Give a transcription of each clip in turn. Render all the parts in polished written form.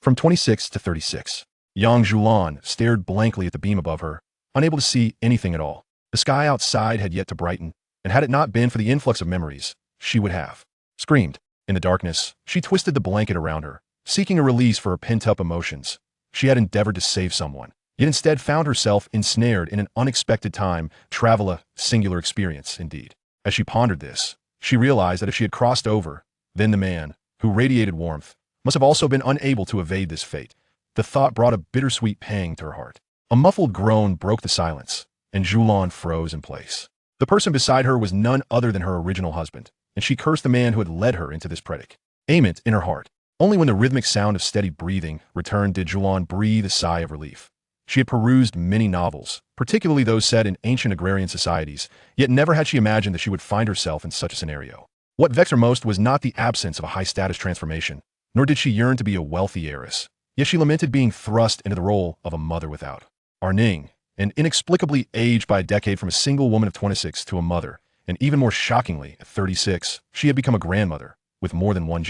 From 26 to 36. Young Zhulian stared blankly at the beam above her, unable to see anything at all. The sky outside had yet to brighten, and had it not been for the influx of memories, she would have screamed. In the darkness, she twisted the blanket around her, seeking a release for her pent-up emotions. She had endeavored to save someone, yet instead found herself ensnared in an unexpected time travel, a singular experience, indeed. As she pondered this, she realized that if she had crossed over, then the man, who radiated warmth, must have also been unable to evade this fate. The thought brought a bittersweet pang to her heart. A muffled groan broke the silence, and Zhulian froze in place. The person beside her was none other than her original husband, and she cursed the man who had led her into this predicament in her heart. Only when the rhythmic sound of steady breathing returned did Zhulian breathe a sigh of relief. She had perused many novels, particularly those set in ancient agrarian societies, yet never had she imagined that she would find herself in such a scenario. What vexed her most was not the absence of a high-status transformation, nor did she yearn to be a wealthy heiress. Yet she lamented being thrust into the role of a mother without earning, and inexplicably aged by a decade from a single woman of 26 to a mother, and even more shockingly, at 36, she had become a grandmother, with more than one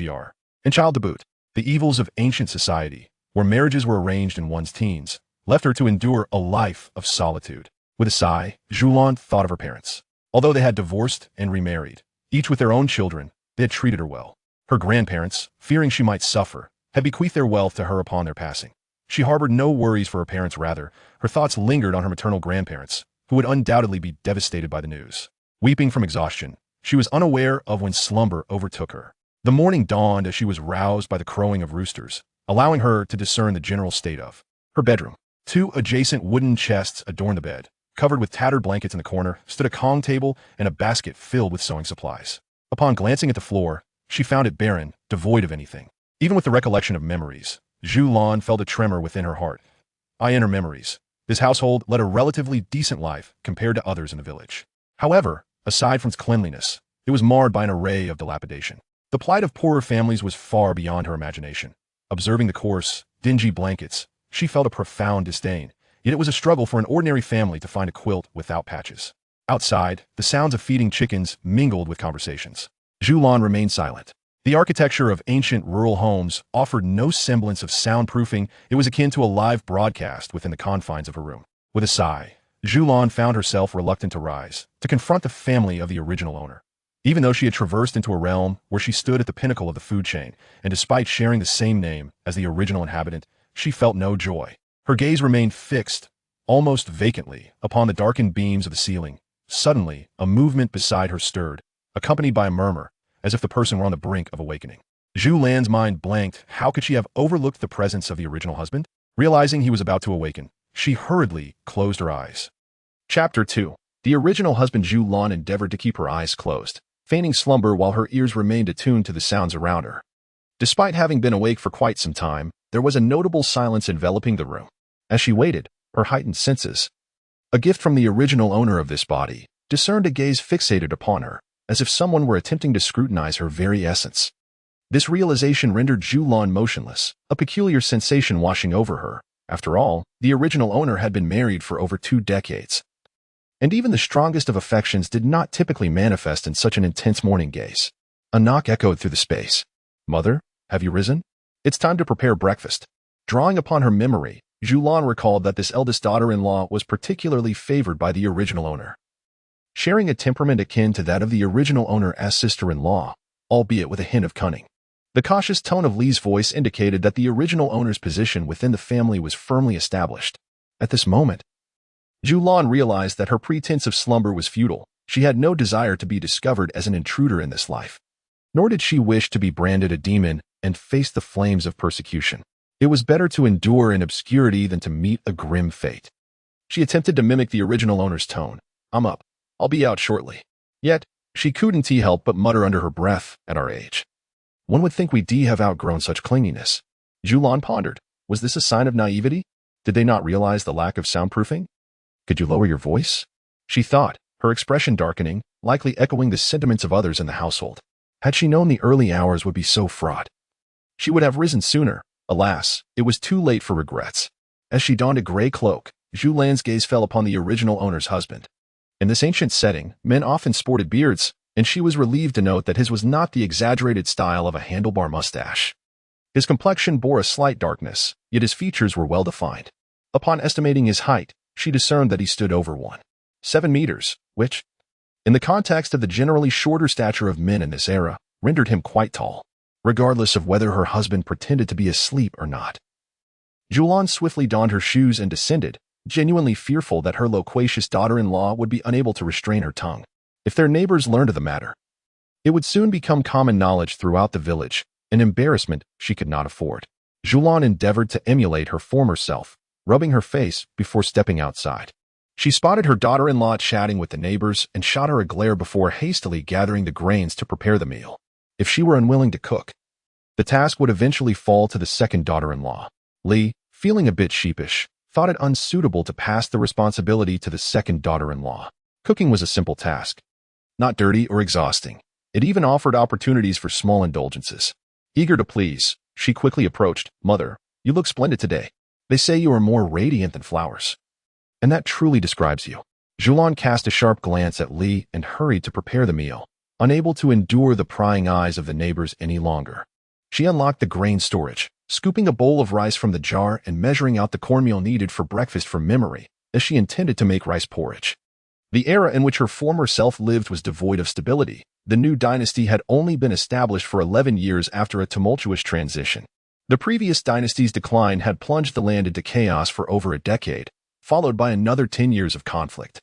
and child to boot. The evils of ancient society, where marriages were arranged in one's teens, left her to endure a life of solitude. With a sigh, Zhulian thought of her parents. Although they had divorced and remarried, each with their own children, they had treated her well. Her grandparents, fearing she might suffer, had bequeathed their wealth to her upon their passing. She harbored no worries for her parents, rather, her thoughts lingered on her maternal grandparents, who would undoubtedly be devastated by the news. Weeping from exhaustion, she was unaware of when slumber overtook her. The morning dawned as she was roused by the crowing of roosters, allowing her to discern the general state of her bedroom. Two adjacent wooden chests adorned the bed. Covered with tattered blankets in the corner stood a Kong table and a basket filled with sewing supplies. Upon glancing at the floor, she found it barren, devoid of anything. Even with the recollection of memories, Zhulian felt a tremor within her heart. In her memories, this household led a relatively decent life compared to others in the village. However, aside from its cleanliness, it was marred by an array of dilapidation. The plight of poorer families was far beyond her imagination. Observing the coarse, dingy blankets, she felt a profound disdain, yet it was a struggle for an ordinary family to find a quilt without patches. Outside, the sounds of feeding chickens mingled with conversations. Zhulian remained silent. The architecture of ancient rural homes offered no semblance of soundproofing. It was akin to a live broadcast within the confines of her room. With a sigh, Zhulian found herself reluctant to rise, to confront the family of the original owner. Even though she had traversed into a realm where she stood at the pinnacle of the food chain, and despite sharing the same name as the original inhabitant, she felt no joy. Her gaze remained fixed, almost vacantly, upon the darkened beams of the ceiling. Suddenly, a movement beside her stirred, accompanied by a murmur, as if the person were on the brink of awakening. Zhulian's mind blanked. How could she have overlooked the presence of the original husband? Realizing he was about to awaken, she hurriedly closed her eyes. Chapter 2. The original husband. Zhulian endeavored to keep her eyes closed, feigning slumber while her ears remained attuned to the sounds around her. Despite having been awake for quite some time, there was a notable silence enveloping the room. As she waited, her heightened senses, a gift from the original owner of this body, discerned a gaze fixated upon her, as if someone were attempting to scrutinize her very essence. This realization rendered Zhulian motionless, a peculiar sensation washing over her. After all, the original owner had been married for over 2 decades. And even the strongest of affections did not typically manifest in such an intense morning gaze. A knock echoed through the space. "Mother, have you risen? It's time to prepare breakfast." Drawing upon her memory, Zhulian recalled that this eldest daughter-in-law was particularly favored by the original owner, sharing a temperament akin to that of the original owner as sister-in-law, albeit with a hint of cunning. The cautious tone of Li's voice indicated that the original owner's position within the family was firmly established. At this moment, Zhulian realized that her pretense of slumber was futile. She had no desire to be discovered as an intruder in this life, nor did she wish to be branded a demon and face the flames of persecution. It was better to endure in obscurity than to meet a grim fate. She attempted to mimic the original owner's tone. "I'm up. I'll be out shortly." Yet, she couldn't help but mutter under her breath, "At our age, one would think we'd have outgrown such clinginess." Zhulian pondered. Was this a sign of naivety? Did they not realize the lack of soundproofing? "Could you lower your voice?" she thought, her expression darkening, likely echoing the sentiments of others in the household. Had she known the early hours would be so fraught, she would have risen sooner. Alas, it was too late for regrets. As she donned a gray cloak, Zhulian's gaze fell upon the original owner's husband. In this ancient setting, men often sported beards, and she was relieved to note that his was not the exaggerated style of a handlebar mustache. His complexion bore a slight darkness, yet his features were well defined. Upon estimating his height, she discerned that he stood over 1.7 meters, which, in the context of the generally shorter stature of men in this era, rendered him quite tall, regardless of whether her husband pretended to be asleep or not. Zhulian swiftly donned her shoes and descended, genuinely fearful that her loquacious daughter-in-law would be unable to restrain her tongue. If their neighbors learned of the matter, it would soon become common knowledge throughout the village, an embarrassment she could not afford. Zhulian endeavored to emulate her former self, rubbing her face before stepping outside. She spotted her daughter-in-law chatting with the neighbors and shot her a glare before hastily gathering the grains to prepare the meal. If she were unwilling to cook, the task would eventually fall to the second daughter-in-law. Li, feeling a bit sheepish, thought it unsuitable to pass the responsibility to the second daughter-in-law. Cooking was a simple task, not dirty or exhausting. It even offered opportunities for small indulgences. Eager to please, she quickly approached. "Mother, you look splendid today. They say you are more radiant than flowers. And that truly describes you." Zhulian cast a sharp glance at Li and hurried to prepare the meal, unable to endure the prying eyes of the neighbors any longer. She unlocked the grain storage, scooping a bowl of rice from the jar and measuring out the cornmeal needed for breakfast from memory, as she intended to make rice porridge. The era in which her former self lived was devoid of stability. The new dynasty had only been established for 11 years after a tumultuous transition. The previous dynasty's decline had plunged the land into chaos for over a decade, followed by another 10 years of conflict.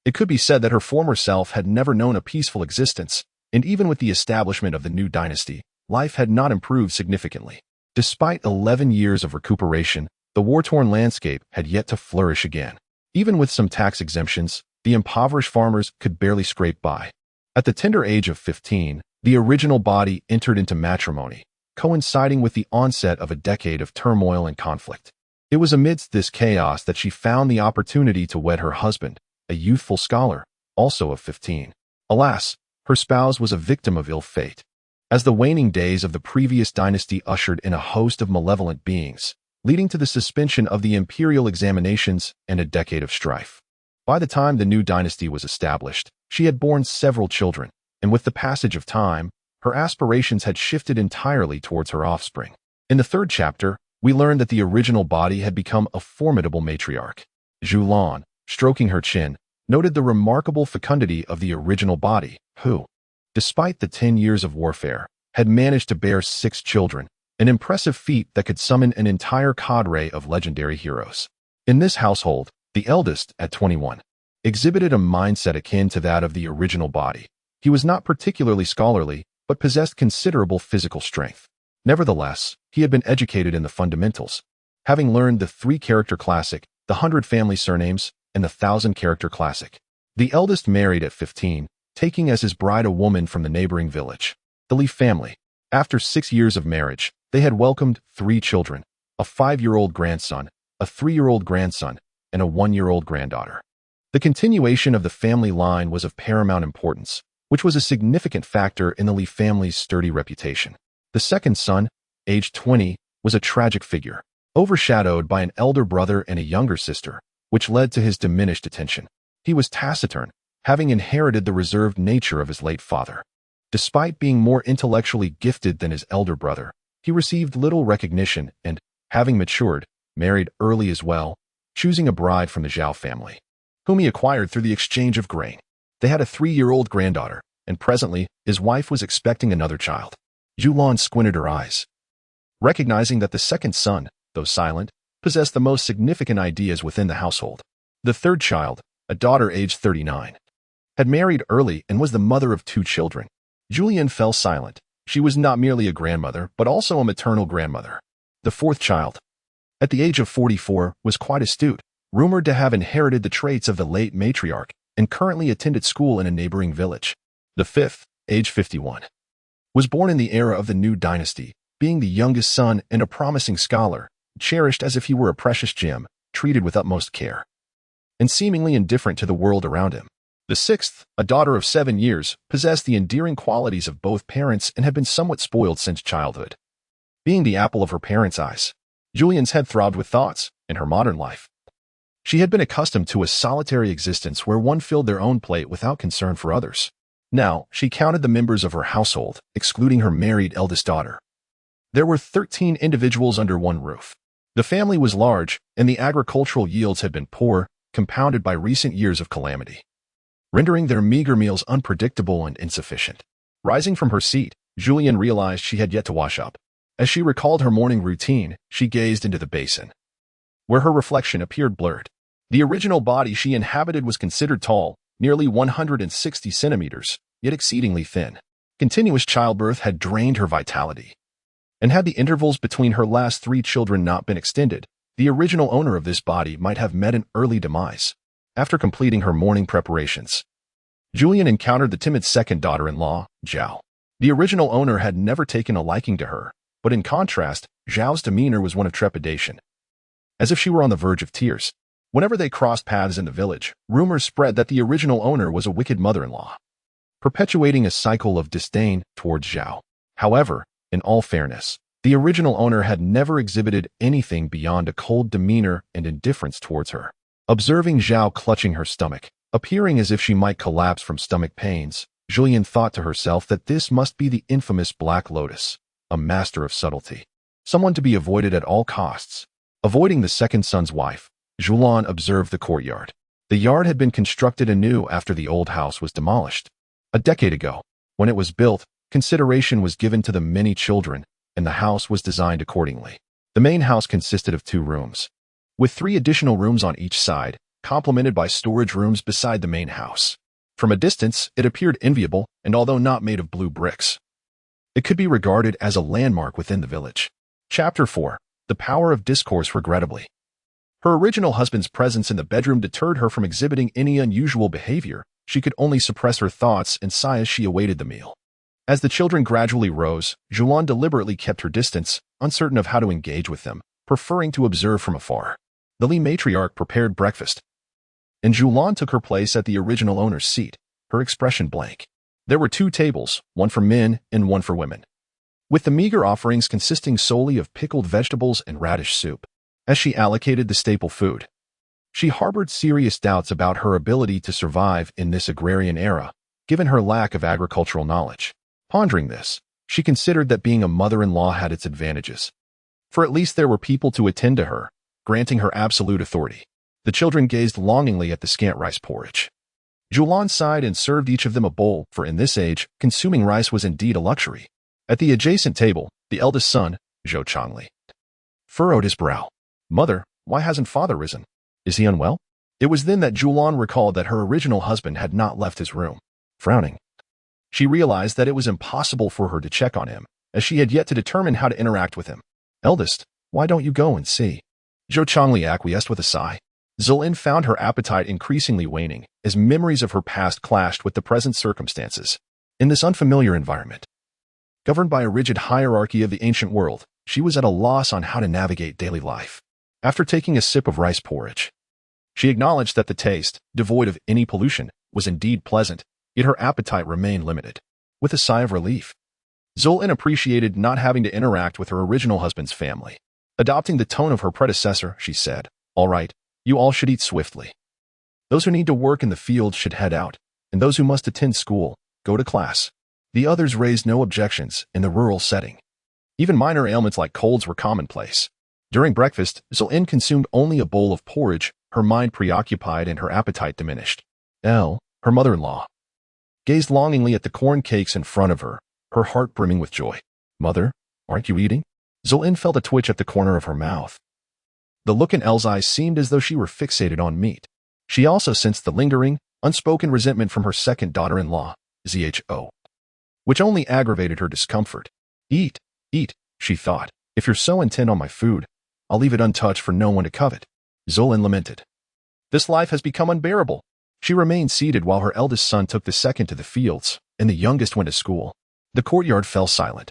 It could be said that her former self had never known a peaceful existence, and even with the establishment of the new dynasty, life had not improved significantly. Despite 11 years of recuperation, the war-torn landscape had yet to flourish again. Even with some tax exemptions, the impoverished farmers could barely scrape by. At the tender age of 15, the original body entered into matrimony, coinciding with the onset of a decade of turmoil and conflict. It was amidst this chaos that she found the opportunity to wed her husband, a youthful scholar, also of 15. Alas, her spouse was a victim of ill fate. As the waning days of the previous dynasty ushered in a host of malevolent beings, leading to the suspension of the Imperial examinations and a decade of strife. By the time the new dynasty was established, she had borne several children, and with the passage of time, her aspirations had shifted entirely towards her offspring. In the third chapter, we learned that the original body had become a formidable matriarch. Zhulian, stroking her chin, noted the remarkable fecundity of the original body, who, despite the 10 years of warfare, had managed to bear 6 children, an impressive feat that could summon an entire cadre of legendary heroes. In this household, the eldest, at 21, exhibited a mindset akin to that of the original body. He was not particularly scholarly, but possessed considerable physical strength. Nevertheless, he had been educated in the fundamentals, having learned the 3-character classic, the 100 family surnames, and the 1,000-character classic. The eldest married at 15, taking as his bride a woman from the neighboring village, the Li family. After 6 years of marriage, they had welcomed 3 children, a 5-year-old grandson, a 3-year-old grandson, and a 1-year-old granddaughter. The continuation of the family line was of paramount importance, which was a significant factor in the Li family's sturdy reputation. The second son, aged 20, was a tragic figure, overshadowed by an elder brother and a younger sister, which led to his diminished attention. He was taciturn, having inherited the reserved nature of his late father. Despite being more intellectually gifted than his elder brother, he received little recognition and, having matured, married early as well, choosing a bride from the Zhao family, whom he acquired through the exchange of grain. They had a 3-year-old granddaughter, and presently his wife was expecting another child. Zhulian squinted her eyes, recognizing that the second son, though silent, possessed the most significant ideas within the household. The third child, a daughter aged 39, had married early and was the mother of 2 children. Zhulian fell silent. She was not merely a grandmother, but also a maternal grandmother. The fourth child, at the age of 44, was quite astute, rumored to have inherited the traits of the late matriarch, and currently attended school in a neighboring village. The fifth, age 51, was born in the era of the new dynasty, being the youngest son and a promising scholar, cherished as if he were a precious gem, treated with utmost care, and seemingly indifferent to the world around him. The sixth, a daughter of 7 years, possessed the endearing qualities of both parents and had been somewhat spoiled since childhood. Being the apple of her parents' eyes, Zhulian's head throbbed with thoughts. In her modern life, she had been accustomed to a solitary existence where one filled their own plate without concern for others. Now, she counted the members of her household, excluding her married eldest daughter. There were 13 individuals under one roof. The family was large, and the agricultural yields had been poor, compounded by recent years of calamity, rendering their meager meals unpredictable and insufficient. Rising from her seat, Zhulian realized she had yet to wash up. As she recalled her morning routine, she gazed into the basin, where her reflection appeared blurred. The original body she inhabited was considered tall, nearly 160 centimeters, yet exceedingly thin. Continuous childbirth had drained her vitality. And had the intervals between her last 3 children not been extended, the original owner of this body might have met an early demise. After completing her morning preparations, Zhulian encountered the timid second daughter-in-law, Zhao. The original owner had never taken a liking to her, but in contrast, Zhao's demeanor was one of trepidation, as if she were on the verge of tears. Whenever they crossed paths in the village, rumors spread that the original owner was a wicked mother-in-law, perpetuating a cycle of disdain towards Zhao. However, in all fairness, the original owner had never exhibited anything beyond a cold demeanor and indifference towards her. Observing Zhao clutching her stomach, appearing as if she might collapse from stomach pains, Zhulian thought to herself that this must be the infamous Black Lotus, a master of subtlety, someone to be avoided at all costs. Avoiding the second son's wife, Zhulian observed the courtyard. The yard had been constructed anew after the old house was demolished. A decade ago, when it was built, consideration was given to the many children, and the house was designed accordingly. The main house consisted of 2 rooms, with 3 additional rooms on each side, complemented by storage rooms beside the main house. From a distance, it appeared enviable, and although not made of blue bricks, it could be regarded as a landmark within the village. Chapter 4. The Power of Discourse. Regrettably, her original husband's presence in the bedroom deterred her from exhibiting any unusual behavior. She could only suppress her thoughts and sigh as she awaited the meal. As the children gradually rose, Zhulian deliberately kept her distance, uncertain of how to engage with them, preferring to observe from afar. The Li matriarch prepared breakfast, and Zhulian took her place at the original owner's seat, her expression blank. There were 2 tables, one for men and one for women, with the meager offerings consisting solely of pickled vegetables and radish soup. As she allocated the staple food, she harbored serious doubts about her ability to survive in this agrarian era, given her lack of agricultural knowledge. Pondering this, she considered that being a mother-in-law had its advantages, for at least there were people to attend to her, granting her absolute authority. The children gazed longingly at the scant rice porridge. Zhulian sighed and served each of them a bowl, for in this age, consuming rice was indeed a luxury. At the adjacent table, the eldest son, Zhou Changli, furrowed his brow. "Mother, why hasn't father risen? Is he unwell?" It was then that Zhulian recalled that her original husband had not left his room. Frowning, she realized that it was impossible for her to check on him, as she had yet to determine how to interact with him. "Eldest, why don't you go and see?" Zhou Changli acquiesced with a sigh. Zhulian found her appetite increasingly waning, as memories of her past clashed with the present circumstances. In this unfamiliar environment, governed by a rigid hierarchy of the ancient world, she was at a loss on how to navigate daily life. After taking a sip of rice porridge, she acknowledged that the taste, devoid of any pollution, was indeed pleasant, yet her appetite remained limited. With a sigh of relief, Zhulian appreciated not having to interact with her original husband's family. Adopting the tone of her predecessor, she said, "All right, you all should eat swiftly. Those who need to work in the field should head out, and those who must attend school, go to class." The others raised no objections in the rural setting. Even minor ailments like colds were commonplace. During breakfast, Zhulian consumed only a bowl of porridge, her mind preoccupied and her appetite diminished. Elle, her mother-in-law, gazed longingly at the corn cakes in front of her, her heart brimming with joy. "Mother, aren't you eating?" Zhulian felt a twitch at the corner of her mouth. The look in Elle's eyes seemed as though she were fixated on meat. She also sensed the lingering, unspoken resentment from her second daughter-in-law, Zho, which only aggravated her discomfort. Eat, she thought. "If you're so intent on my food, I'll leave it untouched for no one to covet." Zhulian lamented. This life has become unbearable. She remained seated while her eldest son took the second to the fields, and the youngest went to school. The courtyard fell silent.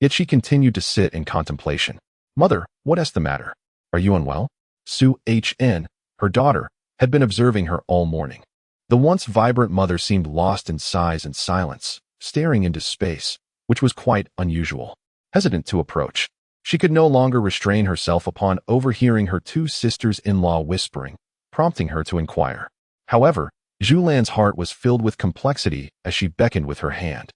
Yet she continued to sit in contemplation. "Mother, what is the matter? Are you unwell?" Su Hn, her daughter, had been observing her all morning. The once vibrant mother seemed lost in sighs and silence, staring into space, which was quite unusual. Hesitant to approach, she could no longer restrain herself upon overhearing her 2 sisters-in-law whispering, prompting her to inquire. However, Zhulian's heart was filled with complexity as she beckoned with her hand.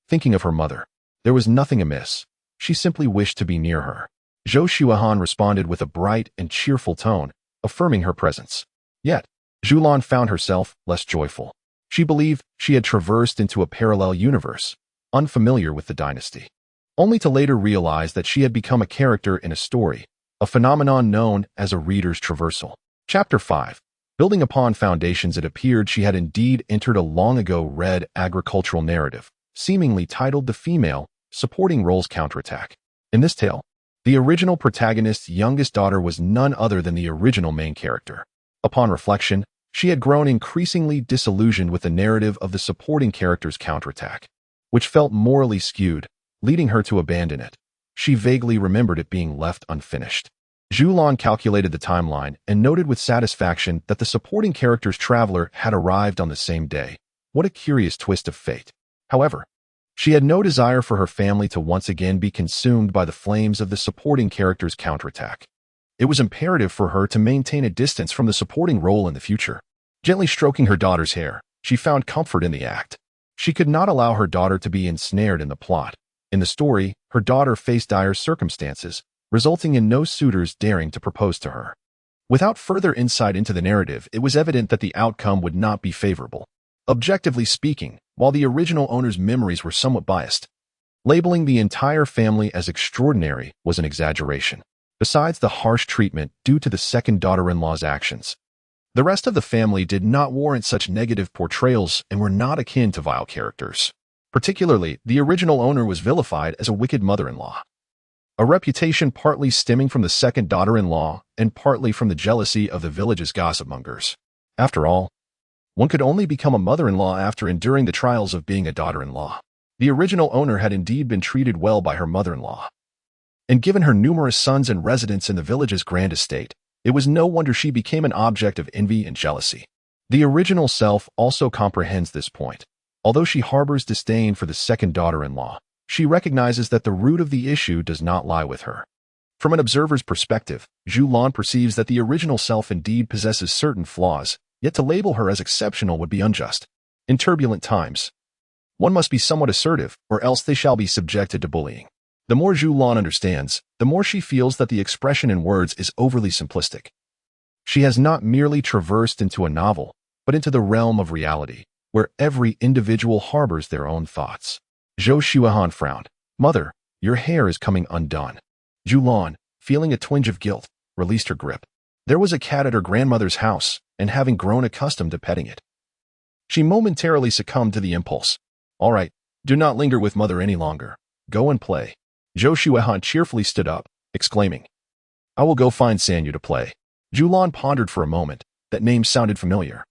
Thinking of her mother, there was nothing amiss. She simply wished to be near her. Zhou Xuehan responded with a bright and cheerful tone, affirming her presence. Yet, Zhulian found herself less joyful. She believed she had traversed into a parallel universe, unfamiliar with the dynasty, only to later realize that she had become a character in a story, a phenomenon known as a reader's traversal. Chapter 5. Building upon foundations, it appeared she had indeed entered a long-ago read agricultural narrative, seemingly titled The Female Supporting Roles Counterattack. In this tale, the original protagonist's youngest daughter was none other than the original main character. Upon reflection, she had grown increasingly disillusioned with the narrative of the supporting character's counterattack, which felt morally skewed, leading her to abandon it. She vaguely remembered it being left unfinished. Zhulian calculated the timeline and noted with satisfaction that the supporting character's traveler had arrived on the same day. What a curious twist of fate. However, she had no desire for her family to once again be consumed by the flames of the supporting character's counterattack. It was imperative for her to maintain a distance from the supporting role in the future. Gently stroking her daughter's hair, she found comfort in the act. She could not allow her daughter to be ensnared in the plot. In the story, her daughter faced dire circumstances, resulting in no suitors daring to propose to her. Without further insight into the narrative, it was evident that the outcome would not be favorable. Objectively speaking, while the original owner's memories were somewhat biased, labeling the entire family as extraordinary was an exaggeration. Besides the harsh treatment due to the second daughter-in-law's actions, the rest of the family did not warrant such negative portrayals and were not akin to vile characters. Particularly, the original owner was vilified as a wicked mother-in-law, a reputation partly stemming from the second daughter-in-law and partly from the jealousy of the village's gossip-mongers. After all, one could only become a mother-in-law after enduring the trials of being a daughter-in-law. The original owner had indeed been treated well by her mother-in-law, and given her numerous sons and residence in the village's grand estate, it was no wonder she became an object of envy and jealousy. The original self also comprehends this point. Although she harbors disdain for the second daughter-in-law, she recognizes that the root of the issue does not lie with her. From an observer's perspective, Zhulian perceives that the original self indeed possesses certain flaws, yet to label her as exceptional would be unjust. In turbulent times, one must be somewhat assertive, or else they shall be subjected to bullying. The more Zhulian understands, the more she feels that the expression in words is overly simplistic. She has not merely traversed into a novel, but into the realm of reality, where every individual harbors their own thoughts. Zhou Xuehan frowned. Mother, your hair is coming undone. Zhulian, feeling a twinge of guilt, released her grip. There was a cat at her grandmother's house, and having grown accustomed to petting it, she momentarily succumbed to the impulse. All right, do not linger with mother any longer. Go and play. Zhou Xuehan cheerfully stood up, exclaiming, I will go find Sanyu to play. Zhulian pondered for a moment. That name sounded familiar,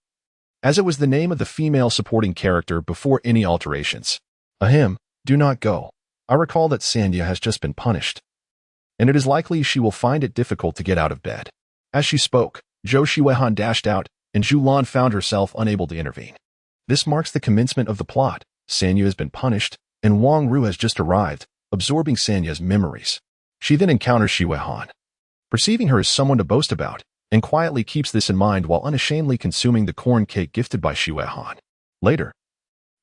as it was the name of the female supporting character before any alterations. Ahem, do not go. I recall that Sanya has just been punished, and it is likely she will find it difficult to get out of bed. As she spoke, Zhou Xuehan dashed out, and Zhulian found herself unable to intervene. This marks the commencement of the plot. Sanya has been punished, and Wang Ru has just arrived, absorbing Sanya's memories. She then encounters Xuehan, perceiving her as someone to boast about, and quietly keeps this in mind while unashamedly consuming the corn cake gifted by Xuehan. Later,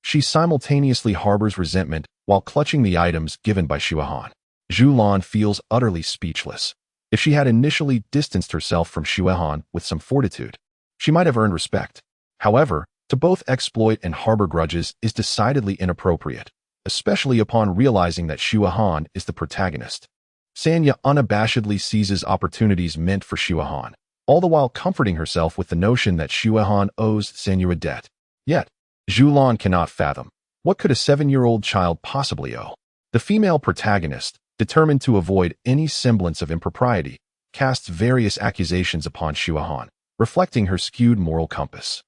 she simultaneously harbors resentment while clutching the items given by Xuehan. Zhulian feels utterly speechless. If she had initially distanced herself from Xuehan with some fortitude, she might have earned respect. However, to both exploit and harbor grudges is decidedly inappropriate, especially upon realizing that Xuehan is the protagonist. Sanya unabashedly seizes opportunities meant for Xuehan, all the while comforting herself with the notion that Xuehan owes Sanya a debt. Yet, Zhulian cannot fathom, what could a 7-year-old child possibly owe? The female protagonist, determined to avoid any semblance of impropriety, casts various accusations upon Xuehan, reflecting her skewed moral compass.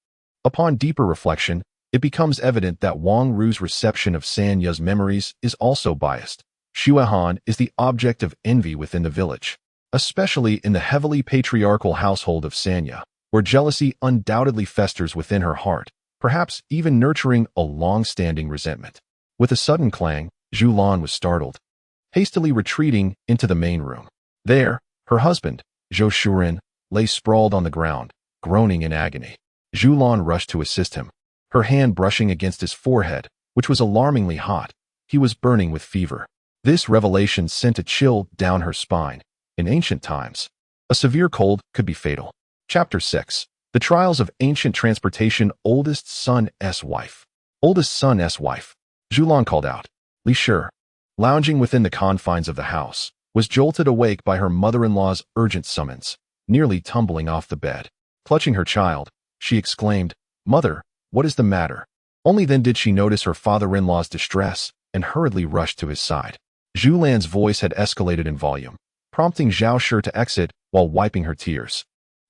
Upon deeper reflection, it becomes evident that Wang Ru's reception of Sanya's memories is also biased. Xuehan is the object of envy within the village, especially in the heavily patriarchal household of Sanya, where jealousy undoubtedly festers within her heart, perhaps even nurturing a long-standing resentment. With a sudden clang, Zhulian was startled, hastily retreating into the main room. There, her husband, Zhou Xueran, lay sprawled on the ground, groaning in agony. Zhulian rushed to assist him, her hand brushing against his forehead, which was alarmingly hot. He was burning with fever. This revelation sent a chill down her spine. In ancient times, a severe cold could be fatal. Chapter 6. The Trials of Ancient Transportation. Oldest son's wife. Oldest son's wife. Zhulian called out. Li Shi, lounging within the confines of the house, was jolted awake by her mother-in-law's urgent summons. Nearly tumbling off the bed, clutching her child, she exclaimed, "Mother, what is the matter?" Only then did she notice her father-in-law's distress and hurriedly rushed to his side. Zhulian's voice had escalated in volume, prompting Zhao Shi to exit while wiping her tears.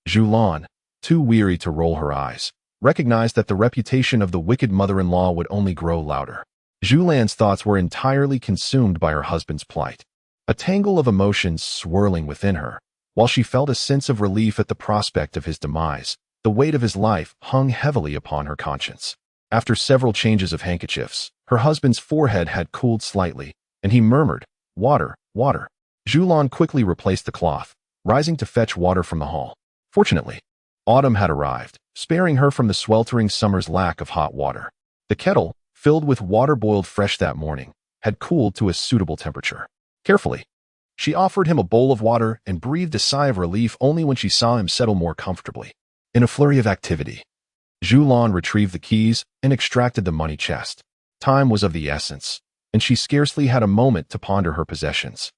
Zhulian, too weary to roll her eyes, recognized that the reputation of the wicked mother-in-law would only grow louder. Zhulian's thoughts were entirely consumed by her husband's plight, a tangle of emotions swirling within her. While she felt a sense of relief at the prospect of his demise, the weight of his life hung heavily upon her conscience. After several changes of handkerchiefs, her husband's forehead had cooled slightly, and he murmured, "Water, water." Zhulian quickly replaced the cloth, rising to fetch water from the hall. Fortunately, autumn had arrived, sparing her from the sweltering summer's lack of hot water. The kettle, filled with water boiled fresh that morning, had cooled to a suitable temperature. Carefully, she offered him a bowl of water and breathed a sigh of relief only when she saw him settle more comfortably. In a flurry of activity, Zhulian retrieved the keys and extracted the money chest. Time was of the essence, and she scarcely had a moment to ponder her possessions.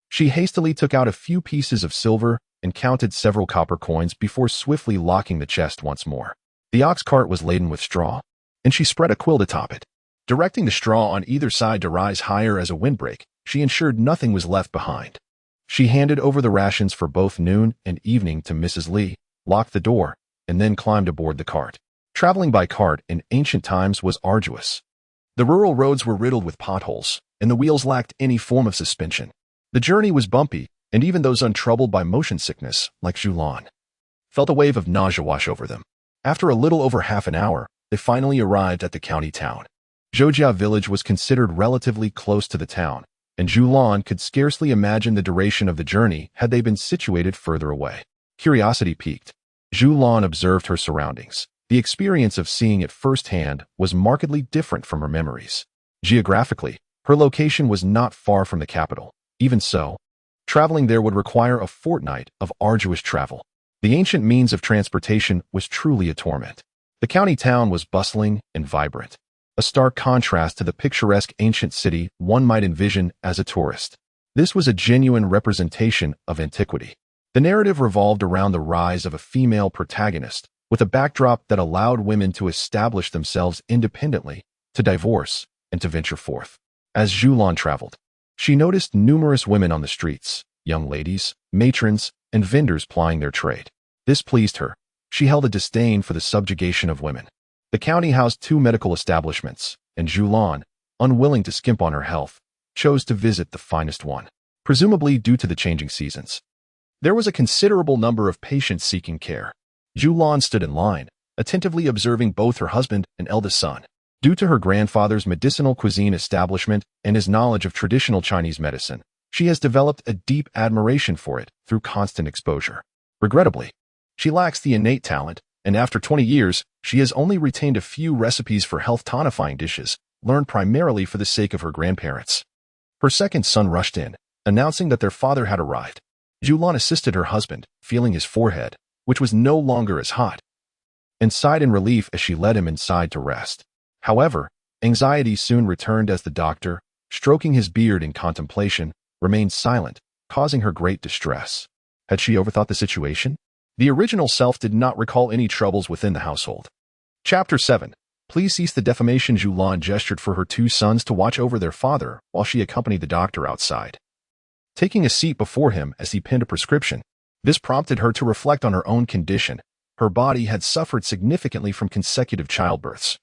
She hastily took out a few pieces of silver and counted several copper coins before swiftly locking the chest once more. The ox cart was laden with straw, and she spread a quilt atop it. Directing the straw on either side to rise higher as a windbreak, she ensured nothing was left behind. She handed over the rations for both noon and evening to Mrs. Li, locked the door, and then climbed aboard the cart. Traveling by cart in ancient times was arduous. The rural roads were riddled with potholes, and the wheels lacked any form of suspension. The journey was bumpy, and even those untroubled by motion sickness, like Zhulian, felt a wave of nausea wash over them. After a little over half an hour, they finally arrived at the county town. Zhoujia village was considered relatively close to the town, and Zhulian could scarcely imagine the duration of the journey had they been situated further away. Curiosity piqued. Zhulian observed her surroundings. The experience of seeing it firsthand was markedly different from her memories. Geographically, her location was not far from the capital. Even so, traveling there would require a fortnight of arduous travel. The ancient means of transportation was truly a torment. The county town was bustling and vibrant, a stark contrast to the picturesque ancient city one might envision as a tourist. This was a genuine representation of antiquity. The narrative revolved around the rise of a female protagonist, with a backdrop that allowed women to establish themselves independently, to divorce, and to venture forth. As Zhulian traveled, she noticed numerous women on the streets, young ladies, matrons, and vendors plying their trade. This pleased her. She held a disdain for the subjugation of women. The county housed 2 medical establishments, and Zhulian, unwilling to skimp on her health, chose to visit the finest one, presumably due to the changing seasons. There was a considerable number of patients seeking care. Zhulian stood in line, attentively observing both her husband and eldest son. Due to her grandfather's medicinal cuisine establishment and his knowledge of traditional Chinese medicine, she has developed a deep admiration for it through constant exposure. Regrettably, she lacks the innate talent, and after 20 years, she has only retained a few recipes for health-tonifying dishes, learned primarily for the sake of her grandparents. Her second son rushed in, announcing that their father had arrived. Zhulian assisted her husband, feeling his forehead, which was no longer as hot, and sighed in relief as she led him inside to rest. However, anxiety soon returned as the doctor, stroking his beard in contemplation, remained silent, causing her great distress. Had she overthought the situation? The original self did not recall any troubles within the household. Chapter 7. Please cease the defamation. Zhulian gestured for her 2 sons to watch over their father while she accompanied the doctor outside, taking a seat before him as he penned a prescription. This prompted her to reflect on her own condition. Her body had suffered significantly from consecutive childbirths,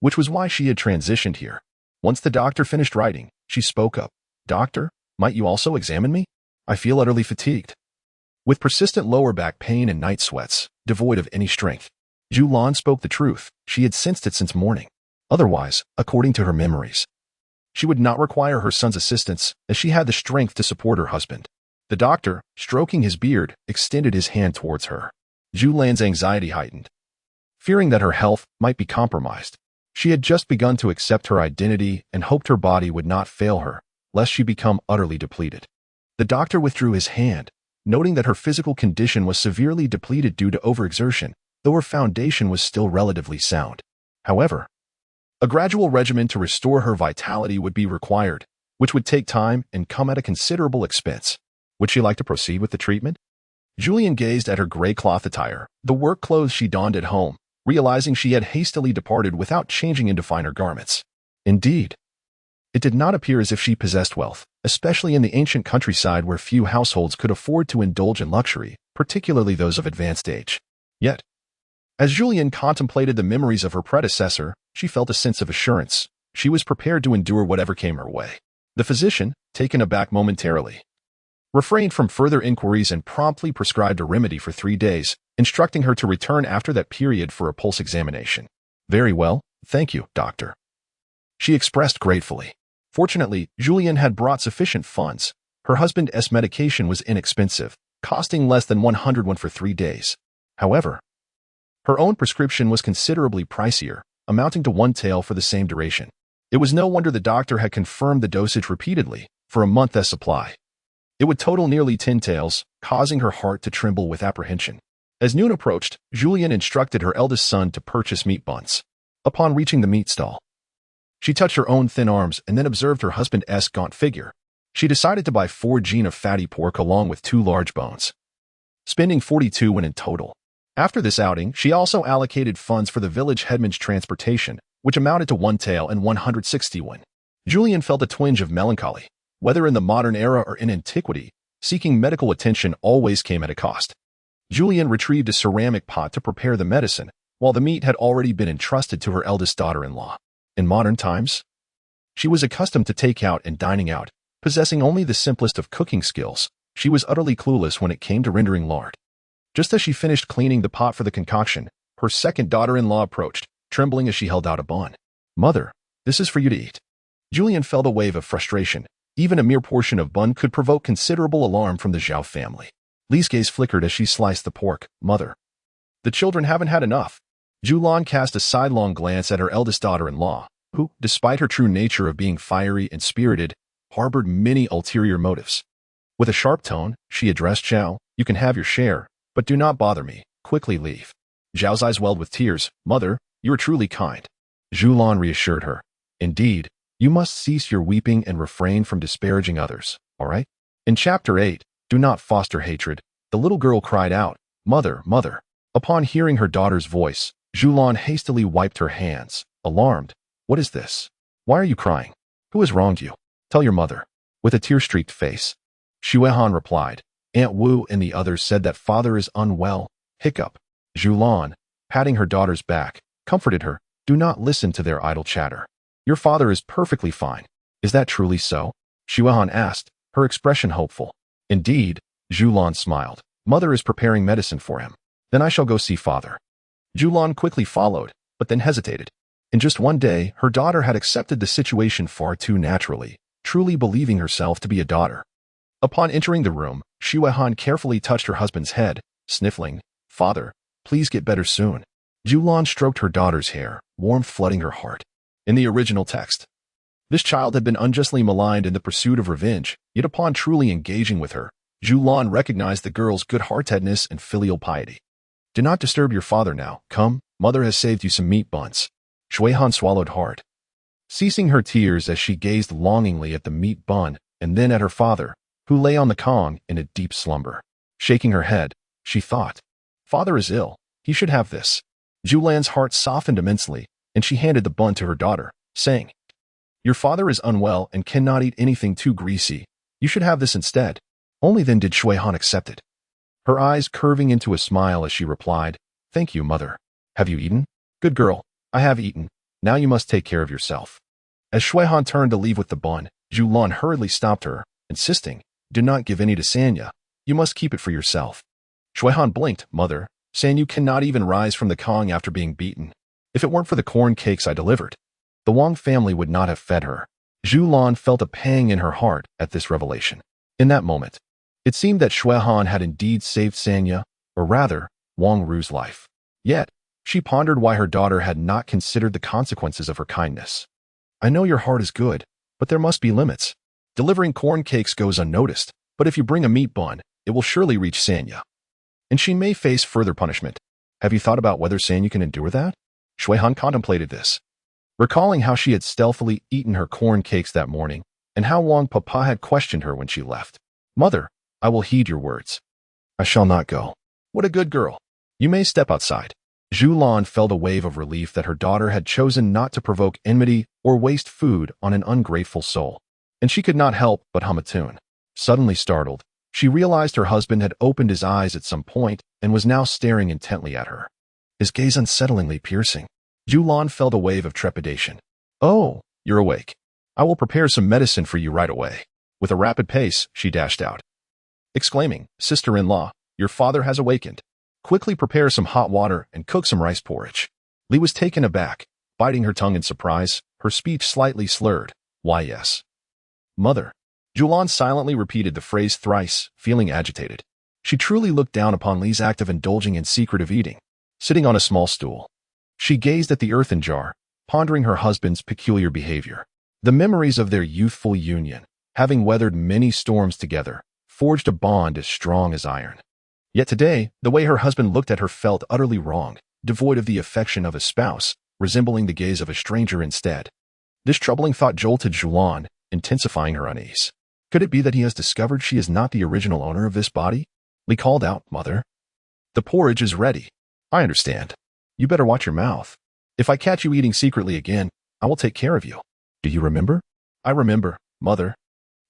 which was why she had transitioned here. Once the doctor finished writing, she spoke up. "Doctor, might you also examine me? I feel utterly fatigued, with persistent lower back pain and night sweats, devoid of any strength." Zhulian spoke the truth. She had sensed it since morning. Otherwise, according to her memories, she would not require her son's assistance, as she had the strength to support her husband. The doctor, stroking his beard, extended his hand towards her. Zhulian's anxiety heightened, fearing that her health might be compromised. She had just begun to accept her identity and hoped her body would not fail her, lest she become utterly depleted. The doctor withdrew his hand, noting that her physical condition was severely depleted due to overexertion, though her foundation was still relatively sound. However, a gradual regimen to restore her vitality would be required, which would take time and come at a considerable expense. Would she like to proceed with the treatment? Zhulian gazed at her gray cloth attire, the work clothes she donned at home, realizing she had hastily departed without changing into finer garments. Indeed, it did not appear as if she possessed wealth, especially in the ancient countryside where few households could afford to indulge in luxury, particularly those of advanced age. Yet, as Zhulian contemplated the memories of her predecessor, she felt a sense of assurance. She was prepared to endure whatever came her way. The physician, taken aback momentarily, refrained from further inquiries and promptly prescribed a remedy for 3 days, instructing her to return after that period for a pulse examination. Very well, thank you, doctor, she expressed gratefully. Fortunately, Zhulian had brought sufficient funds. Her husband's medication was inexpensive, costing less than 101 for 3 days. However, her own prescription was considerably pricier, amounting to 1 tael for the same duration. It was no wonder the doctor had confirmed the dosage repeatedly, for a month's supply. It would total nearly 10 taels, causing her heart to tremble with apprehension. As noon approached, Zhulian instructed her eldest son to purchase meat buns. Upon reaching the meat stall, she touched her own thin arms and then observed her husband's gaunt figure. She decided to buy 4 gin of fatty pork along with 2 large bones, spending 42 when in total. After this outing, she also allocated funds for the village headman's transportation, which amounted to 1 tael and 161. Zhulian felt a twinge of melancholy. Whether in the modern era or in antiquity, seeking medical attention always came at a cost. Zhulian retrieved a ceramic pot to prepare the medicine, while the meat had already been entrusted to her eldest daughter-in-law. In modern times, she was accustomed to takeout and dining out, possessing only the simplest of cooking skills. She was utterly clueless when it came to rendering lard. Just as she finished cleaning the pot for the concoction, her second daughter-in-law approached, trembling as she held out a bun. Mother, this is for you to eat. Zhulian felt a wave of frustration. Even a mere portion of bun could provoke considerable alarm from the Zhao family. Li's gaze flickered as she sliced the pork. Mother, the children haven't had enough. Zhulian cast a sidelong glance at her eldest daughter-in-law, who, despite her true nature of being fiery and spirited, harbored many ulterior motives. With a sharp tone, she addressed Zhao, you can have your share, but do not bother me. Quickly leave. Zhao's eyes welled with tears. Mother, you are truly kind. Zhulian reassured her. Indeed, you must cease your weeping and refrain from disparaging others, all right? In Chapter 8, Do Not Foster Hatred, the little girl cried out, Mother, Mother. Upon hearing her daughter's voice, Zhulian hastily wiped her hands, alarmed. What is this? Why are you crying? Who has wronged you? Tell your mother. With a tear-streaked face, Xuehan replied. Aunt Wu and the others said that father is unwell. Hiccup. Zhulian, patting her daughter's back, comforted her. Do not listen to their idle chatter. Your father is perfectly fine. Is that truly so? Xuehan asked, her expression hopeful. Indeed, Zhulian smiled. Mother is preparing medicine for him. Then I shall go see father. Zhulian quickly followed, but then hesitated. In just 1 day, her daughter had accepted the situation far too naturally, truly believing herself to be a daughter. Upon entering the room, Xuehan carefully touched her husband's head, sniffling. Father, please get better soon. Zhulian stroked her daughter's hair, warmth flooding her heart. In the original text, this child had been unjustly maligned in the pursuit of revenge, yet upon truly engaging with her, Zhulian recognized the girl's good-heartedness and filial piety. Do not disturb your father now. Come, mother has saved you some meat buns. Xuehan swallowed hard, ceasing her tears as she gazed longingly at the meat bun and then at her father, who lay on the kong in a deep slumber. Shaking her head, she thought, Father is ill. He should have this. Zhulian's heart softened immensely, and she handed the bun to her daughter, saying, Your father is unwell and cannot eat anything too greasy. You should have this instead. Only then did Xuehan accept it, her eyes curving into a smile as she replied, Thank you, mother. Have you eaten? Good girl. I have eaten. Now you must take care of yourself. As Xuehan turned to leave with the bun, Zhulian hurriedly stopped her, insisting, Do not give any to Sanya. You must keep it for yourself. Xuehan blinked. Mother, Sanyu cannot even rise from the kong after being beaten. If it weren't for the corn cakes I delivered, the Wang family would not have fed her. Zhulian felt a pang in her heart at this revelation. In that moment, it seemed that Xuehan had indeed saved Sanya, or rather, Wang Ru's life. Yet, she pondered why her daughter had not considered the consequences of her kindness. I know your heart is good, but there must be limits. Delivering corn cakes goes unnoticed, but if you bring a meat bun, it will surely reach Sanya. And she may face further punishment. Have you thought about whether Sanya can endure that? Shuihan contemplated this, recalling how she had stealthily eaten her corn cakes that morning, and how Wang Papa had questioned her when she left. Mother, I will heed your words. I shall not go. What a good girl. You may step outside. Zhulian felt a wave of relief that her daughter had chosen not to provoke enmity or waste food on an ungrateful soul, and she could not help but hum a tune. Suddenly startled, she realized her husband had opened his eyes at some point and was now staring intently at her, his gaze unsettlingly piercing. Zhulian felt a wave of trepidation. Oh, you're awake. I will prepare some medicine for you right away. With a rapid pace, she dashed out, exclaiming, Sister-in-law, your father has awakened. Quickly prepare some hot water and cook some rice porridge. Li was taken aback, biting her tongue in surprise, her speech slightly slurred. Why yes. Mother. Zhulian silently repeated the phrase thrice, feeling agitated. She truly looked down upon Li's act of indulging in secretive eating. Sitting on a small stool, she gazed at the earthen jar, pondering her husband's peculiar behavior. The memories of their youthful union, having weathered many storms together, forged a bond as strong as iron. Yet today, the way her husband looked at her felt utterly wrong, devoid of the affection of a spouse, resembling the gaze of a stranger instead. This troubling thought jolted Zhulian, intensifying her unease. Could it be that he has discovered she is not the original owner of this body? Li called out, Mother. The porridge is ready. I understand. You better watch your mouth. If I catch you eating secretly again, I will take care of you. Do you remember? I remember, Mother.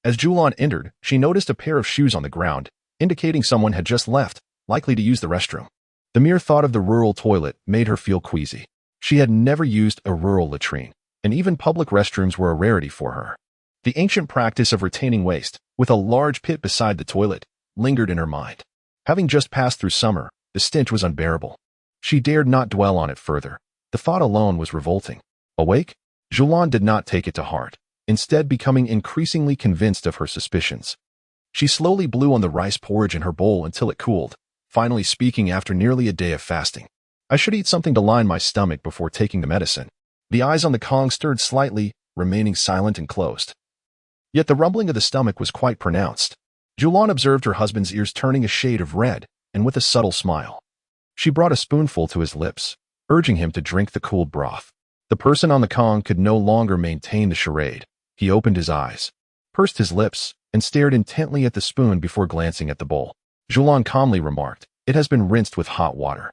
As Zhulian entered, she noticed a pair of shoes on the ground, indicating someone had just left, likely to use the restroom. The mere thought of the rural toilet made her feel queasy. She had never used a rural latrine, and even public restrooms were a rarity for her. The ancient practice of retaining waste, with a large pit beside the toilet, lingered in her mind. Having just passed through summer, the stench was unbearable. She dared not dwell on it further. The thought alone was revolting. Awake? Zhulian did not take it to heart, instead becoming increasingly convinced of her suspicions. She slowly blew on the rice porridge in her bowl until it cooled, finally speaking after nearly a day of fasting. I should eat something to line my stomach before taking the medicine. The eyes on the Kong stirred slightly, remaining silent and closed. Yet the rumbling of the stomach was quite pronounced. Zhulian observed her husband's ears turning a shade of red, and with a subtle smile, she brought a spoonful to his lips, urging him to drink the cooled broth. The person on the Kong could no longer maintain the charade. He opened his eyes, pursed his lips, and stared intently at the spoon before glancing at the bowl. Zhulian calmly remarked, It has been rinsed with hot water.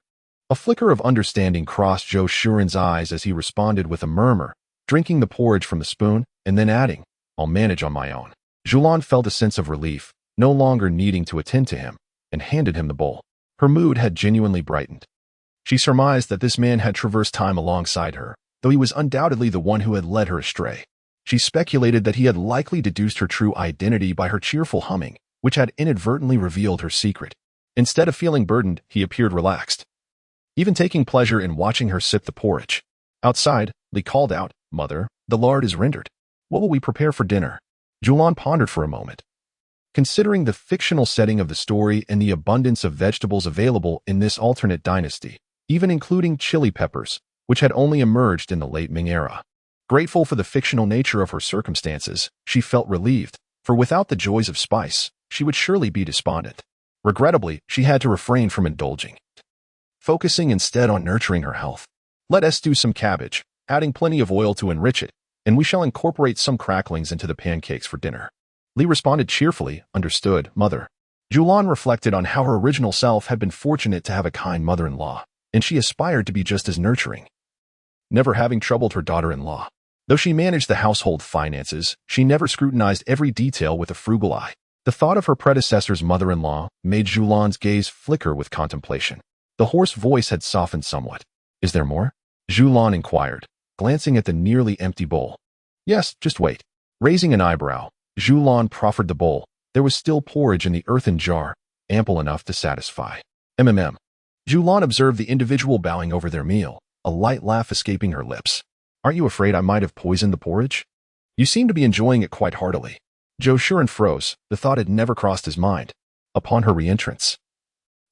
A flicker of understanding crossed Zhou Shuren's eyes as he responded with a murmur, drinking the porridge from the spoon, and then adding, I'll manage on my own. Zhulian felt a sense of relief, no longer needing to attend to him, and handed him the bowl. Her mood had genuinely brightened. She surmised that this man had traversed time alongside her, though he was undoubtedly the one who had led her astray. She speculated that he had likely deduced her true identity by her cheerful humming, which had inadvertently revealed her secret. Instead of feeling burdened, he appeared relaxed, even taking pleasure in watching her sip the porridge. Outside, Li called out, Mother, the lard is rendered. What will we prepare for dinner? Zhulian pondered for a moment. Considering the fictional setting of the story and the abundance of vegetables available in this alternate dynasty, even including chili peppers, which had only emerged in the late Ming era. Grateful for the fictional nature of her circumstances, she felt relieved, for without the joys of spice, she would surely be despondent. Regrettably, she had to refrain from indulging, focusing instead on nurturing her health. Let us stew some cabbage, adding plenty of oil to enrich it, and we shall incorporate some cracklings into the pancakes for dinner. Li responded cheerfully, Understood, Mother. Zhulian reflected on how her original self had been fortunate to have a kind mother-in-law, and she aspired to be just as nurturing, never having troubled her daughter-in-law. Though she managed the household finances, she never scrutinized every detail with a frugal eye. The thought of her predecessor's mother-in-law made Zhulian's gaze flicker with contemplation. The hoarse voice had softened somewhat. Is there more? Zhulian inquired, glancing at the nearly empty bowl. Yes, just wait. Raising an eyebrow, Zhulian proffered the bowl. There was still porridge in the earthen jar, ample enough to satisfy. Zhulian observed the individual bowing over their meal, a light laugh escaping her lips. Aren't you afraid I might have poisoned the porridge? You seem to be enjoying it quite heartily. Zhou Shuren froze. The thought had never crossed his mind. Upon her reentrance,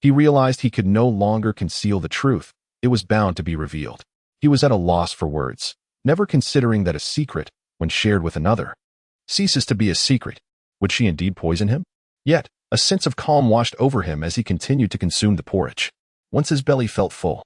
he realized he could no longer conceal the truth. It was bound to be revealed. He was at a loss for words, never considering that a secret, when shared with another, ceases to be a secret. Would she indeed poison him? Yet, a sense of calm washed over him as he continued to consume the porridge. Once his belly felt full,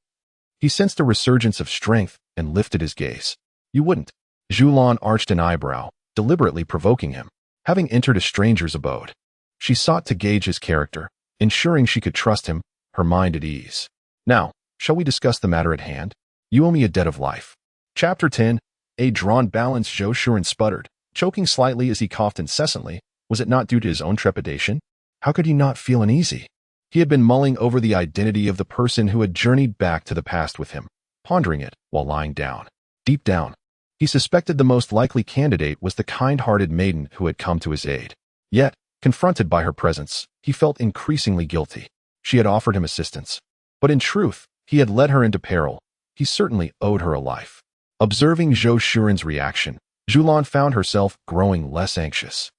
he sensed a resurgence of strength and lifted his gaze. You wouldn't. Zhulian arched an eyebrow, deliberately provoking him. Having entered a stranger's abode, she sought to gauge his character, ensuring she could trust him, her mind at ease. Now, shall we discuss the matter at hand? You owe me a debt of life. Chapter 10. A drawn balance. Zhulian sputtered, choking slightly as he coughed incessantly. Was it not due to his own trepidation? How could he not feel uneasy? He had been mulling over the identity of the person who had journeyed back to the past with him, pondering it while lying down. Deep down, he suspected the most likely candidate was the kind-hearted maiden who had come to his aid. Yet, confronted by her presence, he felt increasingly guilty. She had offered him assistance. But in truth, he had led her into peril. He certainly owed her a life. Observing Zhulian's reaction, Zhulian found herself growing less anxious.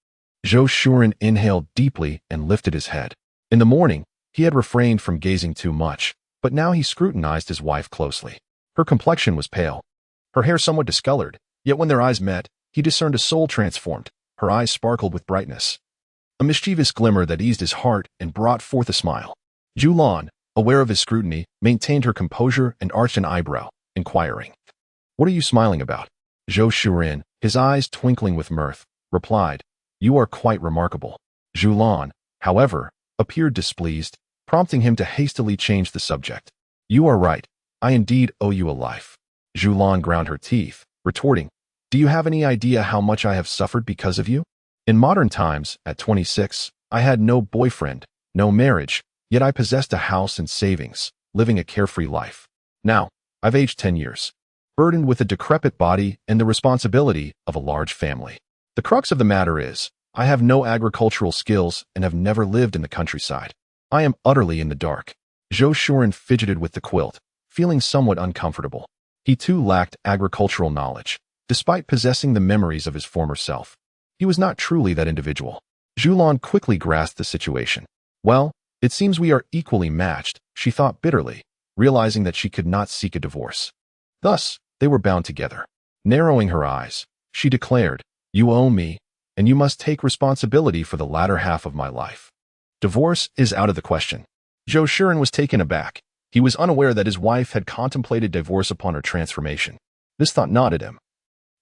Zhulian inhaled deeply and lifted his head. In the morning, he had refrained from gazing too much, but now he scrutinized his wife closely. Her complexion was pale, her hair somewhat discolored, yet when their eyes met, he discerned a soul transformed. Her eyes sparkled with brightness, a mischievous glimmer that eased his heart and brought forth a smile. Zhulian, aware of his scrutiny, maintained her composure and arched an eyebrow, inquiring, "What are you smiling about?" Zhulian, his eyes twinkling with mirth, replied, "You are quite remarkable." Zhulian, however, appeared displeased, prompting him to hastily change the subject. "You are right. I indeed owe you a life." Zhulian ground her teeth, retorting, "Do you have any idea how much I have suffered because of you? In modern times, at 26, I had no boyfriend, no marriage, yet I possessed a house and savings, living a carefree life. Now, I've aged 10 years, burdened with a decrepit body and the responsibility of a large family. The crux of the matter is, I have no agricultural skills and have never lived in the countryside. I am utterly in the dark." Zhulian fidgeted with the quilt, feeling somewhat uncomfortable. He too lacked agricultural knowledge, despite possessing the memories of his former self. He was not truly that individual. Zhulian quickly grasped the situation. "Well, it seems we are equally matched," she thought bitterly, realizing that she could not seek a divorce. Thus, they were bound together. Narrowing her eyes, she declared, "You owe me, and you must take responsibility for the latter half of my life. Divorce is out of the question." Zhulian was taken aback. He was unaware that his wife had contemplated divorce upon her transformation. This thought gnawed him.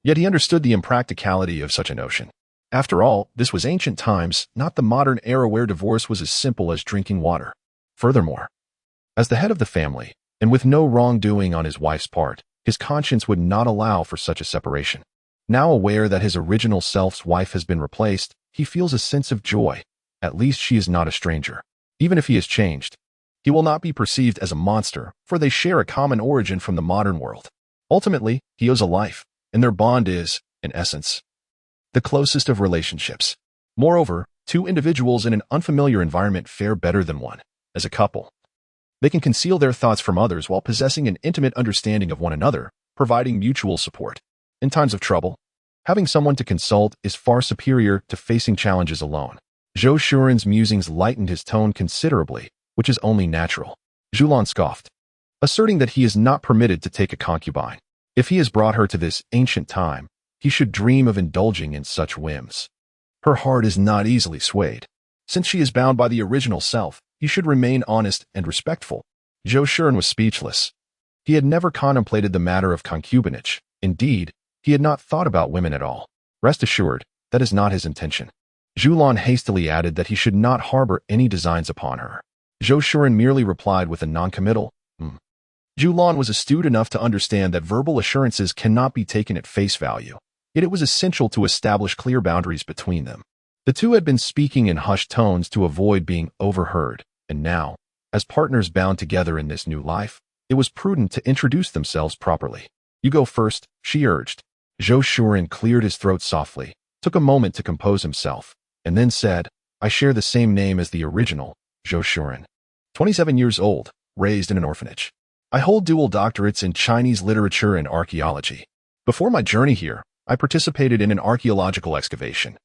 Yet he understood the impracticality of such a notion. After all, this was ancient times, not the modern era where divorce was as simple as drinking water. Furthermore, as the head of the family, and with no wrongdoing on his wife's part, his conscience would not allow for such a separation. Now aware that his original self's wife has been replaced, he feels a sense of joy. At least she is not a stranger. Even if he has changed, he will not be perceived as a monster, for they share a common origin from the modern world. Ultimately, he owes a life, and their bond is, in essence, the closest of relationships. Moreover, two individuals in an unfamiliar environment fare better than one. As a couple, they can conceal their thoughts from others while possessing an intimate understanding of one another, providing mutual support. In times of trouble, having someone to consult is far superior to facing challenges alone. Zhulian's musings lightened his tone considerably, which is only natural. Zhulian scoffed, asserting that he is not permitted to take a concubine. If he has brought her to this ancient time, he should dream of indulging in such whims. Her heart is not easily swayed. Since she is bound by the original self, he should remain honest and respectful. Zhulian was speechless. He had never contemplated the matter of concubinage. Indeed, he had not thought about women at all. Rest assured, that is not his intention. Zhulian hastily added that he should not harbor any designs upon her. Zhulian merely replied with a noncommittal, Zhulian was astute enough to understand that verbal assurances cannot be taken at face value, yet it was essential to establish clear boundaries between them. The two had been speaking in hushed tones to avoid being overheard, and now, as partners bound together in this new life, it was prudent to introduce themselves properly. "You go first," she urged. Zhulian cleared his throat softly, took a moment to compose himself, and then said, "I share the same name as the original, Zhulian. 27 years old, raised in an orphanage. I hold dual doctorates in Chinese literature and archaeology. Before my journey here, I participated in an archaeological excavation.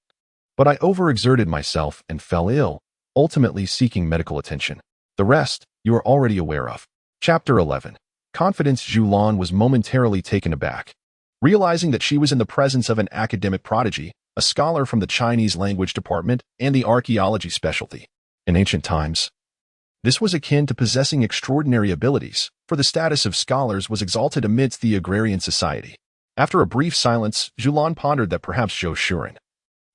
But I overexerted myself and fell ill, ultimately seeking medical attention. The rest, you are already aware of." Chapter 11. Confidence. Zhulian was momentarily taken aback. Realizing that she was in the presence of an academic prodigy, a scholar from the Chinese language department and the archaeology specialty. In ancient times, this was akin to possessing extraordinary abilities, for the status of scholars was exalted amidst the agrarian society. After a brief silence, Zhulian pondered that perhaps Zhou Shuren,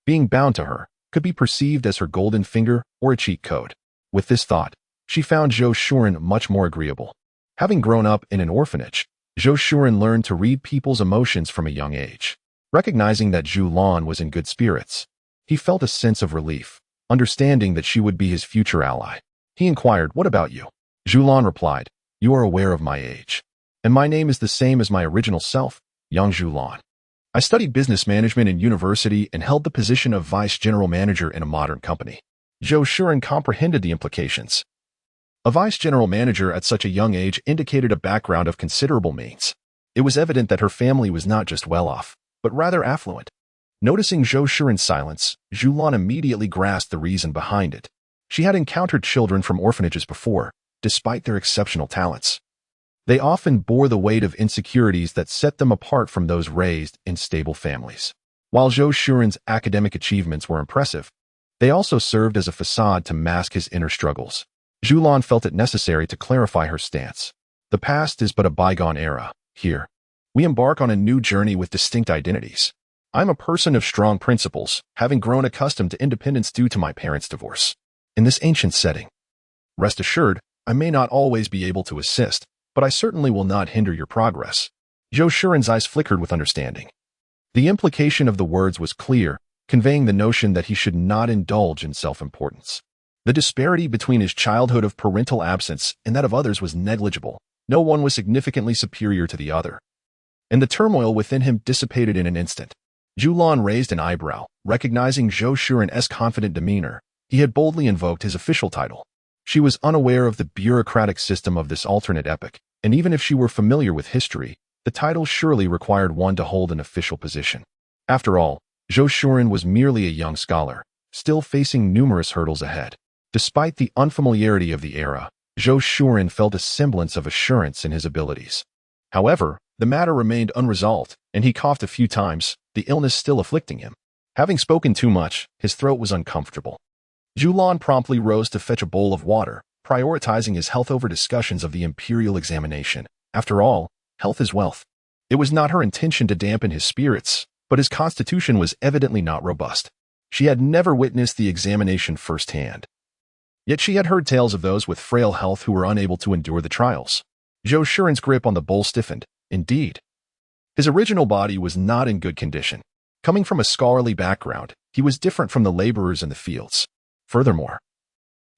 being bound to her, could be perceived as her golden finger or a cheat code. With this thought, she found Zhou Shuren much more agreeable. Having grown up in an orphanage, Zhou Shuren learned to read people's emotions from a young age. Recognizing that Zhulian was in good spirits, he felt a sense of relief, understanding that she would be his future ally. He inquired, "What about you?" Zhulian replied, "You are aware of my age, and my name is the same as my original self, young Zhulian. I studied business management in university and held the position of vice general manager in a modern company." Zhou Shuren comprehended the implications. A vice general manager at such a young age indicated a background of considerable means. It was evident that her family was not just well-off, but rather affluent. Noticing Zhou Shuren's silence, Zhulian immediately grasped the reason behind it. She had encountered children from orphanages before, despite their exceptional talents. They often bore the weight of insecurities that set them apart from those raised in stable families. While Zhou Shuren's academic achievements were impressive, they also served as a facade to mask his inner struggles. Zhulian felt it necessary to clarify her stance. The past is but a bygone era. Here, we embark on a new journey with distinct identities. I'm a person of strong principles, having grown accustomed to independence due to my parents' divorce. In this ancient setting, rest assured, I may not always be able to assist, but I certainly will not hinder your progress. Zhou Shuren's eyes flickered with understanding. The implication of the words was clear, conveying the notion that he should not indulge in self-importance. The disparity between his childhood of parental absence and that of others was negligible. No one was significantly superior to the other. And the turmoil within him dissipated in an instant. Zhulian raised an eyebrow, recognizing Zhou Shuren's confident demeanor. He had boldly invoked his official title. She was unaware of the bureaucratic system of this alternate epoch, and even if she were familiar with history, the title surely required one to hold an official position. After all, Zhou Shuren was merely a young scholar, still facing numerous hurdles ahead. Despite the unfamiliarity of the era, Zhou Shuren felt a semblance of assurance in his abilities. However, the matter remained unresolved, and he coughed a few times, the illness still afflicting him. Having spoken too much, his throat was uncomfortable. Zhulian promptly rose to fetch a bowl of water, prioritizing his health over discussions of the Imperial examination. After all, health is wealth. It was not her intention to dampen his spirits, but his constitution was evidently not robust. She had never witnessed the examination firsthand. Yet she had heard tales of those with frail health who were unable to endure the trials. Zhou Shuren's grip on the bowl stiffened. Indeed, his original body was not in good condition. Coming from a scholarly background, he was different from the laborers in the fields. Furthermore,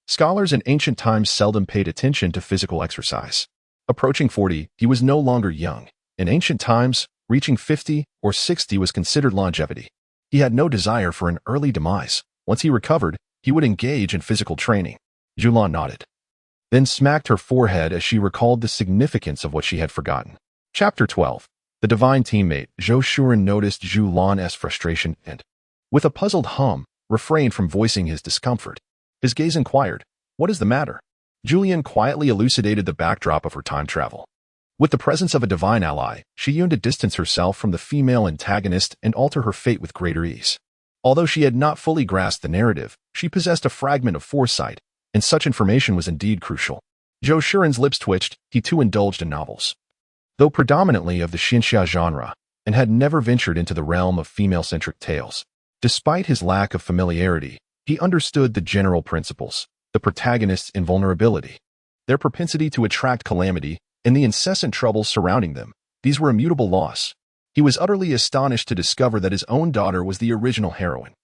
scholars in ancient times seldom paid attention to physical exercise. Approaching 40, he was no longer young. In ancient times, reaching 50 or 60 was considered longevity. He had no desire for an early demise. Once he recovered, he would engage in physical training. Zhulian nodded, then smacked her forehead as she recalled the significance of what she had forgotten. Chapter 12. The divine teammate. Zhou Shuren noticed Zhulian's frustration and, with a puzzled hum, refrained from voicing his discomfort. His gaze inquired, "What is the matter?" Zhulian quietly elucidated the backdrop of her time travel. With the presence of a divine ally, she yearned to distance herself from the female antagonist and alter her fate with greater ease. Although she had not fully grasped the narrative, she possessed a fragment of foresight, and such information was indeed crucial. Zhou Shuren's lips twitched. He too indulged in novels, though predominantly of the xinxia genre, and had never ventured into the realm of female-centric tales. Despite his lack of familiarity, he understood the general principles: the protagonist's invulnerability, their propensity to attract calamity, and the incessant troubles surrounding them. These were immutable laws. He was utterly astonished to discover that his own daughter was the original heroine,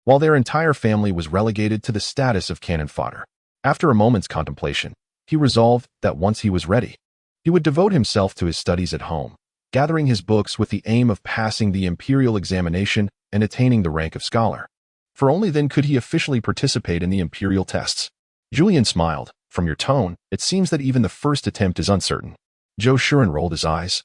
while their entire family was relegated to the status of cannon fodder. After a moment's contemplation, he resolved that once he was ready, he would devote himself to his studies at home, gathering his books with the aim of passing the Imperial examination and attaining the rank of scholar. For only then could he officially participate in the Imperial tests. Zhulian smiled. "From your tone, it seems that even the first attempt is uncertain." Zhou Shuren rolled his eyes.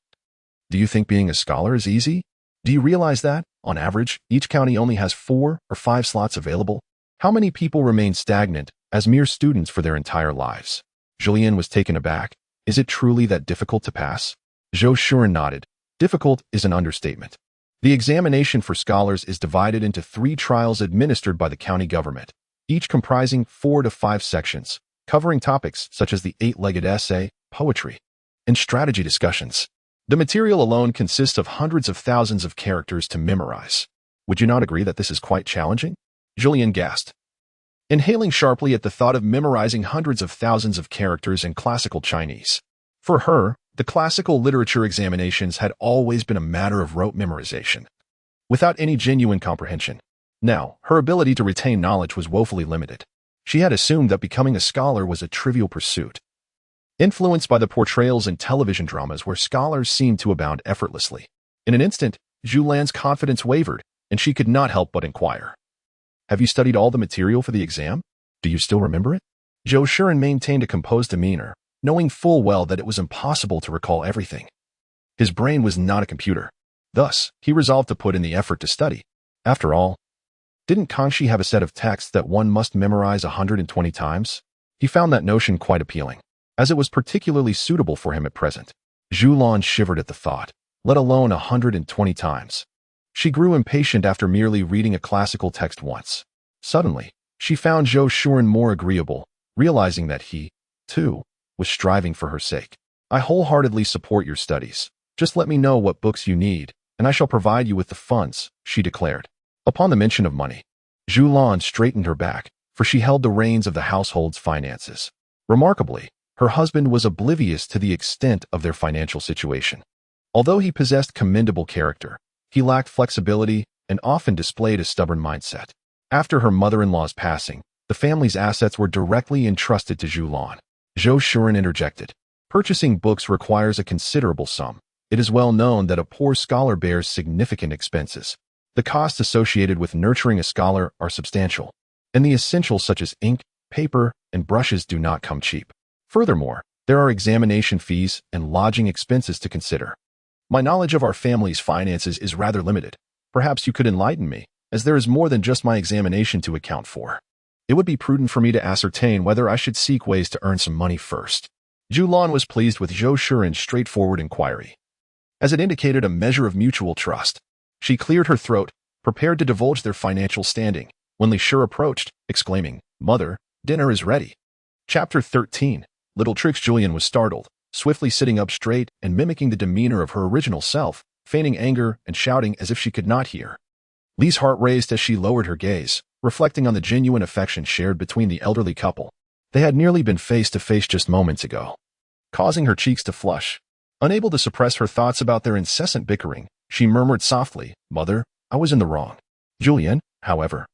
"Do you think being a scholar is easy? Do you realize that, on average, each county only has 4 or 5 slots available? How many people remain stagnant as mere students for their entire lives?" Zhulian was taken aback. "Is it truly that difficult to pass?" Zhou Shuren nodded. "Difficult is an understatement. The examination for scholars is divided into 3 trials administered by the county government, each comprising 4 to 5 sections, covering topics such as the 8-legged essay, poetry, and strategy discussions. The material alone consists of hundreds of thousands of characters to memorize. Would you not agree that this is quite challenging? Zhulian gasped, inhaling sharply at the thought of memorizing hundreds of thousands of characters in classical Chinese. For her, the classical literature examinations had always been a matter of rote memorization, without any genuine comprehension. Now, her ability to retain knowledge was woefully limited. She had assumed that becoming a scholar was a trivial pursuit, influenced by the portrayals in television dramas where scholars seemed to abound effortlessly. In an instant, Zhulian's confidence wavered, and she could not help but inquire, "Have you studied all the material for the exam? Do you still remember it?" Zhou Shuren maintained a composed demeanor, knowing full well that it was impossible to recall everything. His brain was not a computer. Thus, he resolved to put in the effort to study. After all, didn't Kanshi have a set of texts that one must memorize 120 times? He found that notion quite appealing, as it was particularly suitable for him at present. Zhulian shivered at the thought, let alone 120 times. She grew impatient after merely reading a classical text once. Suddenly, she found Zhou Shuren more agreeable, realizing that he, too, was striving for her sake. "I wholeheartedly support your studies. Just let me know what books you need, and I shall provide you with the funds," she declared. Upon the mention of money, Zhulian straightened her back, for she held the reins of the household's finances. Remarkably, her husband was oblivious to the extent of their financial situation. Although he possessed commendable character, he lacked flexibility and often displayed a stubborn mindset. After her mother-in-law's passing, the family's assets were directly entrusted to Zhulian. Zhou Shuren interjected, "Purchasing books requires a considerable sum. It is well known that a poor scholar bears significant expenses. The costs associated with nurturing a scholar are substantial, and the essentials such as ink, paper, and brushes do not come cheap. Furthermore, there are examination fees and lodging expenses to consider. My knowledge of our family's finances is rather limited. Perhaps you could enlighten me, as there is more than just my examination to account for. It would be prudent for me to ascertain whether I should seek ways to earn some money first." Zhulian was pleased with Zhou Shuren's straightforward inquiry, as it indicated a measure of mutual trust. She cleared her throat, prepared to divulge their financial standing, when Li Shi approached, exclaiming, "Mother, dinner is ready." Chapter 13. Little Tricks. Zhulian was startled, swiftly sitting up straight and mimicking the demeanor of her original self, feigning anger and shouting as if she could not hear. Li's heart raced as she lowered her gaze, reflecting on the genuine affection shared between the elderly couple. They had nearly been face to face just moments ago, causing her cheeks to flush. Unable to suppress her thoughts about their incessant bickering, she murmured softly, "Mother, I was in the wrong." Zhulian, however,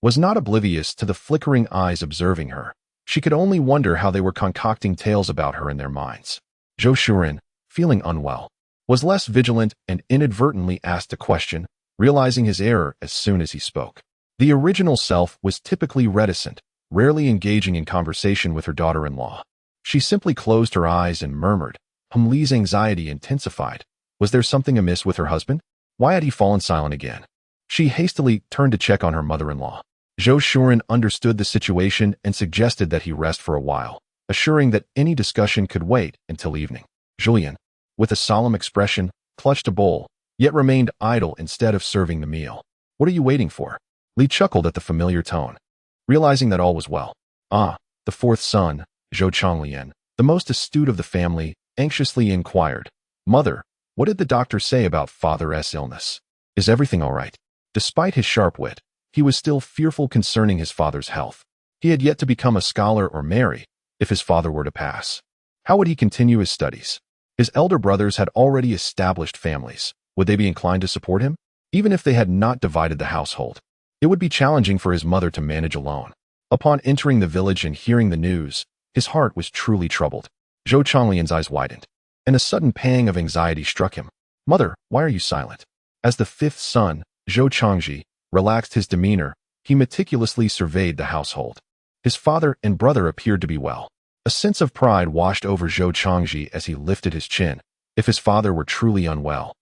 was not oblivious to the flickering eyes observing her. She could only wonder how they were concocting tales about her in their minds. Zhou Shuren, feeling unwell, was less vigilant and inadvertently asked a question, realizing his error as soon as he spoke. The original self was typically reticent, rarely engaging in conversation with her daughter-in-law. She simply closed her eyes and murmured. Li's anxiety intensified. Was there something amiss with her husband? Why had he fallen silent again? She hastily turned to check on her mother-in-law. Zhou Shuren understood the situation and suggested that he rest for a while, assuring that any discussion could wait until evening. Zhulian, with a solemn expression, clutched a bowl, yet remained idle instead of serving the meal. "What are you waiting for?" Li chuckled at the familiar tone, realizing that all was well. "Ah, the fourth son," Zhou Chonglian, the most astute of the family, anxiously inquired. "Mother, what did the doctor say about father's illness? Is everything all right?" Despite his sharp wit, he was still fearful concerning his father's health. He had yet to become a scholar or marry, if his father were to pass. How would he continue his studies? His elder brothers had already established families. Would they be inclined to support him? Even if they had not divided the household, it would be challenging for his mother to manage alone. Upon entering the village and hearing the news, his heart was truly troubled. Zhou Chonglian's eyes widened, and a sudden pang of anxiety struck him. "Mother, why are you silent?" As the fifth son, Zhou Chongji, relaxed his demeanor, he meticulously surveyed the household. His father and brother appeared to be well. A sense of pride washed over Zhou Chongji as he lifted his chin. If his father were truly unwell,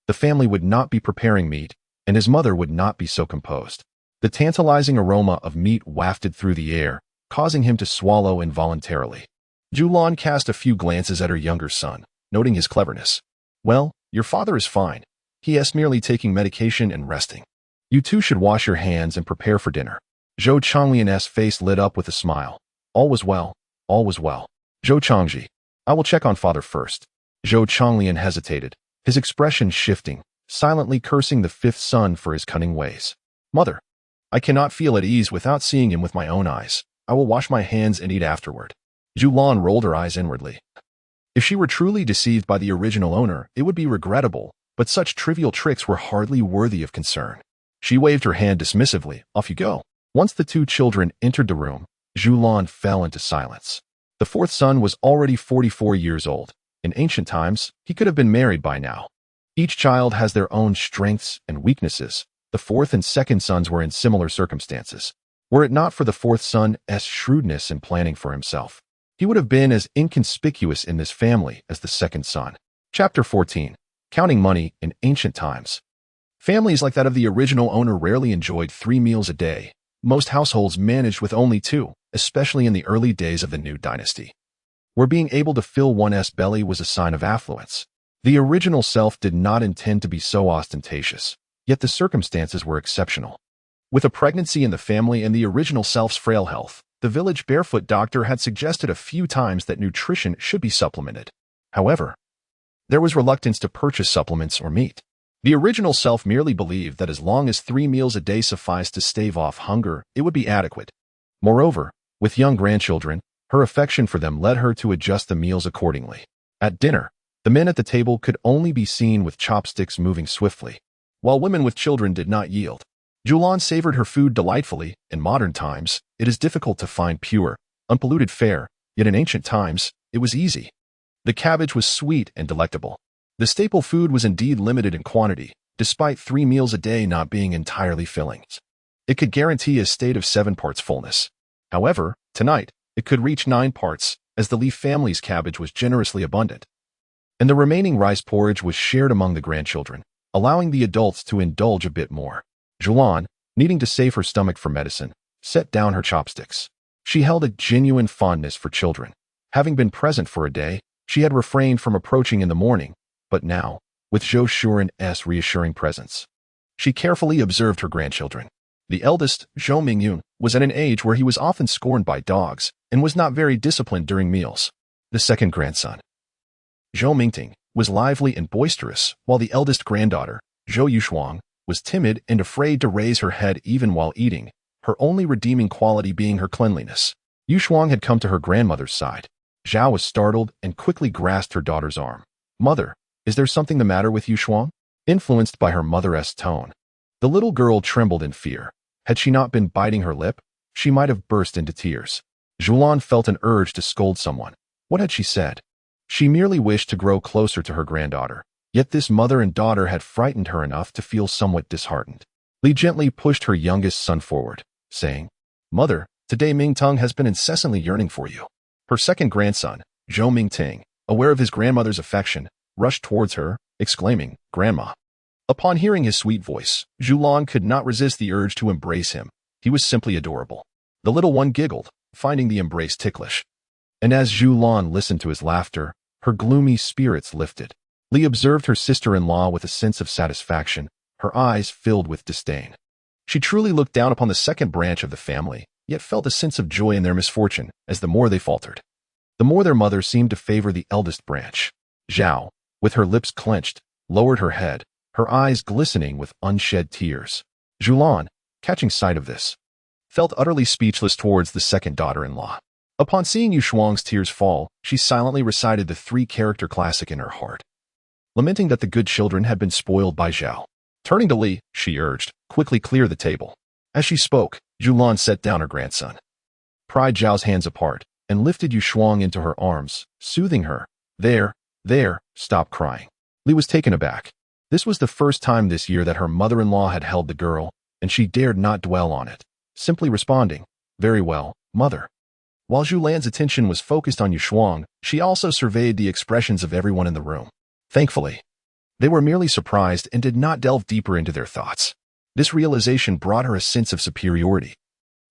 the family would not be preparing meat, and his mother would not be so composed. The tantalizing aroma of meat wafted through the air, causing him to swallow involuntarily. Zhulian cast a few glances at her younger son, noting his cleverness. "Well, your father is fine. He is merely taking medication and resting. You two should wash your hands and prepare for dinner. Zhou Chonglian's face lit up with a smile. All was well, all was well. Zhou Chongji, I will check on father first. Zhou Chonglian hesitated, his expression shifting, silently cursing the fifth son for his cunning ways. Mother, I cannot feel at ease without seeing him with my own eyes. I will wash my hands and eat afterward. Zhulian rolled her eyes inwardly. If she were truly deceived by the original owner, it would be regrettable, but such trivial tricks were hardly worthy of concern. She waved her hand dismissively. Off you go. Once the two children entered the room, Zhulian fell into silence. The fourth son was already 44 years old. In ancient times, he could have been married by now. Each child has their own strengths and weaknesses. The fourth and second sons were in similar circumstances. Were it not for the fourth son's shrewdness in planning for himself, he would have been as inconspicuous in this family as the second son. Chapter 14. Counting money in ancient times. Families like that of the original owner rarely enjoyed 3 meals a day. Most households managed with only 2, especially in the early days of the new dynasty, where being able to fill one's belly was a sign of affluence. The original self did not intend to be so ostentatious, yet the circumstances were exceptional. With a pregnancy in the family and the original self's frail health, the village barefoot doctor had suggested a few times that nutrition should be supplemented. However, there was reluctance to purchase supplements or meat. The original self merely believed that as long as 3 meals a day sufficed to stave off hunger, it would be adequate. Moreover, with young grandchildren, her affection for them led her to adjust the meals accordingly. At dinner, the men at the table could only be seen with chopsticks moving swiftly, while women with children did not yield. Zhulian savored her food delightfully. In modern times, it is difficult to find pure, unpolluted fare, yet in ancient times, it was easy. The cabbage was sweet and delectable. The staple food was indeed limited in quantity, despite 3 meals a day not being entirely filling. It could guarantee a state of 7 parts fullness. However, tonight, it could reach 9 parts, as the Li family's cabbage was generously abundant. And the remaining rice porridge was shared among the grandchildren, allowing the adults to indulge a bit more. Zhulian, needing to save her stomach for medicine, set down her chopsticks. She held a genuine fondness for children. Having been present for a day, she had refrained from approaching in the morning, but now, with Zhou Shuren's reassuring presence, she carefully observed her grandchildren. The eldest, Zhou Mingyun, was at an age where he was often scorned by dogs and was not very disciplined during meals. The second grandson, Zhou Mingting, was lively and boisterous, while the eldest granddaughter, Zhou Yushuang, was timid and afraid to raise her head even while eating, her only redeeming quality being her cleanliness. Yushuang had come to her grandmother's side. Zhao was startled and quickly grasped her daughter's arm. Mother, is there something the matter with Yushuang? Influenced by her mother's tone, the little girl trembled in fear. Had she not been biting her lip, she might have burst into tears. Zhulian felt an urge to scold someone. What had she said? She merely wished to grow closer to her granddaughter, yet this mother and daughter had frightened her enough to feel somewhat disheartened. Li gently pushed her youngest son forward, saying, Mother, today Mingteng has been incessantly yearning for you. Her second grandson, Zhou Mingting, aware of his grandmother's affection, rushed towards her, exclaiming, Grandma. Upon hearing his sweet voice, Zhulian could not resist the urge to embrace him. He was simply adorable. The little one giggled, finding the embrace ticklish. And as Zhulian listened to his laughter, her gloomy spirits lifted. Li observed her sister-in-law with a sense of satisfaction, her eyes filled with disdain. She truly looked down upon the second branch of the family, yet felt a sense of joy in their misfortune, as the more they faltered, the more their mother seemed to favor the eldest branch. Zhao, with her lips clenched, lowered her head, her eyes glistening with unshed tears. Zhulian, catching sight of this, felt utterly speechless towards the second daughter-in-law. Upon seeing Yushuang's tears fall, she silently recited the 3-character classic in her heart, lamenting that the good children had been spoiled by Zhao. Turning to Li, she urged, quickly clear the table. As she spoke, Zhulian set down her grandson, pried Zhao's hands apart, and lifted Yushuang into her arms, soothing her. There, stop crying. Li was taken aback. This was the first time this year that her mother-in-law had held the girl, and she dared not dwell on it, simply responding, Very well, mother. While Zhulian's attention was focused on Yushuang, she also surveyed the expressions of everyone in the room. Thankfully, they were merely surprised and did not delve deeper into their thoughts. This realization brought her a sense of superiority.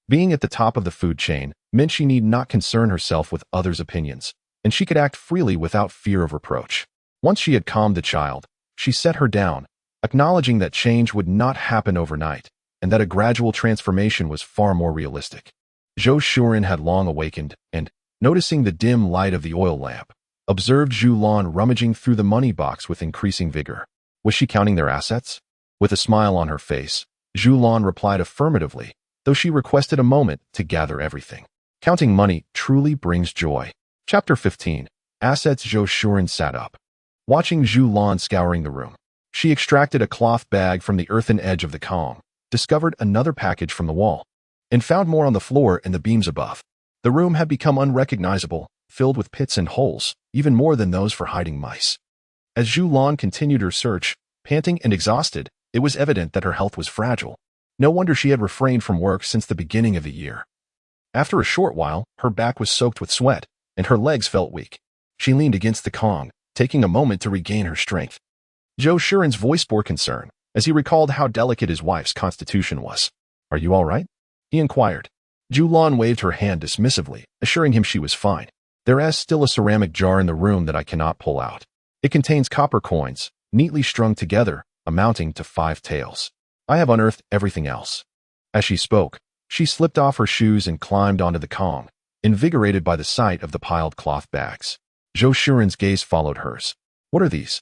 Being at the top of the food chain meant she need not concern herself with others' opinions, and she could act freely without fear of reproach. Once she had calmed the child, she set her down, acknowledging that change would not happen overnight and that a gradual transformation was far more realistic. Zhulian had long awakened and, noticing the dim light of the oil lamp, observed Zhulian rummaging through the money box with increasing vigor. Was she counting their assets? With a smile on her face, Zhulian replied affirmatively, though she requested a moment to gather everything. Counting money truly brings joy. Chapter 15. Assets. Zhulian sat up, watching Zhulian scouring the room. She extracted a cloth bag from the earthen edge of the Kong, discovered another package from the wall, and found more on the floor and the beams above. The room had become unrecognizable, filled with pits and holes, even more than those for hiding mice. As Zhulian continued her search, panting and exhausted, it was evident that her health was fragile. No wonder she had refrained from work since the beginning of the year. After a short while, her back was soaked with sweat, and her legs felt weak. She leaned against the Kong, taking a moment to regain her strength. Zhulian's voice bore concern, as he recalled how delicate his wife's constitution was. "Are you all right?" he inquired. Zhulian waved her hand dismissively, assuring him she was fine. "There is still a ceramic jar in the room that I cannot pull out. It contains copper coins, neatly strung together, amounting to 5 taels. I have unearthed everything else." As she spoke, she slipped off her shoes and climbed onto the Kong, invigorated by the sight of the piled cloth bags. Zhulian's gaze followed hers. "What are these?"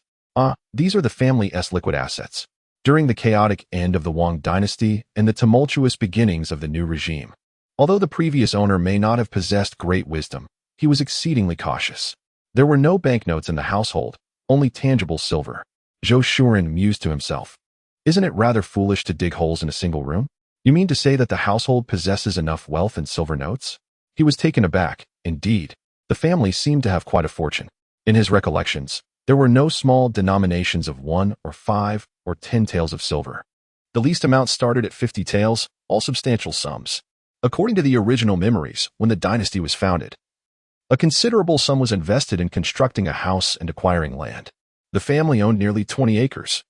These are the family's liquid assets. During the chaotic end of the Wang dynasty and the tumultuous beginnings of the new regime. Although the previous owner may not have possessed great wisdom, he was exceedingly cautious. There were no banknotes in the household, only tangible silver. Zhulian mused to himself. "Isn't it rather foolish to dig holes in a single room? You mean to say that the household possesses enough wealth in silver notes?" He was taken aback. Indeed, the family seemed to have quite a fortune. In his recollections, there were no small denominations of 1 or 5 or 10 taels of silver. The least amount started at 50 taels, all substantial sums. According to the original memories, when the dynasty was founded, a considerable sum was invested in constructing a house and acquiring land. The family owned nearly 20 acres,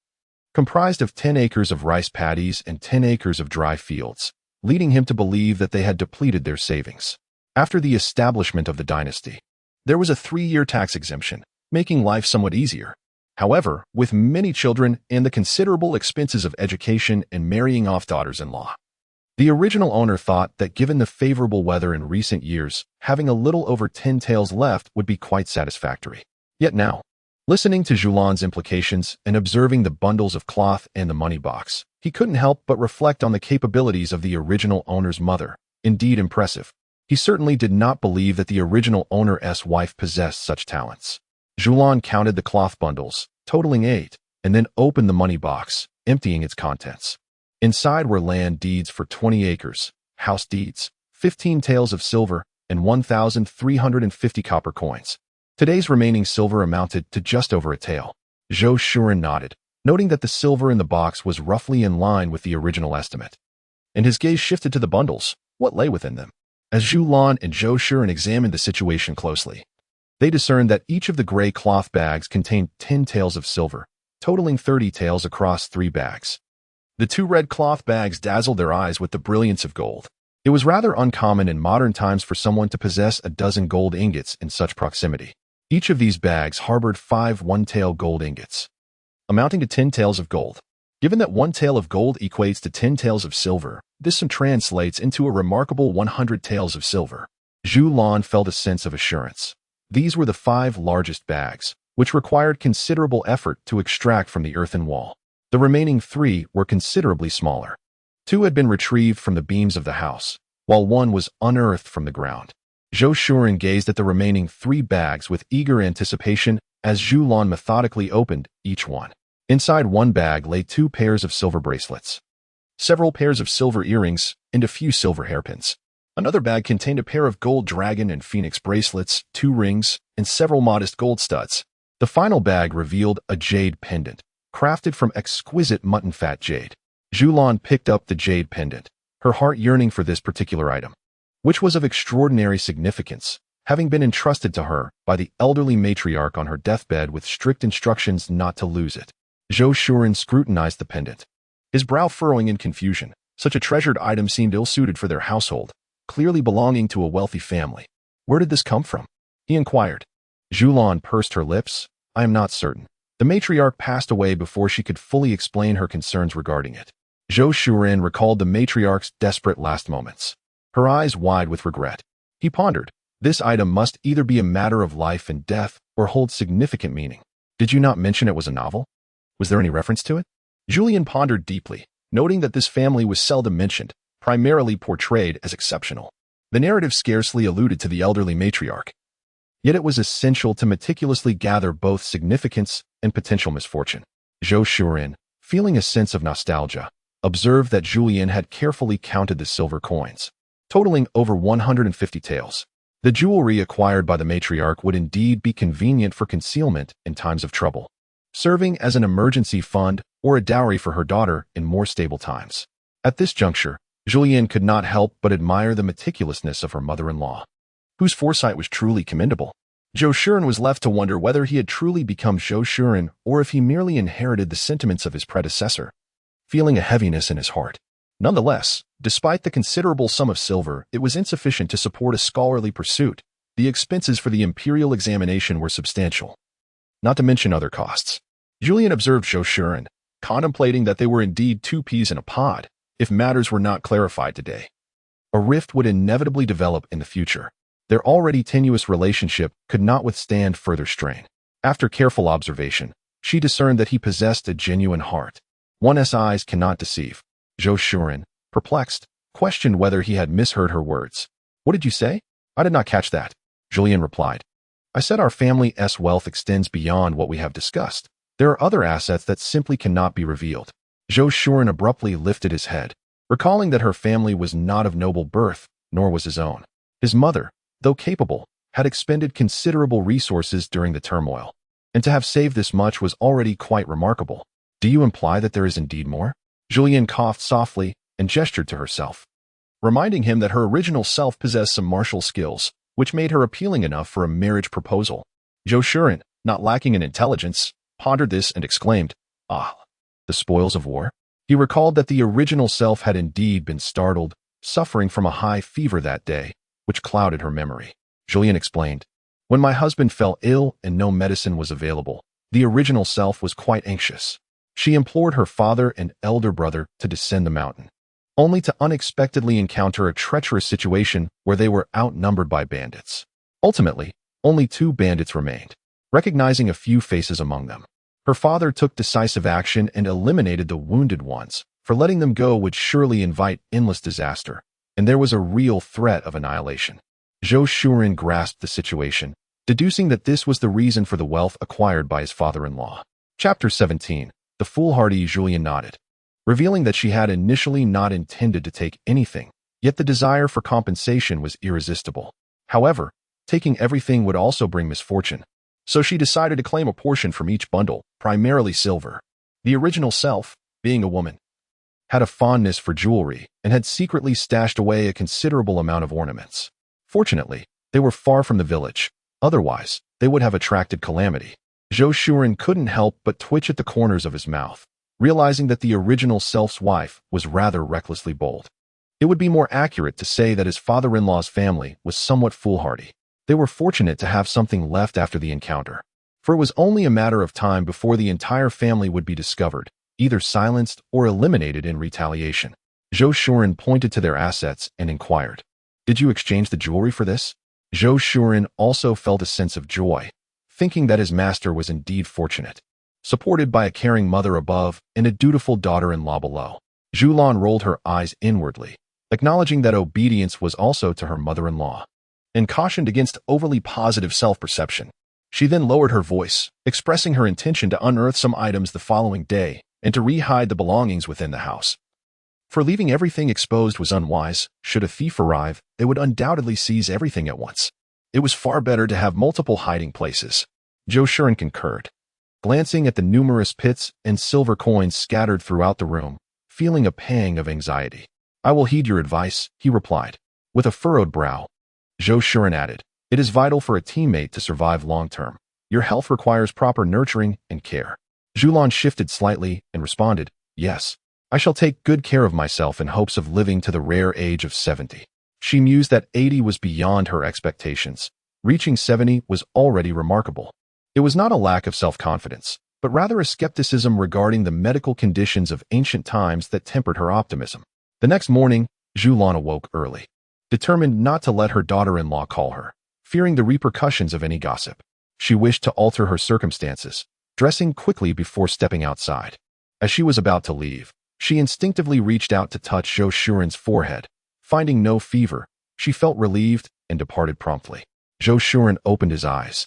comprised of 10 acres of rice paddies and 10 acres of dry fields, leading him to believe that they had depleted their savings. After the establishment of the dynasty, there was a 3-year tax exemption, making life somewhat easier. However, with many children and the considerable expenses of education and marrying off daughters-in-law, the original owner thought that given the favorable weather in recent years, having a little over 10 taels left would be quite satisfactory. Yet now, listening to Zhulian's implications and observing the bundles of cloth and the money box, he couldn't help but reflect on the capabilities of the original owner's mother. Indeed impressive. He certainly did not believe that the original owner's wife possessed such talents. Zhulian counted the cloth bundles, totaling 8, and then opened the money box, emptying its contents. Inside were land deeds for 20 acres, house deeds, 15 taels of silver, and 1,350 copper coins. Today's remaining silver amounted to just over a tael. Zhulian nodded, noting that the silver in the box was roughly in line with the original estimate. And his gaze shifted to the bundles, what lay within them. As Zhulian and Zhulian examined the situation closely, they discerned that each of the gray cloth bags contained 10 taels of silver, totaling 30 taels across 3 bags. The 2 red cloth bags dazzled their eyes with the brilliance of gold. It was rather uncommon in modern times for someone to possess a dozen gold ingots in such proximity. Each of these bags harbored 5 one-tael gold ingots, amounting to 10 taels of gold. Given that 1 tael of gold equates to 10 taels of silver, this translates into a remarkable 100 taels of silver. Zhulian felt a sense of assurance. These were the 5 largest bags, which required considerable effort to extract from the earthen wall. The remaining 3 were considerably smaller. 2 had been retrieved from the beams of the house, while 1 was unearthed from the ground. Zhulian gazed at the remaining 3 bags with eager anticipation as Zhulian methodically opened each one. Inside 1 bag lay 2 pairs of silver bracelets, several pairs of silver earrings, and a few silver hairpins. Another bag contained a pair of gold dragon and phoenix bracelets, 2 rings, and several modest gold studs. The final bag revealed a jade pendant, crafted from exquisite mutton fat jade. Zhulian picked up the jade pendant, her heart yearning for this particular item, which was of extraordinary significance, having been entrusted to her by the elderly matriarch on her deathbed with strict instructions not to lose it. Zhulian scrutinized the pendant, his brow furrowing in confusion. Such a treasured item seemed ill-suited for their household, clearly belonging to a wealthy family. "Where did this come from?" he inquired. Zhulian pursed her lips. "I am not certain. The matriarch passed away before she could fully explain her concerns regarding it. Zhulian recalled the matriarch's desperate last moments, her eyes wide with regret. He pondered, this item must either be a matter of life and death or hold significant meaning. Did you not mention it was a novel? Was there any reference to it? Zhulian pondered deeply, noting that this family was seldom mentioned, primarily portrayed as exceptional. The narrative scarcely alluded to the elderly matriarch. Yet it was essential to meticulously gather both significance and potential misfortune. Zhulian, feeling a sense of nostalgia, observed that Zhulian had carefully counted the silver coins, totaling over 150 taels. The jewelry acquired by the matriarch would indeed be convenient for concealment in times of trouble, serving as an emergency fund or a dowry for her daughter in more stable times. At this juncture, Zhulian could not help but admire the meticulousness of her mother-in-law, whose foresight was truly commendable. Zhulian was left to wonder whether he had truly become Zhulian or if he merely inherited the sentiments of his predecessor, feeling a heaviness in his heart. Nonetheless, despite the considerable sum of silver, it was insufficient to support a scholarly pursuit. The expenses for the Imperial examination were substantial, not to mention other costs. Zhulian observed Zhulian, contemplating that they were indeed two peas in a pod, if matters were not clarified today. A rift would inevitably develop in the future. Their already tenuous relationship could not withstand further strain. After careful observation, she discerned that he possessed a genuine heart. One's eyes cannot deceive. Zhulian, perplexed, questioned whether he had misheard her words. What did you say? I did not catch that. Zhulian replied. I said our family's wealth extends beyond what we have discussed. There are other assets that simply cannot be revealed. Zhulian abruptly lifted his head, recalling that her family was not of noble birth, nor was his own. His mother, though capable, had expended considerable resources during the turmoil, and to have saved this much was already quite remarkable. Do you imply that there is indeed more? Zhulian coughed softly and gestured to herself, reminding him that her original self possessed some martial skills, which made her appealing enough for a marriage proposal. Zhulian, not lacking in intelligence, pondered this and exclaimed, Ah, the spoils of war? He recalled that the original self had indeed been startled, suffering from a high fever that day, which clouded her memory. Zhulian explained, when my husband fell ill and no medicine was available, the original self was quite anxious. She implored her father and elder brother to descend the mountain, only to unexpectedly encounter a treacherous situation where they were outnumbered by bandits. Ultimately, only 2 bandits remained. Recognizing a few faces among them, her father took decisive action and eliminated the wounded ones, for letting them go would surely invite endless disaster, and there was a real threat of annihilation. Zhulian grasped the situation, deducing that this was the reason for the wealth acquired by his father-in-law. Chapter 17. The foolhardy Zhulian nodded, revealing that she had initially not intended to take anything, yet the desire for compensation was irresistible. However, taking everything would also bring misfortune, so she decided to claim a portion from each bundle, primarily silver. The original self, being a woman, had a fondness for jewelry and had secretly stashed away a considerable amount of ornaments. Fortunately, they were far from the village, otherwise, they would have attracted calamity. Zhulian couldn't help but twitch at the corners of his mouth, realizing that the original self's wife was rather recklessly bold. It would be more accurate to say that his father-in-law's family was somewhat foolhardy. They were fortunate to have something left after the encounter, for it was only a matter of time before the entire family would be discovered, either silenced or eliminated in retaliation. Zhulian pointed to their assets and inquired, Did you exchange the jewelry for this? Zhulian also felt a sense of joy, thinking that his master was indeed fortunate, supported by a caring mother above and a dutiful daughter-in-law below. Zhulian rolled her eyes inwardly, acknowledging that obedience was also to her mother-in-law, and cautioned against overly positive self-perception. She then lowered her voice, expressing her intention to unearth some items the following day and to re-hide the belongings within the house. For leaving everything exposed was unwise. Should a thief arrive, they would undoubtedly seize everything at once. It was far better to have multiple hiding places. Zhulian concurred, glancing at the numerous pits and silver coins scattered throughout the room, feeling a pang of anxiety. I will heed your advice, he replied. With a furrowed brow, Zhulian added, It is vital for a teammate to survive long-term. Your health requires proper nurturing and care. Zhulian shifted slightly and responded, Yes, I shall take good care of myself in hopes of living to the rare age of 70. She mused that 80 was beyond her expectations. Reaching 70 was already remarkable. It was not a lack of self-confidence, but rather a skepticism regarding the medical conditions of ancient times that tempered her optimism. The next morning, Zhulian awoke early, determined not to let her daughter-in-law call her, fearing the repercussions of any gossip. She wished to alter her circumstances, dressing quickly before stepping outside. As she was about to leave, she instinctively reached out to touch Zhou Shuren's forehead. Finding no fever, she felt relieved and departed promptly. Zhou Shuren opened his eyes,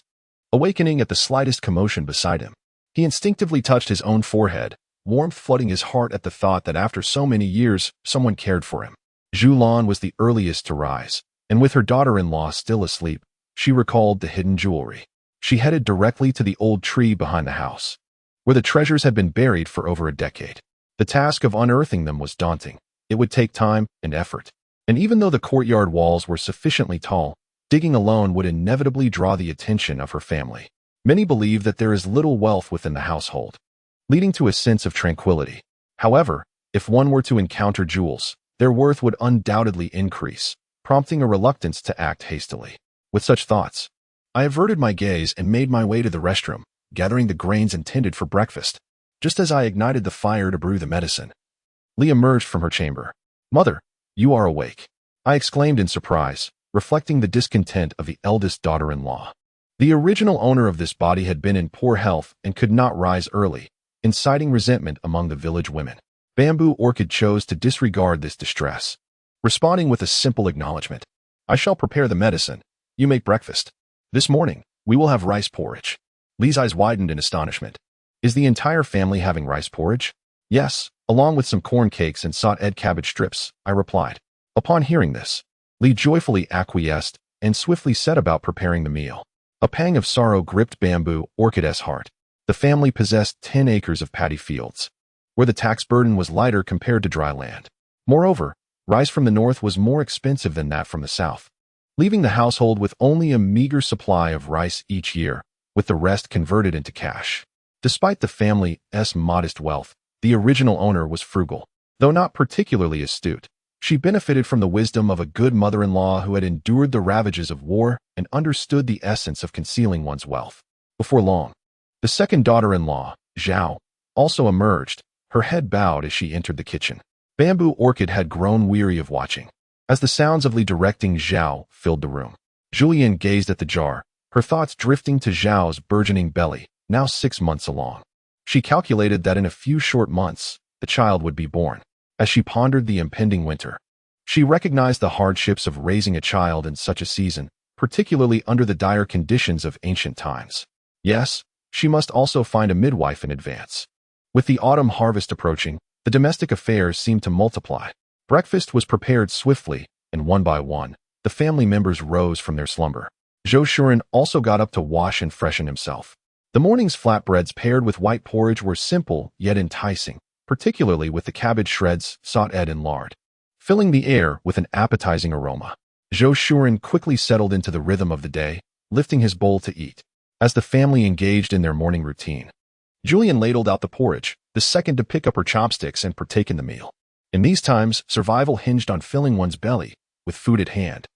awakening at the slightest commotion beside him. He instinctively touched his own forehead, warmth flooding his heart at the thought that after so many years, someone cared for him. Zhulian was the earliest to rise, and with her daughter-in-law still asleep, she recalled the hidden jewelry. She headed directly to the old tree behind the house, where the treasures had been buried for over a decade. The task of unearthing them was daunting. It would take time and effort. And even though the courtyard walls were sufficiently tall, digging alone would inevitably draw the attention of her family. Many believe that there is little wealth within the household, leading to a sense of tranquility. However, if one were to encounter jewels, their worth would undoubtedly increase, prompting a reluctance to act hastily. With such thoughts, I averted my gaze and made my way to the restroom, gathering the grains intended for breakfast. Just as I ignited the fire to brew the medicine, Li emerged from her chamber. "Mother, you are awake," I exclaimed in surprise, reflecting the discontent of the eldest daughter-in-law. The original owner of this body had been in poor health and could not rise early, inciting resentment among the village women. Bamboo Orchid chose to disregard this distress, responding with a simple acknowledgement. "I shall prepare the medicine. You make breakfast. This morning, we will have rice porridge." Li's eyes widened in astonishment. "Is the entire family having rice porridge?" "Yes, along with some corn cakes and sautéed cabbage strips," I replied. Upon hearing this, Li joyfully acquiesced and swiftly set about preparing the meal. A pang of sorrow gripped Bamboo Orchid's heart. The family possessed 10 acres of paddy fields, where the tax burden was lighter compared to dry land. Moreover, rice from the north was more expensive than that from the south, leaving the household with only a meager supply of rice each year, with the rest converted into cash. Despite the family's modest wealth, the original owner was frugal. Though not particularly astute, she benefited from the wisdom of a good mother-in-law who had endured the ravages of war and understood the essence of concealing one's wealth. Before long, the second daughter-in-law, Zhao, also emerged, her head bowed as she entered the kitchen. Bamboo Orchid had grown weary of watching, as the sounds of Li directing Zhao filled the room. Zhulian gazed at the jar, her thoughts drifting to Zhao's burgeoning belly, now 6 months along. She calculated that in a few short months, the child would be born. As she pondered the impending winter, she recognized the hardships of raising a child in such a season, particularly under the dire conditions of ancient times. Yes, she must also find a midwife in advance. With the autumn harvest approaching, the domestic affairs seemed to multiply. Breakfast was prepared swiftly, and one by one, the family members rose from their slumber. Zhou Shuren also got up to wash and freshen himself. The morning's flatbreads paired with white porridge were simple yet enticing, particularly with the cabbage shreds sautéed in lard, filling the air with an appetizing aroma. Zhou Shuren quickly settled into the rhythm of the day, lifting his bowl to eat. As the family engaged in their morning routine, Zhulian ladled out the porridge, the second to pick up her chopsticks and partake in the meal. In these times, survival hinged on filling one's belly, with food at hand.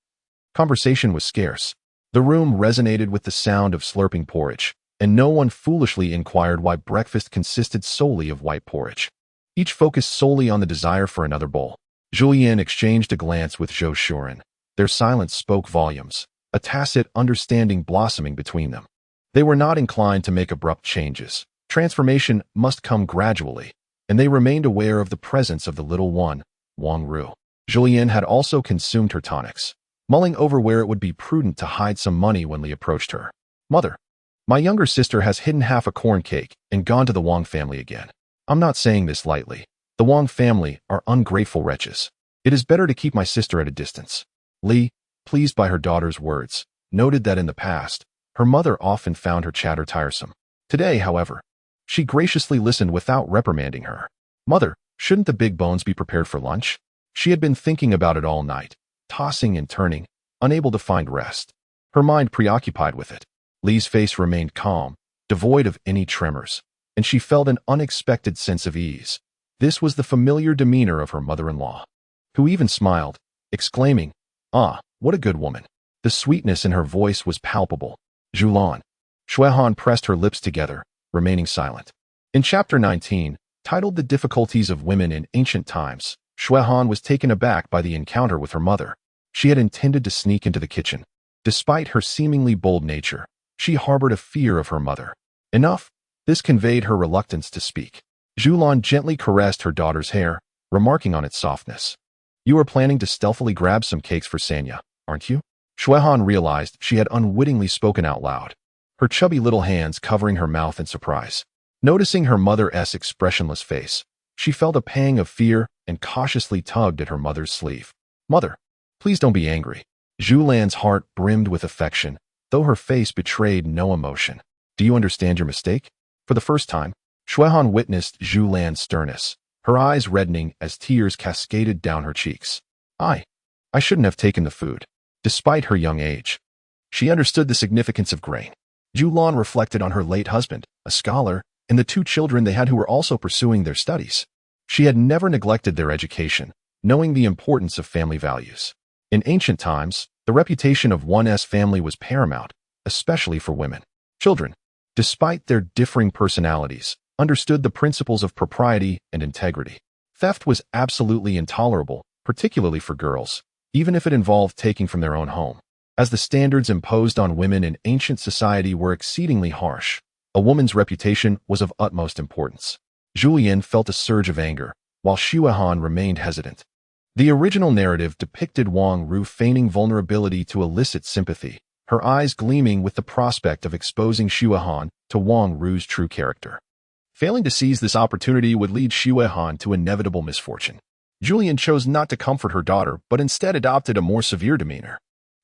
Conversation was scarce. The room resonated with the sound of slurping porridge, and no one foolishly inquired why breakfast consisted solely of white porridge. Each focused solely on the desire for another bowl. Zhulian exchanged a glance with Zhou Shuren. Their silence spoke volumes, a tacit understanding blossoming between them. They were not inclined to make abrupt changes. Transformation must come gradually, and they remained aware of the presence of the little one, Wang Ru. Zhulian had also consumed her tonics, mulling over where it would be prudent to hide some money when Li approached her. "Mother, my younger sister has hidden half a corn cake and gone to the Wang family again. I'm not saying this lightly. The Wang family are ungrateful wretches. It is better to keep my sister at a distance." Li, pleased by her daughter's words, noted that in the past, her mother often found her chatter tiresome. Today, however, she graciously listened without reprimanding her. "Mother, shouldn't the big bones be prepared for lunch?" She had been thinking about it all night, tossing and turning, unable to find rest, her mind preoccupied with it. Li's face remained calm, devoid of any tremors, and she felt an unexpected sense of ease. This was the familiar demeanor of her mother-in-law, who even smiled, exclaiming, "Ah, what a good woman." The sweetness in her voice was palpable. "Zhulian." Xuehan pressed her lips together, remaining silent. In Chapter 19, titled The Difficulties of Women in Ancient Times, Shuehan was taken aback by the encounter with her mother. She had intended to sneak into the kitchen. Despite her seemingly bold nature, she harbored a fear of her mother. Enough, this conveyed her reluctance to speak. Zhulian gently caressed her daughter's hair, remarking on its softness. "You are planning to stealthily grab some cakes for Sanya, aren't you?" Shuehan realized she had unwittingly spoken out loud, her chubby little hands covering her mouth in surprise. Noticing her mother's expressionless face, she felt a pang of fear and cautiously tugged at her mother's sleeve. "Mother, please don't be angry." Zhulian's heart brimmed with affection, though her face betrayed no emotion. "Do you understand your mistake?" For the first time, Shuehan witnessed Zhulian's sternness, her eyes reddening as tears cascaded down her cheeks. I shouldn't have taken the food." Despite her young age, she understood the significance of grain. Zhulian reflected on her late husband, a scholar, and the two children they had who were also pursuing their studies. She had never neglected their education, knowing the importance of family values. In ancient times, the reputation of one's family was paramount, especially for women. Children, despite their differing personalities, understood the principles of propriety and integrity. Theft was absolutely intolerable, particularly for girls, even if it involved taking from their own home. As the standards imposed on women in ancient society were exceedingly harsh, a woman's reputation was of utmost importance. Zhulian felt a surge of anger, while Shuehan remained hesitant. The original narrative depicted Wang Ru feigning vulnerability to elicit sympathy, her eyes gleaming with the prospect of exposing Shuehan to Wang Ru's true character. Failing to seize this opportunity would lead Shuehan to inevitable misfortune. Zhulian chose not to comfort her daughter, but instead adopted a more severe demeanor.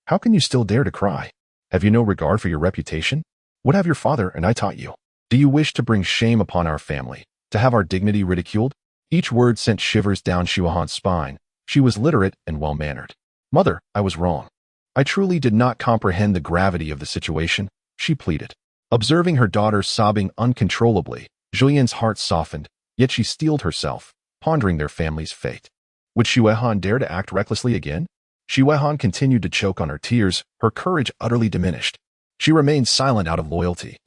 "How can you still dare to cry? Have you no regard for your reputation? What have your father and I taught you? Do you wish to bring shame upon our family, to have our dignity ridiculed?" Each word sent shivers down Shuehan's spine. She was literate and well-mannered. "Mother, I was wrong. I truly did not comprehend the gravity of the situation," she pleaded. Observing her daughter sobbing uncontrollably, Zhulian's heart softened, yet she steeled herself, pondering their family's fate. Would Shuehan dare to act recklessly again? Shuehan continued to choke on her tears, her courage utterly diminished. She remained silent out of loyalty.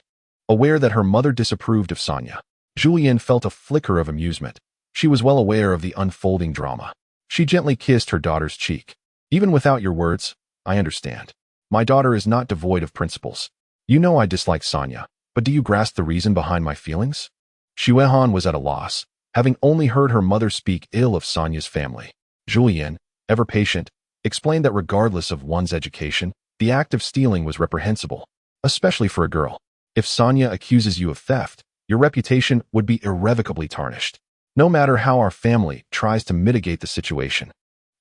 Aware that her mother disapproved of Sanya, Zhulian felt a flicker of amusement. She was well aware of the unfolding drama. She gently kissed her daughter's cheek. "Even without your words, I understand. My daughter is not devoid of principles. You know I dislike Sanya, but do you grasp the reason behind my feelings?" Shuehan was at a loss, having only heard her mother speak ill of Sanya's family. Zhulian, ever patient, explained that regardless of one's education, the act of stealing was reprehensible, especially for a girl. If Sanya accuses you of theft, your reputation would be irrevocably tarnished. No matter how our family tries to mitigate the situation,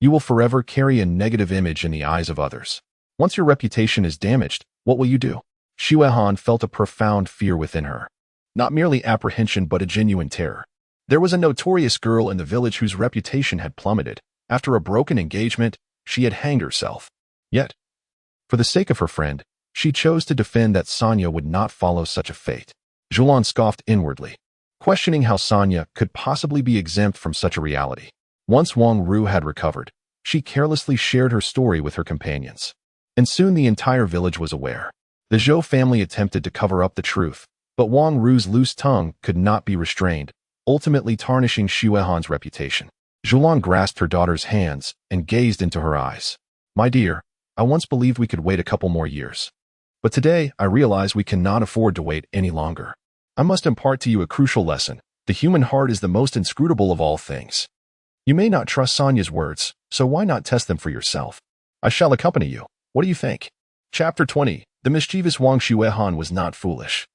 you will forever carry a negative image in the eyes of others. Once your reputation is damaged, what will you do? Shuehan felt a profound fear within her. Not merely apprehension, but a genuine terror. There was a notorious girl in the village whose reputation had plummeted. After a broken engagement, she had hanged herself. Yet, for the sake of her friend, she chose to defend that Sanya would not follow such a fate. Zhulian scoffed inwardly, questioning how Sanya could possibly be exempt from such a reality. Once Wang Ru had recovered, she carelessly shared her story with her companions. And soon the entire village was aware. The Zhou family attempted to cover up the truth, but Wang Ru's loose tongue could not be restrained, ultimately tarnishing Shuehan's reputation. Zhulian grasped her daughter's hands and gazed into her eyes. "My dear, I once believed we could wait a couple more years. But today, I realize we cannot afford to wait any longer. I must impart to you a crucial lesson. The human heart is the most inscrutable of all things. You may not trust Sanya's words, so why not test them for yourself? I shall accompany you. What do you think?" Chapter 20. The mischievous Wang Shuehan was not foolish.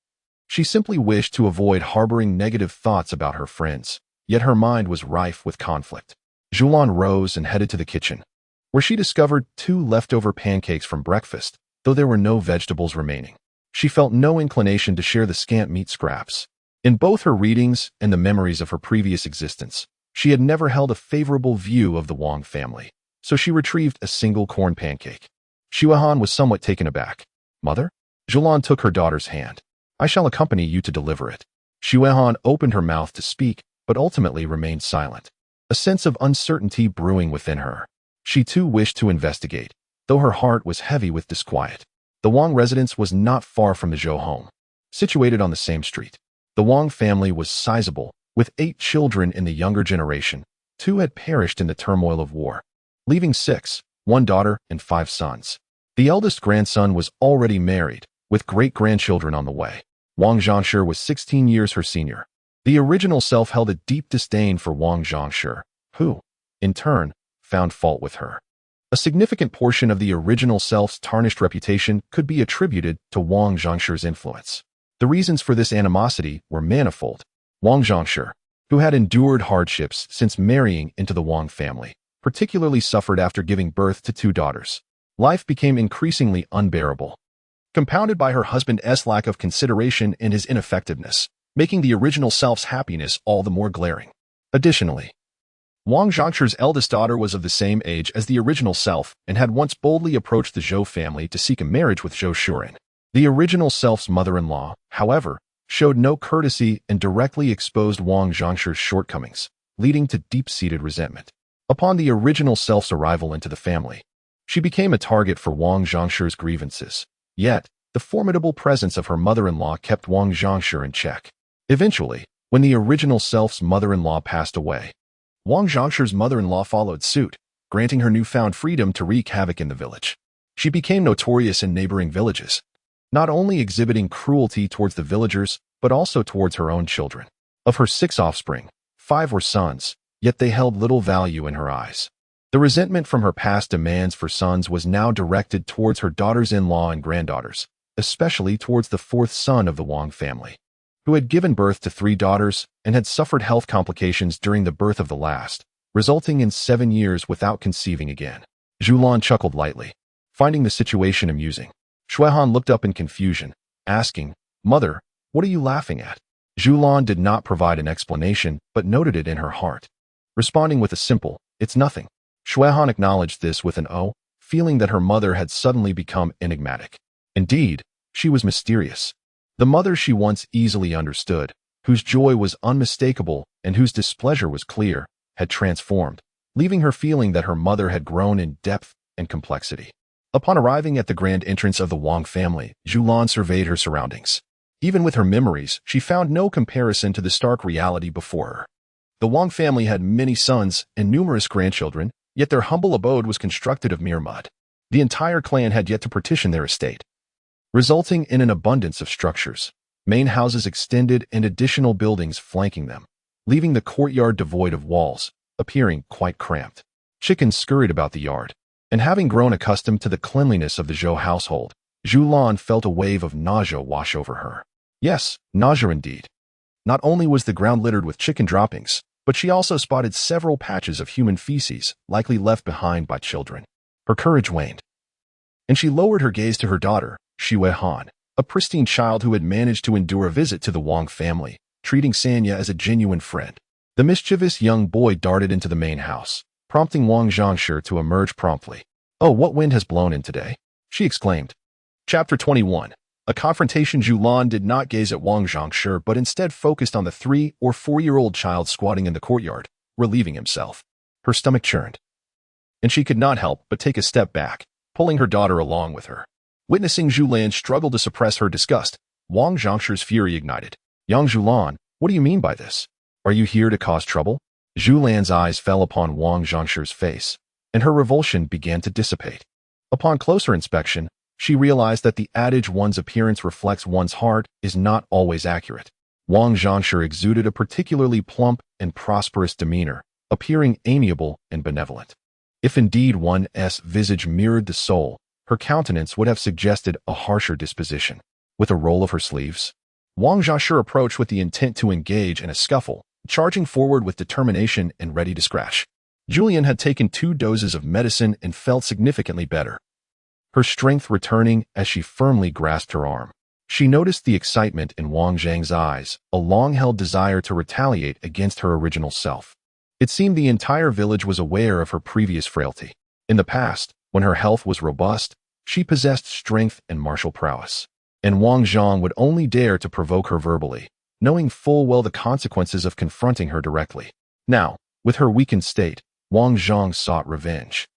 She simply wished to avoid harboring negative thoughts about her friends, yet her mind was rife with conflict. Zhulian rose and headed to the kitchen, where she discovered 2 leftover pancakes from breakfast, though there were no vegetables remaining. She felt no inclination to share the scant meat scraps. In both her readings and the memories of her previous existence, she had never held a favorable view of the Wang family, so she retrieved a single corn pancake. Shuehan was somewhat taken aback. "Mother?" Zhulian took her daughter's hand. "I shall accompany you to deliver it." Shuehan opened her mouth to speak, but ultimately remained silent, a sense of uncertainty brewing within her. She too wished to investigate, though her heart was heavy with disquiet. The Wang residence was not far from the Zhou home, situated on the same street. The Wang family was sizable, with 8 children in the younger generation. 2 had perished in the turmoil of war, leaving 6, 1 daughter and 5 sons. The eldest grandson was already married, with great-grandchildren on the way. Wang Zhangshi was 16 years her senior. The original self held a deep disdain for Wang Zhangshi, who, in turn, found fault with her. A significant portion of the original self's tarnished reputation could be attributed to Wang Zhangshi's influence. The reasons for this animosity were manifold. Wang Zhangshi, who had endured hardships since marrying into the Wang family, particularly suffered after giving birth to 2 daughters. Life became increasingly unbearable, compounded by her husband's lack of consideration and his ineffectiveness, making the original self's happiness all the more glaring. Additionally, Wang Zhangshi's eldest daughter was of the same age as the original self and had once boldly approached the Zhou family to seek a marriage with Zhou Shuren. The original self's mother-in-law, however, showed no courtesy and directly exposed Wang Zhangshi's shortcomings, leading to deep-seated resentment. Upon the original self's arrival into the family, she became a target for Wang Zhangshi's grievances. Yet, the formidable presence of her mother-in-law kept Wang Zhangshi in check. Eventually, when the original self's mother-in-law passed away, Wang Zhangshi's mother-in-law followed suit, granting her newfound freedom to wreak havoc in the village. She became notorious in neighboring villages, not only exhibiting cruelty towards the villagers, but also towards her own children. Of her 6 offspring, 5 were sons, yet they held little value in her eyes. The resentment from her past demands for sons was now directed towards her daughters-in-law and granddaughters, especially towards the 4th son of the Wang family, who had given birth to 3 daughters and had suffered health complications during the birth of the last, resulting in 7 years without conceiving again. Zhulian chuckled lightly, finding the situation amusing. Shuihan looked up in confusion, asking, "Mother, what are you laughing at?" Zhulian did not provide an explanation, but noted it in her heart, responding with a simple, "It's nothing." Shuihan acknowledged this with an "oh," feeling that her mother had suddenly become enigmatic. Indeed, she was mysterious. The mother she once easily understood, whose joy was unmistakable and whose displeasure was clear, had transformed, leaving her feeling that her mother had grown in depth and complexity. Upon arriving at the grand entrance of the Wang family, Zhulian surveyed her surroundings. Even with her memories, she found no comparison to the stark reality before her. The Wang family had many sons and numerous grandchildren, yet their humble abode was constructed of mere mud. The entire clan had yet to partition their estate, resulting in an abundance of structures. Main houses extended and additional buildings flanking them, leaving the courtyard devoid of walls, appearing quite cramped. Chickens scurried about the yard, and having grown accustomed to the cleanliness of the Zhou household, Zhulian felt a wave of nausea wash over her. Yes, nausea indeed. Not only was the ground littered with chicken droppings, but she also spotted several patches of human feces, likely left behind by children. Her courage waned, and she lowered her gaze to her daughter, Xue Han, a pristine child who had managed to endure a visit to the Wang family, treating Sanya as a genuine friend. The mischievous young boy darted into the main house, prompting Wang Zhangshi to emerge promptly. "Oh, what wind has blown in today?" she exclaimed. Chapter 21. A confrontation. Zhulian did not gaze at Wang Zhangshi, but instead focused on the 3- or 4-year-old child squatting in the courtyard, relieving himself. Her stomach churned, and she could not help but take a step back, pulling her daughter along with her. Witnessing Zhulian struggle to suppress her disgust, Wang Zhangshi's fury ignited. "Young Zhulian, what do you mean by this? Are you here to cause trouble?" Zhulian's eyes fell upon Wang Zhangshi's face, and her revulsion began to dissipate. Upon closer inspection, she realized that the adage "one's appearance reflects one's heart" is not always accurate. Wang Zhangshi exuded a particularly plump and prosperous demeanor, appearing amiable and benevolent. If indeed one's visage mirrored the soul, her countenance would have suggested a harsher disposition. With a roll of her sleeves, Wang Zhangshi approached with the intent to engage in a scuffle, charging forward with determination and ready to scratch. Zhulian had taken 2 doses of medicine and felt significantly better, her strength returning as she firmly grasped her arm. She noticed the excitement in Wang Zhang's eyes, a long-held desire to retaliate against her original self. It seemed the entire village was aware of her previous frailty. In the past, when her health was robust, she possessed strength and martial prowess, and Wang Zhang would only dare to provoke her verbally, knowing full well the consequences of confronting her directly. Now, with her weakened state, Wang Zhang sought revenge.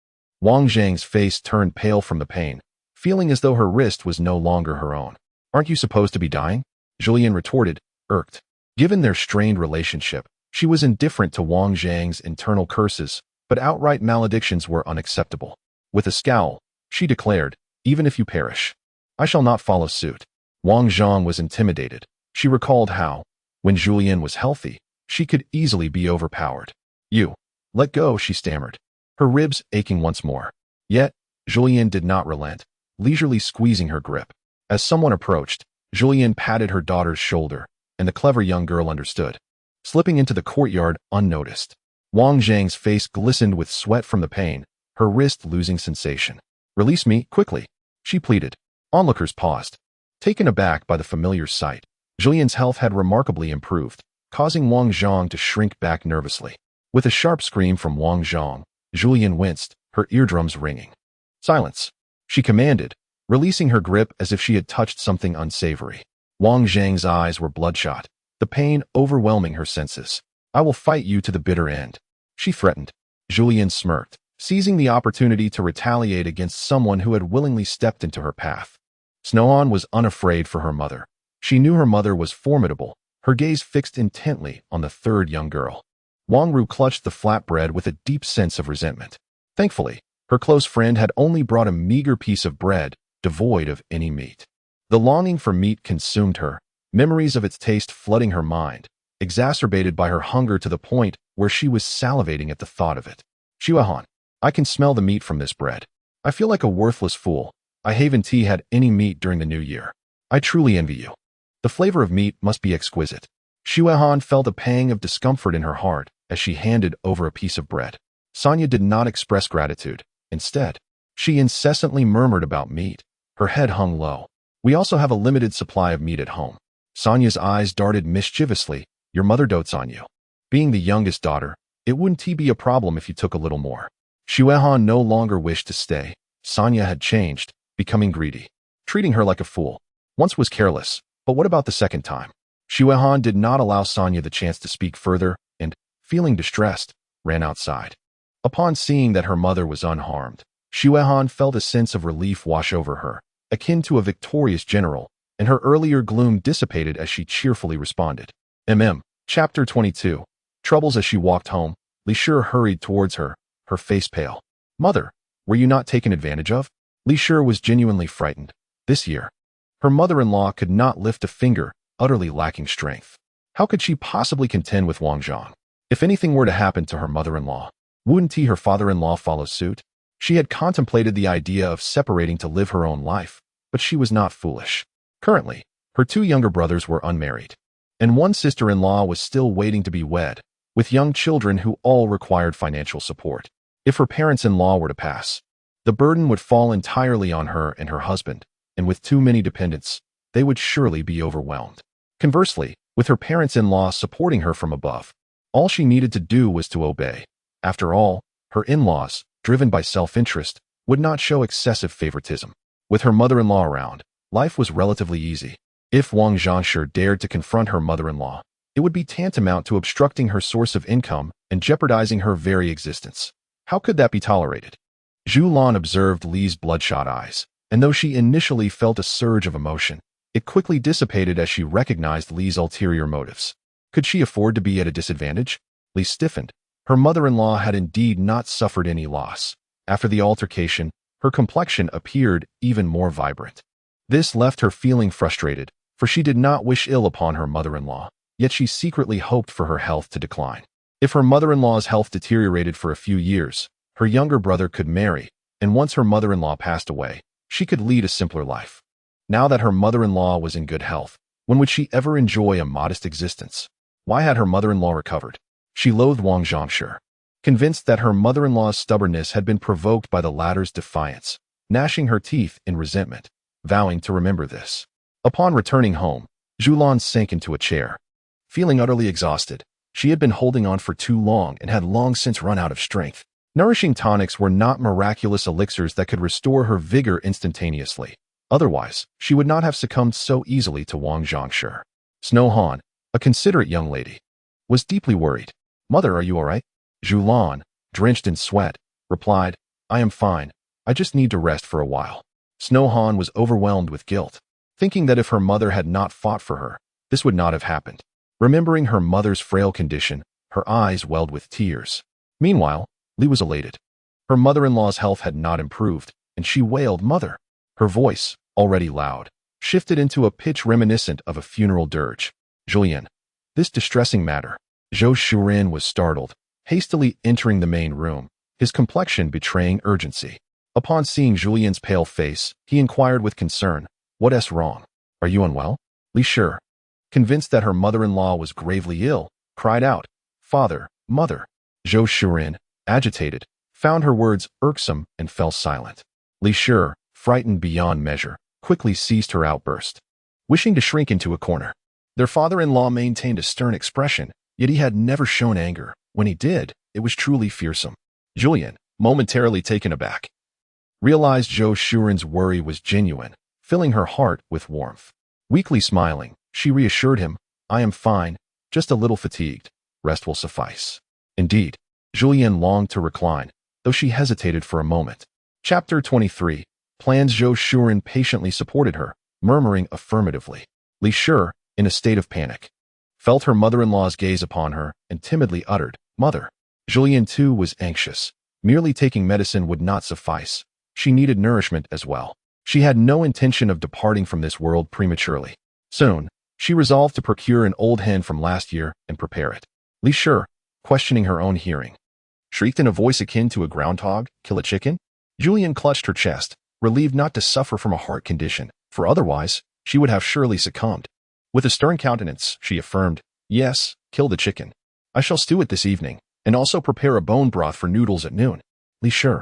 Wang Zhang's face turned pale from the pain, feeling as though her wrist was no longer her own. "Aren't you supposed to be dying?" Zhulian retorted, irked. Given their strained relationship, she was indifferent to Wang Zhang's internal curses, but outright maledictions were unacceptable. With a scowl, she declared, "Even if you perish, I shall not follow suit." Wang Zhang was intimidated. She recalled how, when Zhulian was healthy, she could easily be overpowered. "You, let go," she stammered, her ribs aching once more. Yet, Zhulian did not relent, leisurely squeezing her grip. As someone approached, Zhulian patted her daughter's shoulder, and the clever young girl understood, slipping into the courtyard unnoticed. Wang Zhang's face glistened with sweat from the pain, her wrist losing sensation. "Release me, quickly," she pleaded. Onlookers paused, taken aback by the familiar sight. Zhulian's health had remarkably improved, causing Wang Zhang to shrink back nervously. With a sharp scream from Wang Zhang, Zhulian winced, her eardrums ringing. "Silence," she commanded, releasing her grip as if she had touched something unsavory. Wang Zhang's eyes were bloodshot, the pain overwhelming her senses. "I will fight you to the bitter end," she threatened. Zhulian smirked, seizing the opportunity to retaliate against someone who had willingly stepped into her path. Snowan was unafraid for her mother. She knew her mother was formidable, her gaze fixed intently on the third young girl. Wang Ru clutched the flatbread with a deep sense of resentment. Thankfully, her close friend had only brought a meager piece of bread, devoid of any meat. The longing for meat consumed her, memories of its taste flooding her mind, exacerbated by her hunger to the point where she was salivating at the thought of it. "Shuahan, I can smell the meat from this bread. I feel like a worthless fool. I haven't had any meat during the new year. I truly envy you. The flavor of meat must be exquisite." Shuahan felt a pang of discomfort in her heart as she handed over a piece of bread. Sonia did not express gratitude. Instead, she incessantly murmured about meat. Her head hung low. "We also have a limited supply of meat at home." Sonia's eyes darted mischievously. "Your mother dotes on you. Being the youngest daughter, it wouldn't be a problem if you took a little more." Shuehan no longer wished to stay. Sonia had changed, becoming greedy. Treating her like a fool. Once was careless, but what about the second time? Shuehan did not allow Sonia the chance to speak further and, feeling distressed, ran outside. Upon seeing that her mother was unharmed, Shuehan felt a sense of relief wash over her, akin to a victorious general, and her earlier gloom dissipated as she cheerfully responded. Chapter 22. Troubles. As she walked home, Li Shi hurried towards her, her face pale. "Mother, were you not taken advantage of?" Li Shi was genuinely frightened. This year, her mother-in-law could not lift a finger, utterly lacking strength. How could she possibly contend with Wang Zhang? If anything were to happen to her mother-in-law, wouldn't her father-in-law follow suit? She had contemplated the idea of separating to live her own life, but she was not foolish. Currently, her two younger brothers were unmarried, and one sister-in-law was still waiting to be wed, with young children who all required financial support. If her parents-in-law were to pass, the burden would fall entirely on her and her husband, and with too many dependents, they would surely be overwhelmed. Conversely, with her parents-in-law supporting her from above, all she needed to do was to obey. After all, her in-laws, driven by self-interest, would not show excessive favoritism. With her mother-in-law around, life was relatively easy. If Wang Zhangshi dared to confront her mother-in-law, it would be tantamount to obstructing her source of income and jeopardizing her very existence. How could that be tolerated? Zhulian observed Li's bloodshot eyes, and though she initially felt a surge of emotion, it quickly dissipated as she recognized Li's ulterior motives. Could she afford to be at a disadvantage? Li stiffened. Her mother-in-law had indeed not suffered any loss. After the altercation, her complexion appeared even more vibrant. This left her feeling frustrated, for she did not wish ill upon her mother-in-law, yet she secretly hoped for her health to decline. If her mother-in-law's health deteriorated for a few years, her younger brother could marry, and once her mother-in-law passed away, she could lead a simpler life. Now that her mother-in-law was in good health, when would she ever enjoy a modest existence? Why had her mother-in-law recovered? She loathed Wang Zhangshi, convinced that her mother-in-law's stubbornness had been provoked by the latter's defiance, gnashing her teeth in resentment, vowing to remember this. Upon returning home, Zhulian sank into a chair. Feeling utterly exhausted, she had been holding on for too long and had long since run out of strength. Nourishing tonics were not miraculous elixirs that could restore her vigor instantaneously. Otherwise, she would not have succumbed so easily to Wang Zhangshi. Snow Han, a considerate young lady, was deeply worried. "Mother, are you all right?" Zhulian, drenched in sweat, replied, "I am fine. I just need to rest for a while." Snow Han was overwhelmed with guilt, thinking that if her mother had not fought for her, this would not have happened. Remembering her mother's frail condition, her eyes welled with tears. Meanwhile, Li was elated. Her mother-in-law's health had not improved, and she wailed, "Mother!" Her voice, already loud, shifted into a pitch reminiscent of a funeral dirge. "Zhulian, this distressing matter." Zhou Shuren was startled, hastily entering the main room, his complexion betraying urgency. Upon seeing Zhulian's pale face, he inquired with concern, "What is wrong? Are you unwell?" Li Shi, convinced that her mother-in-law was gravely ill, cried out, "Father, mother!" Zhou Shuren, agitated, found her words irksome and fell silent. Li Shi, frightened beyond measure, quickly ceased her outburst, wishing to shrink into a corner. Their father-in-law maintained a stern expression, yet he had never shown anger. When he did, it was truly fearsome. Zhulian, momentarily taken aback, realized Zhou Shuren's worry was genuine, filling her heart with warmth. Weakly smiling, she reassured him, "I am fine, just a little fatigued. Rest will suffice." Indeed, Zhulian longed to recline, though she hesitated for a moment. Chapter 23. Plans. Zhou Shuren patiently supported her, murmuring affirmatively. Li Shi, in a state of panic, felt her mother-in-law's gaze upon her and timidly uttered, "Mother." Zhulian too was anxious. Merely taking medicine would not suffice. She needed nourishment as well. She had no intention of departing from this world prematurely. Soon, she resolved to procure an old hen from last year and prepare it. Li Shi, questioning her own hearing, shrieked in a voice akin to a groundhog, "Kill a chicken?" Zhulian clutched her chest, relieved not to suffer from a heart condition, for otherwise, she would have surely succumbed. With a stern countenance, she affirmed, "Yes, kill the chicken. I shall stew it this evening, and also prepare a bone broth for noodles at noon." Li Shi,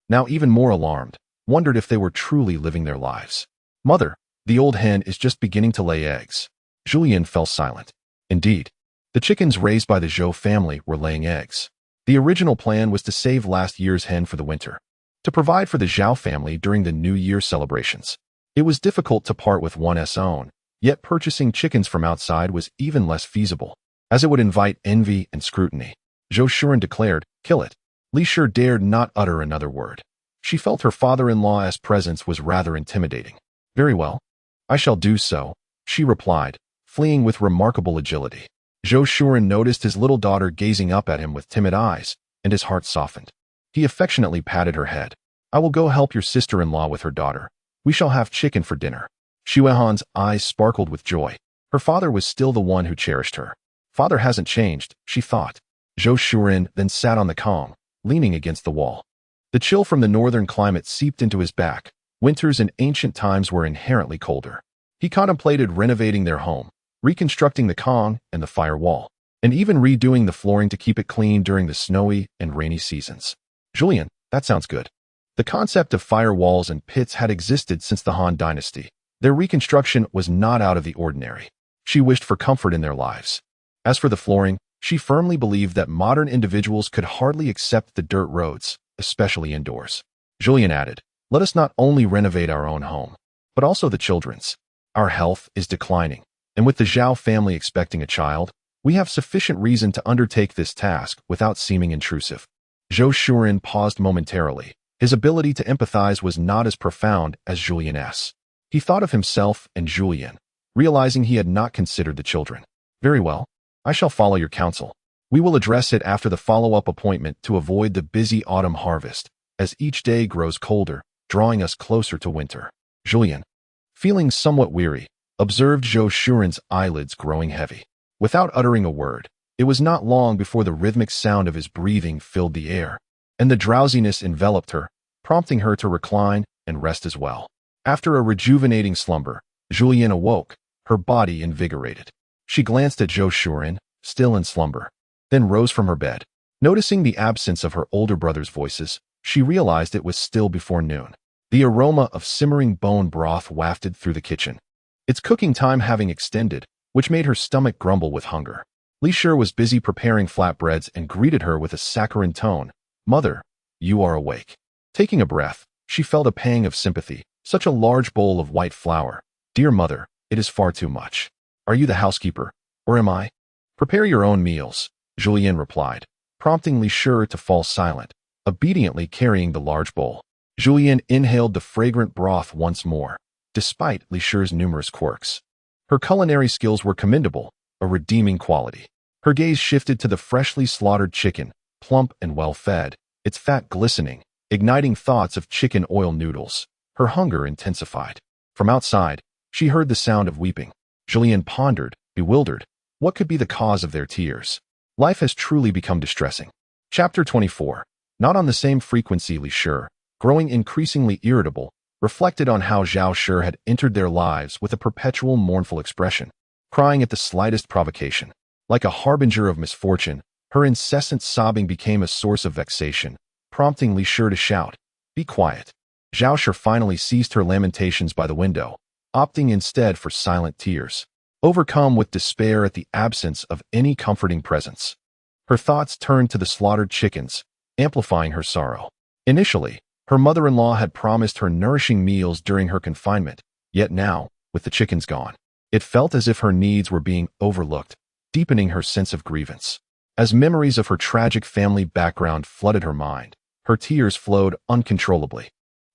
now even more alarmed, wondered if they were truly living their lives. "Mother, the old hen is just beginning to lay eggs." Zhulian fell silent. Indeed, the chickens raised by the Zhou family were laying eggs. The original plan was to save last year's hen for the winter, to provide for the Zhao family during the New Year celebrations. It was difficult to part with one's own, yet purchasing chickens from outside was even less feasible, as it would invite envy and scrutiny. Zhou Shuren declared, "Kill it." Li Shi dared not utter another word. She felt her father-in-law's presence was rather intimidating. "Very well, I shall do so," she replied, fleeing with remarkable agility. Zhou Shuren noticed his little daughter gazing up at him with timid eyes, and his heart softened. He affectionately patted her head. "I will go help your sister-in-law with her daughter. We shall have chicken for dinner." Xuehan's eyes sparkled with joy. Her father was still the one who cherished her. Father hasn't changed, she thought. Zhou Shuren then sat on the Kong, leaning against the wall. The chill from the northern climate seeped into his back. Winters in ancient times were inherently colder. He contemplated renovating their home, reconstructing the Kong and the fire wall, and even redoing the flooring to keep it clean during the snowy and rainy seasons. "Zhulian, that sounds good." The concept of fire walls and pits had existed since the Han Dynasty. Their reconstruction was not out of the ordinary. She wished for comfort in their lives. As for the flooring, she firmly believed that modern individuals could hardly accept the dirt roads, especially indoors. Zhulian added, "Let us not only renovate our own home, but also the children's. Our health is declining, and with the Zhao family expecting a child, we have sufficient reason to undertake this task without seeming intrusive." Zhou Shuren paused momentarily. His ability to empathize was not as profound as Zhulian's. He thought of himself and Zhulian, realizing he had not considered the children. "Very well, I shall follow your counsel. We will address it after the follow-up appointment to avoid the busy autumn harvest, as each day grows colder, drawing us closer to winter." Zhulian, feeling somewhat weary, observed Zhou Shuren's eyelids growing heavy. Without uttering a word, it was not long before the rhythmic sound of his breathing filled the air, and the drowsiness enveloped her, prompting her to recline and rest as well. After a rejuvenating slumber, Zhulian awoke, her body invigorated. She glanced at Zhou Shuren, still in slumber, then rose from her bed. Noticing the absence of her older brother's voices, she realized it was still before noon. The aroma of simmering bone broth wafted through the kitchen, its cooking time having extended, which made her stomach grumble with hunger. Li Shi was busy preparing flatbreads and greeted her with a saccharine tone. "Mother, you are awake." Taking a breath, she felt a pang of sympathy. Such a large bowl of white flour. "Dear mother, it is far too much. Are you the housekeeper, or am I?" "Prepare your own meals," Zhulian replied, prompting Li Shi to fall silent, obediently carrying the large bowl. Zhulian inhaled the fragrant broth once more, despite Li Shi's numerous quirks. Her culinary skills were commendable, a redeeming quality. Her gaze shifted to the freshly slaughtered chicken, plump and well-fed, its fat glistening, igniting thoughts of chicken oil noodles. Her hunger intensified. From outside, she heard the sound of weeping. Zhulian pondered, bewildered. What could be the cause of their tears? Life has truly become distressing. Chapter 24. Not on the same frequency. Li Shi, growing increasingly irritable, reflected on how Zhao Shi had entered their lives with a perpetual mournful expression, crying at the slightest provocation. Like a harbinger of misfortune, her incessant sobbing became a source of vexation, prompting Li Shi to shout, "Be quiet." Zhao Shi finally ceased her lamentations by the window, opting instead for silent tears, overcome with despair at the absence of any comforting presence. Her thoughts turned to the slaughtered chickens, amplifying her sorrow. Initially, her mother-in-law had promised her nourishing meals during her confinement, yet now, with the chickens gone, it felt as if her needs were being overlooked, deepening her sense of grievance. As memories of her tragic family background flooded her mind, her tears flowed uncontrollably.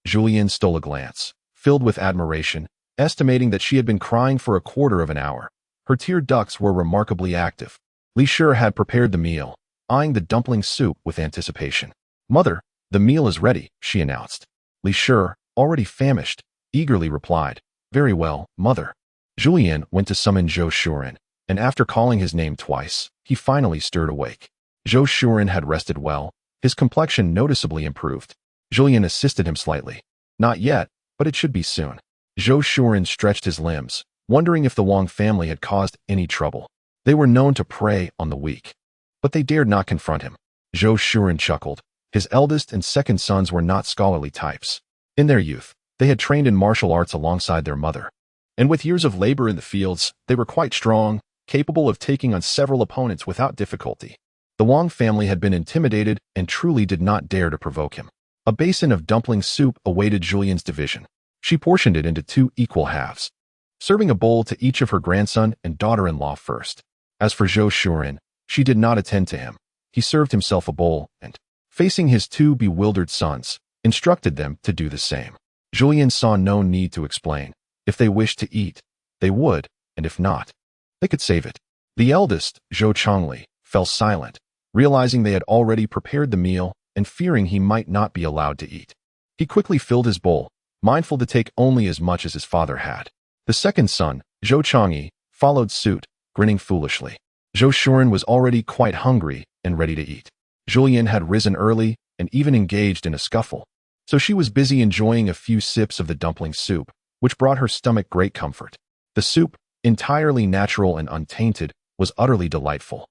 Zhulian stole a glance, filled with admiration, estimating that she had been crying for a quarter of an hour. Her tear ducts were remarkably active. Li Shi had prepared the meal, eyeing the dumpling soup with anticipation. "Mother, the meal is ready," she announced. Li Shi, already famished, eagerly replied, "Very well, mother." Zhulian went to summon Zhou Shuren, and after calling his name twice, he finally stirred awake. Zhou Shuren had rested well, his complexion noticeably improved. Zhulian assisted him slightly. "Not yet, but it should be soon." Zhou Shuren stretched his limbs, wondering if the Wang family had caused any trouble. They were known to prey on the weak, but they dared not confront him. Zhou Shuren chuckled. His eldest and second sons were not scholarly types. In their youth, they had trained in martial arts alongside their mother. And with years of labor in the fields, they were quite strong, capable of taking on several opponents without difficulty. The Wang family had been intimidated and truly did not dare to provoke him. A basin of dumpling soup awaited Zhulian's division. She portioned it into 2 equal halves, serving a bowl to each of her grandson and daughter-in-law first. As for Zhou Shuren, she did not attend to him. He served himself a bowl and, facing his 2 bewildered sons, instructed them to do the same. Zhulian saw no need to explain. If they wished to eat, they would, and if not, they could save it. The eldest, Zhou Chongli, fell silent, realizing they had already prepared the meal and fearing he might not be allowed to eat. He quickly filled his bowl, mindful to take only as much as his father had. The second son, Zhou Chongyi, followed suit, grinning foolishly. Zhou Shuren was already quite hungry and ready to eat. Zhulian had risen early and even engaged in a scuffle, so she was busy enjoying a few sips of the dumpling soup, which brought her stomach great comfort. The soup, entirely natural and untainted, was utterly delightful,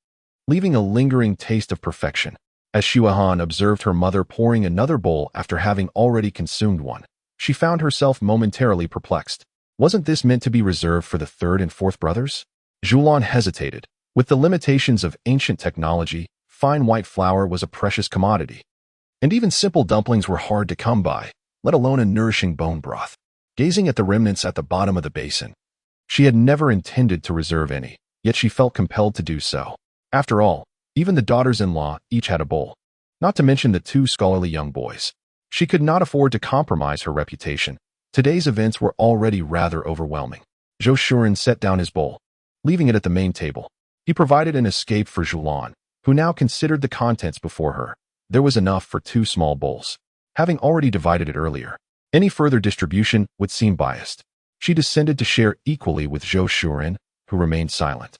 leaving a lingering taste of perfection. As Xuehan observed her mother pouring another bowl after having already consumed one, she found herself momentarily perplexed. Wasn't this meant to be reserved for the 3rd and 4th brothers? Zhulian hesitated. With the limitations of ancient technology, fine white flour was a precious commodity, and even simple dumplings were hard to come by, let alone a nourishing bone broth. Gazing at the remnants at the bottom of the basin, she had never intended to reserve any, yet she felt compelled to do so. After all, even the daughters-in-law each had a bowl, not to mention the 2 scholarly young boys. She could not afford to compromise her reputation. Today's events were already rather overwhelming. Zhou Shuren set down his bowl, leaving it at the main table. He provided an escape for Zhulian, who now considered the contents before her. There was enough for 2 small bowls, having already divided it earlier. Any further distribution would seem biased. She descended to share equally with Zhou Shuren, who remained silent.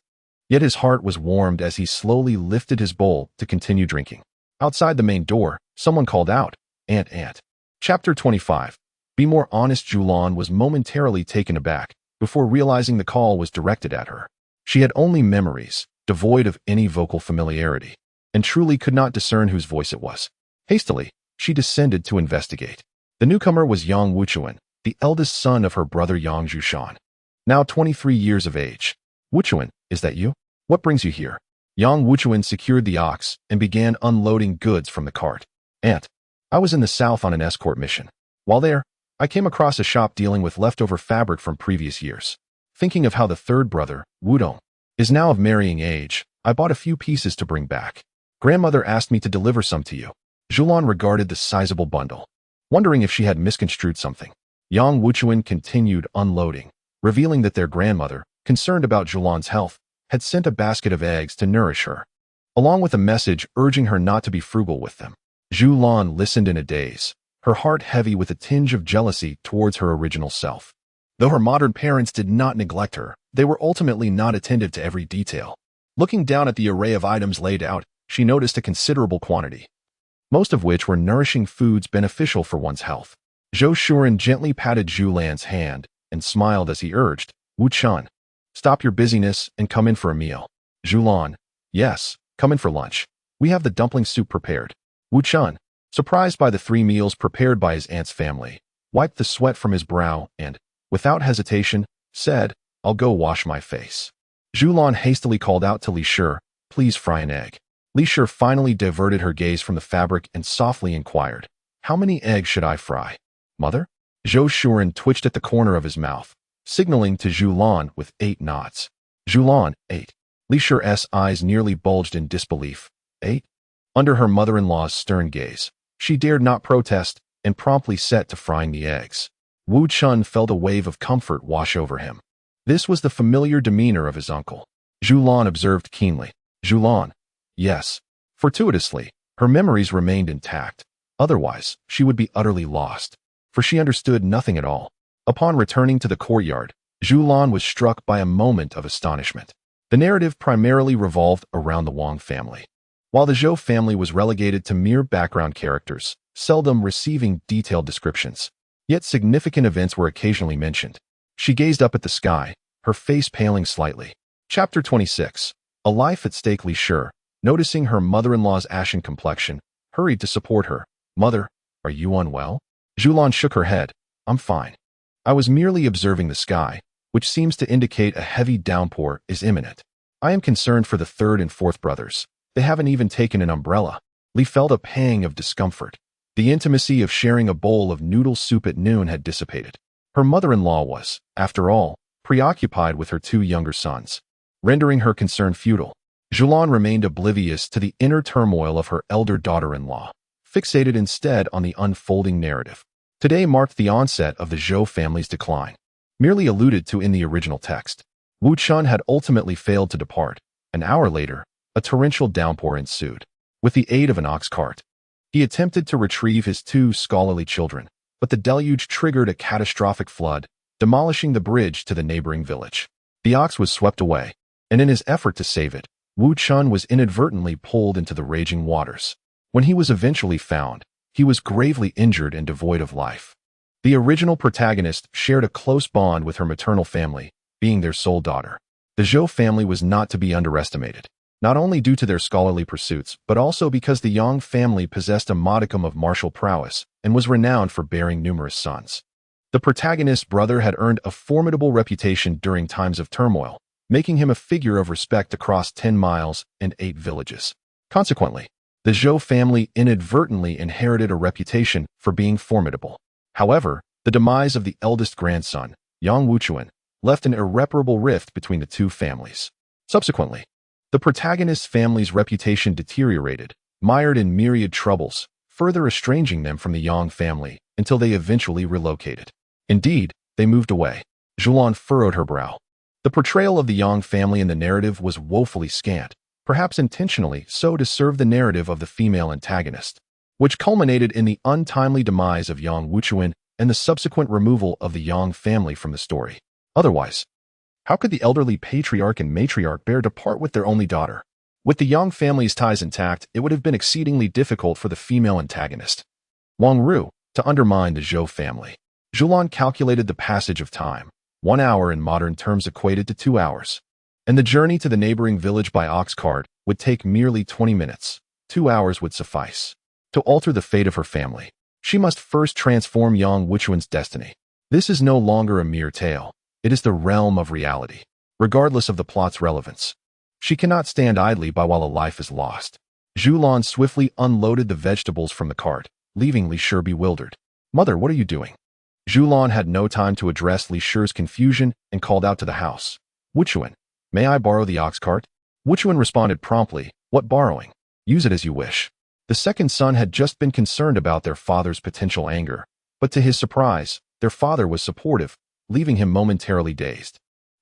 Yet his heart was warmed as he slowly lifted his bowl to continue drinking. Outside the main door, someone called out, "Aunt." Chapter 25. Be more honest. Zhulian was momentarily taken aback before realizing the call was directed at her. She had only memories, devoid of any vocal familiarity, and truly could not discern whose voice it was. Hastily, she descended to investigate. The newcomer was Yang Wuchuan, the eldest son of her brother Yang Zhushan, now 23 years of age. "Wuchuan, is that you? What brings you here?" Yang Wuchuan secured the ox and began unloading goods from the cart. "Aunt, I was in the south on an escort mission. While there, I came across a shop dealing with leftover fabric from previous years. Thinking of how the 3rd brother, Wudong, is now of marrying age, I bought a few pieces to bring back. Grandmother asked me to deliver some to you." Zhulian regarded the sizable bundle, wondering if she had misconstrued something. Yang Wuchuan continued unloading, revealing that their grandmother, concerned about Zhulian's health, had sent a basket of eggs to nourish her, along with a message urging her not to be frugal with them. Zhulian listened in a daze, her heart heavy with a tinge of jealousy towards her original self. Though her modern parents did not neglect her, they were ultimately not attentive to every detail. Looking down at the array of items laid out, she noticed a considerable quantity, most of which were nourishing foods beneficial for one's health. Zhou Shuren gently patted Zhulian's hand and smiled as he urged, Wu Chun, stop your busyness and come in for a meal. Zhulian, yes, come in for lunch. We have the dumpling soup prepared. Wu Chun, surprised by the 3 meals prepared by his aunt's family, wiped the sweat from his brow and, without hesitation, said, I'll go wash my face. Zhulian hastily called out to Li Shi, please fry an egg. Li Shi finally diverted her gaze from the fabric and softly inquired, how many eggs should I fry? Mother? Zhou Shuren twitched at the corner of his mouth, signaling to Zhulian with 8 nods. Zhulian, 8. Li Shi's eyes nearly bulged in disbelief. 8? Under her mother-in-law's stern gaze, she dared not protest and promptly set to frying the eggs. Wu Chun felt a wave of comfort wash over him. This was the familiar demeanor of his uncle. Zhulian observed keenly. Zhulian, yes. Fortuitously, her memories remained intact. Otherwise, she would be utterly lost, for she understood nothing at all. Upon returning to the courtyard, Zhulian was struck by a moment of astonishment. The narrative primarily revolved around the Wang family, while the Zhou family was relegated to mere background characters, seldom receiving detailed descriptions. Yet significant events were occasionally mentioned. She gazed up at the sky, her face paling slightly. Chapter 26. A Life at Stake. Li Shi, noticing her mother-in-law's ashen complexion, hurried to support her. Mother, are you unwell? Zhulian shook her head. I'm fine. I was merely observing the sky, which seems to indicate a heavy downpour is imminent. I am concerned for the 3rd and 4th brothers. They haven't even taken an umbrella. Li felt a pang of discomfort. The intimacy of sharing a bowl of noodle soup at noon had dissipated. Her mother-in-law was, after all, preoccupied with her 2 younger sons, rendering her concern futile. Zhulian remained oblivious to the inner turmoil of her elder daughter-in-law, fixated instead on the unfolding narrative. Today marked the onset of the Zhou family's decline, merely alluded to in the original text. Wu Chun had ultimately failed to depart. An hour later, a torrential downpour ensued. With the aid of an ox cart, he attempted to retrieve his 2 scholarly children, but the deluge triggered a catastrophic flood, demolishing the bridge to the neighboring village. The ox was swept away, and in his effort to save it, Wu Chun was inadvertently pulled into the raging waters. When he was eventually found, he was gravely injured and devoid of life. The original protagonist shared a close bond with her maternal family, being their sole daughter. The Zhou family was not to be underestimated, not only due to their scholarly pursuits, but also because the Yang family possessed a modicum of martial prowess and was renowned for bearing numerous sons. The protagonist's brother had earned a formidable reputation during times of turmoil, making him a figure of respect across 10 miles and 8 villages. Consequently, the Zhou family inadvertently inherited a reputation for being formidable. However, the demise of the eldest grandson, Yang Wuchuan, left an irreparable rift between the 2 families. Subsequently, the protagonist's family's reputation deteriorated, mired in myriad troubles, further estranging them from the Yang family until they eventually relocated. Indeed, they moved away. Zhulian furrowed her brow. The portrayal of the Yang family in the narrative was woefully scant, perhaps intentionally so to serve the narrative of the female antagonist, which culminated in the untimely demise of Yang Wuchuan and the subsequent removal of the Yang family from the story. Otherwise, how could the elderly patriarch and matriarch bear to part with their only daughter? With the Yang family's ties intact, it would have been exceedingly difficult for the female antagonist, Wang Ru, to undermine the Zhou family. Zhulian calculated the passage of time. 1 hour in modern terms equated to 2 hours, and the journey to the neighboring village by ox cart would take merely 20 minutes. 2 hours would suffice. To alter the fate of her family, she must first transform Yang Wuchuan's destiny. This is no longer a mere tale. It is the realm of reality, regardless of the plot's relevance. She cannot stand idly by while a life is lost. Zhulian swiftly unloaded the vegetables from the cart, leaving Li Shi bewildered. Mother, what are you doing? Zhulian had no time to address Li Shi's confusion and called out to the house. Wuchuan, may I borrow the ox cart? Wuchuan responded promptly, what borrowing? Use it as you wish. The second son had just been concerned about their father's potential anger, but to his surprise, their father was supportive, leaving him momentarily dazed.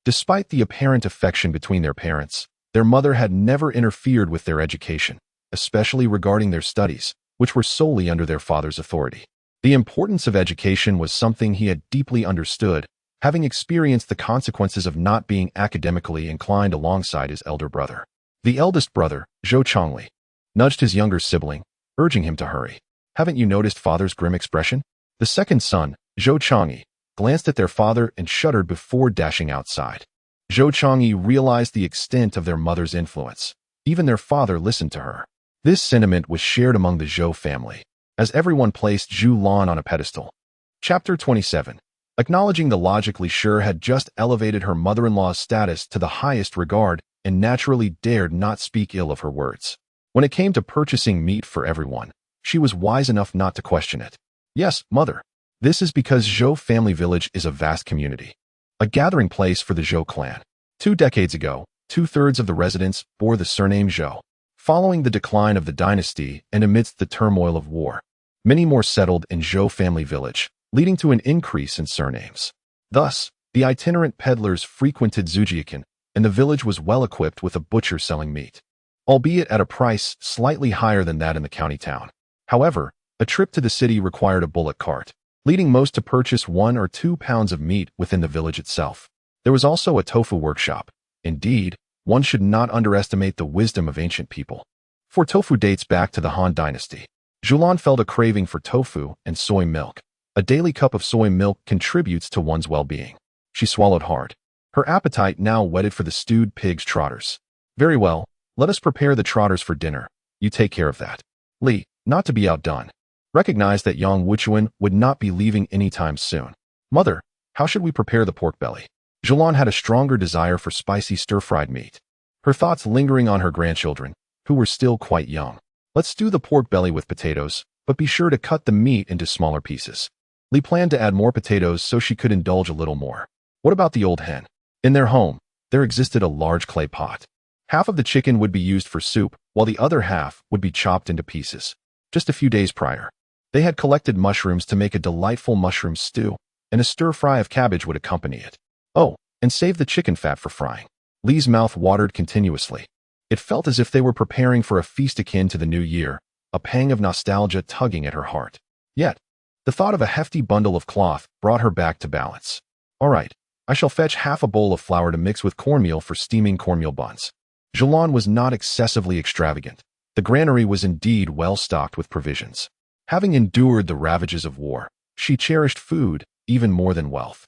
Despite the apparent affection between their parents, their mother had never interfered with their education, especially regarding their studies, which were solely under their father's authority. The importance of education was something he had deeply understood, having experienced the consequences of not being academically inclined alongside his elder brother. The eldest brother, Zhou Chongli, nudged his younger sibling, urging him to hurry. Haven't you noticed father's grim expression? The second son, Zhou Chongyi, glanced at their father and shuddered before dashing outside. Zhou Chongyi realized the extent of their mother's influence. Even their father listened to her. This sentiment was shared among the Zhou family, as everyone placed Zhulian on a pedestal. Chapter 27. Acknowledging the logically sure had just elevated her mother-in-law's status to the highest regard and naturally dared not speak ill of her words. When it came to purchasing meat for everyone, she was wise enough not to question it. Yes, mother. This is because Zhou family village is a vast community, a gathering place for the Zhou clan. 2 decades ago, 2/3 of the residents bore the surname Zhou. Following the decline of the dynasty and amidst the turmoil of war, many more settled in Zhou family village, leading to an increase in surnames. Thus, the itinerant peddlers frequented Zhulian, and the village was well equipped with a butcher selling meat, albeit at a price slightly higher than that in the county town. However, a trip to the city required a bullock cart, leading most to purchase 1 or 2 pounds of meat within the village itself. There was also a tofu workshop. Indeed, one should not underestimate the wisdom of ancient people, for tofu dates back to the Han dynasty. Zhulian felt a craving for tofu and soy milk. A daily cup of soy milk contributes to one's well-being. She swallowed hard, her appetite now whetted for the stewed pig's trotters. Very well, let us prepare the trotters for dinner. You take care of that. Li, not to be outdone, recognized that Yang Wuchuan would not be leaving anytime soon. Mother, how should we prepare the pork belly? Zhulian had a stronger desire for spicy stir-fried meat, her thoughts lingering on her grandchildren, who were still quite young. Let's stew the pork belly with potatoes, but be sure to cut the meat into smaller pieces. Li planned to add more potatoes so she could indulge a little more. What about the old hen? In their home, there existed a large clay pot. Half of the chicken would be used for soup, while the other half would be chopped into pieces. Just a few days prior, they had collected mushrooms to make a delightful mushroom stew, and a stir-fry of cabbage would accompany it. Oh, and save the chicken fat for frying. Li's mouth watered continuously. It felt as if they were preparing for a feast akin to the new year, a pang of nostalgia tugging at her heart. Yet, the thought of a hefty bundle of cloth brought her back to balance. All right, I shall fetch half a bowl of flour to mix with cornmeal for steaming cornmeal buns. Zhulian was not excessively extravagant. The granary was indeed well stocked with provisions. Having endured the ravages of war, she cherished food even more than wealth.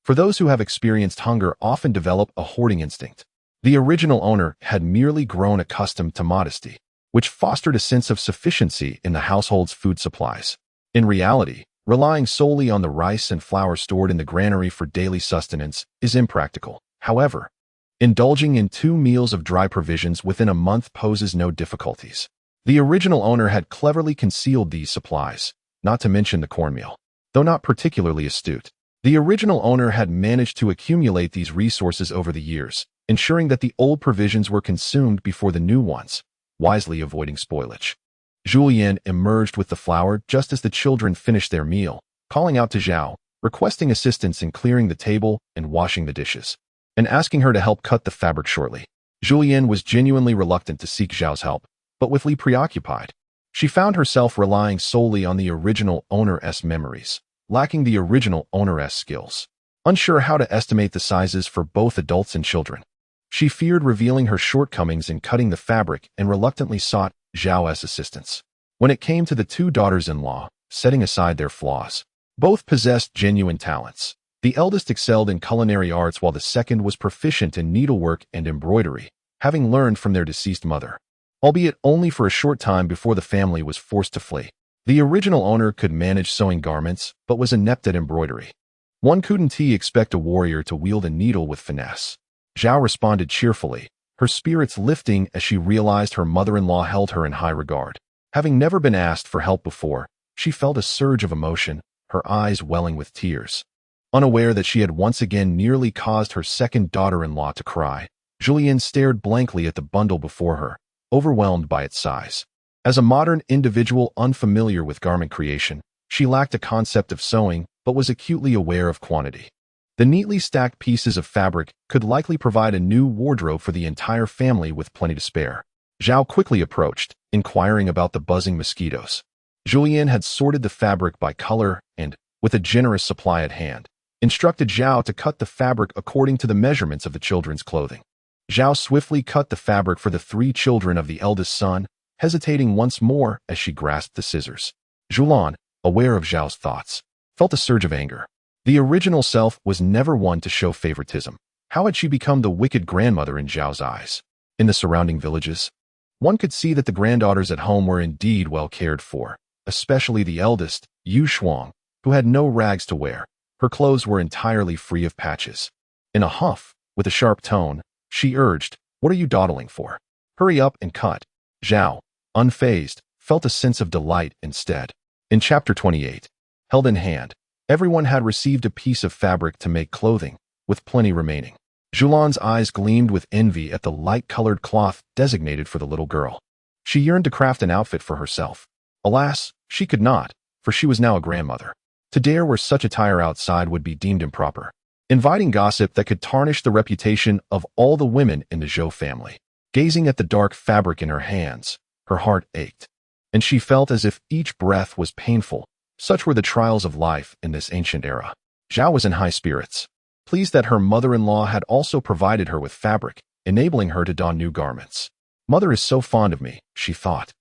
For those who have experienced hunger often develop a hoarding instinct. The original owner had merely grown accustomed to modesty, which fostered a sense of sufficiency in the household's food supplies. In reality, relying solely on the rice and flour stored in the granary for daily sustenance is impractical. However, indulging in 2 meals of dry provisions within a month poses no difficulties. The original owner had cleverly concealed these supplies, not to mention the cornmeal. Though not particularly astute, the original owner had managed to accumulate these resources over the years, ensuring that the old provisions were consumed before the new ones, wisely avoiding spoilage. Zhulian emerged with the flour just as the children finished their meal, calling out to Zhao, requesting assistance in clearing the table and washing the dishes, and asking her to help cut the fabric shortly. Zhulian was genuinely reluctant to seek Zhao's help, but with Li preoccupied, she found herself relying solely on the original owner's memories, lacking the original owner's skills. Unsure how to estimate the sizes for both adults and children, she feared revealing her shortcomings in cutting the fabric and reluctantly sought Zhao's assistance. When it came to the 2 daughters-in-law, setting aside their flaws, both possessed genuine talents. The eldest excelled in culinary arts while the second was proficient in needlework and embroidery, having learned from their deceased mother, albeit only for a short time before the family was forced to flee. The original owner could manage sewing garments, but was inept at embroidery. One couldn't expect a warrior to wield a needle with finesse. Zhao responded cheerfully, her spirits lifting as she realized her mother-in-law held her in high regard. Having never been asked for help before, she felt a surge of emotion, her eyes welling with tears. Unaware that she had once again nearly caused her second daughter-in-law to cry, Zhulian stared blankly at the bundle before her, overwhelmed by its size. As a modern individual unfamiliar with garment creation, she lacked a concept of sewing but was acutely aware of quantity. The neatly stacked pieces of fabric could likely provide a new wardrobe for the entire family with plenty to spare. Zhao quickly approached, inquiring about the buzzing mosquitoes. Zhulian had sorted the fabric by color and, with a generous supply at hand, instructed Zhao to cut the fabric according to the measurements of the children's clothing. Zhao swiftly cut the fabric for the 3 children of the eldest son, hesitating once more as she grasped the scissors. Zhulian, aware of Zhao's thoughts, felt a surge of anger. The original self was never one to show favoritism. How had she become the wicked grandmother in Zhao's eyes? In the surrounding villages, one could see that the granddaughters at home were indeed well cared for, especially the eldest, Yu Shuang, who had no rags to wear. Her clothes were entirely free of patches. In a huff, with a sharp tone, she urged, "What are you dawdling for? Hurry up and cut." Zhao, unfazed, felt a sense of delight instead. In Chapter 28, held in hand, everyone had received a piece of fabric to make clothing, with plenty remaining. Zhulian's eyes gleamed with envy at the light-colored cloth designated for the little girl. She yearned to craft an outfit for herself. Alas, she could not, for she was now a grandmother. To dare wear such attire outside would be deemed improper, inviting gossip that could tarnish the reputation of all the women in the Zhou family. Gazing at the dark fabric in her hands, her heart ached, and she felt as if each breath was painful. Such were the trials of life in this ancient era. Zhao was in high spirits, pleased that her mother-in-law had also provided her with fabric, enabling her to don new garments. "Mother is so fond of me," she thought.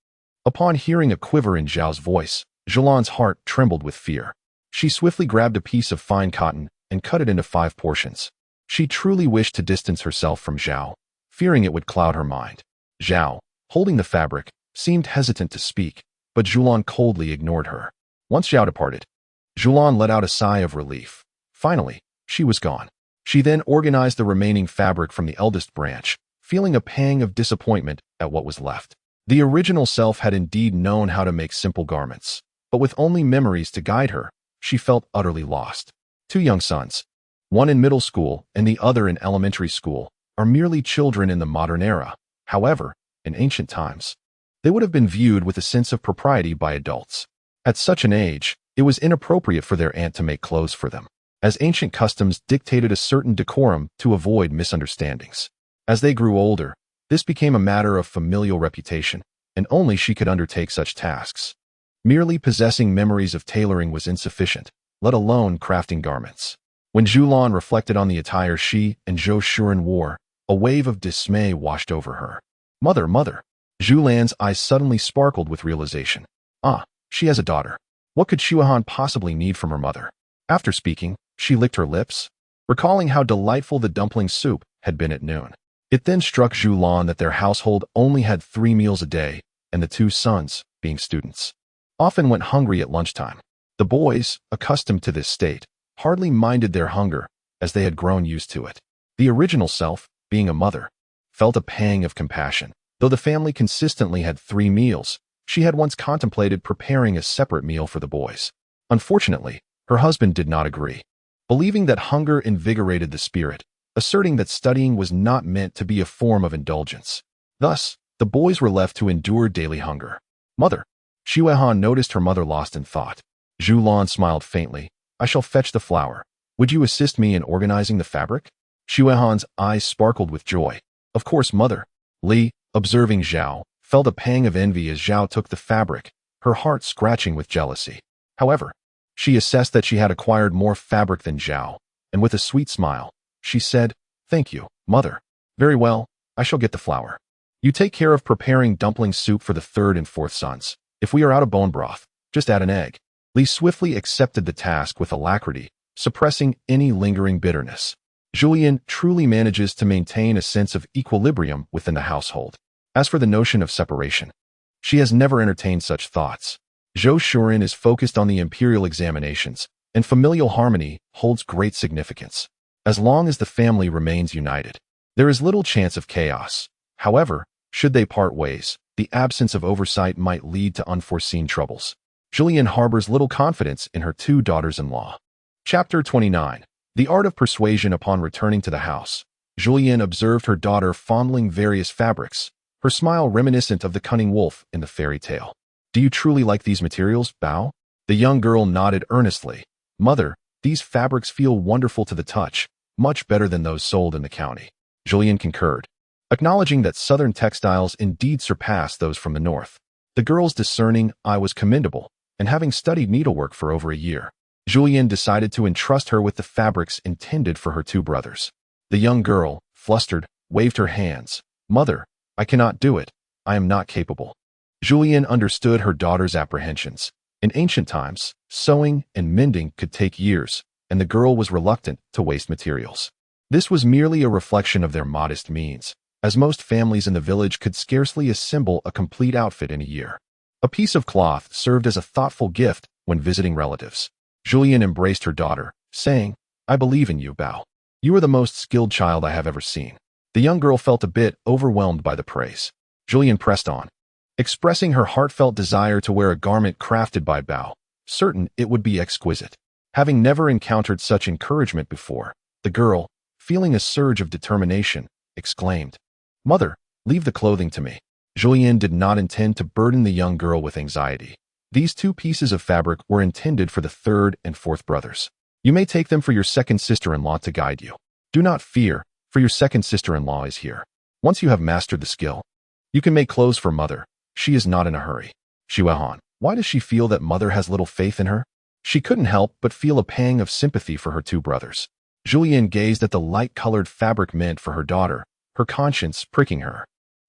Upon hearing a quiver in Zhao's voice, Zhulian's heart trembled with fear. She swiftly grabbed a piece of fine cotton and cut it into 5 portions. She truly wished to distance herself from Zhao, fearing it would cloud her mind. Zhao, holding the fabric, seemed hesitant to speak, but Zhulian coldly ignored her. Once Zhao departed, Zhulian let out a sigh of relief. Finally, she was gone. She then organized the remaining fabric from the eldest branch, feeling a pang of disappointment at what was left. The original self had indeed known how to make simple garments, but with only memories to guide her, she felt utterly lost. 2 young sons, one in middle school and the other in elementary school, are merely children in the modern era. However, in ancient times, they would have been viewed with a sense of propriety by adults. At such an age, it was inappropriate for their aunt to make clothes for them, as ancient customs dictated a certain decorum to avoid misunderstandings. As they grew older, this became a matter of familial reputation, and only she could undertake such tasks. Merely possessing memories of tailoring was insufficient, let alone crafting garments. When Zhulian reflected on the attire she and Zhou Shuren wore, a wave of dismay washed over her. "Mother, mother!" Zhulian's eyes suddenly sparkled with realization. Ah, she has a daughter. What could Xuehan possibly need from her mother? After speaking, she licked her lips, recalling how delightful the dumpling soup had been at noon. It then struck Zhulian that their household only had 3 meals a day, and the 2 sons, being students, often went hungry at lunchtime. The boys, accustomed to this state, hardly minded their hunger, as they had grown used to it. The original self, being a mother, felt a pang of compassion. Though the family consistently had 3 meals, she had once contemplated preparing a separate meal for the boys. Unfortunately, her husband did not agree, believing that hunger invigorated the spirit, asserting that studying was not meant to be a form of indulgence. Thus, the boys were left to endure daily hunger. "Mother." Xuehan noticed her mother lost in thought. Zhulian smiled faintly. "I shall fetch the flour. Would you assist me in organizing the fabric?" Xuehan's eyes sparkled with joy. "Of course, mother." Li, observing Zhao, felt a pang of envy as Zhao took the fabric, her heart scratching with jealousy. However, she assessed that she had acquired more fabric than Zhao, and with a sweet smile, she said, "Thank you, mother." "Very well, I shall get the flour. You take care of preparing dumpling soup for the 3rd and 4th sons. If we are out of bone broth, just add an egg." Li swiftly accepted the task with alacrity, suppressing any lingering bitterness. Zhulian truly manages to maintain a sense of equilibrium within the household. As for the notion of separation, she has never entertained such thoughts. Zhou Shuren is focused on the Imperial examinations, and familial harmony holds great significance. As long as the family remains united, there is little chance of chaos. However, should they part ways, the absence of oversight might lead to unforeseen troubles. Zhulian harbors little confidence in her 2 daughters-in-law. Chapter 29. The Art of Persuasion. Upon returning to the house, Zhulian observed her daughter fondling various fabrics, her smile reminiscent of the cunning wolf in the fairy tale. "Do you truly like these materials, Bao?" The young girl nodded earnestly. "Mother, These fabrics feel wonderful to the touch, much better than those sold in the county. Zhulian concurred, acknowledging that southern textiles indeed surpass those from the north. The girl's discerning eye was commendable, and having studied needlework for over a year, Zhulian decided to entrust her with the fabrics intended for her two brothers. The young girl, flustered, waved her hands. "Mother, I cannot do it. I am not capable." Zhulian understood her daughter's apprehensions. In ancient times, sewing and mending could take years, and the girl was reluctant to waste materials. This was merely a reflection of their modest means, as most families in the village could scarcely assemble a complete outfit in a year. A piece of cloth served as a thoughtful gift when visiting relatives. Zhulian embraced her daughter, saying, "I believe in you, Bao. You are the most skilled child I have ever seen." The young girl felt a bit overwhelmed by the praise. Zhulian pressed on, expressing her heartfelt desire to wear a garment crafted by Bao, certain it would be exquisite. Having never encountered such encouragement before, the girl, feeling a surge of determination, exclaimed, "Mother, leave the clothing to me." Zhulian did not intend to burden the young girl with anxiety. These two pieces of fabric were intended for the third and fourth brothers. You may take them for your second sister-in-law to guide you. Do not fear, for your second sister-in-law is here. Once you have mastered the skill, you can make clothes for Mother. She is not in a hurry. She went on. Why does she feel that Mother has little faith in her? She couldn't help but feel a pang of sympathy for her two brothers. Zhulian gazed at the light-colored fabric meant for her daughter, her conscience pricking her.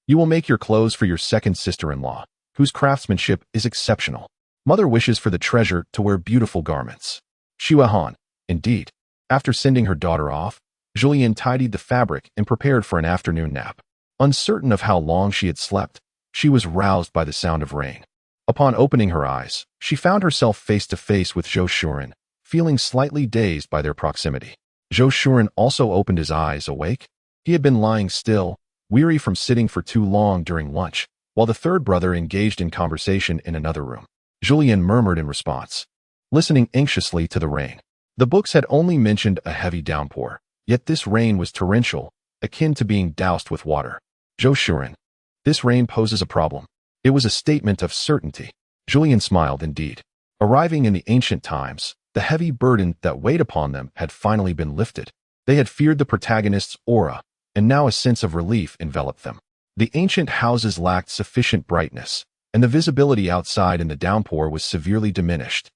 You will make your clothes for your second sister-in-law, whose craftsmanship is exceptional. Mother wishes for the treasure to wear beautiful garments. She went on. Indeed. After sending her daughter off, Zhulian tidied the fabric and prepared for an afternoon nap. Uncertain of how long she had slept, she was roused by the sound of rain. Upon opening her eyes, she found herself face to face with Zhulian, feeling slightly dazed by their proximity. Zhulian also opened his eyes, awake. He had been lying still, weary from sitting for too long during lunch, while the third brother engaged in conversation in another room. Zhulian murmured in response, listening anxiously to the rain. The books had only mentioned a heavy downpour, yet this rain was torrential, akin to being doused with water. Zhulian, this rain poses a problem. It was a statement of certainty. Zhulian smiled indeed. Arriving in the ancient times, the heavy burden that weighed upon them had finally been lifted. They had feared the protagonist's aura, and now a sense of relief enveloped them. The ancient houses lacked sufficient brightness, and the visibility outside in the downpour was severely diminished,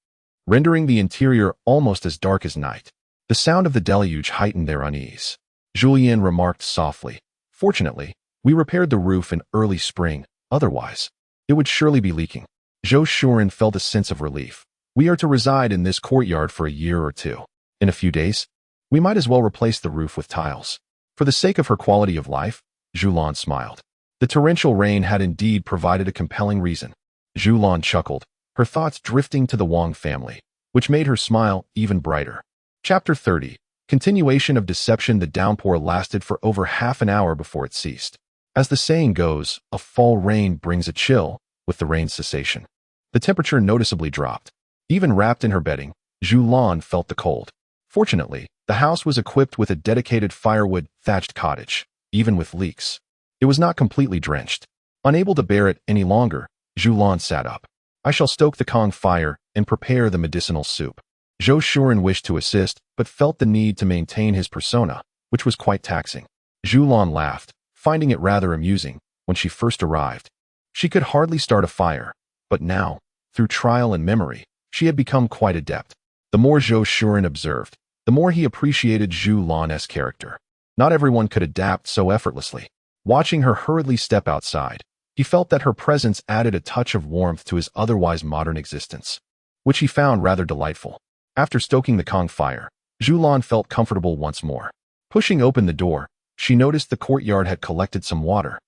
rendering the interior almost as dark as night. The sound of the deluge heightened their unease. Zhulian remarked softly, "Fortunately, we repaired the roof in early spring, otherwise, it would surely be leaking." Zhulian felt a sense of relief. "We are to reside in this courtyard for a year or two. In a few days, we might as well replace the roof with tiles." For the sake of her quality of life, Zhulian smiled. The torrential rain had indeed provided a compelling reason. Zhulian chuckled, her thoughts drifting to the Wang family, which made her smile even brighter. Chapter 30. Continuation of deception. The downpour lasted for over half an hour before it ceased. As the saying goes, a fall rain brings a chill. With the rain's cessation, the temperature noticeably dropped. Even wrapped in her bedding, Zhulian felt the cold. Fortunately, the house was equipped with a dedicated firewood-thatched cottage, even with leaks. It was not completely drenched. Unable to bear it any longer, Zhulian sat up. "I shall stoke the Kong fire and prepare the medicinal soup." Zhulian wished to assist, but felt the need to maintain his persona, which was quite taxing. Zhulian laughed, finding it rather amusing. When she first arrived, she could hardly start a fire, but now, through trial and memory, she had become quite adept. The more Zhulian observed, the more he appreciated Zhulian's character. Not everyone could adapt so effortlessly. Watching her hurriedly step outside, he felt that her presence added a touch of warmth to his otherwise modern existence, which he found rather delightful. After stoking the Kong fire, Zhulian felt comfortable once more. Pushing open the door, she noticed the courtyard had collected some water,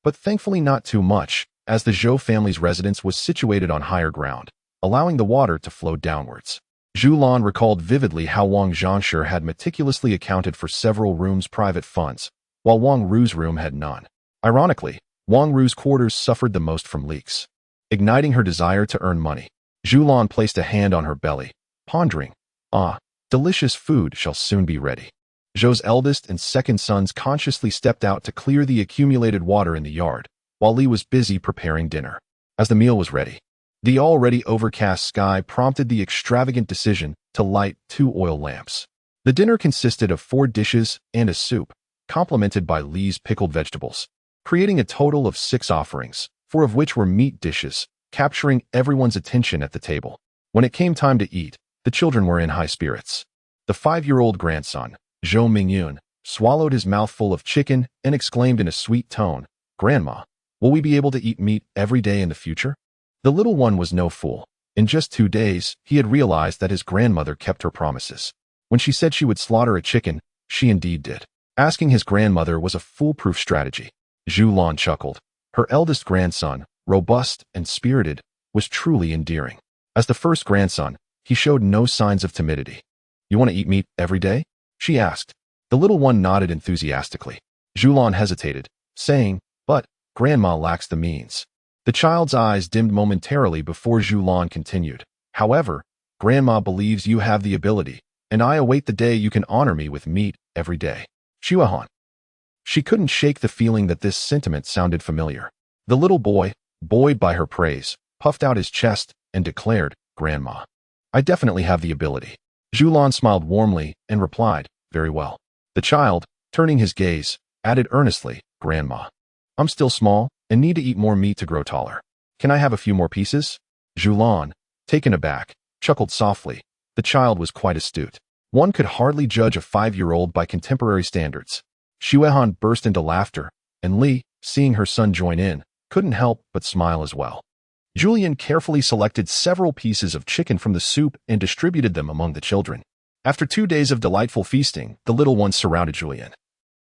but thankfully not too much, as the Zhou family's residence was situated on higher ground, allowing the water to flow downwards. Zhulian recalled vividly how Wang Zhangshi had meticulously accounted for several rooms' private funds, while Wang Ru's room had none. Ironically, Wang Ru's quarters suffered the most from leaks. Igniting her desire to earn money, Zhulian placed a hand on her belly, pondering, delicious food shall soon be ready. Zhou's eldest and second sons consciously stepped out to clear the accumulated water in the yard, while Li was busy preparing dinner. As the meal was ready, The already overcast sky prompted the extravagant decision to light 2 oil lamps. The dinner consisted of 4 dishes and a soup, complemented by Lee's pickled vegetables, creating a total of 6 offerings, 4 of which were meat dishes, capturing everyone's attention at the table. When it came time to eat, the children were in high spirits. The 5-year-old grandson, Zhou Mingyun, swallowed his mouthful of chicken and exclaimed in a sweet tone, "Grandma, will we be able to eat meat every day in the future?" The little one was no fool. In just 2 days, he had realized that his grandmother kept her promises. When she said she would slaughter a chicken, she indeed did. Asking his grandmother was a foolproof strategy. Zhulian chuckled. Her eldest grandson, robust and spirited, was truly endearing. As the first grandson, he showed no signs of timidity. "You want to eat meat every day?" she asked. The little one nodded enthusiastically. Zhulian hesitated, saying, "But Grandma lacks the means." The child's eyes dimmed momentarily before Zhulian continued. "However, Grandma believes you have the ability, and I await the day you can honor me with meat every day." Shuahan. She couldn't shake the feeling that this sentiment sounded familiar. The little boy, buoyed by her praise, puffed out his chest and declared, "Grandma, I definitely have the ability." Zhulian smiled warmly and replied, "Very well." The child, turning his gaze, added earnestly, "Grandma, I'm still small and need to eat more meat to grow taller. Can I have a few more pieces?" Zhulian, taken aback, chuckled softly. The child was quite astute. One could hardly judge a 5-year-old by contemporary standards. Shuehan burst into laughter, and Li, seeing her son join in, couldn't help but smile as well. Zhulian carefully selected several pieces of chicken from the soup and distributed them among the children. After 2 days of delightful feasting, the little ones surrounded Zhulian,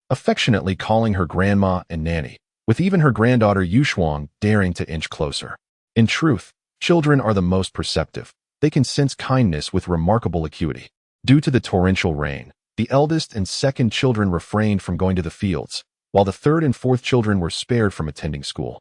affectionately calling her grandma and nanny, with even her granddaughter Yushuang daring to inch closer. In truth, children are the most perceptive. They can sense kindness with remarkable acuity. Due to the torrential rain, the eldest and second children refrained from going to the fields, while the third and fourth children were spared from attending school,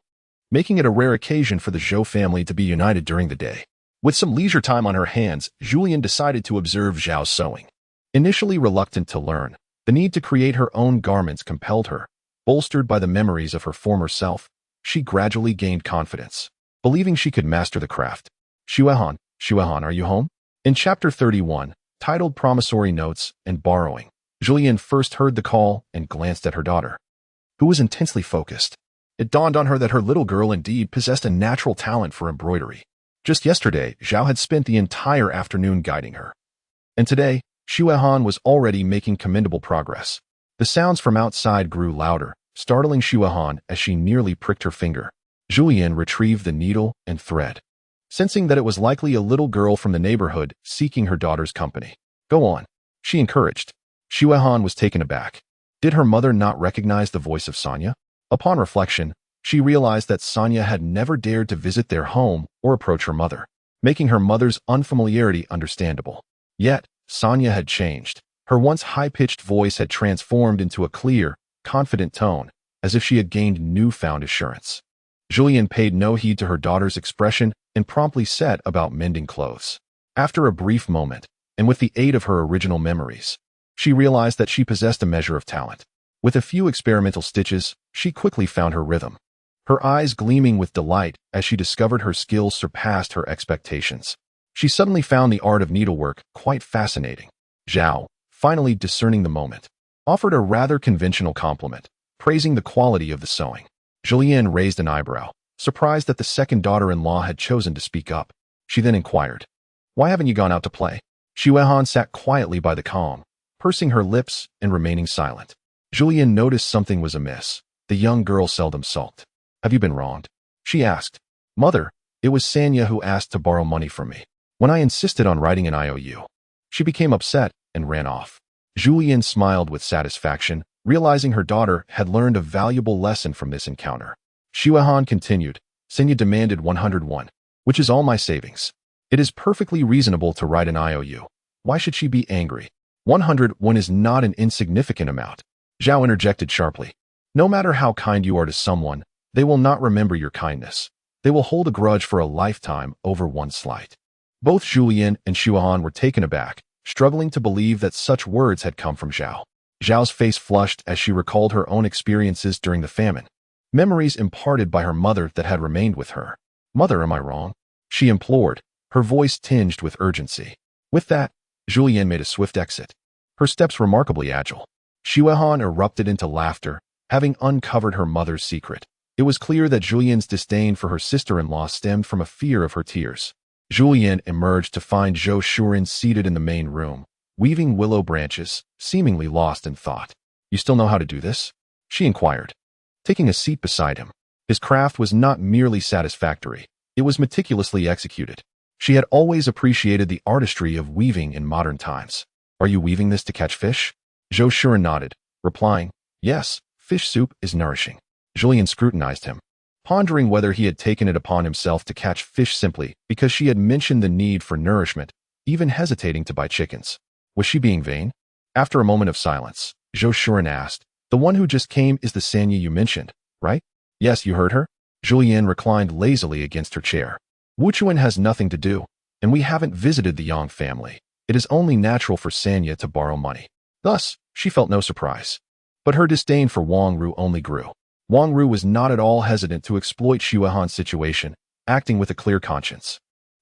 making it a rare occasion for the Zhou family to be united during the day. With some leisure time on her hands, Zhulian decided to observe Zhao's sewing. Initially reluctant to learn, the need to create her own garments compelled her. Bolstered by the memories of her former self, she gradually gained confidence, believing she could master the craft. Shuehan, are you home? In Chapter 31, titled Promissory Notes and Borrowing, Zhulian first heard the call and glanced at her daughter, who was intensely focused. It dawned on her that her little girl indeed possessed a natural talent for embroidery. Just yesterday, Zhao had spent the entire afternoon guiding her. And today, Shuehan was already making commendable progress. The sounds from outside grew louder, startling Shuehan as she nearly pricked her finger. Zhulian retrieved the needle and thread, sensing that it was likely a little girl from the neighborhood seeking her daughter's company. "Go on," she encouraged. Shuehan was taken aback. Did her mother not recognize the voice of Sonya? Upon reflection, she realized that Sonya had never dared to visit their home or approach her mother, making her mother's unfamiliarity understandable. Yet, Sonya had changed. Her once high-pitched voice had transformed into a clear, confident tone, as if she had gained newfound assurance. Zhulian paid no heed to her daughter's expression and promptly set about mending clothes. After a brief moment, and with the aid of her original memories, she realized that she possessed a measure of talent. With a few experimental stitches, she quickly found her rhythm, her eyes gleaming with delight as she discovered her skills surpassed her expectations. She suddenly found the art of needlework quite fascinating. Zhao, finally discerning the moment, offered a rather conventional compliment, praising the quality of the sewing. Zhulian raised an eyebrow, surprised that the second daughter-in-law had chosen to speak up. She then inquired, "Why haven't you gone out to play?" Shuehan sat quietly by the calm, pursing her lips and remaining silent. Zhulian noticed something was amiss. The young girl seldom sulked. "Have you been wronged?" she asked. "Mother, it was Sanya who asked to borrow money from me when I insisted on writing an IOU. She became upset and ran off." Zhulian smiled with satisfaction, realizing her daughter had learned a valuable lesson from this encounter. Shuehan continued, "Sanya demanded 101, which is all my savings. It is perfectly reasonable to write an IOU. Why should she be angry? 101 is not an insignificant amount." Zhao interjected sharply. "No matter how kind you are to someone, they will not remember your kindness. They will hold a grudge for a lifetime over one slight." Both Zhulian and Shuehan were taken aback, struggling to believe that such words had come from Zhao. Zhao's face flushed as she recalled her own experiences during the famine, memories imparted by her mother that had remained with her. "Mother, am I wrong?" she implored, her voice tinged with urgency. With that, Zhulian made a swift exit, her steps remarkably agile. Xuehan erupted into laughter, having uncovered her mother's secret. It was clear that Zhulian's disdain for her sister-in-law stemmed from a fear of her tears. Zhulian emerged to find Zhou Shuren seated in the main room, weaving willow branches, seemingly lost in thought. "You still know how to do this?" she inquired, taking a seat beside him. His craft was not merely satisfactory, it was meticulously executed. She had always appreciated the artistry of weaving in modern times. "Are you weaving this to catch fish?" Zhou Shuren nodded, replying, "Yes, fish soup is nourishing." Zhulian scrutinized him, pondering whether he had taken it upon himself to catch fish simply because she had mentioned the need for nourishment, even hesitating to buy chickens. Was she being vain? After a moment of silence, Zhou Shuren asked, "The one who just came is the Sanya you mentioned, right?" "Yes, you heard her?" Zhulian reclined lazily against her chair. "Wuchuan has nothing to do, and we haven't visited the Yang family. It is only natural for Sanya to borrow money." Thus, she felt no surprise. But her disdain for Wang Ru only grew. Wang Ru was not at all hesitant to exploit Xuehan's situation, acting with a clear conscience.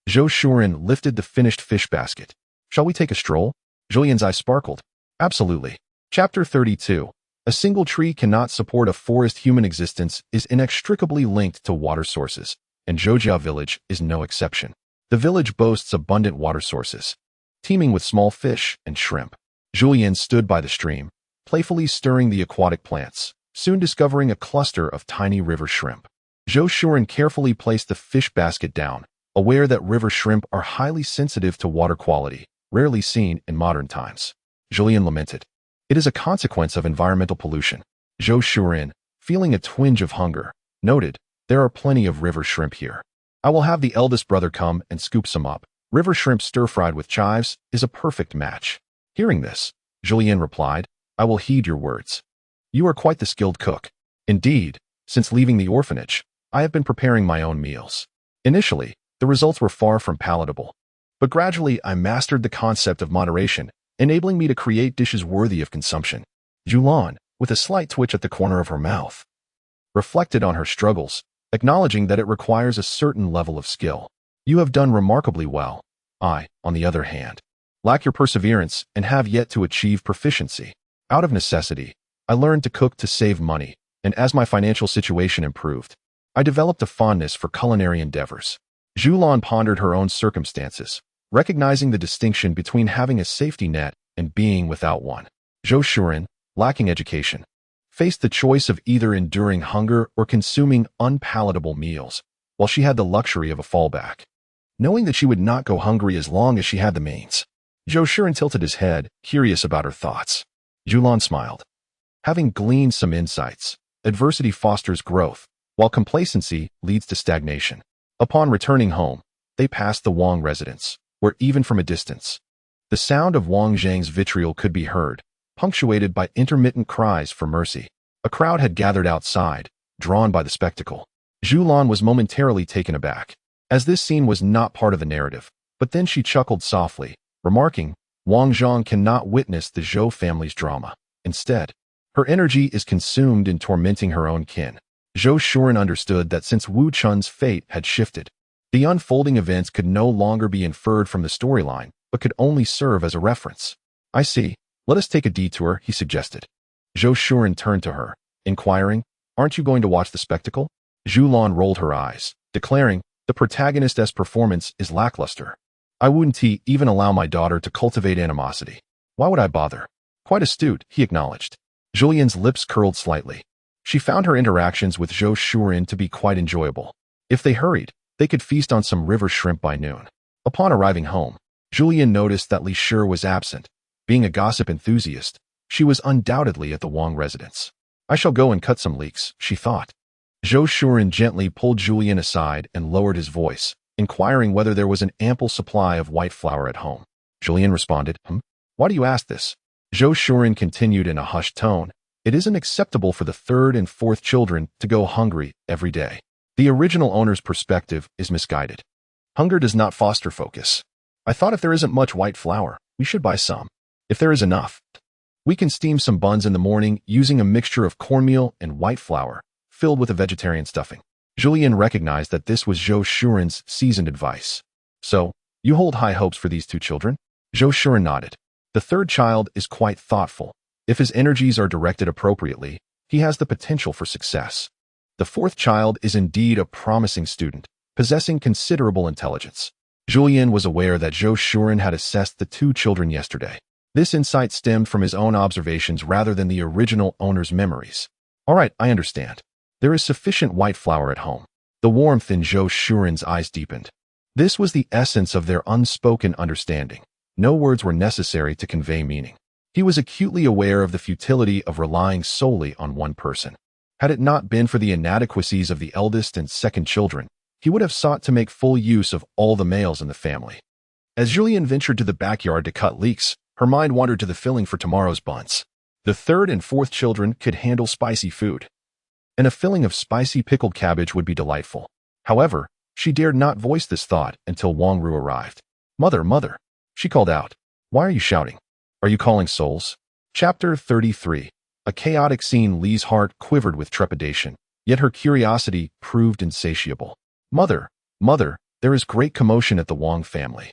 Zhou Shuren lifted the finished fish basket. "Shall we take a stroll?" Zhulian's eyes sparkled. "Absolutely." Chapter 32. A single tree cannot support a forest. Human existence is inextricably linked to water sources, and Zhoujia village is no exception. The village boasts abundant water sources, teeming with small fish and shrimp. Zhulian stood by the stream, playfully stirring the aquatic plants, soon discovering a cluster of tiny river shrimp. Zhou Shuren carefully placed the fish basket down, aware that river shrimp are highly sensitive to water quality, rarely seen in modern times. Zhulian lamented, "It is a consequence of environmental pollution." Zhou Shuren, feeling a twinge of hunger, noted, "There are plenty of river shrimp here. I will have the eldest brother come and scoop some up. River shrimp stir-fried with chives is a perfect match." Hearing this, Zhulian replied, "I will heed your words. You are quite the skilled cook." Indeed, since leaving the orphanage, I have been preparing my own meals. Initially, the results were far from palatable, but gradually I mastered the concept of moderation, enabling me to create dishes worthy of consumption. Zhulian, with a slight twitch at the corner of her mouth, reflected on her struggles, acknowledging that it requires a certain level of skill. "You have done remarkably well. I, on the other hand, lack your perseverance and have yet to achieve proficiency. Out of necessity, I learned to cook to save money, and as my financial situation improved, I developed a fondness for culinary endeavors." Zhulian pondered her own circumstances, recognizing the distinction between having a safety net and being without one. Zhou Shuren, lacking education, faced the choice of either enduring hunger or consuming unpalatable meals, while she had the luxury of a fallback, knowing that she would not go hungry as long as she had the means. Zhou Shuren tilted his head, curious about her thoughts. Zhulian smiled. Having gleaned some insights, adversity fosters growth, while complacency leads to stagnation. Upon returning home, they passed the Wang residence, where even from a distance, the sound of Wang Zhang's vitriol could be heard, punctuated by intermittent cries for mercy. A crowd had gathered outside, drawn by the spectacle. Zhulian was momentarily taken aback, as this scene was not part of the narrative, but then she chuckled softly, remarking, "Wang Zhang cannot witness the Zhou family's drama. Instead, her energy is consumed in tormenting her own kin." Zhou Shuren understood that since Wu Chun's fate had shifted, the unfolding events could no longer be inferred from the storyline, but could only serve as a reference. "I see. Let us take a detour," he suggested. Zhou Shuren turned to her, inquiring, "Aren't you going to watch the spectacle?" Zhulian rolled her eyes, declaring, "The protagonist's performance is lackluster. I wouldn't even allow my daughter to cultivate animosity. Why would I bother?" "Quite astute," he acknowledged. Zhulian's lips curled slightly. She found her interactions with Zhou Shuren to be quite enjoyable. If they hurried, they could feast on some river shrimp by noon. Upon arriving home, Zhulian noticed that Li Shi was absent. Being a gossip enthusiast, she was undoubtedly at the Wang residence. "I shall go and cut some leeks," she thought. Zhou Shuren gently pulled Zhulian aside and lowered his voice, inquiring whether there was an ample supply of white flour at home. Zhulian responded, "Why do you ask this?" Zhou Shuren continued in a hushed tone, "It isn't acceptable for the third and fourth children to go hungry every day. The original owner's perspective is misguided. Hunger does not foster focus. I thought if there isn't much white flour, we should buy some. If there is enough, we can steam some buns in the morning using a mixture of cornmeal and white flour, filled with a vegetarian stuffing." Zhulian recognized that this was Zhou Shuren's seasoned advice. So, you hold high hopes for these two children? Zhou Shuren nodded. The third child is quite thoughtful. If his energies are directed appropriately, he has the potential for success. The fourth child is indeed a promising student, possessing considerable intelligence. Zhulian was aware that Zhou Shuren had assessed the two children yesterday. This insight stemmed from his own observations rather than the original owner's memories. All right, I understand. There is sufficient white flour at home. The warmth in Zhou Shuren's eyes deepened. This was the essence of their unspoken understanding. No words were necessary to convey meaning. He was acutely aware of the futility of relying solely on one person. Had it not been for the inadequacies of the eldest and second children, he would have sought to make full use of all the males in the family. As Zhulian ventured to the backyard to cut leeks, her mind wandered to the filling for tomorrow's buns. The third and fourth children could handle spicy food, and a filling of spicy pickled cabbage would be delightful. However, she dared not voice this thought until Wang Ru arrived. "Mother, mother," she called out. "Why are you shouting? Are you calling souls?" Chapter 33. A chaotic scene. Li's heart quivered with trepidation, yet her curiosity proved insatiable. "Mother, mother, there is great commotion at the Wang family."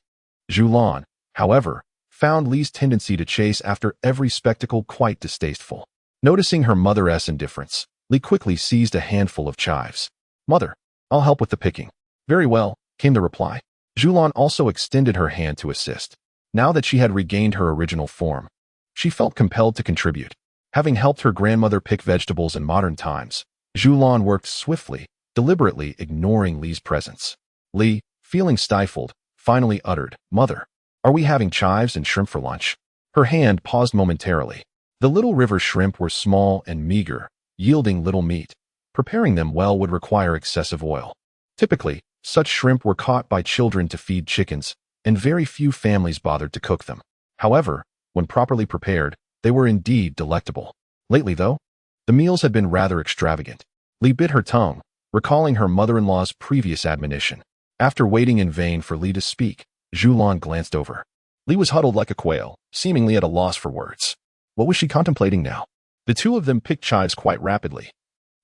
Zhulian, however, found Li's tendency to chase after every spectacle quite distasteful. Noticing her mother's indifference, Li quickly seized a handful of chives. "Mother, I'll help with the picking." "Very well," came the reply. Zhulian also extended her hand to assist. Now that she had regained her original form, she felt compelled to contribute. Having helped her grandmother pick vegetables in modern times, Zhulian worked swiftly, deliberately ignoring Li's presence. Li, feeling stifled, finally uttered, "Mother, are we having chives and shrimp for lunch?" Her hand paused momentarily. The little river shrimp were small and meager, yielding little meat. Preparing them well would require excessive oil. Typically, such shrimp were caught by children to feed chickens, and very few families bothered to cook them. However, when properly prepared, they were indeed delectable. Lately, though, the meals had been rather extravagant. Li bit her tongue, recalling her mother-in-law's previous admonition. After waiting in vain for Li to speak, Zhulian glanced over. Li was huddled like a quail, seemingly at a loss for words. What was she contemplating now? The two of them picked chives quite rapidly.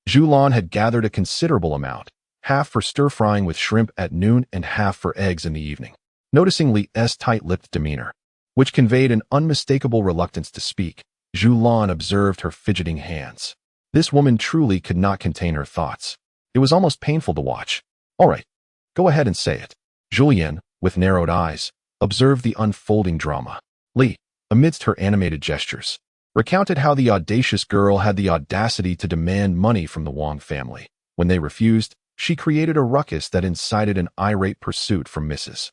Zhulian had gathered a considerable amount, half for stir-frying with shrimp at noon and half for eggs in the evening. Noticing Li's tight-lipped demeanor, which conveyed an unmistakable reluctance to speak, Zhulian observed her fidgeting hands. This woman truly could not contain her thoughts. It was almost painful to watch. "All right, go ahead and say it." Zhulian, with narrowed eyes, observed the unfolding drama. Li, amidst her animated gestures, recounted how the audacious girl had the audacity to demand money from the Wang family. When they refused, she created a ruckus that incited an irate pursuit from Mrs.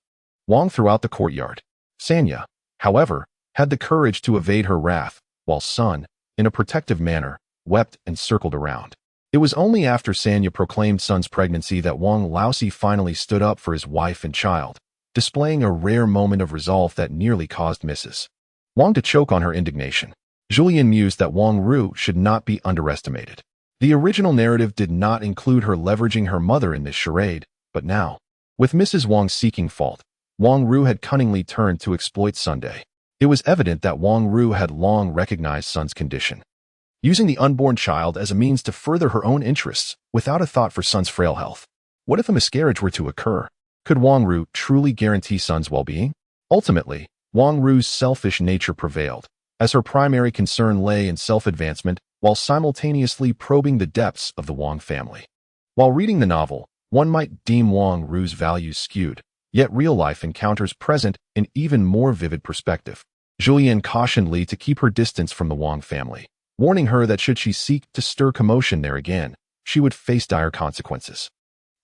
Wang throughout the courtyard. Sanya, however, had the courage to evade her wrath, while Sun, in a protective manner, wept and circled around. It was only after Sanya proclaimed Sun's pregnancy that Wang Laosi finally stood up for his wife and child, displaying a rare moment of resolve that nearly caused Mrs. Wang to choke on her indignation. Zhulian mused that Wang Ru should not be underestimated. The original narrative did not include her leveraging her mother in this charade, but now, with Mrs. Wang seeking fault, Wang Ru had cunningly turned to exploit Sunday. It was evident that Wang Ru had long recognized Sun's condition, using the unborn child as a means to further her own interests without a thought for Sun's frail health. What if a miscarriage were to occur? Could Wang Ru truly guarantee Sun's well-being? Ultimately, Wang Ru's selfish nature prevailed, as her primary concern lay in self-advancement while simultaneously probing the depths of the Wang family. While reading the novel, one might deem Wang Ru's values skewed, yet real-life encounters present an even more vivid perspective. Zhulian cautioned Li to keep her distance from the Wang family, warning her that should she seek to stir commotion there again, she would face dire consequences.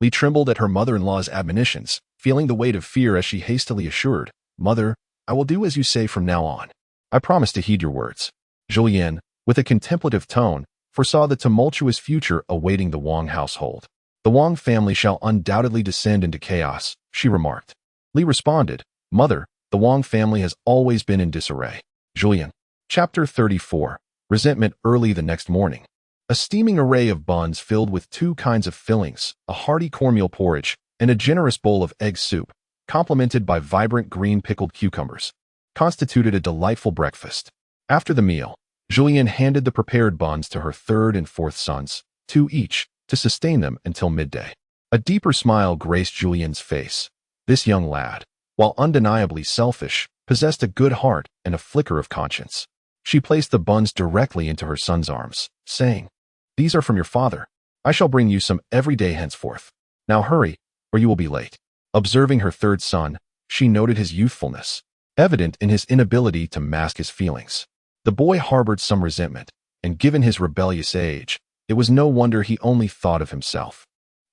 Li trembled at her mother-in-law's admonitions, feeling the weight of fear as she hastily assured, "Mother, I will do as you say from now on. I promise to heed your words." Zhulian, with a contemplative tone, foresaw the tumultuous future awaiting the Wang household. "The Wang family shall undoubtedly descend into chaos," she remarked. Li responded, "Mother, the Wang family has always been in disarray." Zhulian. Chapter 34. Resentment. Early the next morning, a steaming array of buns filled with two kinds of fillings, a hearty cornmeal porridge, and a generous bowl of egg soup, complemented by vibrant green pickled cucumbers, constituted a delightful breakfast. After the meal, Zhulian handed the prepared buns to her third and fourth sons, two each, to sustain them until midday. A deeper smile graced Zhulian's face. This young lad, while undeniably selfish, possessed a good heart and a flicker of conscience. She placed the buns directly into her son's arms, saying, "These are from your father. I shall bring you some every day henceforth. Now hurry, or you will be late." Observing her third son, she noted his youthfulness, evident in his inability to mask his feelings. The boy harbored some resentment, and given his rebellious age, it was no wonder he only thought of himself.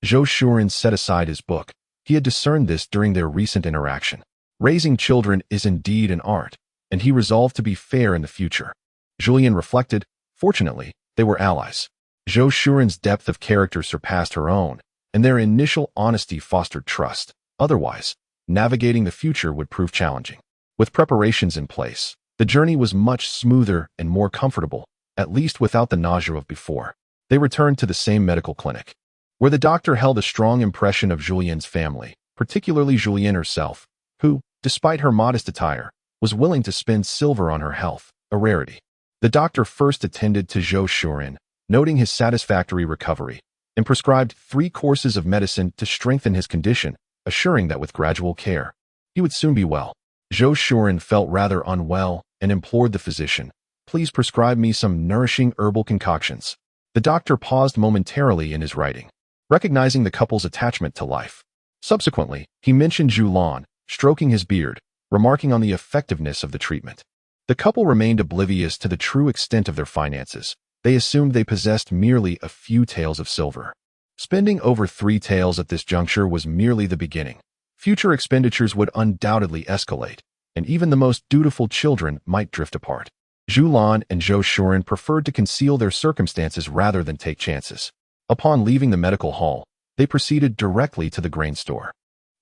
Zhulian set aside his book. He had discerned this during their recent interaction. Raising children is indeed an art, and he resolved to be fair in the future. Zhulian reflected, fortunately, they were allies. Zhulian's depth of character surpassed her own, and their initial honesty fostered trust. Otherwise, navigating the future would prove challenging. With preparations in place, the journey was much smoother and more comfortable, at least without the nausea of before. They returned to the same medical clinic, where the doctor held a strong impression of Zhulian's family, particularly Zhulian herself, who, despite her modest attire, was willing to spend silver on her health, a rarity. The doctor first attended to Zhulian, noting his satisfactory recovery, and prescribed 3 courses of medicine to strengthen his condition, assuring that with gradual care, he would soon be well. Zhulian felt rather unwell and implored the physician, "Please prescribe me some nourishing herbal concoctions." The doctor paused momentarily in his writing, recognizing the couple's attachment to life. Subsequently, he mentioned Zhulian, stroking his beard, remarking on the effectiveness of the treatment. The couple remained oblivious to the true extent of their finances. They assumed they possessed merely a few taels of silver. Spending over 3 taels at this juncture was merely the beginning. Future expenditures would undoubtedly escalate, and even the most dutiful children might drift apart. Zhulian and Zhulian preferred to conceal their circumstances rather than take chances. Upon leaving the medical hall, they proceeded directly to the grain store.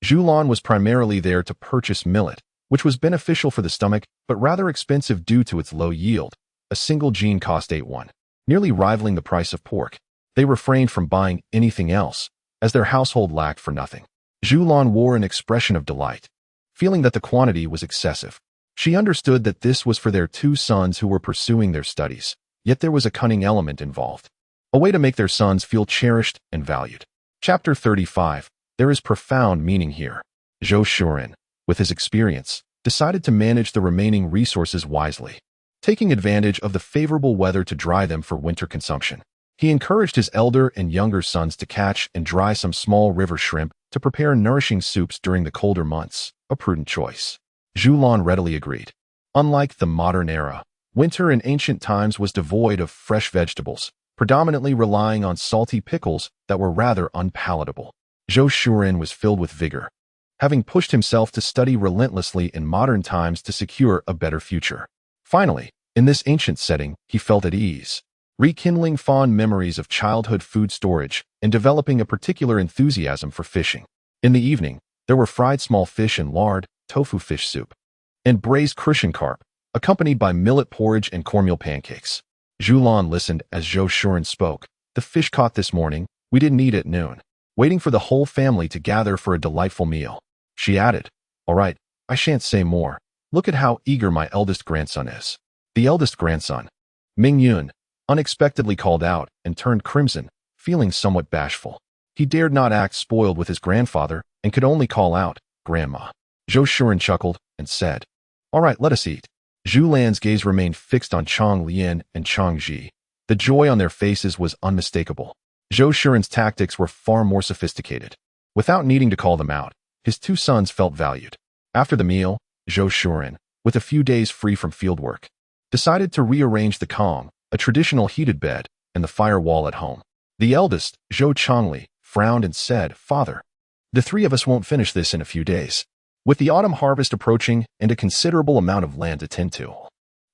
Zhulian was primarily there to purchase millet, which was beneficial for the stomach but rather expensive due to its low yield. A single jean cost 8 won, nearly rivaling the price of pork. They refrained from buying anything else, as their household lacked for nothing. Zhulian wore an expression of delight, feeling that the quantity was excessive. She understood that this was for their 2 sons who were pursuing their studies, yet there was a cunning element involved, a way to make their sons feel cherished and valued. Chapter 35. There is profound meaning here. Zhulian, with his experience, decided to manage the remaining resources wisely, taking advantage of the favorable weather to dry them for winter consumption. He encouraged his elder and younger sons to catch and dry some small river shrimp to prepare nourishing soups during the colder months, a prudent choice. Zhulian readily agreed. Unlike the modern era, winter in ancient times was devoid of fresh vegetables, predominantly relying on salty pickles that were rather unpalatable. Zhulian was filled with vigor, having pushed himself to study relentlessly in modern times to secure a better future. Finally, in this ancient setting, he felt at ease, rekindling fond memories of childhood food storage and developing a particular enthusiasm for fishing. In the evening, there were fried small fish in lard, tofu fish soup, and braised crucian carp, accompanied by millet porridge and cornmeal pancakes. Zhulian listened as Zhulian spoke. "The fish caught this morning, we didn't eat at noon, waiting for the whole family to gather for a delightful meal." She added, "All right, I shan't say more. Look at how eager my eldest grandson is." The eldest grandson, Ming Yun, unexpectedly called out and turned crimson, feeling somewhat bashful. He dared not act spoiled with his grandfather and could only call out, "Grandma." Zhulian chuckled and said, "All right, let us eat." Zhulian's gaze remained fixed on Chang Lian and Chang Ji. The joy on their faces was unmistakable. Zhulian's tactics were far more sophisticated. Without needing to call them out, his 2 sons felt valued. After the meal, Zhulian, with a few days free from fieldwork, decided to rearrange the Kong, a traditional heated bed, and the firewall at home. The eldest, Zhou Changli, frowned and said, "Father, the 3 of us won't finish this in a few days." With the autumn harvest approaching and a considerable amount of land to tend to,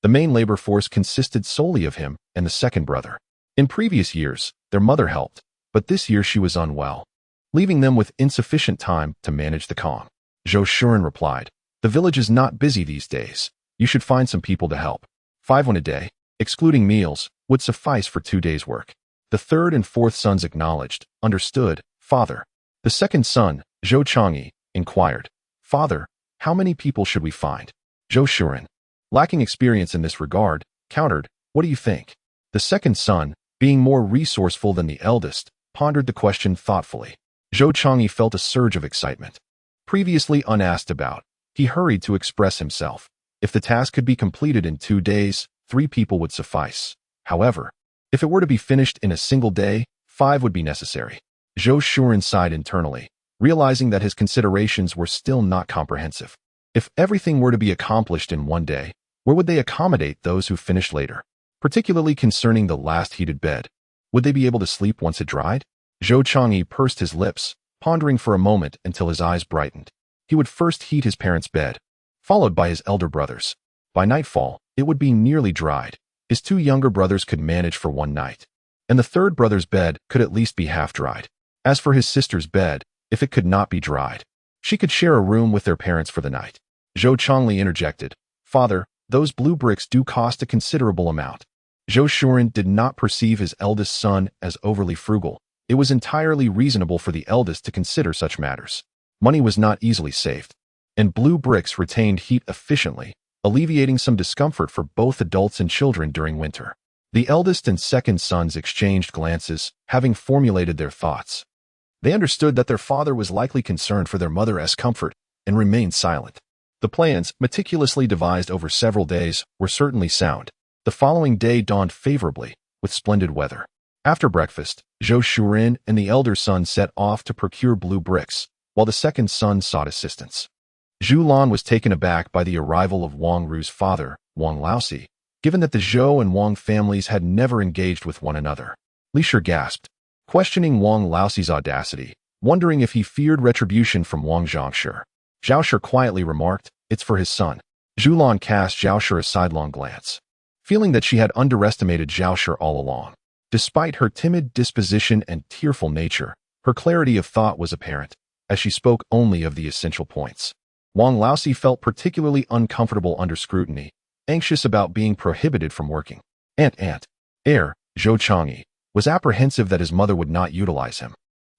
the main labor force consisted solely of him and the second brother. In previous years, their mother helped, but this year she was unwell, leaving them with insufficient time to manage the Kong. Zhulian replied, "The village is not busy these days. You should find some people to help. 5 won a day, excluding meals, would suffice for 2 days' work." The third and fourth sons acknowledged, "Understood, father." The second son, Zhou Changyi, inquired, "Father, how many people should we find?" Zhulian, lacking experience in this regard, countered, "What do you think?" The second son, being more resourceful than the eldest, pondered the question thoughtfully. Zhou Chang'e felt a surge of excitement. Previously unasked about, he hurried to express himself. If the task could be completed in 2 days, 3 people would suffice. However, if it were to be finished in a single day, 5 would be necessary. Zhou Shuren sighed internally, realizing that his considerations were still not comprehensive. If everything were to be accomplished in 1 day, where would they accommodate those who finished later? Particularly concerning the last heated bed. Would they be able to sleep once it dried? Zhou Chang'e pursed his lips, pondering for a moment until his eyes brightened. He would first heat his parents' bed, followed by his elder brother's. By nightfall, it would be nearly dried. His 2 younger brothers could manage for 1 night, and the 3rd brother's bed could at least be half dried. As for his sister's bed, if it could not be dried, she could share a room with their parents for the night. Zhou Chang'e interjected, "Father, those blue bricks do cost a considerable amount." Zhou Shuren did not perceive his eldest son as overly frugal. It was entirely reasonable for the eldest to consider such matters. Money was not easily saved, and blue bricks retained heat efficiently, alleviating some discomfort for both adults and children during winter. The eldest and second sons exchanged glances, having formulated their thoughts. They understood that their father was likely concerned for their mother's comfort and remained silent. The plans, meticulously devised over several days, were certainly sound. The following day dawned favorably, with splendid weather. After breakfast, Zhou Shuren and the elder son set off to procure blue bricks, while the second son sought assistance. Zhulian was taken aback by the arrival of Wang Ru's father, Wang Laosi, given that the Zhou and Wang families had never engaged with one another. Li Shi gasped, questioning Wang Laosi's audacity, wondering if he feared retribution from Wang Zhangshi. Zhao Shi quietly remarked, "It's for his son." Zhulian cast Zhao Shi a sidelong glance, feeling that she had underestimated Zhao Shi all along. Despite her timid disposition and tearful nature, her clarity of thought was apparent, as she spoke only of the essential points. Wang Laosi felt particularly uncomfortable under scrutiny, anxious about being prohibited from working. Heir, Zhou Chang'e, was apprehensive that his mother would not utilize him.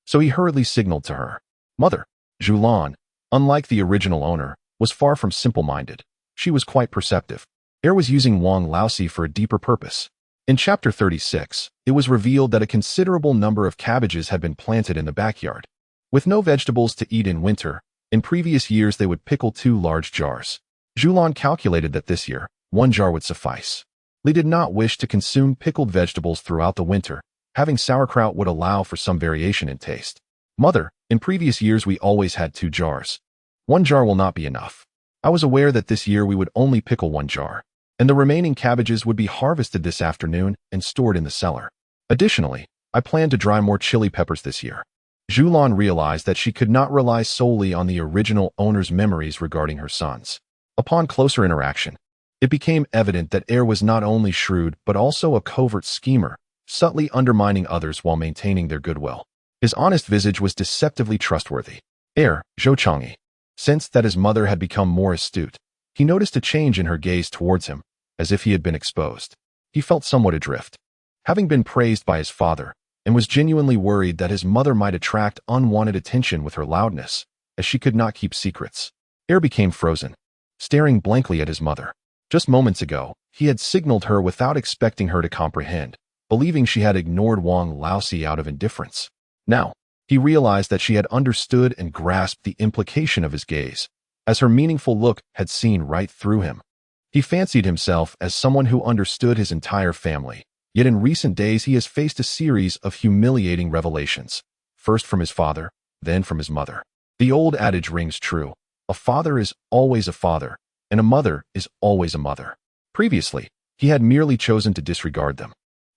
So he hurriedly signaled to her. Mother. Zhulian, unlike the original owner, was far from simple-minded. She was quite perceptive. Heir was using Wang Laosi for a deeper purpose. In Chapter 36, it was revealed that a considerable number of cabbages had been planted in the backyard. With no vegetables to eat in winter, in previous years they would pickle 2 large jars. Zhulian calculated that this year, 1 jar would suffice. Li did not wish to consume pickled vegetables throughout the winter. Having sauerkraut would allow for some variation in taste. Mother, in previous years we always had 2 jars. 1 jar will not be enough. I was aware that this year we would only pickle 1 jar, and the remaining cabbages would be harvested this afternoon and stored in the cellar. Additionally, I plan to dry more chili peppers this year. Zhulian realized that she could not rely solely on the original owner's memories regarding her sons. Upon closer interaction, it became evident that Heir was not only shrewd but also a covert schemer, subtly undermining others while maintaining their goodwill. His honest visage was deceptively trustworthy. Heir, Zhou Chang'e, sensed that his mother had become more astute. He noticed a change in her gaze towards him, as if he had been exposed. He felt somewhat adrift, having been praised by his father, and was genuinely worried that his mother might attract unwanted attention with her loudness, as she could not keep secrets. Heir became frozen, staring blankly at his mother. Just moments ago, he had signaled her without expecting her to comprehend, believing she had ignored Wang Laosi out of indifference. Now, he realized that she had understood and grasped the implication of his gaze, as her meaningful look had seen right through him. He fancied himself as someone who understood his entire family, yet in recent days he has faced a series of humiliating revelations, first from his father, then from his mother. The old adage rings true: a father is always a father, and a mother is always a mother. Previously, he had merely chosen to disregard them,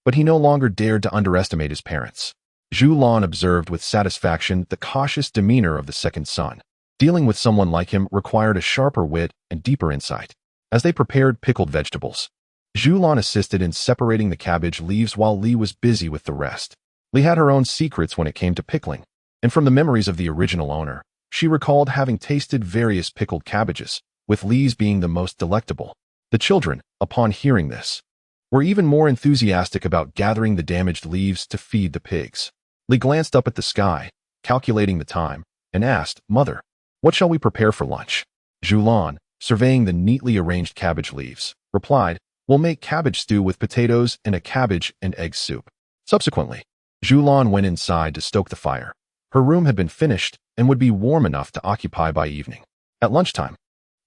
but he no longer dared to underestimate his parents. Zhulian observed with satisfaction the cautious demeanor of the second son. Dealing with someone like him required a sharper wit and deeper insight. As they prepared pickled vegetables, Zhulian assisted in separating the cabbage leaves while Li was busy with the rest. Li had her own secrets when it came to pickling, and from the memories of the original owner, she recalled having tasted various pickled cabbages, with Li's being the most delectable. The children, upon hearing this, were even more enthusiastic about gathering the damaged leaves to feed the pigs. Li glanced up at the sky, calculating the time, and asked, "Mother, what shall we prepare for lunch?" Zhulian, surveying the neatly arranged cabbage leaves, replied, "We'll make cabbage stew with potatoes and a cabbage and egg soup." Subsequently, Zhulian went inside to stoke the fire. Her room had been finished and would be warm enough to occupy by evening. At lunchtime,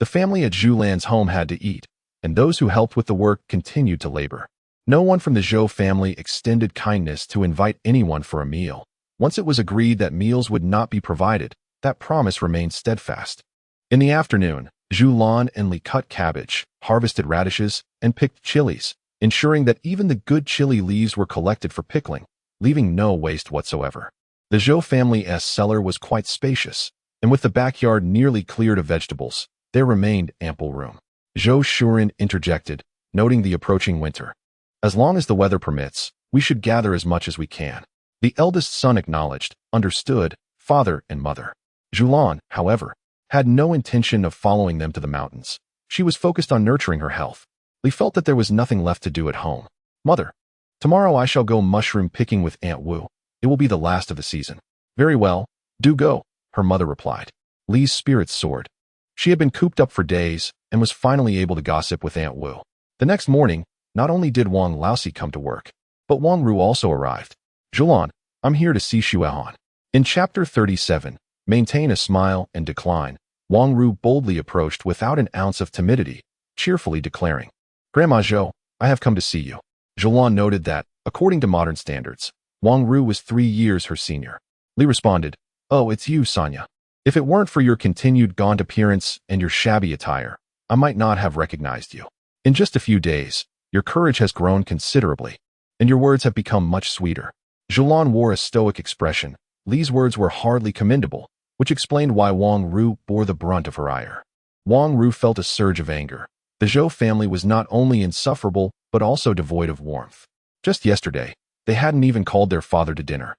the family at Zhulian's home had to eat, and those who helped with the work continued to labor. No one from the Zhou family extended kindness to invite anyone for a meal. Once it was agreed that meals would not be provided, that promise remained steadfast. In the afternoon, Zhulian and Li cut cabbage, harvested radishes, and picked chilies, ensuring that even the good chili leaves were collected for pickling, leaving no waste whatsoever. The Zhou family's cellar was quite spacious, and with the backyard nearly cleared of vegetables, there remained ample room. Zhou Shuren interjected, noting the approaching winter. As long as the weather permits, we should gather as much as we can. The eldest son acknowledged, understood, father and mother. Zhulian, however, had no intention of following them to the mountains. She was focused on nurturing her health. Li felt that there was nothing left to do at home. Mother, tomorrow I shall go mushroom picking with Aunt Wu. It will be the last of the season. Very well, do go, her mother replied. Li's spirits soared. She had been cooped up for days and was finally able to gossip with Aunt Wu. The next morning, not only did Wang Laosi come to work, but Wang Ru also arrived. Zhulian, I'm here to see Xuehan. In Chapter 37, Maintain a Smile and Decline, Wang Ru boldly approached without an ounce of timidity, cheerfully declaring, Grandma Zhou, I have come to see you. Zhulian noted that, according to modern standards, Wang Ru was 3 years her senior. Li responded, Oh, it's you, Sonia. If it weren't for your continued gaunt appearance and your shabby attire, I might not have recognized you. In just a few days, your courage has grown considerably, and your words have become much sweeter. Zhulian wore a stoic expression. Li's words were hardly commendable, which explained why Wang Ru bore the brunt of her ire. Wang Ru felt a surge of anger. The Zhou family was not only insufferable, but also devoid of warmth. Just yesterday, they hadn't even called their father to dinner,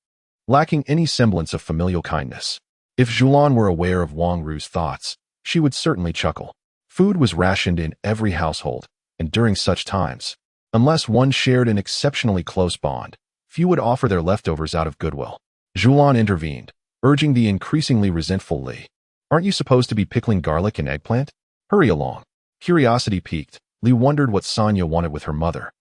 lacking any semblance of familial kindness. If Zhulian were aware of Wang Ru's thoughts, she would certainly chuckle. Food was rationed in every household, and during such times, unless one shared an exceptionally close bond, few would offer their leftovers out of goodwill. Zhulian intervened, urging the increasingly resentful Li. Aren't you supposed to be pickling garlic and eggplant? Hurry along. Curiosity piqued, Li wondered what Sonia wanted with her mother.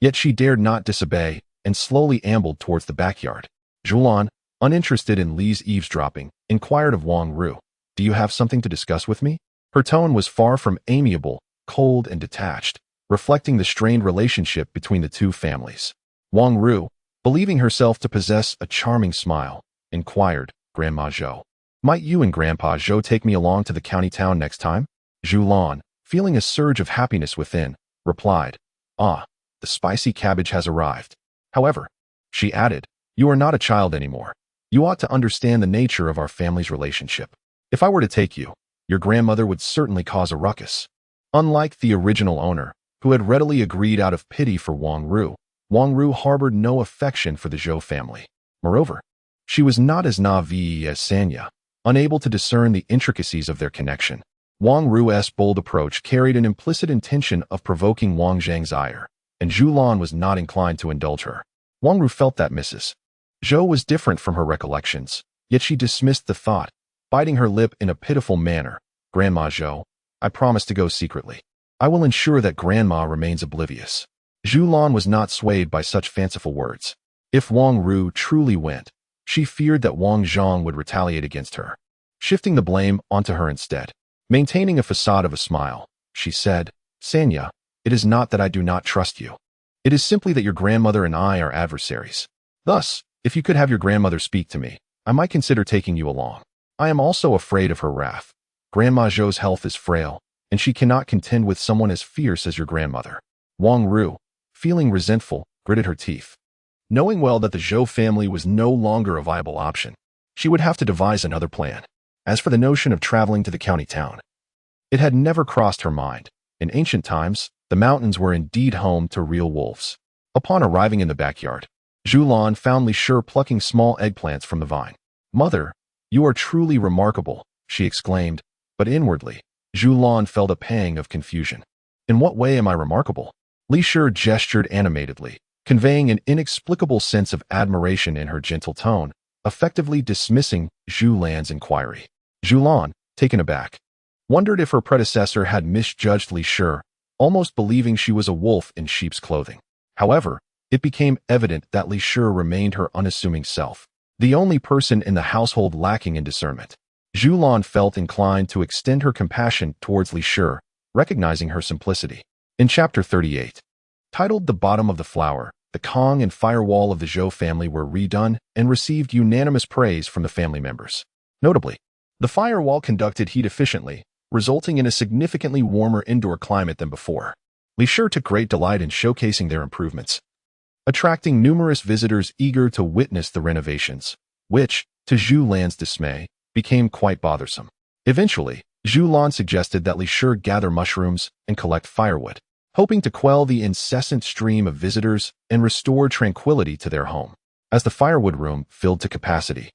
Yet she dared not disobey, and slowly ambled towards the backyard. Zhulian, uninterested in Li's eavesdropping, inquired of Wang Ru, Do you have something to discuss with me? Her tone was far from amiable, cold and detached, reflecting the strained relationship between the two families. Wang Ru, believing herself to possess a charming smile, inquired, Grandma Zhou, might you and Grandpa Zhou take me along to the county town next time? Zhulian, feeling a surge of happiness within, replied, Ah, the spicy cabbage has arrived. However, she added, you are not a child anymore. You ought to understand the nature of our family's relationship. If I were to take you, your grandmother would certainly cause a ruckus. Unlike the original owner, who had readily agreed out of pity for Wang Ru harbored no affection for the Zhou family. Moreover, she was not as naive as Sanya, unable to discern the intricacies of their connection. Wang Ru's bold approach carried an implicit intention of provoking Wang Zhang's ire, and Zhulian was not inclined to indulge her. Wang Ru felt that Mrs. Zhou was different from her recollections, yet she dismissed the thought, biting her lip in a pitiful manner. Grandma Zhou, I promise to go secretly. I will ensure that Grandma remains oblivious. Zhulian was not swayed by such fanciful words. If Wang Ru truly went, she feared that Wang Zhang would retaliate against her, shifting the blame onto her instead. Maintaining a facade of a smile, she said, Sanya, it is not that I do not trust you. It is simply that your grandmother and I are adversaries. Thus, if you could have your grandmother speak to me, I might consider taking you along. I am also afraid of her wrath. Grandma Zhou's health is frail, and she cannot contend with someone as fierce as your grandmother. Wang Ru, feeling resentful, gritted her teeth. Knowing well that the Zhou family was no longer a viable option, she would have to devise another plan. As for the notion of traveling to the county town, it had never crossed her mind. In ancient times, the mountains were indeed home to real wolves. Upon arriving in the backyard, Zhulian found Li Shi plucking small eggplants from the vine. Mother, you are truly remarkable, she exclaimed, but inwardly, Zhulian felt a pang of confusion. In what way am I remarkable? Li Shi gestured animatedly, conveying an inexplicable sense of admiration in her gentle tone, effectively dismissing Zhulian's inquiry. Zhulian, taken aback, wondered if her predecessor had misjudged Li Shi, almost believing she was a wolf in sheep's clothing. However, it became evident that Li Shi remained her unassuming self, the only person in the household lacking in discernment. Zhulian felt inclined to extend her compassion towards Li Shi, recognizing her simplicity. In Chapter 38, titled The Bottom of the Flower, the Kong and firewall of the Zhou family were redone and received unanimous praise from the family members. Notably, the firewall conducted heat efficiently, resulting in a significantly warmer indoor climate than before. Li Shi took great delight in showcasing their improvements, attracting numerous visitors eager to witness the renovations, which, to Zhulian's dismay, became quite bothersome. Eventually, Zhulian suggested that Li Shi gather mushrooms and collect firewood, hoping to quell the incessant stream of visitors and restore tranquility to their home. As the firewood room filled to capacity,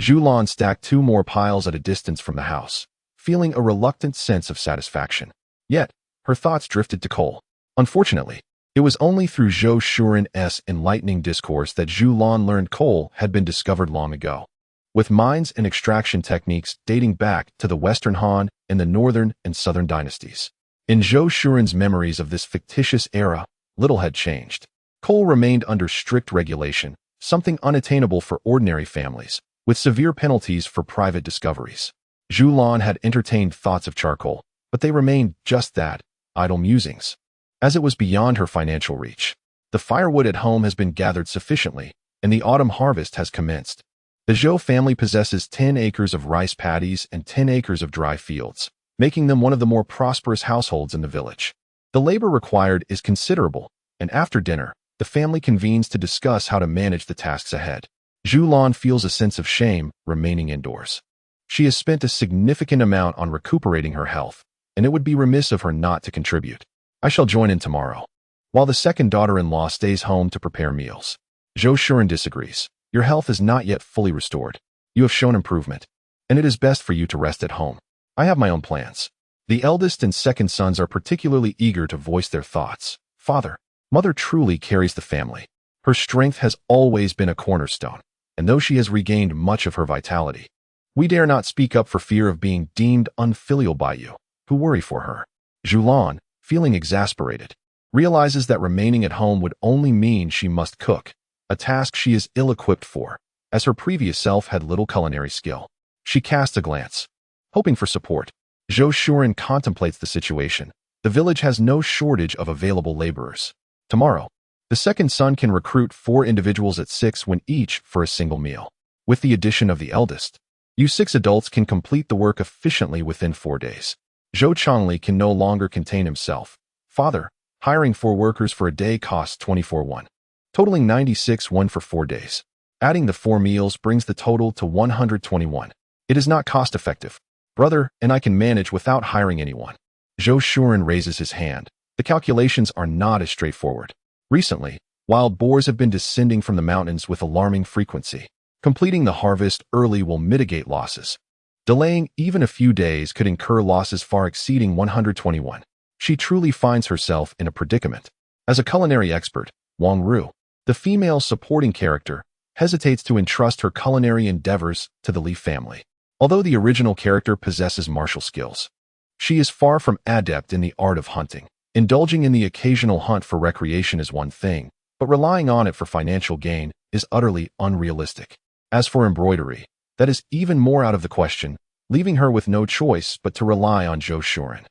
Zhulian stacked 2 more piles at a distance from the house, feeling a reluctant sense of satisfaction. Yet, her thoughts drifted to coal. Unfortunately, it was only through Zhou Shuren's enlightening discourse that Zhulian learned coal had been discovered long ago, with mines and extraction techniques dating back to the Western Han and the Northern and Southern dynasties. In Zhou Shuren's memories of this fictitious era, little had changed. Coal remained under strict regulation, something unattainable for ordinary families, with severe penalties for private discoveries. Zhulian had entertained thoughts of charcoal, but they remained just that, idle musings, as it was beyond her financial reach. The firewood at home has been gathered sufficiently, and the autumn harvest has commenced. The Zhou family possesses 10 acres of rice paddies and 10 acres of dry fields, making them one of the more prosperous households in the village. The labor required is considerable, and after dinner, the family convenes to discuss how to manage the tasks ahead. Zhulian feels a sense of shame remaining indoors. She has spent a significant amount on recuperating her health, and it would be remiss of her not to contribute. I shall join in tomorrow, while the second daughter-in-law stays home to prepare meals. Zhou Shuren disagrees. Your health is not yet fully restored. You have shown improvement, and it is best for you to rest at home. I have my own plans. The eldest and second sons are particularly eager to voice their thoughts. Father, Mother truly carries the family. Her strength has always been a cornerstone, and though she has regained much of her vitality, we dare not speak up for fear of being deemed unfilial by you, who worry for her. Zhulian, feeling exasperated, realizes that remaining at home would only mean she must cook, a task she is ill-equipped for, as her previous self had little culinary skill. She casts a glance, hoping for support. Zhou Shuren contemplates the situation. The village has no shortage of available laborers. Tomorrow, the second son can recruit 4 individuals at 6 when each for a single meal. With the addition of the eldest, you 6 adults can complete the work efficiently within 4 days. Zhou Chongli can no longer contain himself. Father, hiring 4 workers for a day costs 24 won, totaling 96 won for 4 days. Adding the 4 meals brings the total to 121. It is not cost-effective. Brother, and I can manage without hiring anyone. Zhou Shuren raises his hand. The calculations are not as straightforward. Recently, wild boars have been descending from the mountains with alarming frequency. Completing the harvest early will mitigate losses. Delaying even a few days could incur losses far exceeding 121. She truly finds herself in a predicament. As a culinary expert, Wang Ru, the female supporting character, hesitates to entrust her culinary endeavors to the Li family. Although the original character possesses martial skills, she is far from adept in the art of hunting. Indulging in the occasional hunt for recreation is one thing, but relying on it for financial gain is utterly unrealistic. As for embroidery, that is even more out of the question, leaving her with no choice but to rely on Zhou Shuren.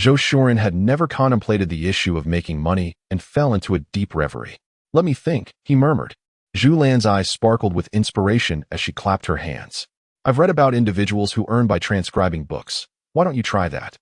Zhou Shuren had never contemplated the issue of making money and fell into a deep reverie. Let me think, he murmured. Zhulian's eyes sparkled with inspiration as she clapped her hands. I've read about individuals who earn by transcribing books. Why don't you try that?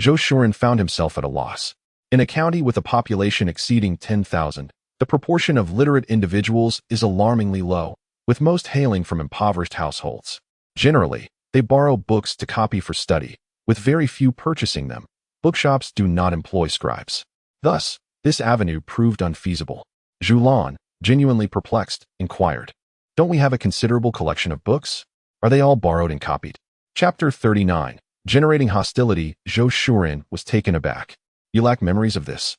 Zhou Shuren found himself at a loss. In a county with a population exceeding 10,000, the proportion of literate individuals is alarmingly low, with most hailing from impoverished households. Generally, they borrow books to copy for study, with very few purchasing them. Bookshops do not employ scribes. Thus, this avenue proved unfeasible. Zhulian, genuinely perplexed, inquired, "Don't we have a considerable collection of books? Are they all borrowed and copied?" Chapter 39. Generating hostility. Zhou Shuren was taken aback. You lack memories of this?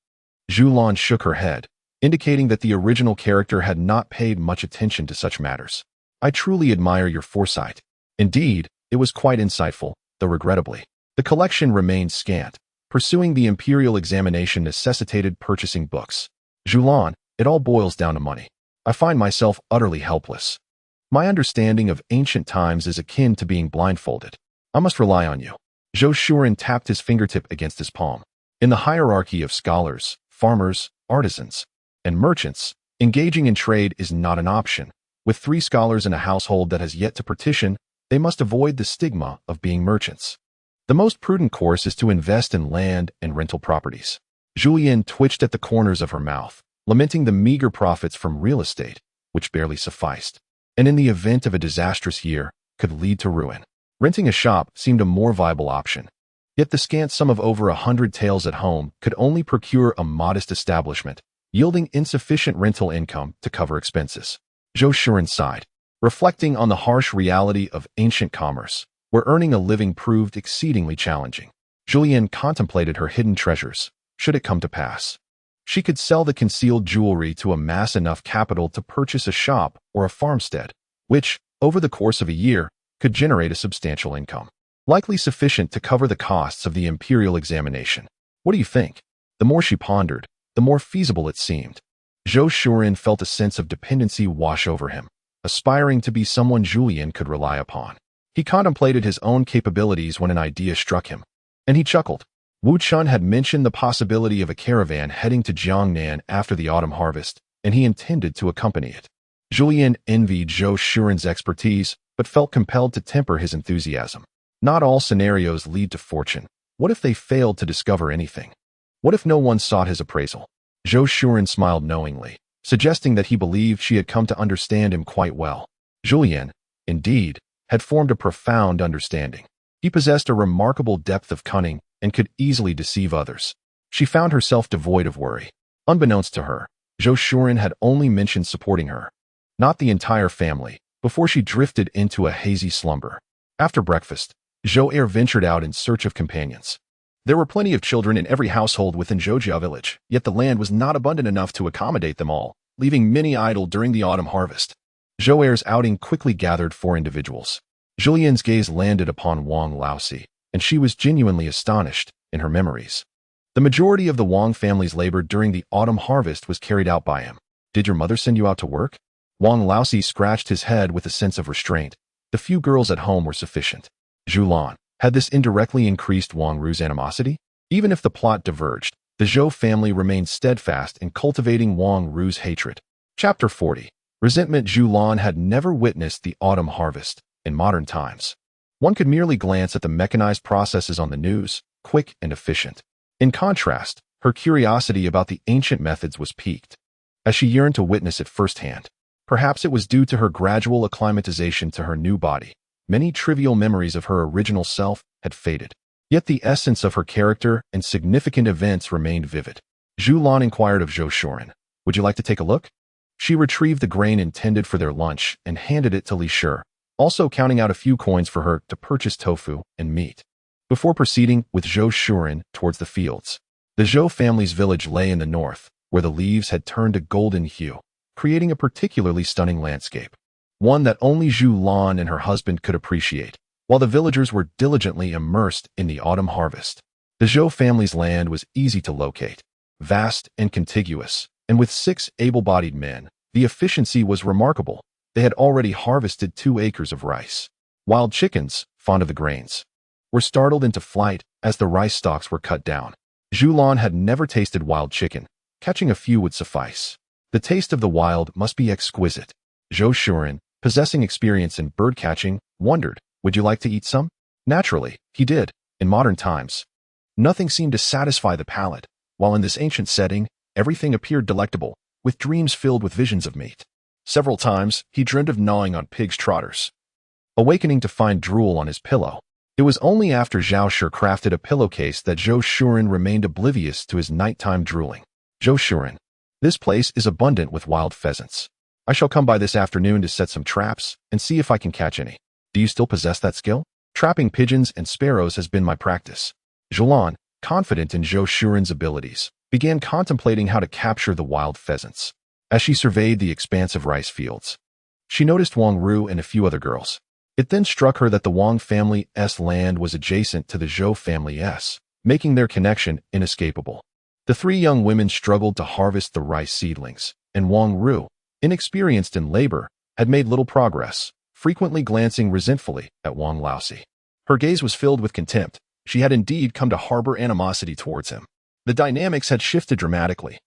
Zhulian shook her head, indicating that the original character had not paid much attention to such matters. I truly admire your foresight. Indeed, it was quite insightful, though regrettably, the collection remained scant. Pursuing the Imperial examination necessitated purchasing books. Zhulian, It all boils down to money. I find myself utterly helpless. My understanding of ancient times is akin to being blindfolded. I must rely on you. Zhulian tapped his fingertip against his palm. In the hierarchy of scholars, farmers, artisans, and merchants, engaging in trade is not an option. With 3 scholars in a household that has yet to partition, they must avoid the stigma of being merchants. The most prudent course is to invest in land and rental properties. Zhulian twitched at the corners of her mouth, lamenting the meager profits from real estate, which barely sufficed, and in the event of a disastrous year, could lead to ruin. Renting a shop seemed a more viable option. Yet the scant sum of over 100 taels at home could only procure a modest establishment, yielding insufficient rental income to cover expenses. Zhulian sighed, reflecting on the harsh reality of ancient commerce, where earning a living proved exceedingly challenging. Zhulian contemplated her hidden treasures, should it come to pass. She could sell the concealed jewelry to amass enough capital to purchase a shop or a farmstead, which, over the course of a year, could generate a substantial income, likely sufficient to cover the costs of the Imperial examination. What do you think? The more she pondered, the more feasible it seemed. Zhulian felt a sense of dependency wash over him, aspiring to be someone Zhulian could rely upon. He contemplated his own capabilities when an idea struck him, and he chuckled. Wu Chun had mentioned the possibility of a caravan heading to Jiangnan after the autumn harvest, and he intended to accompany it. Zhulian envied Zhulian's expertise, but felt compelled to temper his enthusiasm. Not all scenarios lead to fortune. What if they failed to discover anything? What if no one sought his appraisal? Zhulian smiled knowingly, suggesting that he believed she had come to understand him quite well. Zhulian, indeed, had formed a profound understanding. He possessed a remarkable depth of cunning and could easily deceive others. She found herself devoid of worry. Unbeknownst to her, Zhulian had only mentioned supporting her, not the entire family, before she drifted into a hazy slumber. After breakfast, Zhulian ventured out in search of companions. There were plenty of children in every household within Zhujiao village, yet the land was not abundant enough to accommodate them all, leaving many idle during the autumn harvest. Zhulian's outing quickly gathered 4 individuals. Zhulian's gaze landed upon Wang Laosi, and she was genuinely astonished in her memories. The majority of the Wang family's labor during the autumn harvest was carried out by him. Did your mother send you out to work? Wang Laosi scratched his head with a sense of restraint. The few girls at home were sufficient. Zhulian, had this indirectly increased Wang Ru's animosity? Even if the plot diverged, the Zhou family remained steadfast in cultivating Wang Ru's hatred. Chapter 40. Resentment. Zhulian had never witnessed the autumn harvest in modern times. One could merely glance at the mechanized processes on the news, quick and efficient. In contrast, her curiosity about the ancient methods was piqued, as she yearned to witness it firsthand. Perhaps it was due to her gradual acclimatization to her new body. Many trivial memories of her original self had faded, yet the essence of her character and significant events remained vivid. Zhulian inquired of Zhulian, "Would you like to take a look?" She retrieved the grain intended for their lunch and handed it to Li Shi, also counting out a few coins for her to purchase tofu and meat, before proceeding with Zhulian towards the fields. The Zhou family's village lay in the north, where the leaves had turned a golden hue, creating a particularly stunning landscape, one that only Zhulian and her husband could appreciate, while the villagers were diligently immersed in the autumn harvest. The Zhou family's land was easy to locate, vast and contiguous, and with 6 able-bodied men, the efficiency was remarkable. They had already harvested 2 acres of rice. Wild chickens, fond of the grains, were startled into flight as the rice stalks were cut down. Zhulian had never tasted wild chicken. Catching a few would suffice. The taste of the wild must be exquisite. Zhulian, possessing experience in bird catching, wondered, "Would you like to eat some?" Naturally, he did. In modern times, nothing seemed to satisfy the palate, while in this ancient setting, everything appeared delectable, with dreams filled with visions of meat. Several times, he dreamed of gnawing on pig's trotters, awakening to find drool on his pillow. It was only after Zhao Shi crafted a pillowcase that Zhulian remained oblivious to his nighttime drooling. Zhulian, this place is abundant with wild pheasants. I shall come by this afternoon to set some traps and see if I can catch any. Do you still possess that skill? Trapping pigeons and sparrows has been my practice. Zhulian, confident in Zhulian's abilities, began contemplating how to capture the wild pheasants. As she surveyed the expansive rice fields, she noticed Wang Ru and a few other girls. It then struck her that the Wang family's land was adjacent to the Zhou family's, making their connection inescapable. The 3 young women struggled to harvest the rice seedlings, and Wang Ru, inexperienced in labor, had made little progress, frequently glancing resentfully at Wang Laosi. Her gaze was filled with contempt. She had indeed come to harbor animosity towards him. The dynamics had shifted dramatically,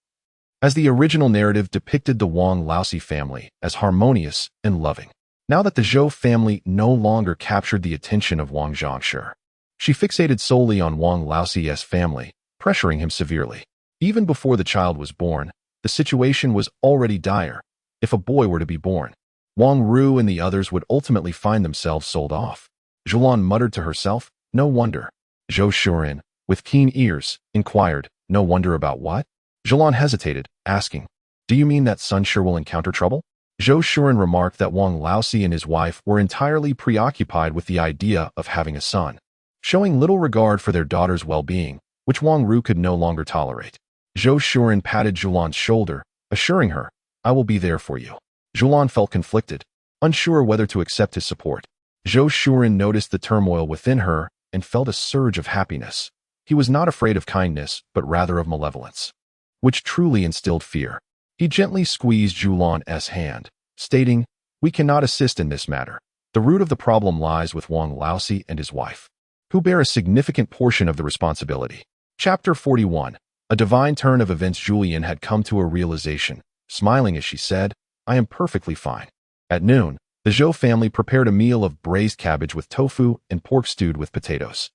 as the original narrative depicted the Wang Laosi family as harmonious and loving. Now that the Zhou family no longer captured the attention of Wang Zhongshi, she fixated solely on Wang Laosi's family, pressuring him severely. Even before the child was born, the situation was already dire. If a boy were to be born, Wang Ru and the others would ultimately find themselves sold off. Zhulian muttered to herself, "No wonder." Zhou Shuren, with keen ears, inquired, "No wonder about what?" Zhulian hesitated, asking, "Do you mean that Sun sure will encounter trouble?" Zhou Shuren remarked that Wang Laosi and his wife were entirely preoccupied with the idea of having a son, showing little regard for their daughter's well-being, which Wang Ru could no longer tolerate. Zhou Shuren patted Zhulian's shoulder, assuring her, "I will be there for you." Zhulian felt conflicted, unsure whether to accept his support. Zhou Shuren noticed the turmoil within her and felt a surge of happiness. He was not afraid of kindness, but rather of malevolence, which truly instilled fear. He gently squeezed Zhulian's hand, stating, "We cannot assist in this matter. The root of the problem lies with Wang Laosi and his wife, who bear a significant portion of the responsibility." Chapter 41. A divine turn of events. Zhulian had come to a realization, smiling as she said, "I am perfectly fine." At noon, the Zhou family prepared a meal of braised cabbage with tofu and pork stewed with potatoes,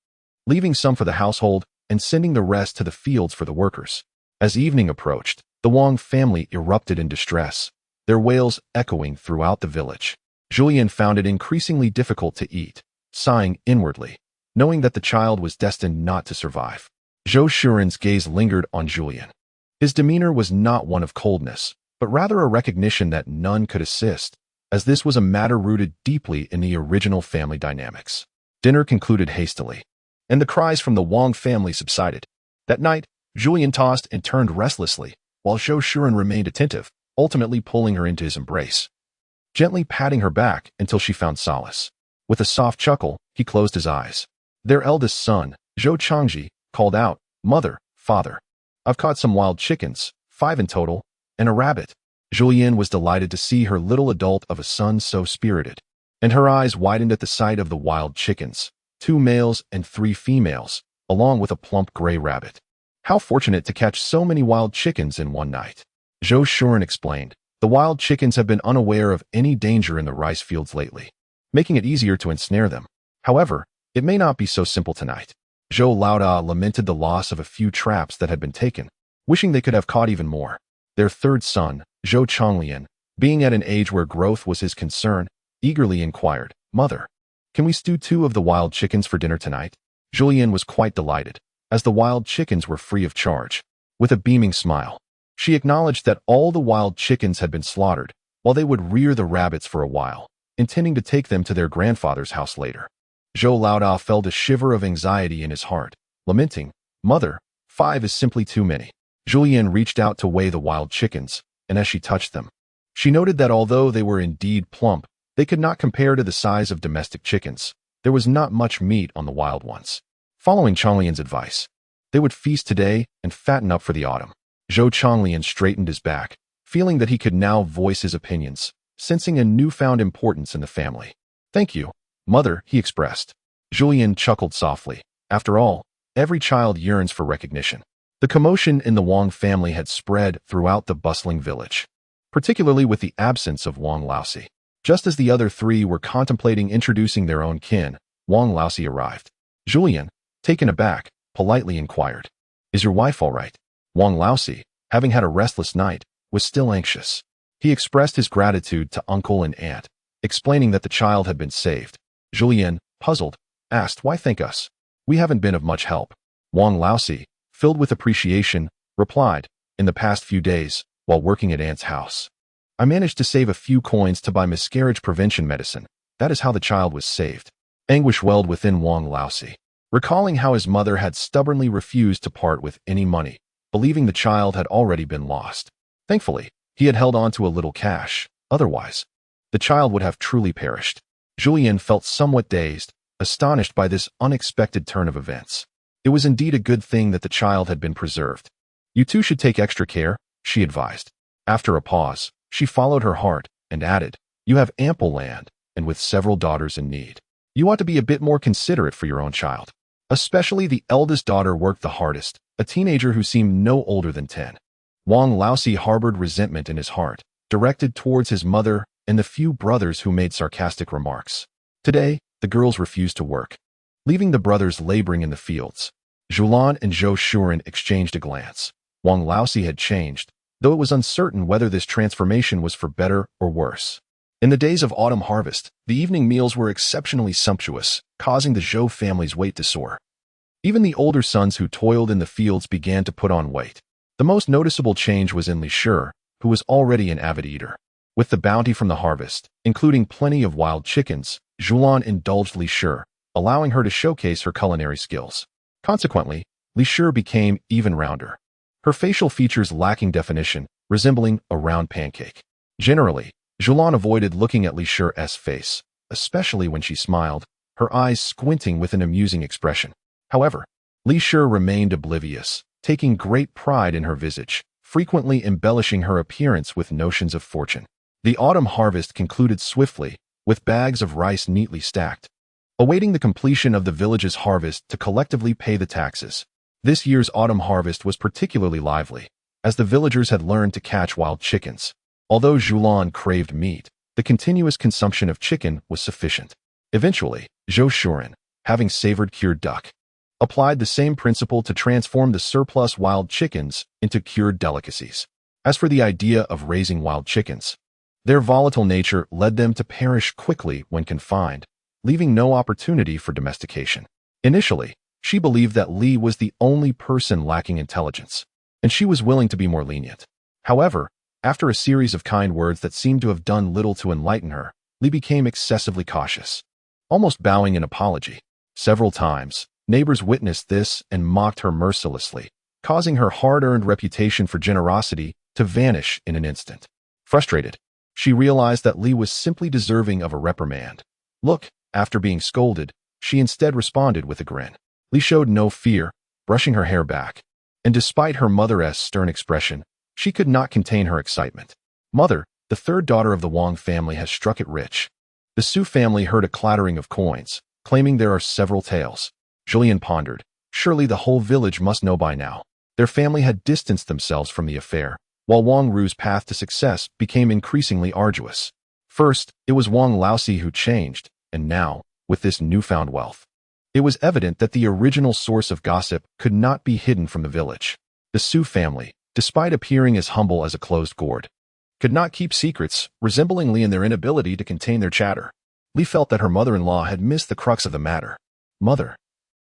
leaving some for the household and sending the rest to the fields for the workers. As evening approached, the Wang family erupted in distress, their wails echoing throughout the village. Zhulian found it increasingly difficult to eat, sighing inwardly, knowing that the child was destined not to survive. Zhou Shuren's gaze lingered on Zhulian. His demeanor was not one of coldness, but rather a recognition that none could assist, as this was a matter rooted deeply in the original family dynamics. Dinner concluded hastily, and the cries from the Wang family subsided. That night, Zhulian tossed and turned restlessly, while Zhou Shuren remained attentive, ultimately pulling her into his embrace, gently patting her back until she found solace. With a soft chuckle, he closed his eyes. Their eldest son, Zhou Changji, called out, "Mother, father, I've caught some wild chickens, 5 in total, and a rabbit." Zhulian was delighted to see her little adult of a son so spirited, and her eyes widened at the sight of the wild chickens, 2 males and 3 females, along with a plump gray rabbit. How fortunate to catch so many wild chickens in one night. Zhou Shuren explained, "The wild chickens have been unaware of any danger in the rice fields lately, making it easier to ensnare them. However, it may not be so simple tonight." Zhou Laoda lamented the loss of a few traps that had been taken, wishing they could have caught even more. Their third son, Zhou Chonglian, being at an age where growth was his concern, eagerly inquired, "Mother, can we stew 2 of the wild chickens for dinner tonight?" Zhulian was quite delighted, as the wild chickens were free of charge. With a beaming smile, she acknowledged that all the wild chickens had been slaughtered, while they would rear the rabbits for a while, intending to take them to their grandfather's house later. Zhou Laoda felt a shiver of anxiety in his heart, lamenting, "Mother, 5 is simply too many." Zhulian reached out to weigh the wild chickens, and as she touched them, she noted that although they were indeed plump, they could not compare to the size of domestic chickens. There was not much meat on the wild ones. Following Chonglian's advice, they would feast today and fatten up for the autumn. Zhou Chonglian straightened his back, feeling that he could now voice his opinions, sensing a newfound importance in the family. "Thank you, Mother," he expressed. Zhulian chuckled softly. After all, every child yearns for recognition. The commotion in the Wang family had spread throughout the bustling village, particularly with the absence of Wang Laosi. Just as the other 3 were contemplating introducing their own kin, Wang Laosi arrived. Zhulian, taken aback, politely inquired, "Is your wife all right?" Wang Laosi, having had a restless night, was still anxious. He expressed his gratitude to uncle and aunt, explaining that the child had been saved. Zhulian, puzzled, asked, "Why thank us? We haven't been of much help." Wang Laosi, filled with appreciation, replied, "In the past few days, while working at Aunt's house, I managed to save a few coins to buy miscarriage prevention medicine. That is how the child was saved." Anguish welled within Wang Laosi, recalling how his mother had stubbornly refused to part with any money, believing the child had already been lost. Thankfully, he had held on to a little cash. Otherwise, the child would have truly perished. Zhulian felt somewhat dazed, astonished by this unexpected turn of events. It was indeed a good thing that the child had been preserved. "You two should take extra care," she advised. After a pause, she followed her heart and added, "You have ample land, and with several daughters in need. You ought to be a bit more considerate for your own child." Especially the eldest daughter worked the hardest, a teenager who seemed no older than 10. Wang Laosi harbored resentment in his heart, directed towards his mother and the few brothers who made sarcastic remarks. Today, the girls refused to work, leaving the brothers laboring in the fields. Zhulian and Zhou Shuren exchanged a glance. Wang Laosi had changed, though it was uncertain whether this transformation was for better or worse. In the days of autumn harvest, the evening meals were exceptionally sumptuous, causing the Zhou family's weight to soar. Even the older sons who toiled in the fields began to put on weight. The most noticeable change was in Li Shi, who was already an avid eater. With the bounty from the harvest, including plenty of wild chickens, Zhulian indulged Li Shi, allowing her to showcase her culinary skills. Consequently, Li Shi became even rounder, her facial features lacking definition, resembling a round pancake. Generally, Zhulian avoided looking at Li Shi's face, especially when she smiled, her eyes squinting with an amusing expression. However, Li Shi remained oblivious, taking great pride in her visage, frequently embellishing her appearance with notions of fortune. The autumn harvest concluded swiftly, with bags of rice neatly stacked, awaiting the completion of the village's harvest to collectively pay the taxes. This year's autumn harvest was particularly lively, as the villagers had learned to catch wild chickens. Although Zhulian craved meat, the continuous consumption of chicken was sufficient. Eventually, Zhou Shuren, having savored cured duck, applied the same principle to transform the surplus wild chickens into cured delicacies. As for the idea of raising wild chickens, their volatile nature led them to perish quickly when confined, leaving no opportunity for domestication. Initially, she believed that Li was the only person lacking intelligence, and she was willing to be more lenient. However, after a series of kind words that seemed to have done little to enlighten her, Li became excessively cautious, almost bowing in apology. Several times, neighbors witnessed this and mocked her mercilessly, causing her hard-earned reputation for generosity to vanish in an instant. Frustrated, she realized that Li was simply deserving of a reprimand. Look, after being scolded, she instead responded with a grin. Li showed no fear, brushing her hair back, and despite her mother's stern expression, she could not contain her excitement. Mother, the third daughter of the Wang family, has struck it rich. The Su family heard a clattering of coins, claiming there are several taels. Zhulian pondered. Surely the whole village must know by now. Their family had distanced themselves from the affair, while Wang Ru's path to success became increasingly arduous. First, it was Wang Laosi who changed, and now, with this newfound wealth, it was evident that the original source of gossip could not be hidden from the village. The Su family, despite appearing as humble as a closed gourd, could not keep secrets, resembling Li in their inability to contain their chatter. Li felt that her mother-in-law had missed the crux of the matter. Mother,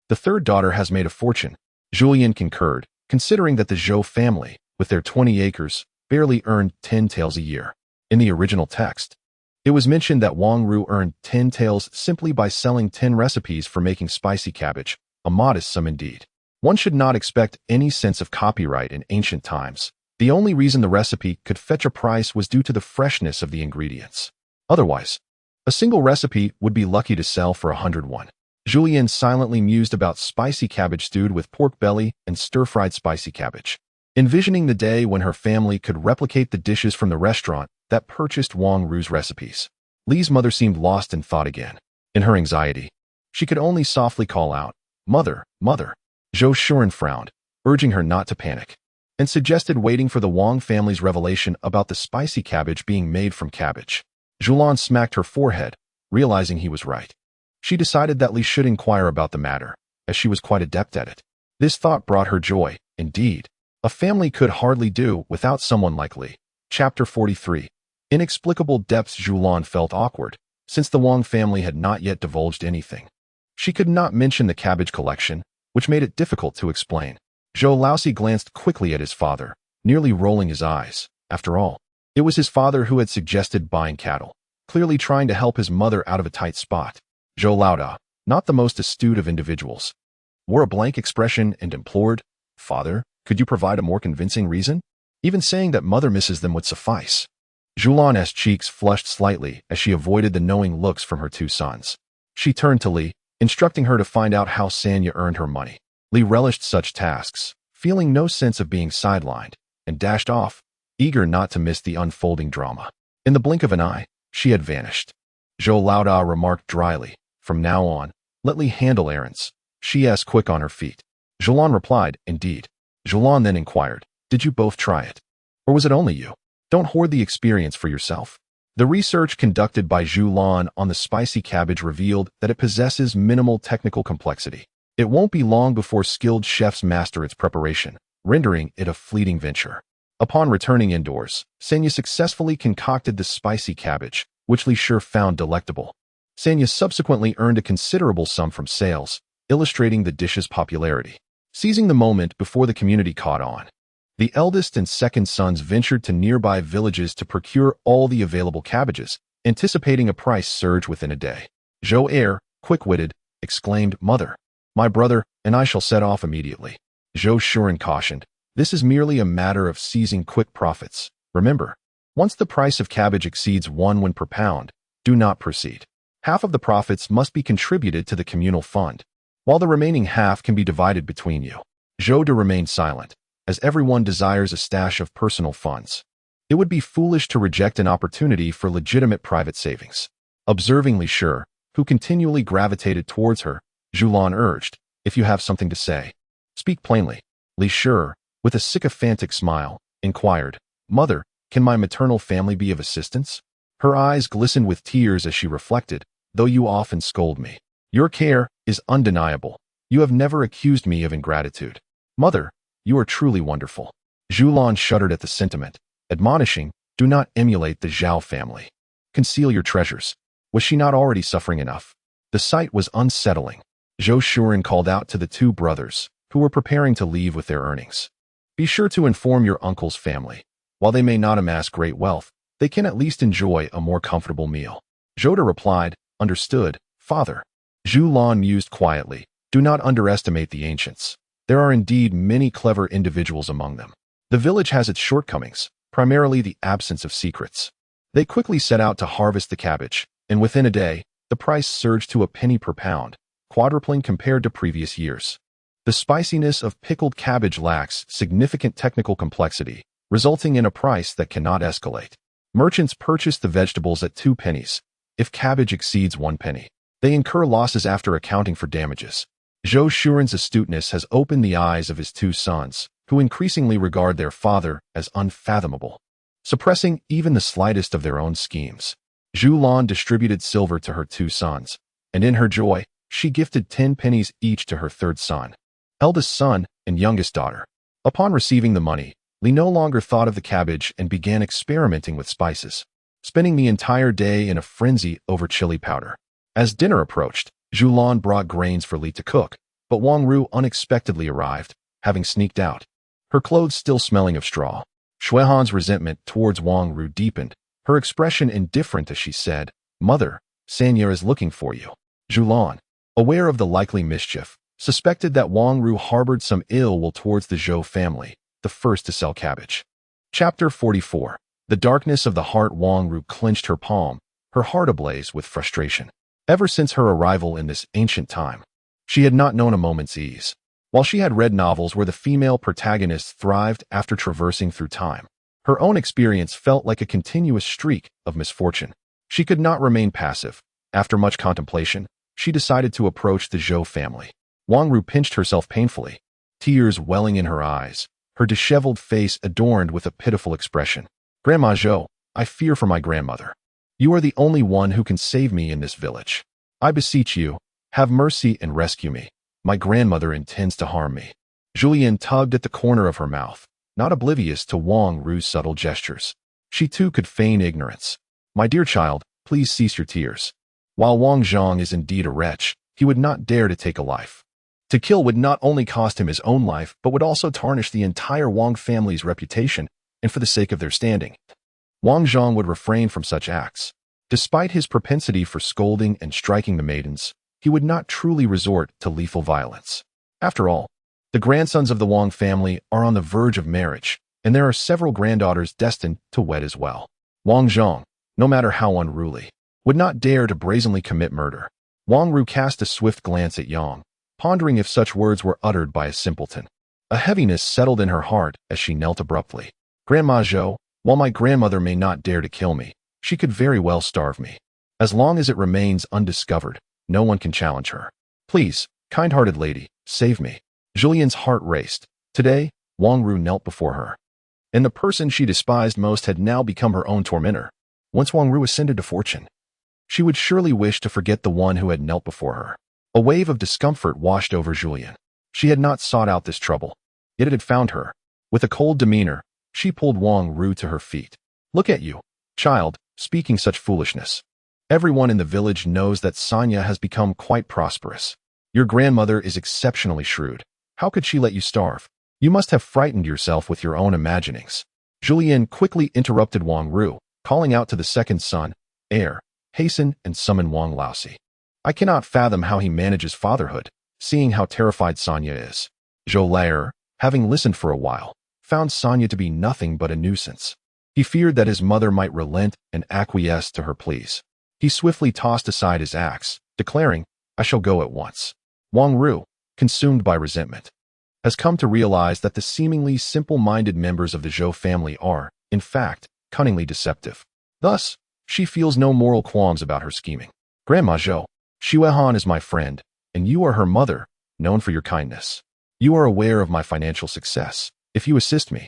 the third daughter has made a fortune. Zhulian concurred, considering that the Zhou family, with their 20 acres, barely earned 10 taels a year. In the original text, it was mentioned that Wang Ru earned 10 taels simply by selling 10 recipes for making spicy cabbage, a modest sum indeed. One should not expect any sense of copyright in ancient times. The only reason the recipe could fetch a price was due to the freshness of the ingredients. Otherwise, a single recipe would be lucky to sell for 101. Zhulian silently mused about spicy cabbage stewed with pork belly and stir-fried spicy cabbage, envisioning the day when her family could replicate the dishes from the restaurant that purchased Wang Ru's recipes. Li's mother seemed lost in thought again. In her anxiety, she could only softly call out, "Mother, mother." Zhou Shuren frowned, urging her not to panic, and suggested waiting for the Wang family's revelation about the spicy cabbage being made from cabbage. Zhulian smacked her forehead, realizing he was right. She decided that Li should inquire about the matter, as she was quite adept at it. This thought brought her joy. Indeed, a family could hardly do without someone like Li. Chapter 43. Inexplicable depths. Zhulian felt awkward, since the Wang family had not yet divulged anything. She could not mention the cabbage collection, which made it difficult to explain. Zhou Laosi glanced quickly at his father, nearly rolling his eyes. After all, it was his father who had suggested buying cattle, clearly trying to help his mother out of a tight spot. Zhou Laoda, not the most astute of individuals, wore a blank expression and implored, "Father, could you provide a more convincing reason? Even saying that mother misses them would suffice." Zhulian's cheeks flushed slightly as she avoided the knowing looks from her two sons. She turned to Li, instructing her to find out how Sanya earned her money. Li relished such tasks, feeling no sense of being sidelined, and dashed off, eager not to miss the unfolding drama. In the blink of an eye, she had vanished. Zhou Laoda remarked dryly, "From now on, let Li handle errands. She is quick on her feet." Zhulian replied, "Indeed." Zhulian then inquired, "Did you both try it? Or was it only you? Don't hoard the experience for yourself." The research conducted by Zhulian on the spicy cabbage revealed that it possesses minimal technical complexity. It won't be long before skilled chefs master its preparation, rendering it a fleeting venture. Upon returning indoors, Senya successfully concocted the spicy cabbage, which Li Shi found delectable. Senya subsequently earned a considerable sum from sales, illustrating the dish's popularity. Seizing the moment before the community caught on, the eldest and second sons ventured to nearby villages to procure all the available cabbages, anticipating a price surge within a day. Zhou Er, quick-witted, exclaimed, "Mother, my brother and I shall set off immediately." Zhou Shuren cautioned, "This is merely a matter of seizing quick profits. Remember, once the price of cabbage exceeds 1 won per pound, do not proceed. Half of the profits must be contributed to the communal fund, while the remaining half can be divided between you." Zhou De remained silent, as everyone desires a stash of personal funds. It would be foolish to reject an opportunity for legitimate private savings. Observing Li Shi, who continually gravitated towards her, Zhulian urged, "If you have something to say, speak plainly." Li Shi, with a sycophantic smile, inquired, "Mother, can my maternal family be of assistance?" Her eyes glistened with tears as she reflected, "Though you often scold me, your care is undeniable. You have never accused me of ingratitude. Mother, you are truly wonderful." Zhulian shuddered at the sentiment, admonishing, "Do not emulate the Zhao family. Conceal your treasures." Was she not already suffering enough? The sight was unsettling. Zhou Shuren called out to the two brothers, who were preparing to leave with their earnings. "Be sure to inform your uncle's family. While they may not amass great wealth, they can at least enjoy a more comfortable meal." Zhou De replied, "Understood, father." Zhulian mused quietly, "Do not underestimate the ancients. There are indeed many clever individuals among them. The village has its shortcomings, primarily the absence of secrets." They quickly set out to harvest the cabbage, and within a day, the price surged to a penny per pound, quadrupling compared to previous years. The spiciness of pickled cabbage lacks significant technical complexity, resulting in a price that cannot escalate. Merchants purchase the vegetables at 2 pennies. If cabbage exceeds 1 penny, they incur losses after accounting for damages. Zhou Shuren's astuteness has opened the eyes of his two sons, who increasingly regard their father as unfathomable, suppressing even the slightest of their own schemes. Zhulian distributed silver to her two sons, and in her joy, she gifted 10 pennies each to her third son, eldest son, and youngest daughter. Upon receiving the money, Li no longer thought of the cabbage and began experimenting with spices, spending the entire day in a frenzy over chili powder. As dinner approached, Zhulian brought grains for Li to cook, but Wang Ru unexpectedly arrived, having sneaked out, her clothes still smelling of straw. Shuihan's resentment towards Wang Ru deepened, her expression indifferent as she said, "Mother, Sanya is looking for you." Zhulian, aware of the likely mischief, suspected that Wang Ru harbored some ill will towards the Zhou family, the first to sell cabbage. Chapter 44. The darkness of the heart. Wang Ru clenched her palm, her heart ablaze with frustration. Ever since her arrival in this ancient time, she had not known a moment's ease. While she had read novels where the female protagonists thrived after traversing through time, her own experience felt like a continuous streak of misfortune. She could not remain passive. After much contemplation, she decided to approach the Zhou family. Wang Ru pinched herself painfully, tears welling in her eyes, her disheveled face adorned with a pitiful expression. "Grandma Zhou, I fear for my grandmother. You are the only one who can save me in this village. I beseech you, have mercy and rescue me. My grandmother intends to harm me." Zhulian tugged at the corner of her mouth, not oblivious to Wang Ru's subtle gestures. She too could feign ignorance. "My dear child, please cease your tears. While Wang Zhang is indeed a wretch, he would not dare to take a life. To kill would not only cost him his own life, but would also tarnish the entire Wang family's reputation, and for the sake of their standing, Wang Zhang would refrain from such acts. Despite his propensity for scolding and striking the maidens, he would not truly resort to lethal violence. After all, the grandsons of the Wang family are on the verge of marriage, and there are several granddaughters destined to wed as well. Wang Zhang, no matter how unruly, would not dare to brazenly commit murder. Wang Ru cast a swift glance at Yang, pondering if such words were uttered by a simpleton. A heaviness settled in her heart as she knelt abruptly. "Grandma Zhou, While my grandmother may not dare to kill me, she could very well starve me. As long as it remains undiscovered, no one can challenge her. Please, kind-hearted lady, save me. Zhulian's heart raced. Today, Wang Ru knelt before her. And the person she despised most had now become her own tormentor. Once Wang Ru ascended to fortune, she would surely wish to forget the one who had knelt before her. A wave of discomfort washed over Zhulian. She had not sought out this trouble, yet it had found her. With a cold demeanor, she pulled Wang Ru to her feet. Look at you, child, speaking such foolishness. Everyone in the village knows that Sanya has become quite prosperous. Your grandmother is exceptionally shrewd. How could she let you starve? You must have frightened yourself with your own imaginings. Zhulian quickly interrupted Wang Ru, calling out to the second son, heir, hasten and summon Wang Laosi. I cannot fathom how he manages fatherhood, seeing how terrified Sanya is. Zhulian, having listened for a while, found Sanya to be nothing but a nuisance. He feared that his mother might relent and acquiesce to her pleas. He swiftly tossed aside his axe, declaring, I shall go at once. Wang Ru, consumed by resentment, has come to realize that the seemingly simple-minded members of the Zhou family are, in fact, cunningly deceptive. Thus, she feels no moral qualms about her scheming. Grandma Zhou, Xuehan is my friend, and you are her mother, known for your kindness. You are aware of my financial success. If you assist me,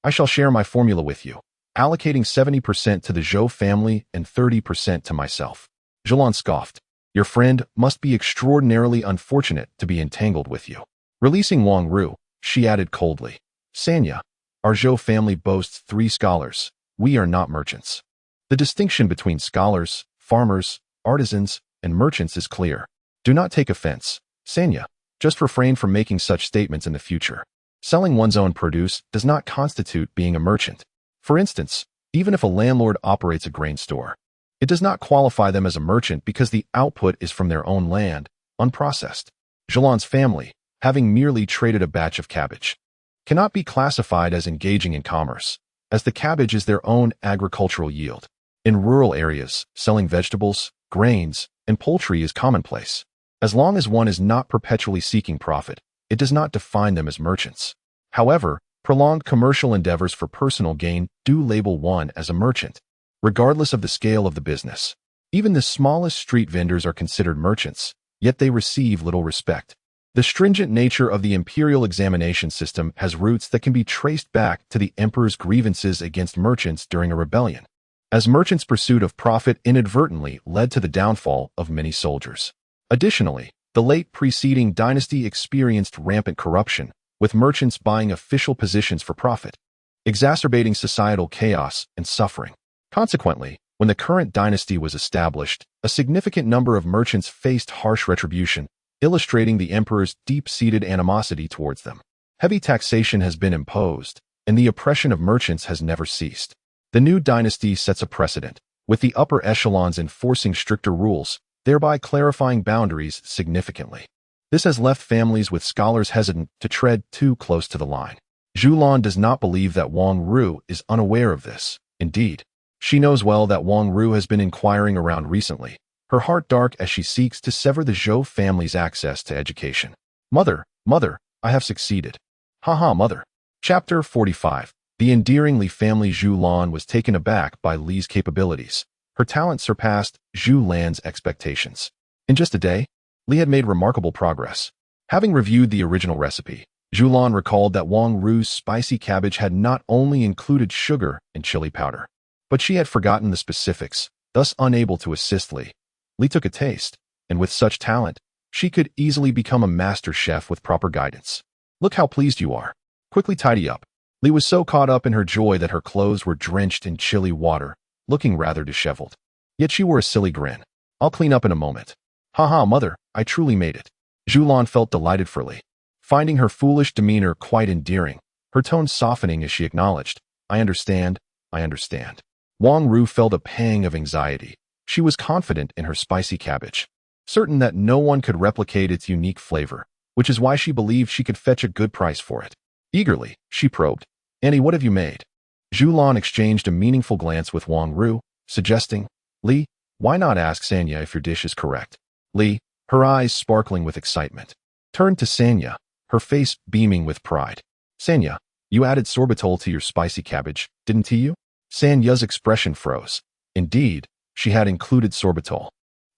I shall share my formula with you, allocating 70% to the Zhou family and 30% to myself. Zhulian scoffed. Your friend must be extraordinarily unfortunate to be entangled with you. Releasing Wang Ru, she added coldly, Sanya, our Zhou family boasts 3 scholars. We are not merchants. The distinction between scholars, farmers, artisans, and merchants is clear. Do not take offense, Sanya. Just refrain from making such statements in the future. Selling one's own produce does not constitute being a merchant. For instance, even if a landlord operates a grain store, it does not qualify them as a merchant because the output is from their own land, unprocessed. Zhulian's family, having merely traded a batch of cabbage, cannot be classified as engaging in commerce, as the cabbage is their own agricultural yield. In rural areas, selling vegetables, grains, and poultry is commonplace. As long as one is not perpetually seeking profit, it does not define them as merchants. However, prolonged commercial endeavors for personal gain do label one as a merchant, regardless of the scale of the business. Even the smallest street vendors are considered merchants, yet they receive little respect. The stringent nature of the Imperial examination system has roots that can be traced back to the emperor's grievances against merchants during a rebellion, as merchants' pursuit of profit inadvertently led to the downfall of many soldiers. Additionally, the late preceding dynasty experienced rampant corruption, with merchants buying official positions for profit, exacerbating societal chaos and suffering. Consequently, when the current dynasty was established, a significant number of merchants faced harsh retribution, illustrating the emperor's deep-seated animosity towards them. Heavy taxation has been imposed, and the oppression of merchants has never ceased. The new dynasty sets a precedent, with the upper echelons enforcing stricter rules, thereby clarifying boundaries significantly. This has left families with scholars hesitant to tread too close to the line. Zhulian does not believe that Wang Ru is unaware of this. Indeed, she knows well that Wang Ru has been inquiring around recently, her heart dark as she seeks to sever the Zhou family's access to education. Mother, I have succeeded. Haha, mother. Chapter 45. The endearingly family Zhulian was taken aback by Li's capabilities. Her talent surpassed Zhulian's expectations. In just a day, Li had made remarkable progress. Having reviewed the original recipe, Zhulian recalled that Wang Ru's spicy cabbage had not only included sugar and chili powder, but she had forgotten the specifics, thus unable to assist Li. Li took a taste, and with such talent, she could easily become a master chef with proper guidance. Look how pleased you are. Quickly tidy up. Li was so caught up in her joy that her clothes were drenched in chilly water, looking rather disheveled. Yet she wore a silly grin. I'll clean up in a moment. Haha, mother, I truly made it. Zhulian felt delighted for Li, finding her foolish demeanor quite endearing, her tone softening as she acknowledged, I understand. Wang Ru felt a pang of anxiety. She was confident in her spicy cabbage, certain that no one could replicate its unique flavor, which is why she believed she could fetch a good price for it. Eagerly, she probed, Annie, what have you made? Zhulian exchanged a meaningful glance with Wang Ru, suggesting, Li, why not ask Sanya if your dish is correct? Li, her eyes sparkling with excitement, turned to Sanya, her face beaming with pride. Sanya, you added sorbitol to your spicy cabbage, didn't you? Sanya's expression froze. Indeed, she had included sorbitol.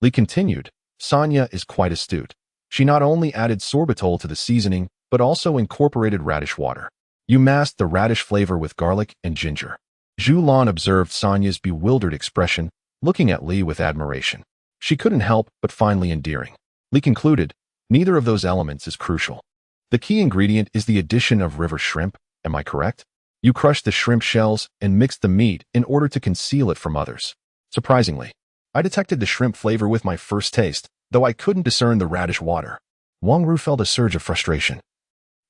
Li continued, Sanya is quite astute. She not only added sorbitol to the seasoning, but also incorporated radish water. You masked the radish flavor with garlic and ginger. Zhulian observed Sanya's bewildered expression, looking at Li with admiration. She couldn't help but find Li endearing. Li concluded, neither of those elements is crucial. The key ingredient is the addition of river shrimp, am I correct? You crushed the shrimp shells and mixed the meat in order to conceal it from others. Surprisingly, I detected the shrimp flavor with my first taste, though I couldn't discern the radish water. Wang Ru felt a surge of frustration.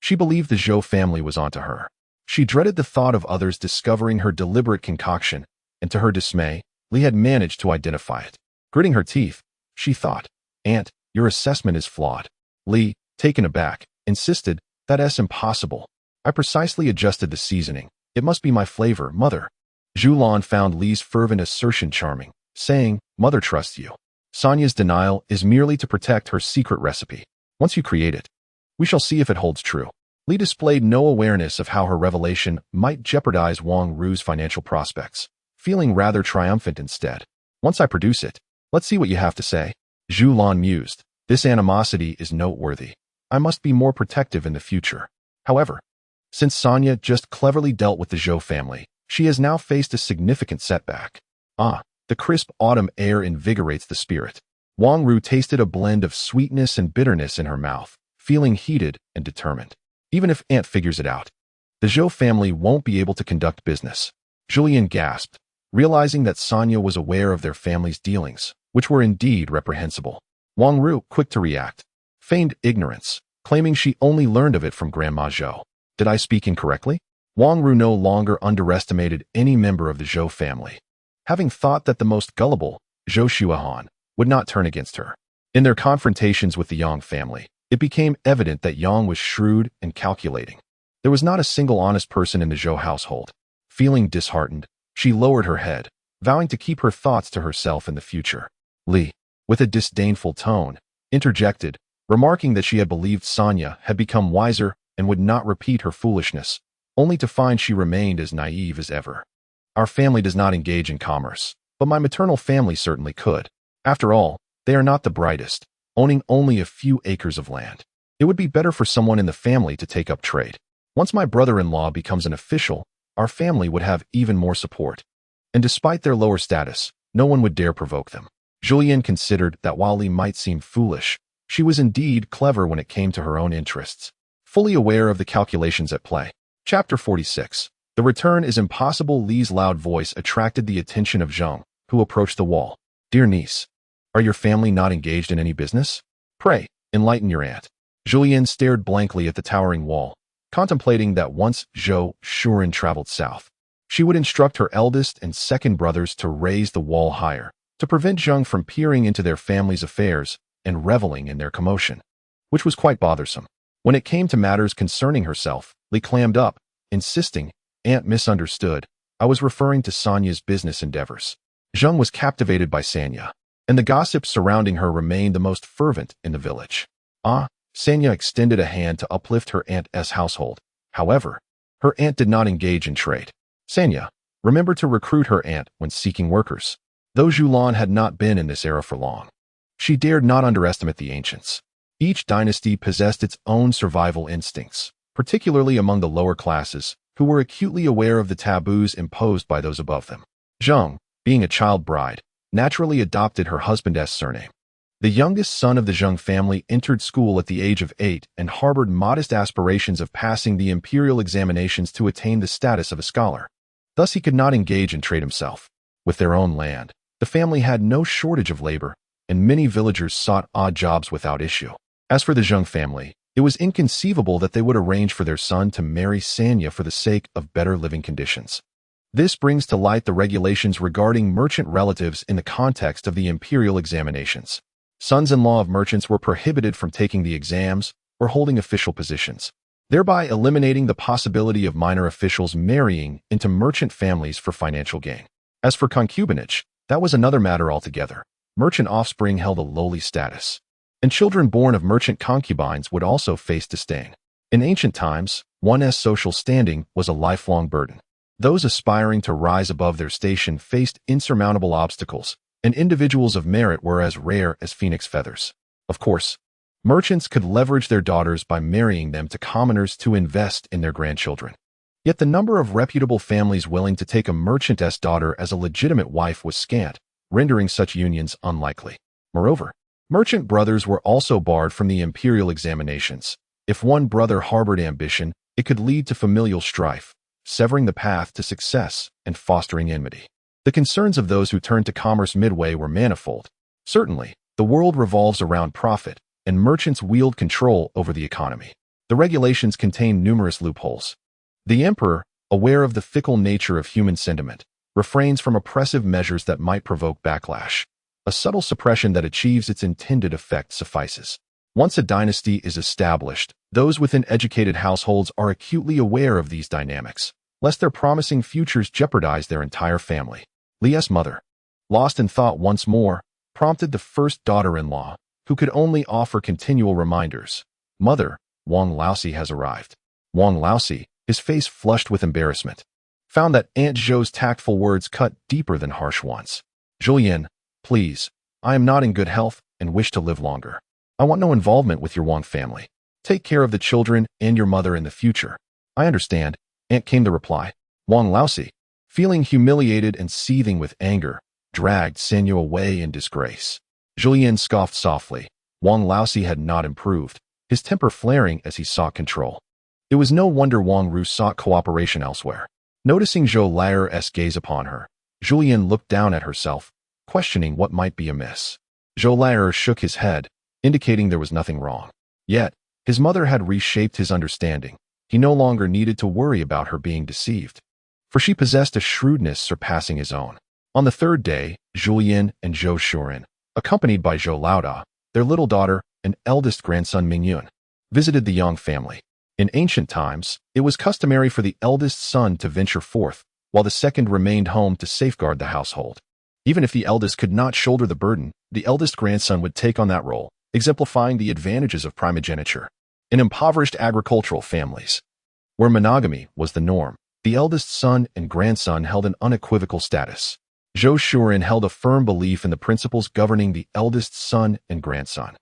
She believed the Zhou family was onto her. She dreaded the thought of others discovering her deliberate concoction, and to her dismay, Li had managed to identify it. Gritting her teeth, she thought, Aunt, your assessment is flawed. Li, taken aback, insisted, that's impossible. I precisely adjusted the seasoning. It must be my flavor, Mother. Zhulian found Li's fervent assertion charming, saying, Mother trusts you. Sanya's denial is merely to protect her secret recipe. Once you create it, we shall see if it holds true. Li displayed no awareness of how her revelation might jeopardize Wang Ru's financial prospects, feeling rather triumphant instead. Once I produce it, let's see what you have to say. Zhulian mused, this animosity is noteworthy. I must be more protective in the future. However, since Sanya just cleverly dealt with the Zhou family, she has now faced a significant setback. The crisp autumn air invigorates the spirit. Wang Ru tasted a blend of sweetness and bitterness in her mouth, feeling heated and determined. Even if Aunt figures it out, the Zhou family won't be able to conduct business. Zhulian gasped, realizing that Sanya was aware of their family's dealings, which were indeed reprehensible. Wang Ru, quick to react, feigned ignorance, claiming she only learned of it from Grandma Zhou. Did I speak incorrectly? Wang Ru no longer underestimated any member of the Zhou family, having thought that the most gullible, Zhou Xuahan, would not turn against her. In their confrontations with the Yang family, it became evident that Yang was shrewd and calculating. There was not a single honest person in the Zhou household. Feeling disheartened, she lowered her head, vowing to keep her thoughts to herself in the future. Li, with a disdainful tone, interjected, remarking that she had believed Sanya had become wiser and would not repeat her foolishness, only to find she remained as naive as ever. Our family does not engage in commerce, but my maternal family certainly could. After all, they are not the brightest, owning only a few acres of land. It would be better for someone in the family to take up trade. Once my brother-in-law becomes an official, our family would have even more support. And despite their lower status, no one would dare provoke them. Zhulian considered that while Li might seem foolish, she was indeed clever when it came to her own interests, fully aware of the calculations at play. Chapter 46. The return is impossible. Li's loud voice attracted the attention of Zheng, who approached the wall. Dear niece, are your family not engaged in any business? Pray, enlighten your aunt. Zhulian stared blankly at the towering wall, contemplating that once Zhou Shuren traveled south, she would instruct her eldest and second brothers to raise the wall higher, to prevent Zheng from peering into their family's affairs and reveling in their commotion, which was quite bothersome. When it came to matters concerning herself, Li clammed up, insisting, Aunt misunderstood. I was referring to Sanya's business endeavors. Zheng was captivated by Sanya, and the gossip surrounding her remained the most fervent in the village. Sanya extended a hand to uplift her aunt's household. However, her aunt did not engage in trade. Sanya, remember to recruit her aunt when seeking workers. Though Zhulian had not been in this era for long, she dared not underestimate the ancients. Each dynasty possessed its own survival instincts, particularly among the lower classes, who were acutely aware of the taboos imposed by those above them. Zheng, being a child bride, naturally adopted her husband's surname. The youngest son of the Zheng family entered school at the age of 8 and harbored modest aspirations of passing the Imperial examinations to attain the status of a scholar. Thus he could not engage in trade himself. With their own land, the family had no shortage of labor, and many villagers sought odd jobs without issue. As for the Zheng family, it was inconceivable that they would arrange for their son to marry Sanya for the sake of better living conditions. This brings to light the regulations regarding merchant relatives in the context of the Imperial examinations. Sons-in-law of merchants were prohibited from taking the exams or holding official positions, thereby eliminating the possibility of minor officials marrying into merchant families for financial gain. As for concubinage, that was another matter altogether. Merchant offspring held a lowly status, and children born of merchant concubines would also face disdain. In ancient times, one's social standing was a lifelong burden. Those aspiring to rise above their station faced insurmountable obstacles, and individuals of merit were as rare as phoenix feathers. Of course, merchants could leverage their daughters by marrying them to commoners to invest in their grandchildren. Yet the number of reputable families willing to take a merchantess daughter as a legitimate wife was scant, rendering such unions unlikely. Moreover, merchant brothers were also barred from the imperial examinations. If one brother harbored ambition, it could lead to familial strife, severing the path to success and fostering enmity. The concerns of those who turned to commerce midway were manifold. Certainly, the world revolves around profit, and merchants wield control over the economy. The regulations contain numerous loopholes. The emperor, aware of the fickle nature of human sentiment, refrains from oppressive measures that might provoke backlash. A subtle suppression that achieves its intended effect suffices. Once a dynasty is established, those within educated households are acutely aware of these dynamics, lest their promising futures jeopardize their entire family. Lia's mother, lost in thought once more, prompted the first daughter-in-law, who could only offer continual reminders. "Mother, Wang Laosi has arrived." Wang Laosi, his face flushed with embarrassment, found that Aunt Zhou's tactful words cut deeper than harsh ones. "Zhulian, please, I am not in good health and wish to live longer. I want no involvement with your Wang family. Take care of the children and your mother in the future." "I understand," Aunt came the reply. Wang Laosi, feeling humiliated and seething with anger, dragged Sanyu away in disgrace. Zhulian scoffed softly. Wang Laosi had not improved, his temper flaring as he sought control. It was no wonder Wang Ru sought cooperation elsewhere. Noticing Zhou Lao's gaze upon her, Zhulian looked down at herself, questioning what might be amiss. Zhou Lao shook his head, indicating there was nothing wrong. Yet, his mother had reshaped his understanding. He no longer needed to worry about her being deceived, for she possessed a shrewdness surpassing his own. On the third day, Zhulian and Zhou Shuren, accompanied by Zhou Laoda, their little daughter, and eldest grandson Mingyun, visited the Yang family. In ancient times, it was customary for the eldest son to venture forth, while the second remained home to safeguard the household. Even if the eldest could not shoulder the burden, the eldest grandson would take on that role, exemplifying the advantages of primogeniture. In impoverished agricultural families, where monogamy was the norm, the eldest son and grandson held an unequivocal status. Zhou Shuren held a firm belief in the principles governing the eldest son and grandson,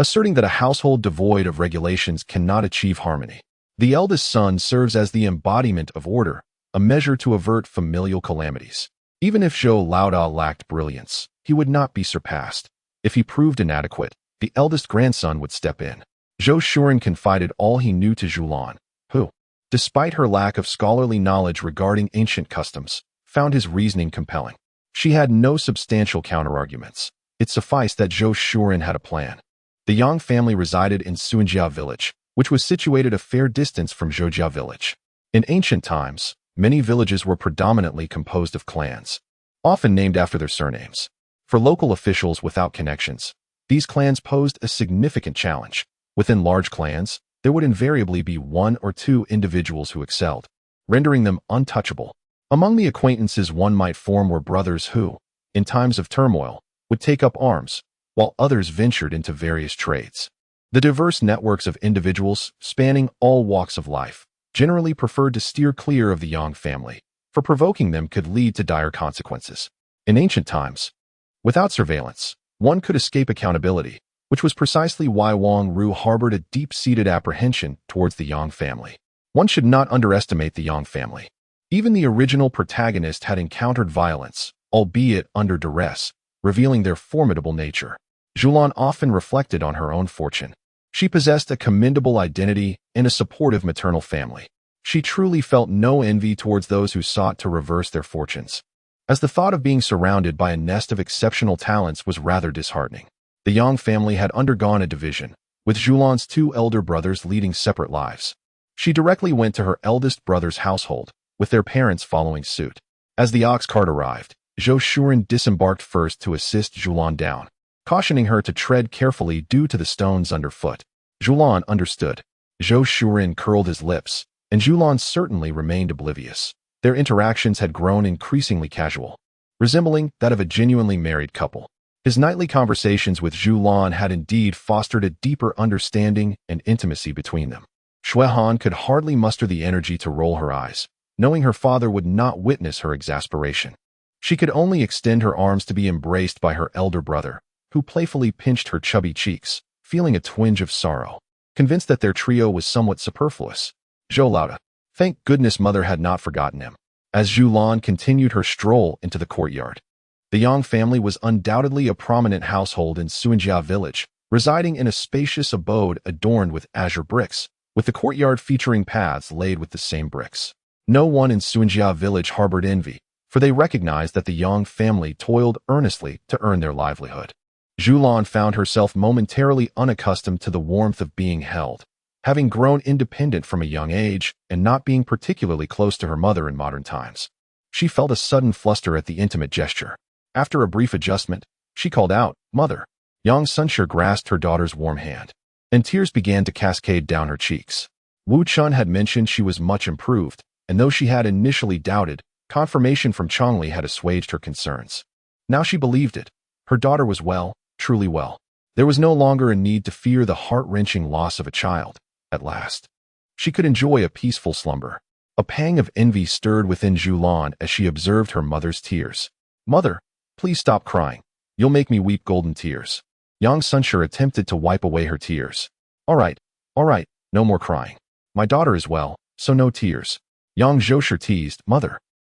asserting that a household devoid of regulations cannot achieve harmony. The eldest son serves as the embodiment of order, a measure to avert familial calamities. Even if Zhou Laoda lacked brilliance, he would not be surpassed. If he proved inadequate, the eldest grandson would step in. Zhou Shuren confided all he knew to Zhulian, who, despite her lack of scholarly knowledge regarding ancient customs, found his reasoning compelling. She had no substantial counterarguments. It sufficed that Zhou Shuren had a plan. The Yang family resided in Suanjia village, which was situated a fair distance from Zhoujia village. In ancient times, many villages were predominantly composed of clans, often named after their surnames. For local officials without connections, these clans posed a significant challenge. Within large clans, there would invariably be one or two individuals who excelled, rendering them untouchable. Among the acquaintances one might form were brothers who, in times of turmoil, would take up arms, while others ventured into various trades. The diverse networks of individuals, spanning all walks of life, generally preferred to steer clear of the Yang family, for provoking them could lead to dire consequences. In ancient times, without surveillance, one could escape accountability, which was precisely why Wang Ru harbored a deep-seated apprehension towards the Yang family. One should not underestimate the Yang family. Even the original protagonist had encountered violence, albeit under duress, revealing their formidable nature. Zhulian often reflected on her own fortune. She possessed a commendable identity and a supportive maternal family. She truly felt no envy towards those who sought to reverse their fortunes, as the thought of being surrounded by a nest of exceptional talents was rather disheartening. The Yang family had undergone a division, with Zhulian's two elder brothers leading separate lives. She directly went to her eldest brother's household, with their parents following suit. As the ox cart arrived, Zhou Shuren disembarked first to assist Zhulian down, cautioning her to tread carefully due to the stones underfoot. Zhulian understood. Zhou Shuren curled his lips, and Zhulian certainly remained oblivious. Their interactions had grown increasingly casual, resembling that of a genuinely married couple. His nightly conversations with Zhulian had indeed fostered a deeper understanding and intimacy between them. Shui Han could hardly muster the energy to roll her eyes, knowing her father would not witness her exasperation. She could only extend her arms to be embraced by her elder brother, who playfully pinched her chubby cheeks, feeling a twinge of sorrow. Convinced that their trio was somewhat superfluous, Zhulian, thank goodness mother had not forgotten him. As Zhulian continued her stroll into the courtyard, the Yang family was undoubtedly a prominent household in Suanjia village, residing in a spacious abode adorned with azure bricks, with the courtyard featuring paths laid with the same bricks. No one in Suanjia village harbored envy, for they recognized that the Yang family toiled earnestly to earn their livelihood. Zhulian found herself momentarily unaccustomed to the warmth of being held, having grown independent from a young age and not being particularly close to her mother in modern times. She felt a sudden fluster at the intimate gesture. After a brief adjustment, she called out, "Mother." Yang Sunshire grasped her daughter's warm hand, and tears began to cascade down her cheeks. Wu Chun had mentioned she was much improved, and though she had initially doubted, confirmation from Chongli had assuaged her concerns. Now she believed it. Her daughter was well, truly well. There was no longer a need to fear the heart-wrenching loss of a child. At last, she could enjoy a peaceful slumber. A pang of envy stirred within Zhulian as she observed her mother's tears. "Mother, please stop crying. You'll make me weep golden tears." Yang Sunshire attempted to wipe away her tears. All right, no more crying. My daughter is well, so no tears." Yang Zhoshire teased, "Mother,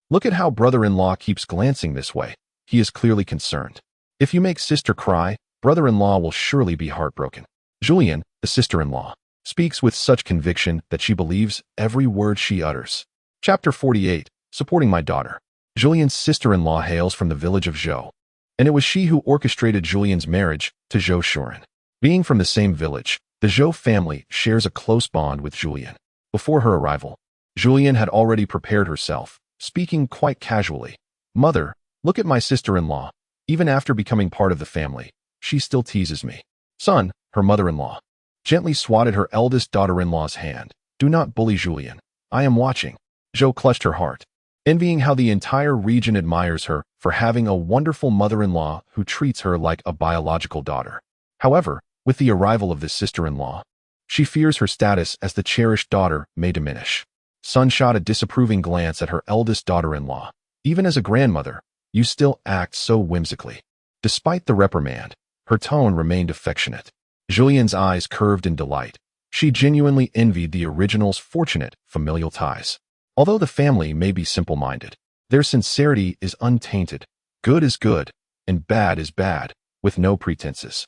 look at how brother-in-law keeps glancing this way. He is clearly concerned. If you make sister cry, brother-in-law will surely be heartbroken." Zhulian, the sister-in-law, speaks with such conviction that she believes every word she utters. Chapter 48, Supporting My Daughter. Zhulian's sister-in-law hails from the village of Zhou, and it was she who orchestrated Zhulian's marriage to Zhou Shuren. Being from the same village, the Zhou family shares a close bond with Zhulian. Before her arrival, Zhulian had already prepared herself, speaking quite casually. "Mother, look at my sister-in-law. Even after becoming part of the family, she still teases me." "Son," her mother-in-law gently swatted her eldest daughter-in-law's hand. "Do not bully Zhulian. I am watching." Zhou clutched her heart, envying how the entire region admires her for having a wonderful mother-in-law who treats her like a biological daughter. However, with the arrival of this sister-in-law, she fears her status as the cherished daughter may diminish. Sun shot a disapproving glance at her eldest daughter-in-law. "Even as a grandmother, you still act so whimsically." Despite the reprimand, her tone remained affectionate. Zhulian's eyes curved in delight. She genuinely envied the original's fortunate familial ties. Although the family may be simple-minded, their sincerity is untainted. Good is good, and bad is bad, with no pretenses.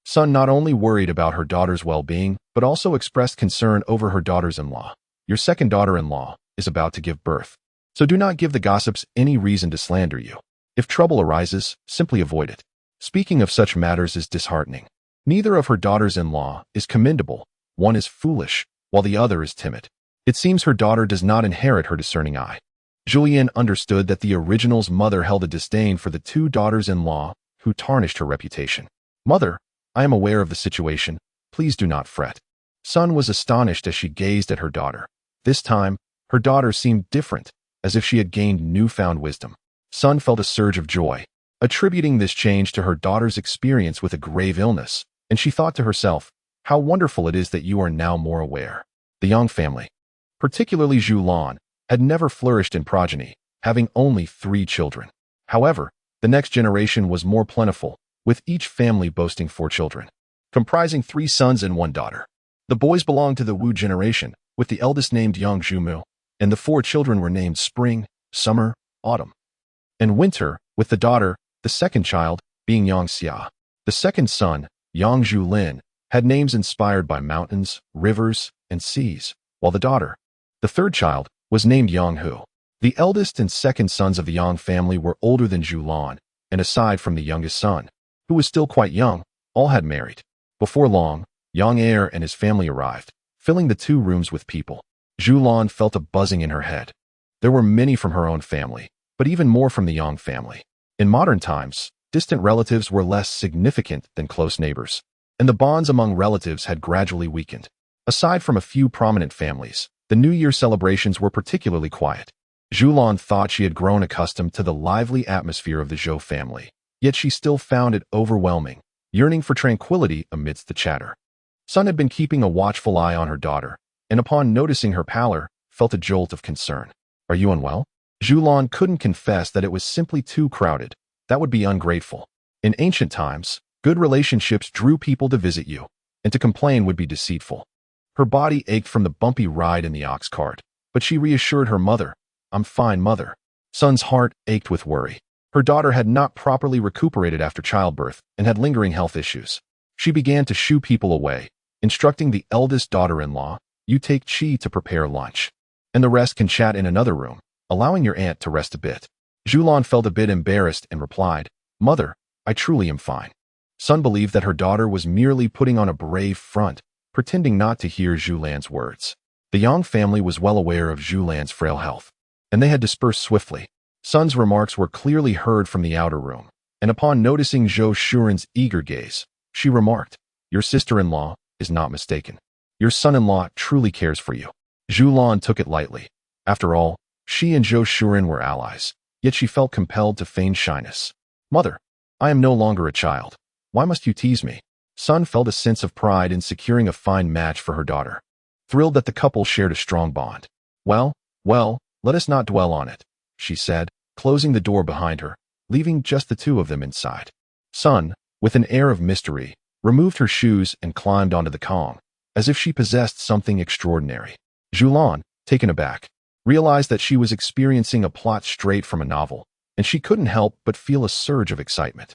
Sun not only worried about her daughter's well-being, but also expressed concern over her daughters-in-law. "Your second daughter-in-law is about to give birth, so do not give the gossips any reason to slander you. If trouble arises, simply avoid it." Speaking of such matters is disheartening. Neither of her daughters-in-law is commendable. One is foolish, while the other is timid. It seems her daughter does not inherit her discerning eye. Zhulian understood that the original's mother held a disdain for the two daughters-in-law who tarnished her reputation. "Mother, I am aware of the situation. Please do not fret." Sun was astonished as she gazed at her daughter. This time, her daughter seemed different, as if she had gained newfound wisdom. Sun felt a surge of joy, attributing this change to her daughter's experience with a grave illness, and she thought to herself, "How wonderful it is that you are now more aware." The Yang family, particularly Zhulian, had never flourished in progeny, having only 3 children. However, the next generation was more plentiful, with each family boasting 4 children, comprising 3 sons and 1 daughter. The boys belonged to the Wu generation, with the eldest named Yang Zhumu, and the 4 children were named Spring, Summer, Autumn, and Winter, with the daughter, the second child, being Yang Xia. The second son, Yang Zhulin, had names inspired by mountains, rivers, and seas, while the daughter, the third child, was named Yang Hu. The eldest and second sons of the Yang family were older than Zhulian, and aside from the youngest son, who was still quite young, all had married. Before long, Yang Heir and his family arrived, filling the 2 rooms with people. Zhulian felt a buzzing in her head. There were many from her own family, but even more from the Yang family. In modern times, distant relatives were less significant than close neighbors, and the bonds among relatives had gradually weakened. Aside from a few prominent families, the New Year celebrations were particularly quiet. Zhulian thought she had grown accustomed to the lively atmosphere of the Zhou family, yet she still found it overwhelming, yearning for tranquility amidst the chatter. Sun had been keeping a watchful eye on her daughter, and upon noticing her pallor, felt a jolt of concern. Are you unwell? Zhulian couldn't confess that it was simply too crowded. That would be ungrateful. In ancient times, good relationships drew people to visit you, and to complain would be deceitful. Her body ached from the bumpy ride in the ox cart, but she reassured her mother, "I'm fine, mother." Sun's heart ached with worry. Her daughter had not properly recuperated after childbirth and had lingering health issues. She began to shoo people away, instructing the eldest daughter-in-law, "You take Chi to prepare lunch, and the rest can chat in another room, allowing your aunt to rest a bit." Zhulian felt a bit embarrassed and replied, "Mother, I truly am fine." Sun believed that her daughter was merely putting on a brave front, pretending not to hear Zhulian's words. The Yang family was well aware of Zhulian's frail health, and they had dispersed swiftly. Sun's remarks were clearly heard from the outer room, and upon noticing Zhou Shuren's eager gaze, she remarked, "Your sister-in-law is not mistaken. Your son-in-law truly cares for you." Zhulian took it lightly. After all, she and Zhou Shuren were allies, yet she felt compelled to feign shyness. "Mother, I am no longer a child. Why must you tease me?" Sun felt a sense of pride in securing a fine match for her daughter, thrilled that the couple shared a strong bond. Well, let us not dwell on it," she said, closing the door behind her, leaving just the two of them inside. Sun, with an air of mystery, removed her shoes and climbed onto the Kong, as if she possessed something extraordinary. Zhulian, taken aback, realized that she was experiencing a plot straight from a novel, and she couldn't help but feel a surge of excitement.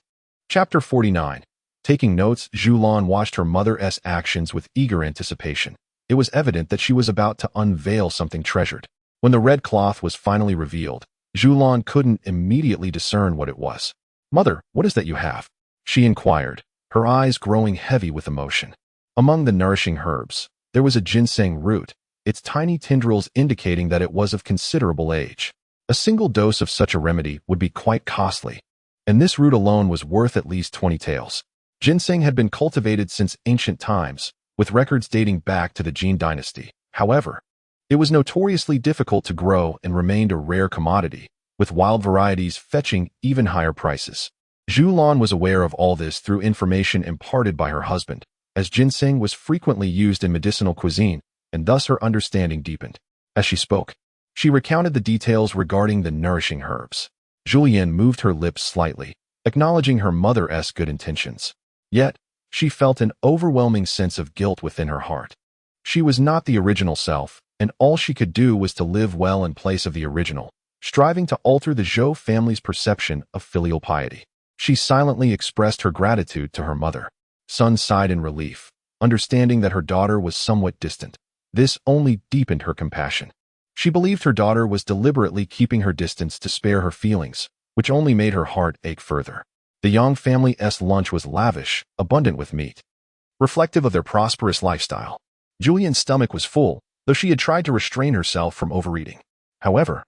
Chapter 49. Taking notes, Zhulian watched her mother's actions with eager anticipation. It was evident that she was about to unveil something treasured. When the red cloth was finally revealed, Zhulian couldn't immediately discern what it was. "Mother, what is that you have?" she inquired, her eyes growing heavy with emotion. Among the nourishing herbs, there was a ginseng root, its tiny tendrils indicating that it was of considerable age. A single dose of such a remedy would be quite costly, and this root alone was worth at least 20 taels. Ginseng had been cultivated since ancient times, with records dating back to the Jin dynasty. However, it was notoriously difficult to grow and remained a rare commodity, with wild varieties fetching even higher prices. Zhulian was aware of all this through information imparted by her husband, as ginseng was frequently used in medicinal cuisine, and thus her understanding deepened. As she spoke, she recounted the details regarding the nourishing herbs. Zhulian moved her lips slightly, acknowledging her mother's good intentions. Yet, she felt an overwhelming sense of guilt within her heart. She was not the original self, and all she could do was to live well in place of the original, striving to alter the Zhou family's perception of filial piety. She silently expressed her gratitude to her mother. Sun sighed in relief, understanding that her daughter was somewhat distant. This only deepened her compassion. She believed her daughter was deliberately keeping her distance to spare her feelings, which only made her heart ache further. The Yang family's lunch was lavish, abundant with meat, reflective of their prosperous lifestyle. Zhulian's stomach was full, though she had tried to restrain herself from overeating. However,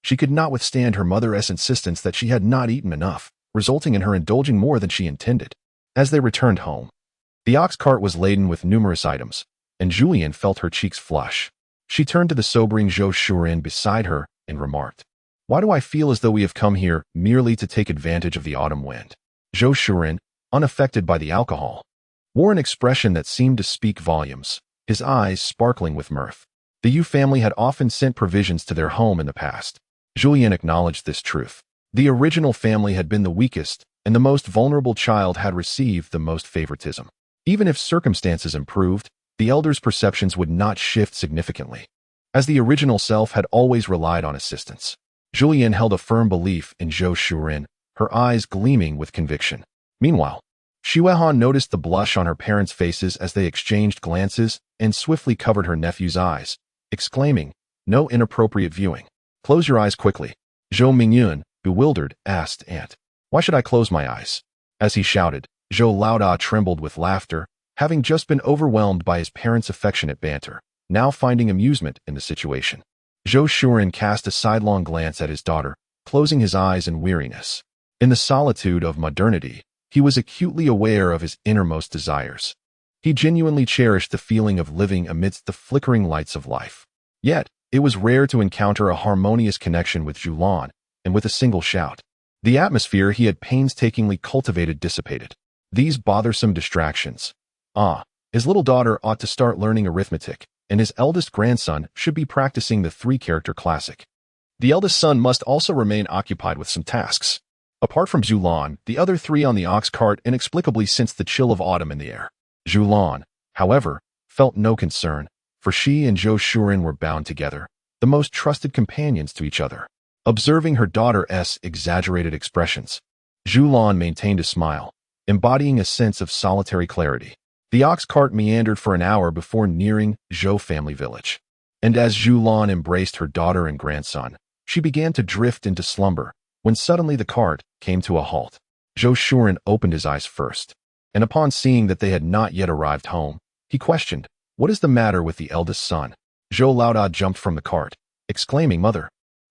she could not withstand her mother's insistence that she had not eaten enough, resulting in her indulging more than she intended. As they returned home, the ox cart was laden with numerous items, and Zhulian felt her cheeks flush. She turned to the sobering Zhou Shuren beside her and remarked, "Why do I feel as though we have come here merely to take advantage of the autumn wind?" Zhou Shuren, unaffected by the alcohol, wore an expression that seemed to speak volumes, his eyes sparkling with mirth. The Yu family had often sent provisions to their home in the past. Zhulian acknowledged this truth. The original family had been the weakest, and the most vulnerable child had received the most favoritism. Even if circumstances improved, the elders' perceptions would not shift significantly, as the original self had always relied on assistance. Zhulian held a firm belief in Zhou Shuren, her eyes gleaming with conviction. Meanwhile, Xuehan noticed the blush on her parents' faces as they exchanged glances and swiftly covered her nephew's eyes, exclaiming, "No inappropriate viewing." "Close your eyes quickly," Zhou Mingyun, bewildered, asked Aunt. "Why should I close my eyes?" As he shouted, Zhou Laoda trembled with laughter, having just been overwhelmed by his parents' affectionate banter, now finding amusement in the situation. Zhou Shuren cast a sidelong glance at his daughter, closing his eyes in weariness. In the solitude of modernity, he was acutely aware of his innermost desires. He genuinely cherished the feeling of living amidst the flickering lights of life. Yet, it was rare to encounter a harmonious connection with Zhulian, and with a single shout, the atmosphere he had painstakingly cultivated dissipated. These bothersome distractions. His little daughter ought to start learning arithmetic, and his eldest grandson should be practicing the three-character classic. The eldest son must also remain occupied with some tasks. Apart from Zhulian, the other three on the ox cart inexplicably sensed the chill of autumn in the air. Zhulian, however, felt no concern, for she and Zhulian were bound together, the most trusted companions to each other. Observing her daughter's exaggerated expressions, Zhulian maintained a smile, embodying a sense of solitary clarity. The ox cart meandered for an hour before nearing Zhou family village. And as Zhulian embraced her daughter and grandson, she began to drift into slumber, when suddenly the cart came to a halt. Zhulian opened his eyes first, and upon seeing that they had not yet arrived home, he questioned, "What is the matter with the eldest son?" Zhou Laoda jumped from the cart, exclaiming, "Mother,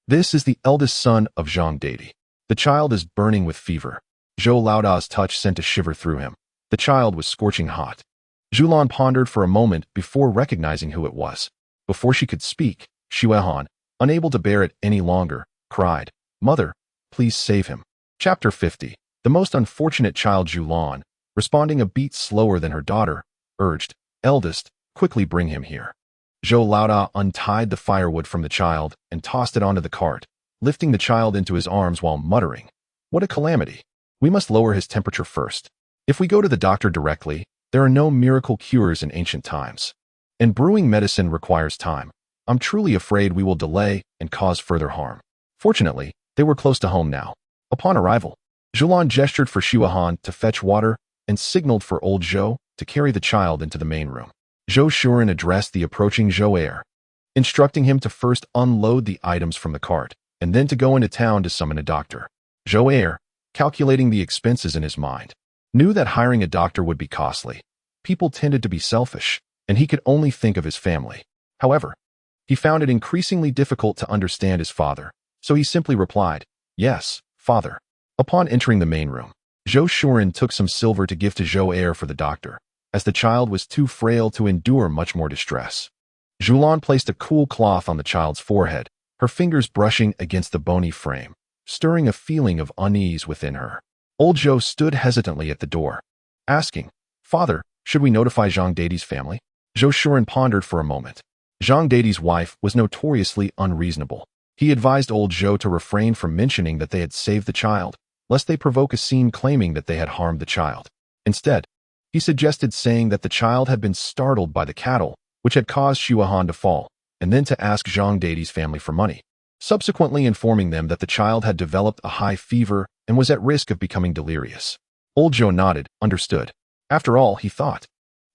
this is the eldest son of Zhang Dadi. The child is burning with fever." Zhou Laoda's touch sent a shiver through him. The child was scorching hot. Zhulian pondered for a moment before recognizing who it was. Before she could speak, Xuehan, unable to bear it any longer, cried, "Mother, please save him." Chapter 50. The most unfortunate child. Zhulian, responding a beat slower than her daughter, urged, "Eldest, quickly bring him here." Zhou Laoda untied the firewood from the child and tossed it onto the cart, lifting the child into his arms while muttering, "What a calamity. We must lower his temperature first. If we go to the doctor directly, there are no miracle cures in ancient times. And brewing medicine requires time. I'm truly afraid we will delay and cause further harm." Fortunately, they were close to home now. Upon arrival, Zhulian gestured for Xuehan to fetch water and signaled for old Zhou to carry the child into the main room. Zhulian addressed the approaching Zhou, instructing him to first unload the items from the cart, and then to go into town to summon a doctor. Zhou, calculating the expenses in his mind, knew that hiring a doctor would be costly. People tended to be selfish, and he could only think of his family. However, he found it increasingly difficult to understand his father, so he simply replied, "Yes, father." Upon entering the main room, Zhulian took some silver to give to Zhou for the doctor, as the child was too frail to endure much more distress. Zhulian placed a cool cloth on the child's forehead, her fingers brushing against the bony frame, stirring a feeling of unease within her. Old Zhou stood hesitantly at the door, asking, "Father, should we notify Zhang Dadi's family?" Zhulian pondered for a moment. Zhang Dadi's wife was notoriously unreasonable. He advised old Zhou to refrain from mentioning that they had saved the child, lest they provoke a scene claiming that they had harmed the child. Instead, he suggested saying that the child had been startled by the cattle, which had caused Xuehan to fall, and then to ask Zhang Dadi's family for money, subsequently informing them that the child had developed a high fever and was at risk of becoming delirious. Old Zhou nodded, understood. After all, he thought,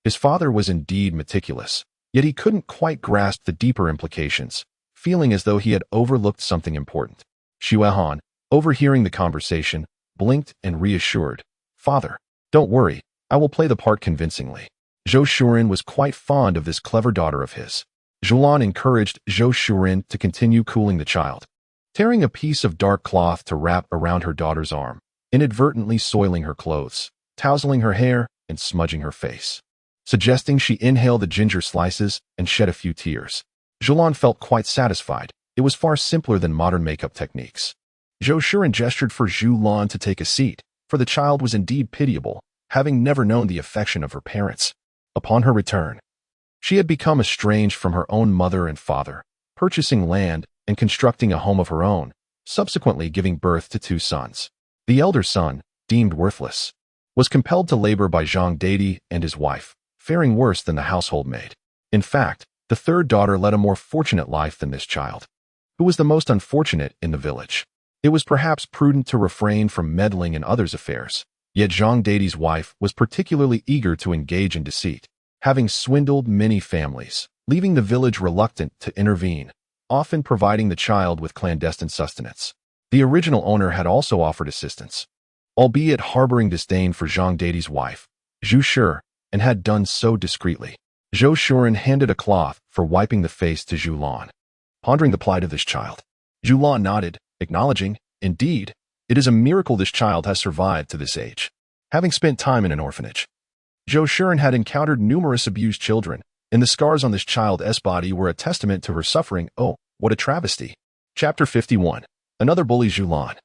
his father was indeed meticulous, yet he couldn't quite grasp the deeper implications, feeling as though he had overlooked something important. Xuehan, overhearing the conversation, blinked and reassured, "Father, don't worry, I will play the part convincingly." Zhulian was quite fond of this clever daughter of his. Zhulian encouraged Zhulian to continue cooling the child, tearing a piece of dark cloth to wrap around her daughter's arm, inadvertently soiling her clothes, tousling her hair, and smudging her face, suggesting she inhale the ginger slices and shed a few tears. Zhulian felt quite satisfied. It was far simpler than modern makeup techniques. Zhulian gestured for Zhulian to take a seat, for the child was indeed pitiable, having never known the affection of her parents. Upon her return, she had become estranged from her own mother and father, purchasing land and constructing a home of her own, subsequently giving birth to 2 sons. The elder son, deemed worthless, was compelled to labor by Zhang Dadi and his wife, faring worse than the household maid. In fact, the third daughter led a more fortunate life than this child, who was the most unfortunate in the village. It was perhaps prudent to refrain from meddling in others' affairs, yet Zhang Dadi's wife was particularly eager to engage in deceit, having swindled many families, leaving the village reluctant to intervene, often providing the child with clandestine sustenance. The original owner had also offered assistance, albeit harboring disdain for Zhang Dadi's wife, Zhu Shi, and had done so discreetly. Zhulian handed a cloth for wiping the face to Zhulian. Pondering the plight of this child, Zhulian nodded, acknowledging, "Indeed, it is a miracle this child has survived to this age." Having spent time in an orphanage, Zhulian had encountered numerous abused children, and the scars on this child's body were a testament to her suffering. Oh, what a travesty. Chapter 51. Another bully. Zhulian,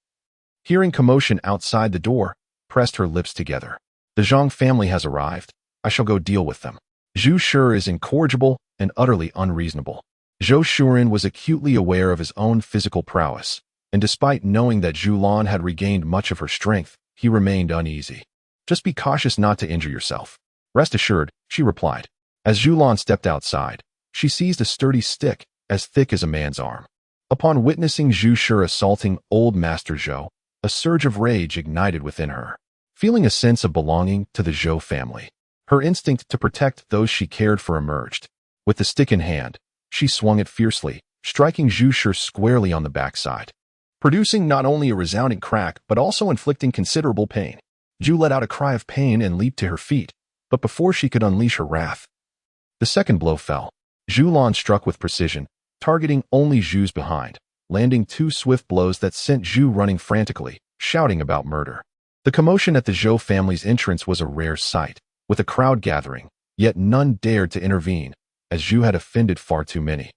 hearing commotion outside the door, pressed her lips together. "The Zhang family has arrived. I shall go deal with them." Zhu Shi is incorrigible and utterly unreasonable. Zhou Shuren was acutely aware of his own physical prowess, and despite knowing that Zhulian had regained much of her strength, he remained uneasy. Just be cautious not to injure yourself. Rest assured, she replied. As Zhulian stepped outside, she seized a sturdy stick, as thick as a man's arm. Upon witnessing Zhu Shi assaulting old Master Zhou, a surge of rage ignited within her. Feeling a sense of belonging to the Zhou family, her instinct to protect those she cared for emerged. With the stick in hand, she swung it fiercely, striking Zhu Shi squarely on the backside, producing not only a resounding crack but also inflicting considerable pain. Zhu let out a cry of pain and leaped to her feet, but before she could unleash her wrath, the second blow fell. Zhulian struck with precision, targeting only Zhu's behind, landing 2 swift blows that sent Zhu running frantically, shouting about murder. The commotion at the Zhou family's entrance was a rare sight, with a crowd gathering, yet none dared to intervene, as Zhu had offended far too many.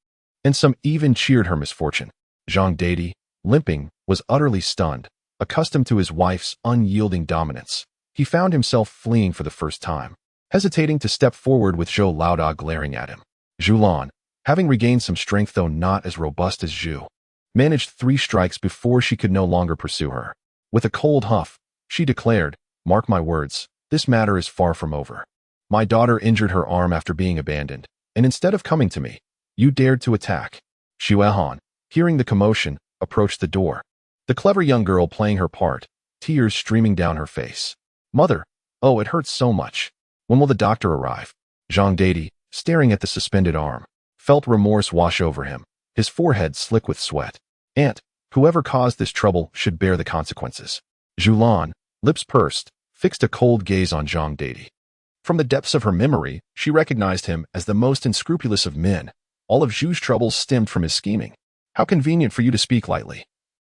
And some even cheered her misfortune. Zhang Dadi, limping, was utterly stunned, accustomed to his wife's unyielding dominance. He found himself fleeing for the first time, hesitating to step forward with Zhou Laoda glaring at him. Zhulian, having regained some strength though not as robust as Zhu, managed 3 strikes before she could no longer pursue her. With a cold huff, she declared, "Mark my words, this matter is far from over. My daughter injured her arm after being abandoned, and instead of coming to me, you dared to attack." Xuehan, hearing the commotion, approached the door. The clever young girl playing her part, tears streaming down her face. "Mother, oh, it hurts so much. When will the doctor arrive?" Zhang Dadi, staring at the suspended arm, felt remorse wash over him, his forehead slick with sweat. "Aunt, whoever caused this trouble should bear the consequences." Zhulian, lips pursed, fixed a cold gaze on Zhang Dadi. From the depths of her memory, she recognized him as the most unscrupulous of men. All of Zhu's troubles stemmed from his scheming. "How convenient for you to speak lightly.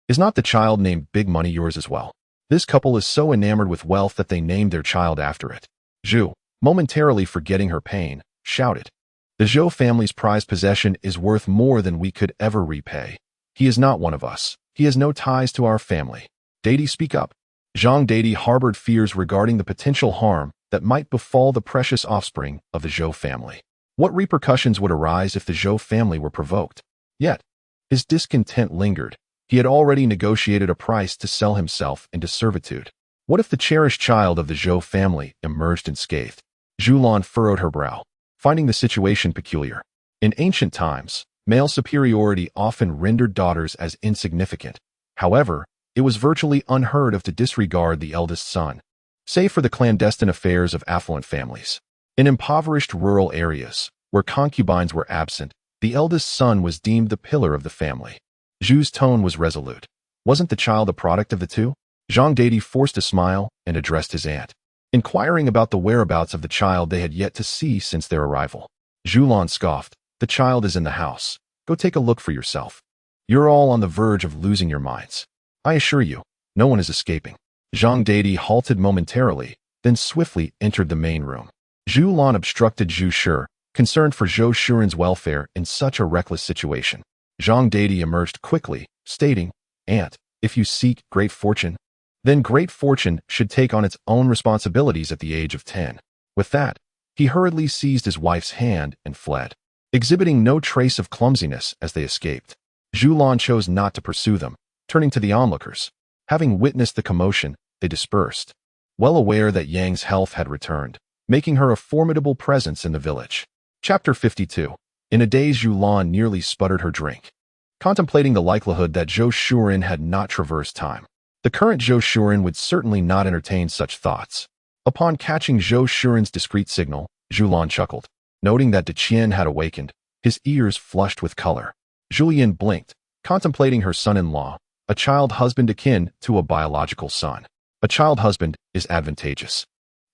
Is not the child named Big Money yours as well?" This couple is so enamored with wealth that they named their child after it. Zhu, momentarily forgetting her pain, shouted. "The Zhou family's prized possession is worth more than we could ever repay. He is not one of us. He has no ties to our family. Dadi, speak up." Zhang Dadi harbored fears regarding the potential harm that might befall the precious offspring of the Zhou family. What repercussions would arise if the Zhou family were provoked? Yet, his discontent lingered. He had already negotiated a price to sell himself into servitude. What if the cherished child of the Zhou family emerged unscathed? Zhulian furrowed her brow, finding the situation peculiar. In ancient times, male superiority often rendered daughters as insignificant. However, it was virtually unheard of to disregard the eldest son, save for the clandestine affairs of affluent families. In impoverished rural areas, where concubines were absent, the eldest son was deemed the pillar of the family. Zhu's tone was resolute. Wasn't the child a product of the two? Zhang Dadi forced a smile and addressed his aunt, inquiring about the whereabouts of the child they had yet to see since their arrival. Zhulian scoffed. "The child is in the house. Go take a look for yourself. You're all on the verge of losing your minds. I assure you, no one is escaping." Zhang Dadi halted momentarily, then swiftly entered the main room. Zhulian obstructed Zhu Shi, concerned for Zhou Shuren's welfare in such a reckless situation. Zhang Dadi emerged quickly, stating, "Aunt, if you seek great fortune, then great fortune should take on its own responsibilities at the age of 10. With that, he hurriedly seized his wife's hand and fled, exhibiting no trace of clumsiness as they escaped. Zhulian chose not to pursue them, turning to the onlookers. Having witnessed the commotion, they dispersed, well aware that Yang's health had returned, making her a formidable presence in the village. Chapter 52. In a daze, Zhulian nearly sputtered her drink, contemplating the likelihood that Zhou Shuren had not traversed time. The current Zhou Shuren would certainly not entertain such thoughts. Upon catching Zhou Shuren's discreet signal, Zhulian chuckled, noting that Deqian had awakened, his ears flushed with color. Zhulian blinked, contemplating her son-in-law, a child husband akin to a biological son. A child husband is advantageous.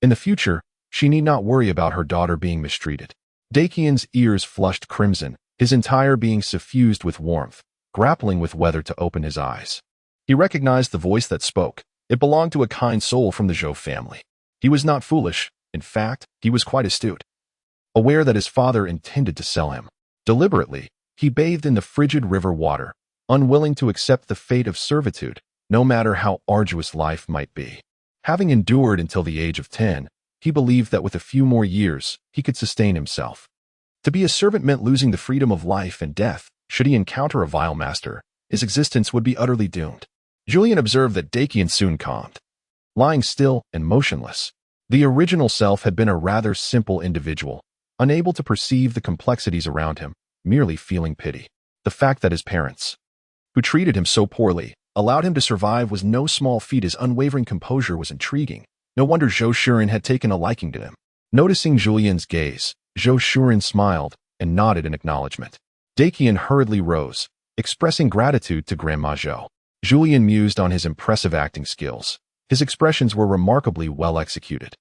In the future, she need not worry about her daughter being mistreated. Deqian's ears flushed crimson, his entire being suffused with warmth, grappling with whether to open his eyes. He recognized the voice that spoke. It belonged to a kind soul from the Zhou family. He was not foolish. In fact, he was quite astute. Aware that his father intended to sell him, deliberately, he bathed in the frigid river water, unwilling to accept the fate of servitude, no matter how arduous life might be. Having endured until the age of 10, he believed that with a few more years, he could sustain himself. To be a servant meant losing the freedom of life and death. Should he encounter a vile master, his existence would be utterly doomed. Zhulian observed that Dakian soon calmed, lying still and motionless. The original self had been a rather simple individual, unable to perceive the complexities around him, merely feeling pity. The fact that his parents, who treated him so poorly, allowed him to survive was no small feat. His unwavering composure was intriguing. No wonder Zhulian had taken a liking to him. Noticing Zhulian's gaze, Zhulian smiled and nodded in acknowledgement. Dakian hurriedly rose, expressing gratitude to Grandma Zhou. Zhulian mused on his impressive acting skills. His expressions were remarkably well executed.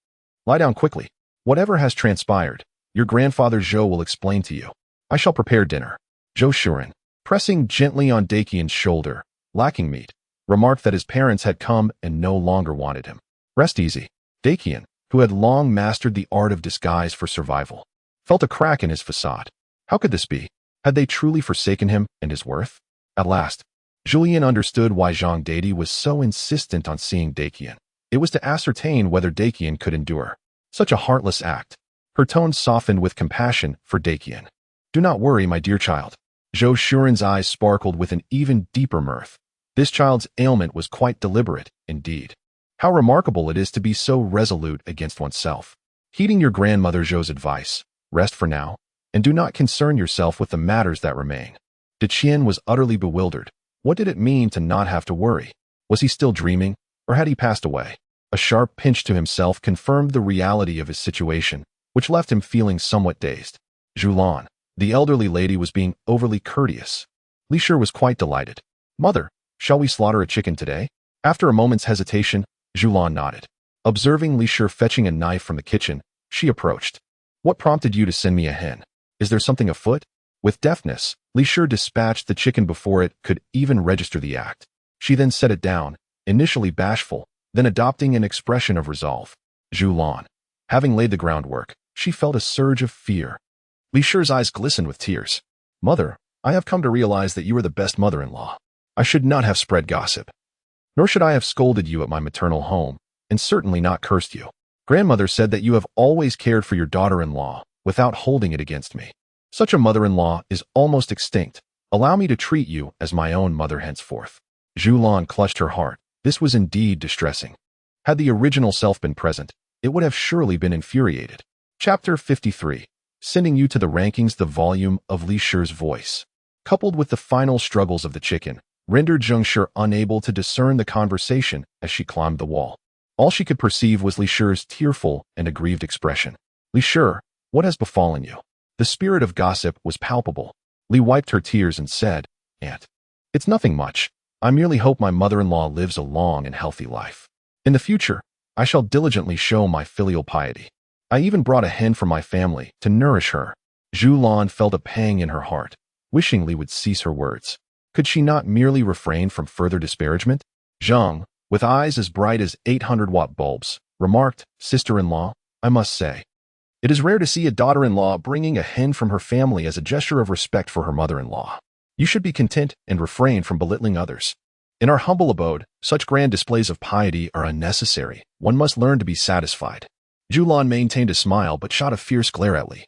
Lie down quickly. Whatever has transpired, your grandfather Zhou will explain to you. I shall prepare dinner. Zhulian, pressing gently on Dakian's shoulder, lacking meat, remarked that his parents had come and no longer wanted him. Rest easy. Dakian, who had long mastered the art of disguise for survival, felt a crack in his facade. How could this be? Had they truly forsaken him and his worth? At last, Zhulian understood why Zhang Dadi was so insistent on seeing Dakian. It was to ascertain whether Dakian could endure such a heartless act. Her tone softened with compassion for Dakian. Do not worry, my dear child. Zhulian's eyes sparkled with an even deeper mirth. This child's ailment was quite deliberate, indeed. How remarkable it is to be so resolute against oneself. Heeding your grandmother Zhou's advice, rest for now, and do not concern yourself with the matters that remain. Qian was utterly bewildered. What did it mean to not have to worry? Was he still dreaming, or had he passed away? A sharp pinch to himself confirmed the reality of his situation, which left him feeling somewhat dazed. Zhulian, the elderly lady, was being overly courteous. Li Shi was quite delighted. Mother, shall we slaughter a chicken today? After a moment's hesitation, Zhulian nodded. Observing Li Shi fetching a knife from the kitchen, she approached. What prompted you to send me a hen? Is there something afoot? With deftness, Li Shi dispatched the chicken before it could even register the act. She then set it down, initially bashful, then adopting an expression of resolve. Zhulian, having laid the groundwork, she felt a surge of fear. Li Shi's eyes glistened with tears. Mother, I have come to realize that you are the best mother-in-law. I should not have spread gossip. Nor should I have scolded you at my maternal home, and certainly not cursed you. Grandmother said that you have always cared for your daughter-in-law, without holding it against me. Such a mother-in-law is almost extinct. Allow me to treat you as my own mother henceforth. Zhulian clutched her heart. This was indeed distressing. Had the original self been present, it would have surely been infuriated. Chapter 53. Sending you to the rankings. The volume of Li Shi's voice, coupled with the final struggles of the chicken, rendered Zheng Shi unable to discern the conversation as she climbed the wall. All she could perceive was Li Shi's tearful and aggrieved expression. Li Shi, what has befallen you? The spirit of gossip was palpable. Li wiped her tears and said, Aunt, it's nothing much. I merely hope my mother-in-law lives a long and healthy life. In the future, I shall diligently show my filial piety. I even brought a hen from my family to nourish her. Zhulian felt a pang in her heart, wishing Li would cease her words. Could she not merely refrain from further disparagement? Zhang, with eyes as bright as 800-watt bulbs, remarked, Sister-in-law, I must say, it is rare to see a daughter-in-law bringing a hen from her family as a gesture of respect for her mother-in-law. You should be content and refrain from belittling others. In our humble abode, such grand displays of piety are unnecessary. One must learn to be satisfied. Zhulian maintained a smile but shot a fierce glare at Li,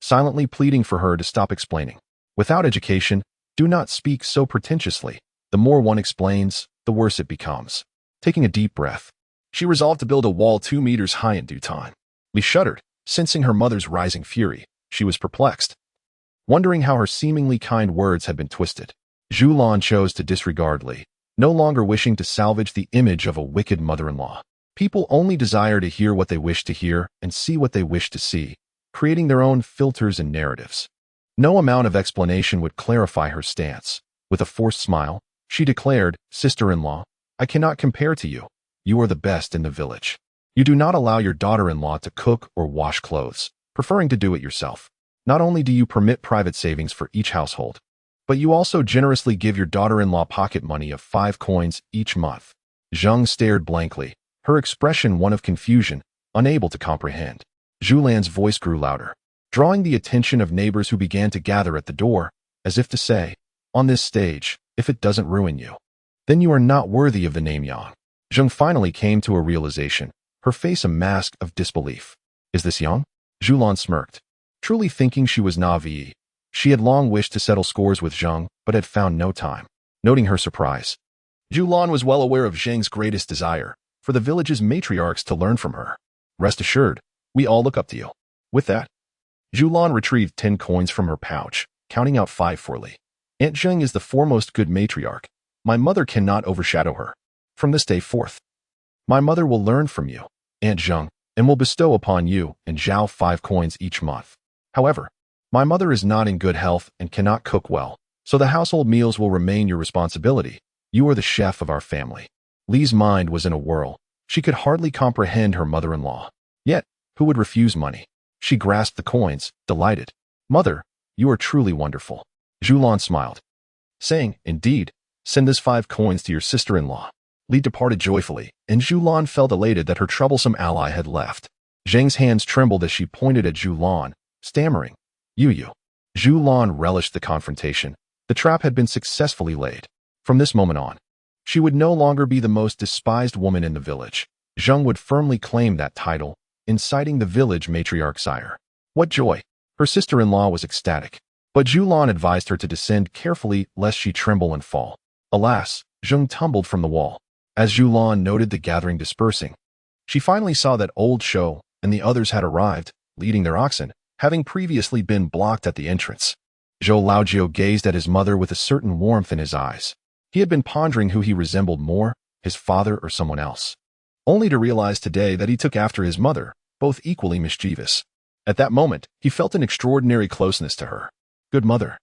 silently pleading for her to stop explaining. Without education, do not speak so pretentiously. The more one explains, the worse it becomes. Taking a deep breath, she resolved to build a wall 2 meters high in due time. Li shuddered, sensing her mother's rising fury. She was perplexed, wondering how her seemingly kind words had been twisted. Zhulian chose to disregard Li, no longer wishing to salvage the image of a wicked mother-in-law. People only desire to hear what they wish to hear and see what they wish to see, creating their own filters and narratives. No amount of explanation would clarify her stance. With a forced smile, she declared, Sister-in-law, I cannot compare to you. You are the best in the village. You do not allow your daughter-in-law to cook or wash clothes, preferring to do it yourself. Not only do you permit private savings for each household, but you also generously give your daughter-in-law pocket money of 5 coins each month. Zheng stared blankly, her expression one of confusion, unable to comprehend. Zhulian's voice grew louder, drawing the attention of neighbors who began to gather at the door, as if to say, on this stage, if it doesn't ruin you, then you are not worthy of the name Yang. Zheng finally came to a realization, her face a mask of disbelief. Is this Yang? Zhulian smirked. truly thinking she was naive. She had long wished to settle scores with Zheng, but had found no time. Noting her surprise, Zhulian was well aware of Zheng's greatest desire, for the village's matriarchs to learn from her. Rest assured, we all look up to you. With that, Zhulian retrieved 10 coins from her pouch, counting out 5 for Li. Aunt Zheng is the foremost good matriarch. My mother cannot overshadow her. From this day forth, my mother will learn from you, Aunt Zheng, and will bestow upon you and Zhao 5 coins each month. However, my mother is not in good health and cannot cook well, so the household meals will remain your responsibility. You are the chef of our family. Li's mind was in a whirl. She could hardly comprehend her mother-in-law. Yet, who would refuse money? She grasped the coins, delighted. Mother, you are truly wonderful. Zhulian smiled, saying, indeed, send this 5 coins to your sister-in-law. Li departed joyfully, and Zhulian felt elated that her troublesome ally had left. Zheng's hands trembled as she pointed at Zhulian, stammering, You. Zhulian relished the confrontation. The trap had been successfully laid. From this moment on, she would no longer be the most despised woman in the village. Zheng would firmly claim that title, inciting the village matriarch sire. What joy! Her sister-in-law was ecstatic. But Zhulian advised her to descend carefully lest she tremble and fall. Alas, Zheng tumbled from the wall. As Zhulian noted the gathering dispersing, she finally saw that old Shou and the others had arrived, leading their oxen, having previously been blocked at the entrance. Zhou Laojiu gazed at his mother with a certain warmth in his eyes. He had been pondering who he resembled more, his father or someone else, only to realize today that he took after his mother, both equally mischievous. At that moment, he felt an extraordinary closeness to her. Good mother.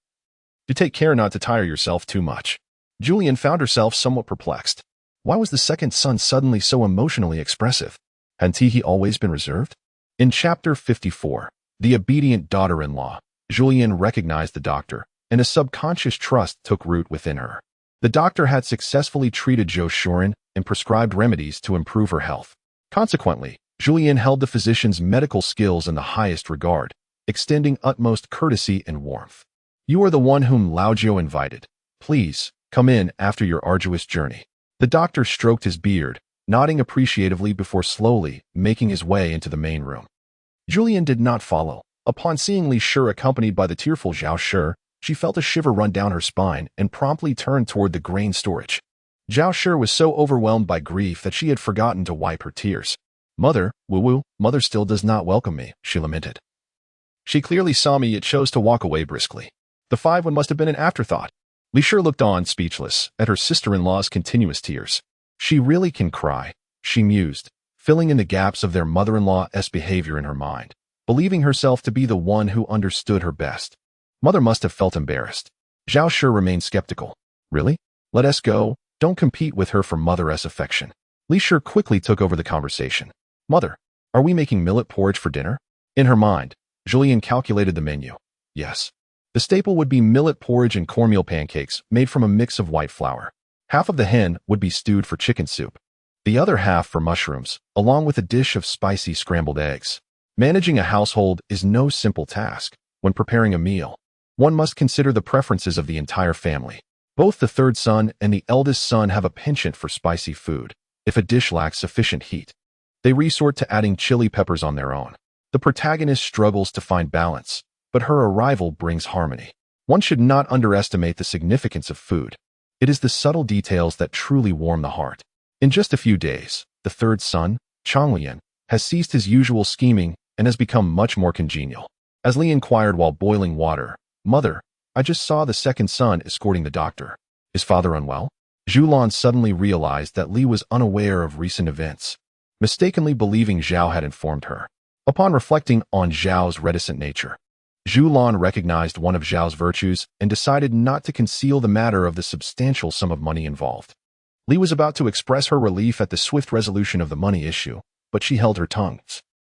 Do take care not to tire yourself too much. Zhulian found herself somewhat perplexed. Why was the second son suddenly so emotionally expressive? Hadn't he always been reserved? In chapter 54, The Obedient Daughter-in-Law, Zhulian recognized the doctor, and a subconscious trust took root within her. The doctor had successfully treated Zhou Shuren and prescribed remedies to improve her health. Consequently, Zhulian held the physician's medical skills in the highest regard, extending utmost courtesy and warmth. You are the one whom Laojiu invited. Please, come in after your arduous journey. The doctor stroked his beard, nodding appreciatively before slowly making his way into the main room. Zhulian did not follow. Upon seeing Li Shi accompanied by the tearful Zhao Shi, she felt a shiver run down her spine and promptly turned toward the grain storage. Zhao Shi was so overwhelmed by grief that she had forgotten to wipe her tears. Mother, woo-woo, mother still does not welcome me, she lamented. She clearly saw me yet chose to walk away briskly. The 5 one must have been an afterthought. Li Shi looked on, speechless, at her sister-in-law's continuous tears. She really can cry, she mused, filling in the gaps of their mother-in-law's behavior in her mind, believing herself to be the one who understood her best. Mother must have felt embarrassed. Zhao Shi remained skeptical. Really? Let us go. Don't compete with her for mother's affection. Li Shi quickly took over the conversation. Mother, are we making millet porridge for dinner? In her mind, Zhulian calculated the menu. Yes. The staple would be millet porridge and cornmeal pancakes made from a mix of white flour. Half of the hen would be stewed for chicken soup. The other half for mushrooms, along with a dish of spicy scrambled eggs. Managing a household is no simple task. When preparing a meal, one must consider the preferences of the entire family. Both the third son and the eldest son have a penchant for spicy food. If a dish lacks sufficient heat, they resort to adding chili peppers on their own. The protagonist struggles to find balance, but her arrival brings harmony. One should not underestimate the significance of food. It is the subtle details that truly warm the heart. In just a few days, the third son, Chonglian, has ceased his usual scheming and has become much more congenial. As Li inquired while boiling water, Mother, I just saw the second son escorting the doctor. Is father unwell? Zhulian suddenly realized that Li was unaware of recent events, mistakenly believing Zhao had informed her. Upon reflecting on Zhao's reticent nature, Zhulian recognized one of Zhao's virtues and decided not to conceal the matter of the substantial sum of money involved. Li was about to express her relief at the swift resolution of the money issue, but she held her tongue,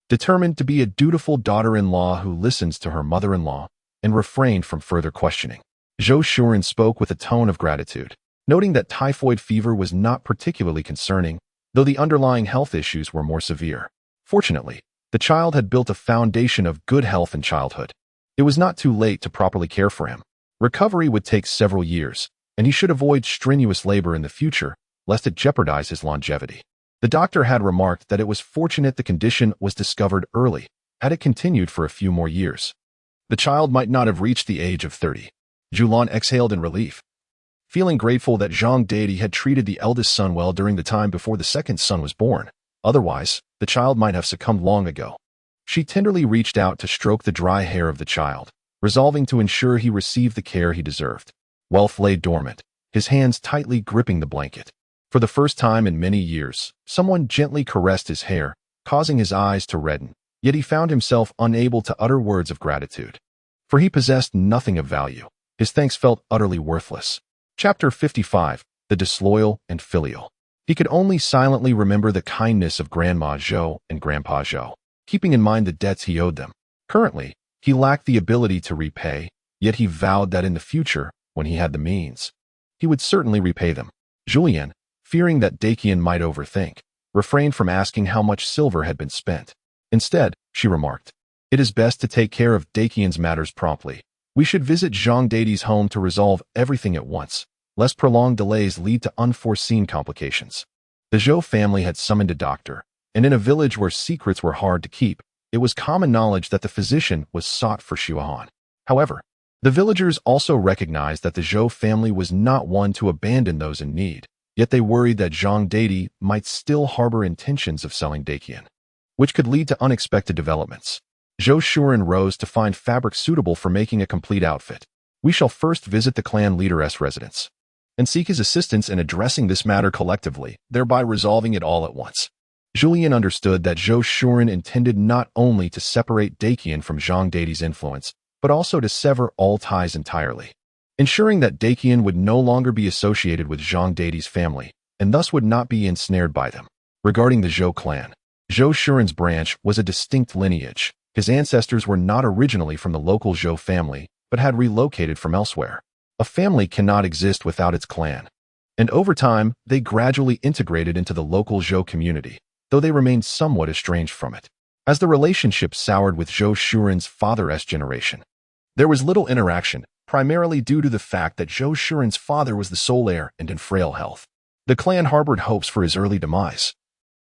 determined to be a dutiful daughter-in-law who listens to her mother-in-law and refrained from further questioning. Zhou Shuren spoke with a tone of gratitude, noting that typhoid fever was not particularly concerning, though the underlying health issues were more severe. Fortunately, the child had built a foundation of good health in childhood. It was not too late to properly care for him. Recovery would take several years, and he should avoid strenuous labor in the future, lest it jeopardize his longevity. The doctor had remarked that it was fortunate the condition was discovered early. Had it continued for a few more years, The child might not have reached the age of 30. Zhulian exhaled in relief, feeling grateful that Zhang deity had treated the eldest son well during the time before the second son was born. Otherwise, the child might have succumbed long ago. She tenderly reached out to stroke the dry hair of the child, resolving to ensure he received the care he deserved. Wealth lay dormant, his hands tightly gripping the blanket. For the first time in many years, someone gently caressed his hair, causing his eyes to redden, yet he found himself unable to utter words of gratitude. For he possessed nothing of value. His thanks felt utterly worthless. Chapter 55, The Disloyal and Filial. He could only silently remember the kindness of Grandma Zhou and Grandpa Zhou, keeping in mind the debts he owed them. Currently, he lacked the ability to repay, yet he vowed that in the future, when he had the means, he would certainly repay them. Zhulian, fearing that Dakian might overthink, refrained from asking how much silver had been spent. Instead, she remarked, "It is best to take care of Dakian's matters promptly. We should visit Zhang deity's home to resolve everything at once, lest prolonged delays lead to unforeseen complications." The Zhou family had summoned a doctor, and in a village where secrets were hard to keep, it was common knowledge that the physician was sought for Xuan. However, the villagers also recognized that the Zhou family was not one to abandon those in need, yet they worried that Zhang deity might still harbor intentions of selling Dakian, which could lead to unexpected developments. Zhou Shuren rose to find fabric suitable for making a complete outfit. "We shall first visit the clan leader's residence and seek his assistance in addressing this matter collectively, thereby resolving it all at once." Zhulian understood that Zhou Shuren intended not only to separate Dakian from Zhang deity's influence, but also to sever all ties entirely, ensuring that Dakian would no longer be associated with Zhang deity's family, and thus would not be ensnared by them. Regarding the Zhou clan, Zhou Shuren's branch was a distinct lineage. His ancestors were not originally from the local Zhou family, but had relocated from elsewhere. A family cannot exist without its clan. And over time, they gradually integrated into the local Zhou community, though they remained somewhat estranged from it. As the relationship soured with Zhou Shuren's father's generation, there was little interaction, primarily due to the fact that Zhou Shuren's father was the sole heir and in frail health. The clan harbored hopes for his early demise.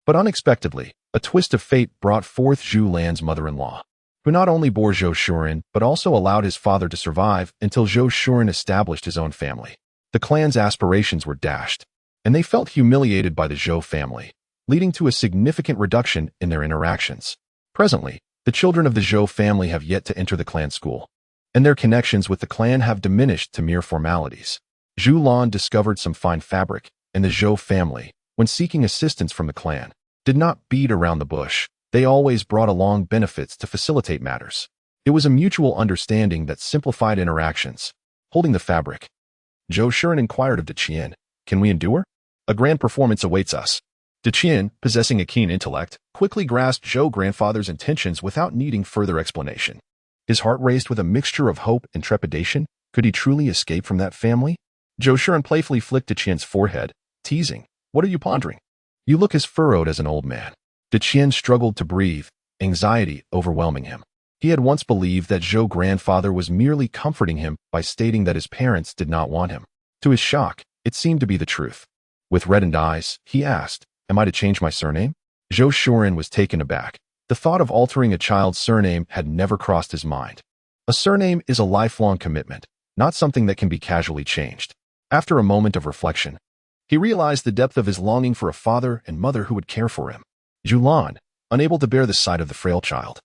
But unexpectedly, a twist of fate brought forth Zhu Lan's mother-in-law, who not only bore Zhou Shuren, but also allowed his father to survive until Zhou Shuren established his own family. The clan's aspirations were dashed, and they felt humiliated by the Zhou family, leading to a significant reduction in their interactions. Presently, the children of the Zhou family have yet to enter the clan school, and their connections with the clan have diminished to mere formalities. Zhu Lan discovered some fine fabric, and the Zhou family, when seeking assistance from the clan, did not beat around the bush. They always brought along benefits to facilitate matters. It was a mutual understanding that simplified interactions. Holding the fabric, Zhou Shuren inquired of Daqian, "Can we endure? A grand performance awaits us." Daqian, possessing a keen intellect, quickly grasped Zhou grandfather's intentions without needing further explanation. His heart raced with a mixture of hope and trepidation. Could he truly escape from that family? Zhou Shuren playfully flicked Daqian's forehead, teasing, "What are you pondering? You look as furrowed as an old man." Daqian struggled to breathe, anxiety overwhelming him. He had once believed that Zhou grandfather was merely comforting him by stating that his parents did not want him. To his shock, it seemed to be the truth. With reddened eyes, he asked, "Am I to change my surname?" Zhou Shuren was taken aback. The thought of altering a child's surname had never crossed his mind. A surname is a lifelong commitment, not something that can be casually changed. After a moment of reflection, he realized the depth of his longing for a father and mother who would care for him. Zhulian, unable to bear the sight of the frail child,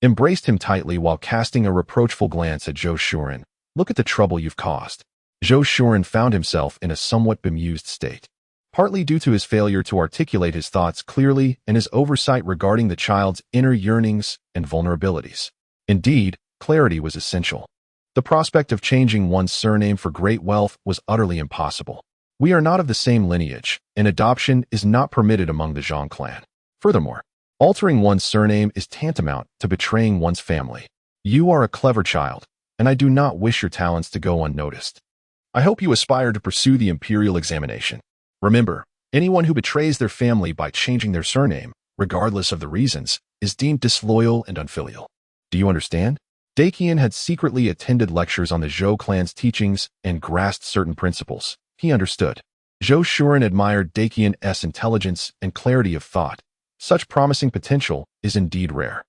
embraced him tightly while casting a reproachful glance at Zhou Shuren. "Look at the trouble you've caused." Zhou Shuren found himself in a somewhat bemused state, partly due to his failure to articulate his thoughts clearly and his oversight regarding the child's inner yearnings and vulnerabilities. Indeed, clarity was essential. The prospect of changing one's surname for great wealth was utterly impossible. We are not of the same lineage, and adoption is not permitted among the Zhang clan. Furthermore, altering one's surname is tantamount to betraying one's family. You are a clever child, and I do not wish your talents to go unnoticed. I hope you aspire to pursue the Imperial examination. Remember, anyone who betrays their family by changing their surname, regardless of the reasons, is deemed disloyal and unfilial. Do you understand? Dakian had secretly attended lectures on the Zhou clan's teachings and grasped certain principles. He understood. Zhou Shuren admired Dakian's intelligence and clarity of thought. Such promising potential is indeed rare.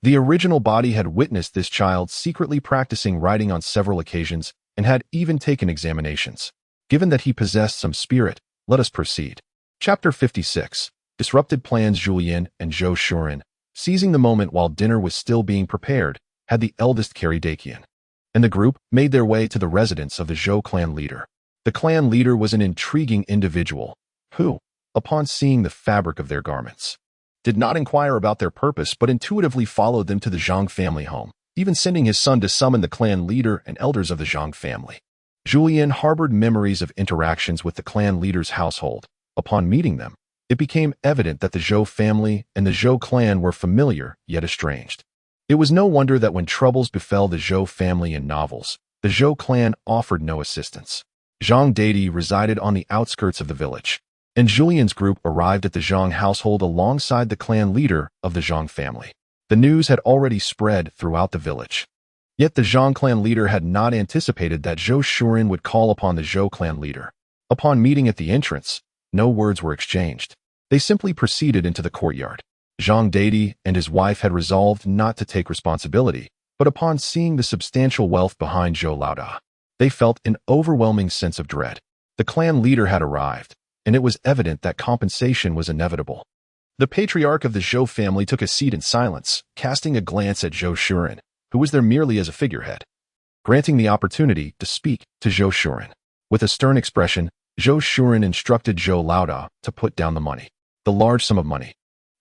The original body had witnessed this child secretly practicing writing on several occasions and had even taken examinations. Given that he possessed some spirit, let us proceed. Chapter 56. Disrupted plans. Zhulian and Zhou Shuren, seizing the moment while dinner was still being prepared, had the eldest carry Dakian, and the group made their way to the residence of the Zhou clan leader. The clan leader was an intriguing individual who, upon seeing the fabric of their garments, did not inquire about their purpose but intuitively followed them to the Zhang family home, even sending his son to summon the clan leader and elders of the Zhang family. Zhulian harbored memories of interactions with the clan leader's household. Upon meeting them, it became evident that the Zhou family and the Zhou clan were familiar yet estranged. It was no wonder that when troubles befell the Zhou family in novels, the Zhou clan offered no assistance. Zhang deity resided on the outskirts of the village, and Zhulian's group arrived at the Zhang household alongside the clan leader of the Zhang family. The news had already spread throughout the village. Yet the Zhang clan leader had not anticipated that Zhou Shuren would call upon the Zhou clan leader. Upon meeting at the entrance, no words were exchanged. They simply proceeded into the courtyard. Zhang deity and his wife had resolved not to take responsibility, but upon seeing the substantial wealth behind Zhou Laoda, they felt an overwhelming sense of dread. The clan leader had arrived, and it was evident that compensation was inevitable. The patriarch of the Zhou family took a seat in silence, casting a glance at Zhou Shuren, who was there merely as a figurehead, granting the opportunity to speak to Zhou Shuren. With a stern expression, Zhou Shuren instructed Zhou Laoda to put down the money. The large sum of money,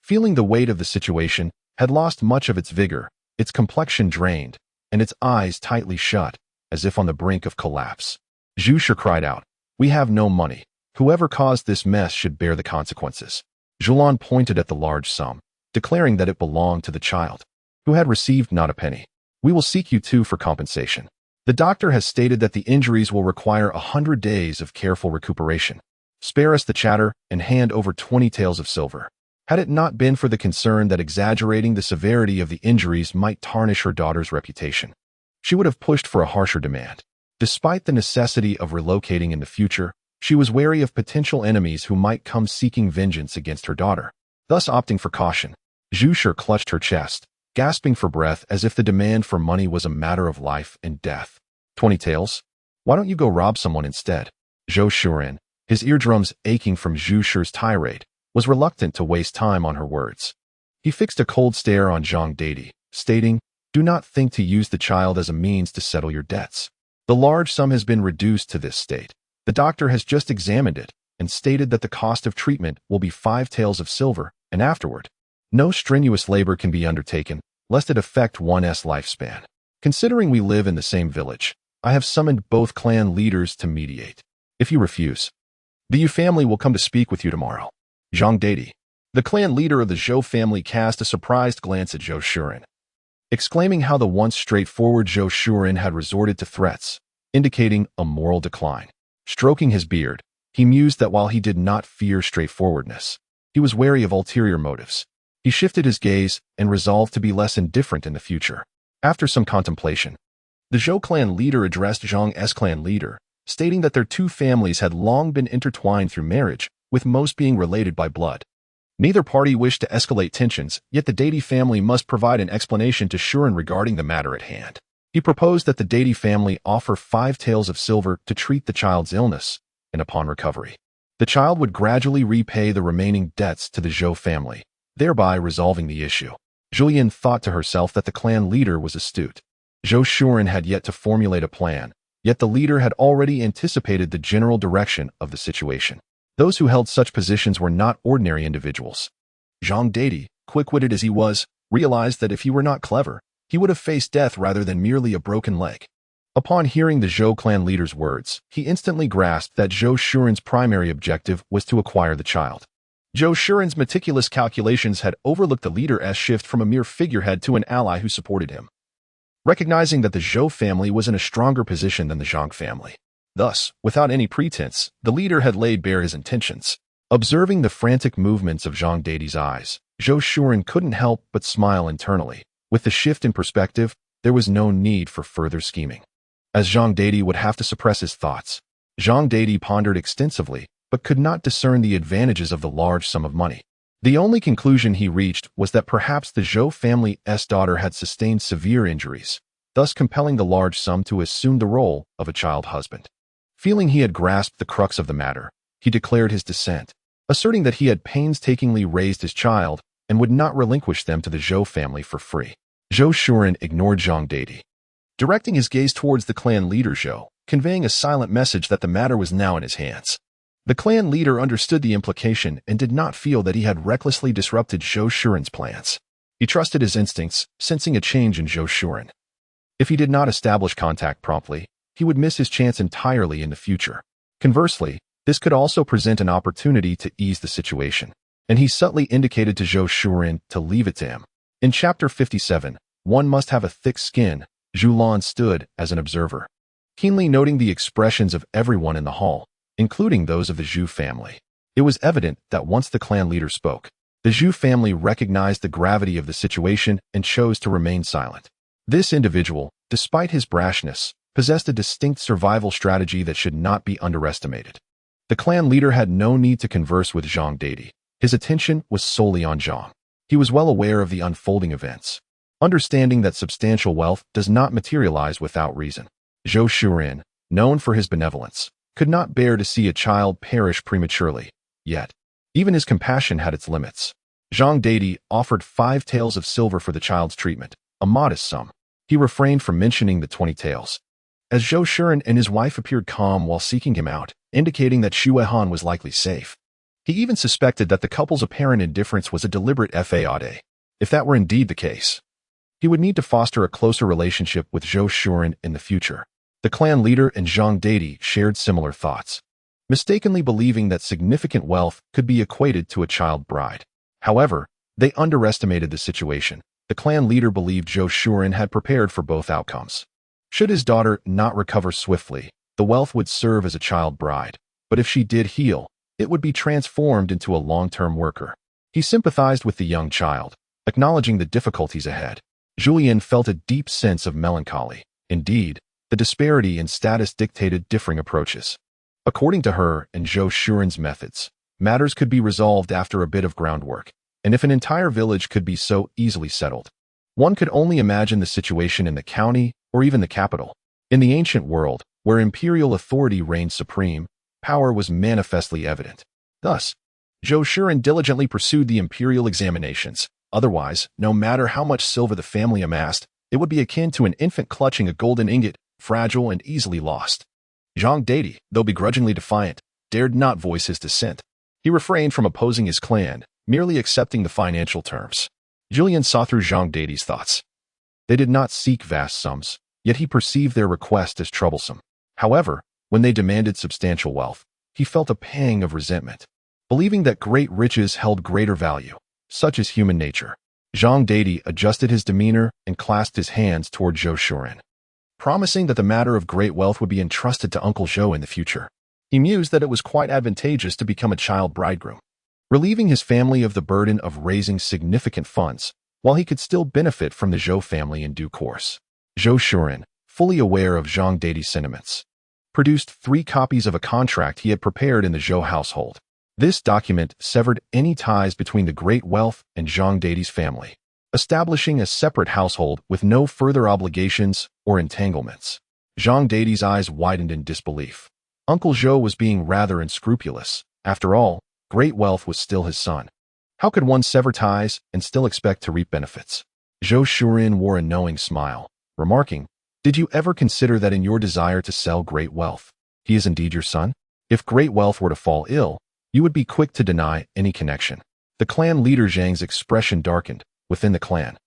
feeling the weight of the situation, had lost much of its vigor, its complexion drained, and its eyes tightly shut, as if on the brink of collapse. Zhu Shi cried out, "We have no money. Whoever caused this mess should bear the consequences." Zhulian pointed at the large sum, declaring that it belonged to the child, who had received not a penny. "We will seek you too for compensation. The doctor has stated that the injuries will require 100 days of careful recuperation. Spare us the chatter and hand over 20 taels of silver." Had it not been for the concern that exaggerating the severity of the injuries might tarnish her daughter's reputation, she would have pushed for a harsher demand. Despite the necessity of relocating in the future, she was wary of potential enemies who might come seeking vengeance against her daughter. Thus opting for caution, Zhu Shi clutched her chest, gasping for breath as if the demand for money was a matter of life and death. 20 taels? Why don't you go rob someone instead? Zhou Shuren, his eardrums aching from Zhu Shi's tirade, was reluctant to waste time on her words. He fixed a cold stare on Zhang deity, stating, "Do not think to use the child as a means to settle your debts. The large sum has been reduced to this state. The doctor has just examined it and stated that the cost of treatment will be 5 taels of silver, and afterward, no strenuous labor can be undertaken, lest it affect one's lifespan. Considering we live in the same village, I have summoned both clan leaders to mediate. If you refuse, the Yu family will come to speak with you tomorrow." Zhang deity, the clan leader of the Zhou family, cast a surprised glance at Zhou Shuren, exclaiming how the once straightforward Zhou Shuren had resorted to threats, indicating a moral decline. Stroking his beard, he mused that while he did not fear straightforwardness, he was wary of ulterior motives. He shifted his gaze and resolved to be less indifferent in the future. After some contemplation, the Zhou clan leader addressed Zhang's clan leader, stating that their two families had long been intertwined through marriage, with most being related by blood. Neither party wished to escalate tensions, yet the deity family must provide an explanation to Shuren regarding the matter at hand. He proposed that the deity family offer 5 taels of silver to treat the child's illness, and upon recovery, the child would gradually repay the remaining debts to the Zhou family, thereby resolving the issue. Zhulian thought to herself that the clan leader was astute. Zhou Shuren had yet to formulate a plan, yet the leader had already anticipated the general direction of the situation. Those who held such positions were not ordinary individuals. Zhang deity, quick-witted as he was, realized that if he were not clever, he would have faced death rather than merely a broken leg. Upon hearing the Zhou clan leader's words, he instantly grasped that Zhou Shuren's primary objective was to acquire the child. Zhou Shuren's meticulous calculations had overlooked the leader's shift from a mere figurehead to an ally who supported him, recognizing that the Zhou family was in a stronger position than the Zhang family. Thus, without any pretense, the leader had laid bare his intentions. Observing the frantic movements of Zhang deity's eyes, Zhou Shuren couldn't help but smile internally. With the shift in perspective, there was no need for further scheming, as Zhang deity would have to suppress his thoughts. Zhang deity pondered extensively, but could not discern the advantages of the large sum of money. The only conclusion he reached was that perhaps the Zhou family's daughter had sustained severe injuries, thus compelling the large sum to assume the role of a child husband. Feeling he had grasped the crux of the matter, he declared his dissent, asserting that he had painstakingly raised his child and would not relinquish them to the Zhou family for free. Zhou Shuren ignored Zhang Deidi, directing his gaze towards the clan leader Zhou, conveying a silent message that the matter was now in his hands. The clan leader understood the implication and did not feel that he had recklessly disrupted Zhou Shuren's plans. He trusted his instincts, sensing a change in Zhou Shuren. If he did not establish contact promptly, he would miss his chance entirely in the future. Conversely, this could also present an opportunity to ease the situation, and he subtly indicated to Zhou Shuren to leave it to him. In Chapter 57, One Must Have a Thick Skin, Zhulian stood as an observer, keenly noting the expressions of everyone in the hall, including those of the Zhu family. It was evident that once the clan leader spoke, the Zhu family recognized the gravity of the situation and chose to remain silent. This individual, despite his brashness, possessed a distinct survival strategy that should not be underestimated. The clan leader had no need to converse with Zhang Deidi. His attention was solely on Zhang. He was well aware of the unfolding events, understanding that substantial wealth does not materialize without reason. Zhou Shuren, known for his benevolence, could not bear to see a child perish prematurely, yet even his compassion had its limits. Zhang Deidi offered 5 taels of silver for the child's treatment, a modest sum. He refrained from mentioning the 20 taels, as Zhou Shuren and his wife appeared calm while seeking him out, indicating that Xu Weihan was likely safe. He even suspected that the couple's apparent indifference was a deliberate faade. If that were indeed the case, he would need to foster a closer relationship with Zhou Shuren in the future. The clan leader and Zhang Deidi shared similar thoughts, mistakenly believing that significant wealth could be equated to a child bride. However, they underestimated the situation. The clan leader believed Zhou Shuren had prepared for both outcomes. Should his daughter not recover swiftly, the wealth would serve as a child bride, but if she did heal, it would be transformed into a long-term worker. He sympathized with the young child, acknowledging the difficulties ahead. Zhulian felt a deep sense of melancholy. Indeed, the disparity in status dictated differing approaches. According to her and Zhou Shuren's methods, matters could be resolved after a bit of groundwork, and if an entire village could be so easily settled, one could only imagine the situation in the county or even the capital. In the ancient world, where imperial authority reigned supreme, power was manifestly evident. Thus, Zhou Shuren diligently pursued the imperial examinations. Otherwise, no matter how much silver the family amassed, it would be akin to an infant clutching a golden ingot, fragile and easily lost. Zhang Deidi, though begrudgingly defiant, dared not voice his dissent. He refrained from opposing his clan, merely accepting the financial terms. Zhulian saw through Zhang Deidi's thoughts. They did not seek vast sums, yet he perceived their request as troublesome. However, when they demanded substantial wealth, he felt a pang of resentment, believing that great riches held greater value, such as human nature. Zhang Deidi adjusted his demeanor and clasped his hands toward Zhou Shuren, promising that the matter of great wealth would be entrusted to Uncle Zhou in the future. He mused that it was quite advantageous to become a child bridegroom, relieving his family of the burden of raising significant funds, while he could still benefit from the Zhou family in due course. Zhou Shuren, fully aware of Zhang Deidi's sentiments, produced 3 copies of a contract he had prepared in the Zhou household. This document severed any ties between the great wealth and Zhang Deidi's family, establishing a separate household with no further obligations or entanglements. Zhang Deidi's eyes widened in disbelief. Uncle Zhou was being rather unscrupulous. After all, great wealth was still his son. How could one sever ties and still expect to reap benefits? Zhou Shuren wore a knowing smile, remarking, "Did you ever consider that in your desire to sell great wealth, he is indeed your son? If great wealth were to fall ill, you would be quick to deny any connection." The clan leader Zhang's expression darkened. Within the clan,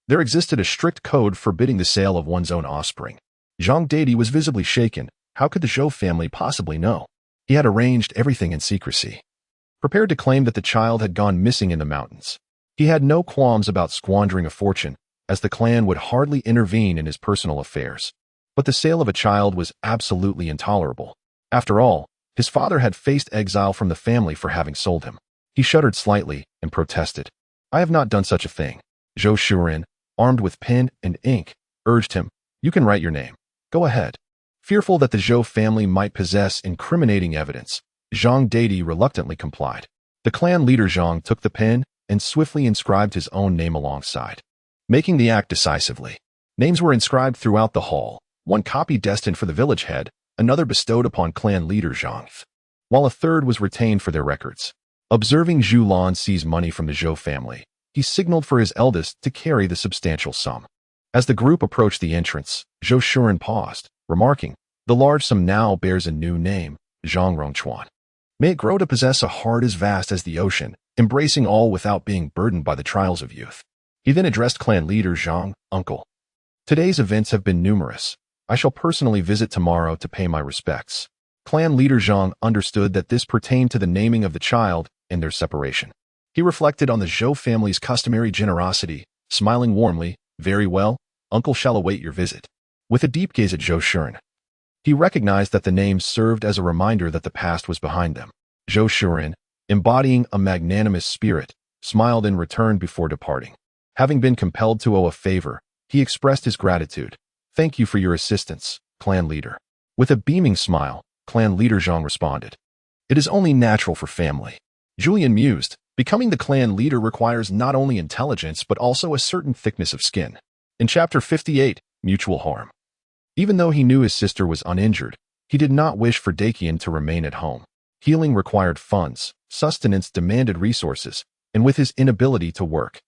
there existed a strict code forbidding the sale of one's own offspring. Zhang Deidi was visibly shaken. How could the Zhou family possibly know? He had arranged everything in secrecy, prepared to claim that the child had gone missing in the mountains. He had no qualms about squandering a fortune, as the clan would hardly intervene in his personal affairs. But the sale of a child was absolutely intolerable. After all, his father had faced exile from the family for having sold him. He shuddered slightly and protested. "I have not done such a thing." Zhou Shuren, armed with pen and ink, urged him, "You can write your name. Go ahead." Fearful that the Zhou family might possess incriminating evidence, Zhang Deidi reluctantly complied. The clan leader Zhang took the pen and swiftly inscribed his own name alongside, making the act decisively. Names were inscribed throughout the hall, one copy destined for the village head, another bestowed upon clan leader Zhang, while a third was retained for their records. Observing Zhulian seize money from the Zhou family, he signaled for his eldest to carry the substantial sum. As the group approached the entrance, Zhou Shuren paused, remarking, "The large sum now bears a new name, Zhang Rongchuan. May it grow to possess a heart as vast as the ocean, embracing all without being burdened by the trials of youth." He then addressed clan leader Zhang, "Uncle, today's events have been numerous. I shall personally visit tomorrow to pay my respects." Clan leader Zhang understood that this pertained to the naming of the child and their separation. He reflected on the Zhou family's customary generosity, smiling warmly, "Very well, uncle shall await your visit." With a deep gaze at Zhou Shuren, he recognized that the names served as a reminder that the past was behind them. Zhou Shuren, embodying a magnanimous spirit, smiled in return before departing. Having been compelled to owe a favor, he expressed his gratitude. "Thank you for your assistance, clan leader." With a beaming smile, clan leader Zhang responded, "It is only natural for family." Zhulian mused, becoming the clan leader requires not only intelligence but also a certain thickness of skin. In Chapter 58, Mutual Harm. Even though he knew his sister was uninjured, he did not wish for Dakian to remain at home. Healing required funds, sustenance demanded resources, and with his inability to work,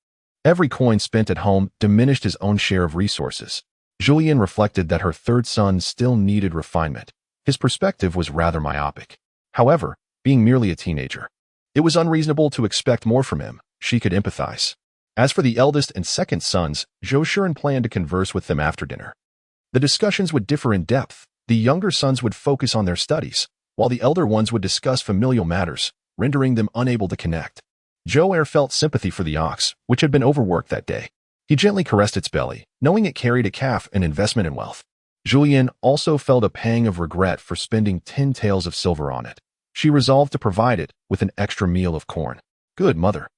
every coin spent at home diminished his own share of resources. Zhulian reflected that her third son still needed refinement. His perspective was rather myopic. However, being merely a teenager, it was unreasonable to expect more from him. She could empathize. As for the eldest and second sons, Zhou Shuren planned to converse with them after dinner. The discussions would differ in depth. The younger sons would focus on their studies, while the elder ones would discuss familial matters, rendering them unable to connect. Zhou felt sympathy for the ox, which had been overworked that day. He gently caressed its belly, knowing it carried a calf, an investment in wealth. Zhulian also felt a pang of regret for spending 10 taels of silver on it. She resolved to provide it with an extra meal of corn. "Good, mother,"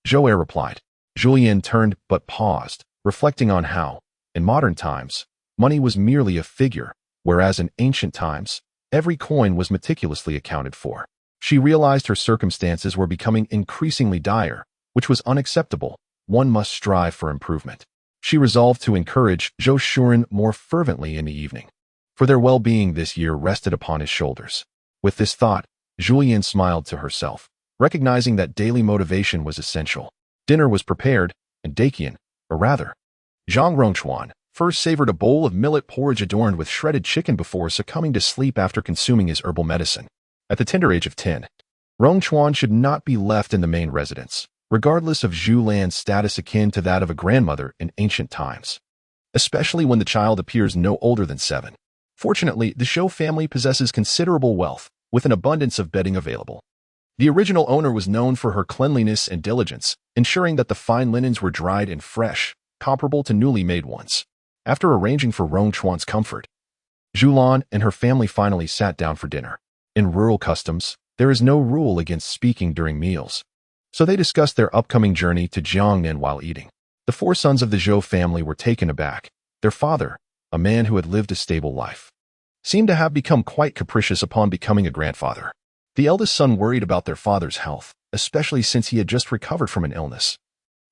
Zhou replied. Zhulian turned but paused, reflecting on how, in modern times, money was merely a figure, whereas in ancient times, every coin was meticulously accounted for. She realized her circumstances were becoming increasingly dire, which was unacceptable. One must strive for improvement. She resolved to encourage Zhou Shuren more fervently in the evening, for their well-being this year rested upon his shoulders. With this thought, Zhulian smiled to herself, recognizing that daily motivation was essential. Dinner was prepared, and Dakian, or rather, Zhang Rongchuan, first savored a bowl of millet porridge adorned with shredded chicken before succumbing to sleep after consuming his herbal medicine. At the tender age of 10, Rongchuan should not be left in the main residence, regardless of Zhulian's status akin to that of a grandmother in ancient times, especially when the child appears no older than 7. Fortunately, the Zhou family possesses considerable wealth, with an abundance of bedding available. The original owner was known for her cleanliness and diligence, ensuring that the fine linens were dried and fresh, comparable to newly made ones. After arranging for Rongchuan's comfort, Zhulian and her family finally sat down for dinner. In rural customs, there is no rule against speaking during meals, so they discussed their upcoming journey to Jiangnan while eating. The 4 sons of the Zhou family were taken aback. Their father, a man who had lived a stable life, seemed to have become quite capricious upon becoming a grandfather. The eldest son worried about their father's health, especially since he had just recovered from an illness,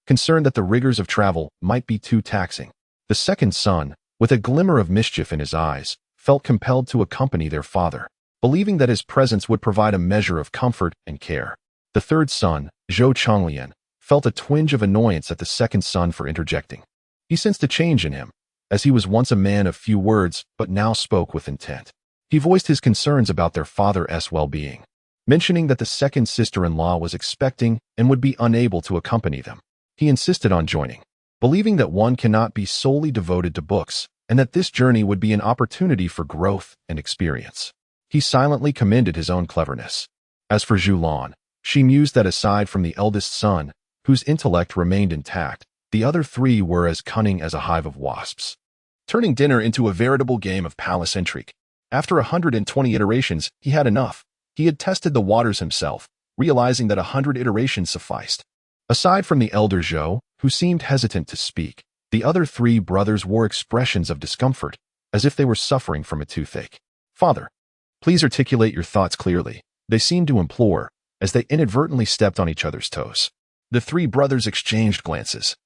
concerned that the rigors of travel might be too taxing. The second son, with a glimmer of mischief in his eyes, felt compelled to accompany their father, believing that his presence would provide a measure of comfort and care. The third son, Zhou Chonglian, felt a twinge of annoyance at the second son for interjecting. He sensed a change in him, as he was once a man of few words but now spoke with intent. He voiced his concerns about their father's well-being, mentioning that the second sister-in-law was expecting and would be unable to accompany them. He insisted on joining, believing that one cannot be solely devoted to books and that this journey would be an opportunity for growth and experience. He silently commended his own cleverness. As for Zhulian, she mused that aside from the eldest son, whose intellect remained intact, the other 3 were as cunning as a hive of wasps, turning dinner into a veritable game of palace intrigue. After 120 iterations, he had enough. He had tested the waters himself, realizing that 100 iterations sufficed. Aside from the elder Zhou, who seemed hesitant to speak, the other 3 brothers wore expressions of discomfort, as if they were suffering from a toothache. "Father, please articulate your thoughts clearly," they seemed to implore, as they inadvertently stepped on each other's toes. The three brothers exchanged glances.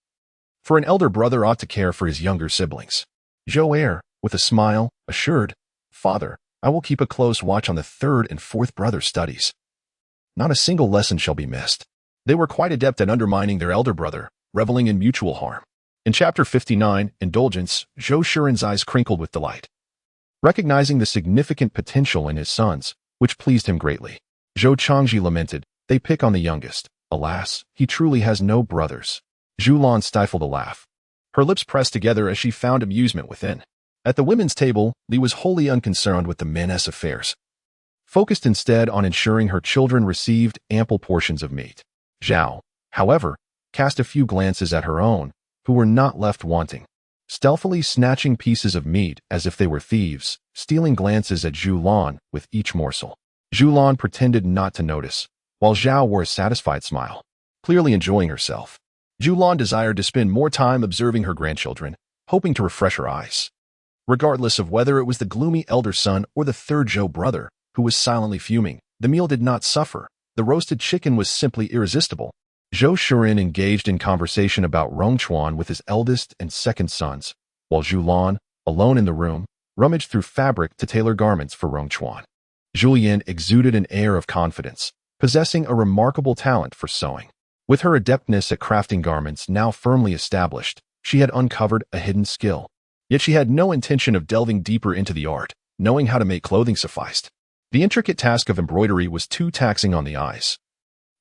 For an elder brother ought to care for his younger siblings. Zhou, with a smile, assured, "Father, I will keep a close watch on the third and fourth brother's studies. Not a single lesson shall be missed." They were quite adept at undermining their elder brother, reveling in mutual harm. In Chapter 59, Indulgence, Zhou Shuren's eyes crinkled with delight, recognizing the significant potential in his sons, which pleased him greatly. Zhou Changji lamented, "They pick on the youngest. Alas, he truly has no brothers." Zhulian stifled a laugh. Her lips pressed together as she found amusement within. At the women's table, Li was wholly unconcerned with the men's affairs, focused instead on ensuring her children received ample portions of meat. Zhao, however, cast a few glances at her own, who were not left wanting, stealthily snatching pieces of meat as if they were thieves, stealing glances at Zhulian with each morsel. Zhulian pretended not to notice, while Zhao wore a satisfied smile, clearly enjoying herself. Zhulian desired to spend more time observing her grandchildren, hoping to refresh her eyes. Regardless of whether it was the gloomy elder son or the third Zhou brother, who was silently fuming, the meal did not suffer. The roasted chicken was simply irresistible. Zhou Shuren engaged in conversation about Rongchuan with his eldest and second sons, while Zhulian, alone in the room, rummaged through fabric to tailor garments for Rongchuan. Zhulian exuded an air of confidence, possessing a remarkable talent for sewing. With her adeptness at crafting garments now firmly established, she had uncovered a hidden skill. Yet she had no intention of delving deeper into the art, knowing how to make clothing sufficed. The intricate task of embroidery was too taxing on the eyes,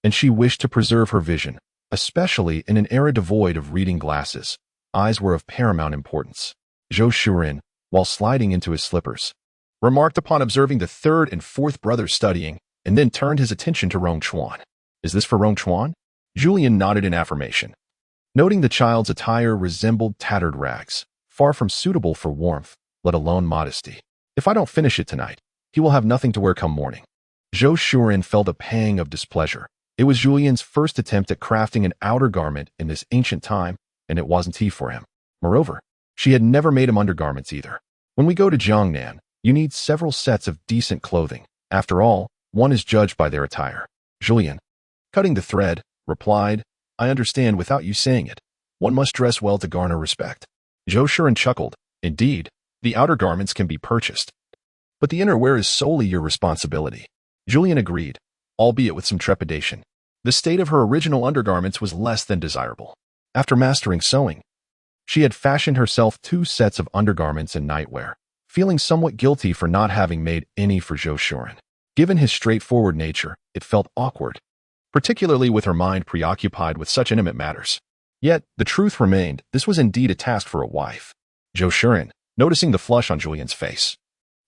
and she wished to preserve her vision, especially in an era devoid of reading glasses. Eyes were of paramount importance. Zhou Shuren, while sliding into his slippers, remarked upon observing the third and fourth brothers studying, and then turned his attention to Rongchuan. "Is this for Rongchuan?" Zhulian nodded in affirmation, noting the child's attire resembled tattered rags, far from suitable for warmth, let alone modesty. "If I don't finish it tonight, he will have nothing to wear come morning." Zhou Shuren felt a pang of displeasure. It was Zhulian's first attempt at crafting an outer garment in this ancient time, and it wasn't tea for him. Moreover, she had never made him undergarments either. When we go to Jiangnan, you need several sets of decent clothing. After all, one is judged by their attire. Zhulian, cutting the thread, replied, "I understand without you saying it. One must dress well to garner respect." Zhou Shuren chuckled. "Indeed, the outer garments can be purchased, but the inner wear is solely your responsibility." Zhulian agreed, albeit with some trepidation. The state of her original undergarments was less than desirable. After mastering sewing, she had fashioned herself 2 sets of undergarments and nightwear, feeling somewhat guilty for not having made any for Zhou Shuren. Given his straightforward nature, it felt awkward, particularly with her mind preoccupied with such intimate matters. Yet, the truth remained, this was indeed a task for a wife. Zhou Shuren, noticing the flush on Zhulian's face,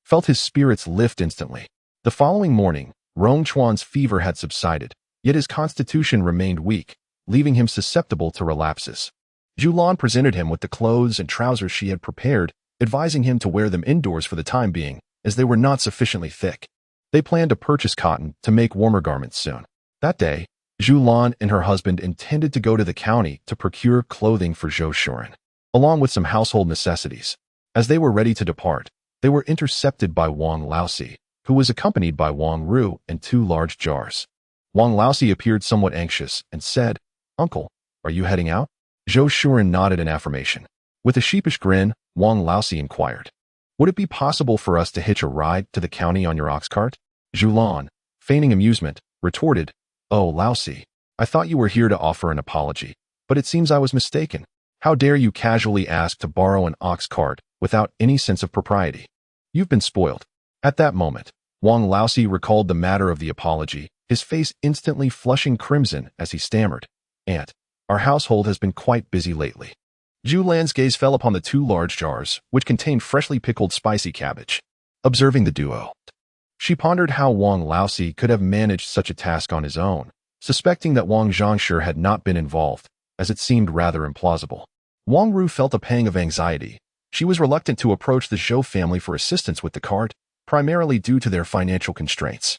felt his spirits lift instantly. The following morning, Rongchuan's fever had subsided, yet his constitution remained weak, leaving him susceptible to relapses. Zhulian presented him with the clothes and trousers she had prepared, advising him to wear them indoors for the time being, as they were not sufficiently thick. They planned to purchase cotton to make warmer garments soon. That day, Zhulian and her husband intended to go to the county to procure clothing for Zhou Shuren, along with some household necessities. As they were ready to depart, they were intercepted by Wang Laosi, who was accompanied by Wang Ru and 2 large jars. Wang Laosi appeared somewhat anxious and said, "Uncle, are you heading out?" Zhou Shuren nodded in affirmation. With a sheepish grin, Wang Laosi inquired, "Would it be possible for us to hitch a ride to the county on your ox cart?" Zhulian, feigning amusement, retorted, "Oh, Laosi, I thought you were here to offer an apology, but it seems I was mistaken. How dare you casually ask to borrow an ox cart without any sense of propriety? You've been spoiled." At that moment, Wang Laosi recalled the matter of the apology, his face instantly flushing crimson as he stammered, "Aunt, our household has been quite busy lately." Zhulian's gaze fell upon the 2 large jars, which contained freshly pickled spicy cabbage. Observing the duo, she pondered how Wang Laosi could have managed such a task on his own, suspecting that Wang Zhangshi had not been involved, as it seemed rather implausible. Wang Ru felt a pang of anxiety. She was reluctant to approach the Zhou family for assistance with the cart, primarily due to their financial constraints.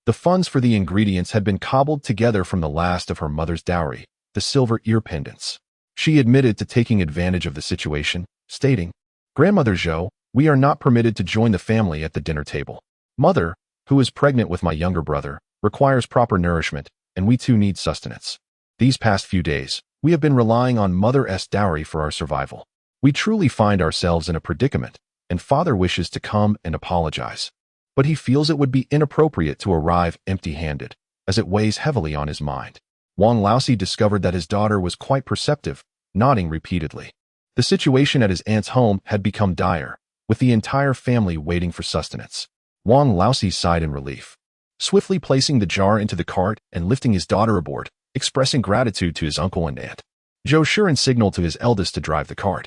The funds for the ingredients had been cobbled together from the last of her mother's dowry, the silver ear pendants. She admitted to taking advantage of the situation, stating, "Grandmother Zhou, we are not permitted to join the family at the dinner table. Mother, who is pregnant with my younger brother, requires proper nourishment, and we too need sustenance. These past few days, we have been relying on Mother's dowry for our survival. We truly find ourselves in a predicament, and Father wishes to come and apologize. But he feels it would be inappropriate to arrive empty-handed, as it weighs heavily on his mind. Wang Laosi discovered that his daughter was quite perceptive, nodding repeatedly. The situation at his aunt's home had become dire, with the entire family waiting for sustenance. Wang Laosi sighed in relief, swiftly placing the jar into the cart and lifting his daughter aboard, expressing gratitude to his uncle and aunt. Zhulian signaled to his eldest to drive the cart,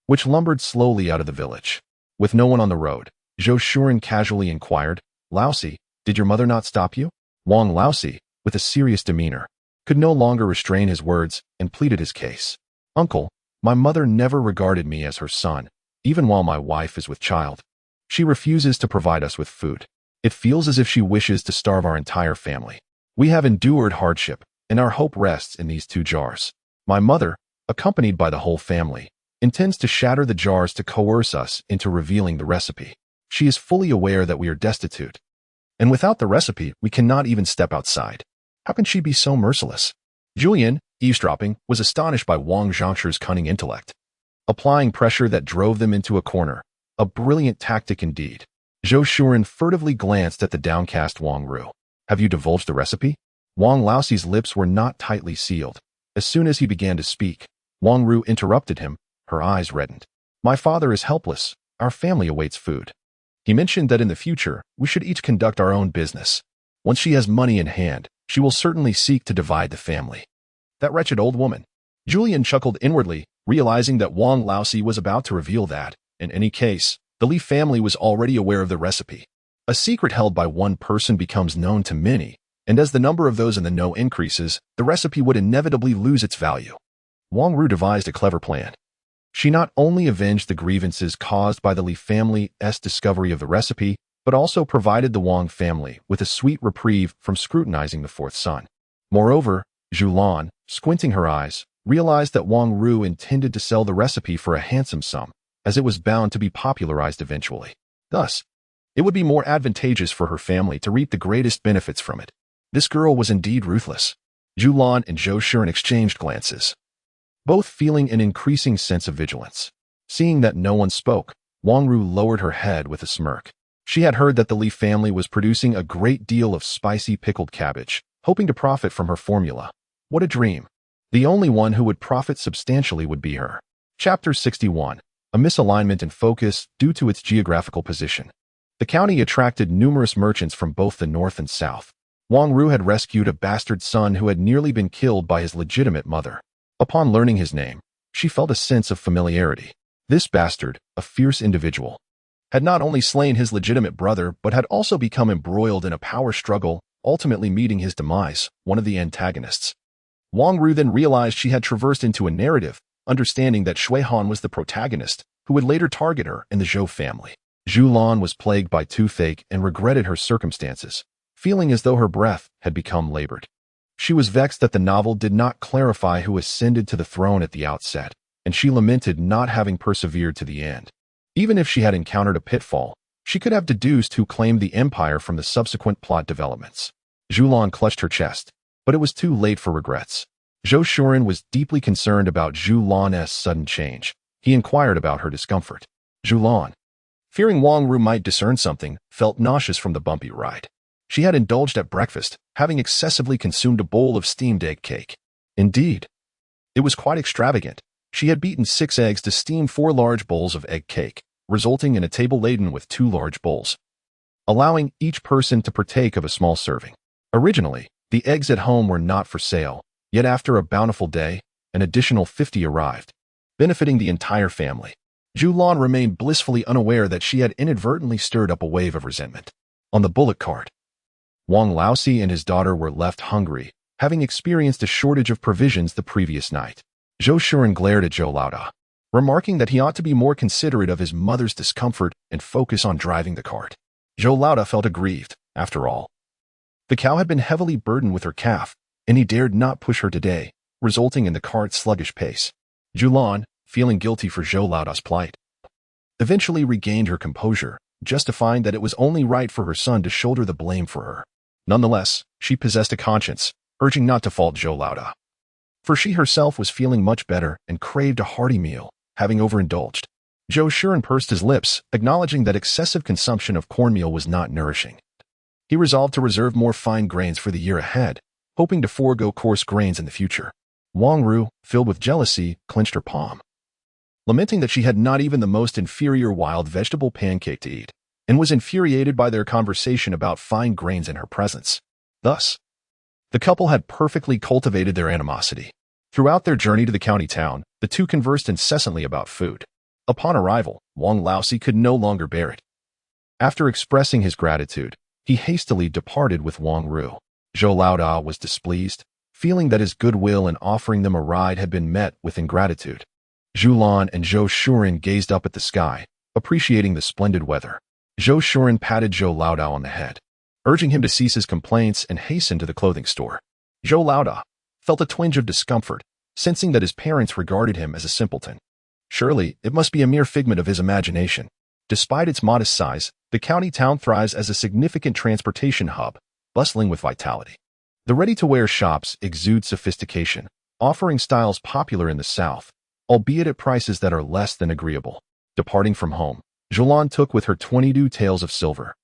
which lumbered slowly out of the village. With no one on the road, Zhulian casually inquired, "Laosi, did your mother not stop you?" Wang Laosi, with a serious demeanor, could no longer restrain his words and pleaded his case. "Uncle, my mother never regarded me as her son, even while my wife is with child. She refuses to provide us with food. It feels as if she wishes to starve our entire family. We have endured hardship, and our hope rests in these 2 jars. My mother, accompanied by the whole family, intends to shatter the jars to coerce us into revealing the recipe. She is fully aware that we are destitute, and without the recipe, we cannot even step outside. How can she be so merciless?" Zhulian, eavesdropping, was astonished by Wang Zhongshu's cunning intellect, applying pressure that drove them into a corner. A brilliant tactic indeed. Zhulian furtively glanced at the downcast Wang Ru. "Have you divulged the recipe?" Wang Laosi's lips were not tightly sealed. As soon as he began to speak, Wang Ru interrupted him, her eyes reddened. "My father is helpless. Our family awaits food. He mentioned that in the future, we should each conduct our own business. Once she has money in hand, she will certainly seek to divide the family." "That wretched old woman." Zhulian chuckled inwardly, realizing that Wang Laosi was about to reveal that, in any case, the Li family was already aware of the recipe. A secret held by one person becomes known to many, and as the number of those in the know increases, the recipe would inevitably lose its value. Wang Ru devised a clever plan. She not only avenged the grievances caused by the Li family's discovery of the recipe, but also provided the Wang family with a sweet reprieve from scrutinizing the 4th son. Moreover, Zhulian, squinting her eyes, realized that Wang Ru intended to sell the recipe for a handsome sum, as it was bound to be popularized eventually. Thus, it would be more advantageous for her family to reap the greatest benefits from it. This girl was indeed ruthless. Zhulian and Zhulian exchanged glances, both feeling an increasing sense of vigilance. Seeing that no one spoke, Wang Ru lowered her head with a smirk. She had heard that the Li family was producing a great deal of spicy pickled cabbage, hoping to profit from her formula. What a dream! The only one who would profit substantially would be her. Chapter 61. A misalignment in focus due to its geographical position. The county attracted numerous merchants from both the north and south. Wang Ru had rescued a bastard son who had nearly been killed by his legitimate mother. Upon learning his name, she felt a sense of familiarity. This bastard, a fierce individual, had not only slain his legitimate brother but had also become embroiled in a power struggle, ultimately meeting his demise, one of the antagonists. Wang Ru then realized she had traversed into a narrative, understanding that Shui Han was the protagonist, who would later target her and the Zhou family. Zhulian was plagued by toothache and regretted her circumstances, feeling as though her breath had become labored. She was vexed that the novel did not clarify who ascended to the throne at the outset, and she lamented not having persevered to the end. Even if she had encountered a pitfall, she could have deduced who claimed the empire from the subsequent plot developments. Zhulian clutched her chest, but it was too late for regrets. Zhulian was deeply concerned about Zhulian's sudden change. He inquired about her discomfort. Zhulian, fearing Wang Ru might discern something, felt nauseous from the bumpy ride. She had indulged at breakfast, having excessively consumed a bowl of steamed egg cake. Indeed, it was quite extravagant. She had beaten 6 eggs to steam 4 large bowls of egg cake, resulting in a table laden with 2 large bowls, allowing each person to partake of a small serving. Originally, the eggs at home were not for sale, yet after a bountiful day, an additional 50 arrived, benefiting the entire family. Zhulian remained blissfully unaware that she had inadvertently stirred up a wave of resentment. On the bullock cart, Wang Laosi and his daughter were left hungry, having experienced a shortage of provisions the previous night. Zhulian glared at Zhou Laoda, remarking that he ought to be more considerate of his mother's discomfort and focus on driving the cart. Zhou Laoda felt aggrieved. After all, the cow had been heavily burdened with her calf, and he dared not push her today, resulting in the cart's sluggish pace. Zhulian, feeling guilty for Zhou Laoda's plight, eventually regained her composure, justifying that it was only right for her son to shoulder the blame for her. Nonetheless, she possessed a conscience, urging not to fault Zhou Laoda. For she herself was feeling much better and craved a hearty meal, having overindulged. Zhou Shuren pursed his lips, acknowledging that excessive consumption of cornmeal was not nourishing. He resolved to reserve more fine grains for the year ahead, hoping to forego coarse grains in the future. Wang Ru, filled with jealousy, clenched her palm, lamenting that she had not even the most inferior wild vegetable pancake to eat, and was infuriated by their conversation about fine grains in her presence. Thus, the couple had perfectly cultivated their animosity. Throughout their journey to the county town, the two conversed incessantly about food. Upon arrival, Wang Laosi could no longer bear it. After expressing his gratitude, he hastily departed with Wang Ru. Zhou Laoda was displeased, feeling that his goodwill in offering them a ride had been met with ingratitude. Zhulian and Zhou Shuren gazed up at the sky, appreciating the splendid weather. Zhou Shuren patted Zhou Laoda on the head, urging him to cease his complaints and hasten to the clothing store. Zhou Laoda felt a twinge of discomfort, sensing that his parents regarded him as a simpleton. Surely, it must be a mere figment of his imagination. Despite its modest size, the county town thrives as a significant transportation hub, bustling with vitality. The ready-to-wear shops exude sophistication, offering styles popular in the South, albeit at prices that are less than agreeable. Departing from home, Zhulian took with her 22 taels of silver.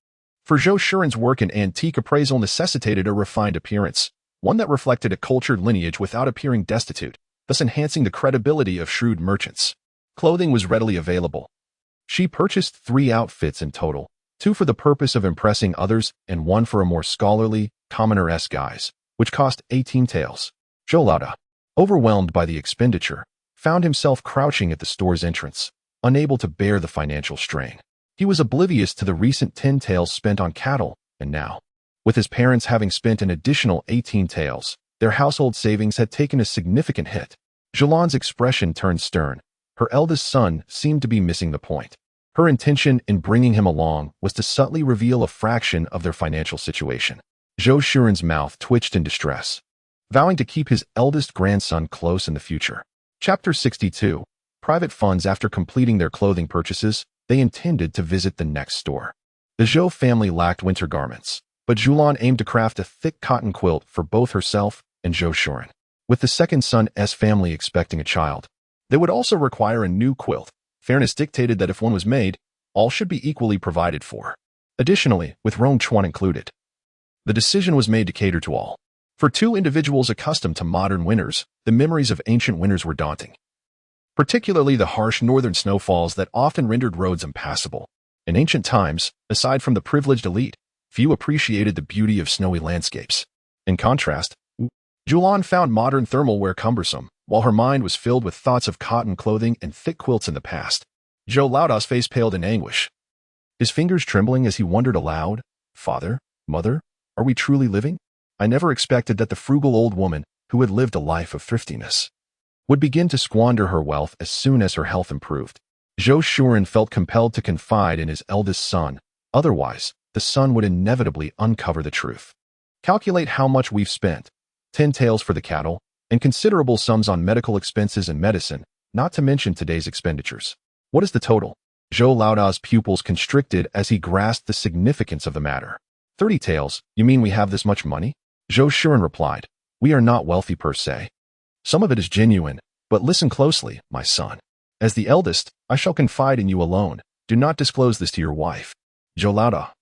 For Zhou Shuren's work in antique appraisal necessitated a refined appearance, one that reflected a cultured lineage without appearing destitute, thus enhancing the credibility of shrewd merchants. Clothing was readily available. She purchased 3 outfits in total, 2 for the purpose of impressing others and 1 for a more scholarly, commoner-esque guise, which cost 18 taels. Zhou Laoda, overwhelmed by the expenditure, found himself crouching at the store's entrance, unable to bear the financial strain. He was oblivious to the recent 10 taels spent on cattle, and now, with his parents having spent an additional 18 taels, their household savings had taken a significant hit. Zhulian's expression turned stern. Her eldest son seemed to be missing the point. Her intention in bringing him along was to subtly reveal a fraction of their financial situation. Zhou Shuren's mouth twitched in distress, vowing to keep his eldest grandson close in the future. Chapter 62. Private funds. After completing their clothing purchases, they intended to visit the next store. The Zhou family lacked winter garments, but Zhulian aimed to craft a thick cotton quilt for both herself and Zhou Shuren. With the second son's family expecting a child, they would also require a new quilt. Fairness dictated that if one was made, all should be equally provided for. Additionally, with Rongchuan included, the decision was made to cater to all. For 2 individuals accustomed to modern winters, the memories of ancient winters were daunting, particularly the harsh northern snowfalls that often rendered roads impassable. In ancient times, aside from the privileged elite, few appreciated the beauty of snowy landscapes. In contrast, Zhulian found modern thermal wear cumbersome, while her mind was filled with thoughts of cotton clothing and thick quilts in the past. Zhou Laoda's face paled in anguish, his fingers trembling as he wondered aloud, "Father, Mother, are we truly living? I never expected that the frugal old woman, who had lived a life of thriftiness, would begin to squander her wealth as soon as her health improved." Zhou Shuren felt compelled to confide in his eldest son, otherwise, the son would inevitably uncover the truth. "Calculate how much we've spent. 10 taels for the cattle, and considerable sums on medical expenses and medicine, not to mention today's expenditures. What is the total?" Zhou Laoda's pupils constricted as he grasped the significance of the matter. 30 taels, you mean we have this much money? Zhou Shuren replied, "We are not wealthy per se. Some of it is genuine, but listen closely, my son. As the eldest, I shall confide in you alone. Do not disclose this to your wife." Zhou Laoda,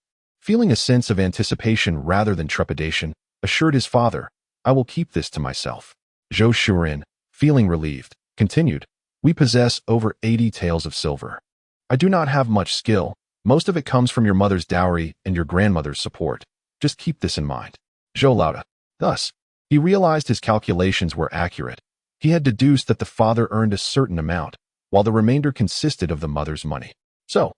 feeling a sense of anticipation rather than trepidation, assured his father, "I will keep this to myself." Zhou Shuren, feeling relieved, continued, "We possess over 80 taels of silver. I do not have much skill. Most of it comes from your mother's dowry and your grandmother's support. Just keep this in mind." Zhou Laoda. Thus, he realized his calculations were accurate. He had deduced that the father earned a certain amount, while the remainder consisted of the mother's money. So,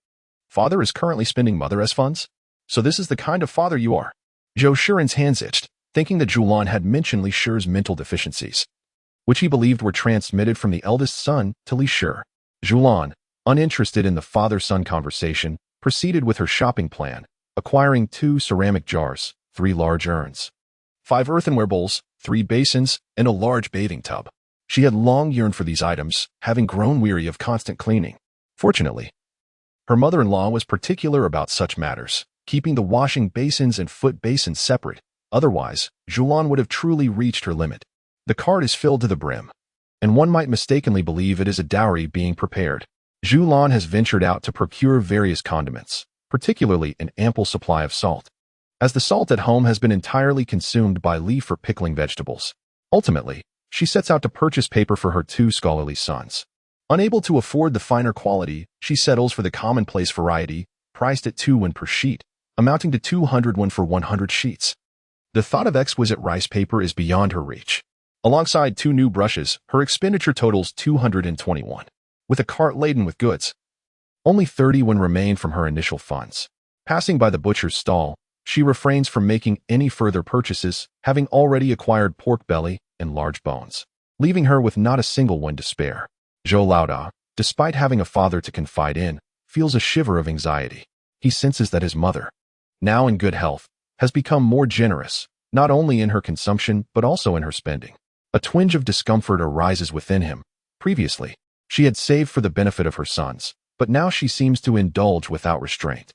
father is currently spending mother's funds? So this is the kind of father you are? Zhou Shuren's hands itched, thinking that Zhulian had mentioned Li Shi's mental deficiencies, which he believed were transmitted from the eldest son to Li Shi. Zhulian, uninterested in the father-son conversation, proceeded with her shopping plan, acquiring 2 ceramic jars, 3 large urns, 5 earthenware bowls, 3 basins, and a large bathing tub. She had long yearned for these items, having grown weary of constant cleaning. Fortunately, her mother-in-law was particular about such matters, keeping the washing basins and foot basins separate, Otherwise, Zhulian would have truly reached her limit. The cart is filled to the brim, and one might mistakenly believe it is a dowry being prepared. Zhulian has ventured out to procure various condiments, particularly an ample supply of salt, as the salt at home has been entirely consumed by Li for pickling vegetables. Ultimately, she sets out to purchase paper for her 2 scholarly sons. Unable to afford the finer quality, she settles for the commonplace variety, priced at 2 won per sheet, amounting to 200 won for 100 sheets. The thought of exquisite rice paper is beyond her reach. Alongside 2 new brushes, her expenditure totals 221. With a cart laden with goods, only 30 won remain from her initial funds. Passing by the butcher's stall, she refrains from making any further purchases, having already acquired pork belly and large bones, leaving her with not a single one to spare. Zhou Laoda, despite having a father to confide in, feels a shiver of anxiety. He senses that his mother, now in good health, has become more generous, not only in her consumption but also in her spending. A twinge of discomfort arises within him. Previously, she had saved for the benefit of her sons, but now she seems to indulge without restraint.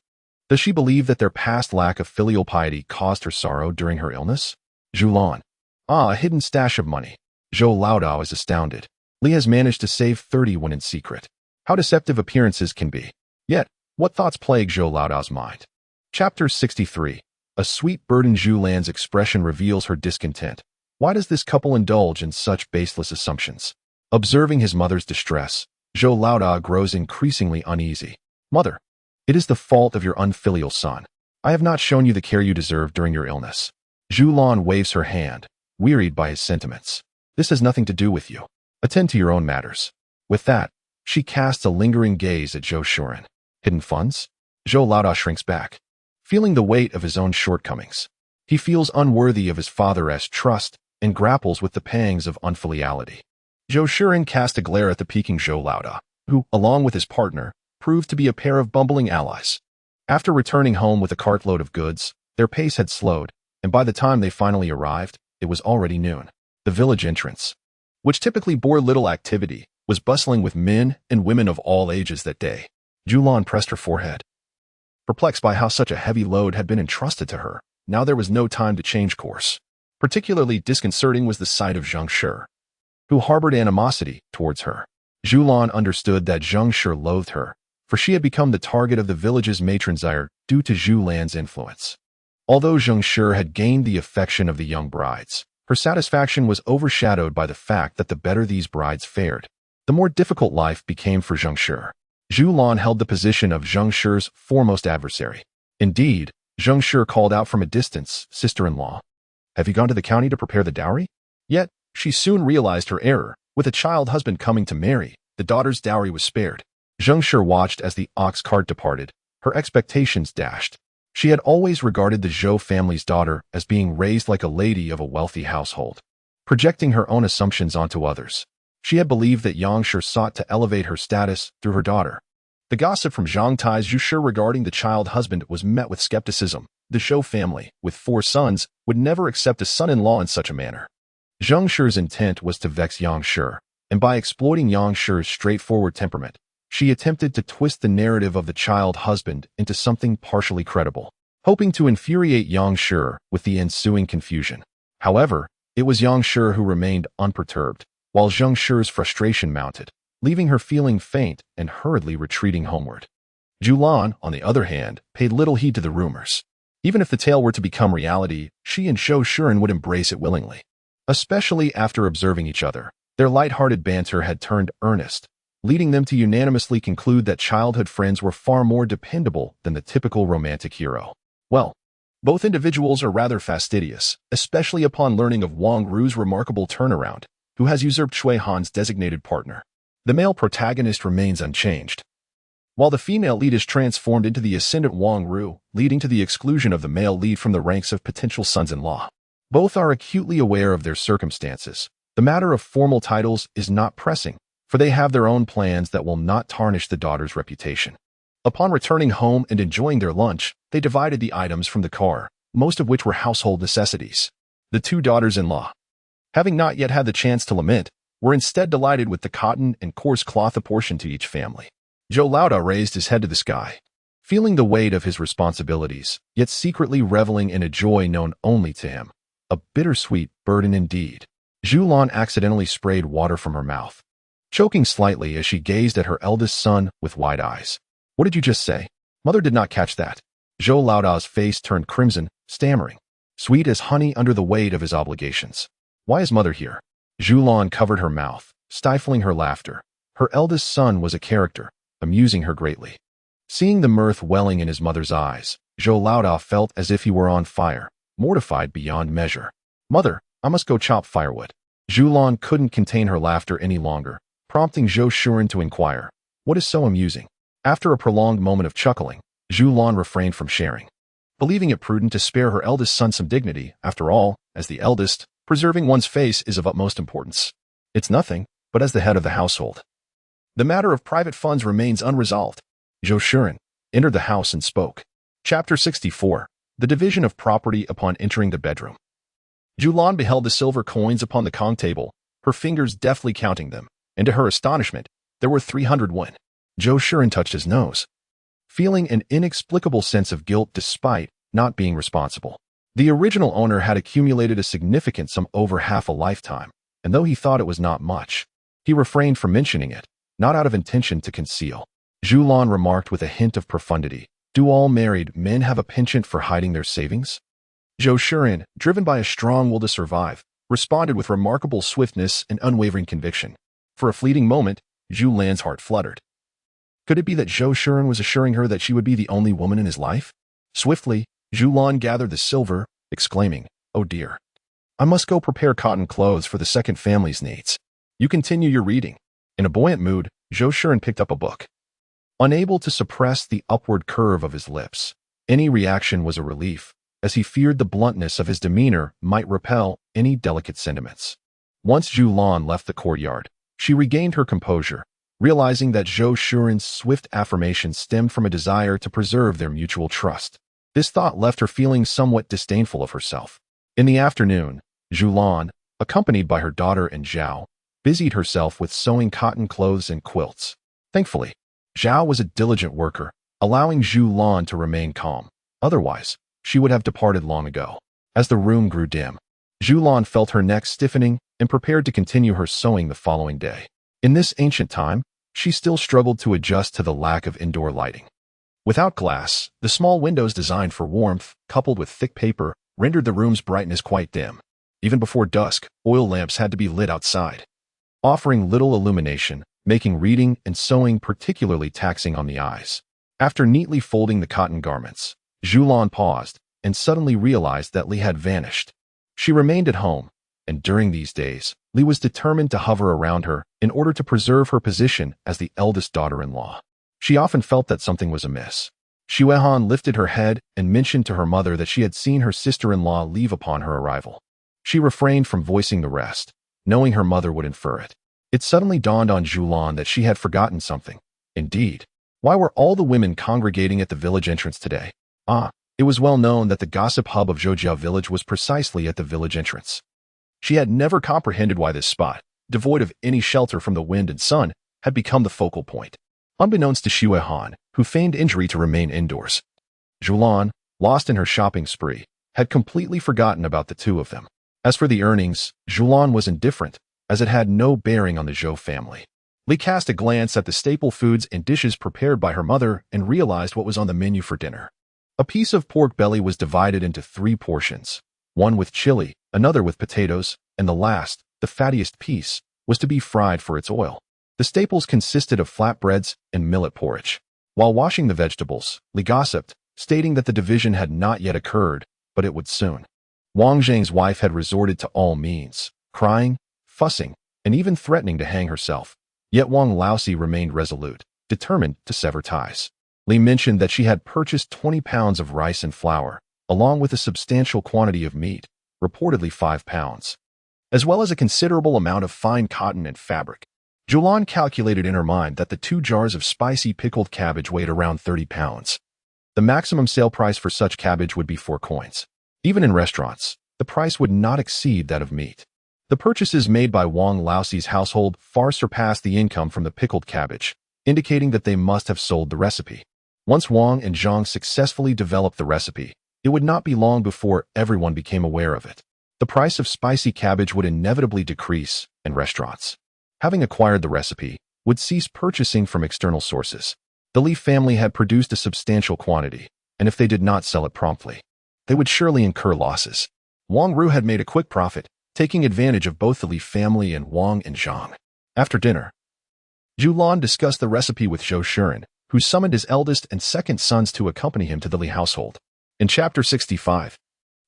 Does she believe that their past lack of filial piety caused her sorrow during her illness? Zhulian. A hidden stash of money. Zhou Laodao is astounded. Li has managed to save 30 when in secret. How deceptive appearances can be. Yet, what thoughts plague Zhou Laodao's mind? Chapter 63. A sweet burden. Zhulian's expression reveals her discontent. Why does this couple indulge in such baseless assumptions? Observing his mother's distress, Zhou Laodao grows increasingly uneasy. Mother, it is the fault of your unfilial son. I have not shown you the care you deserve during your illness. Zhulian waves her hand, wearied by his sentiments. This has nothing to do with you. Attend to your own matters. With that, she casts a lingering gaze at Zhou Shuren. Hidden funds? Zhou Laodao shrinks back, feeling the weight of his own shortcomings. He feels unworthy of his father's trust and grapples with the pangs of unfiliality. Zhou Shuren cast a glare at the peaking Zhou Laodao, who, along with his partner, proved to be a pair of bumbling allies. After returning home with a cartload of goods, their pace had slowed, and by the time they finally arrived, it was already noon. The village entrance, which typically bore little activity, was bustling with men and women of all ages that day. Zhulian pressed her forehead. Perplexed by how such a heavy load had been entrusted to her, now there was no time to change course. Particularly disconcerting was the sight of Zheng Shi, who harbored animosity towards her. Zhulian understood that Zheng Shi loathed her, for she had become the target of the village's matron's ire due to Zhu Lan's influence. Although Zheng Shi had gained the affection of the young brides, her satisfaction was overshadowed by the fact that the better these brides fared, the more difficult life became for Zheng Shi. Zhulian held the position of Zheng Shi's foremost adversary. Indeed, Zheng Shi called out from a distance, "Sister-in-law, have you gone to the county to prepare the dowry?" Yet, she soon realized her error. With a child husband coming to marry, the daughter's dowry was spared. Zheng Shi watched as the ox cart departed, her expectations dashed. She had always regarded the Zhou family's daughter as being raised like a lady of a wealthy household, projecting her own assumptions onto others. She had believed that Yang Shi sought to elevate her status through her daughter. The gossip from Zhang Tai's Zhu Shi regarding the child husband was met with skepticism. The Zhou family, with 4 sons, would never accept a son-in-law in such a manner. Zheng Shi's intent was to vex Yang Shi, and by exploiting Yang Shi's straightforward temperament, she attempted to twist the narrative of the child husband into something partially credible, hoping to infuriate Yang Shi with the ensuing confusion. However, it was Yang Shi who remained unperturbed, while Zheng Shi's frustration mounted, leaving her feeling faint and hurriedly retreating homeward. Zhulian, on the other hand, paid little heed to the rumors. Even if the tale were to become reality, she and Zhou Shuren would embrace it willingly. Especially after observing each other, their light-hearted banter had turned earnest, leading them to unanimously conclude that childhood friends were far more dependable than the typical romantic hero. Well, both individuals are rather fastidious, especially upon learning of Wang Ru's remarkable turnaround, who has usurped Shui Han's designated partner. The male protagonist remains unchanged, while the female lead is transformed into the ascendant Wang Ru, leading to the exclusion of the male lead from the ranks of potential sons-in-law. Both are acutely aware of their circumstances. The matter of formal titles is not pressing, for they have their own plans that will not tarnish the daughter's reputation. Upon returning home and enjoying their lunch, they divided the items from the car, most of which were household necessities. The 2 daughters-in-law, having not yet had the chance to lament, were instead delighted with the cotton and coarse cloth apportioned to each family. Zhou Laodao raised his head to the sky. feeling the weight of his responsibilities, yet secretly reveling in a joy known only to him. A bittersweet burden indeed. Zhulian accidentally sprayed water from her mouth, choking slightly as she gazed at her eldest son with wide eyes. What did you just say? Mother did not catch that. Zhou Laodao's face turned crimson, stammering, sweet as honey under the weight of his obligations. Why is mother here? Zhulian covered her mouth, stifling her laughter. Her eldest son was a character, amusing her greatly. Seeing the mirth welling in his mother's eyes, Zhou Laodao felt as if he were on fire, mortified beyond measure. Mother, I must go chop firewood. Zhulian couldn't contain her laughter any longer, prompting Zhou Shuren to inquire, what is so amusing? After a prolonged moment of chuckling, Zhulian refrained from sharing, believing it prudent to spare her eldest son some dignity. After all, as the eldest, preserving one's face is of utmost importance. It's nothing, but as the head of the household. The matter of private funds remains unresolved. Zhou Shuren entered the house and spoke. Chapter 64. The division of property upon entering the bedroom. Zhulian beheld the silver coins upon the Kong table, her fingers deftly counting them, and to her astonishment, there were 300 won. Zhou Shuren touched his nose, feeling an inexplicable sense of guilt despite not being responsible. The original owner had accumulated a significant sum over half a lifetime, and though he thought it was not much, he refrained from mentioning it, not out of intention to conceal. Zhulian remarked with a hint of profundity, do all married men have a penchant for hiding their savings? Zhou Shuren, driven by a strong will to survive, responded with remarkable swiftness and unwavering conviction. For a fleeting moment, Zhulian's heart fluttered. Could it be that Zhou Shuren was assuring her that she would be the only woman in his life? Swiftly, Zhulian gathered the silver, exclaiming, oh dear. I must go prepare cotton clothes for the second family's needs. You continue your reading. In a buoyant mood, Zhou Shuren picked up a book. Unable to suppress the upward curve of his lips, any reaction was a relief, as he feared the bluntness of his demeanor might repel any delicate sentiments. Once Zhulian left the courtyard, she regained her composure, realizing that Zhou Shuren's swift affirmation stemmed from a desire to preserve their mutual trust. This thought left her feeling somewhat disdainful of herself. In the afternoon, Zhulian, accompanied by her daughter and Zhao, busied herself with sewing cotton clothes and quilts. Thankfully, Zhao was a diligent worker, allowing Zhulian to remain calm. Otherwise, she would have departed long ago. As the room grew dim, Zhulian felt her neck stiffening and prepared to continue her sewing the following day. In this ancient time, she still struggled to adjust to the lack of indoor lighting. Without glass, the small windows designed for warmth, coupled with thick paper, rendered the room's brightness quite dim. Even before dusk, oil lamps had to be lit outside, offering little illumination, making reading and sewing particularly taxing on the eyes. After neatly folding the cotton garments, Zhulian paused and suddenly realized that Li had vanished. She remained at home, and during these days, Li was determined to hover around her in order to preserve her position as the eldest daughter-in-law. She often felt that something was amiss. Xue Han lifted her head and mentioned to her mother that she had seen her sister-in-law leave upon her arrival. She refrained from voicing the rest, knowing her mother would infer it. It suddenly dawned on Zhulian that she had forgotten something. Indeed, why were all the women congregating at the village entrance today? It was well known that the gossip hub of Zhoujiao village was precisely at the village entrance. She had never comprehended why this spot, devoid of any shelter from the wind and sun, had become the focal point. Unbeknownst to Xue Han, who feigned injury to remain indoors, Zhulian, lost in her shopping spree, had completely forgotten about the two of them. As for the earnings, Zhulian was indifferent, as it had no bearing on the Zhou family. Li cast a glance at the staple foods and dishes prepared by her mother and realized what was on the menu for dinner. A piece of pork belly was divided into 3 portions, one with chili, another with potatoes, and the last, the fattiest piece, was to be fried for its oil. The staples consisted of flatbreads and millet porridge. While washing the vegetables, Li gossiped, stating that the division had not yet occurred, but it would soon. Wang Zhang's wife had resorted to all means, crying, fussing, and even threatening to hang herself. Yet Wang Laosi remained resolute, determined to sever ties. Li mentioned that she had purchased 20 pounds of rice and flour, along with a substantial quantity of meat, reportedly 5 pounds, as well as a considerable amount of fine cotton and fabric. Zhulian calculated in her mind that the 2 jars of spicy pickled cabbage weighed around 30 pounds. The maximum sale price for such cabbage would be 4 coins. Even in restaurants, the price would not exceed that of meat. The purchases made by Wang Laosi's household far surpassed the income from the pickled cabbage, indicating that they must have sold the recipe. Once Wang and Zhang successfully developed the recipe, it would not be long before everyone became aware of it. The price of spicy cabbage would inevitably decrease, and restaurants, having acquired the recipe, would cease purchasing from external sources. The Li family had produced a substantial quantity, and if they did not sell it promptly, they would surely incur losses. Wang Ru had made a quick profit, taking advantage of both the Li family and Wang and Zhang. After dinner, Zhulian discussed the recipe with Zhou Shuren, who summoned his eldest and second sons to accompany him to the Li household. In Chapter 65,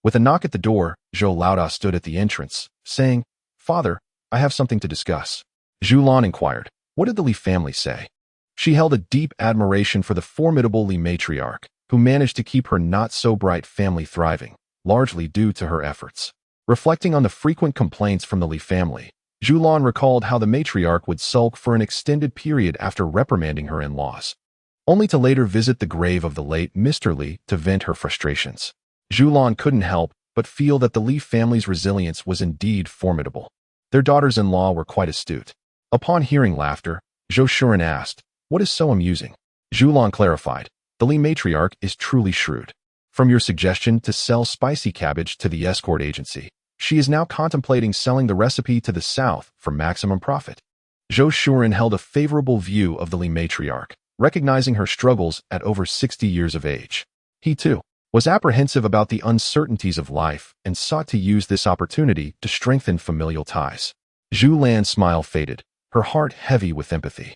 with a knock at the door, Zhou Laoda stood at the entrance, saying, "Father, I have something to discuss." Zhulian inquired, "What did the Li family say?" She held a deep admiration for the formidable Li matriarch, who managed to keep her not-so-bright family thriving, largely due to her efforts. Reflecting on the frequent complaints from the Li family, Zhulian recalled how the matriarch would sulk for an extended period after reprimanding her in-laws, only to later visit the grave of the late Mr. Li to vent her frustrations. Zhulian couldn't help but feel that the Li family's resilience was indeed formidable. Their daughters-in-law were quite astute. Upon hearing laughter, Zhou Shuren asked, "What is so amusing?" Zhulian clarified, "The Li matriarch is truly shrewd. From your suggestion to sell spicy cabbage to the escort agency, she is now contemplating selling the recipe to the south for maximum profit." Zhou Shuren held a favorable view of the Li matriarch, recognizing her struggles at over 60 years of age. He, too, was apprehensive about the uncertainties of life and sought to use this opportunity to strengthen familial ties. Zhu Lan's smile faded, her heart heavy with empathy.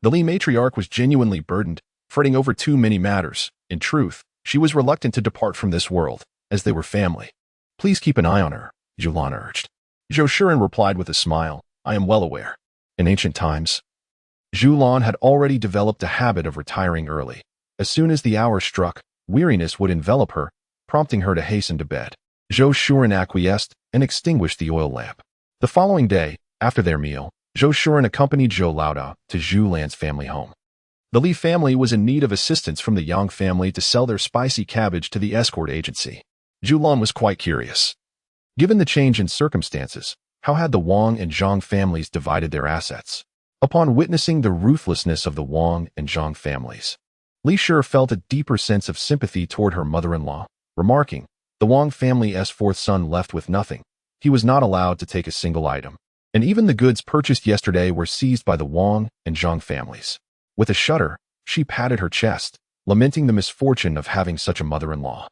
The Li matriarch was genuinely burdened, fretting over too many matters. In truth, she was reluctant to depart from this world, as they were family. "Please keep an eye on her," Zhulian urged. Zhou Shuren replied with a smile, "I am well aware." In ancient times, Zhulian had already developed a habit of retiring early. As soon as the hour struck, weariness would envelop her, prompting her to hasten to bed. Zhou Shuren acquiesced and extinguished the oil lamp. The following day, after their meal, Zhou Shuren accompanied Zhou Laoda to Zhu Lan's family home. The Li family was in need of assistance from the Yang family to sell their spicy cabbage to the escort agency. Zhulian was quite curious. Given the change in circumstances, how had the Wang and Zhang families divided their assets? Upon witnessing the ruthlessness of the Wang and Zhang families, Li Shi felt a deeper sense of sympathy toward her mother-in-law, remarking, "The Wang family's fourth son left with nothing. He was not allowed to take a single item, and even the goods purchased yesterday were seized by the Wang and Zhang families." With a shudder, she patted her chest, lamenting the misfortune of having such a mother-in-law.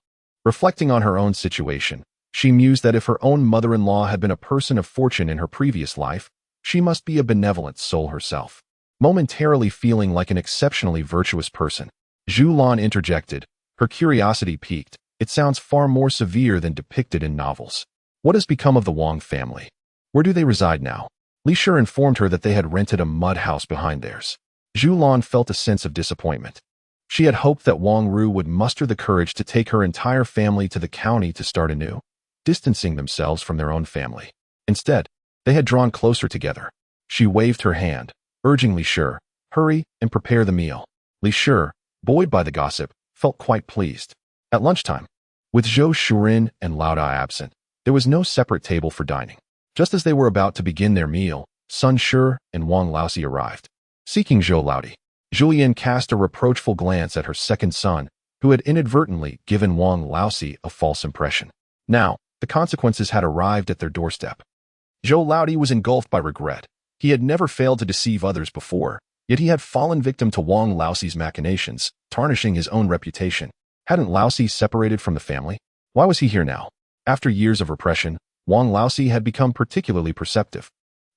Reflecting on her own situation, she mused that if her own mother-in-law had been a person of fortune in her previous life, she must be a benevolent soul herself. Momentarily feeling like an exceptionally virtuous person, Zhulian interjected, her curiosity piqued. "It sounds far more severe than depicted in novels. What has become of the Wang family? Where do they reside now?" Li Shi informed her that they had rented a mud house behind theirs. Zhulian felt a sense of disappointment. She had hoped that Wang Ru would muster the courage to take her entire family to the county to start anew, distancing themselves from their own family. Instead, they had drawn closer together. She waved her hand, urging Li Shi, "Hurry and prepare the meal." Li Shi, buoyed by the gossip, felt quite pleased. At lunchtime, with Zhou Shuren and Laoda absent, there was no separate table for dining. Just as they were about to begin their meal, Sun Shi and Wang Laosi arrived. Seeking Zhou Laodi, Zhulian cast a reproachful glance at her second son, who had inadvertently given Wang Laosi a false impression. Now, the consequences had arrived at their doorstep. Zhou Laodi was engulfed by regret. He had never failed to deceive others before, yet he had fallen victim to Wang Laosi's machinations, tarnishing his own reputation. Hadn't Laosi separated from the family? Why was he here now? After years of repression, Wang Laosi had become particularly perceptive.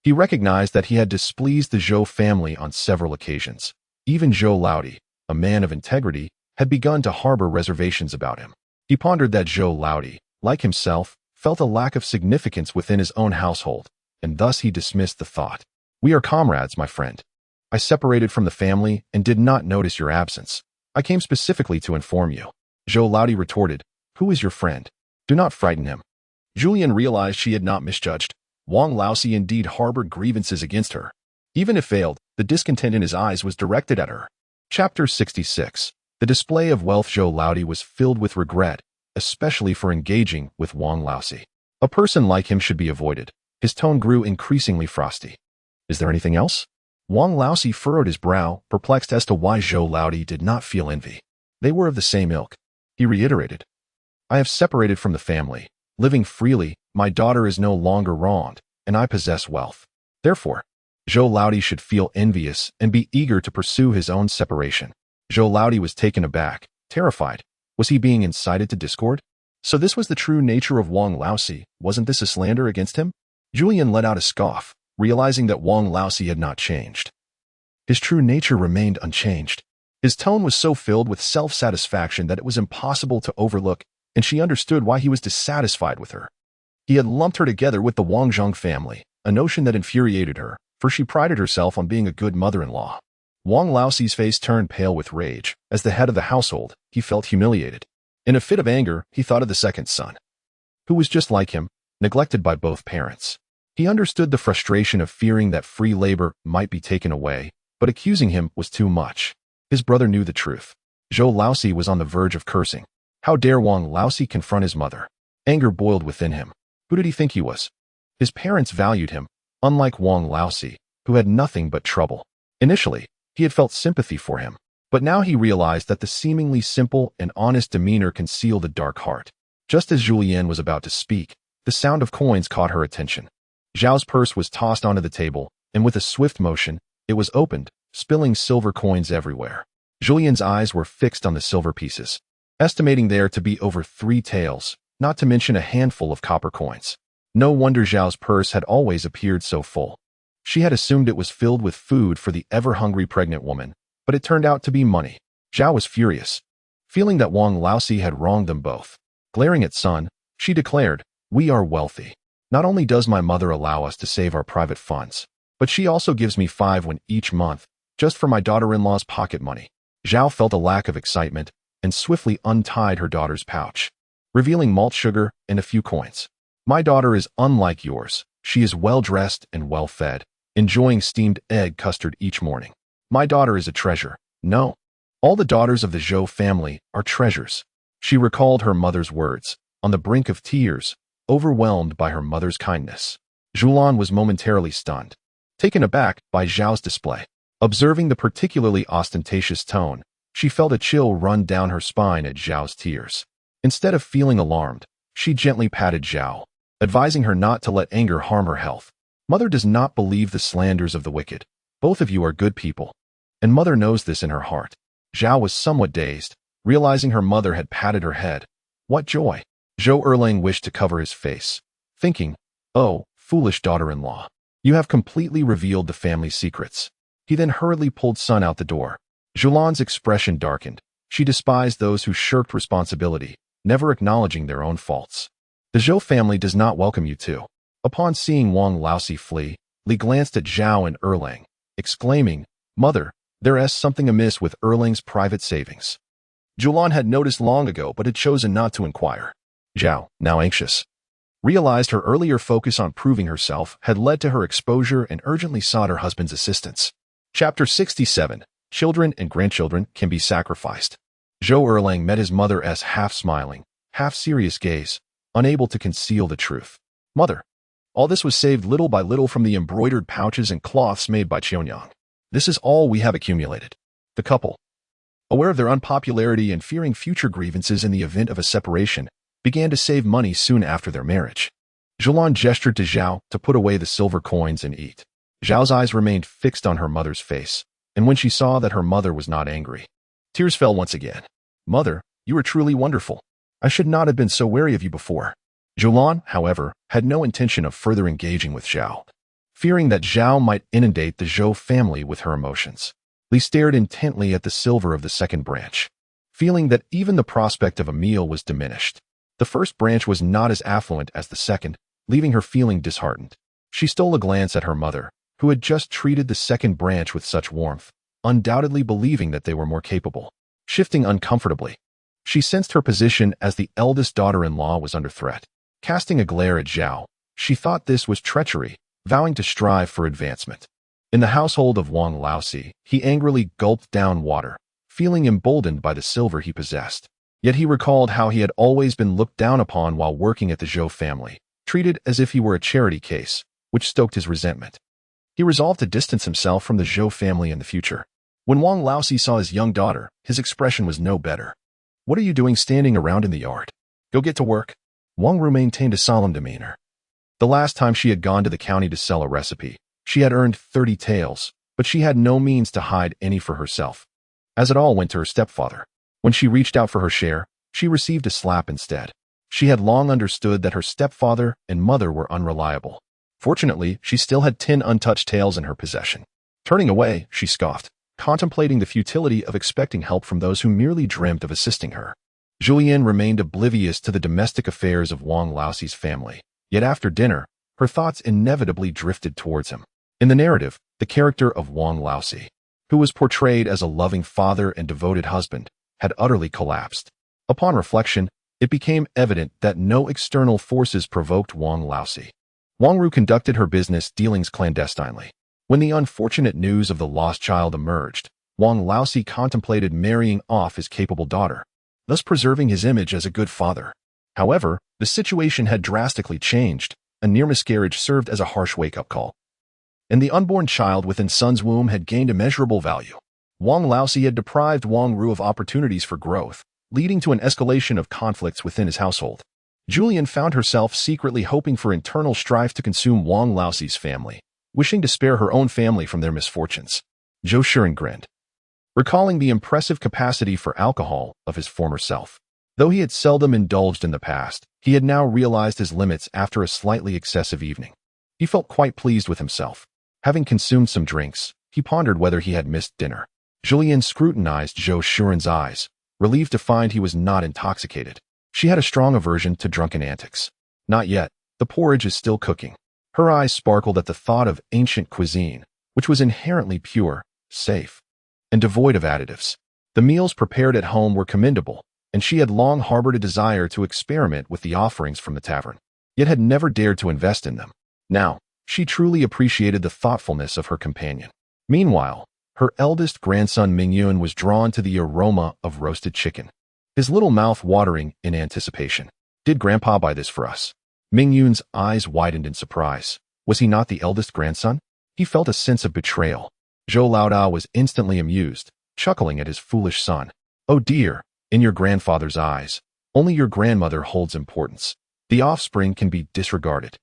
He recognized that he had displeased the Zhou family on several occasions. Even Zhou Laodi, a man of integrity, had begun to harbor reservations about him. He pondered that Zhou Laodi, like himself, felt a lack of significance within his own household, and thus he dismissed the thought. "We are comrades, my friend. I separated from the family and did not notice your absence. I came specifically to inform you." Zhou Laodi retorted, "Who is your friend? Do not frighten him." Zhulian realized she had not misjudged. Wang Laosi indeed harbored grievances against her. Even if veiled, the discontent in his eyes was directed at her. Chapter 66. The display of wealth. Zhou Laodi was filled with regret, especially for engaging with Wang Laosi. A person like him should be avoided. His tone grew increasingly frosty. "Is there anything else?" Wang Laosi furrowed his brow, perplexed as to why Zhou Laodi did not feel envy. They were of the same ilk. He reiterated, I have separated from the family. Living freely, my daughter is no longer wronged, and I possess wealth. Therefore, Zhou Laodi should feel envious and be eager to pursue his own separation. Zhou Laodi was taken aback, terrified. Was he being incited to discord? So this was the true nature of Wang Laosi. Wasn't this a slander against him? Zhulian let out a scoff, realizing that Wang Laosi had not changed. His true nature remained unchanged. His tone was so filled with self-satisfaction that it was impossible to overlook, and she understood why he was dissatisfied with her. He had lumped her together with the Wangzhong family, a notion that infuriated her, for she prided herself on being a good mother-in-law. Wang Laosi's face turned pale with rage. As the head of the household, he felt humiliated. In a fit of anger, he thought of the second son, who was just like him, neglected by both parents. He understood the frustration of fearing that free labor might be taken away, but accusing him was too much. His brother knew the truth. Zhou Laosi was on the verge of cursing. How dare Wang Laosi confront his mother? Anger boiled within him. Who did he think he was? His parents valued him, unlike Wang Laosi, who had nothing but trouble. Initially, he had felt sympathy for him, but now he realized that the seemingly simple and honest demeanor concealed a dark heart. Just as Zhulian was about to speak, the sound of coins caught her attention. Zhao's purse was tossed onto the table, and with a swift motion, it was opened, spilling silver coins everywhere. Zhulian's eyes were fixed on the silver pieces, estimating there to be over 3 taels, not to mention a handful of copper coins. No wonder Zhao's purse had always appeared so full. She had assumed it was filled with food for the ever-hungry pregnant woman, but it turned out to be money. Zhao was furious, feeling that Wang Laosi had wronged them both. Glaring at Sun, she declared, we are wealthy. Not only does my mother allow us to save our private funds, but she also gives me 5 when each month, just for my daughter-in-law's pocket money. Zhao felt a lack of excitement and swiftly untied her daughter's pouch, revealing malt sugar and a few coins. My daughter is unlike yours. She is well-dressed and well-fed, enjoying steamed egg custard each morning. My daughter is a treasure. No, all the daughters of the Zhou family are treasures. She recalled her mother's words, on the brink of tears, overwhelmed by her mother's kindness. Zhulian was momentarily stunned, taken aback by Zhao's display. Observing the particularly ostentatious tone, she felt a chill run down her spine at Zhao's tears. Instead of feeling alarmed, she gently patted Zhao, advising her not to let anger harm her health. Mother does not believe the slanders of the wicked. Both of you are good people, and Mother knows this in her heart. Zhao was somewhat dazed, realizing her mother had patted her head. What joy! Zhou Erlang wished to cover his face, thinking, oh, foolish daughter-in-law, you have completely revealed the family's secrets. He then hurriedly pulled Sun out the door. Zhulian's expression darkened. She despised those who shirked responsibility, never acknowledging their own faults. The Zhou family does not welcome you too. Upon seeing Wang Laosi flee, Li glanced at Zhao and Erlang, exclaiming, Mother, there is something amiss with Erlang's private savings. Zhulian had noticed long ago but had chosen not to inquire. Zhao, now anxious, realized her earlier focus on proving herself had led to her exposure and urgently sought her husband's assistance. Chapter 67. Children and grandchildren can be sacrificed. Zhou Erlang met his mother's half-smiling, half-serious gaze, unable to conceal the truth. Mother, all this was saved little by little from the embroidered pouches and cloths made by Qionyang. This is all we have accumulated. The couple, aware of their unpopularity and fearing future grievances in the event of a separation, began to save money soon after their marriage. Zhulian gestured to Zhao to put away the silver coins and eat. Zhao's eyes remained fixed on her mother's face, and when she saw that her mother was not angry, tears fell once again. Mother, you are truly wonderful. I should not have been so wary of you before. Zhulian, however, had no intention of further engaging with Zhao, fearing that Zhao might inundate the Zhou family with her emotions. Li stared intently at the silver of the second branch, feeling that even the prospect of a meal was diminished. The first branch was not as affluent as the second, leaving her feeling disheartened. She stole a glance at her mother, who had just treated the second branch with such warmth, undoubtedly believing that they were more capable. Shifting uncomfortably, she sensed her position as the eldest daughter-in-law was under threat. Casting a glare at Zhao, she thought this was treachery, vowing to strive for advancement. In the household of Wang Laosi, he angrily gulped down water, feeling emboldened by the silver he possessed. Yet he recalled how he had always been looked down upon while working at the Zhou family, treated as if he were a charity case, which stoked his resentment. He resolved to distance himself from the Zhou family in the future. When Wang Laosi saw his young daughter, his expression was no better. "What are you doing standing around in the yard? Go get to work." Wang Ru maintained a solemn demeanor. The last time she had gone to the county to sell a recipe, she had earned 30 taels, but she had no means to hide any for herself, as it all went to her stepfather. When she reached out for her share, she received a slap instead. She had long understood that her stepfather and mother were unreliable. Fortunately, she still had 10 untouched taels in her possession. Turning away, she scoffed, contemplating the futility of expecting help from those who merely dreamt of assisting her. Zhulian remained oblivious to the domestic affairs of Wang Laosi's family, yet after dinner, her thoughts inevitably drifted towards him. In the narrative, the character of Wang Laosi, who was portrayed as a loving father and devoted husband, had utterly collapsed. Upon reflection, it became evident that no external forces provoked Wang Laosi. Wang Ru conducted her business dealings clandestinely. When the unfortunate news of the lost child emerged, Wang Laosi contemplated marrying off his capable daughter, thus preserving his image as a good father. However, the situation had drastically changed. A near miscarriage served as a harsh wake-up call, and the unborn child within Sun's womb had gained immeasurable value. Wang Laosi had deprived Wang Ru of opportunities for growth, leading to an escalation of conflicts within his household. Zhulian found herself secretly hoping for internal strife to consume Wang Laosi's family, wishing to spare her own family from their misfortunes. Zhou Shuren grinned, recalling the impressive capacity for alcohol of his former self. Though he had seldom indulged in the past, he had now realized his limits after a slightly excessive evening. He felt quite pleased with himself. Having consumed some drinks, he pondered whether he had missed dinner. Zhulian scrutinized Zhou Shuren's eyes, relieved to find he was not intoxicated. She had a strong aversion to drunken antics. "Not yet. The porridge is still cooking." Her eyes sparkled at the thought of ancient cuisine, which was inherently pure, safe, and devoid of additives. The meals prepared at home were commendable, and she had long harbored a desire to experiment with the offerings from the tavern, yet had never dared to invest in them. Now, she truly appreciated the thoughtfulness of her companion. Meanwhile, her eldest grandson Mingyun was drawn to the aroma of roasted chicken, his little mouth watering in anticipation. "Did Grandpa buy this for us?" Mingyun's eyes widened in surprise. Was he not the eldest grandson? He felt a sense of betrayal. Zhou Laodao was instantly amused, chuckling at his foolish son. "Oh dear, in your grandfather's eyes, only your grandmother holds importance. The offspring can be disregarded."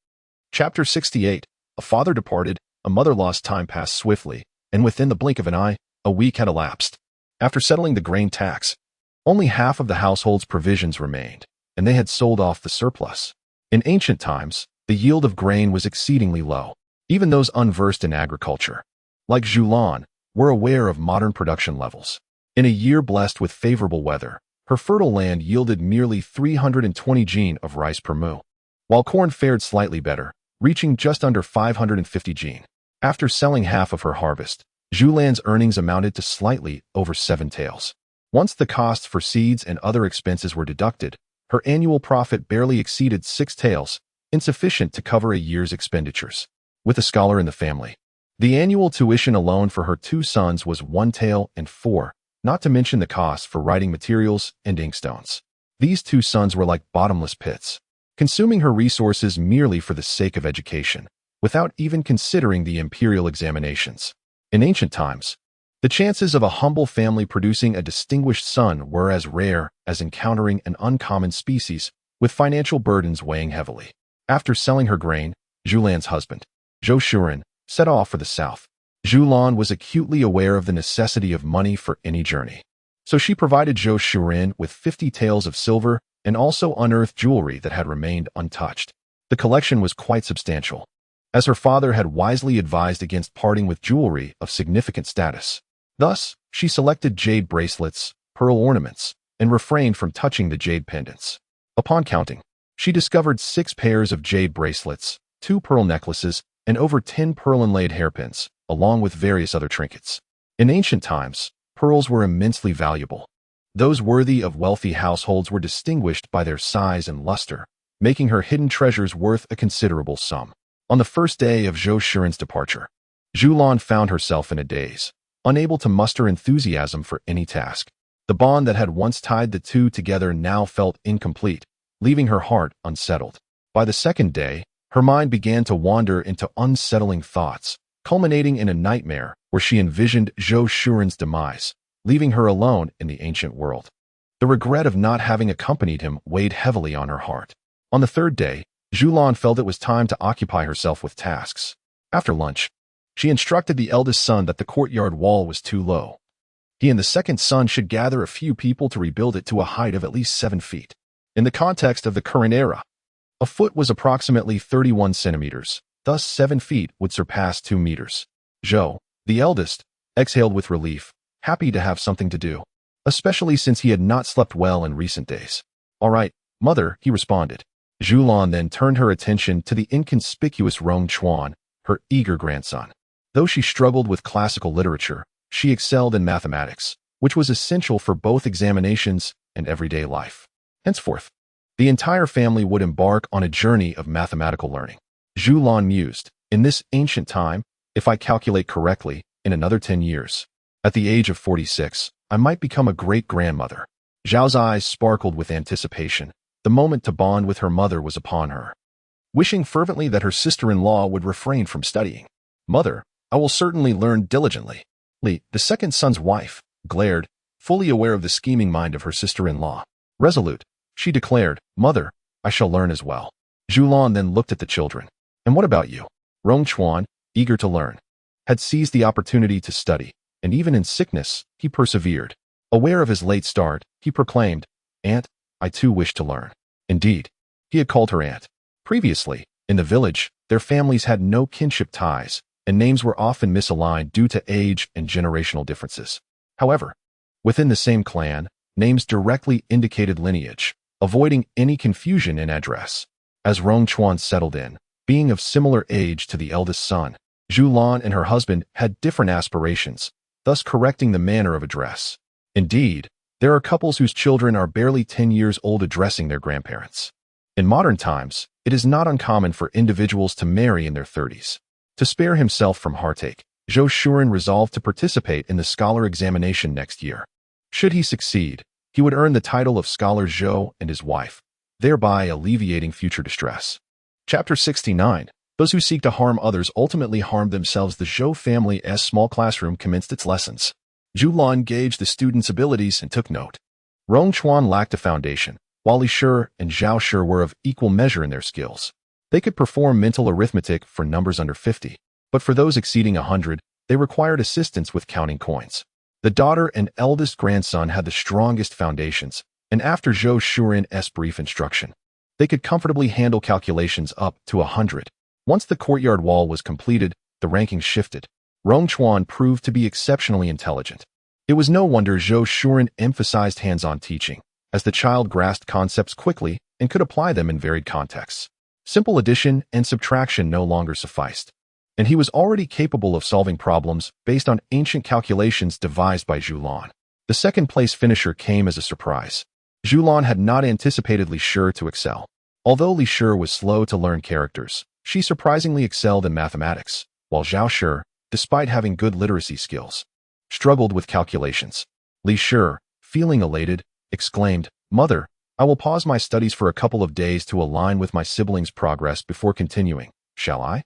Chapter 68. A father departed, a mother lost. Time passed swiftly, and within the blink of an eye, a week had elapsed. After settling the grain tax, only half of the household's provisions remained, and they had sold off the surplus. In ancient times, the yield of grain was exceedingly low. Even those unversed in agriculture, like Zhulian, were aware of modern production levels. In a year blessed with favorable weather, her fertile land yielded merely 320 jin of rice per mu, while corn fared slightly better, reaching just under 550 jin. After selling half of her harvest, Zhulian's earnings amounted to slightly over 7 taels. Once the costs for seeds and other expenses were deducted, her annual profit barely exceeded 6 taels, insufficient to cover a year's expenditures. With a scholar in the family, the annual tuition alone for her 2 sons was 1 tael and 4, not to mention the costs for writing materials and inkstones. These 2 sons were like bottomless pits, consuming her resources merely for the sake of education, without even considering the imperial examinations. In ancient times, the chances of a humble family producing a distinguished son were as rare as encountering an uncommon species, with financial burdens weighing heavily. After selling her grain, Zhulian's husband, Zhou Shuren, set off for the south. Zhulian was acutely aware of the necessity of money for any journey, so she provided Zhou Shuren with 50 taels of silver and also unearthed jewelry that had remained untouched. The collection was quite substantial, as her father had wisely advised against parting with jewelry of significant status. Thus, she selected jade bracelets, pearl ornaments, and refrained from touching the jade pendants. Upon counting, she discovered 6 pairs of jade bracelets, 2 pearl necklaces, and over 10 pearl-inlaid hairpins, along with various other trinkets. In ancient times, pearls were immensely valuable. Those worthy of wealthy households were distinguished by their size and luster, making her hidden treasures worth a considerable sum. On the first day of Zhou Shuren's departure, Zhulian found herself in a daze, unable to muster enthusiasm for any task. The bond that had once tied the two together now felt incomplete, leaving her heart unsettled. By the second day, her mind began to wander into unsettling thoughts, culminating in a nightmare where she envisioned Zhou Shuren's demise, leaving her alone in the ancient world. The regret of not having accompanied him weighed heavily on her heart. On the third day, Zhulian felt it was time to occupy herself with tasks. After lunch, she instructed the eldest son that the courtyard wall was too low. He and the second son should gather a few people to rebuild it to a height of at least 7 feet. In the context of the current era, a foot was approximately 31 centimeters, thus 7 feet would surpass 2 meters. Zhou, the eldest, exhaled with relief, happy to have something to do, especially since he had not slept well in recent days. "All right, mother," he responded. Zhulian then turned her attention to the inconspicuous Rongchuan, her eager grandson. Though she struggled with classical literature, she excelled in mathematics, which was essential for both examinations and everyday life. Henceforth, the entire family would embark on a journey of mathematical learning. Zhulian mused, "In this ancient time, if I calculate correctly, in another 10 years, at the age of 46, I might become a great-grandmother." Zhao's eyes sparkled with anticipation. The moment to bond with her mother was upon her. Wishing fervently that her sister-in-law would refrain from studying. "Mother, I will certainly learn diligently." Li, the second son's wife, glared, fully aware of the scheming mind of her sister-in-law. Resolute, she declared, "Mother, I shall learn as well." Zhulian then looked at the children. "And what about you?" Rongchuan, eager to learn, had seized the opportunity to study, and even in sickness, he persevered. Aware of his late start, he proclaimed, "Aunt, I too wish to learn." Indeed, he had called her aunt. Previously, in the village, their families had no kinship ties, and names were often misaligned due to age and generational differences. However, within the same clan, names directly indicated lineage, avoiding any confusion in address. As Rongchuan settled in, being of similar age to the eldest son, Zhulian and her husband had different aspirations, thus correcting the manner of address. Indeed, there are couples whose children are barely 10 years old addressing their grandparents. In modern times, it is not uncommon for individuals to marry in their 30s. To spare himself from heartache, Zhou Shuren resolved to participate in the scholar examination next year. Should he succeed, he would earn the title of Scholar Zhou and his wife, thereby alleviating future distress. Chapter 69. Those who seek to harm others ultimately harm themselves. The Zhou family's small classroom commenced its lessons. Zhulian gauged the students' abilities and took note. Rongchuan lacked a foundation, while Li Shi and Zhao Shi were of equal measure in their skills. They could perform mental arithmetic for numbers under 50, but for those exceeding 100, they required assistance with counting coins. The daughter and eldest grandson had the strongest foundations, and after Zhou Shuren's brief instruction, they could comfortably handle calculations up to 100. Once the courtyard wall was completed, the rankings shifted. Rongchuan proved to be exceptionally intelligent. It was no wonder Zhou Shuren emphasized hands-on teaching, as the child grasped concepts quickly and could apply them in varied contexts. Simple addition and subtraction no longer sufficed, and he was already capable of solving problems based on ancient calculations devised by Zhulian. The second-place finisher came as a surprise. Zhulian had not anticipated Li Shi to excel. Although Li Shi was slow to learn characters, she surprisingly excelled in mathematics, while Zhao Shi, despite having good literacy skills, struggled with calculations. Li Shi, feeling elated, exclaimed, "Mother, I will pause my studies for a couple of days to align with my siblings' progress before continuing, shall I?"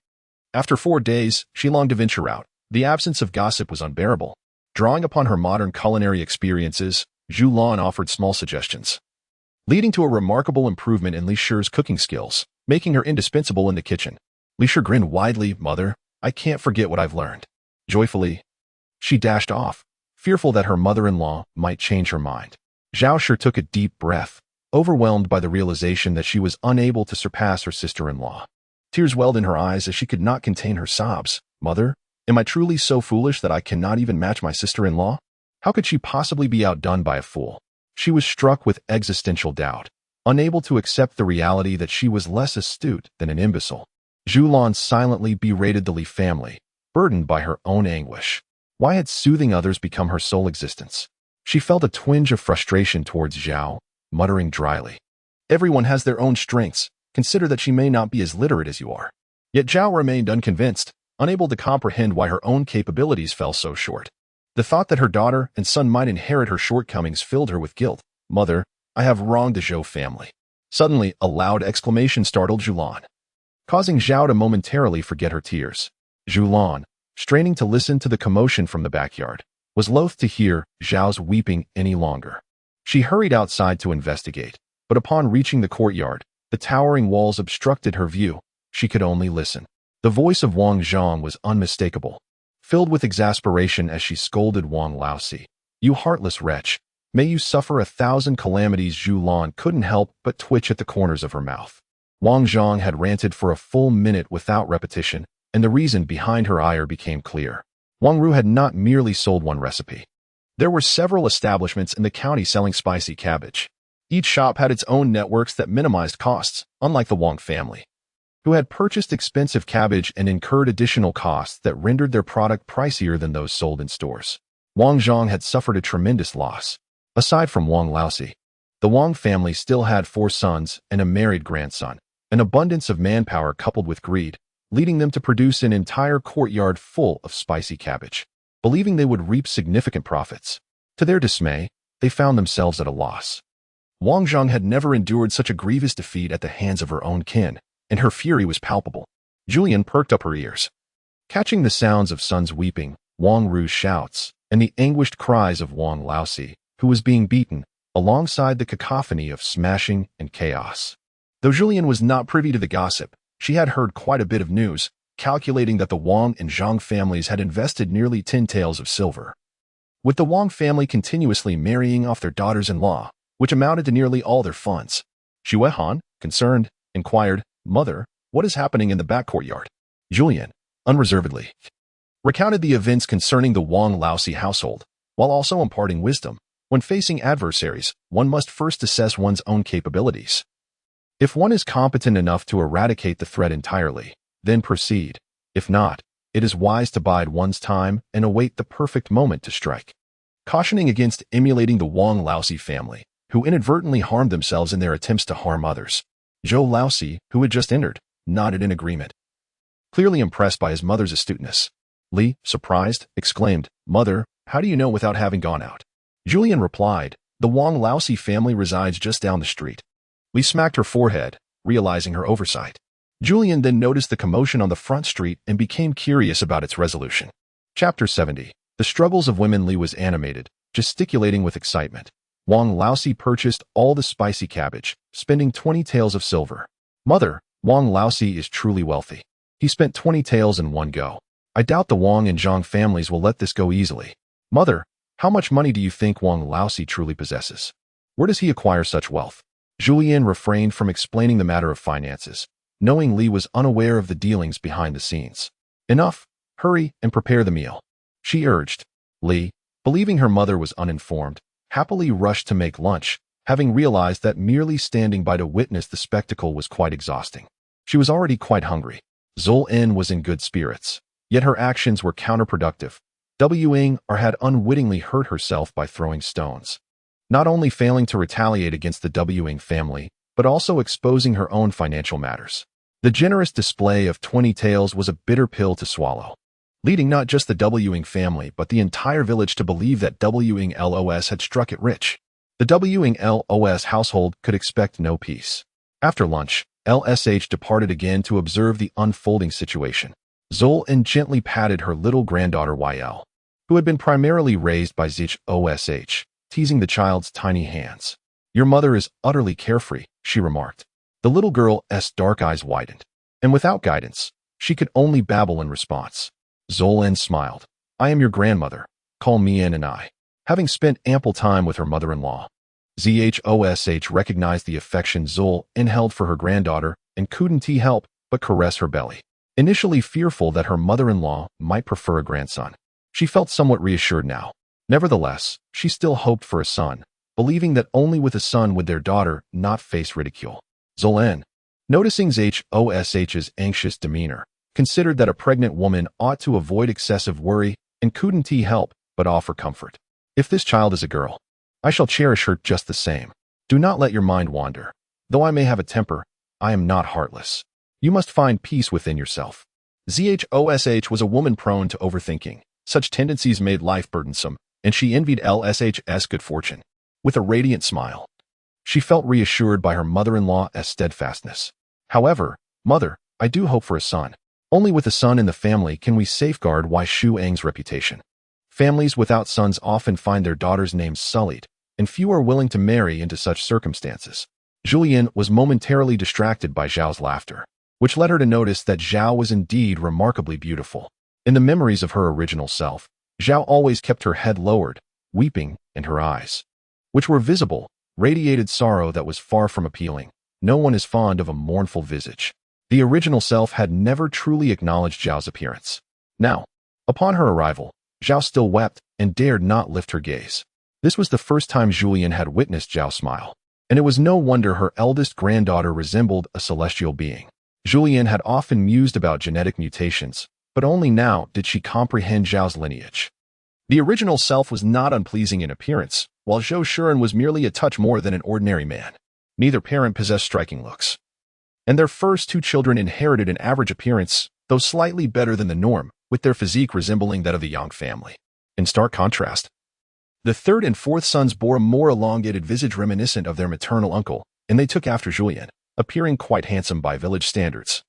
After 4 days, she longed to venture out. The absence of gossip was unbearable. Drawing upon her modern culinary experiences, Zhulian offered small suggestions, leading to a remarkable improvement in Li Shi's cooking skills, making her indispensable in the kitchen. Li Shi grinned widely. "Mother, I can't forget what I've learned." Joyfully, she dashed off, fearful that her mother-in-law might change her mind. Zhao Shi took a deep breath, overwhelmed by the realization that she was unable to surpass her sister-in-law. Tears welled in her eyes as she could not contain her sobs. "Mother, am I truly so foolish that I cannot even match my sister-in-law? How could she possibly be outdone by a fool?" She was struck with existential doubt, unable to accept the reality that she was less astute than an imbecile. Zhulian silently berated the Li family, burdened by her own anguish. Why had soothing others become her sole existence? She felt a twinge of frustration towards Zhao, muttering dryly, "Everyone has their own strengths. Consider that she may not be as literate as you are." Yet Zhao remained unconvinced, unable to comprehend why her own capabilities fell so short. The thought that her daughter and son might inherit her shortcomings filled her with guilt. "Mother, I have wronged the Zhou family." Suddenly, a loud exclamation startled Zhulian, causing Zhao to momentarily forget her tears. "Zhulian, straining to listen to the commotion from the backyard, was loath to hear Zhao's weeping any longer. She hurried outside to investigate, but upon reaching the courtyard, the towering walls obstructed her view. She could only listen. The voice of Wang Zhang was unmistakable, filled with exasperation as she scolded Wang Laosi. "You heartless wretch! May you suffer 1,000 calamities." Zhulian couldn't help but twitch at the corners of her mouth. Wang Zhang had ranted for a full minute without repetition, and the reason behind her ire became clear. Wang Ru had not merely sold one recipe. There were several establishments in the county selling spicy cabbage. Each shop had its own networks that minimized costs, unlike the Wang family, who had purchased expensive cabbage and incurred additional costs that rendered their product pricier than those sold in stores. Wang Zhang had suffered a tremendous loss. Aside from Wang Laosi, the Wang family still had 4 sons and a married grandson. An abundance of manpower coupled with greed, leading them to produce an entire courtyard full of spicy cabbage, believing they would reap significant profits. To their dismay, they found themselves at a loss. Wang Zhang had never endured such a grievous defeat at the hands of her own kin, and her fury was palpable. Zhulian perked up her ears, catching the sounds of sons weeping, Wang Ru's shouts, and the anguished cries of Wang Laosi, who was being beaten, alongside the cacophony of smashing and chaos. Though Zhulian was not privy to the gossip, she had heard quite a bit of news, calculating that the Wang and Zhang families had invested nearly 10 taels of silver, with the Wang family continuously marrying off their daughters-in-law, which amounted to nearly all their funds. Xue Han, concerned, inquired, "Mother, what is happening in the back courtyard?" Zhulian, unreservedly, recounted the events concerning the Wang Laosi household, while also imparting wisdom. When facing adversaries, one must first assess one's own capabilities. If one is competent enough to eradicate the threat entirely, then proceed. If not, it is wise to bide one's time and await the perfect moment to strike. Cautioning against emulating the Wang Laosi family, who inadvertently harmed themselves in their attempts to harm others. Zhou Laosi, who had just entered, nodded in agreement, clearly impressed by his mother's astuteness. Li, surprised, exclaimed, "Mother, how do you know without having gone out?" Zhulian replied, "The Wang Laosi family resides just down the street." Li smacked her forehead, realizing her oversight. Zhulian then noticed the commotion on the front street and became curious about its resolution. Chapter 70. The struggles of women. Li was animated, gesticulating with excitement. Wang Laosi purchased all the spicy cabbage, spending 20 taels of silver. "Mother, Wang Laosi is truly wealthy. He spent 20 taels in one go. I doubt the Wang and Zhang families will let this go easily." "Mother, how much money do you think Wang Laosi truly possesses? Where does he acquire such wealth?" Zhulian refrained from explaining the matter of finances, knowing Li was unaware of the dealings behind the scenes. "Enough, hurry and prepare the meal," she urged. Li, believing her mother was uninformed, happily rushed to make lunch, having realized that merely standing by to witness the spectacle was quite exhausting. She was already quite hungry. Zhulian was in good spirits, yet her actions were counterproductive. Wing had unwittingly hurt herself by throwing stones, not only failing to retaliate against the Wing family, but also exposing her own financial matters. The generous display of 20 taels was a bitter pill to swallow, leading not just the Wing family but the entire village to believe that Wing had struck it rich. The Wing household could expect no peace. After lunch, LSH departed again to observe the unfolding situation. Zhulian gently patted her little granddaughter YL, who had been primarily raised by ZOSH, teasing the child's tiny hands. "Your mother is utterly carefree," she remarked. The little girl's dark eyes widened, and without guidance, she could only babble in response. Zhulian smiled. "I am your grandmother. Call me in and I." Having spent ample time with her mother-in-law, ZOSH recognized the affection Zhulian held for her granddaughter and couldn't help but caress her belly. Initially fearful that her mother-in-law might prefer a grandson, she felt somewhat reassured now. Nevertheless, she still hoped for a son, believing that only with a son would their daughter not face ridicule. Zhulian, noticing ZOSH's anxious demeanor, considered that a pregnant woman ought to avoid excessive worry and couldn't help but offer comfort. "If this child is a girl, I shall cherish her just the same. Do not let your mind wander. Though I may have a temper, I am not heartless. You must find peace within yourself." ZOSH was a woman prone to overthinking. Such tendencies made life burdensome, and she envied LSH's good fortune. With a radiant smile, she felt reassured by her mother-in-law's steadfastness. "However, mother, I do hope for a son. Only with a son in the family can we safeguard Wei Shuang's reputation. Families without sons often find their daughters' names sullied, and few are willing to marry into such circumstances. Zhulian was momentarily distracted by Zhao's laughter, which led her to notice that Zhao was indeed remarkably beautiful. In the memories of her original self, Zhao always kept her head lowered, weeping, and her eyes, which were visible, radiated sorrow that was far from appealing. No one is fond of a mournful visage. The original self had never truly acknowledged Zhao's appearance. Now, upon her arrival, Zhao still wept and dared not lift her gaze. This was the first time Zhulian had witnessed Zhao smile, and it was no wonder her eldest granddaughter resembled a celestial being. Zhulian had often mused about genetic mutations, but only now did she comprehend Zhao's lineage. The original self was not unpleasing in appearance, while Zhou Shuren was merely a touch more than an ordinary man. Neither parent possessed striking looks, and their first two children inherited an average appearance, though slightly better than the norm, with their physique resembling that of the Yang family. In stark contrast, the third and fourth sons bore a more elongated visage reminiscent of their maternal uncle, and they took after Zhulian, appearing quite handsome by village standards,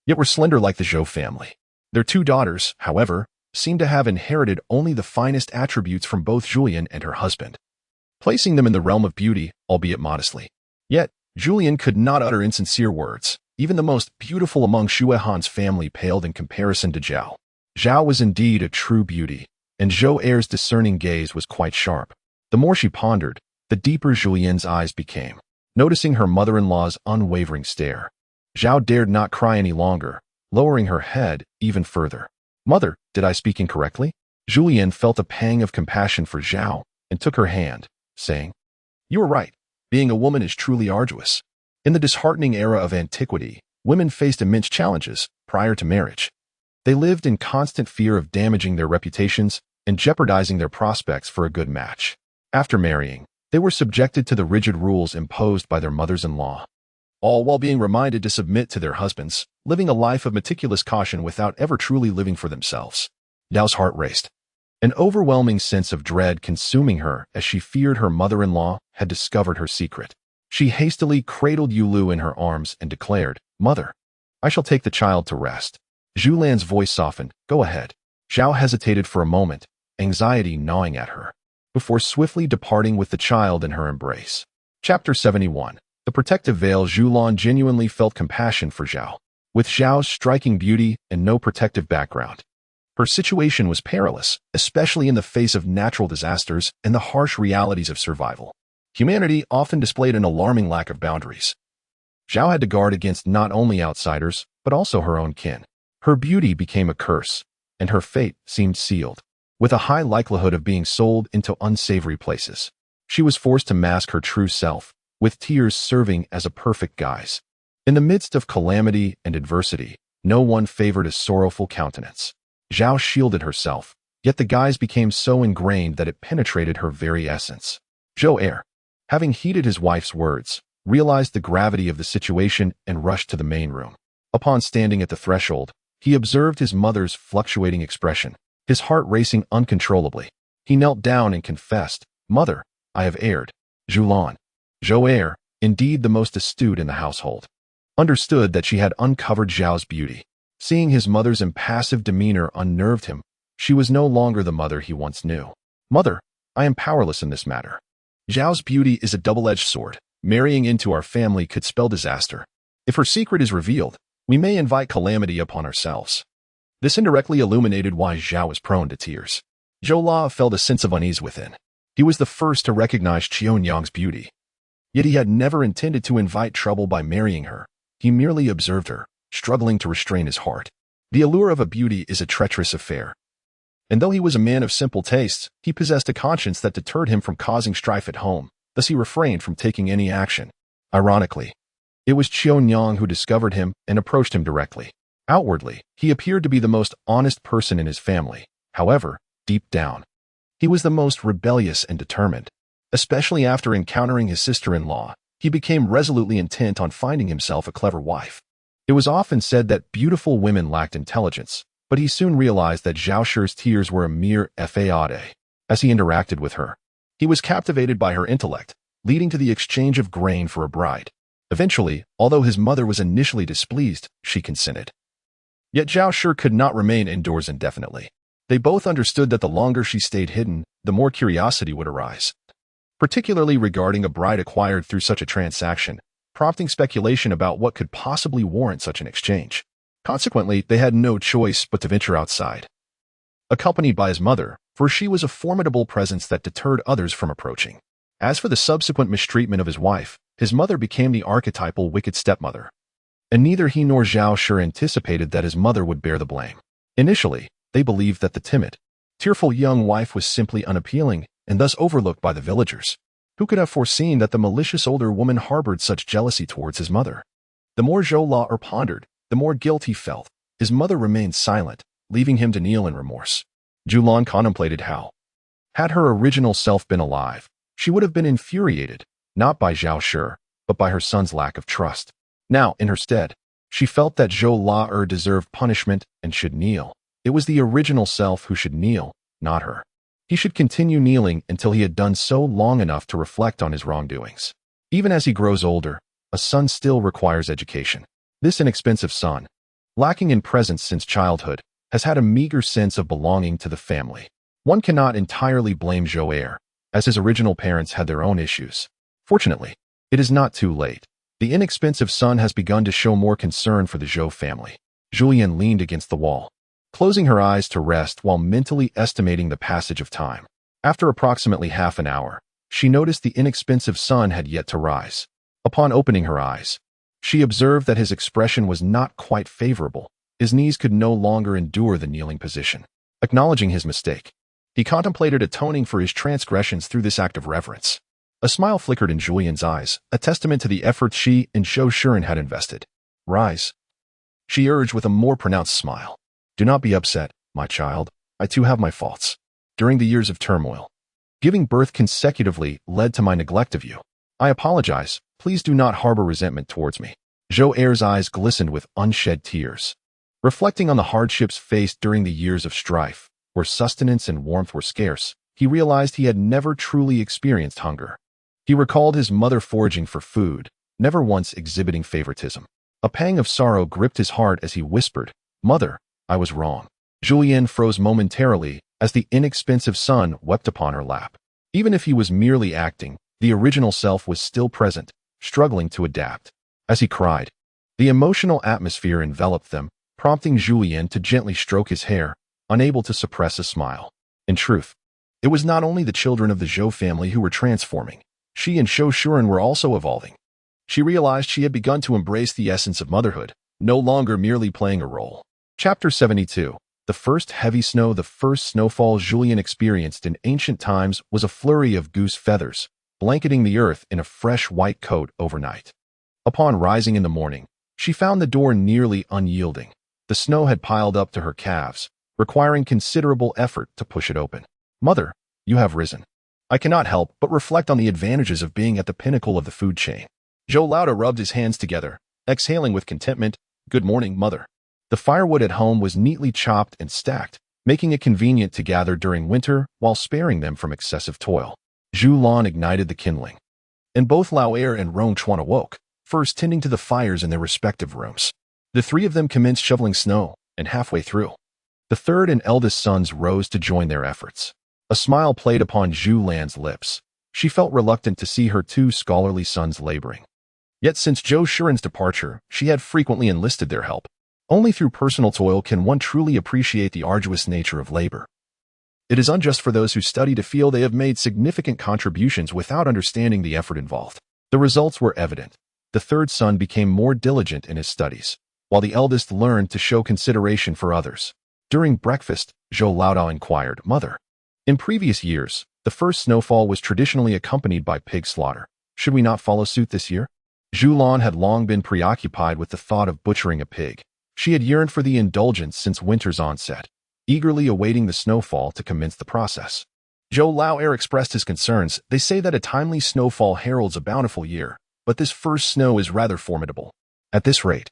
yet were slender like the Zhou family. Their two daughters, however, seemed to have inherited only the finest attributes from both Zhulian and her husband, placing them in the realm of beauty, albeit modestly. Yet, Zhulian could not utter insincere words. Even the most beautiful among Xue Han's family paled in comparison to Zhao. Zhao was indeed a true beauty, and Zhou Er's discerning gaze was quite sharp. The more she pondered, the deeper Zhulian's eyes became. Noticing her mother-in-law's unwavering stare, Zhao dared not cry any longer, lowering her head even further. "Mother, did I speak incorrectly?" Zhulian felt a pang of compassion for Zhao and took her hand, saying, "You are right. Being a woman is truly arduous." In the disheartening era of antiquity, women faced immense challenges prior to marriage. They lived in constant fear of damaging their reputations and jeopardizing their prospects for a good match. After marrying, they were subjected to the rigid rules imposed by their mothers-in-law, all while being reminded to submit to their husbands, living a life of meticulous caution without ever truly living for themselves. Yao's heart raced, an overwhelming sense of dread consuming her as she feared her mother-in-law had discovered her secret. She hastily cradled Yulu in her arms and declared, "Mother, I shall take the child to rest." Zhulian's voice softened. "Go ahead." Zhao hesitated for a moment, anxiety gnawing at her, before swiftly departing with the child in her embrace. Chapter 71. The Protective Veil. Zhulian genuinely felt compassion for Zhao. With Zhao's striking beauty and no protective background, her situation was perilous, especially in the face of natural disasters and the harsh realities of survival. Humanity often displayed an alarming lack of boundaries. Zhao had to guard against not only outsiders, but also her own kin. Her beauty became a curse, and her fate seemed sealed, with a high likelihood of being sold into unsavory places. She was forced to mask her true self, with tears serving as a perfect guise. In the midst of calamity and adversity, no one favored a sorrowful countenance. Zhao shielded herself, yet the guise became so ingrained that it penetrated her very essence. Zhou Er, having heeded his wife's words, realized the gravity of the situation and rushed to the main room. Upon standing at the threshold, he observed his mother's fluctuating expression, his heart racing uncontrollably. He knelt down and confessed, "Mother, I have erred." Zhulian, Zhou Er, indeed the most astute in the household, understood that she had uncovered Zhao's beauty. Seeing his mother's impassive demeanor unnerved him. She was no longer the mother he once knew. "Mother, I am powerless in this matter. Zhao's beauty is a double-edged sword. Marrying into our family could spell disaster. If her secret is revealed, we may invite calamity upon ourselves." This indirectly illuminated why Zhao was prone to tears. Zhou La felt a sense of unease within. He was the first to recognize Qianyang's beauty. Yet he had never intended to invite trouble by marrying her. He merely observed her, struggling to restrain his heart. The allure of a beauty is a treacherous affair. And though he was a man of simple tastes, he possessed a conscience that deterred him from causing strife at home. Thus he refrained from taking any action. Ironically, it was Qianyang who discovered him and approached him directly. Outwardly, he appeared to be the most honest person in his family. However, deep down, he was the most rebellious and determined. Especially after encountering his sister-in-law, he became resolutely intent on finding himself a clever wife. It was often said that beautiful women lacked intelligence, but he soon realized that Zhao Shi's tears were a mere fade. As he interacted with her, he was captivated by her intellect, leading to the exchange of grain for a bride. Eventually, although his mother was initially displeased, she consented. Yet Zhao Shi could not remain indoors indefinitely. They both understood that the longer she stayed hidden, the more curiosity would arise, particularly regarding a bride acquired through such a transaction, prompting speculation about what could possibly warrant such an exchange. Consequently, they had no choice but to venture outside, accompanied by his mother, for she was a formidable presence that deterred others from approaching. As for the subsequent mistreatment of his wife, his mother became the archetypal wicked stepmother, and neither he nor Zhao Shi anticipated that his mother would bear the blame. Initially, they believed that the timid, tearful young wife was simply unappealing and thus overlooked by the villagers. Who could have foreseen that the malicious older woman harbored such jealousy towards his mother? The more Zhou Lao pondered, the more guilt he felt. His mother remained silent, leaving him to kneel in remorse. Zhulian contemplated how, had her original self been alive, she would have been infuriated, not by Zhao Shi, but by her son's lack of trust. Now, in her stead, she felt that Zhou Lao deserved punishment and should kneel. It was the original self who should kneel, not her. He should continue kneeling until he had done so long enough to reflect on his wrongdoings. Even as he grows older, a son still requires education. This inexpensive son, lacking in presence since childhood, has had a meager sense of belonging to the family. One cannot entirely blame Zhou, as his original parents had their own issues. Fortunately, it is not too late. The inexpensive son has begun to show more concern for the Zhou family. Zhulian leaned against the wall, closing her eyes to rest while mentally estimating the passage of time. After approximately half an hour, she noticed the inexpensive son had yet to rise. Upon opening her eyes, she observed that his expression was not quite favorable. His knees could no longer endure the kneeling position. Acknowledging his mistake, he contemplated atoning for his transgressions through this act of reverence. A smile flickered in Zhulian's eyes, a testament to the efforts she and Zhou Shi had invested. Rise, she urged with a more pronounced smile. Do not be upset, my child. I too have my faults. During the years of turmoil, giving birth consecutively led to my neglect of you. I apologize. Please do not harbor resentment towards me. Zhou's eyes glistened with unshed tears. Reflecting on the hardships faced during the years of strife, where sustenance and warmth were scarce, he realized he had never truly experienced hunger. He recalled his mother foraging for food, never once exhibiting favoritism. A pang of sorrow gripped his heart as he whispered, "Mother, I was wrong." Zhulian froze momentarily as the inexpensive son wept upon her lap. Even if he was merely acting, the original self was still present, struggling to adapt. As he cried, the emotional atmosphere enveloped them, prompting Zhulian to gently stroke his hair, unable to suppress a smile. In truth, it was not only the children of the Zhou family who were transforming. She and Zhou Shi were also evolving. She realized she had begun to embrace the essence of motherhood, no longer merely playing a role. Chapter 72. The first heavy snow. The first snowfall Zhulian experienced in ancient times was a flurry of goose feathers, blanketing the earth in a fresh white coat overnight. Upon rising in the morning, she found the door nearly unyielding. The snow had piled up to her calves, requiring considerable effort to push it open. Mother, you have risen. I cannot help but reflect on the advantages of being at the pinnacle of the food chain. Zhou Lao rubbed his hands together, exhaling with contentment. Good morning, mother. The firewood at home was neatly chopped and stacked, making it convenient to gather during winter while sparing them from excessive toil. Zhulian ignited the kindling, and both Lao and Rong Chuan awoke, first tending to the fires in their respective rooms. The three of them commenced shoveling snow, and halfway through, the third and eldest sons rose to join their efforts. A smile played upon Zhulian's lips. She felt reluctant to see her two scholarly sons laboring. Yet since Zhou Shi's departure, she had frequently enlisted their help. Only through personal toil can one truly appreciate the arduous nature of labor. It is unjust for those who study to feel they have made significant contributions without understanding the effort involved. The results were evident. The third son became more diligent in his studies, while the eldest learned to show consideration for others. During breakfast, Zhou Lao inquired, Mother, in previous years, the first snowfall was traditionally accompanied by pig slaughter. Should we not follow suit this year? Zhulian had long been preoccupied with the thought of butchering a pig. She had yearned for the indulgence since winter's onset, eagerly awaiting the snowfall to commence the process. Zhou Lao expressed his concerns. They say that a timely snowfall heralds a bountiful year, but this first snow is rather formidable. At this rate,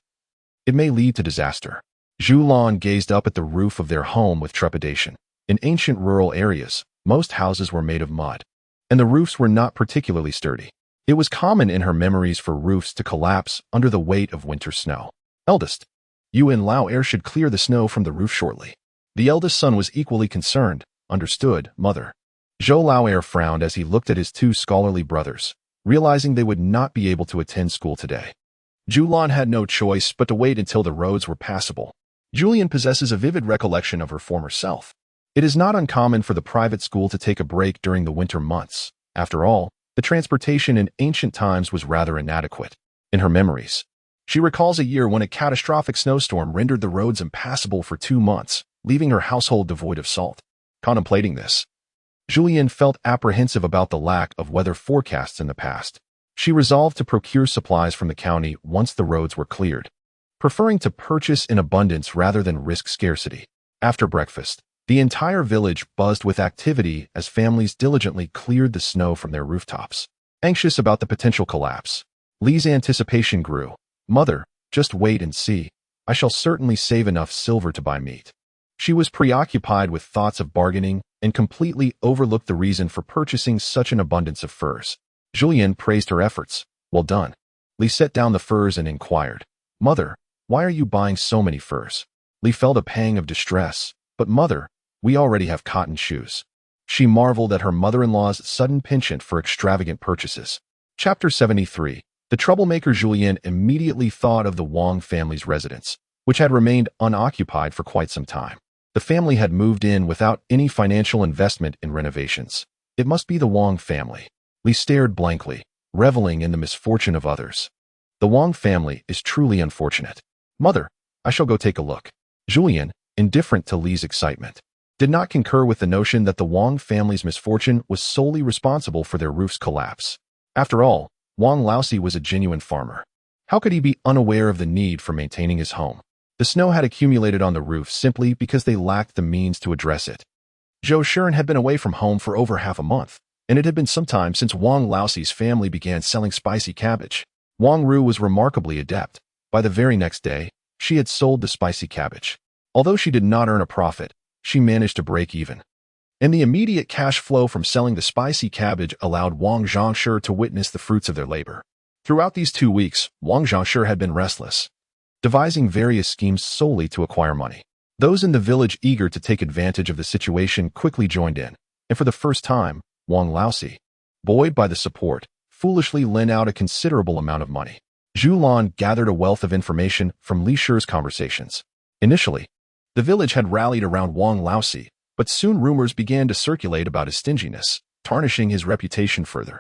it may lead to disaster. Zhulian gazed up at the roof of their home with trepidation. In ancient rural areas, most houses were made of mud, and the roofs were not particularly sturdy. It was common in her memories for roofs to collapse under the weight of winter snow. Eldest, You and Lao Air should clear the snow from the roof shortly. The eldest son was equally concerned. Understood, mother. Zhou Lao Air frowned as he looked at his two scholarly brothers, realizing they would not be able to attend school today. Zhulian had no choice but to wait until the roads were passable. Zhulian possesses a vivid recollection of her former self. It is not uncommon for the private school to take a break during the winter months. After all, the transportation in ancient times was rather inadequate. In her memories, she recalls a year when a catastrophic snowstorm rendered the roads impassable for 2 months, leaving her household devoid of salt. Contemplating this, Zhulian felt apprehensive about the lack of weather forecasts in the past. She resolved to procure supplies from the county once the roads were cleared, preferring to purchase in abundance rather than risk scarcity. After breakfast, the entire village buzzed with activity as families diligently cleared the snow from their rooftops. Anxious about the potential collapse, Li's anticipation grew. Mother, just wait and see. I shall certainly save enough silver to buy meat. She was preoccupied with thoughts of bargaining and completely overlooked the reason for purchasing such an abundance of furs. Zhulian praised her efforts. Well done. Li set down the furs and inquired, Mother, why are you buying so many furs? Li felt a pang of distress. But mother, we already have cotton shoes. She marveled at her mother-in-law's sudden penchant for extravagant purchases. Chapter 73. The troublemaker Zhulian immediately thought of the Wang family's residence, which had remained unoccupied for quite some time. The family had moved in without any financial investment in renovations. It must be the Wang family. Li stared blankly, reveling in the misfortune of others. The Wang family is truly unfortunate. Mother, I shall go take a look. Zhulian, indifferent to Li's excitement, did not concur with the notion that the Wang family's misfortune was solely responsible for their roof's collapse. After all, Wang Laosi was a genuine farmer. How could he be unaware of the need for maintaining his home? The snow had accumulated on the roof simply because they lacked the means to address it. Zhou Shuren had been away from home for over half a month, and it had been some time since Wang Laosi's family began selling spicy cabbage. Wang Ru was remarkably adept. By the very next day, she had sold the spicy cabbage. Although she did not earn a profit, she managed to break even. And the immediate cash flow from selling the spicy cabbage allowed Wang Zhangshi to witness the fruits of their labor. Throughout these 2 weeks, Wang Zhangshi had been restless, devising various schemes solely to acquire money. Those in the village eager to take advantage of the situation quickly joined in, and for the first time, Wang Laosi, buoyed by the support, foolishly lent out a considerable amount of money. Zhulian gathered a wealth of information from Li Shi's conversations. Initially, the village had rallied around Wang Laosi, but soon rumors began to circulate about his stinginess, tarnishing his reputation further.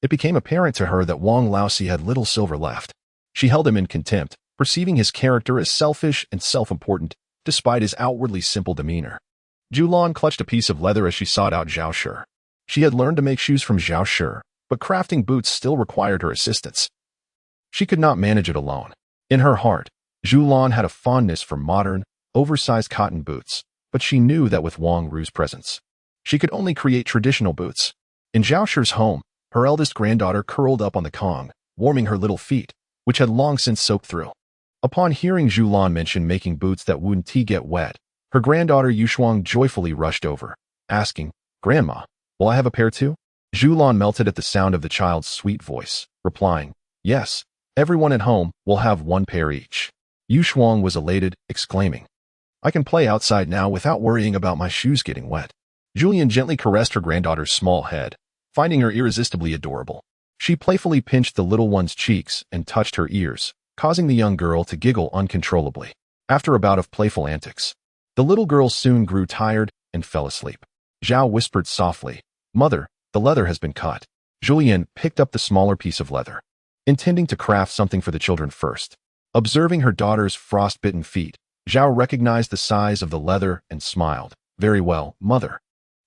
It became apparent to her that Wang Laosi had little silver left. She held him in contempt, perceiving his character as selfish and self-important, despite his outwardly simple demeanor. Zhulian clutched a piece of leather as she sought out Zhao Shi. She had learned to make shoes from Zhao Shi, but crafting boots still required her assistance. She could not manage it alone. In her heart, Zhulian had a fondness for modern, oversized cotton boots, but she knew that with Wang Ru's presence, she could only create traditional boots. In Zhao Shi's home, her eldest granddaughter curled up on the Kong, warming her little feet, which had long since soaked through. Upon hearing Zhulian mention making boots that wouldn't get wet, her granddaughter Yushuang joyfully rushed over, asking, Grandma, will I have a pair too? Zhulian melted at the sound of the child's sweet voice, replying, Yes, everyone at home will have 1 pair each. Yushuang was elated, exclaiming, I can play outside now without worrying about my shoes getting wet. Zhulian gently caressed her granddaughter's small head, finding her irresistibly adorable. She playfully pinched the little one's cheeks and touched her ears, causing the young girl to giggle uncontrollably. After a bout of playful antics, the little girl soon grew tired and fell asleep. Zhao whispered softly, Mother, the leather has been cut. Zhulian picked up the smaller piece of leather, intending to craft something for the children first. Observing her daughter's frost-bitten feet, Zhao recognized the size of the leather and smiled. Very well, Mother.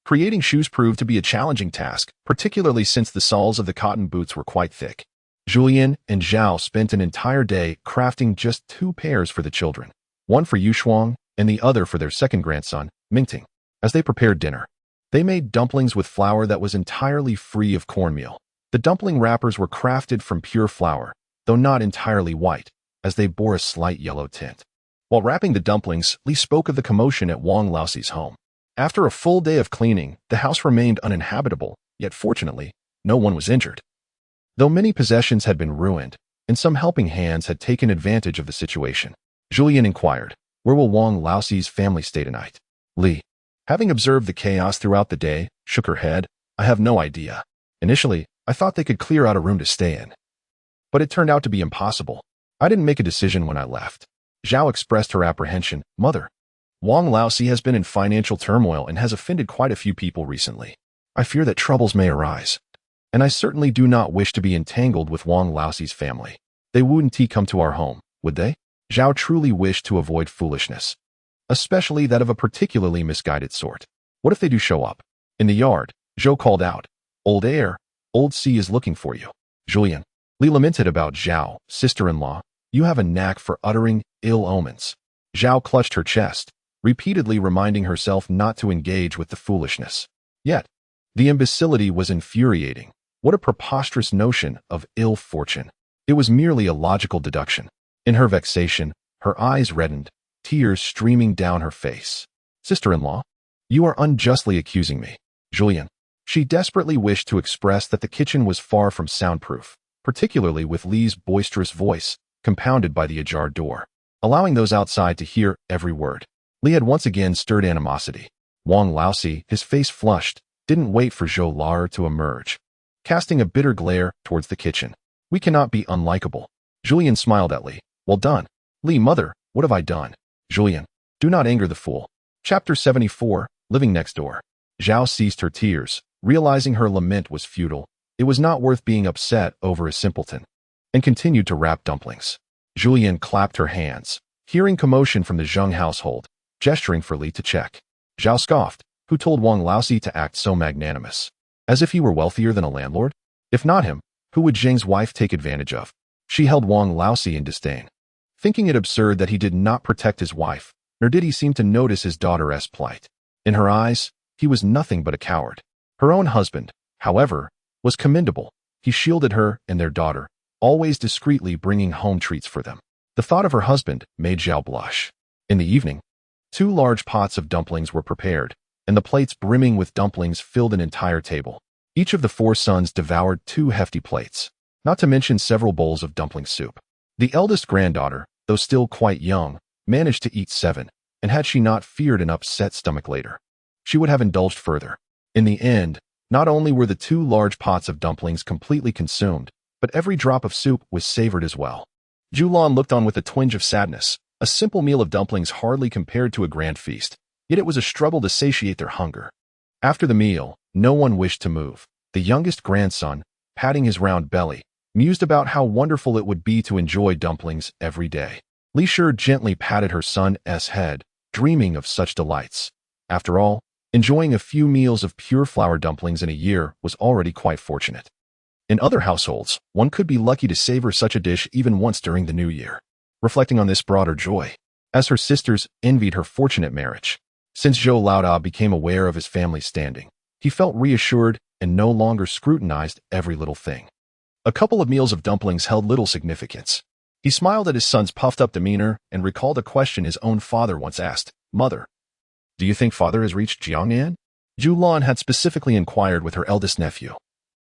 Creating shoes proved to be a challenging task, particularly since the soles of the cotton boots were quite thick. Zhulian and Zhao spent an entire day crafting just 2 pairs for the children, one for Yushuang and the other for their second grandson, Mingting. As they prepared dinner, they made dumplings with flour that was entirely free of cornmeal. The dumpling wrappers were crafted from pure flour, though not entirely white, as they bore a slight yellow tint. While wrapping the dumplings, Li spoke of the commotion at Wang Laosi's home. After a full day of cleaning, the house remained uninhabitable, yet fortunately, no one was injured. Though many possessions had been ruined, and some helping hands had taken advantage of the situation, Zhulian inquired. Where will Wang Laoxi's family stay tonight? Li, having observed the chaos throughout the day, shook her head. I have no idea. Initially, I thought they could clear out a room to stay in. But it turned out to be impossible. I didn't make a decision when I left. Zhao expressed her apprehension. Mother, Wang Laoxi has been in financial turmoil and has offended quite a few people recently. I fear that troubles may arise. And I certainly do not wish to be entangled with Wang Laoxi's family. They wouldn't come to our home, would they? Zhao truly wished to avoid foolishness, especially that of a particularly misguided sort. What if they do show up? In the yard, Zhou called out, Old Air, Old C is looking for you. Zhulian. Li lamented about Zhao, sister-in-law. You have a knack for uttering ill omens. Zhao clutched her chest, repeatedly reminding herself not to engage with the foolishness. Yet, the imbecility was infuriating. What a preposterous notion of ill fortune. It was merely a logical deduction. In her vexation, her eyes reddened, tears streaming down her face. Sister-in-law, you are unjustly accusing me. Zhulian. She desperately wished to express that the kitchen was far from soundproof, particularly with Li's boisterous voice, compounded by the ajar door, allowing those outside to hear every word. Li had once again stirred animosity. Wang Laoxi, his face flushed, didn't wait for Zhou Lar to emerge, casting a bitter glare towards the kitchen. We cannot be unlikable. Zhulian smiled at Li. Well done. Li, mother, what have I done? Zhulian. Do not anger the fool. Chapter 74, Living Next Door. Zhao ceased her tears, realizing her lament was futile. It was not worth being upset over a simpleton, and continued to wrap dumplings. Zhulian clapped her hands, hearing commotion from the Zheng household, gesturing for Li to check. Zhao scoffed. Who told Wang Laoxi to act so magnanimous? As if he were wealthier than a landlord? If not him, who would Zheng's wife take advantage of? She held Wang Laoxi in disdain, thinking it absurd that he did not protect his wife, nor did he seem to notice his daughter's plight. In her eyes, he was nothing but a coward. Her own husband, however, was commendable. He shielded her and their daughter, always discreetly bringing home treats for them. The thought of her husband made Zhao blush. In the evening, 2 large pots of dumplings were prepared, and the plates brimming with dumplings filled an entire table. Each of the 4 sons devoured 2 hefty plates, not to mention several bowls of dumpling soup. The eldest granddaughter, though still quite young, managed to eat 7, and had she not feared an upset stomach later, she would have indulged further. In the end, not only were the 2 large pots of dumplings completely consumed, but every drop of soup was savored as well. Zhulian looked on with a twinge of sadness. A simple meal of dumplings hardly compared to a grand feast, yet it was a struggle to satiate their hunger. After the meal, no one wished to move. The youngest grandson, patting his round belly, mused about how wonderful it would be to enjoy dumplings every day. Li Shi gently patted her son's head, dreaming of such delights. After all, enjoying a few meals of pure flour dumplings in a year was already quite fortunate. In other households, one could be lucky to savor such a dish even once during the new year. Reflecting on this brought her joy, as her sisters envied her fortunate marriage. Since Zhou Laoda became aware of his family's standing, he felt reassured and no longer scrutinized every little thing. A couple of meals of dumplings held little significance. He smiled at his son's puffed-up demeanor and recalled a question his own father once asked. Mother, do you think father has reached Jiangnan? Zhulian had specifically inquired with her eldest nephew.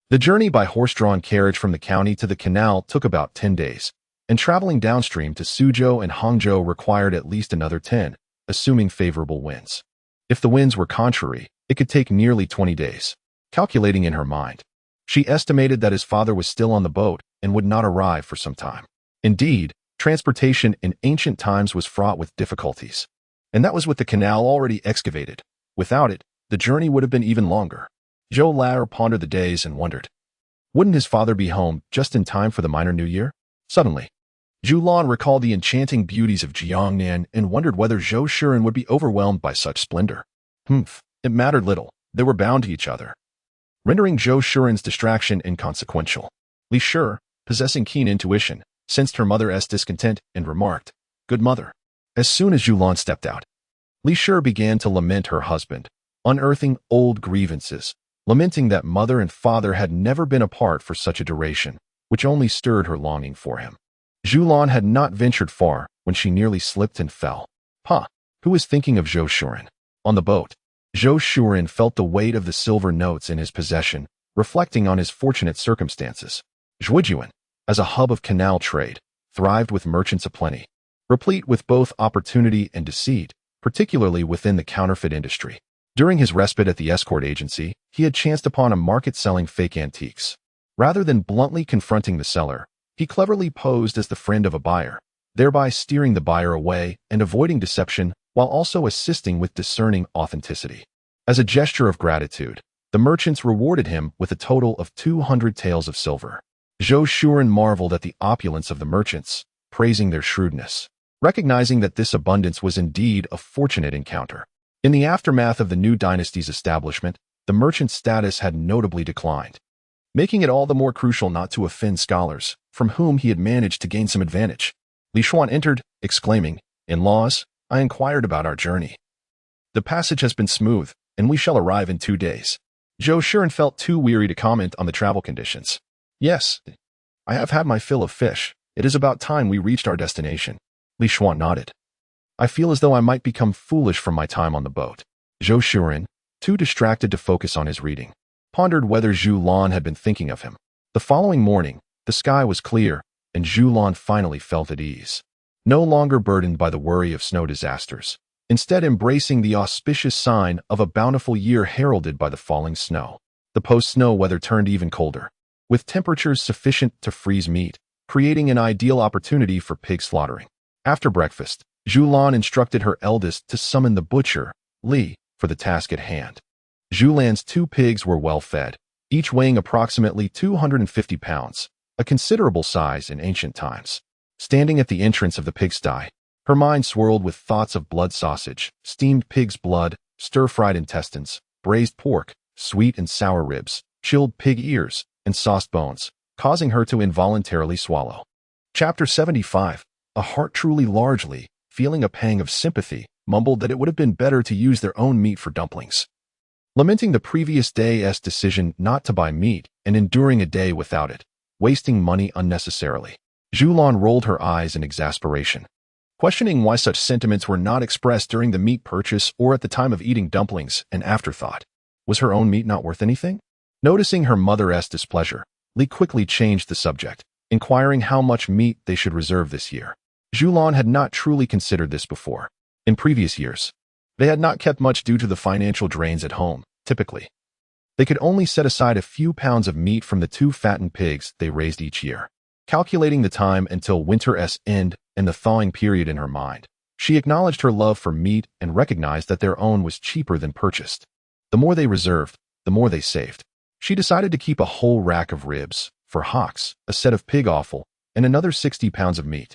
The journey by horse-drawn carriage from the county to the canal took about 10 days, and traveling downstream to Suzhou and Hangzhou required at least another 10, assuming favorable winds. If the winds were contrary, it could take nearly 20 days. Calculating in her mind, she estimated that his father was still on the boat and would not arrive for some time. Indeed, transportation in ancient times was fraught with difficulties, and that was with the canal already excavated. Without it, the journey would have been even longer. Zhou Lar pondered the days and wondered, wouldn't his father be home just in time for the minor new year? Suddenly, Zhulian recalled the enchanting beauties of Jiangnan and wondered whether Zhou Shiren would be overwhelmed by such splendor. It mattered little. They were bound to each other, rendering Zhou Shiren's distraction inconsequential. Li Shi, possessing keen intuition, sensed her mother's discontent and remarked, Good mother. As soon as Zhulian stepped out, Li Shi began to lament her husband, unearthing old grievances, lamenting that mother and father had never been apart for such a duration, which only stirred her longing for him. Zhulian had not ventured far when she nearly slipped and fell. Who was thinking of Zhou Shiren? On the boat, Zhou Shiren felt the weight of the silver notes in his possession, reflecting on his fortunate circumstances. Zhulian, as a hub of canal trade, thrived with merchants aplenty. replete with both opportunity and deceit, particularly within the counterfeit industry. During his respite at the escort agency, he had chanced upon a market selling fake antiques. Rather than bluntly confronting the seller, he cleverly posed as the friend of a buyer, thereby steering the buyer away and avoiding deception while also assisting with discerning authenticity. As a gesture of gratitude, the merchants rewarded him with a total of 200 taels of silver. Zhulian marveled at the opulence of the merchants, praising their shrewdness, recognizing that this abundance was indeed a fortunate encounter. In the aftermath of the new dynasty's establishment, the merchant's status had notably declined, making it all the more crucial not to offend scholars, from whom he had managed to gain some advantage. Li Xuan entered, exclaiming, "In-laws, I inquired about our journey. The passage has been smooth, and we shall arrive in 2 days." Zhulian felt too weary to comment on the travel conditions. "Yes, I have had my fill of fish. It is about time we reached our destination." Li Xuan nodded. "I feel as though I might become foolish from my time on the boat." Zhulian, too distracted to focus on his reading, pondered whether Zhulian had been thinking of him. The following morning, the sky was clear, and Zhulian finally felt at ease, no longer burdened by the worry of snow disasters, instead embracing the auspicious sign of a bountiful year heralded by the falling snow. The post-snow weather turned even colder, with temperatures sufficient to freeze meat, creating an ideal opportunity for pig slaughtering. After breakfast, Zhulian instructed her eldest to summon the butcher, Li, for the task at hand. Zhulian's 2 pigs were well fed, each weighing approximately 250 pounds, a considerable size in ancient times. Standing at the entrance of the pigsty, her mind swirled with thoughts of blood sausage, steamed pig's blood, stir-fried intestines, braised pork, sweet and sour ribs, chilled pig ears, and sauced bones, causing her to involuntarily swallow. Chapter 75. A heart truly largely, feeling a pang of sympathy, mumbled that it would have been better to use their own meat for dumplings. Lamenting the previous day's decision not to buy meat and enduring a day without it, wasting money unnecessarily, Zhulian rolled her eyes in exasperation, questioning why such sentiments were not expressed during the meat purchase or at the time of eating dumplings, an afterthought. Was her own meat not worth anything? Noticing her mother's displeasure, Li quickly changed the subject, inquiring how much meat they should reserve this year. Zhulian had not truly considered this before. In previous years, they had not kept much due to the financial drains at home. Typically, they could only set aside a few pounds of meat from the 2 fattened pigs they raised each year. Calculating the time until winter's end and the thawing period in her mind, she acknowledged her love for meat and recognized that their own was cheaper than purchased. The more they reserved, the more they saved. She decided to keep a whole rack of ribs, for hocks, a set of pig offal, and another 60 pounds of meat,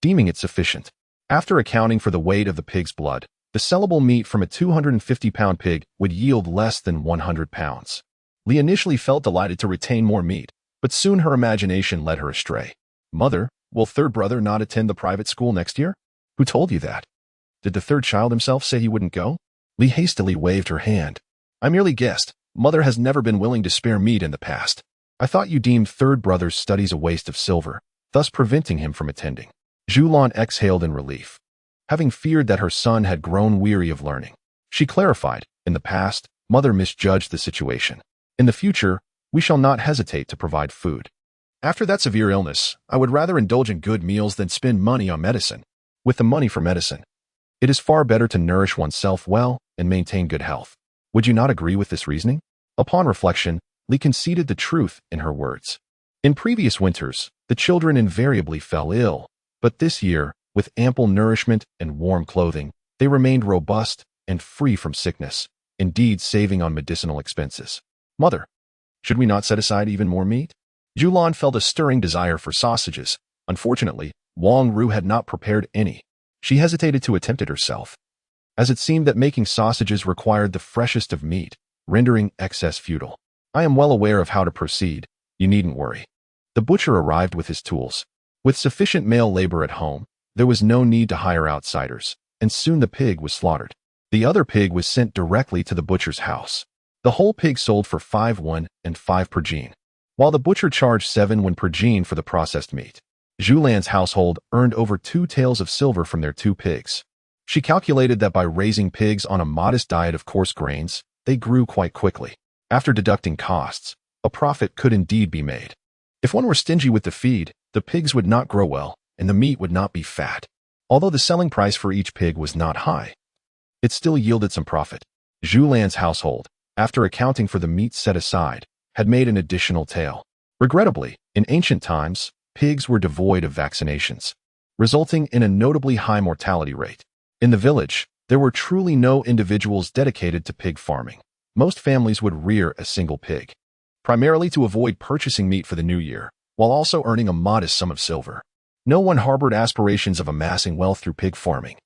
deeming it sufficient. After accounting for the weight of the pig's blood, the sellable meat from a 250-pound pig would yield less than 100 pounds. Li initially felt delighted to retain more meat, but soon her imagination led her astray. "Mother, will third brother not attend the private school next year? Who told you that? Did the third child himself say he wouldn't go?" Li hastily waved her hand. "I merely guessed. Mother has never been willing to spare meat in the past. I thought you deemed third brother's studies a waste of silver, thus preventing him from attending." Zhulian exhaled in relief, having feared that her son had grown weary of learning. She clarified, "In the past, Mother misjudged the situation. In the future, we shall not hesitate to provide food. After that severe illness, I would rather indulge in good meals than spend money on medicine. With the money for medicine, it is far better to nourish oneself well and maintain good health. Would you not agree with this reasoning?" Upon reflection, Li conceded the truth in her words. In previous winters, the children invariably fell ill, but this year, with ample nourishment and warm clothing, they remained robust and free from sickness, indeed saving on medicinal expenses. "Mother, should we not set aside even more meat?" Zhulian felt a stirring desire for sausages. Unfortunately, Wang Ru had not prepared any. She hesitated to attempt it herself, as it seemed that making sausages required the freshest of meat, rendering excess futile. "I am well aware of how to proceed. You needn't worry." The butcher arrived with his tools. With sufficient male labor at home, there was no need to hire outsiders, and soon the pig was slaughtered. The other pig was sent directly to the butcher's house. The whole pig sold for 5 won and 5 per jean, while the butcher charged 7 won per jean for the processed meat. Zhulian's household earned over 2 taels of silver from their 2 pigs. She calculated that by raising pigs on a modest diet of coarse grains, they grew quite quickly. After deducting costs, a profit could indeed be made. If one were stingy with the feed, the pigs would not grow well, and the meat would not be fat. Although the selling price for each pig was not high, it still yielded some profit. Zhulian's household, after accounting for the meat set aside, had made an additional tail. Regrettably, in ancient times, pigs were devoid of vaccinations, resulting in a notably high mortality rate. In the village, there were truly no individuals dedicated to pig farming. Most families would rear a single pig, primarily to avoid purchasing meat for the new year, while also earning a modest sum of silver. No one harbored aspirations of amassing wealth through pig farming,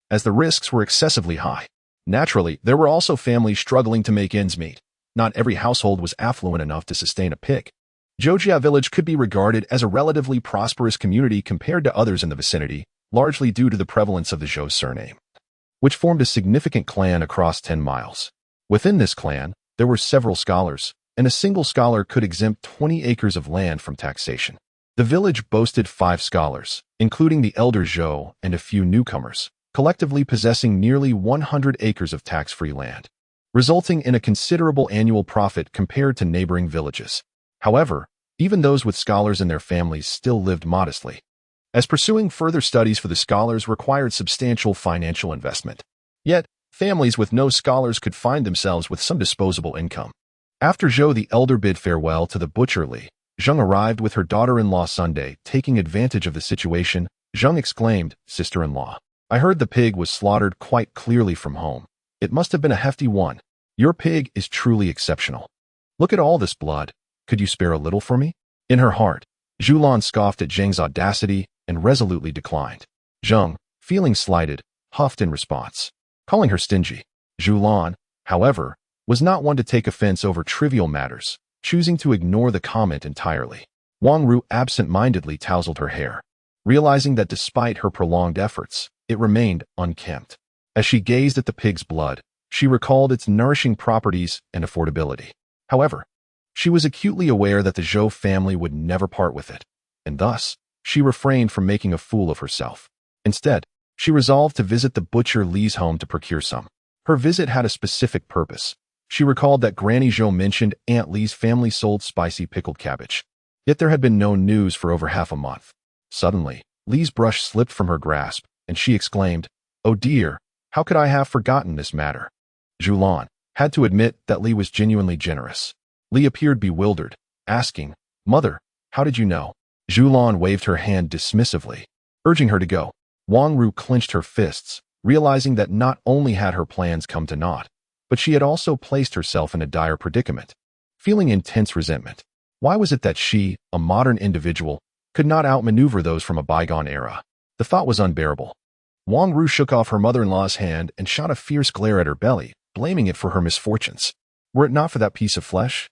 as the risks were excessively high. Naturally, there were also families struggling to make ends meet. Not every household was affluent enough to sustain a pig. Zhulian village could be regarded as a relatively prosperous community compared to others in the vicinity, largely due to the prevalence of the Zhou surname, which formed a significant clan across 10 miles. Within this clan, there were several scholars, and a single scholar could exempt 20 acres of land from taxation. The village boasted 5 scholars, including the elder Zhou and a few newcomers, collectively possessing nearly 100 acres of tax-free land, resulting in a considerable annual profit compared to neighboring villages. However, even those with scholars and their families still lived modestly, as pursuing further studies for the scholars required substantial financial investment. Yet, families with no scholars could find themselves with some disposable income. After Zhou the elder bid farewell to the butcher Li, Zheng arrived with her daughter-in-law Sunday. Taking advantage of the situation, Zheng exclaimed, "Sister-in-law, I heard the pig was slaughtered quite clearly from home. It must have been a hefty one. Your pig is truly exceptional. Look at all this blood. Could you spare a little for me?" In her heart, Zhulian scoffed at Zheng's audacity and resolutely declined. Zheng, feeling slighted, huffed in response, calling her stingy. Zhulian, however, was not one to take offense over trivial matters, choosing to ignore the comment entirely. Wang Ru absent-mindedly tousled her hair, realizing that despite her prolonged efforts, it remained unkempt. As she gazed at the pig's blood, she recalled its nourishing properties and affordability. However, she was acutely aware that the Zhou family would never part with it, and thus, she refrained from making a fool of herself. Instead, she resolved to visit the butcher Li's home to procure some. Her visit had a specific purpose. She recalled that Granny Zhou mentioned Aunt Li's family sold spicy pickled cabbage. Yet there had been no news for over half a month. Suddenly, Li's brush slipped from her grasp, and she exclaimed, "Oh dear, how could I have forgotten this matter?" Zhulian had to admit that Li was genuinely generous. Li appeared bewildered, asking, "Mother, how did you know?" Zhulian waved her hand dismissively, urging her to go. Wang Ru clenched her fists, realizing that not only had her plans come to naught, but she had also placed herself in a dire predicament. Feeling intense resentment, why was it that she, a modern individual, could not outmaneuver those from a bygone era? The thought was unbearable. Wang Ru shook off her mother-in-law's hand and shot a fierce glare at her belly, blaming it for her misfortunes. Were it not for that piece of flesh,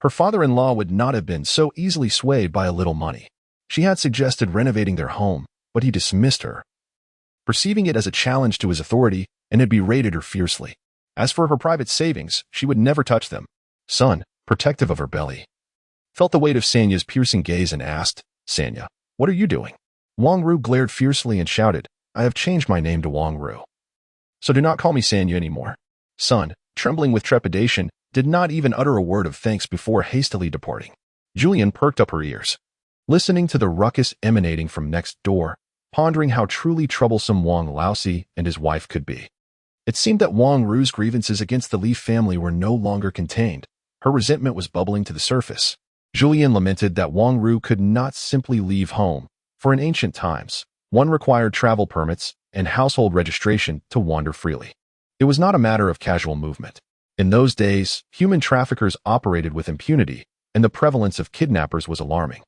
her father-in-law would not have been so easily swayed by a little money. She had suggested renovating their home, but he dismissed her, perceiving it as a challenge to his authority, and had berated her fiercely. As for her private savings, she would never touch them. Son, protective of her belly, felt the weight of Sanya's piercing gaze and asked, "Sanya, what are you doing?" Wang Ru glared fiercely and shouted, "I have changed my name to Wang Ru, so do not call me Sanya anymore." Son, trembling with trepidation, did not even utter a word of thanks before hastily departing. Zhulian perked up her ears, listening to the ruckus emanating from next door, pondering how truly troublesome Wang Laosi and his wife could be. It seemed that Wang Ru's grievances against the Li family were no longer contained. Her resentment was bubbling to the surface. Zhulian lamented that Wang Ru could not simply leave home, for in ancient times, one required travel permits and household registration to wander freely. It was not a matter of casual movement. In those days, human traffickers operated with impunity, and the prevalence of kidnappers was alarming.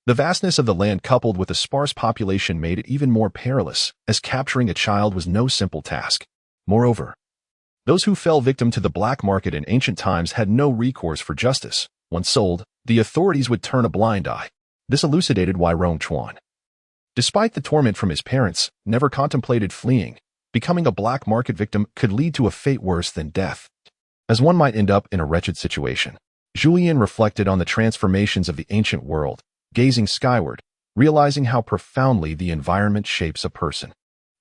The vastness of the land coupled with a sparse population made it even more perilous, as capturing a child was no simple task. Moreover, those who fell victim to the black market in ancient times had no recourse for justice. Once sold, the authorities would turn a blind eye. This elucidated why Rong Chuan, despite the torment from his parents, never contemplated fleeing. Becoming a black market victim could lead to a fate worse than death, as one might end up in a wretched situation. Zhulian reflected on the transformations of the ancient world, gazing skyward, realizing how profoundly the environment shapes a person.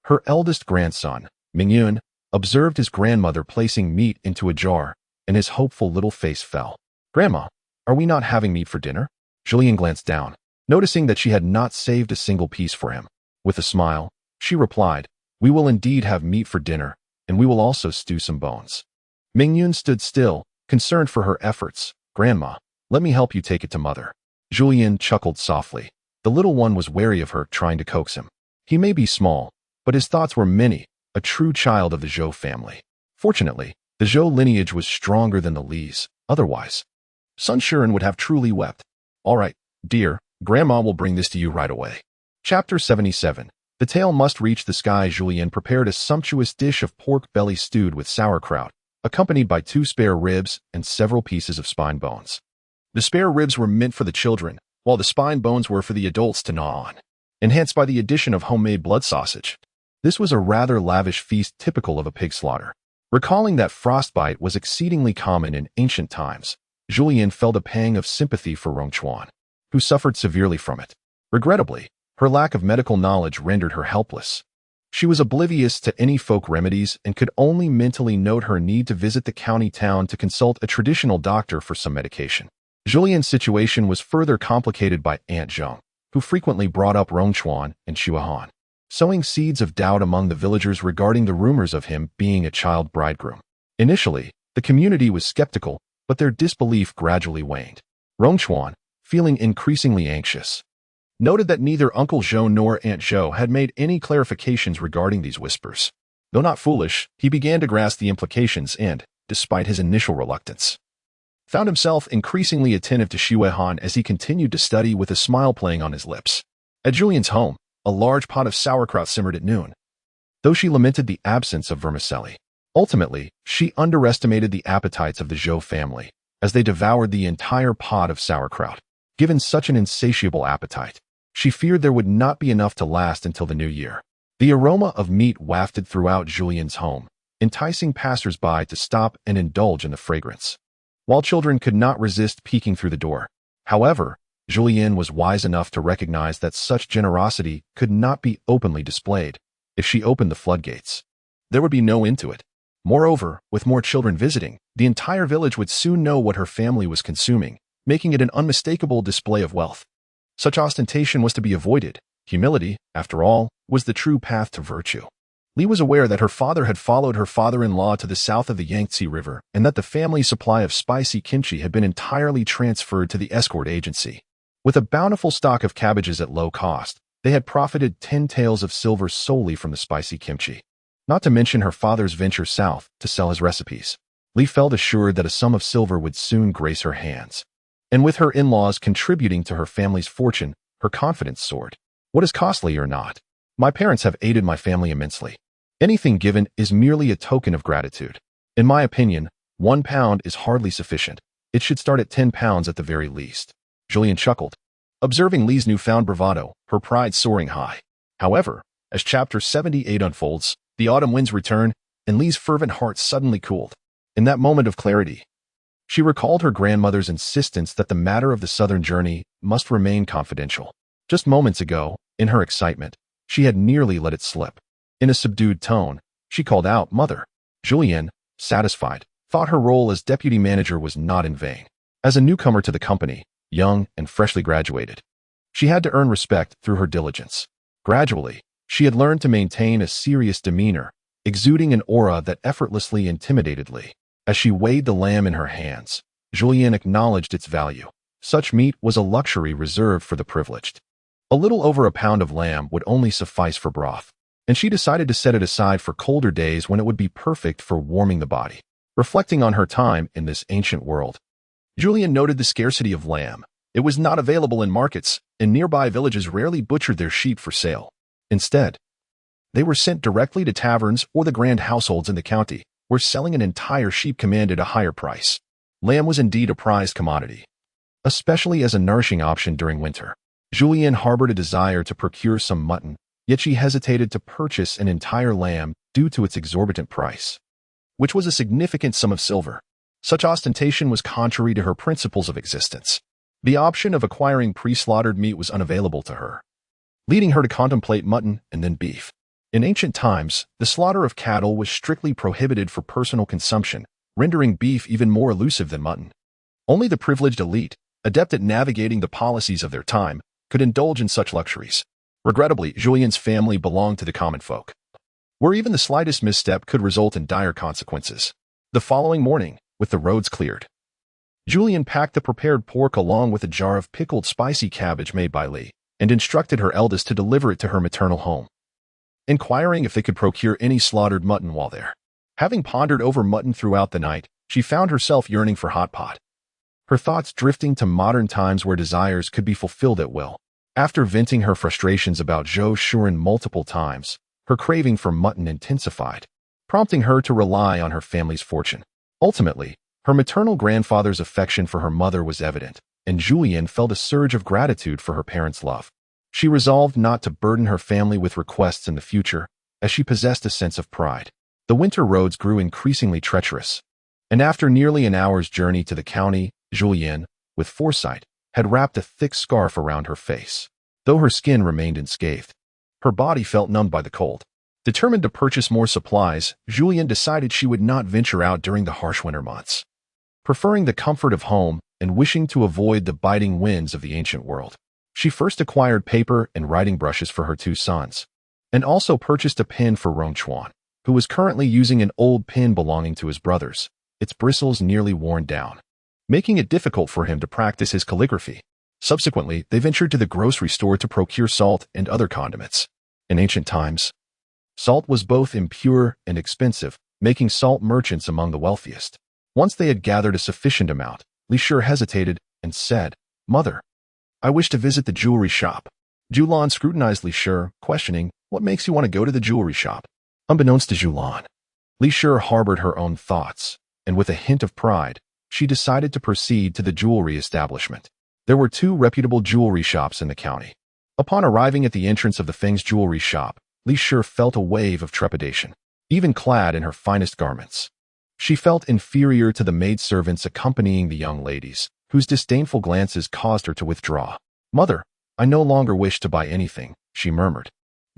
Her eldest grandson, Mingyun, observed his grandmother placing meat into a jar, and his hopeful little face fell. "Grandma, are we not having meat for dinner?" Zhulian glanced down, noticing that she had not saved a single piece for him. With a smile, she She replied, "We will indeed have meat for dinner, and we will also stew some bones." Mingyun stood still, concerned for her efforts. "Grandma, let me help you take it to mother." Zhulian chuckled softly. The little one was wary of her, trying to coax him. He may be small, but his thoughts were many, a true child of the Zhou family. Fortunately, the Zhou lineage was stronger than the Li's. Otherwise, Sun Shuren would have truly wept. "All right, dear, Grandma will bring this to you right away." Chapter 77. The tale must reach the sky. Zhulian prepared a sumptuous dish of pork belly stewed with sauerkraut, accompanied by 2 spare ribs and several pieces of spine bones. The spare ribs were meant for the children, while the spine bones were for the adults to gnaw on, enhanced by the addition of homemade blood sausage. This was a rather lavish feast typical of a pig slaughter. Recalling that frostbite was exceedingly common in ancient times, Zhulian felt a pang of sympathy for Rongchuan, who suffered severely from it. Regrettably, her lack of medical knowledge rendered her helpless. She was oblivious to any folk remedies and could only mentally note her need to visit the county town to consult a traditional doctor for some medication. Zhulian's situation was further complicated by Aunt Zheng, who frequently brought up Rongchuan and Xuahan, sowing seeds of doubt among the villagers regarding the rumors of him being a child bridegroom. Initially, the community was skeptical, but their disbelief gradually waned. Rongchuan, feeling increasingly anxious, noted that neither Uncle Zhou nor Aunt Zhou had made any clarifications regarding these whispers. Though not foolish, he began to grasp the implications and, despite his initial reluctance, found himself increasingly attentive to Xuehan as he continued to study with a smile playing on his lips. At Zhulian's home, a large pot of sauerkraut simmered at noon. Though she lamented the absence of vermicelli, ultimately, she underestimated the appetites of the Zhou family, as they devoured the entire pot of sauerkraut. Given such an insatiable appetite, she feared there would not be enough to last until the new year. The aroma of meat wafted throughout Zhulian's home, enticing passers-by to stop and indulge in the fragrance, while children could not resist peeking through the door. However, Zhulian was wise enough to recognize that such generosity could not be openly displayed. If she opened the floodgates, there would be no end to it. Moreover, with more children visiting, the entire village would soon know what her family was consuming, making it an unmistakable display of wealth. Such ostentation was to be avoided. Humility, after all, was the true path to virtue. Li was aware that her father had followed her father-in-law to the south of the Yangtze River and that the family supply of spicy kimchi had been entirely transferred to the escort agency. With a bountiful stock of cabbages at low cost, they had profited 10 taels of silver solely from the spicy kimchi. Not to mention her father's venture south to sell his recipes. Li felt assured that a sum of silver would soon grace her hands. And with her in-laws contributing to her family's fortune, her confidence soared. What is costly or not? My parents have aided my family immensely. Anything given is merely a token of gratitude. In my opinion, 1 pound is hardly sufficient. It should start at 10 pounds at the very least. Zhulian chuckled, observing Li's newfound bravado, her pride soaring high. However, as chapter 78 unfolds, the autumn winds return, and Li's fervent heart suddenly cooled. In that moment of clarity, she recalled her grandmother's insistence that the matter of the southern journey must remain confidential. Just moments ago, in her excitement, she had nearly let it slip. In a subdued tone, she called out, "Mother." Zhulian, satisfied, thought her role as deputy manager was not in vain. As a newcomer to the company, young and freshly graduated, she had to earn respect through her diligence. Gradually, she had learned to maintain a serious demeanor, exuding an aura that effortlessly intimidated Li. As she weighed the lamb in her hands, Zhulian acknowledged its value. Such meat was a luxury reserved for the privileged. A little over a pound of lamb would only suffice for broth, and she decided to set it aside for colder days when it would be perfect for warming the body. Reflecting on her time in this ancient world, Zhulian noted the scarcity of lamb. It was not available in markets, and nearby villages rarely butchered their sheep for sale. Instead, they were sent directly to taverns or the grand households in the county, where selling an entire sheep commanded a higher price. Lamb was indeed a prized commodity, especially as a nourishing option during winter. Zhulian harbored a desire to procure some mutton, yet she hesitated to purchase an entire lamb due to its exorbitant price, which was a significant sum of silver. Such ostentation was contrary to her principles of existence. The option of acquiring pre-slaughtered meat was unavailable to her, leading her to contemplate mutton and then beef. In ancient times, the slaughter of cattle was strictly prohibited for personal consumption, rendering beef even more elusive than mutton. Only the privileged elite, adept at navigating the policies of their time, could indulge in such luxuries. Regrettably, Zhulian's family belonged to the common folk, where even the slightest misstep could result in dire consequences. The following morning, with the roads cleared, Zhulian packed the prepared pork along with a jar of pickled spicy cabbage made by Li, and instructed her eldest to deliver it to her maternal home, inquiring if they could procure any slaughtered mutton while there. Having pondered over mutton throughout the night, she found herself yearning for hot pot, her thoughts drifting to modern times where desires could be fulfilled at will. After venting her frustrations about Zhou Shuren multiple times, her craving for mutton intensified, prompting her to rely on her family's fortune. Ultimately, her maternal grandfather's affection for her mother was evident, and Zhulian felt a surge of gratitude for her parents' love. She resolved not to burden her family with requests in the future, as she possessed a sense of pride. The winter roads grew increasingly treacherous, and after nearly an hour's journey to the county, Zhulian, with foresight, had wrapped a thick scarf around her face. Though her skin remained unscathed, her body felt numbed by the cold. Determined to purchase more supplies, Zhulian decided she would not venture out during the harsh winter months, preferring the comfort of home and wishing to avoid the biting winds of the ancient world. She first acquired paper and writing brushes for her two sons, and also purchased a pen for Rongchuan, who was currently using an old pen belonging to his brothers, its bristles nearly worn down, making it difficult for him to practice his calligraphy. Subsequently, they ventured to the grocery store to procure salt and other condiments. In ancient times, salt was both impure and expensive, making salt merchants among the wealthiest. Once they had gathered a sufficient amount, Li Shi hesitated and said, "Mother, I wish to visit the jewelry shop." Zhulian scrutinized Li Shi, questioning, "What makes you want to go to the jewelry shop?" Unbeknownst to Zhulian, Li Shi harbored her own thoughts, and with a hint of pride, she decided to proceed to the jewelry establishment. There were two reputable jewelry shops in the county. Upon arriving at the entrance of the Feng's jewelry shop, Li Shi felt a wave of trepidation. Even clad in her finest garments, she felt inferior to the maidservants accompanying the young ladies, whose disdainful glances caused her to withdraw. "Mother, I no longer wish to buy anything," she murmured.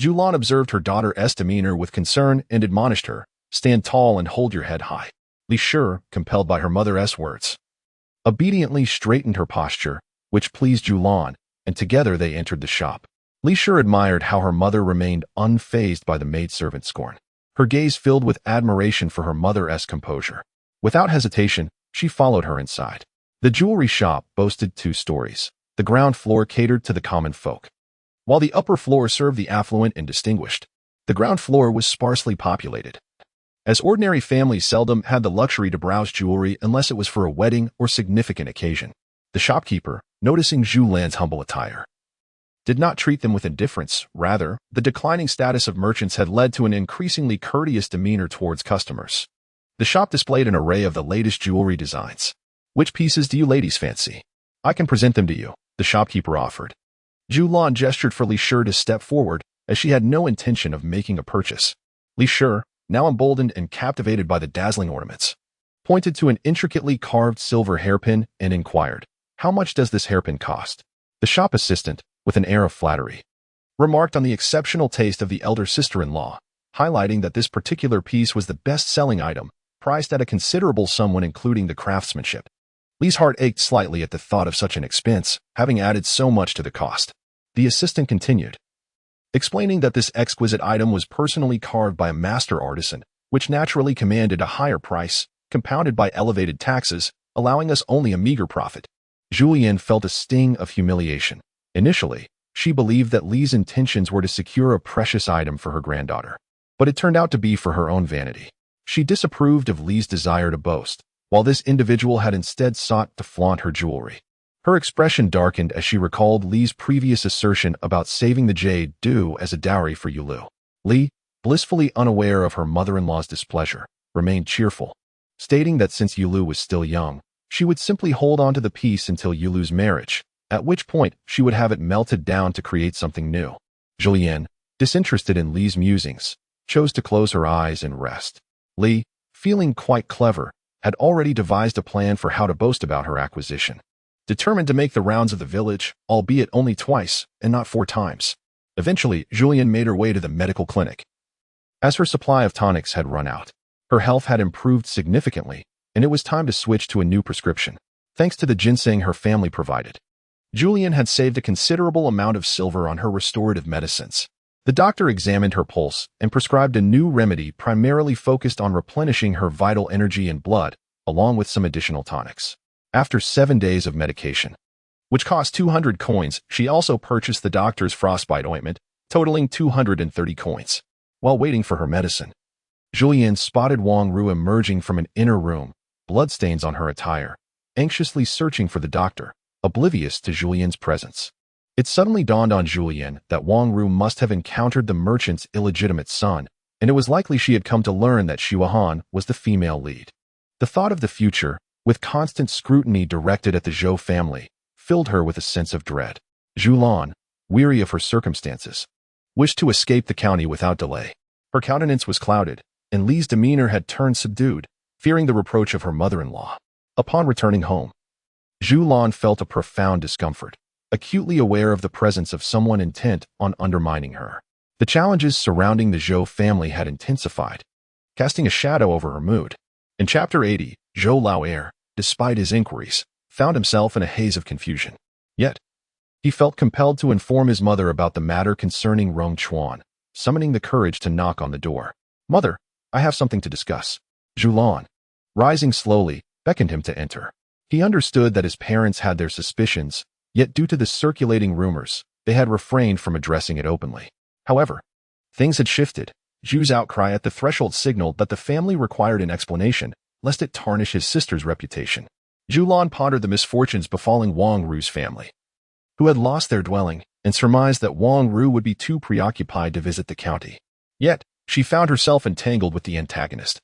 Zhulian observed her daughter's demeanor with concern and admonished her, "Stand tall and hold your head high." Li Shi, compelled by her mother's words, obediently straightened her posture, which pleased Zhulian, and together they entered the shop. Li Shi admired how her mother remained unfazed by the maidservant's scorn, her gaze filled with admiration for her mother's composure. Without hesitation, she followed her inside. The jewelry shop boasted 2 stories. The ground floor catered to the common folk, while the upper floor served the affluent and distinguished. The ground floor was sparsely populated, as ordinary families seldom had the luxury to browse jewelry unless it was for a wedding or significant occasion. The shopkeeper, noticing Zhulian's humble attire, did not treat them with indifference. Rather, the declining status of merchants had led to an increasingly courteous demeanor towards customers. The shop displayed an array of the latest jewelry designs. "Which pieces do you ladies fancy? I can present them to you," the shopkeeper offered. Zhulian gestured for Li Shi to step forward, as she had no intention of making a purchase. Li Shi, now emboldened and captivated by the dazzling ornaments, pointed to an intricately carved silver hairpin and inquired, "How much does this hairpin cost?" The shop assistant, with an air of flattery, remarked on the exceptional taste of the elder sister-in-law, highlighting that this particular piece was the best-selling item, priced at a considerable sum when including the craftsmanship. Li's heart ached slightly at the thought of such an expense, having added so much to the cost. The assistant continued, explaining that this exquisite item was personally carved by a master artisan, which naturally commanded a higher price, compounded by elevated taxes, allowing us only a meager profit. Zhulian felt a sting of humiliation. Initially, she believed that Li's intentions were to secure a precious item for her granddaughter, but it turned out to be for her own vanity. She disapproved of Li's desire to boast, while this individual had instead sought to flaunt her jewelry. Her expression darkened as she recalled Li's previous assertion about saving the jade due as a dowry for Yulu. Li, blissfully unaware of her mother-in-law's displeasure, remained cheerful, stating that since Yulu was still young, she would simply hold on to the piece until Yulu's marriage, at which point she would have it melted down to create something new. Zhulian, disinterested in Li's musings, chose to close her eyes and rest. Li, feeling quite clever, had already devised a plan for how to boast about her acquisition. Determined to make the rounds of the village, albeit only twice and not 4 times. Eventually, Zhulian made her way to the medical clinic. As her supply of tonics had run out, her health had improved significantly, and it was time to switch to a new prescription, thanks to the ginseng her family provided. Zhulian had saved a considerable amount of silver on her restorative medicines. The doctor examined her pulse and prescribed a new remedy primarily focused on replenishing her vital energy and blood, along with some additional tonics. After 7 days of medication, which cost 200 coins, she also purchased the doctor's frostbite ointment, totaling 230 coins. While waiting for her medicine, Zhulian spotted Wang Ru emerging from an inner room, bloodstains on her attire, anxiously searching for the doctor, oblivious to Zhulian's presence. It suddenly dawned on Zhulian that Wang Ru must have encountered the merchant's illegitimate son, and it was likely she had come to learn that Xuehan was the female lead. The thought of the future, with constant scrutiny directed at the Zhou family, filled her with a sense of dread. Zhulian, weary of her circumstances, wished to escape the county without delay. Her countenance was clouded, and Li's demeanor had turned subdued, fearing the reproach of her mother-in-law. Upon returning home, Zhulian felt a profound discomfort, acutely aware of the presence of someone intent on undermining her. The challenges surrounding the Zhou family had intensified, casting a shadow over her mood. In Chapter 80, Zhou Lao'er, despite his inquiries, found himself in a haze of confusion. Yet, he felt compelled to inform his mother about the matter concerning Rong Chuan, summoning the courage to knock on the door. "Mother, I have something to discuss." Zhulian, rising slowly, beckoned him to enter. He understood that his parents had their suspicions, yet due to the circulating rumors, they had refrained from addressing it openly. However, things had shifted. Zhu's outcry at the threshold signaled that the family required an explanation, lest it tarnish his sister's reputation. Zhulian pondered the misfortunes befalling Wang Ru's family, who had lost their dwelling, and surmised that Wang Ru would be too preoccupied to visit the county. Yet, she found herself entangled with the antagonist,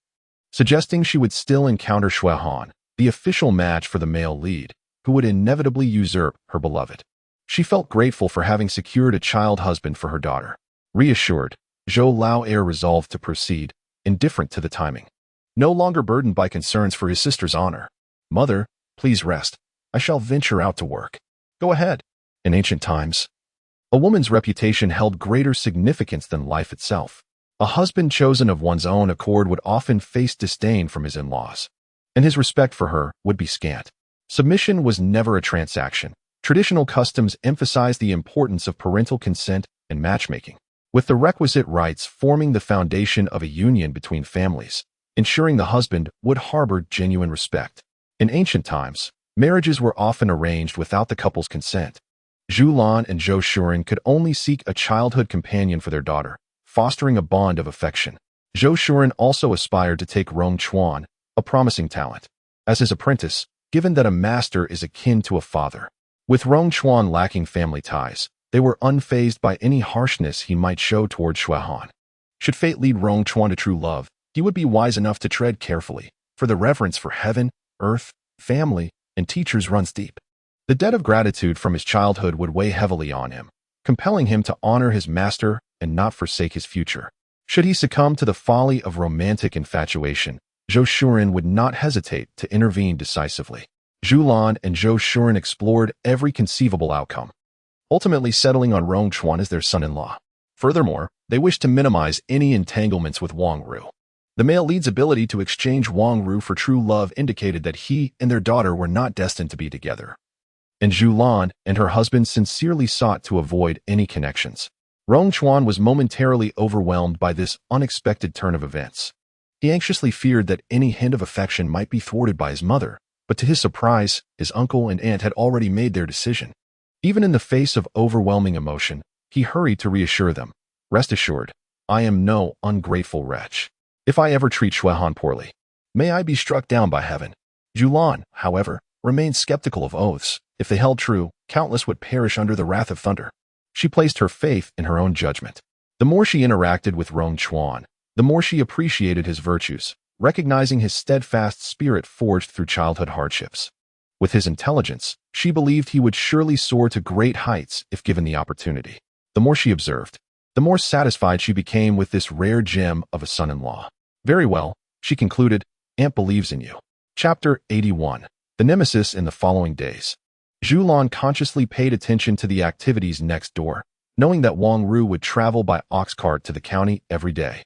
suggesting she would still encounter Xuehan, the official match for the male lead, who would inevitably usurp her beloved. She felt grateful for having secured a child husband for her daughter. Reassured, Zhou Lao'er resolved to proceed, indifferent to the timing. No longer burdened by concerns for his sister's honor. "Mother, please rest. I shall venture out to work." "Go ahead." In ancient times, a woman's reputation held greater significance than life itself. A husband chosen of one's own accord would often face disdain from his in-laws, and his respect for her would be scant. Submission was never a transaction. Traditional customs emphasized the importance of parental consent and matchmaking, with the requisite rights forming the foundation of a union between families, ensuring the husband would harbor genuine respect. In ancient times, marriages were often arranged without the couple's consent. Zhulian and Zhou Shuren could only seek a childhood companion for their daughter, fostering a bond of affection. Zhou Shuren also aspired to take Rong Chuan, a promising talent, as his apprentice, given that a master is akin to a father. With Rong Chuan lacking family ties, they were unfazed by any harshness he might show toward Xuehan. Should fate lead Rong Chuan to true love, he would be wise enough to tread carefully, for the reverence for heaven, earth, family, and teachers runs deep. The debt of gratitude from his childhood would weigh heavily on him, compelling him to honor his master and not forsake his future. Should he succumb to the folly of romantic infatuation, Zhou Shuren would not hesitate to intervene decisively. Zhulian and Zhou Shuren explored every conceivable outcome, ultimately settling on Rong Chuan as their son-in-law. Furthermore, they wished to minimize any entanglements with Wang Ru. The male lead's ability to exchange Wang Ru for true love indicated that he and their daughter were not destined to be together, and Zhulian and her husband sincerely sought to avoid any connections. Rong Chuan was momentarily overwhelmed by this unexpected turn of events. He anxiously feared that any hint of affection might be thwarted by his mother, but to his surprise, his uncle and aunt had already made their decision. Even in the face of overwhelming emotion, he hurried to reassure them. "Rest assured, I am no ungrateful wretch. If I ever treat Xuehan poorly, may I be struck down by heaven." Zhulian, however, remained skeptical of oaths. If they held true, countless would perish under the wrath of thunder. She placed her faith in her own judgment. The more she interacted with Rong Chuan, the more she appreciated his virtues, recognizing his steadfast spirit forged through childhood hardships. With his intelligence, she believed he would surely soar to great heights if given the opportunity. The more she observed, the more satisfied she became with this rare gem of a son-in-law. "Very well," she concluded, "Aunt believes in you." Chapter 81. The Nemesis in the following days. Zhulian consciously paid attention to the activities next door, knowing that Wang Ru would travel by ox cart to the county every day.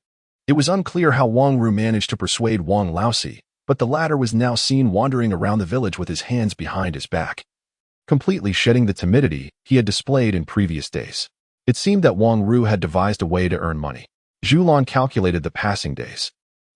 It was unclear how Wang Ru managed to persuade Wang Laosi, but the latter was now seen wandering around the village with his hands behind his back. completely shedding the timidity he had displayed in previous days. It seemed that Wang Ru had devised a way to earn money. Zhulian calculated the passing days.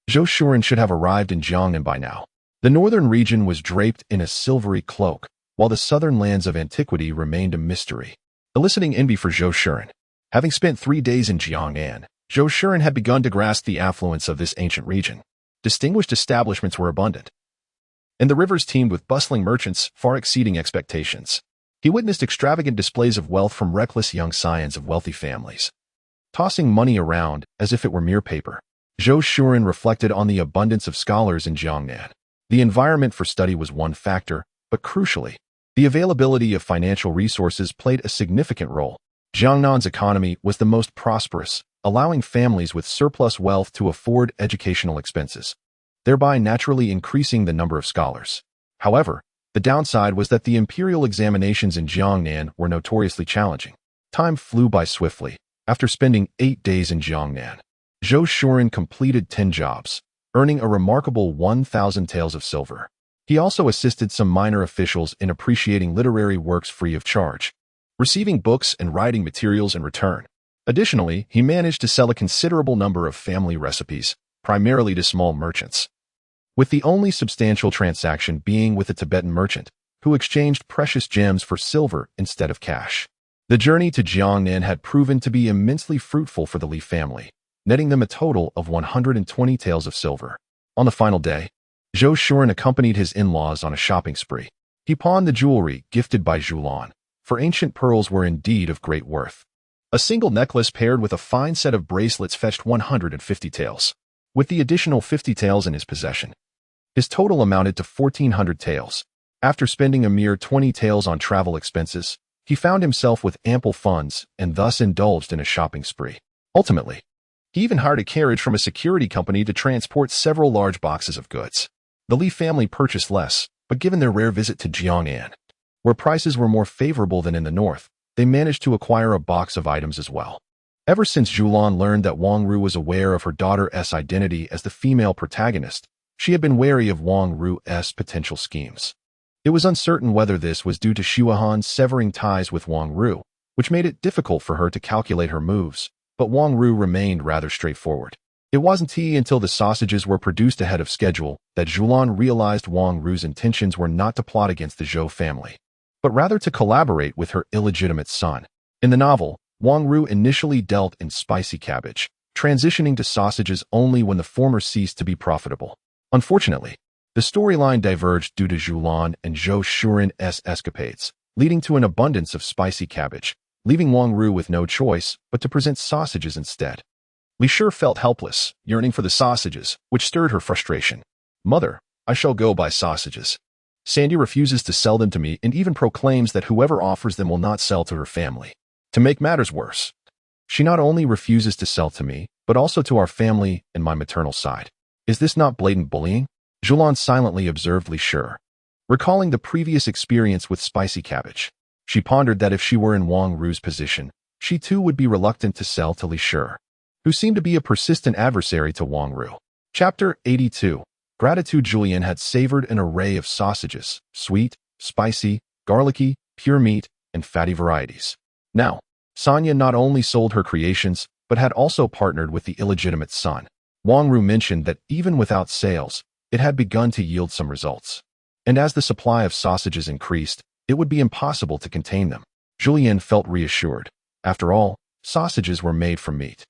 Zhou Shuren should have arrived in Jiangnan by now. The northern region was draped in a silvery cloak, while the southern lands of antiquity remained a mystery, eliciting envy for Zhou Shuren. Having spent 3 days in Jiangnan, Zhou Shuren had begun to grasp the affluence of this ancient region. Distinguished establishments were abundant, and the rivers teemed with bustling merchants far exceeding expectations. He witnessed extravagant displays of wealth from reckless young scions of wealthy families, tossing money around as if it were mere paper. Zhou Shuren reflected on the abundance of scholars in Jiangnan. The environment for study was one factor, but crucially, the availability of financial resources played a significant role. Jiangnan's economy was the most prosperous, allowing families with surplus wealth to afford educational expenses, thereby naturally increasing the number of scholars. However, the downside was that the imperial examinations in Jiangnan were notoriously challenging. Time flew by swiftly. After spending 8 days in Jiangnan, Zhou Shuren completed 10 jobs, earning a remarkable 1,000 taels of silver. He also assisted some minor officials in appreciating literary works free of charge, receiving books and writing materials in return. Additionally, he managed to sell a considerable number of family recipes, primarily to small merchants, with the only substantial transaction being with a Tibetan merchant, who exchanged precious gems for silver instead of cash. The journey to Jiangnan had proven to be immensely fruitful for the Li family, netting them a total of 120 taels of silver. On the final day, Zhou Shuren accompanied his in-laws on a shopping spree. He pawned the jewelry gifted by Zhulian, for ancient pearls were indeed of great worth. A single necklace paired with a fine set of bracelets fetched 150 taels. With the additional 50 taels in his possession, his total amounted to 1,400 taels. After spending a mere 20 taels on travel expenses, he found himself with ample funds and thus indulged in a shopping spree. Ultimately, he even hired a carriage from a security company to transport several large boxes of goods. The Li family purchased less, but given their rare visit to Jiangnan, where prices were more favorable than in the north, they managed to acquire a box of items as well. Ever since Zhulian learned that Wang Ru was aware of her daughter's identity as the female protagonist, she had been wary of Wang Ru's potential schemes. It was uncertain whether this was due to Shuahan severing ties with Wang Ru, which made it difficult for her to calculate her moves, but Wang Ru remained rather straightforward. It wasn't until the sausages were produced ahead of schedule that Zhulian realized Wang Ru's intentions were not to plot against the Zhou family, but rather to collaborate with her illegitimate son. In the novel, Wang Ru initially dealt in spicy cabbage, transitioning to sausages only when the former ceased to be profitable. Unfortunately, the storyline diverged due to Zhulian and Zhou Shuren's escapades, leading to an abundance of spicy cabbage, leaving Wang Ru with no choice but to present sausages instead. Li Shi felt helpless, yearning for the sausages, which stirred her frustration. "Mother, I shall go buy sausages. Sandy refuses to sell them to me and even proclaims that whoever offers them will not sell to her family. To make matters worse, she not only refuses to sell to me, but also to our family and my maternal side. Is this not blatant bullying?" Zhulian silently observed Li Shi, recalling the previous experience with spicy cabbage. She pondered that if she were in Wang Ru's position, she too would be reluctant to sell to Li Shi, who seemed to be a persistent adversary to Wang Ru. Chapter 82. Gratitude. Zhulian had savored an array of sausages, sweet, spicy, garlicky, pure meat, and fatty varieties. Now, Sonia not only sold her creations, but had also partnered with the illegitimate son. Wang Ru mentioned that even without sales, it had begun to yield some results. And as the supply of sausages increased, it would be impossible to contain them. Zhulian felt reassured. After all, sausages were made from meat.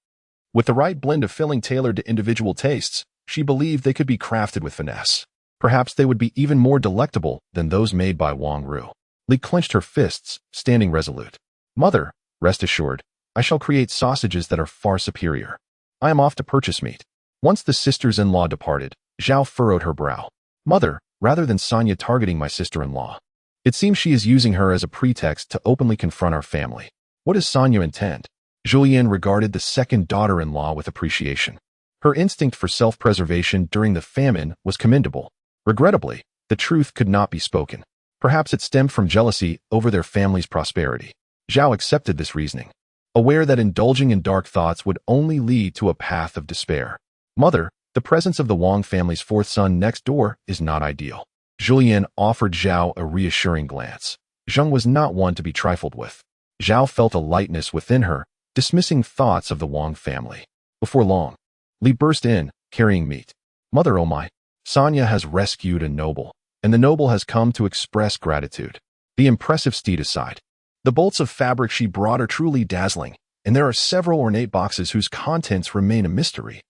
With the right blend of filling tailored to individual tastes, she believed they could be crafted with finesse. Perhaps they would be even more delectable than those made by Wang Ru. Li clenched her fists, standing resolute. "Mother, rest assured, I shall create sausages that are far superior. I am off to purchase meat." Once the sisters-in-law departed, Zhao furrowed her brow. "Mother, rather than Sonia targeting my sister-in-law, it seems she is using her as a pretext to openly confront our family. What does Sonia intend?" Zhulian regarded the second daughter-in-law with appreciation. Her instinct for self-preservation during the famine was commendable. Regrettably, the truth could not be spoken. Perhaps it stemmed from jealousy over their family's prosperity. Zhao accepted this reasoning, aware that indulging in dark thoughts would only lead to a path of despair. "Mother, the presence of the Wang family's fourth son next door is not ideal." Zhulian offered Zhao a reassuring glance. Zheng was not one to be trifled with. Zhao felt a lightness within her, dismissing thoughts of the Wang family. Before long, Li burst in, carrying meat. Mother, oh my! Sonia has rescued a noble, and the noble has come to express gratitude. The impressive steed aside, the bolts of fabric she brought are truly dazzling, and there are several ornate boxes whose contents remain a mystery.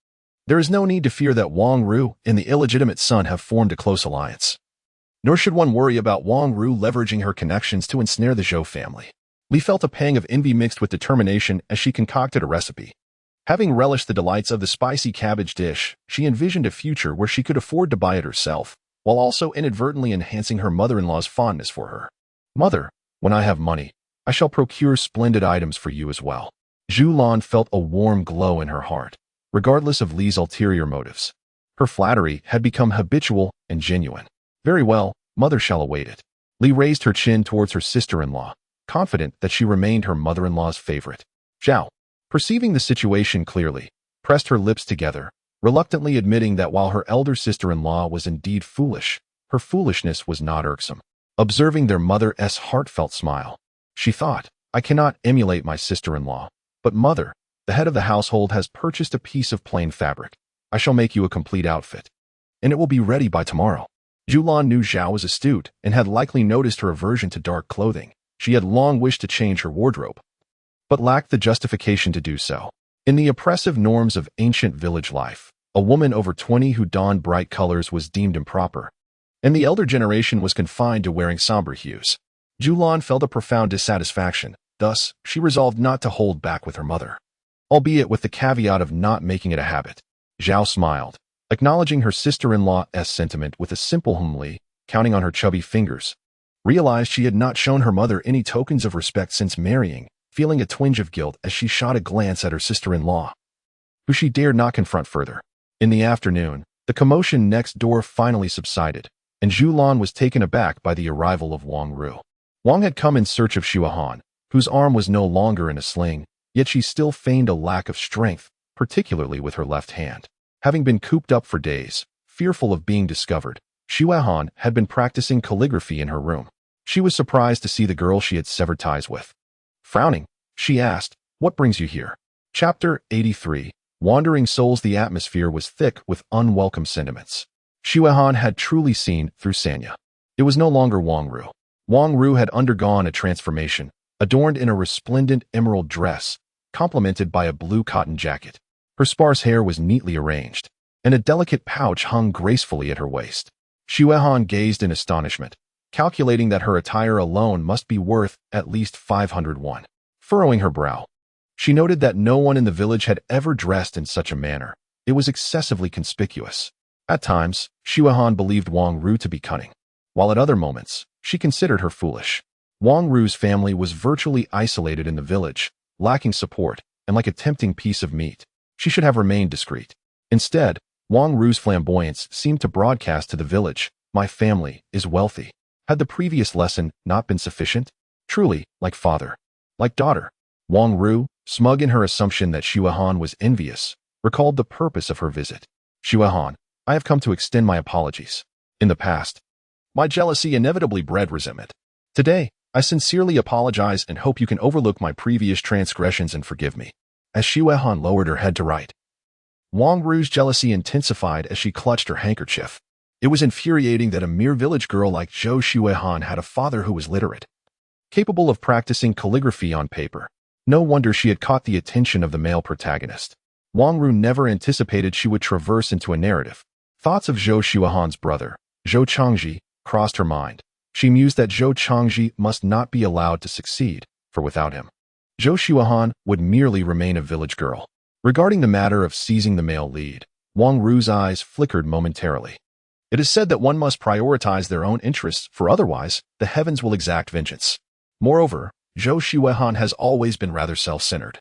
There is no need to fear that Wang Ru and the illegitimate son have formed a close alliance. Nor should one worry about Wang Ru leveraging her connections to ensnare the Zhou family. Li felt a pang of envy mixed with determination as she concocted a recipe. Having relished the delights of the spicy cabbage dish, she envisioned a future where she could afford to buy it herself, while also inadvertently enhancing her mother-in-law's fondness for her. Mother, when I have money, I shall procure splendid items for you as well. Zhulian felt a warm glow in her heart, regardless of Li's ulterior motives. Her flattery had become habitual and genuine. Very well, mother shall await it. Li raised her chin towards her sister-in-law, confident that she remained her mother-in-law's favorite. Zhao, perceiving the situation clearly, pressed her lips together, reluctantly admitting that while her elder sister-in-law was indeed foolish, her foolishness was not irksome. Observing their mother's heartfelt smile, she thought, I cannot emulate my sister-in-law, but mother, the head of the household has purchased a piece of plain fabric. I shall make you a complete outfit, and it will be ready by tomorrow. Zhulian knew Zhao was astute and had likely noticed her aversion to dark clothing. She had long wished to change her wardrobe, but lacked the justification to do so. In the oppressive norms of ancient village life, a woman over 20 who donned bright colors was deemed improper, and the elder generation was confined to wearing somber hues. Zhulian felt a profound dissatisfaction. Thus, she resolved not to hold back with her mother, albeit with the caveat of not making it a habit. Zhao smiled, acknowledging her sister-in-law's sentiment with a simple humility, counting on her chubby fingers. Realized she had not shown her mother any tokens of respect since marrying, feeling a twinge of guilt as she shot a glance at her sister-in-law, who she dared not confront further. In the afternoon, the commotion next door finally subsided, and Zhulian was taken aback by the arrival of Wang Ru. Wang had come in search of Xuehan, whose arm was no longer in a sling, yet she still feigned a lack of strength, particularly with her left hand. Having been cooped up for days, fearful of being discovered, Xuehan had been practicing calligraphy in her room. She was surprised to see the girl she had severed ties with. Frowning, she asked, "What brings you here?" Chapter 83. Wandering Souls. The atmosphere was thick with unwelcome sentiments. Xuehan had truly seen through Sanya. It was no longer Wang Ru. Wang Ru had undergone a transformation, adorned in a resplendent emerald dress, complemented by a blue cotton jacket. Her sparse hair was neatly arranged, and a delicate pouch hung gracefully at her waist. Xuehan gazed in astonishment, calculating that her attire alone must be worth at least 500 won. Furrowing her brow, she noted that no one in the village had ever dressed in such a manner. It was excessively conspicuous. At times, Xuehan believed Wang Ru to be cunning, while at other moments, she considered her foolish. Wang Ru's family was virtually isolated in the village, lacking support, and like a tempting piece of meat. She should have remained discreet. Instead, Wang Ru's flamboyance seemed to broadcast to the village, "My family is wealthy." Had the previous lesson not been sufficient? Truly, like father, like daughter. Wang Ru, smug in her assumption that Xuehan was envious, recalled the purpose of her visit. "Xuehan, I have come to extend my apologies. In the past, my jealousy inevitably bred resentment. Today, I sincerely apologize and hope you can overlook my previous transgressions and forgive me." As Xuehan lowered her head to write, Wang Ru's jealousy intensified as she clutched her handkerchief. It was infuriating that a mere village girl like Zhou Xuehan had a father who was literate, capable of practicing calligraphy on paper. No wonder she had caught the attention of the male protagonist. Wang Ru never anticipated she would traverse into a narrative. Thoughts of Zhou Xuehan's brother, Zhou Changji, crossed her mind. She mused that Zhou Changji must not be allowed to succeed, for without him, Zhou Xuehan would merely remain a village girl. Regarding the matter of seizing the male lead, Wang Ru's eyes flickered momentarily. It is said that one must prioritize their own interests, for otherwise, the heavens will exact vengeance. Moreover, Zhou Xuehan has always been rather self-centered,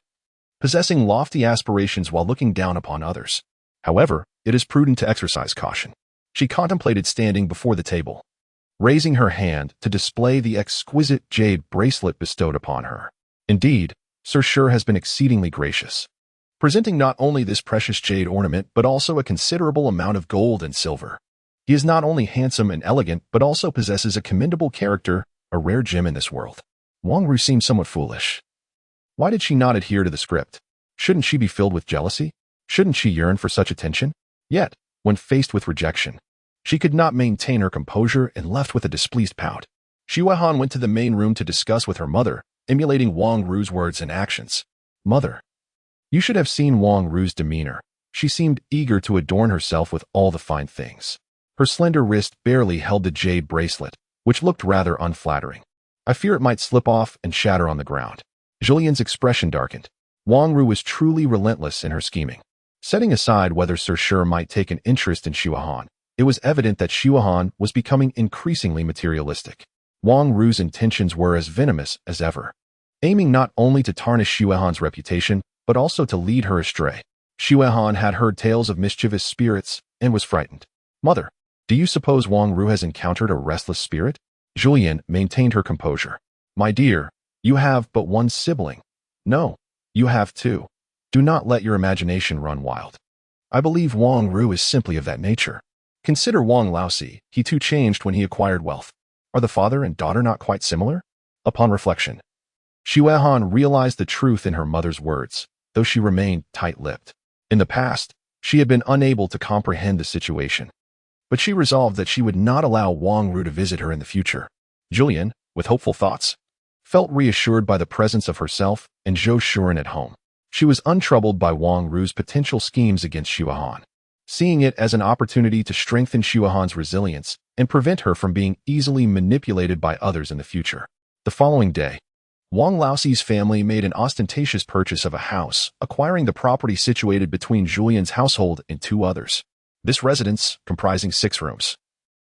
possessing lofty aspirations while looking down upon others. However, it is prudent to exercise caution. She contemplated standing before the table, raising her hand to display the exquisite jade bracelet bestowed upon her. Indeed, Sir Shur has been exceedingly gracious, presenting not only this precious jade ornament but also a considerable amount of gold and silver. He is not only handsome and elegant but also possesses a commendable character, a a rare gem in this world. Wang Ru seemed somewhat foolish. Why did she not adhere to the script? Shouldn't she be filled with jealousy? Shouldn't she yearn for such attention? Yet, when faced with rejection, she could not maintain her composure and left with a displeased pout. Xu Han went to the main room to discuss with her mother, emulating Wang Ru's words and actions. Mother. You should have seen Wang Ru's demeanor. She seemed eager to adorn herself with all the fine things. Her slender wrist barely held the jade bracelet, which looked rather unflattering. I fear it might slip off and shatter on the ground. Zhulian's expression darkened. Wang Ru was truly relentless in her scheming. Setting aside whether Sir Shi might take an interest in Xu Han, it was evident that Xu Han was becoming increasingly materialistic. Wang Ru's intentions were as venomous as ever, aiming not only to tarnish Xu Han's reputation, but also to lead her astray. Xu Han had heard tales of mischievous spirits and was frightened. Mother, do you suppose Wang Ru has encountered a restless spirit? Zhulian maintained her composure. My dear, you have but one sibling. No, you have two. Do not let your imagination run wild. I believe Wang Ru is simply of that nature. Consider Wang Laosi, he too changed when he acquired wealth. Are the father and daughter not quite similar? Upon reflection, Xu Han realized the truth in her mother's words, though she remained tight-lipped. In the past, she had been unable to comprehend the situation, but she resolved that she would not allow Wang Ru to visit her in the future. Zhulian, with hopeful thoughts, felt reassured by the presence of herself and Zhou Shuren at home. She was untroubled by Wang Ru's potential schemes against Xu Han, seeing it as an opportunity to strengthen Xu Han's resilience and prevent her from being easily manipulated by others in the future. The following day, Wang Laoxi's family made an ostentatious purchase of a house, acquiring the property situated between Zhulian's household and two others. This residence, comprising 6 rooms,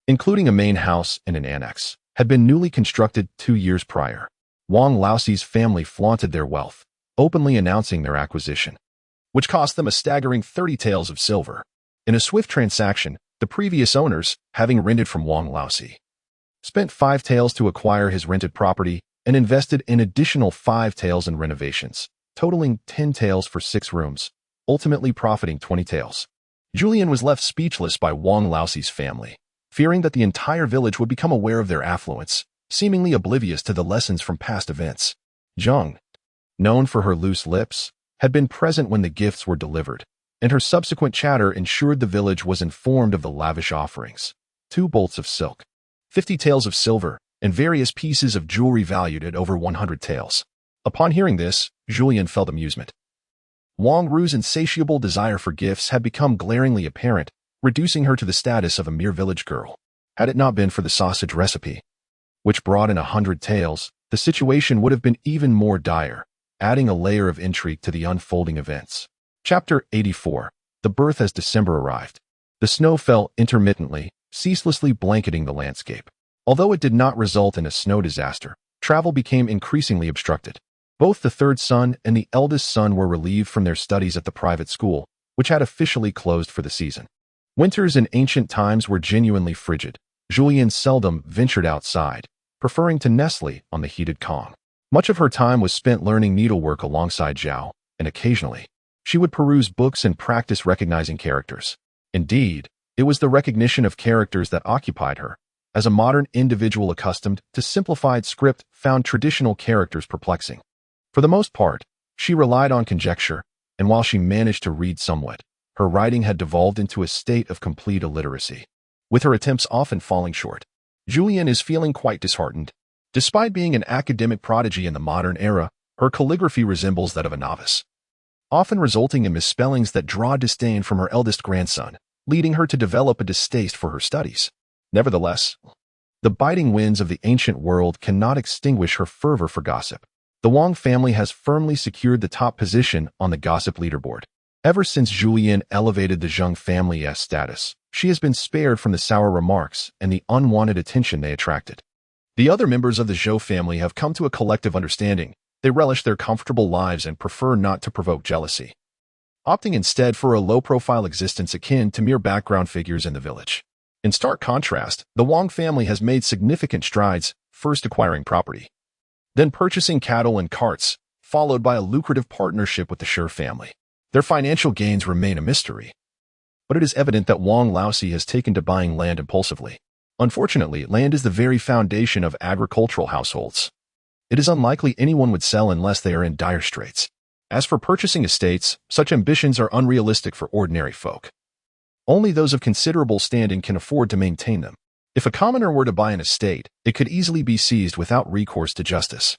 including a main house and an annex, had been newly constructed 2 years prior. Wang Laoxi's family flaunted their wealth, openly announcing their acquisition, which cost them a staggering 30 taels of silver. In a swift transaction, the previous owners, having rented from Wang Laoxi, spent 5 taels to acquire his rented property and invested an additional 5 taels in renovations, totaling 10 taels for 6 rooms, ultimately profiting 20 taels. Zhulian was left speechless by Wang Laoxi's family, fearing that the entire village would become aware of their affluence, seemingly oblivious to the lessons from past events. Zheng, known for her loose lips, had been present when the gifts were delivered, and her subsequent chatter ensured the village was informed of the lavish offerings. 2 bolts of silk, 50 taels of silver, and various pieces of jewelry valued at over 100 taels. Upon hearing this, Zhulian felt amusement. Wang Ru's insatiable desire for gifts had become glaringly apparent, reducing her to the status of a mere village girl. Had it not been for the sausage recipe, which brought in 100 taels, the situation would have been even more dire, adding a layer of intrigue to the unfolding events. Chapter 84. The birth as December arrived. The snow fell intermittently, ceaselessly blanketing the landscape. Although it did not result in a snow disaster, travel became increasingly obstructed. Both the third son and the eldest son were relieved from their studies at the private school, which had officially closed for the season. Winters in ancient times were genuinely frigid. Zhulian seldom ventured outside, preferring to nestle on the heated Kong. Much of her time was spent learning needlework alongside Zhao, and occasionally, she would peruse books and practice recognizing characters. Indeed, it was the recognition of characters that occupied her, as a modern individual accustomed to simplified script found traditional characters perplexing. For the most part, she relied on conjecture, and while she managed to read somewhat, her writing had devolved into a state of complete illiteracy, with her attempts often falling short. Zhulian is feeling quite disheartened. Despite being an academic prodigy in the modern era, her calligraphy resembles that of a novice, often resulting in misspellings that draw disdain from her eldest grandson, leading her to develop a distaste for her studies. Nevertheless, the biting winds of the ancient world cannot extinguish her fervor for gossip. The Wang family has firmly secured the top position on the gossip leaderboard. Ever since Zhulian elevated the Zheng family's status, she has been spared from the sour remarks and the unwanted attention they attracted. The other members of the Zhou family have come to a collective understanding. They relish their comfortable lives and prefer not to provoke jealousy, opting instead for a low-profile existence akin to mere background figures in the village. In stark contrast, the Wang family has made significant strides, first acquiring property, then purchasing cattle and carts, followed by a lucrative partnership with the Shi family. Their financial gains remain a mystery, but it is evident that Wang Laoxi has taken to buying land impulsively. Unfortunately, land is the very foundation of agricultural households. It is unlikely anyone would sell unless they are in dire straits. As for purchasing estates, such ambitions are unrealistic for ordinary folk. Only those of considerable standing can afford to maintain them. If a commoner were to buy an estate, it could easily be seized without recourse to justice.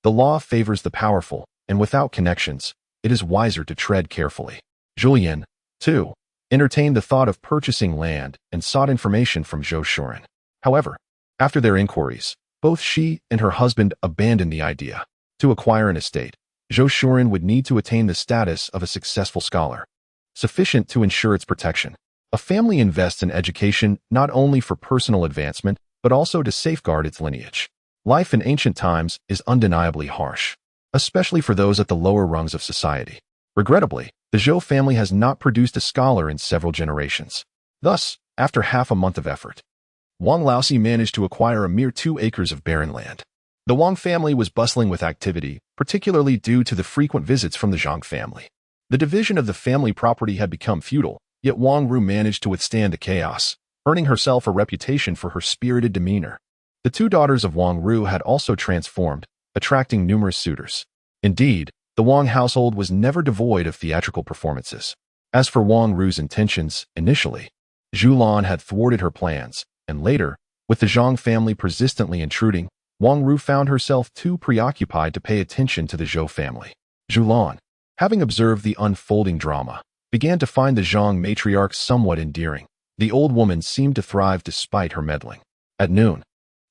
The law favors the powerful, and without connections, it is wiser to tread carefully. Zhulian, too, entertained the thought of purchasing land and sought information from Zhulian. However, after their inquiries, both she and her husband abandoned the idea. To acquire an estate, Zhulian would need to attain the status of a successful scholar, sufficient to ensure its protection. A family invests in education not only for personal advancement, but also to safeguard its lineage. Life in ancient times is undeniably harsh, especially for those at the lower rungs of society. Regrettably, the Zhou family has not produced a scholar in several generations. Thus, after half a month of effort, Wang Laosi managed to acquire a mere 2 acres of barren land. The Wang family was bustling with activity, particularly due to the frequent visits from the Zhang family. The division of the family property had become feudal, yet Wang Ru managed to withstand the chaos, earning herself a reputation for her spirited demeanor. The 2 daughters of Wang Ru had also transformed, attracting numerous suitors. Indeed, the Wang household was never devoid of theatrical performances. As for Wang Ru's intentions, initially, Zhulian had thwarted her plans, and later, with the Zhang family persistently intruding, Wang Ru found herself too preoccupied to pay attention to the Zhou family. Zhulian, having observed the unfolding drama, began to find the Zhang matriarch somewhat endearing. The old woman seemed to thrive despite her meddling. At noon,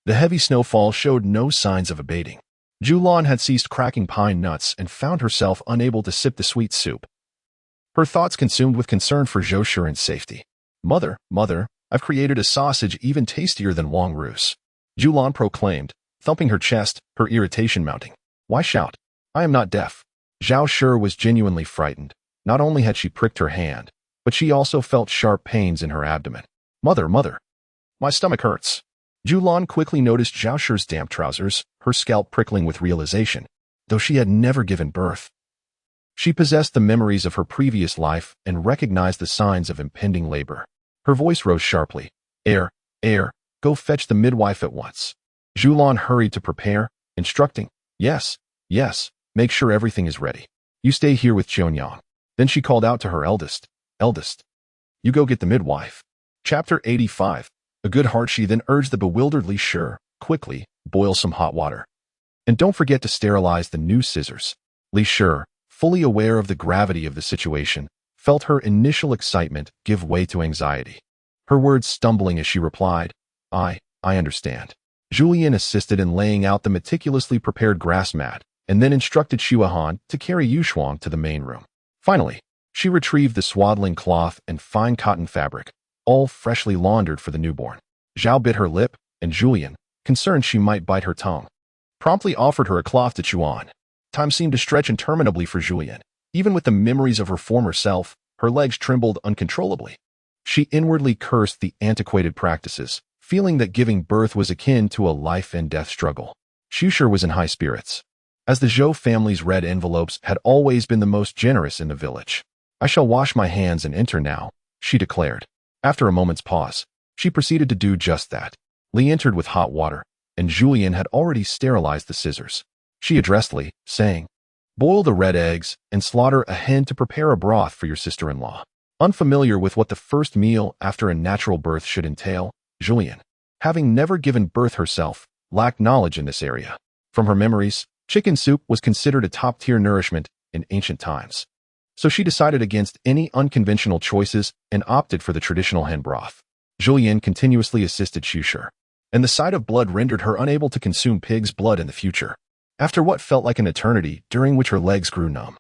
the heavy snowfall showed no signs of abating. Zhulian had ceased cracking pine nuts and found herself unable to sip the sweet soup. Her thoughts consumed with concern for Zhulian's safety. Mother, I've created a sausage even tastier than Wang Ru's," Zhulian proclaimed, thumping her chest, her irritation mounting. "Why shout? I am not deaf." Zhao Shi was genuinely frightened. Not only had she pricked her hand, but she also felt sharp pains in her abdomen. Mother, my stomach hurts." Zhulian quickly noticed Zhao Shi's damp trousers, her scalp prickling with realization. Though she had never given birth, she possessed the memories of her previous life and recognized the signs of impending labor. Her voice rose sharply. Air, go fetch the midwife at once." Zhulian hurried to prepare, instructing, Yes, make sure everything is ready. You stay here with Qianyang." Then she called out to her eldest, "You go get the midwife." Chapter 85. A good heart. She then urged the bewildered Li Shi, "Quickly, boil some hot water. And don't forget to sterilize the new scissors." Li Shi, fully aware of the gravity of the situation, felt her initial excitement give way to anxiety. Her words stumbling as she replied, I understand." Zhulian assisted in laying out the meticulously prepared grass mat, and then instructed Xuehan to carry Yushuang to the main room. Finally, she retrieved the swaddling cloth and fine cotton fabric, all freshly laundered for the newborn. Zhao bit her lip, and Zhulian, concerned she might bite her tongue, promptly offered her a cloth to chew on. Time seemed to stretch interminably for Zhulian. Even with the memories of her former self, her legs trembled uncontrollably. She inwardly cursed the antiquated practices, feeling that giving birth was akin to a life-and-death struggle. Xu was in high spirits, as the Zhou family's red envelopes had always been the most generous in the village. "I shall wash my hands and enter now," she declared. After a moment's pause, she proceeded to do just that. Li entered with hot water, and Zhulian had already sterilized the scissors. She addressed Li, saying, "Boil the red eggs and slaughter a hen to prepare a broth for your sister-in-law." Unfamiliar with what the first meal after a natural birth should entail, Zhulian, having never given birth herself, lacked knowledge in this area. From her memories, chicken soup was considered a top-tier nourishment in ancient times. So she decided against any unconventional choices and opted for the traditional hen broth. Zhulian continuously assisted Xu, and the sight of blood rendered her unable to consume pig's blood in the future. After what felt like an eternity, during which her legs grew numb,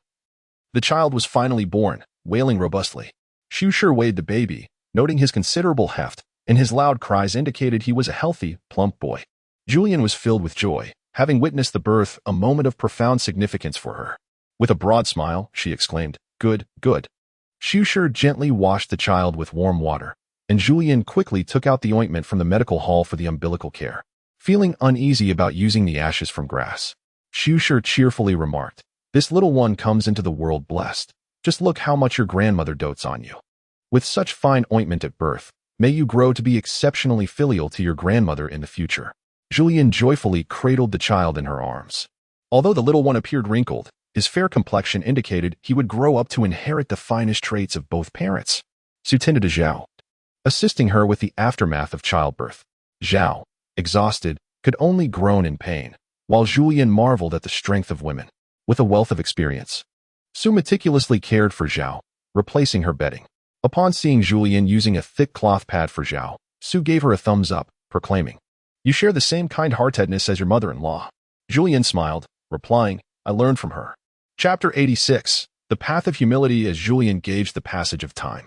the child was finally born, wailing robustly. Xu weighed the baby, noting his considerable heft, and his loud cries indicated he was a healthy, plump boy. Zhulian was filled with joy, having witnessed the birth, a moment of profound significance for her. With a broad smile, she exclaimed, Good. Xu gently washed the child with warm water, and Zhulian quickly took out the ointment from the medical hall for the umbilical care. Feeling uneasy about using the ashes from grass, Xu cheerfully remarked, "This little one comes into the world blessed. Just look how much your grandmother dotes on you. With such fine ointment at birth, May you grow to be exceptionally filial to your grandmother in the future. Zhulian joyfully cradled the child in her arms. Although the little one appeared wrinkled, his fair complexion indicated he would grow up to inherit the finest traits of both parents. Su tended to Zhao, assisting her with the aftermath of childbirth. Zhao, exhausted, could only groan in pain, while Zhulian marveled at the strength of women. With a wealth of experience, Su meticulously cared for Zhao, replacing her bedding. Upon seeing Zhulian using a thick cloth pad for Zhao, Su gave her a thumbs up, proclaiming, "You share the same kind-heartedness as your mother-in-law." Zhulian smiled, replying, "I learned from her." Chapter 86. The Path of Humility as Zhulian gauged the passage of time.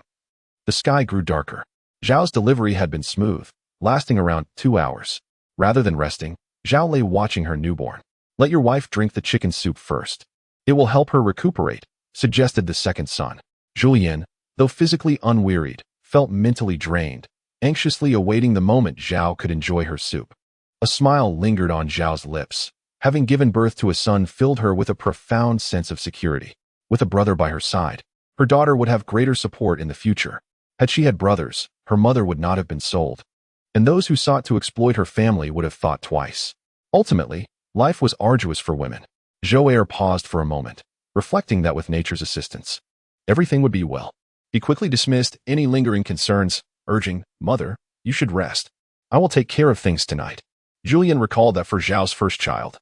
The sky grew darker. Zhao's delivery had been smooth, lasting around 2 hours. Rather than resting, Zhao lay watching her newborn. "Let your wife drink the chicken soup first. It will help her recuperate," suggested the second son. Zhulian, though physically unwearied, felt mentally drained, anxiously awaiting the moment Zhao could enjoy her soup. A smile lingered on Zhao's lips. Having given birth to a son filled her with a profound sense of security. With a brother by her side, her daughter would have greater support in the future. Had she had brothers, her mother would not have been sold, and those who sought to exploit her family would have thought twice. Ultimately, life was arduous for women. Zhou'er paused for a moment, reflecting that with nature's assistance, everything would be well. He quickly dismissed any lingering concerns, urging, "Mother, you should rest. I will take care of things tonight." Zhulian recalled that for Zhao's first child,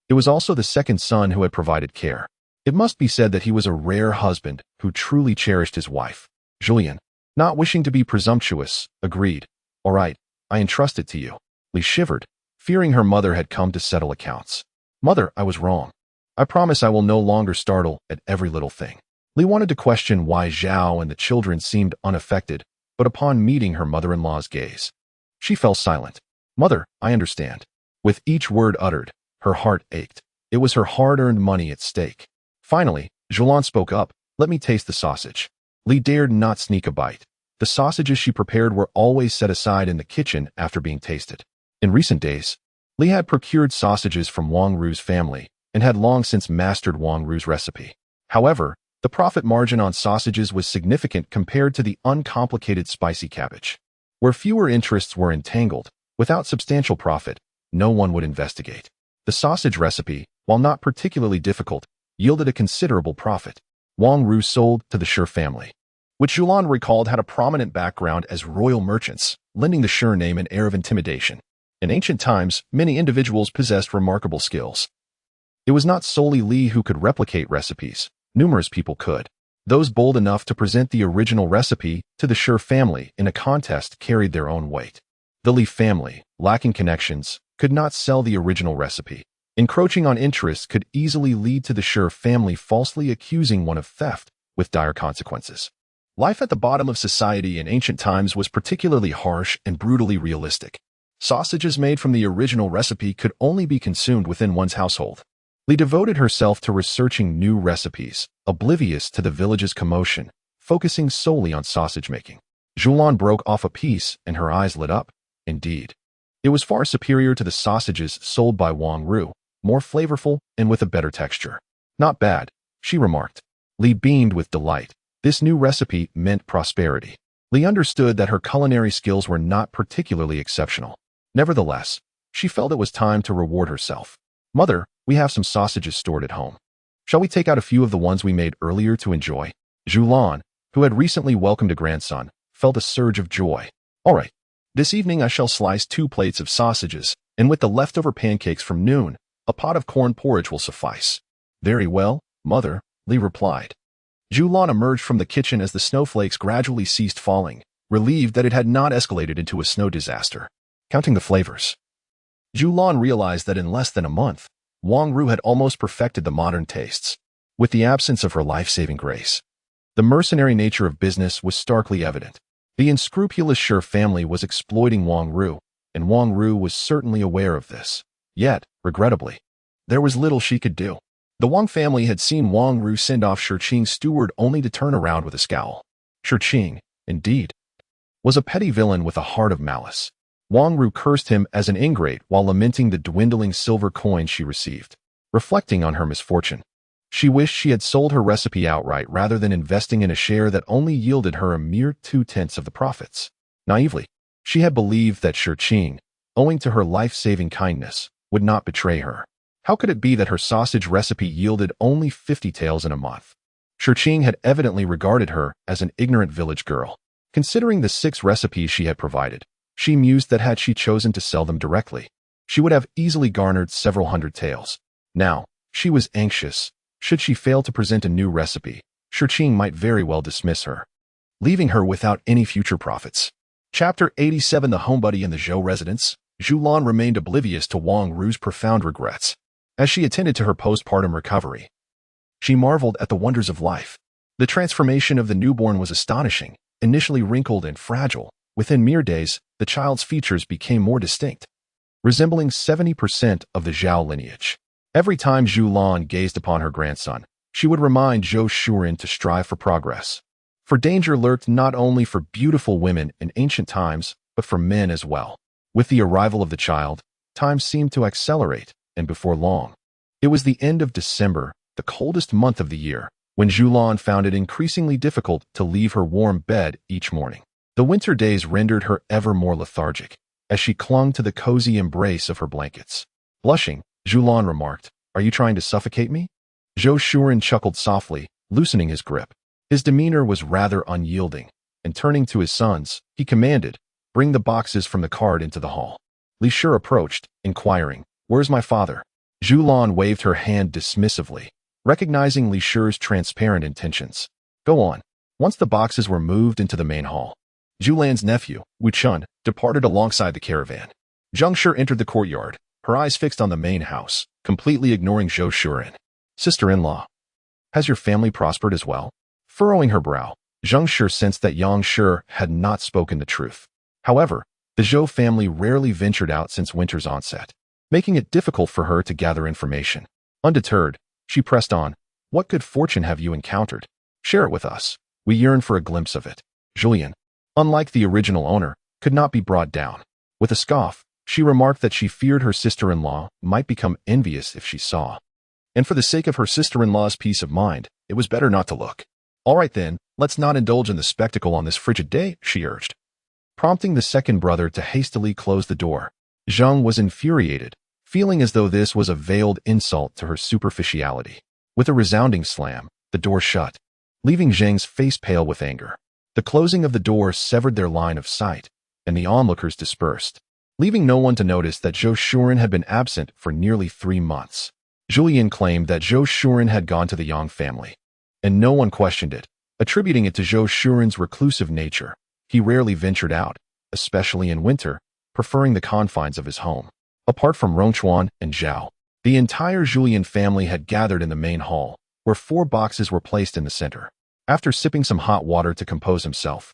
it was also the second son who had provided care. It must be said that he was a rare husband who truly cherished his wife. Zhulian, not wishing to be presumptuous, agreed. "All right, I entrust it to you." Li shivered, fearing her mother had come to settle accounts. "Mother, I was wrong. I promise I will no longer startle at every little thing." Li wanted to question why Zhao and the children seemed unaffected, but upon meeting her mother-in-law's gaze, she fell silent. "Mother, I understand." With each word uttered, her heart ached. It was her hard-earned money at stake. Finally, Zhulian spoke up, "Let me taste the sausage." Li dared not sneak a bite. The sausages she prepared were always set aside in the kitchen after being tasted. In recent days, Li had procured sausages from Wang Ru's family and had long since mastered Wang Ru's recipe. However, the profit margin on sausages was significant compared to the uncomplicated spicy cabbage. Where fewer interests were entangled, without substantial profit, no one would investigate. The sausage recipe, while not particularly difficult, yielded a considerable profit. Wang Ru sold to the Shi family, which Zhulian recalled had a prominent background as royal merchants, lending the Shi name an air of intimidation. In ancient times, many individuals possessed remarkable skills. It was not solely Li who could replicate recipes. Numerous people could. Those bold enough to present the original recipe to the Shi family in a contest carried their own weight. The Li family, lacking connections, could not sell the original recipe. Encroaching on interests could easily lead to the Shi family falsely accusing one of theft, with dire consequences. Life at the bottom of society in ancient times was particularly harsh and brutally realistic. Sausages made from the original recipe could only be consumed within one's household. Li devoted herself to researching new recipes, oblivious to the village's commotion, focusing solely on sausage making. Zhulian broke off a piece and her eyes lit up. Indeed, it was far superior to the sausages sold by Wang Ru, more flavorful and with a better texture. "Not bad," she remarked. Li beamed with delight. This new recipe meant prosperity. Li understood that her culinary skills were not particularly exceptional. Nevertheless, she felt it was time to reward herself. "Mother, we have some sausages stored at home. Shall we take out a few of the ones we made earlier to enjoy?" Zhulian, who had recently welcomed a grandson, felt a surge of joy. "All right. This evening I shall slice 2 plates of sausages, and with the leftover pancakes from noon, a pot of corn porridge will suffice." "Very well, Mother," Li replied. Zhulian emerged from the kitchen as the snowflakes gradually ceased falling, relieved that it had not escalated into a snow disaster. Counting the flavors, Zhulian realized that in less than a month, Wang Ru had almost perfected the modern tastes. With the absence of her life-saving grace, the mercenary nature of business was starkly evident. The unscrupulous Shi family was exploiting Wang Ru, and Wang Ru was certainly aware of this. Yet, regrettably, there was little she could do. The Wang family had seen Wang Ru send off Shi Qing's steward only to turn around with a scowl. Shi Qing, indeed, was a petty villain with a heart of malice. Wang Ru cursed him as an ingrate while lamenting the dwindling silver coins she received. Reflecting on her misfortune, she wished she had sold her recipe outright rather than investing in a share that only yielded her a mere 2/10 of the profits. Naively, she had believed that Shirqing, owing to her life-saving kindness, would not betray her. How could it be that her sausage recipe yielded only 50 taels in a month? Shirqing had evidently regarded her as an ignorant village girl. Considering the 6 recipes she had provided, she mused that had she chosen to sell them directly, she would have easily garnered several hundred taels. Now, she was anxious. Should she fail to present a new recipe, Shirqing might very well dismiss her, leaving her without any future profits. Chapter 87. The Homebody in the Zhou residence. Zhulian remained oblivious to Wang Ru's profound regrets. As she attended to her postpartum recovery, she marveled at the wonders of life. The transformation of the newborn was astonishing. Initially wrinkled and fragile, within mere days, the child's features became more distinct, resembling 70% of the Zhao lineage. Every time Zhulian gazed upon her grandson, she would remind Zhou Shuren to strive for progress. For danger lurked not only for beautiful women in ancient times, but for men as well. With the arrival of the child, time seemed to accelerate, and before long, it was the end of December, the coldest month of the year, when Zhulian found it increasingly difficult to leave her warm bed each morning. The winter days rendered her ever more lethargic, as she clung to the cozy embrace of her blankets. Blushing, Zhulian remarked, "Are you trying to suffocate me?" Zhou Shuren chuckled softly, loosening his grip. His demeanor was rather unyielding, and turning to his sons, he commanded, "Bring the boxes from the cart into the hall." Li Shi approached, inquiring, "Where's my father?" Zhulian waved her hand dismissively, recognizing Li Shi's transparent intentions. "Go on." Once the boxes were moved into the main hall, Zhulian's nephew, Wu Chun, departed alongside the caravan. Zheng Shi entered the courtyard, her eyes fixed on the main house, completely ignoring Zhou Shuren. "Sister-in-law, has your family prospered as well?" Furrowing her brow, Zheng Shi sensed that Yang Shi had not spoken the truth. However, the Zhou family rarely ventured out since winter's onset, making it difficult for her to gather information. Undeterred, she pressed on, "What good fortune have you encountered? Share it with us. We yearn for a glimpse of it." Zhulian, unlike the original owner, could not be brought down. With a scoff, she remarked that she feared her sister-in-law might become envious if she saw. And for the sake of her sister-in-law's peace of mind, it was better not to look. "All right then, let's not indulge in the spectacle on this frigid day," she urged, prompting the second brother to hastily close the door. Zheng was infuriated, feeling as though this was a veiled insult to her superficiality. With a resounding slam, the door shut, leaving Zheng's face pale with anger. The closing of the door severed their line of sight, and the onlookers dispersed, leaving no one to notice that Zhou Shuren had been absent for nearly 3 months. Zhulian claimed that Zhou Shuren had gone to the Yang family, and no one questioned it, attributing it to Zhou Shuren's reclusive nature. He rarely ventured out, especially in winter, preferring the confines of his home. Apart from Rongchuan and Zhao, the entire Zhulian family had gathered in the main hall, where 4 boxes were placed in the center. After sipping some hot water to compose himself,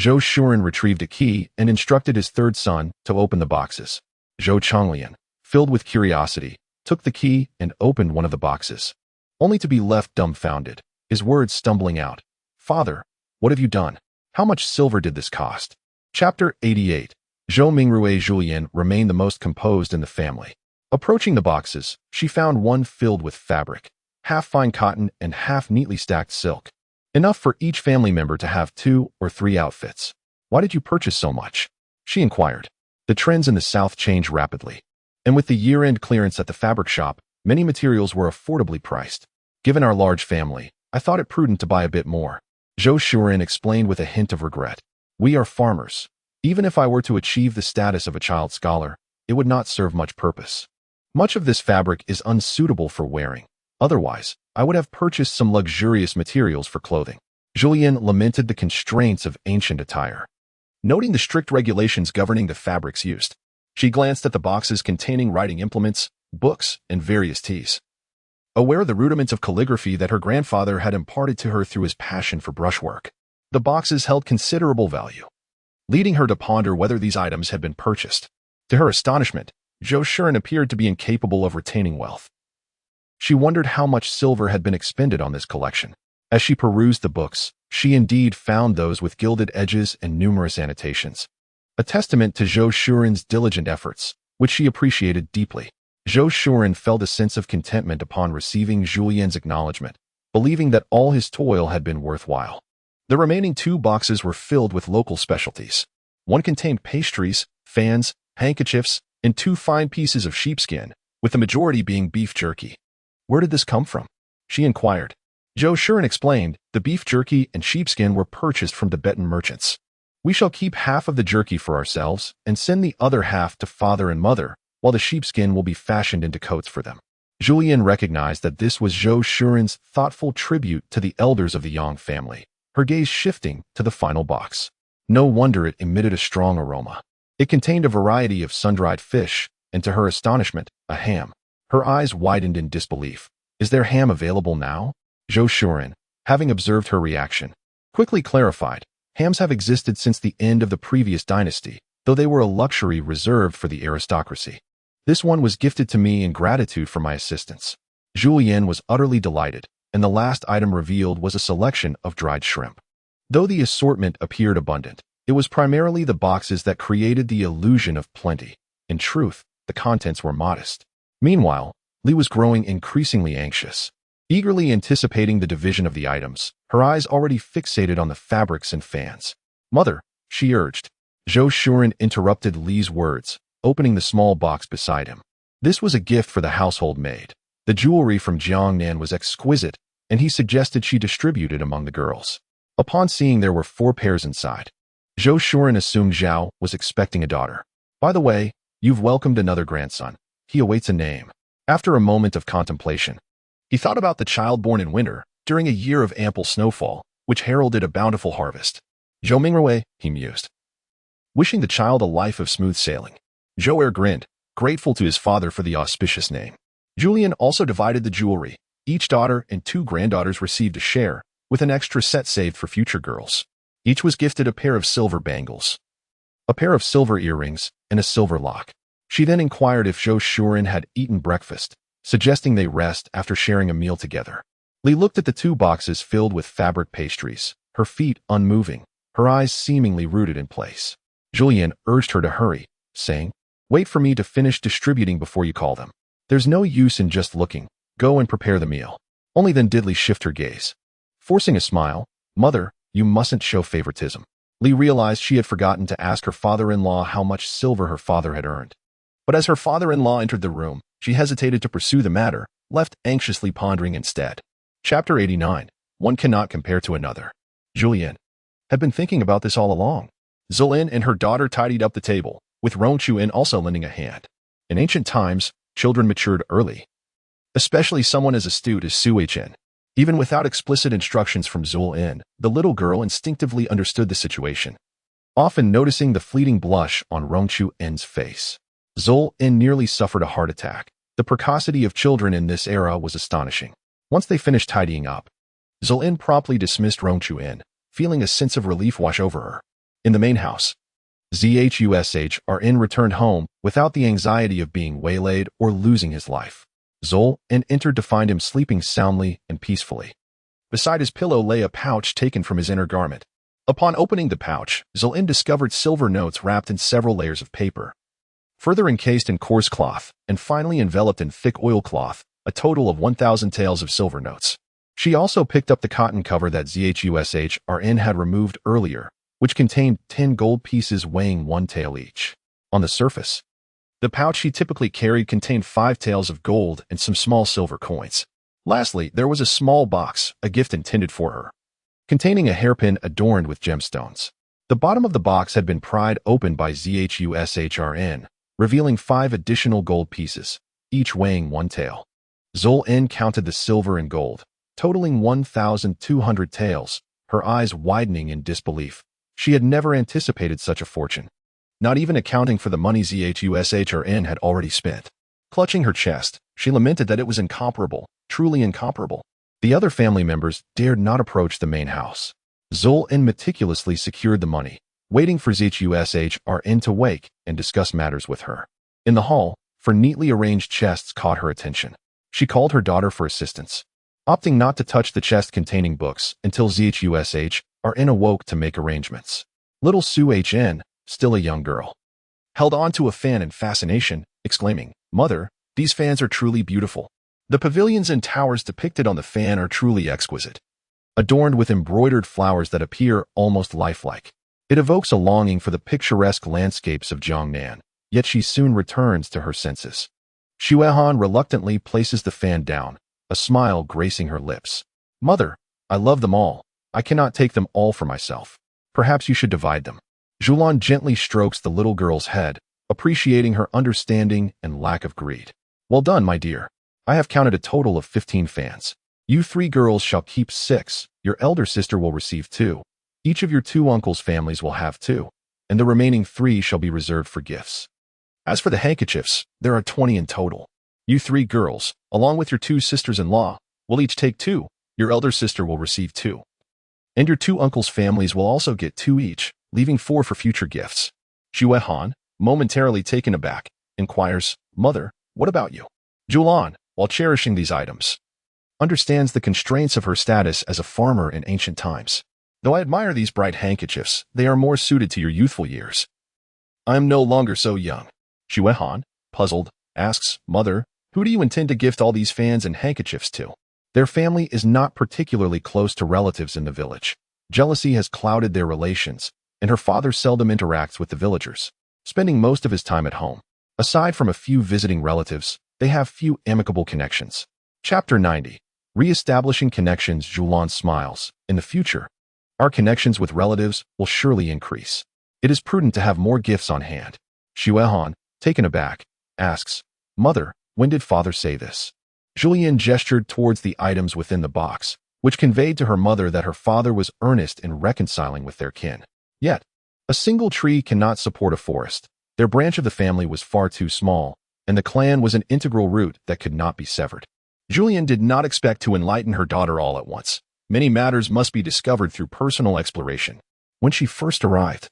Zhou Shuren retrieved a key and instructed his third son to open the boxes. Zhou Chonglian, filled with curiosity, took the key and opened one of the boxes, only to be left dumbfounded, his words stumbling out. "Father, what have you done? How much silver did this cost?" Chapter 88. Zhou Mingrue Zhulian remained the most composed in the family. Approaching the boxes, she found one filled with fabric, half fine cotton and half neatly stacked silk, enough for each family member to have 2 or 3 outfits. "Why did you purchase so much?" she inquired. The trends in the South change rapidly, and with the year-end clearance at the fabric shop, many materials were affordably priced. "Given our large family, I thought it prudent to buy a bit more," Zhou Shuren explained with a hint of regret. "We are farmers. Even if I were to achieve the status of a child scholar, it would not serve much purpose. Much of this fabric is unsuitable for wearing. Otherwise, I would have purchased some luxurious materials for clothing." Zhulian lamented the constraints of ancient attire. Noting the strict regulations governing the fabrics used, she glanced at the boxes containing writing implements, books, and various teas. Aware of the rudiments of calligraphy that her grandfather had imparted to her through his passion for brushwork, the boxes held considerable value, leading her to ponder whether these items had been purchased. To her astonishment, Zhou Shuren appeared to be incapable of retaining wealth. She wondered how much silver had been expended on this collection. As she perused the books, she indeed found those with gilded edges and numerous annotations, a testament to Zhou Shuren's diligent efforts, which she appreciated deeply. Zhou Shuren felt a sense of contentment upon receiving Zhulian's acknowledgement, believing that all his toil had been worthwhile. The remaining 2 boxes were filled with local specialties. One contained pastries, fans, handkerchiefs, and 2 fine pieces of sheepskin, with the majority being beef jerky. Where did this come from? She inquired. Zhulian explained, the beef jerky and sheepskin were purchased from Tibetan merchants. We shall keep half of the jerky for ourselves and send the other half to father and mother, while the sheepskin will be fashioned into coats for them. Zhulian recognized that this was Zhulian's thoughtful tribute to the elders of the Yang family, her gaze shifting to the final box. No wonder it emitted a strong aroma. It contained a variety of sun-dried fish, and to her astonishment, a ham. Her eyes widened in disbelief. Is there ham available now? Zhulian, having observed her reaction, quickly clarified. Hams have existed since the end of the previous dynasty, though they were a luxury reserved for the aristocracy. This one was gifted to me in gratitude for my assistance. Zhulian was utterly delighted, and the last item revealed was a selection of dried shrimp. Though the assortment appeared abundant, it was primarily the boxes that created the illusion of plenty. In truth, the contents were modest. Meanwhile, Li was growing increasingly anxious. Eagerly anticipating the division of the items, her eyes already fixated on the fabrics and fans. Mother, she urged. Zhulian interrupted Li's words, opening the small box beside him. This was a gift for the household maid. The jewelry from Jiangnan was exquisite, and he suggested she distribute it among the girls. Upon seeing there were 4 pairs inside, Zhulian assumed Zhao was expecting a daughter. By the way, you've welcomed another grandson. He awaits a name. After a moment of contemplation, he thought about the child born in winter, during a year of ample snowfall, which heralded a bountiful harvest. Zhou Mingrui, he mused, wishing the child a life of smooth sailing. Zhou grinned, grateful to his father for the auspicious name. Zhulian also divided the jewelry. Each daughter and 2 granddaughters received a share, with an extra set saved for future girls. Each was gifted a pair of silver bangles, a pair of silver earrings, and a silver lock. She then inquired if Zhulian had eaten breakfast, suggesting they rest after sharing a meal together. Li looked at the 2 boxes filled with fabric pastries, her feet unmoving, her eyes seemingly rooted in place. Zhulian urged her to hurry, saying, wait for me to finish distributing before you call them. There's no use in just looking. Go and prepare the meal. Only then did Li shift her gaze. Forcing a smile, Mother, you mustn't show favoritism. Li realized she had forgotten to ask her father-in-law how much silver her father had earned. But as her father-in-law entered the room, she hesitated to pursue the matter, left anxiously pondering instead. Chapter 89. One cannot compare to another. Zhulian had been thinking about this all along. Zhulian and her daughter tidied up the table, with Rongchuan also lending a hand. In ancient times, children matured early, especially someone as astute as Suichen. Even without explicit instructions from Zhulian, the little girl instinctively understood the situation, often noticing the fleeting blush on Rongchuan's face. Zhulian nearly suffered a heart attack. The precocity of children in this era was astonishing. Once they finished tidying up, Zhulian promptly dismissed Rongchuan, feeling a sense of relief wash over her. In the main house, Zhulian returned home without the anxiety of being waylaid or losing his life. Zhulian entered to find him sleeping soundly and peacefully. Beside his pillow lay a pouch taken from his inner garment. Upon opening the pouch, Zhulian discovered silver notes wrapped in several layers of paper, further encased in coarse cloth, and finally enveloped in thick oilcloth, a total of 1,000 taels of silver notes. She also picked up the cotton cover that Zhulian had removed earlier, which contained 10 gold pieces weighing 1 tael each. On the surface, the pouch she typically carried contained 5 taels of gold and some small silver coins. Lastly, there was a small box, a gift intended for her, containing a hairpin adorned with gemstones. The bottom of the box had been pried open by Zhulian, revealing 5 additional gold pieces, each weighing 1 tael. Zhulian counted the silver and gold, totaling 1,200 taels, her eyes widening in disbelief. She had never anticipated such a fortune, not even accounting for the money Zhulian had already spent. Clutching her chest, she lamented that it was incomparable, truly incomparable. The other family members dared not approach the main house. Zhulian meticulously secured the money, waiting for Zhulian to wake and discuss matters with her. In the hall, 4 neatly arranged chests caught her attention. She called her daughter for assistance, opting not to touch the chest containing books until Zhulian awoke to make arrangements. Little Suichen, still a young girl, held on to a fan in fascination, exclaiming, Mother, these fans are truly beautiful. The pavilions and towers depicted on the fan are truly exquisite, adorned with embroidered flowers that appear almost lifelike. It evokes a longing for the picturesque landscapes of Jiangnan, yet she soon returns to her senses. Xuehan reluctantly places the fan down, a smile gracing her lips. Mother, I love them all. I cannot take them all for myself. Perhaps you should divide them. Zhulian gently strokes the little girl's head, appreciating her understanding and lack of greed. Well done, my dear. I have counted a total of 15 fans. You 3 girls shall keep 6, your elder sister will receive 2. Each of your 2 uncles' families will have 2, and the remaining 3 shall be reserved for gifts. As for the handkerchiefs, there are 20 in total. You 3 girls, along with your 2 sisters-in-law, will each take 2. Your elder sister will receive 2. And your 2 uncles' families will also get 2 each, leaving 4 for future gifts. Xuehan, momentarily taken aback, inquires, Mother, what about you? Zhulian, while cherishing these items, understands the constraints of her status as a farmer in ancient times. Though I admire these bright handkerchiefs, they are more suited to your youthful years. I am no longer so young. Xuehan, puzzled, asks, Mother, who do you intend to gift all these fans and handkerchiefs to? Their family is not particularly close to relatives in the village. Jealousy has clouded their relations, and her father seldom interacts with the villagers, spending most of his time at home. Aside from a few visiting relatives, they have few amicable connections. Chapter 90. Re-establishing connections. Zhulian smiles. In the future, our connections with relatives will surely increase. It is prudent to have more gifts on hand. Xuehan, taken aback, asks, Mother, when did father say this? Zhulian gestured towards the items within the box, which conveyed to her mother that her father was earnest in reconciling with their kin. Yet, a single tree cannot support a forest. Their branch of the family was far too small, and the clan was an integral root that could not be severed. Zhulian did not expect to enlighten her daughter all at once. Many matters must be discovered through personal exploration. When she first arrived,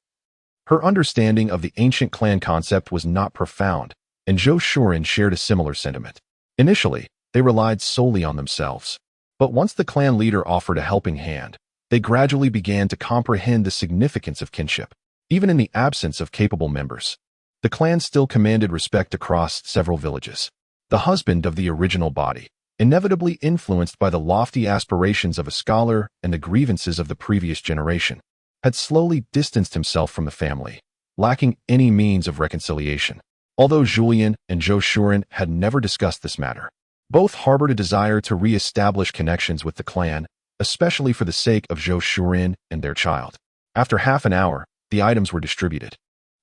her understanding of the ancient clan concept was not profound, and Zhou Shuren shared a similar sentiment. Initially, they relied solely on themselves. But once the clan leader offered a helping hand, they gradually began to comprehend the significance of kinship. Even in the absence of capable members, the clan still commanded respect across several villages. The husband of the original body, inevitably influenced by the lofty aspirations of a scholar and the grievances of the previous generation, had slowly distanced himself from the family, lacking any means of reconciliation. Although Zhulian and Zhou Shuren had never discussed this matter, both harbored a desire to re-establish connections with the clan, especially for the sake of Zhou Shuren and their child. After half an hour, the items were distributed.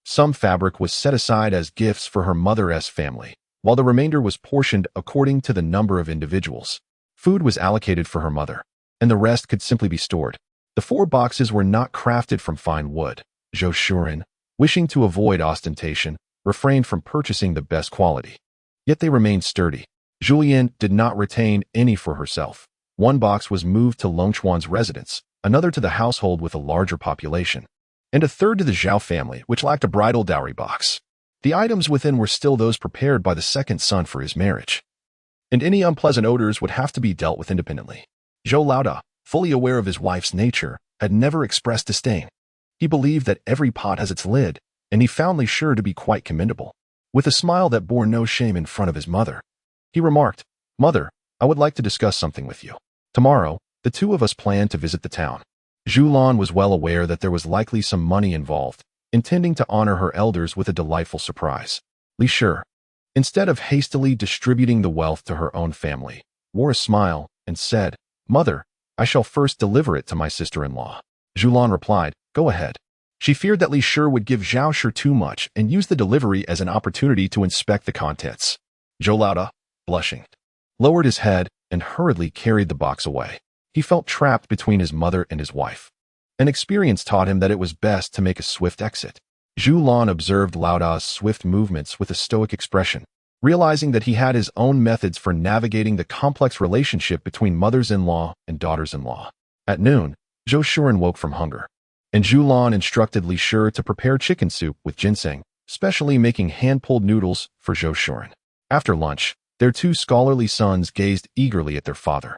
Some fabric was set aside as gifts for her mother's family, while the remainder was portioned according to the number of individuals. Food was allocated for her mother, and the rest could simply be stored. The 4 boxes were not crafted from fine wood. Zhou Shuren, wishing to avoid ostentation, refrained from purchasing the best quality. Yet they remained sturdy. Zhulian did not retain any for herself. 1 box was moved to Longchuan's residence, another to the household with a larger population, and a third to the Zhao family, which lacked a bridal dowry box. The items within were still those prepared by the second son for his marriage, and any unpleasant odors would have to be dealt with independently. Zhou Laoda, fully aware of his wife's nature, had never expressed disdain. He believed that every pot has its lid, and he found Li Shi to be quite commendable. With a smile that bore no shame in front of his mother, he remarked, Mother, I would like to discuss something with you. Tomorrow, the 2 of us plan to visit the town. Zhulian was well aware that there was likely some money involved, intending to honor her elders with a delightful surprise. Li Shi, instead of hastily distributing the wealth to her own family, wore a smile and said, Mother, I shall first deliver it to my sister-in-law. Zhulian replied, Go ahead. She feared that Li Shi would give Zhao Shi too much and use the delivery as an opportunity to inspect the contents. Zhou Laoda, blushing, lowered his head and hurriedly carried the box away. He felt trapped between his mother and his wife. An experience taught him that it was best to make a swift exit. Zhulian observed Laoda's swift movements with a stoic expression, realizing that he had his own methods for navigating the complex relationship between mothers-in-law and daughters-in-law. At noon, Zhou Shuren woke from hunger, and Zhulian instructed Li Shi to prepare chicken soup with ginseng, specially making hand-pulled noodles for Zhou Shuren. After lunch, their 2 scholarly sons gazed eagerly at their father.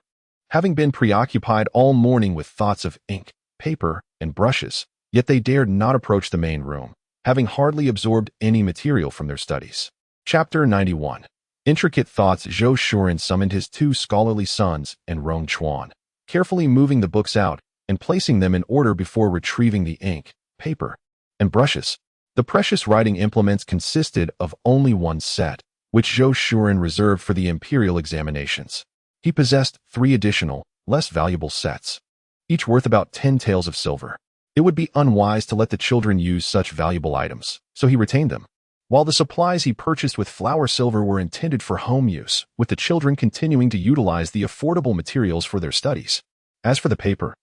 Having been preoccupied all morning with thoughts of ink, paper, and brushes, yet they dared not approach the main room, having hardly absorbed any material from their studies. Chapter 91. Intricate thoughts. Zhou Shuren summoned his 2 scholarly sons and Rong Chuan, carefully moving the books out and placing them in order before retrieving the ink, paper, and brushes. The precious writing implements consisted of only one set, which Zhulian reserved for the Imperial examinations. He possessed 3 additional, less valuable sets, each worth about 10 taels of silver. It would be unwise to let the children use such valuable items, so he retained them, while the supplies he purchased with flour silver were intended for home use, with the children continuing to utilize the affordable materials for their studies. As for the paper,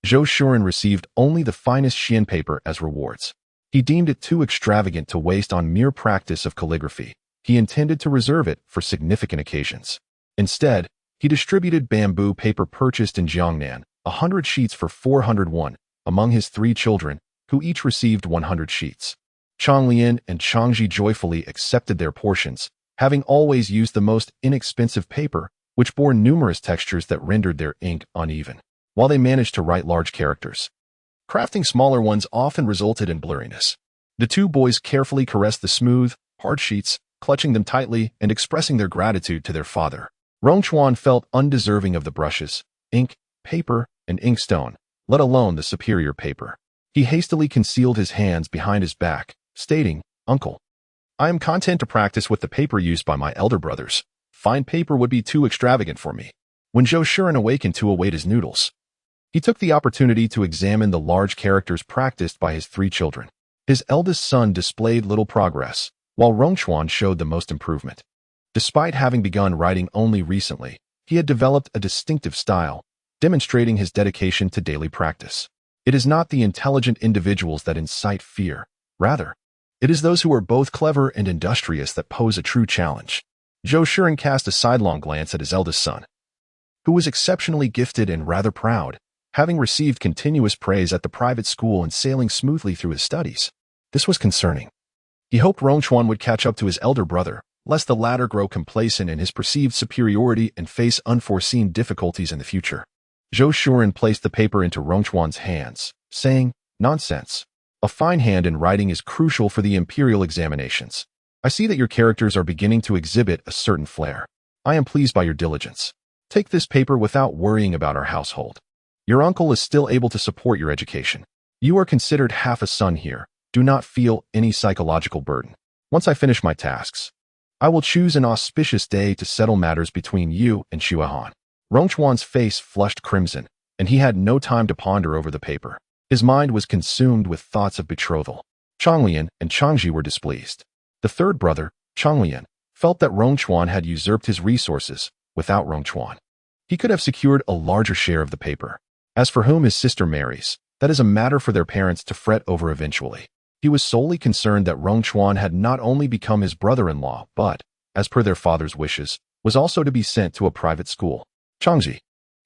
Zhulian received only the finest Xian paper as rewards. He deemed it too extravagant to waste on mere practice of calligraphy. He intended to reserve it for significant occasions. Instead, he distributed bamboo paper purchased in Jiangnan, 100 sheets for 401, among his 3 children, who each received 100 sheets. Zhulian and Zhangji joyfully accepted their portions, having always used the most inexpensive paper, which bore numerous textures that rendered their ink uneven, while they managed to write large characters. Crafting smaller ones often resulted in blurriness. The 2 boys carefully caressed the smooth, hard sheets, clutching them tightly and expressing their gratitude to their father. Rongchuan felt undeserving of the brushes, ink, paper, and inkstone, let alone the superior paper. He hastily concealed his hands behind his back, stating, "Uncle, I am content to practice with the paper used by my elder brothers. Fine paper would be too extravagant for me." When Zhulian awakened to await his noodles, he took the opportunity to examine the large characters practiced by his 3 children. His eldest son displayed little progress, while Rongchuan showed the most improvement. Despite having begun writing only recently, he had developed a distinctive style, demonstrating his dedication to daily practice. It is not the intelligent individuals that incite fear. Rather, it is those who are both clever and industrious that pose a true challenge. Zhulian cast a sidelong glance at his eldest son, who was exceptionally gifted and rather proud, having received continuous praise at the private school and sailing smoothly through his studies. This was concerning. He hoped Rongchuan would catch up to his elder brother, lest the latter grow complacent in his perceived superiority and face unforeseen difficulties in the future. Zhulian placed the paper into Rongchuan's hands, saying, "Nonsense. A fine hand in writing is crucial for the Imperial examinations. I see that your characters are beginning to exhibit a certain flair. I am pleased by your diligence. Take this paper without worrying about our household. Your uncle is still able to support your education. You are considered half a son here. Do not feel any psychological burden. Once I finish my tasks, I will choose an auspicious day to settle matters between you and Xuehan." Rongchuan's face flushed crimson, and he had no time to ponder over the paper. His mind was consumed with thoughts of betrothal. Zhulian and Zhangji were displeased. The 3rd brother, Zhulian, felt that Rongchuan had usurped his resources. Without Rongchuan, he could have secured a larger share of the paper. As for whom his sister marries, that is a matter for their parents to fret over eventually. He was solely concerned that Rongchuan had not only become his brother-in-law, but, as per their father's wishes, was also to be sent to a private school. Zhangji,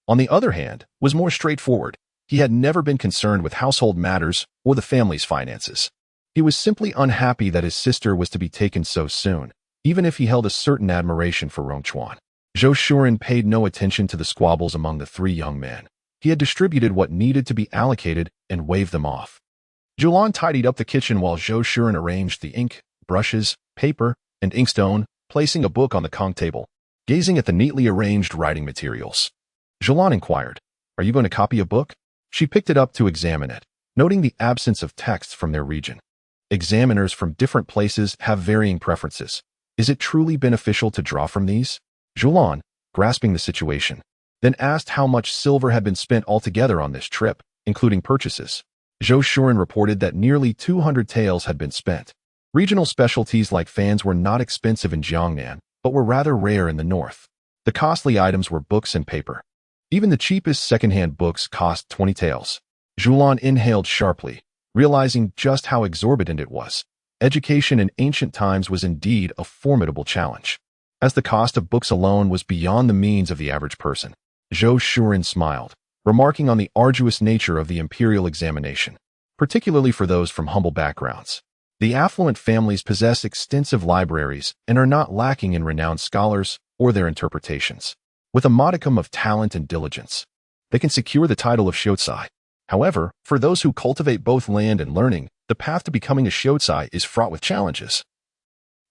on the other hand, was more straightforward. He had never been concerned with household matters or the family's finances. He was simply unhappy that his sister was to be taken so soon, even if he held a certain admiration for Rongchuan. Zhulian paid no attention to the squabbles among the 3 young men. He had distributed what needed to be allocated and waved them off. Zhulian tidied up the kitchen while Zhulian arranged the ink, brushes, paper, and inkstone, placing a book on the conch table, gazing at the neatly arranged writing materials. Zhulian inquired, "Are you going to copy a book?" She picked it up to examine it, noting the absence of texts from their region. Examiners from different places have varying preferences. Is it truly beneficial to draw from these? Zhulian, grasping the situation, then asked how much silver had been spent altogether on this trip, including purchases. Zhulian reported that nearly 200 taels had been spent. Regional specialties like fans were not expensive in Jiangnan, but were rather rare in the north. The costly items were books and paper. Even the cheapest second-hand books cost 20 taels. Zhulian inhaled sharply, realizing just how exorbitant it was. Education in ancient times was indeed a formidable challenge, as the cost of books alone was beyond the means of the average person. Zhulian smiled, remarking on the arduous nature of the Imperial examination, particularly for those from humble backgrounds. The affluent families possess extensive libraries and are not lacking in renowned scholars or their interpretations. With a modicum of talent and diligence, they can secure the title of Xiuzai. However, for those who cultivate both land and learning, the path to becoming a Xiuzai is fraught with challenges.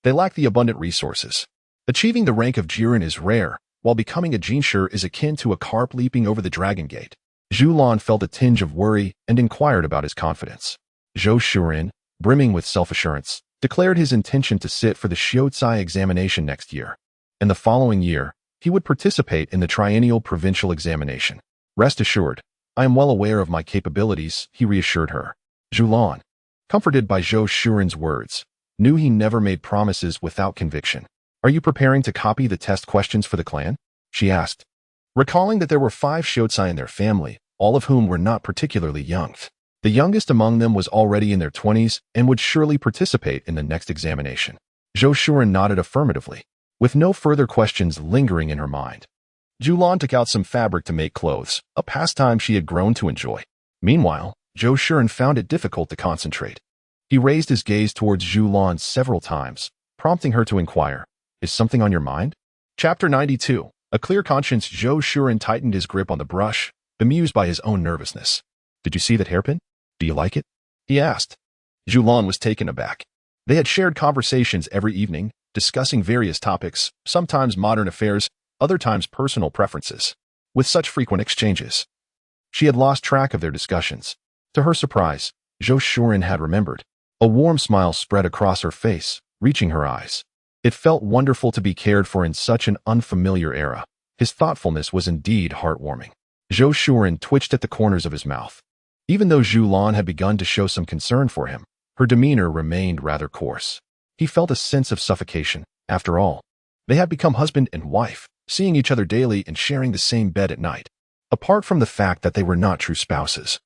They lack the abundant resources. Achieving the rank of Jiren is rare, while becoming a Jinshi is akin to a carp leaping over the dragon gate. Zhulian felt a tinge of worry and inquired about his confidence. Zhulian, brimming with self-assurance, declared his intention to sit for the Xiuzai examination next year. In the following year, he would participate in the triennial provincial examination. Rest assured, I am well aware of my capabilities, he reassured her. Zhulian, comforted by Zhulian's words, knew he never made promises without conviction. Are you preparing to copy the test questions for the clan? She asked, recalling that there were 5 Xiuzai in their family, all of whom were not particularly young. The youngest among them was already in their 20s and would surely participate in the next examination. Zhulian nodded affirmatively, with no further questions lingering in her mind. Zhulian took out some fabric to make clothes, a pastime she had grown to enjoy. Meanwhile, Zhulian found it difficult to concentrate. He raised his gaze towards Zhulian several times, prompting her to inquire, is something on your mind? Chapter 92. A clear conscience. Zhulian tightened his grip on the brush, bemused by his own nervousness. Did you see that hairpin? Do you like it? He asked. Zhulian was taken aback. They had shared conversations every evening, discussing various topics, sometimes modern affairs, other times personal preferences. With such frequent exchanges, she had lost track of their discussions. To her surprise, Zhulian had remembered. A warm smile spread across her face, reaching her eyes. It felt wonderful to be cared for in such an unfamiliar era. His thoughtfulness was indeed heartwarming. Zhulian twitched at the corners of his mouth. Even though Zhulian had begun to show some concern for him, her demeanor remained rather coarse. He felt a sense of suffocation. After all, they had become husband and wife, seeing each other daily and sharing the same bed at night. Apart from the fact that they were not true spouses,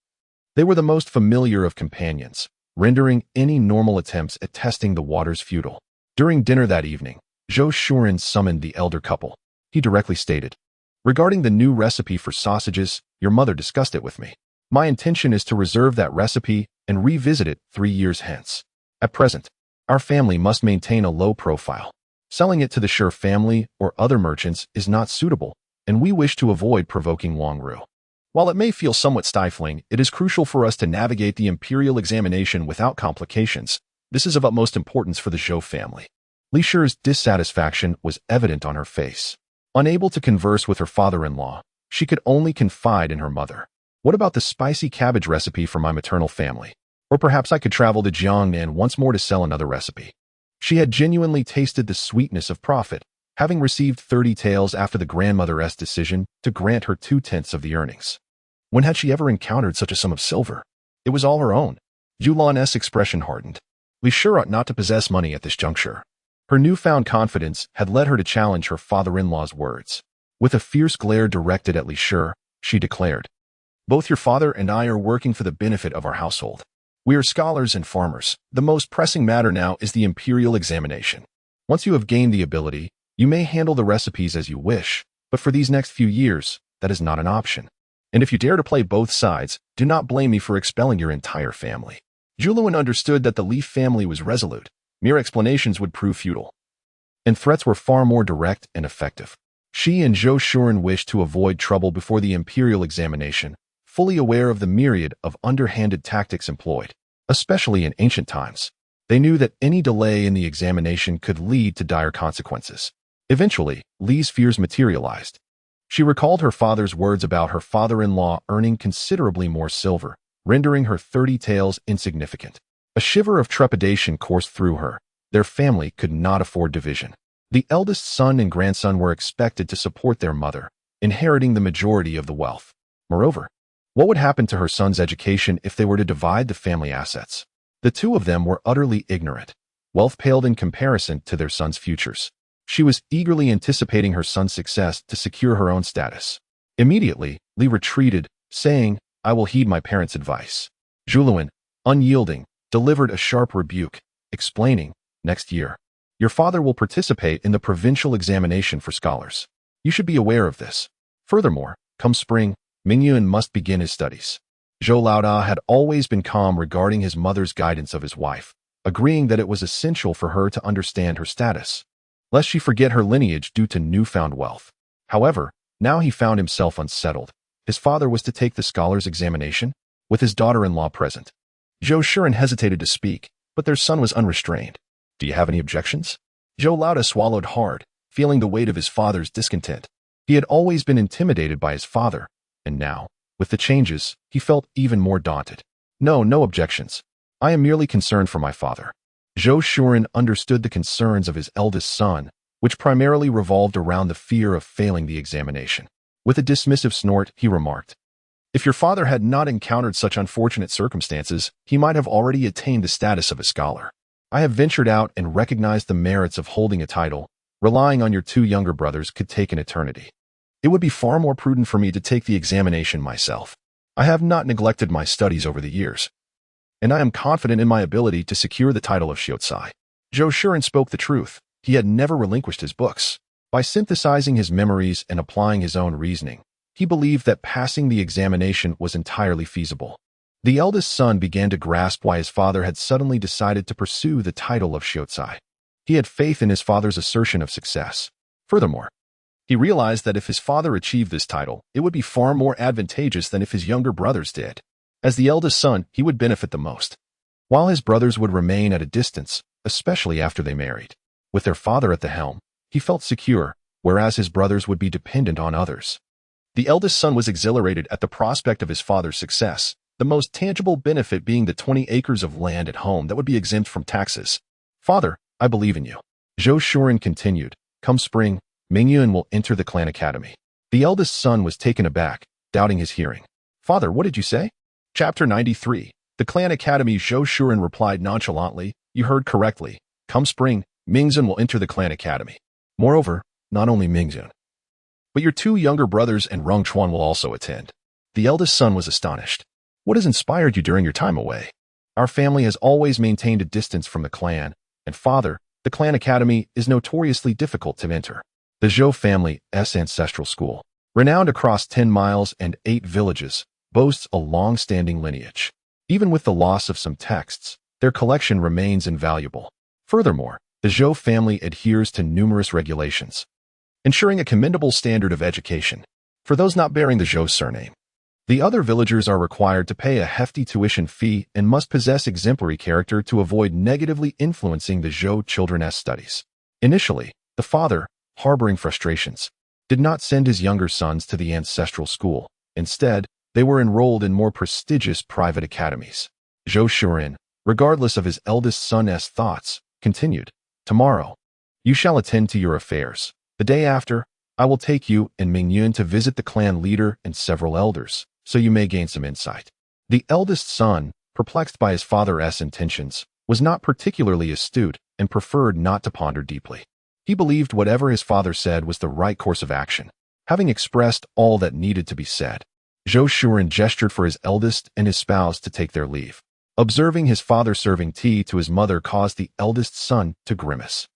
they were the most familiar of companions, rendering any normal attempts at testing the waters futile. During dinner that evening, Zhulian summoned the elder couple. He directly stated, regarding the new recipe for sausages, your mother discussed it with me. My intention is to reserve that recipe and revisit it 3 years hence. At present, our family must maintain a low profile. Selling it to the Sher family or other merchants is not suitable, and we wish to avoid provoking Wangru. While it may feel somewhat stifling, it is crucial for us to navigate the Imperial examination without complications. This is of utmost importance for the Zhou family. Li Shi's dissatisfaction was evident on her face. Unable to converse with her father-in-law, she could only confide in her mother. What about the spicy cabbage recipe for my maternal family? Or perhaps I could travel to Jiangnan once more to sell another recipe. She had genuinely tasted the sweetness of profit, having received 30 taels after the grandmother's decision to grant her 2/10 of the earnings. When had she ever encountered such a sum of silver? It was all her own. Zhulian's expression hardened. Li Shi ought not to possess money at this juncture. Her newfound confidence had led her to challenge her father-in-law's words. With a fierce glare directed at Li Shi, she declared, both your father and I are working for the benefit of our household. We are scholars and farmers. The most pressing matter now is the Imperial examination. Once you have gained the ability, you may handle the recipes as you wish, but for these next few years, that is not an option. And if you dare to play both sides, do not blame me for expelling your entire family. Zhulian understood that the Li family was resolute. Mere explanations would prove futile, and threats were far more direct and effective. She and Zhulian wished to avoid trouble before the Imperial examination, fully aware of the myriad of underhanded tactics employed, especially in ancient times. They knew that any delay in the examination could lead to dire consequences. Eventually, Li's fears materialized. She recalled her father's words about her father-in-law earning considerably more silver, rendering her 30 taels insignificant. A shiver of trepidation coursed through her. Their family could not afford division. The eldest son and grandson were expected to support their mother, inheriting the majority of the wealth. Moreover, what would happen to her son's education if they were to divide the family assets? The two of them were utterly ignorant. Wealth paled in comparison to their son's futures. She was eagerly anticipating her son's success to secure her own status. Immediately, Li retreated, saying, I will heed my parents' advice. Zhulian, unyielding, delivered a sharp rebuke, explaining, next year, your father will participate in the provincial examination for scholars. You should be aware of this. Furthermore, come spring, Mingyun must begin his studies. Zhou Laoda had always been calm regarding his mother's guidance of his wife, agreeing that it was essential for her to understand her status, lest she forget her lineage due to newfound wealth. However, now he found himself unsettled. His father was to take the scholar's examination, with his daughter-in-law present. Zhulian hesitated to speak, but their son was unrestrained. Do you have any objections? Zhou Laoda swallowed hard, feeling the weight of his father's discontent. He had always been intimidated by his father, and now, with the changes, he felt even more daunted. No objections. I am merely concerned for my father. Zhulian understood the concerns of his eldest son, which primarily revolved around the fear of failing the examination. With a dismissive snort, he remarked, "If your father had not encountered such unfortunate circumstances, he might have already attained the status of a scholar. I have ventured out and recognized the merits of holding a title. Relying on your two younger brothers could take an eternity. It would be far more prudent for me to take the examination myself. I have not neglected my studies over the years, and I am confident in my ability to secure the title of Shiozai." Zhulian spoke the truth. He had never relinquished his books. By synthesizing his memories and applying his own reasoning, he believed that passing the examination was entirely feasible. The eldest son began to grasp why his father had suddenly decided to pursue the title of Shiozai. He had faith in his father's assertion of success. Furthermore, he realized that if his father achieved this title, it would be far more advantageous than if his younger brothers did. As the eldest son, he would benefit the most, while his brothers would remain at a distance, especially after they married. With their father at the helm, he felt secure, whereas his brothers would be dependent on others. The eldest son was exhilarated at the prospect of his father's success, the most tangible benefit being the 20 acres of land at home that would be exempt from taxes. "Father, I believe in you," Zhulian continued. "Come spring, Mingyun will enter the clan academy." The eldest son was taken aback, doubting his hearing. "Father, what did you say?" Chapter 93. The clan academy. Zhulian replied nonchalantly, "You heard correctly. Come spring, Mingyun will enter the clan academy. Moreover, not only Mingyun, but your two younger brothers and Rongchuan will also attend." The eldest son was astonished. "What has inspired you during your time away?" "Our family has always maintained a distance from the clan, and father, the clan academy is notoriously difficult to enter. The Zhou family's ancestral school, renowned across 10 miles and 8 villages, boasts a long-standing lineage. Even with the loss of some texts, their collection remains invaluable. Furthermore, the Zhou family adheres to numerous regulations, ensuring a commendable standard of education for those not bearing the Zhou surname. The other villagers are required to pay a hefty tuition fee and must possess exemplary character to avoid negatively influencing the Zhou children's studies." Initially, the father, harboring frustrations, did not send his younger sons to the ancestral school. Instead, they were enrolled in more prestigious private academies. Zhulian, regardless of his eldest son's thoughts, continued, "Tomorrow, you shall attend to your affairs. The day after, I will take you and Mingyun to visit the clan leader and several elders, so you may gain some insight." The eldest son, perplexed by his father's intentions, was not particularly astute and preferred not to ponder deeply. He believed whatever his father said was the right course of action. Having expressed all that needed to be said, Zhulian gestured for his eldest and his spouse to take their leave. Observing his father serving tea to his mother caused the eldest son to grimace.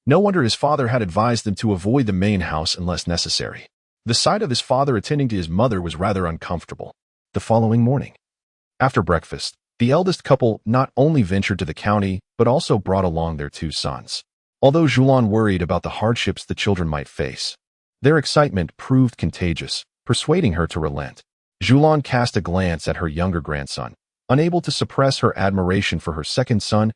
No wonder his father had advised them to avoid the main house unless necessary. The sight of his father attending to his mother was rather uncomfortable. The following morning, after breakfast, the eldest couple not only ventured to the county, but also brought along their two sons. Although Zhulian worried about the hardships the children might face, their excitement proved contagious, persuading her to relent. Zhulian cast a glance at her younger grandson, unable to suppress her admiration for her second son's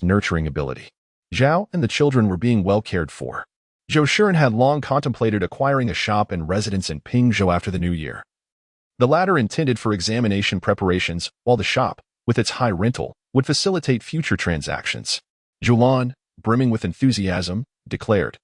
nurturing ability. Zhao and the children were being well cared for. Zhulian had long contemplated acquiring a shop and residence in Pingzhou after the new year. The latter intended for examination preparations, while the shop, with its high rental, would facilitate future transactions. Zhulian, brimming with enthusiasm, declared,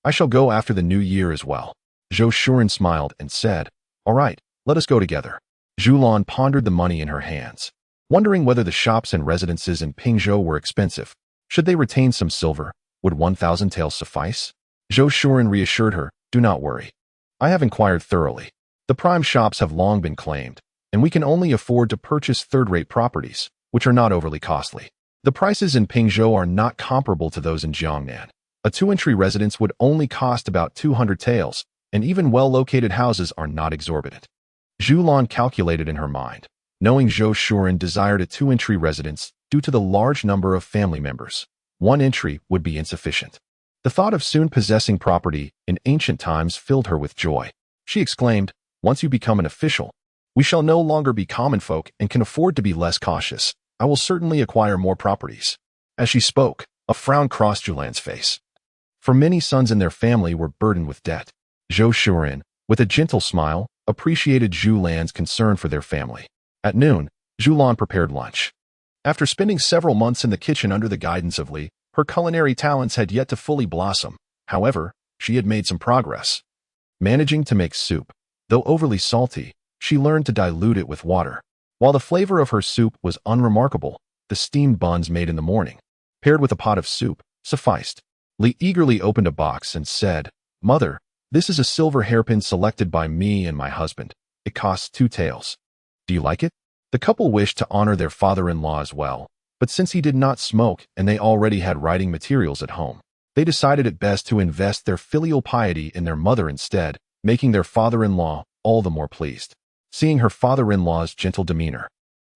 "I shall go after the new year as well." Zhulian smiled and said, "All right, let us go together." Zhulian pondered the money in her hands, wondering whether the shops and residences in Pingzhou were expensive. Should they retain some silver, would 1,000 taels suffice? Zhulian reassured her, "Do not worry. I have inquired thoroughly. The prime shops have long been claimed, and we can only afford to purchase third-rate properties, which are not overly costly. The prices in Pingzhou are not comparable to those in Jiangnan. A two-entry residence would only cost about 200 taels, and even well-located houses are not exorbitant." Zhulian calculated in her mind, knowing Zhulian desired a two-entry residence due to the large number of family members. One entry would be insufficient. The thought of soon possessing property in ancient times filled her with joy. She exclaimed, "Once you become an official, we shall no longer be common folk and can afford to be less cautious. I will certainly acquire more properties." As she spoke, a frown crossed Zhulian's face. For many sons in their family were burdened with debt. Zhulian, with a gentle smile, appreciated Zhulian's concern for their family. At noon, Zhulian prepared lunch. After spending several months in the kitchen under the guidance of Li, her culinary talents had yet to fully blossom. However, she had made some progress. Managing to make soup, though overly salty, she learned to dilute it with water. While the flavor of her soup was unremarkable, the steamed buns made in the morning, paired with a pot of soup, sufficed. Li eagerly opened a box and said, "Mother, this is a silver hairpin selected by me and my husband. It costs 2 taels. Do you like it?" The couple wished to honor their father-in-law as well, but since he did not smoke and they already had writing materials at home, they decided it best to invest their filial piety in their mother instead, making their father-in-law all the more pleased. Seeing her father-in-law's gentle demeanor,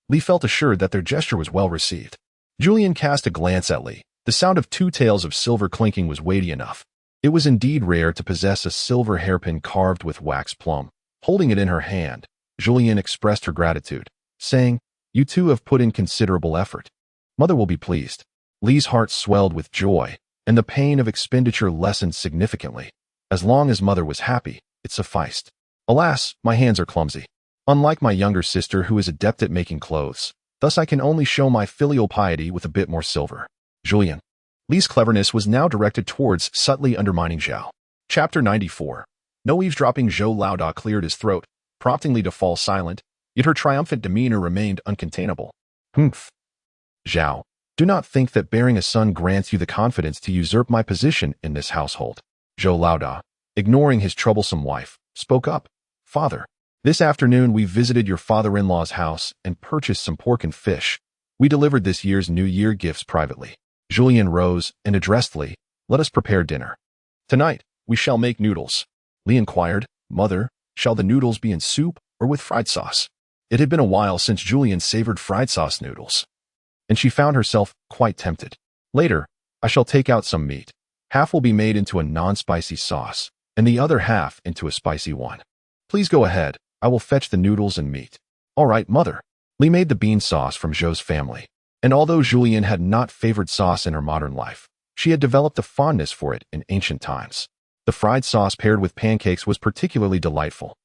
Li felt assured that their gesture was well received. Zhulian cast a glance at Li. The sound of 2 taels of silver clinking was weighty enough. It was indeed rare to possess a silver hairpin carved with wax plum. Holding it in her hand, Zhulian expressed her gratitude, saying, "You two have put in considerable effort. Mother will be pleased." Li's heart swelled with joy, and the pain of expenditure lessened significantly. As long as mother was happy, it sufficed. Alas, my hands are clumsy. Unlike my younger sister who is adept at making clothes, thus I can only show my filial piety with a bit more silver. Zhulian. Li's cleverness was now directed towards subtly undermining Zhao. Chapter 94. No eavesdropping. Zhou Laoda cleared his throat, prompting Li to fall silent, yet her triumphant demeanor remained uncontainable. Humph. Zhao, do not think that bearing a son grants you the confidence to usurp my position in this household. Zhou Laoda, ignoring his troublesome wife, spoke up. Father, this afternoon we visited your father-in-law's house and purchased some pork and fish. We delivered this year's New Year gifts privately. Zhulian rose and addressed Li. Let us prepare dinner. Tonight, we shall make noodles. Li inquired, Mother, shall the noodles be in soup or with fried sauce? It had been a while since Zhulian savored fried sauce noodles, and she found herself quite tempted. Later, I shall take out some meat. Half will be made into a non-spicy sauce, and the other half into a spicy one. Please go ahead. I will fetch the noodles and meat. All right, Mother. Li made the bean sauce from Zhou's family, and although Zhulian had not favored sauce in her modern life, she had developed a fondness for it in ancient times. The fried sauce paired with pancakes was particularly delightful,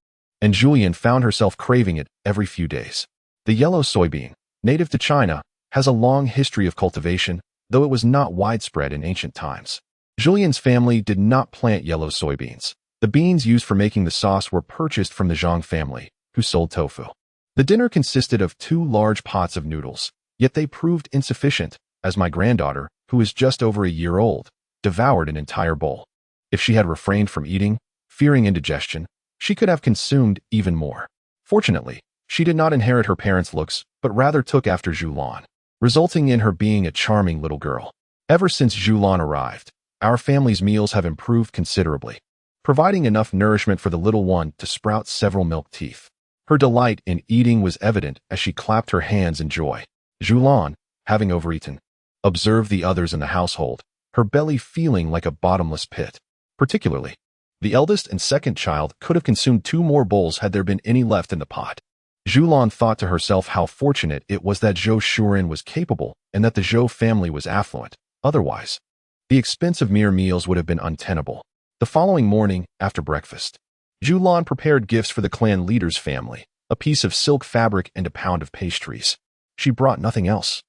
and Zhulian found herself craving it every few days. The yellow soybean, native to China, has a long history of cultivation, though it was not widespread in ancient times. Zhulian's family did not plant yellow soybeans. The beans used for making the sauce were purchased from the Zhang family, who sold tofu. The dinner consisted of 2 large pots of noodles, yet they proved insufficient, as my granddaughter, who is just over a year old, devoured an entire bowl. If she had refrained from eating, fearing indigestion, she could have consumed even more. Fortunately, she did not inherit her parents' looks, but rather took after Zhulian, resulting in her being a charming little girl. Ever since Zhulian arrived, our family's meals have improved considerably, providing enough nourishment for the little one to sprout several milk teeth. Her delight in eating was evident as she clapped her hands in joy. Zhulian, having overeaten, observed the others in the household, her belly feeling like a bottomless pit. Particularly, the eldest and second child could have consumed 2 more bowls had there been any left in the pot. Zhulian thought to herself how fortunate it was that Zhou Shuren was capable and that the Zhou family was affluent. Otherwise, the expense of mere meals would have been untenable. The following morning, after breakfast, Zhulian prepared gifts for the clan leader's family, a piece of silk fabric and a pound of pastries. She brought nothing else.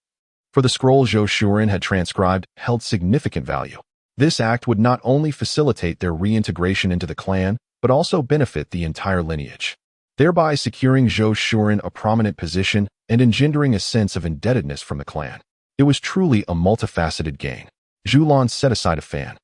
For the scroll Zhou Shuren had transcribed held significant value. This act would not only facilitate their reintegration into the clan, but also benefit the entire lineage, thereby securing Zhou Shuren a prominent position and engendering a sense of indebtedness from the clan. It was truly a multifaceted gain. Zhulian set aside a fan,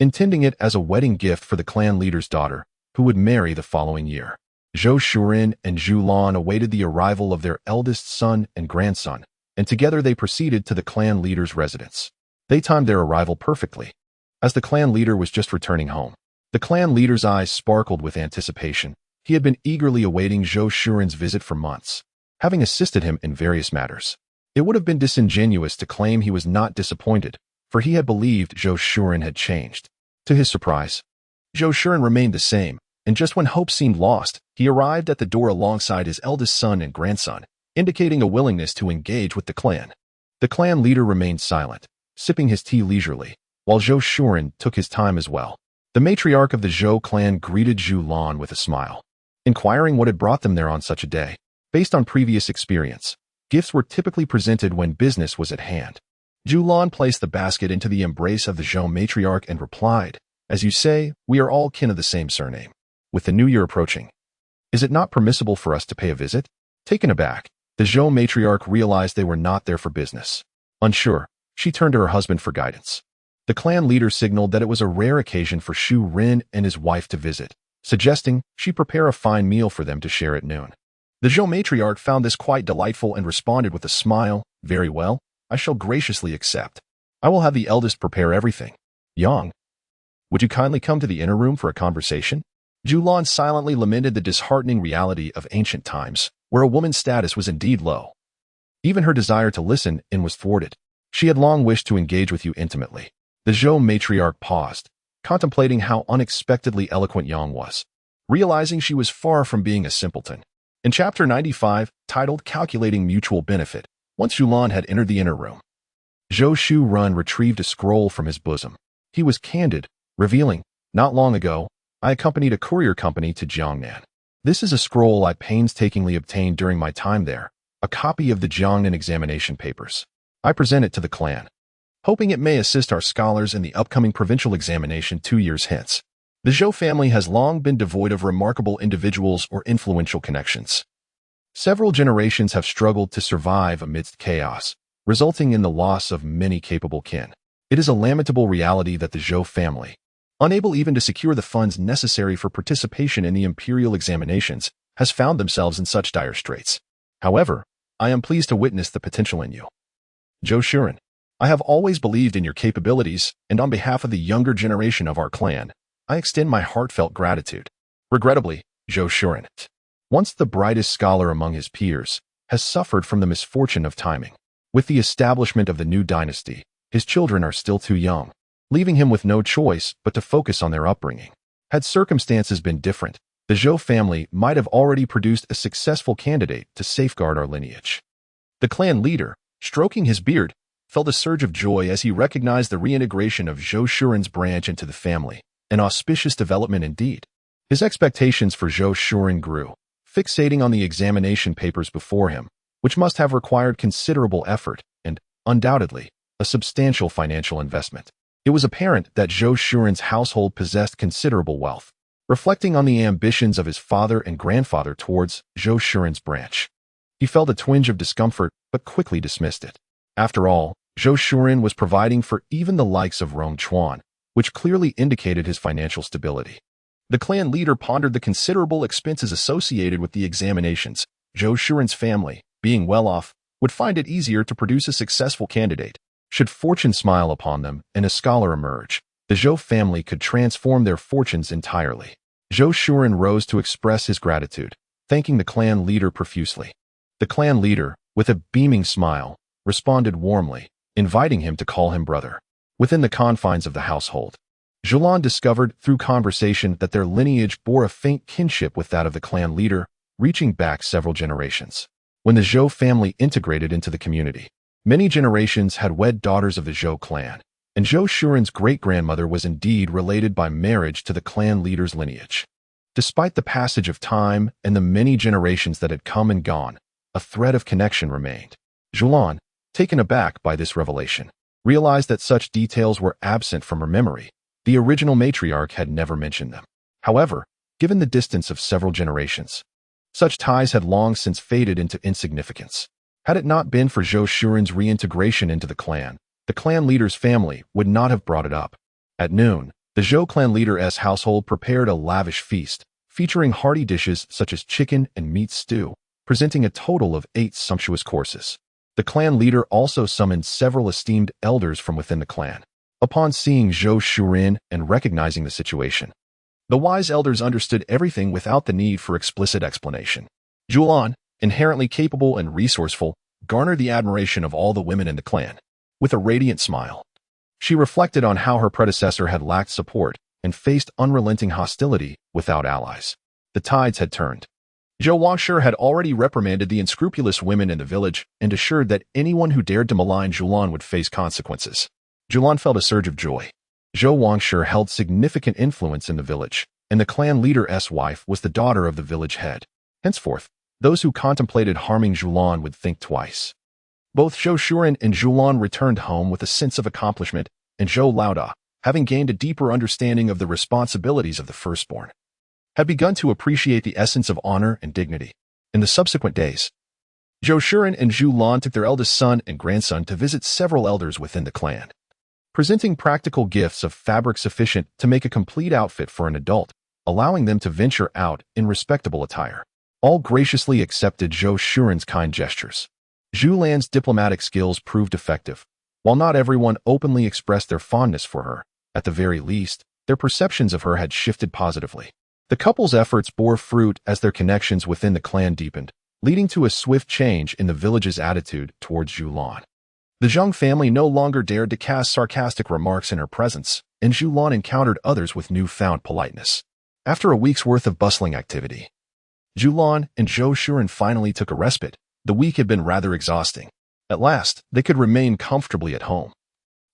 intending it as a wedding gift for the clan leader's daughter, who would marry the following year. Zhou Shuren and Zhulian awaited the arrival of their eldest son and grandson, and together they proceeded to the clan leader's residence. They timed their arrival perfectly, as the clan leader was just returning home. The clan leader's eyes sparkled with anticipation. He had been eagerly awaiting Zhou Shuren's visit for months, having assisted him in various matters. It would have been disingenuous to claim he was not disappointed, for he had believed Zhou Shuren had changed. To his surprise, Zhou Shuren remained the same, and just when hope seemed lost, he arrived at the door alongside his eldest son and grandson, indicating a willingness to engage with the clan. The clan leader remained silent, sipping his tea leisurely, while Zhou Shuren took his time as well. The matriarch of the Zhou clan greeted Zhulian with a smile, inquiring what had brought them there on such a day. Based on previous experience, Gifts were typically presented when business was at hand. Zhulian placed the basket into the embrace of the Zhou matriarch and replied, "As you say, we are all kin of the same surname. With the new year approaching, is it not permissible for us to pay a visit?" Taken aback, the Zhou matriarch realized they were not there for business. Unsure, she turned to her husband for guidance. The clan leader signaled that it was a rare occasion for Shu Rin and his wife to visit, suggesting she prepare a fine meal for them to share at noon. The Zhou matriarch found this quite delightful and responded with a smile, "Very well, I shall graciously accept. I will have the eldest prepare everything. Yang, would you kindly come to the inner room for a conversation?" Zhulian silently lamented the disheartening reality of ancient times, where a woman's status was indeed low. Even her desire to listen in was thwarted. She had long wished to engage with you intimately. The Zhou matriarch paused, contemplating how unexpectedly eloquent Yang was, realizing she was far from being a simpleton. In Chapter 95, titled Calculating Mutual Benefit, once Zhulian had entered the inner room, Zhou Shu-run retrieved a scroll from his bosom. He was candid, revealing, "Not long ago, I accompanied a courier company to Jiangnan. This is a scroll I painstakingly obtained during my time there, a copy of the Jiangnan examination papers. I present it to the clan, hoping it may assist our scholars in the upcoming provincial examination 2 years hence." The Zhou family has long been devoid of remarkable individuals or influential connections. Several generations have struggled to survive amidst chaos, resulting in the loss of many capable kin. It is a lamentable reality that the Zhou family, unable even to secure the funds necessary for participation in the Imperial examinations, has found themselves in such dire straits. However, I am pleased to witness the potential in you. Zhou Shuren, I have always believed in your capabilities, and on behalf of the younger generation of our clan, I extend my heartfelt gratitude. Regrettably, Zhou Shuren, once the brightest scholar among his peers, has suffered from the misfortune of timing. With the establishment of the new dynasty, his children are still too young, leaving him with no choice but to focus on their upbringing. Had circumstances been different, the Zhou family might have already produced a successful candidate to safeguard our lineage. The clan leader, stroking his beard, felt a surge of joy as he recognized the reintegration of Zhou Shuren's branch into the family, an auspicious development indeed. His expectations for Zhou Shuren grew, fixating on the examination papers before him, which must have required considerable effort and, undoubtedly, a substantial financial investment. It was apparent that Zhou Shuren's household possessed considerable wealth, reflecting on the ambitions of his father and grandfather towards Zhou Shuren's branch. He felt a twinge of discomfort, but quickly dismissed it. After all, Zhou Shuren was providing for even the likes of Rong Chuan, which clearly indicated his financial stability. The clan leader pondered the considerable expenses associated with the examinations. Zhou Shuren's family, being well off, would find it easier to produce a successful candidate. Should fortune smile upon them and a scholar emerge, the Zhou family could transform their fortunes entirely. Zhou Shuren rose to express his gratitude, thanking the clan leader profusely. The clan leader, with a beaming smile, responded warmly, inviting him to call him brother. Within the confines of the household, Zhulian discovered through conversation that their lineage bore a faint kinship with that of the clan leader, reaching back several generations. When the Zhou family integrated into the community, many generations had wed daughters of the Zhou clan, and Zhou Shuren's great-grandmother was indeed related by marriage to the clan leader's lineage. Despite the passage of time and the many generations that had come and gone, a thread of connection remained. Zhulian, taken aback by this revelation, realized that such details were absent from her memory. The original matriarch had never mentioned them. However, given the distance of several generations, such ties had long since faded into insignificance. Had it not been for Zhou Shuren's reintegration into the clan leader's family would not have brought it up. At noon, the Zhou clan leader's household prepared a lavish feast, featuring hearty dishes such as chicken and meat stew, presenting a total of 8 sumptuous courses. The clan leader also summoned several esteemed elders from within the clan. Upon seeing Zhou Shuren and recognizing the situation, the wise elders understood everything without the need for explicit explanation. Zhulian, inherently capable and resourceful, garnered the admiration of all the women in the clan. With a radiant smile, she reflected on how her predecessor had lacked support and faced unrelenting hostility without allies. The tides had turned. Zhou Wangshe had already reprimanded the unscrupulous women in the village and assured that anyone who dared to malign Zhulian would face consequences. Zhulian felt a surge of joy. Zhou Wangshe held significant influence in the village, and the clan leader's wife was the daughter of the village head. Henceforth, those who contemplated harming Zhulian would think twice. Both Zhou Shuren and Zhulian returned home with a sense of accomplishment, and Zhou Laoda, having gained a deeper understanding of the responsibilities of the firstborn, had begun to appreciate the essence of honor and dignity. In the subsequent days, Zhou Shuren and Zhu Lan took their eldest son and grandson to visit several elders within the clan, presenting practical gifts of fabric sufficient to make a complete outfit for an adult, allowing them to venture out in respectable attire. All graciously accepted Zhou Shuren's kind gestures. Zhu Lan's diplomatic skills proved effective. While not everyone openly expressed their fondness for her, at the very least, their perceptions of her had shifted positively. The couple's efforts bore fruit as their connections within the clan deepened, leading to a swift change in the village's attitude towards Zhulian. The Zhang family no longer dared to cast sarcastic remarks in her presence, and Zhulian encountered others with newfound politeness. After a week's worth of bustling activity, Zhulian and Zhou Shuren finally took a respite. The week had been rather exhausting. At last, they could remain comfortably at home.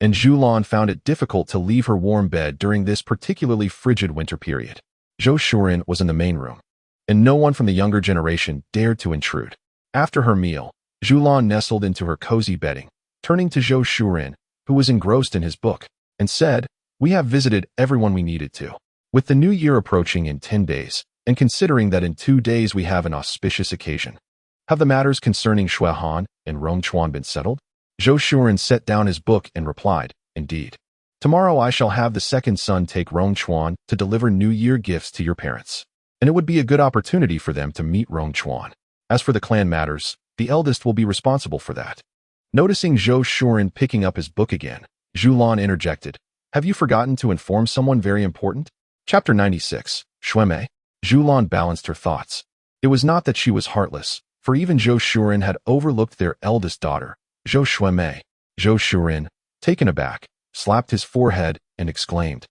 And Zhulian found it difficult to leave her warm bed during this particularly frigid winter period. Zhou Shuren was in the main room, and no one from the younger generation dared to intrude. After her meal, Zhulian nestled into her cozy bedding, turning to Zhou Shuren, who was engrossed in his book, and said, "We have visited everyone we needed to. With the new year approaching in 10 days, and considering that in 2 days we have an auspicious occasion, have the matters concerning Shui Han and Rong Chuan been settled?" Zhou Shuren set down his book and replied, "Indeed. Tomorrow I shall have the second son take Rong Chuan to deliver New Year gifts to your parents, and it would be a good opportunity for them to meet Rong Chuan. As for the clan matters, the eldest will be responsible for that." Noticing Zhou Shuren picking up his book again, Zhulian interjected, "Have you forgotten to inform someone very important?" Chapter 96, Shuemei. Zhulian balanced her thoughts. It was not that she was heartless, for even Zhou Shuren had overlooked their eldest daughter, Zhou Shuemei. Zhou Shuren, taken aback, slapped his forehead and exclaimed,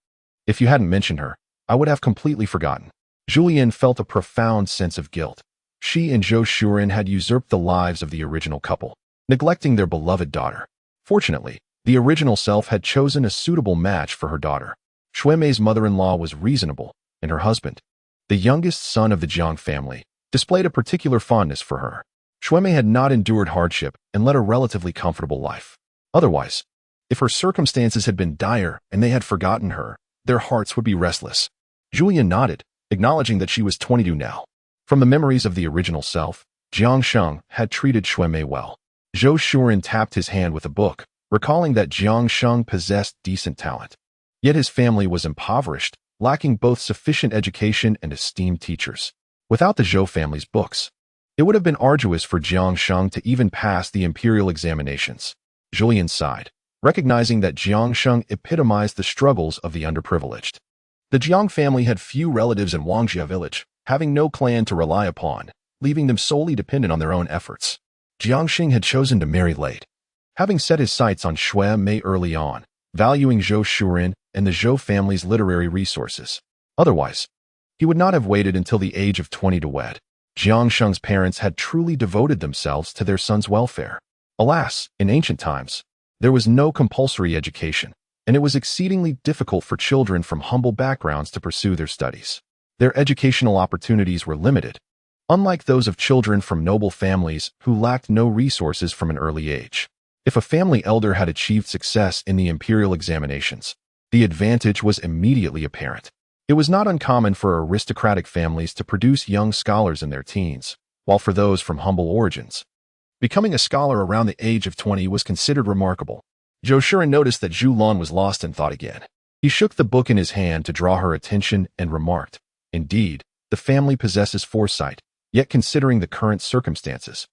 "If you hadn't mentioned her, I would have completely forgotten." Zhulian felt a profound sense of guilt. She and Zhou Shuren had usurped the lives of the original couple, neglecting their beloved daughter. Fortunately, the original self had chosen a suitable match for her daughter. Shuemei's mother-in-law was reasonable, and her husband, the youngest son of the Jiang family, displayed a particular fondness for her. Shuemei had not endured hardship and led a relatively comfortable life. Otherwise, if her circumstances had been dire and they had forgotten her, their hearts would be restless. Zhulian nodded, acknowledging that she was 22 now. From the memories of the original self, Jiang Sheng had treated Shuemei well. Zhou Shuren tapped his hand with a book, recalling that Jiang Sheng possessed decent talent. Yet his family was impoverished, lacking both sufficient education and esteemed teachers. Without the Zhou family's books, it would have been arduous for Jiang Sheng to even pass the Imperial examinations. Zhulian sighed, recognizing that Jiang Sheng epitomized the struggles of the underprivileged. The Jiang family had few relatives in Wangjia village, having no clan to rely upon, leaving them solely dependent on their own efforts. Jiang Sheng had chosen to marry late, having set his sights on Shuemei early on, valuing Zhou Shuren and the Zhou family's literary resources. Otherwise, he would not have waited until the age of 20 to wed. Jiang Sheng's parents had truly devoted themselves to their son's welfare. Alas, in ancient times, there was no compulsory education, and it was exceedingly difficult for children from humble backgrounds to pursue their studies. Their educational opportunities were limited, unlike those of children from noble families who lacked no resources from an early age. If a family elder had achieved success in the Imperial examinations, the advantage was immediately apparent. It was not uncommon for aristocratic families to produce young scholars in their teens, while for those from humble origins, becoming a scholar around the age of 20 was considered remarkable. Zhou Shuren noticed that Zhulian was lost in thought again. He shook the book in his hand to draw her attention and remarked, "Indeed, the family possesses foresight, yet considering the current circumstances,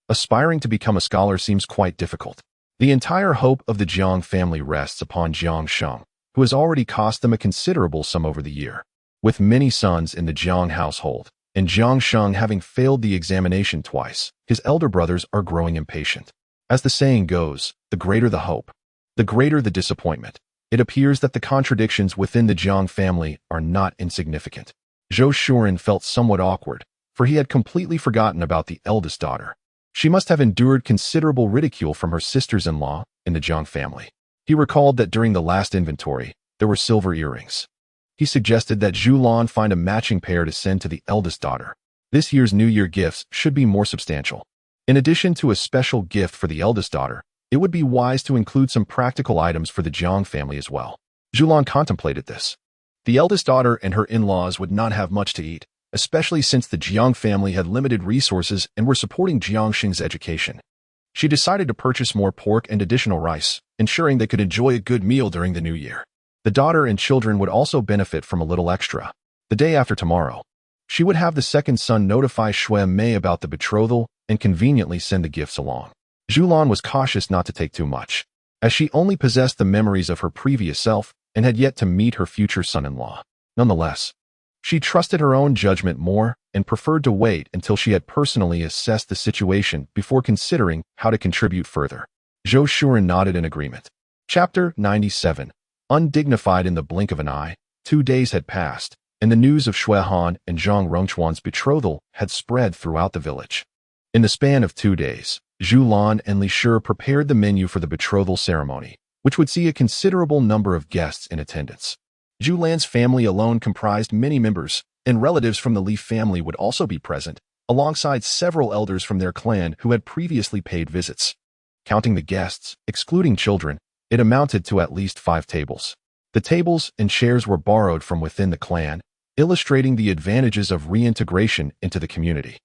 aspiring to become a scholar seems quite difficult. The entire hope of the Jiang family rests upon Jiang Sheng, who has already cost them a considerable sum over the year. With many sons in the Jiang household, and Jiang Sheng having failed the examination twice, his elder brothers are growing impatient. As the saying goes, the greater the hope, the greater the disappointment. It appears that the contradictions within the Jiang family are not insignificant." Zhou Shuren felt somewhat awkward, for he had completely forgotten about the eldest daughter. She must have endured considerable ridicule from her sisters-in-law in the Jiang family. He recalled that during the last inventory, there were silver earrings. He suggested that Zhulian find a matching pair to send to the eldest daughter. This year's New Year gifts should be more substantial. In addition to a special gift for the eldest daughter, it would be wise to include some practical items for the Jiang family as well. Zhulian contemplated this. The eldest daughter and her in-laws would not have much to eat, especially since the Jiang family had limited resources and were supporting Jiangxing's education. She decided to purchase more pork and additional rice, ensuring they could enjoy a good meal during the new year. The daughter and children would also benefit from a little extra. The day after tomorrow, she would have the second son notify Shui Mei about the betrothal and conveniently send the gifts along. Zhulian was cautious not to take too much, as she only possessed the memories of her previous self and had yet to meet her future son-in-law. Nonetheless, she trusted her own judgment more and preferred to wait until she had personally assessed the situation before considering how to contribute further. Zhou Shuren nodded in agreement. Chapter 97. Undignified in the blink of an eye, 2 days had passed, and the news of Shui Han and Zhang Rongchuan's betrothal had spread throughout the village. In the span of 2 days, Zhulian and Li Shi prepared the menu for the betrothal ceremony, which would see a considerable number of guests in attendance. Zhulian's family alone comprised many members, and relatives from the Li family would also be present, alongside several elders from their clan who had previously paid visits. Counting the guests, excluding children, it amounted to at least 5 tables. The tables and chairs were borrowed from within the clan, illustrating the advantages of reintegration into the community.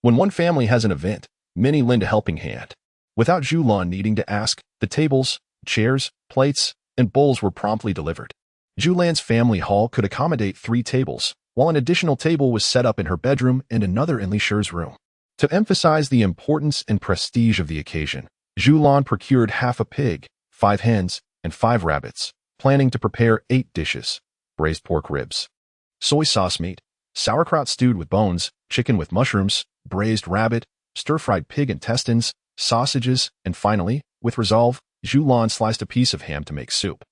When one family has an event, many lend a helping hand. Without Zhulian needing to ask, the tables, chairs, plates, and bowls were promptly delivered. Zhulian's family hall could accommodate 3 tables, while an additional table was set up in her bedroom and another in Li Shi's room. To emphasize the importance and prestige of the occasion, Zhulian procured half a pig, 5 hens, and 5 rabbits, planning to prepare 8 dishes: braised pork ribs, soy sauce meat, sauerkraut stewed with bones, chicken with mushrooms, braised rabbit, stir-fried pig intestines, sausages, and finally, with resolve, Zhulian sliced a piece of ham to make soup,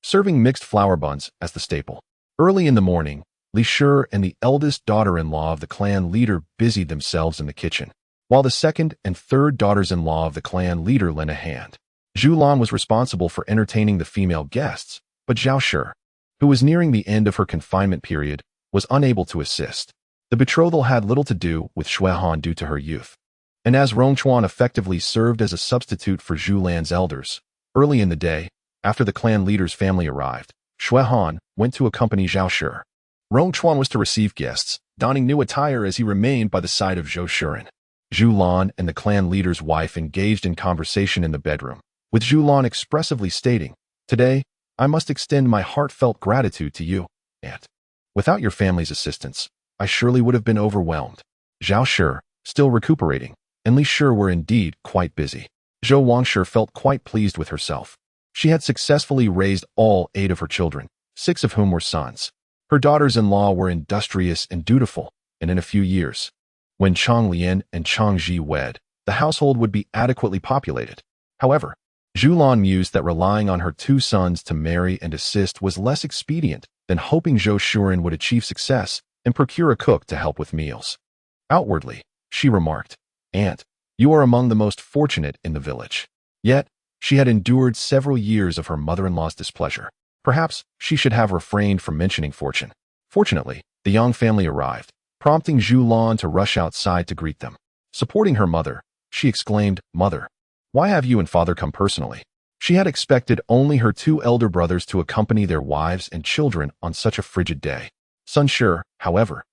serving mixed flour buns as the staple. Early in the morning, Li Shi and the eldest daughter-in-law of the clan leader busied themselves in the kitchen, while the second and third daughters-in-law of the clan leader lent a hand. Zhulian was responsible for entertaining the female guests, but Zhao Shi, who was nearing the end of her confinement period, was unable to assist. The betrothal had little to do with Shui Han due to her youth, and as Rongchuan effectively served as a substitute for Zhulian's elders. Early in the day, after the clan leader's family arrived, Shui Han went to accompany Zhao Shi. Rongchuan was to receive guests, donning new attire as he remained by the side of Zhou Shuren. Zhulian and the clan leader's wife engaged in conversation in the bedroom, with Zhulian expressively stating, "Today, I must extend my heartfelt gratitude to you, Aunt. Without your family's assistance, I surely would have been overwhelmed." Zhao Shi, still recuperating, and Li Shi were indeed quite busy. Zhou Wangshi felt quite pleased with herself. She had successfully raised all 8 of her children, 6 of whom were sons. Her daughters-in-law were industrious and dutiful, and in a few years, when Chang Lian and Chang Ji wed, the household would be adequately populated. However, Zhulian mused that relying on her 2 sons to marry and assist was less expedient than hoping Zhou Shuren would achieve success and procure a cook to help with meals. Outwardly, she remarked, "Aunt, you are among the most fortunate in the village." Yet, she had endured several years of her mother-in-law's displeasure. Perhaps she should have refrained from mentioning fortune. Fortunately, the Yang family arrived, prompting Zhulian to rush outside to greet them. Supporting her mother, she exclaimed, "Mother, why have you and father come personally?" She had expected only her 2 elder brothers to accompany their wives and children on such a frigid day. Sun Shi, however,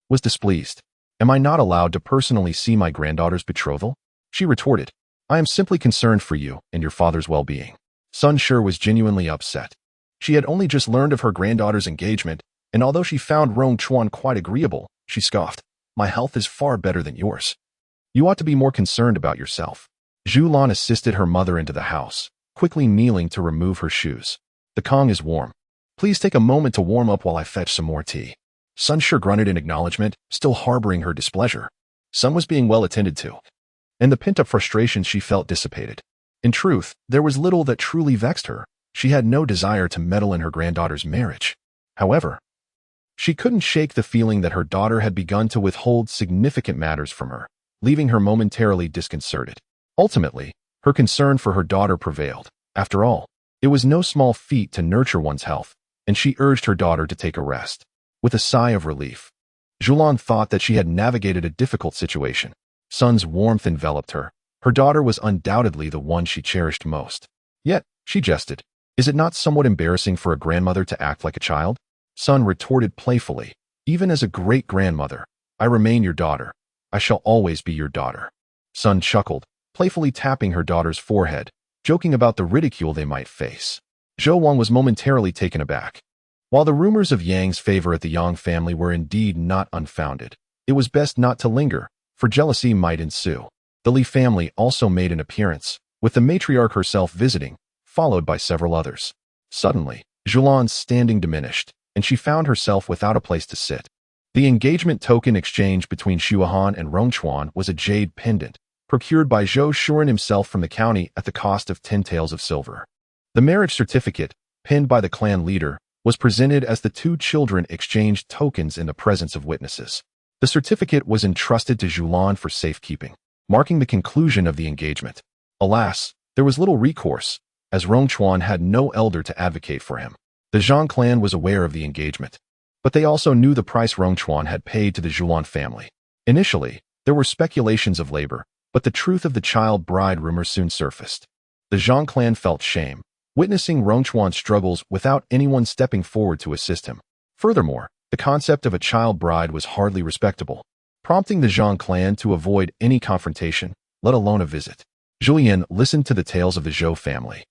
was displeased. "Am I not allowed to personally see my granddaughter's betrothal?" She retorted, "I am simply concerned for you and your father's well-being." Sun Shi was genuinely upset. She had only just learned of her granddaughter's engagement, and although she found Rongchuan quite agreeable, she scoffed, "My health is far better than yours. You ought to be more concerned about yourself." Zhulian assisted her mother into the house, quickly kneeling to remove her shoes. "The Kong is warm. Please take a moment to warm up while I fetch some more tea." Sun Shi grunted in acknowledgement, still harboring her displeasure. Sun was being well attended to, and the pent-up frustration she felt dissipated. In truth, there was little that truly vexed her. She had no desire to meddle in her granddaughter's marriage. However, she couldn't shake the feeling that her daughter had begun to withhold significant matters from her, leaving her momentarily disconcerted. Ultimately, her concern for her daughter prevailed. After all, it was no small feat to nurture one's health, and she urged her daughter to take a rest. With a sigh of relief, Zhulian thought that she had navigated a difficult situation. Sun's warmth enveloped her. Her daughter was undoubtedly the one she cherished most. Yet, she jested. Is it not somewhat embarrassing for a grandmother to act like a child? Sun retorted playfully. Even as a great-grandmother, I remain your daughter. I shall always be your daughter. Sun chuckled, playfully tapping her daughter's forehead, joking about the ridicule they might face. Zhou Wang was momentarily taken aback. While the rumors of Yang's favor at the Yang family were indeed not unfounded, it was best not to linger, for jealousy might ensue. The Li family also made an appearance, with the matriarch herself visiting, followed by several others. Suddenly, Zhulian's standing diminished, and she found herself without a place to sit. The engagement token exchange between Xuehan and Rongchuan was a jade pendant, procured by Zhou Shuren himself from the county at the cost of 10 taels of silver. The marriage certificate, pinned by the clan leader, was presented as the two children exchanged tokens in the presence of witnesses. The certificate was entrusted to Zhulian for safekeeping, marking the conclusion of the engagement. Alas, there was little recourse, as Rongchuan had no elder to advocate for him. The Zhang clan was aware of the engagement, but they also knew the price Rongchuan had paid to the Zhulian family. Initially, there were speculations of labor, but the truth of the child bride rumor soon surfaced. The Zhang clan felt shame, witnessing Rongchuan's struggles without anyone stepping forward to assist him. Furthermore, the concept of a child bride was hardly respectable, prompting the Zhang clan to avoid any confrontation, let alone a visit. Zhulian listened to the tales of the Zhou family,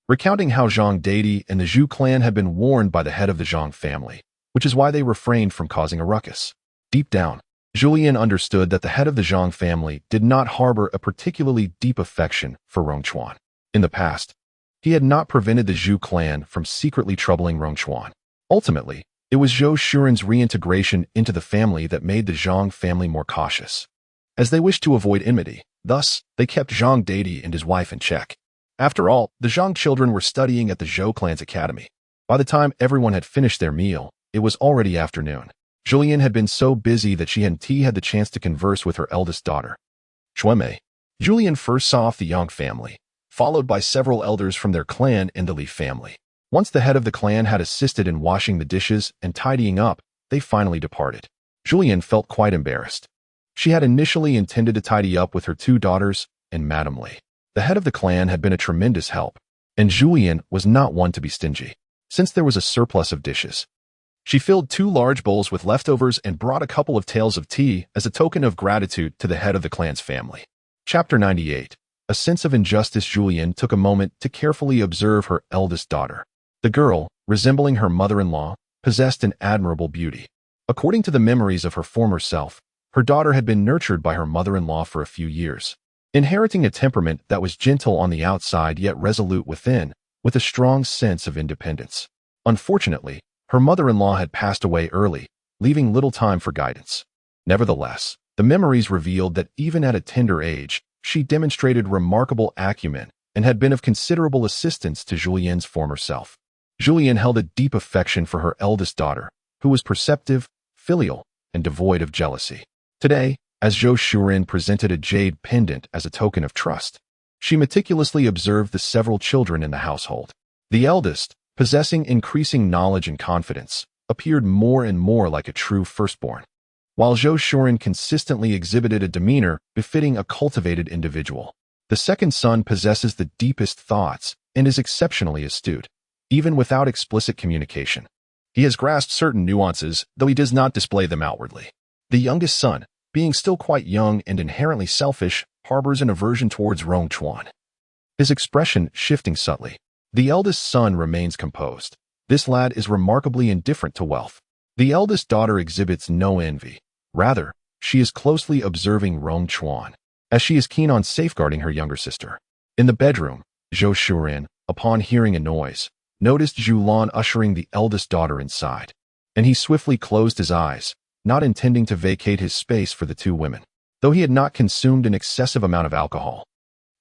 recounting how Zhang deity and the Zhu clan had been warned by the head of the Zhang family, which is why they refrained from causing a ruckus. Deep down, Zhulian understood that the head of the Zhang family did not harbor a particularly deep affection for Rongchuan. In the past, he had not prevented the Zhu clan from secretly troubling Rongchuan. Ultimately, it was Zhou Shuren's reintegration into the family that made the Zhang family more cautious, as they wished to avoid enmity. Thus, they kept Zhang deity and his wife in check. After all, the Zhang children were studying at the Zhou clan's academy. By the time everyone had finished their meal, it was already afternoon. Zhulian had been so busy that she had the chance to converse with her eldest daughter, Xuemei. Zhulian first saw off the Yang family, followed by several elders from their clan and the Li family. Once the head of the clan had assisted in washing the dishes and tidying up, they finally departed. Zhulian felt quite embarrassed. She had initially intended to tidy up with her two daughters and Madame Li. The head of the clan had been a tremendous help, and Zhulian was not one to be stingy. Since there was a surplus of dishes, she filled 2 large bowls with leftovers and brought a couple of taels of tea as a token of gratitude to the head of the clan's family. Chapter 98. A sense of injustice. Zhulian took a moment to carefully observe her eldest daughter. The girl, resembling her mother-in-law, possessed an admirable beauty. According to the memories of her former self, her daughter had been nurtured by her mother-in-law for a few years, inheriting a temperament that was gentle on the outside yet resolute within, with a strong sense of independence. Unfortunately, her mother-in-law had passed away early, leaving little time for guidance. Nevertheless, the memories revealed that even at a tender age, she demonstrated remarkable acumen and had been of considerable assistance to Zhulian's former self. Zhulian held a deep affection for her eldest daughter, who was perceptive, filial, and devoid of jealousy. Today, as Zhou Shuren presented a jade pendant as a token of trust, she meticulously observed the several children in the household. The eldest, possessing increasing knowledge and confidence, appeared more and more like a true firstborn, while Zhou Shuren consistently exhibited a demeanor befitting a cultivated individual. The second son possesses the deepest thoughts and is exceptionally astute, even without explicit communication. He has grasped certain nuances, though he does not display them outwardly. The youngest son, being still quite young and inherently selfish, harbors an aversion towards Rongchuan, his expression shifting subtly. The eldest son remains composed. This lad is remarkably indifferent to wealth. The eldest daughter exhibits no envy. Rather, she is closely observing Rongchuan, as she is keen on safeguarding her younger sister. In the bedroom, Zhou Shuren, upon hearing a noise, noticed Zhulian ushering the eldest daughter inside, and he swiftly closed his eyes, not intending to vacate his space for the two women. Though he had not consumed an excessive amount of alcohol,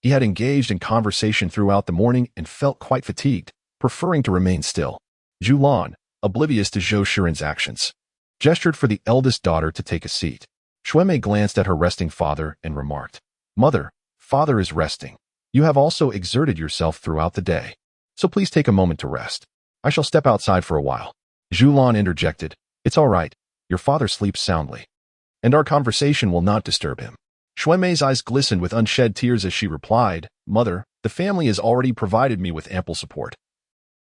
he had engaged in conversation throughout the morning and felt quite fatigued, preferring to remain still. Zhulian, oblivious to Zhou Shuren's actions, gestured for the eldest daughter to take a seat. Xuemei glanced at her resting father and remarked, "Mother, father is resting. You have also exerted yourself throughout the day, so please take a moment to rest. I shall step outside for a while." Zhulian interjected, "It's all right. Your father sleeps soundly, and our conversation will not disturb him. Xuemei's eyes glistened with unshed tears as she replied, Mother, the family has already provided me with ample support.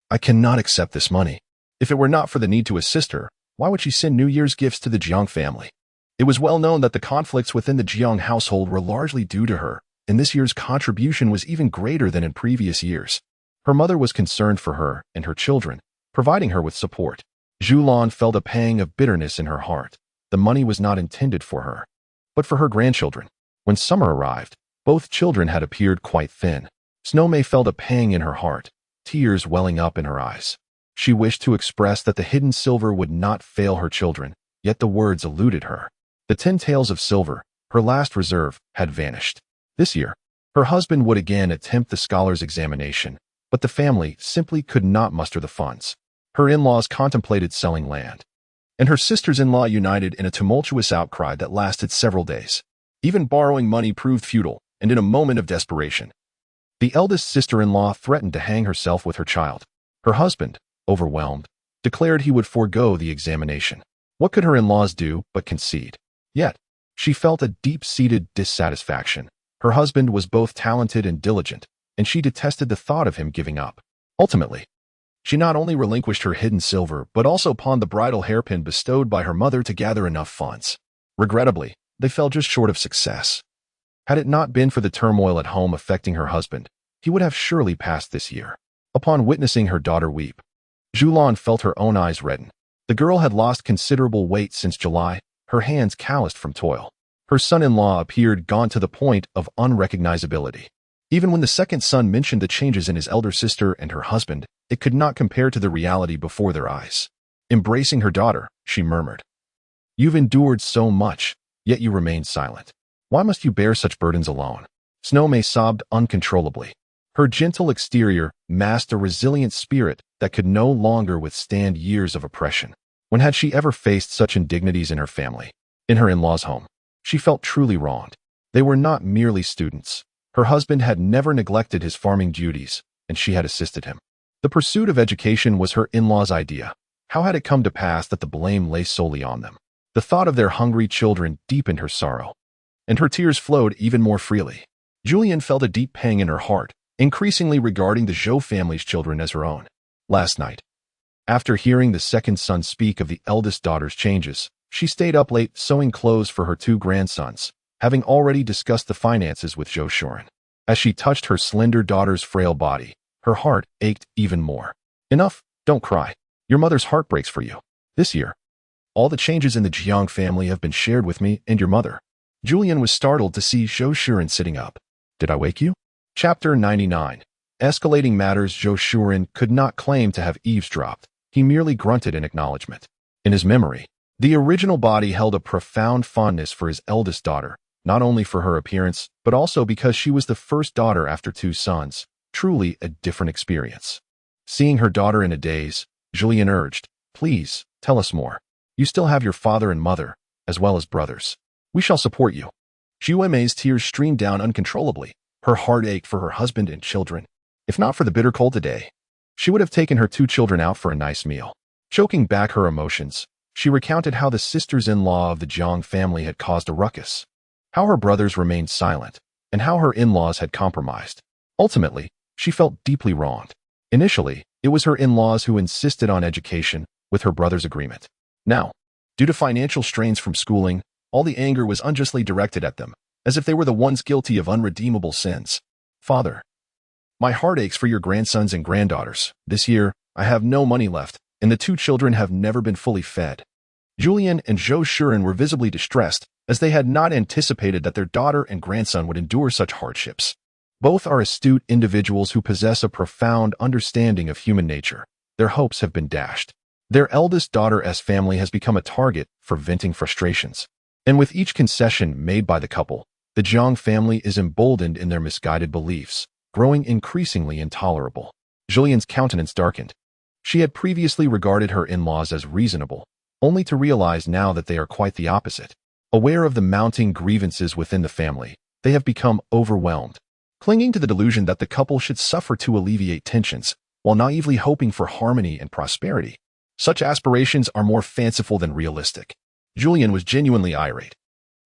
I cannot accept this money. If it were not for the need to assist her, why would she send New Year's gifts to the Jiang family? It was well known that the conflicts within the Jiang household were largely due to her, and this year's contribution was even greater than in previous years. Her mother was concerned for her and her children, providing her with support. Zhulian felt a pang of bitterness in her heart. The money was not intended for her, but for her grandchildren. When summer arrived, both children had appeared quite thin. Snowmay felt a pang in her heart, tears welling up in her eyes. She wished to express that the hidden silver would not fail her children, yet the words eluded her. The 10 taels of silver, her last reserve, had vanished. This year, her husband would again attempt the scholar's examination, but the family simply could not muster the funds. Her in-laws contemplated selling land, and her sisters-in-law united in a tumultuous outcry that lasted several days. Even borrowing money proved futile, and in a moment of desperation, the eldest sister-in-law threatened to hang herself with her child. Her husband, overwhelmed, declared he would forego the examination. What could her in-laws do but concede? Yet, she felt a deep-seated dissatisfaction. Her husband was both talented and diligent, and she detested the thought of him giving up. Ultimately, she not only relinquished her hidden silver but also pawned the bridal hairpin bestowed by her mother to gather enough funds. Regrettably, they fell just short of success. Had it not been for the turmoil at home affecting her husband, he would have surely passed this year. Upon witnessing her daughter weep, Zhulian felt her own eyes redden. The girl had lost considerable weight since July, her hands calloused from toil. Her son-in-law appeared gaunt to the point of unrecognizability. Even when the second son mentioned the changes in his elder sister and her husband, it could not compare to the reality before their eyes. Embracing her daughter, she murmured, You've endured so much, yet you remain silent. Why must you bear such burdens alone? Snowmay sobbed uncontrollably. Her gentle exterior masked a resilient spirit that could no longer withstand years of oppression. When had she ever faced such indignities in her family? In her in-laws' home, she felt truly wronged. They were not merely students. Her husband had never neglected his farming duties, and she had assisted him. The pursuit of education was her in-laws' idea. How had it come to pass that the blame lay solely on them? The thought of their hungry children deepened her sorrow, and her tears flowed even more freely. Zhulian felt a deep pang in her heart, increasingly regarding the Zhou family's children as her own. Last night, after hearing the second son speak of the eldest daughter's changes, she stayed up late sewing clothes for her 2 grandsons, having already discussed the finances with Zhou Shuren. As she touched her slender daughter's frail body, her heart ached even more. Enough, don't cry. Your mother's heart breaks for you. This year, all the changes in the Jiang family have been shared with me and your mother. Zhulian was startled to see Zhou Shuren sitting up. Did I wake you? Chapter 99. Escalating matters. Zhou Shuren could not claim to have eavesdropped. He merely grunted in acknowledgement. In his memory, the original body held a profound fondness for his eldest daughter, not only for her appearance, but also because she was the first daughter after 2 sons. Truly a different experience. Seeing her daughter in a daze, Zhulian urged, Please, tell us more. You still have your father and mother, as well as brothers. We shall support you. Xuemei's tears streamed down uncontrollably. Her heart ached for her husband and children. If not for the bitter cold today, she would have taken her 2 children out for a nice meal. Choking back her emotions, she recounted how the sisters-in-law of the Jiang family had caused a ruckus, how her brothers remained silent, and how her in-laws had compromised. Ultimately, she felt deeply wronged. Initially, it was her in-laws who insisted on education, with her brother's agreement. Now, due to financial strains from schooling, all the anger was unjustly directed at them, as if they were the ones guilty of unredeemable sins. Father, my heart aches for your grandsons and granddaughters. This year, I have no money left, and the 2 children have never been fully fed. Zhulian and Zhou Shuren were visibly distressed, as they had not anticipated that their daughter and grandson would endure such hardships. Both are astute individuals who possess a profound understanding of human nature. Their hopes have been dashed. Their eldest daughter's family has become a target for venting frustrations. And with each concession made by the couple, the Jiang family is emboldened in their misguided beliefs, growing increasingly intolerable. Zhulian's countenance darkened. She had previously regarded her in-laws as reasonable, only to realize now that they are quite the opposite. Aware of the mounting grievances within the family, they have become overwhelmed, clinging to the delusion that the couple should suffer to alleviate tensions, while naively hoping for harmony and prosperity. Such aspirations are more fanciful than realistic. Zhulian was genuinely irate.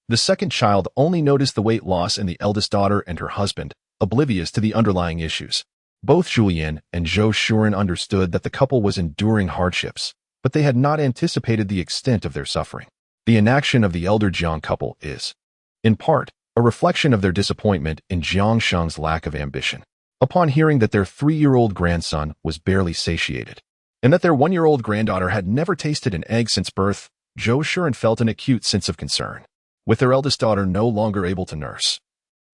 The second child only noticed the weight loss in the eldest daughter and her husband, oblivious to the underlying issues. Both Zhulian and Zhou Shuren understood that the couple was enduring hardships, but they had not anticipated the extent of their suffering. The inaction of the elder Jiang couple is, in part, a reflection of their disappointment in Jiang Sheng's lack of ambition. Upon hearing that their 3-year-old grandson was barely satiated, and that their 1-year-old granddaughter had never tasted an egg since birth, Zhou Shuren felt an acute sense of concern. With their eldest daughter no longer able to nurse,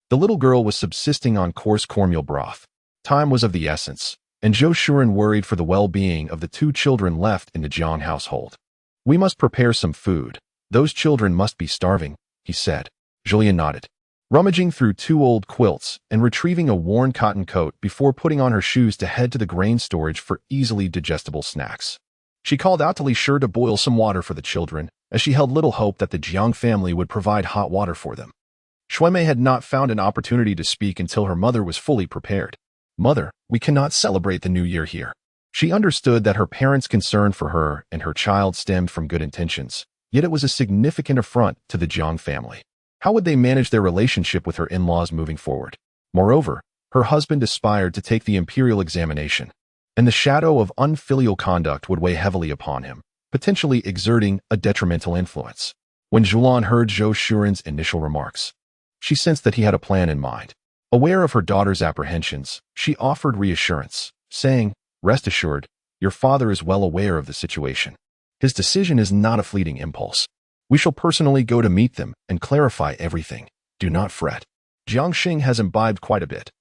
the little girl was subsisting on coarse cornmeal broth. Time was of the essence, and Zhou Shuren worried for the well-being of the 2 children left in the Jiang household. "We must prepare some food. Those children must be starving," he said. Zhulian nodded, rummaging through 2 old quilts and retrieving a worn cotton coat before putting on her shoes to head to the grain storage for easily digestible snacks. She called out to Li Shi to boil some water for the children, as she held little hope that the Jiang family would provide hot water for them. Shuimei had not found an opportunity to speak until her mother was fully prepared. "Mother, we cannot celebrate the new year here." She understood that her parents' concern for her and her child stemmed from good intentions, yet it was a significant affront to the Jiang family. How would they manage their relationship with her in-laws moving forward? Moreover, her husband aspired to take the Imperial examination, and the shadow of unfilial conduct would weigh heavily upon him, potentially exerting a detrimental influence. When Zhulian heard Zhou Shuren's initial remarks, she sensed that he had a plan in mind. Aware of her daughter's apprehensions, she offered reassurance, saying, "Rest assured, your father is well aware of the situation. His decision is not a fleeting impulse. We shall personally go to meet them and clarify everything. Do not fret. Jiangxing has imbibed quite a bit,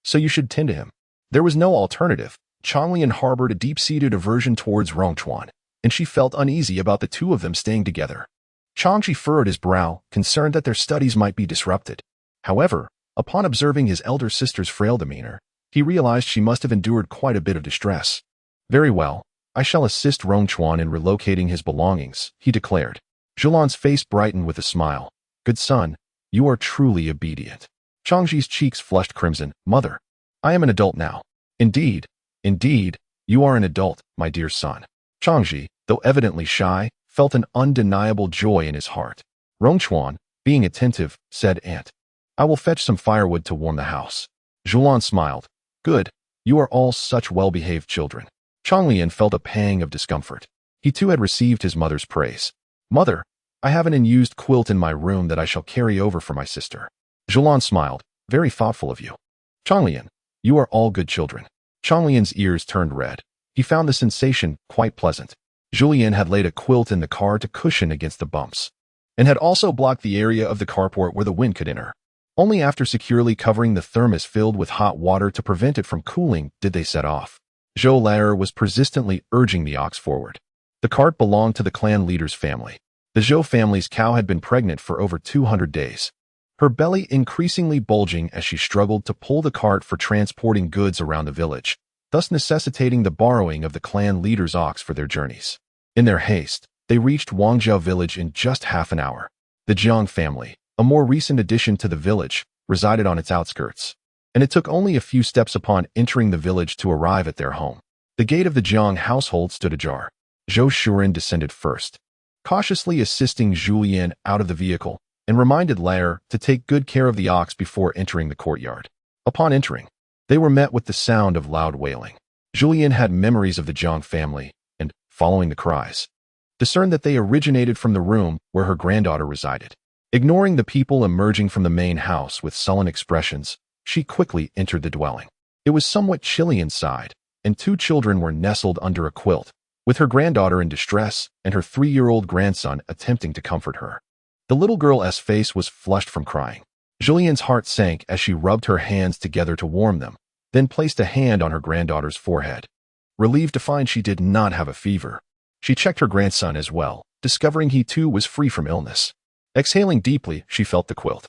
so you should tend to him." There was no alternative. Changlian harbored a deep-seated aversion towards Rongchuan, and she felt uneasy about the 2 of them staying together. Changji furrowed his brow, concerned that their studies might be disrupted. However, upon observing his elder sister's frail demeanor, he realized she must have endured quite a bit of distress. "Very well, I shall assist Rongchuan in relocating his belongings," he declared. Zhulian's face brightened with a smile. "Good son, you are truly obedient." Changji's cheeks flushed crimson. "Mother, I am an adult now." Indeed, you are an adult, my dear son." Changji, though evidently shy, felt an undeniable joy in his heart. Rongchuan, being attentive, said, "Aunt, I will fetch some firewood to warm the house." Zhulian smiled. "Good, you are all such well-behaved children." Changlian felt a pang of discomfort. He too had received his mother's praise. "Mother, I have an unused quilt in my room that I shall carry over for my sister." Zhulian smiled. "Very thoughtful of you." "Changlian, you are all good children." Changlian's ears turned red. He found the sensation quite pleasant. Zhulian had laid a quilt in the car to cushion against the bumps, and had also blocked the area of the carport where the wind could enter. Only after securely covering the thermos filled with hot water to prevent it from cooling did they set off. Zhou Laer was persistently urging the ox forward. The cart belonged to the clan leader's family. The Zhou family's cow had been pregnant for over 200 days, her belly increasingly bulging as she struggled to pull the cart for transporting goods around the village, thus necessitating the borrowing of the clan leader's ox for their journeys. In their haste, they reached Wangzhou village in just half an hour. The Jiang family, a more recent addition to the village, resided on its outskirts, and it took only a few steps upon entering the village to arrive at their home. The gate of the Jiang household stood ajar. Zhou Shuren descended first, cautiously assisting Zhulian out of the vehicle, and reminded Laer to take good care of the ox before entering the courtyard. Upon entering, they were met with the sound of loud wailing. Zhulian had memories of the Jiang family, and, following the cries, discerned that they originated from the room where her granddaughter resided. Ignoring the people emerging from the main house with sullen expressions, she quickly entered the dwelling. It was somewhat chilly inside, and 2 children were nestled under a quilt, with her granddaughter in distress and her 3-year-old grandson attempting to comfort her. The little girl's face was flushed from crying. Zhulian's heart sank as she rubbed her hands together to warm them, then placed a hand on her granddaughter's forehead. Relieved to find she did not have a fever, she checked her grandson as well, discovering he too was free from illness. Exhaling deeply, she felt the quilt,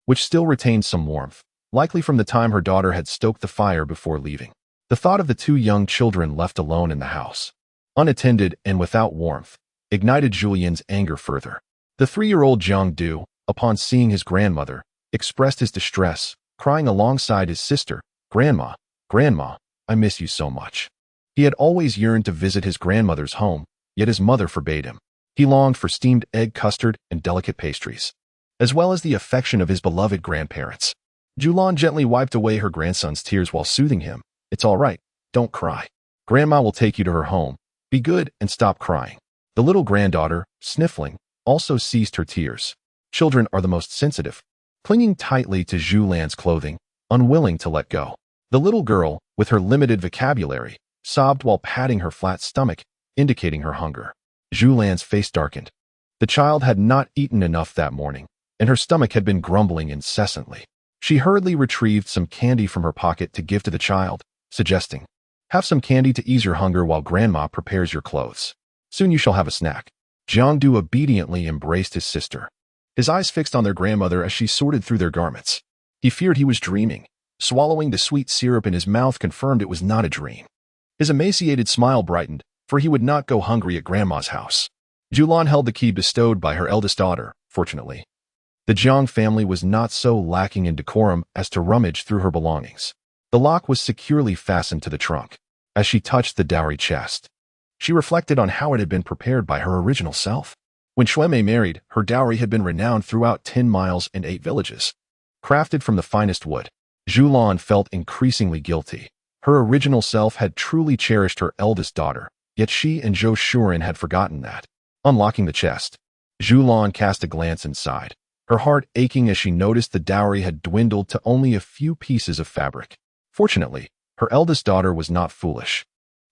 which still retained some warmth, likely from the time her daughter had stoked the fire before leaving. The thought of the 2 young children left alone in the house, unattended and without warmth, ignited Zhulian's anger further. The 3-year-old Jiang Du, upon seeing his grandmother, expressed his distress, crying alongside his sister, "Grandma, Grandma, I miss you so much." He had always yearned to visit his grandmother's home, yet his mother forbade him. He longed for steamed egg custard and delicate pastries, as well as the affection of his beloved grandparents. Zhulian gently wiped away her grandson's tears while soothing him. It's all right. Don't cry. Grandma will take you to her home. Be good and stop crying. The little granddaughter, sniffling, also ceased her tears. Children are the most sensitive. Clinging tightly to Zhulian's clothing, unwilling to let go. The little girl, with her limited vocabulary, sobbed while patting her flat stomach, indicating her hunger. Zhulian's face darkened. The child had not eaten enough that morning, and her stomach had been grumbling incessantly. She hurriedly retrieved some candy from her pocket to give to the child, suggesting, "Have some candy to ease your hunger while Grandma prepares your clothes. Soon you shall have a snack." Jiangdu obediently embraced his sister, his eyes fixed on their grandmother as she sorted through their garments. He feared he was dreaming. Swallowing the sweet syrup in his mouth confirmed it was not a dream. His emaciated smile brightened, for he would not go hungry at Grandma's house. Zhulian held the key bestowed by her eldest daughter, fortunately. The Jiang family was not so lacking in decorum as to rummage through her belongings. The lock was securely fastened to the trunk. As she touched the dowry chest, she reflected on how it had been prepared by her original self. When Shuemei married, her dowry had been renowned throughout 10 miles and 8 villages. Crafted from the finest wood, Zhulian felt increasingly guilty. Her original self had truly cherished her eldest daughter, yet she and Zhou Shuren had forgotten that. Unlocking the chest, Zhulian cast a glance inside, her heart aching as she noticed the dowry had dwindled to only a few pieces of fabric. Fortunately, her eldest daughter was not foolish.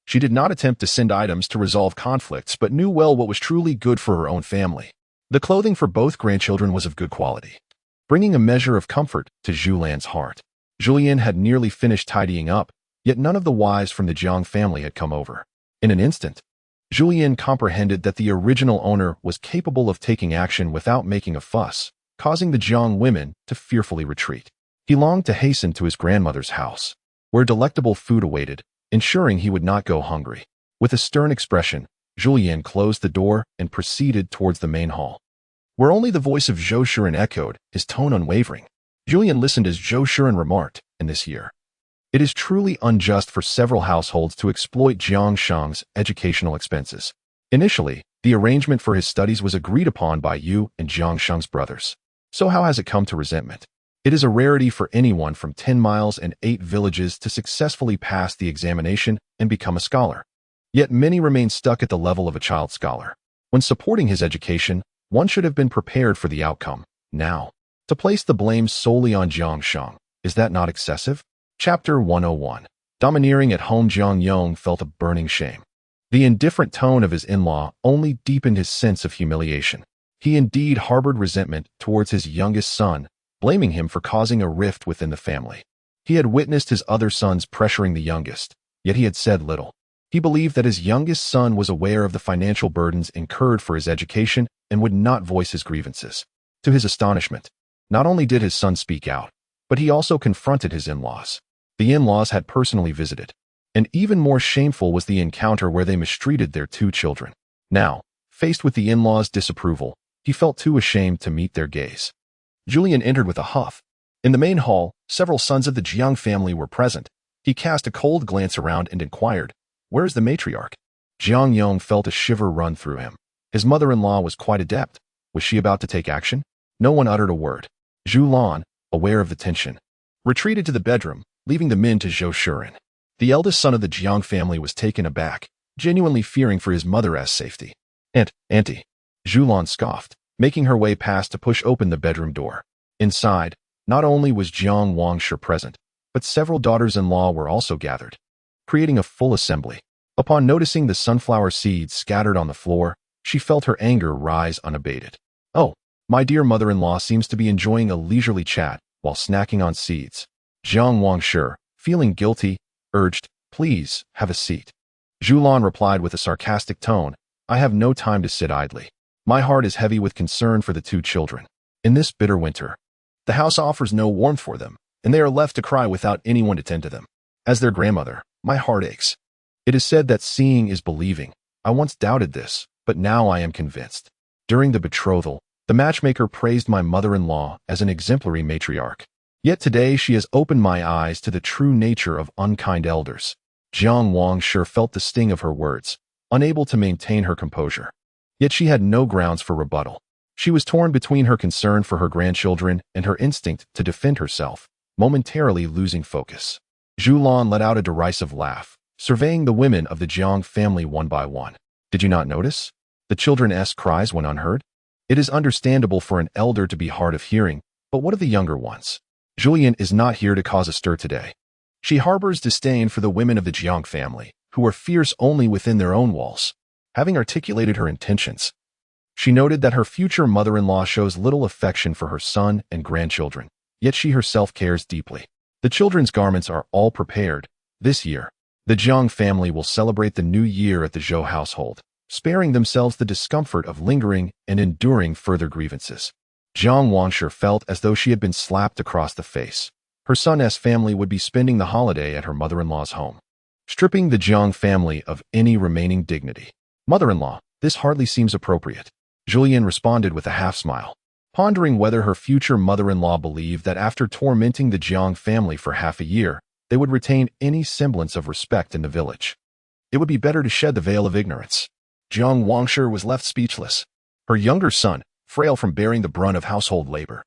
She did not attempt to send items to resolve conflicts, but knew well what was truly good for her own family. The clothing for both grandchildren was of good quality, bringing a measure of comfort to Zhulian's heart. Zhulian had nearly finished tidying up, yet none of the wives from the Jiang family had come over. In an instant, Zhulian comprehended that the original owner was capable of taking action without making a fuss, causing the Jiang women to fearfully retreat. He longed to hasten to his grandmother's house, where delectable food awaited, ensuring he would not go hungry. With a stern expression, Zhulian closed the door and proceeded towards the main hall, where only the voice of Zhou Shuren echoed, his tone unwavering. Zhulian listened as Zhou Shuren remarked, "In this year, it is truly unjust for several households to exploit Jiang Shang's educational expenses. Initially, the arrangement for his studies was agreed upon by you and Jiang Shang's brothers. So how has it come to resentment? It is a rarity for anyone from 10 miles and 8 villages to successfully pass the examination and become a scholar. Yet many remain stuck at the level of a child scholar. When supporting his education, one should have been prepared for the outcome. Now, to place the blame solely on Jiang Shang, is that not excessive?" Chapter 101. Domineering at home, Jiang Yong felt a burning shame. The indifferent tone of his in-law only deepened his sense of humiliation. He indeed harbored resentment towards his youngest son, blaming him for causing a rift within the family. He had witnessed his other sons pressuring the youngest, yet he had said little. He believed that his youngest son was aware of the financial burdens incurred for his education and would not voice his grievances. To his astonishment, not only did his son speak out, but he also confronted his in-laws. The in-laws had personally visited, and even more shameful was the encounter where they mistreated their 2 children. Now, faced with the in-laws' disapproval, he felt too ashamed to meet their gaze. Zhulian entered with a huff. In the main hall, several sons of the Jiang family were present. He cast a cold glance around and inquired, "Where is the matriarch?" Jiang Yong felt a shiver run through him. His mother-in-law was quite adept. Was she about to take action? No one uttered a word. Zhulian, aware of the tension, retreated to the bedroom, leaving the men to Zhou Shuren. The eldest son of the Jiang family was taken aback, genuinely fearing for his mother's safety. Auntie," Zhulian scoffed, making her way past to push open the bedroom door. Inside, not only was Jiang Wangshe present, but several daughters-in-law were also gathered, creating a full assembly. Upon noticing the sunflower seeds scattered on the floor, she felt her anger rise unabated. "Oh, my dear mother-in-law seems to be enjoying a leisurely chat while snacking on seeds." Jiang Wangshe, feeling guilty, urged, "Please, have a seat." Zhulian replied with a sarcastic tone, "I have no time to sit idly. My heart is heavy with concern for the 2 children. In this bitter winter, the house offers no warmth for them, and they are left to cry without anyone to tend to them. As their grandmother, my heart aches. It is said that seeing is believing. I once doubted this, but now I am convinced. During the betrothal, the matchmaker praised my mother-in-law as an exemplary matriarch. Yet today she has opened my eyes to the true nature of unkind elders." Jiang Wangshe felt the sting of her words, unable to maintain her composure. Yet she had no grounds for rebuttal. She was torn between her concern for her grandchildren and her instinct to defend herself, momentarily losing focus. Zhulian let out a derisive laugh, surveying the women of the Jiang family one by one. Did you not notice? The children's cries went unheard. It is understandable for an elder to be hard of hearing, but what of the younger ones? Zhulian is not here to cause a stir today. She harbors disdain for the women of the Jiang family, who are fierce only within their own walls. Having articulated her intentions, she noted that her future mother-in-law shows little affection for her son and grandchildren, yet she herself cares deeply. The children's garments are all prepared. This year, the Jiang family will celebrate the new year at the Zhou household, sparing themselves the discomfort of lingering and enduring further grievances. Jiang Wangshe felt as though she had been slapped across the face. Her son's family would be spending the holiday at her mother-in-law's home, stripping the Jiang family of any remaining dignity. Mother-in-law, this hardly seems appropriate. Zhulian responded with a half-smile, pondering whether her future mother-in-law believed that after tormenting the Jiang family for half a year, they would retain any semblance of respect in the village. It would be better to shed the veil of ignorance. Jiang Wangshe was left speechless. Her younger son, frail from bearing the brunt of household labor,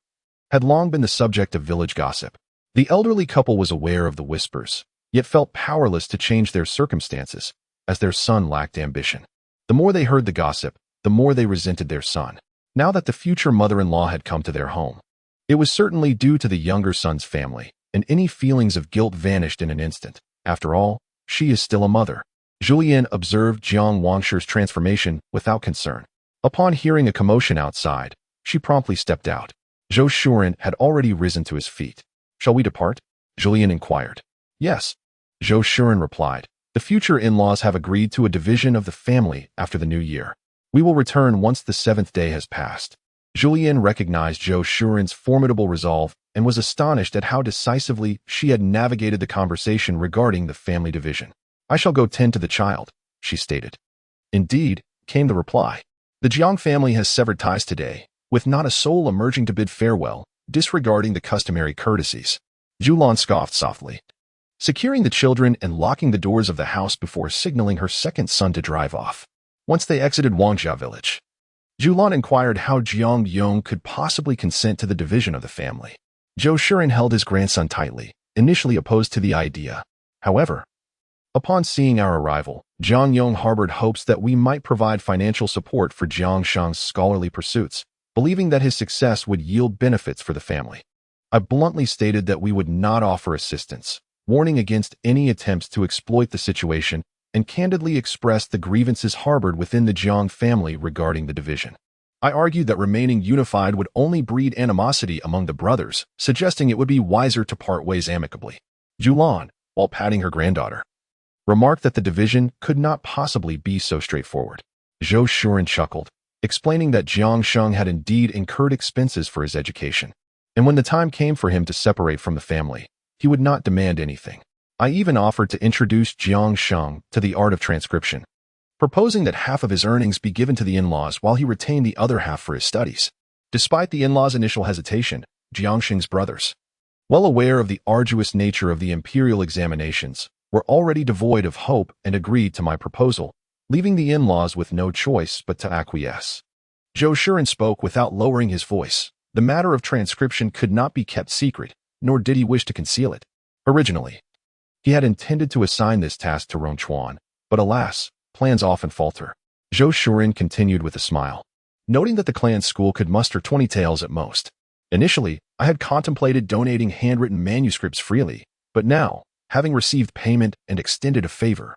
had long been the subject of village gossip. The elderly couple was aware of the whispers, yet felt powerless to change their circumstances, as their son lacked ambition. The more they heard the gossip, the more they resented their son. Now that the future mother-in-law had come to their home, it was certainly due to the younger son's family, and any feelings of guilt vanished in an instant. After all, she is still a mother. Zhulian observed Jiang Wangshe's transformation without concern. Upon hearing a commotion outside, she promptly stepped out. Zhou Shuren had already risen to his feet. Shall we depart? Zhulian inquired. Yes, Zhou Shuren replied. The future in-laws have agreed to a division of the family after the new year. We will return once the 7th day has passed. Zhulian recognized Zhou Shuren's formidable resolve and was astonished at how decisively she had navigated the conversation regarding the family division. I shall go tend to the child, she stated. Indeed, came the reply. The Jiang family has severed ties today, with not a soul emerging to bid farewell, disregarding the customary courtesies. Zhulian scoffed softly, securing the children and locking the doors of the house before signaling her second son to drive off. Once they exited Wangjia village, Zhulian inquired how Jiang Yong could possibly consent to the division of the family. Zhou Shuren held his grandson tightly, initially opposed to the idea. However, upon seeing our arrival, Jiang Yong harbored hopes that we might provide financial support for Jiang Shang's scholarly pursuits, believing that his success would yield benefits for the family. I bluntly stated that we would not offer assistance, warning against any attempts to exploit the situation, and candidly expressed the grievances harbored within the Jiang family regarding the division. I argued that remaining unified would only breed animosity among the brothers, suggesting it would be wiser to part ways amicably. Zhulian, while patting her granddaughter, remarked that the division could not possibly be so straightforward. Zhou Shuren chuckled, explaining that Jiang Sheng had indeed incurred expenses for his education, and when the time came for him to separate from the family, he would not demand anything. I even offered to introduce Jiang Sheng to the art of transcription, proposing that half of his earnings be given to the in-laws while he retained the other half for his studies. Despite the in-laws' initial hesitation, Jiang Sheng's brothers, well aware of the arduous nature of the Imperial examinations, were already devoid of hope and agreed to my proposal, leaving the in-laws with no choice but to acquiesce. Zhou Shuren spoke without lowering his voice. The matter of transcription could not be kept secret, nor did he wish to conceal it. Originally, he had intended to assign this task to Rongchuan, but alas, plans often falter. Zhou Shuren continued with a smile, noting that the clan school could muster 20 taels at most. Initially, I had contemplated donating handwritten manuscripts freely, but now, having received payment and extended a favor,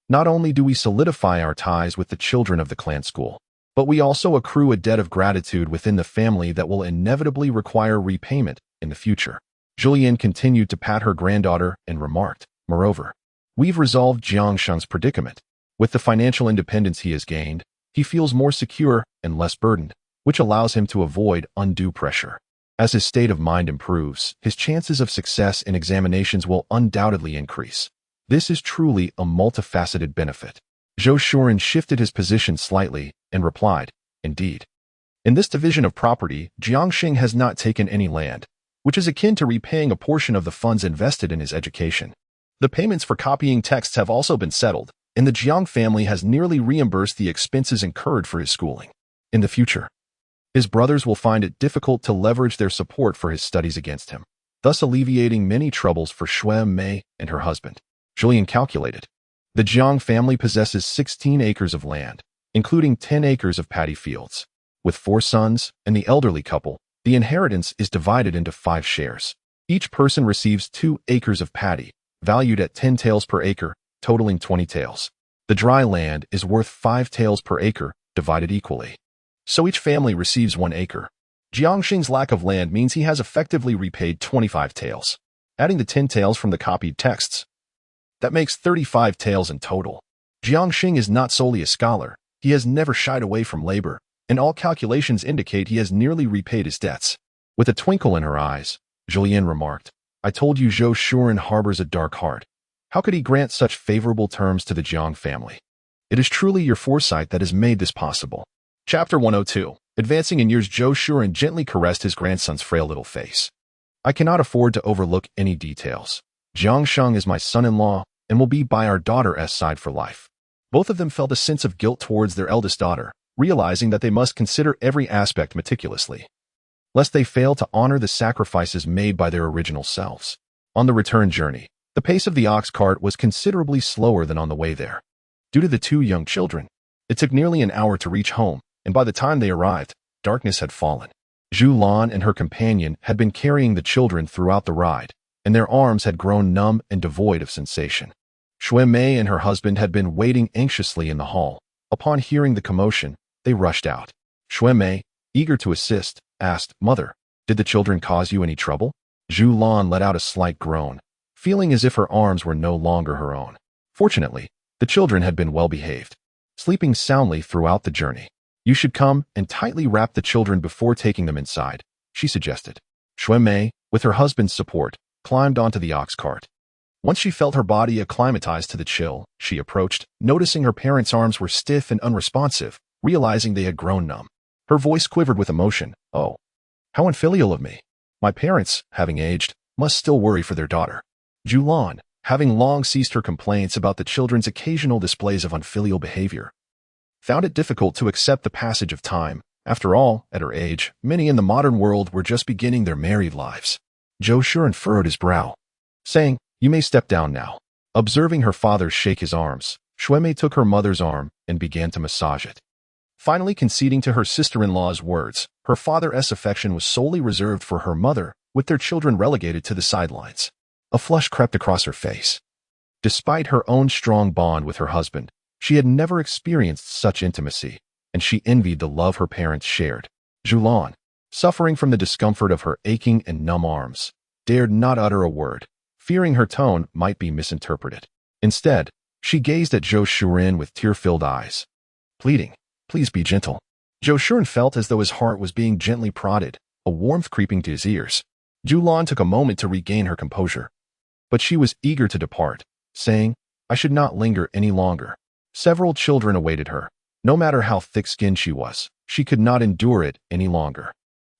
not only do we solidify our ties with the children of the clan school, but we also accrue a debt of gratitude within the family that will inevitably require repayment in the future. Zhulian continued to pat her granddaughter and remarked, moreover, we've resolved Jiang Sheng's predicament. With the financial independence he has gained, he feels more secure and less burdened, which allows him to avoid undue pressure. As his state of mind improves, his chances of success in examinations will undoubtedly increase. This is truly a multifaceted benefit. Zhou Shuren shifted his position slightly and replied, indeed. In this division of property, Jiang Sheng has not taken any land, which is akin to repaying a portion of the funds invested in his education. The payments for copying texts have also been settled, and the Jiang family has nearly reimbursed the expenses incurred for his schooling. In the future, his brothers will find it difficult to leverage their support for his studies against him, thus alleviating many troubles for Shui Mei and her husband. Zhulian calculated. The Jiang family possesses 16 acres of land, including 10 acres of paddy fields. With 4 sons and the elderly couple, the inheritance is divided into 5 shares. Each person receives 2 acres of paddy, valued at 10 taels per acre, totaling 20 taels. The dry land is worth 5 taels per acre, divided equally. So each family receives 1 acre. Jiangxing's lack of land means he has effectively repaid 25 taels. Adding the 10 taels from the copied texts, that makes 35 taels in total. Jiangxing is not solely a scholar. He has never shied away from labor, and all calculations indicate he has nearly repaid his debts. With a twinkle in her eyes, Zhulian remarked, I told you Zhou Shuren harbors a dark heart. How could he grant such favorable terms to the Jiang family? It is truly your foresight that has made this possible. Chapter 102. Advancing in years, Zhou Shuren gently caressed his grandson's frail little face. I cannot afford to overlook any details. Jiangsheng is my son-in-law and will be by our daughter's side for life. Both of them felt a sense of guilt towards their eldest daughter, realizing that they must consider every aspect meticulously, lest they fail to honor the sacrifices made by their original selves. On the return journey, the pace of the ox cart was considerably slower than on the way there. Due to the 2 young children, it took nearly an hour to reach home, and by the time they arrived, darkness had fallen. Zhulian and her companion had been carrying the children throughout the ride, and their arms had grown numb and devoid of sensation. Shui Mei and her husband had been waiting anxiously in the hall. Upon hearing the commotion, they rushed out. Shui Mei, eager to assist, asked, Mother, did the children cause you any trouble? Zhulian let out a slight groan, feeling as if her arms were no longer her own. Fortunately, the children had been well behaved, sleeping soundly throughout the journey. You should come and tightly wrap the children before taking them inside, she suggested. Shui Mei, with her husband's support, climbed onto the ox cart. Once she felt her body acclimatized to the chill, she approached, noticing her parents' arms were stiff and unresponsive, realizing they had grown numb. Her voice quivered with emotion. Oh, how unfilial of me. My parents, having aged, must still worry for their daughter. Zhulian, having long ceased her complaints about the children's occasional displays of unfilial behavior, found it difficult to accept the passage of time. After all, at her age, many in the modern world were just beginning their married lives. Zhou Shuren furrowed his brow, saying, You may step down now. Observing her father shake his arms, Shui Mei took her mother's arm and began to massage it. Finally conceding to her sister-in-law's words, her father's affection was solely reserved for her mother, with their children relegated to the sidelines. A flush crept across her face. Despite her own strong bond with her husband, she had never experienced such intimacy, and she envied the love her parents shared. Zhulian, suffering from the discomfort of her aching and numb arms, dared not utter a word, fearing her tone might be misinterpreted. Instead, she gazed at Zhou Shuren with tear-filled eyes, pleading, Please be gentle. Zhou Shuren felt as though his heart was being gently prodded, a warmth creeping to his ears. Zhulian took a moment to regain her composure, but she was eager to depart, saying, I should not linger any longer. Several children awaited her. No matter how thick-skinned she was, she could not endure it any longer.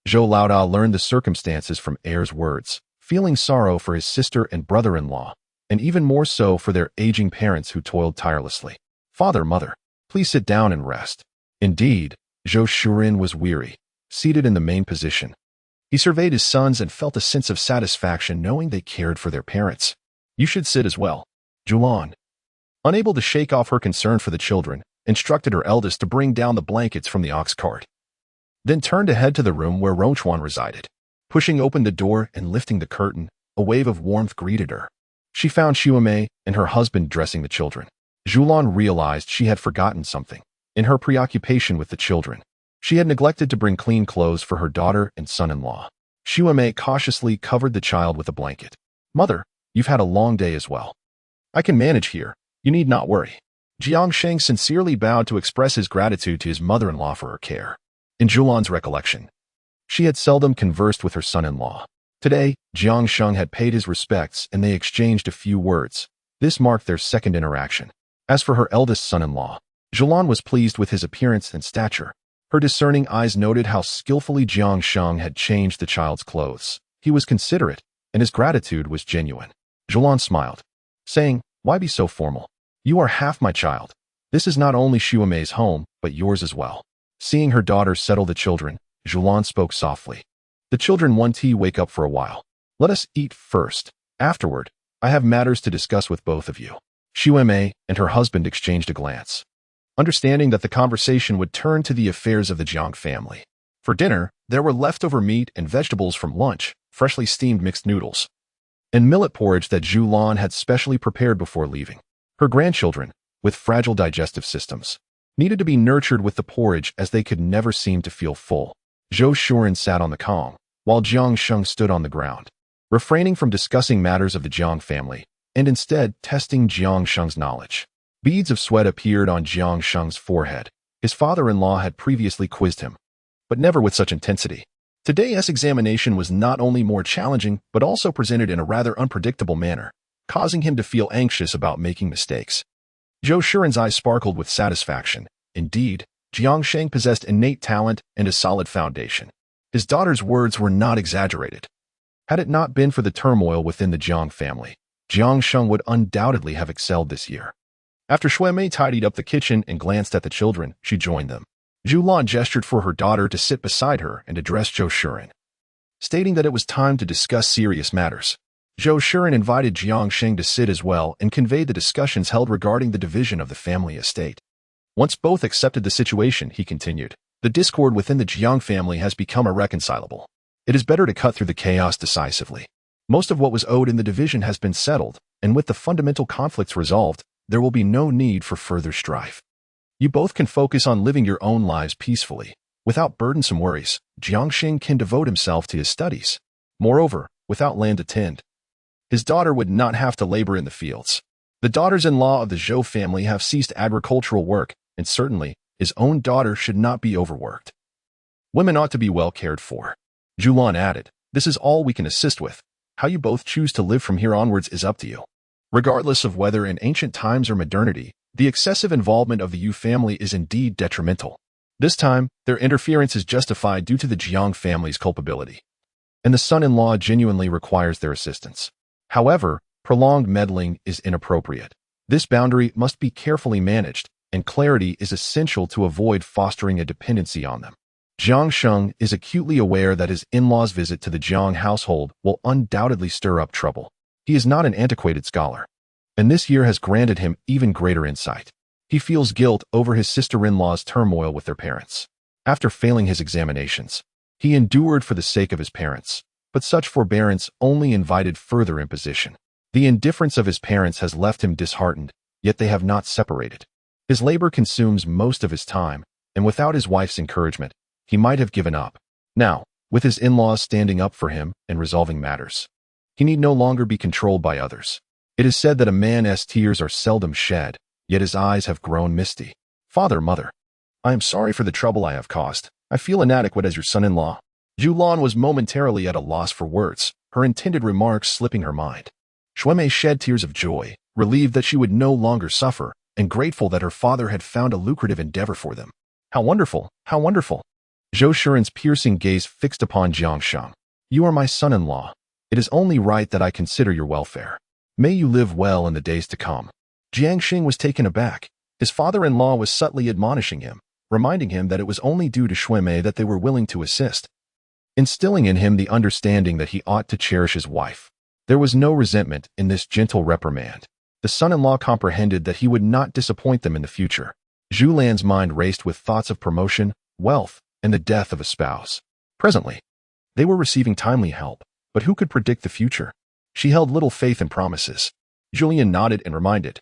Zhou Laodao learned the circumstances from heir's words, feeling sorrow for his sister and brother-in-law, and even more so for their aging parents who toiled tirelessly. Father, mother, please sit down and rest. Indeed, Zhou Shuren was weary, seated in the main position. He surveyed his sons and felt a sense of satisfaction knowing they cared for their parents. You should sit as well. Zhulian, unable to shake off her concern for the children, instructed her eldest to bring down the blankets from the ox cart, then turned to head to the room where Ronchuan resided. Pushing open the door and lifting the curtain, a wave of warmth greeted her. She found Shui Mei and her husband dressing the children. Zhulian realized she had forgotten something. In her preoccupation with the children, she had neglected to bring clean clothes for her daughter and son-in-law. Shui Mei cautiously covered the child with a blanket. Mother, you've had a long day as well. I can manage here. You need not worry. Jiangsheng sincerely bowed to express his gratitude to his mother-in-law for her care. In Zhulian's recollection, she had seldom conversed with her son-in-law. Today, Jiangsheng had paid his respects and they exchanged a few words. This marked their second interaction. As for her eldest son-in-law, Zhulian was pleased with his appearance and stature. Her discerning eyes noted how skillfully Jiangsheng had changed the child's clothes. He was considerate, and his gratitude was genuine. Zhulian smiled, saying, Why be so formal? You are half my child. This is not only Xuemei's home, but yours as well. Seeing her daughter settle the children, Zhulian spoke softly. The children want to wake up for a while. Let us eat first. Afterward, I have matters to discuss with both of you. Xuemei and her husband exchanged a glance, understanding that the conversation would turn to the affairs of the Jiang family. For dinner, there were leftover meat and vegetables from lunch, freshly steamed mixed noodles, and millet porridge that Zhulian had specially prepared before leaving. Her grandchildren, with fragile digestive systems, needed to be nurtured with the porridge as they could never seem to feel full. Zhou Shuren sat on the Kong, while Jiang Sheng stood on the ground, refraining from discussing matters of the Jiang family, and instead testing Jiang Sheng's knowledge. Beads of sweat appeared on Jiang Sheng's forehead. His father-in-law had previously quizzed him, but never with such intensity. Today's examination was not only more challenging, but also presented in a rather unpredictable manner, causing him to feel anxious about making mistakes. Zhou Shuren's eyes sparkled with satisfaction. Indeed, Jiang Sheng possessed innate talent and a solid foundation. His daughter's words were not exaggerated. Had it not been for the turmoil within the Jiang family, Jiang Sheng would undoubtedly have excelled this year. After Xuemei tidied up the kitchen and glanced at the children, she joined them. Zhulian gestured for her daughter to sit beside her and addressed Zhou Shuren, stating that it was time to discuss serious matters. Zhou Shuren invited Jiang Sheng to sit as well and conveyed the discussions held regarding the division of the family estate. Once both accepted the situation, he continued, the discord within the Jiang family has become irreconcilable. It is better to cut through the chaos decisively. Most of what was owed in the division has been settled, and with the fundamental conflicts resolved, there will be no need for further strife. You both can focus on living your own lives peacefully. Without burdensome worries, Jiang Sheng can devote himself to his studies. Moreover, without land to tend, his daughter would not have to labor in the fields. The daughters-in-law of the Zhou family have ceased agricultural work, and certainly, his own daughter should not be overworked. Women ought to be well cared for. Zhulian added, this is all we can assist with. How you both choose to live from here onwards is up to you. Regardless of whether in ancient times or modernity, the excessive involvement of the Yu family is indeed detrimental. This time, their interference is justified due to the Jiang family's culpability, and the son-in-law genuinely requires their assistance. However, prolonged meddling is inappropriate. This boundary must be carefully managed, and clarity is essential to avoid fostering a dependency on them. Jiang Sheng is acutely aware that his in-laws' visit to the Jiang household will undoubtedly stir up trouble. He is not an antiquated scholar, and this year has granted him even greater insight. He feels guilt over his sister-in-law's turmoil with their parents. After failing his examinations, he endured for the sake of his parents, but such forbearance only invited further imposition. The indifference of his parents has left him disheartened, yet they have not separated. His labor consumes most of his time, and without his wife's encouragement, he might have given up. Now, with his in-laws standing up for him and resolving matters, he need no longer be controlled by others. It is said that a man's tears are seldom shed, yet his eyes have grown misty. Father, mother, I am sorry for the trouble I have caused. I feel inadequate as your son-in-law. Zhulian was momentarily at a loss for words, her intended remarks slipping her mind. Xuemei shed tears of joy, relieved that she would no longer suffer, and grateful that her father had found a lucrative endeavor for them. How wonderful, how wonderful. Zhou Shuren's piercing gaze fixed upon Jiang Sheng. You are my son-in-law. It is only right that I consider your welfare. May you live well in the days to come. Jiang Sheng was taken aback. His father-in-law was subtly admonishing him, reminding him that it was only due to Xuemei that they were willing to assist, instilling in him the understanding that he ought to cherish his wife. There was no resentment in this gentle reprimand. The son-in-law comprehended that he would not disappoint them in the future. Zhulian's mind raced with thoughts of promotion, wealth, and the death of a spouse. Presently, they were receiving timely help, but who could predict the future? She held little faith in promises. Zhulian nodded and reminded,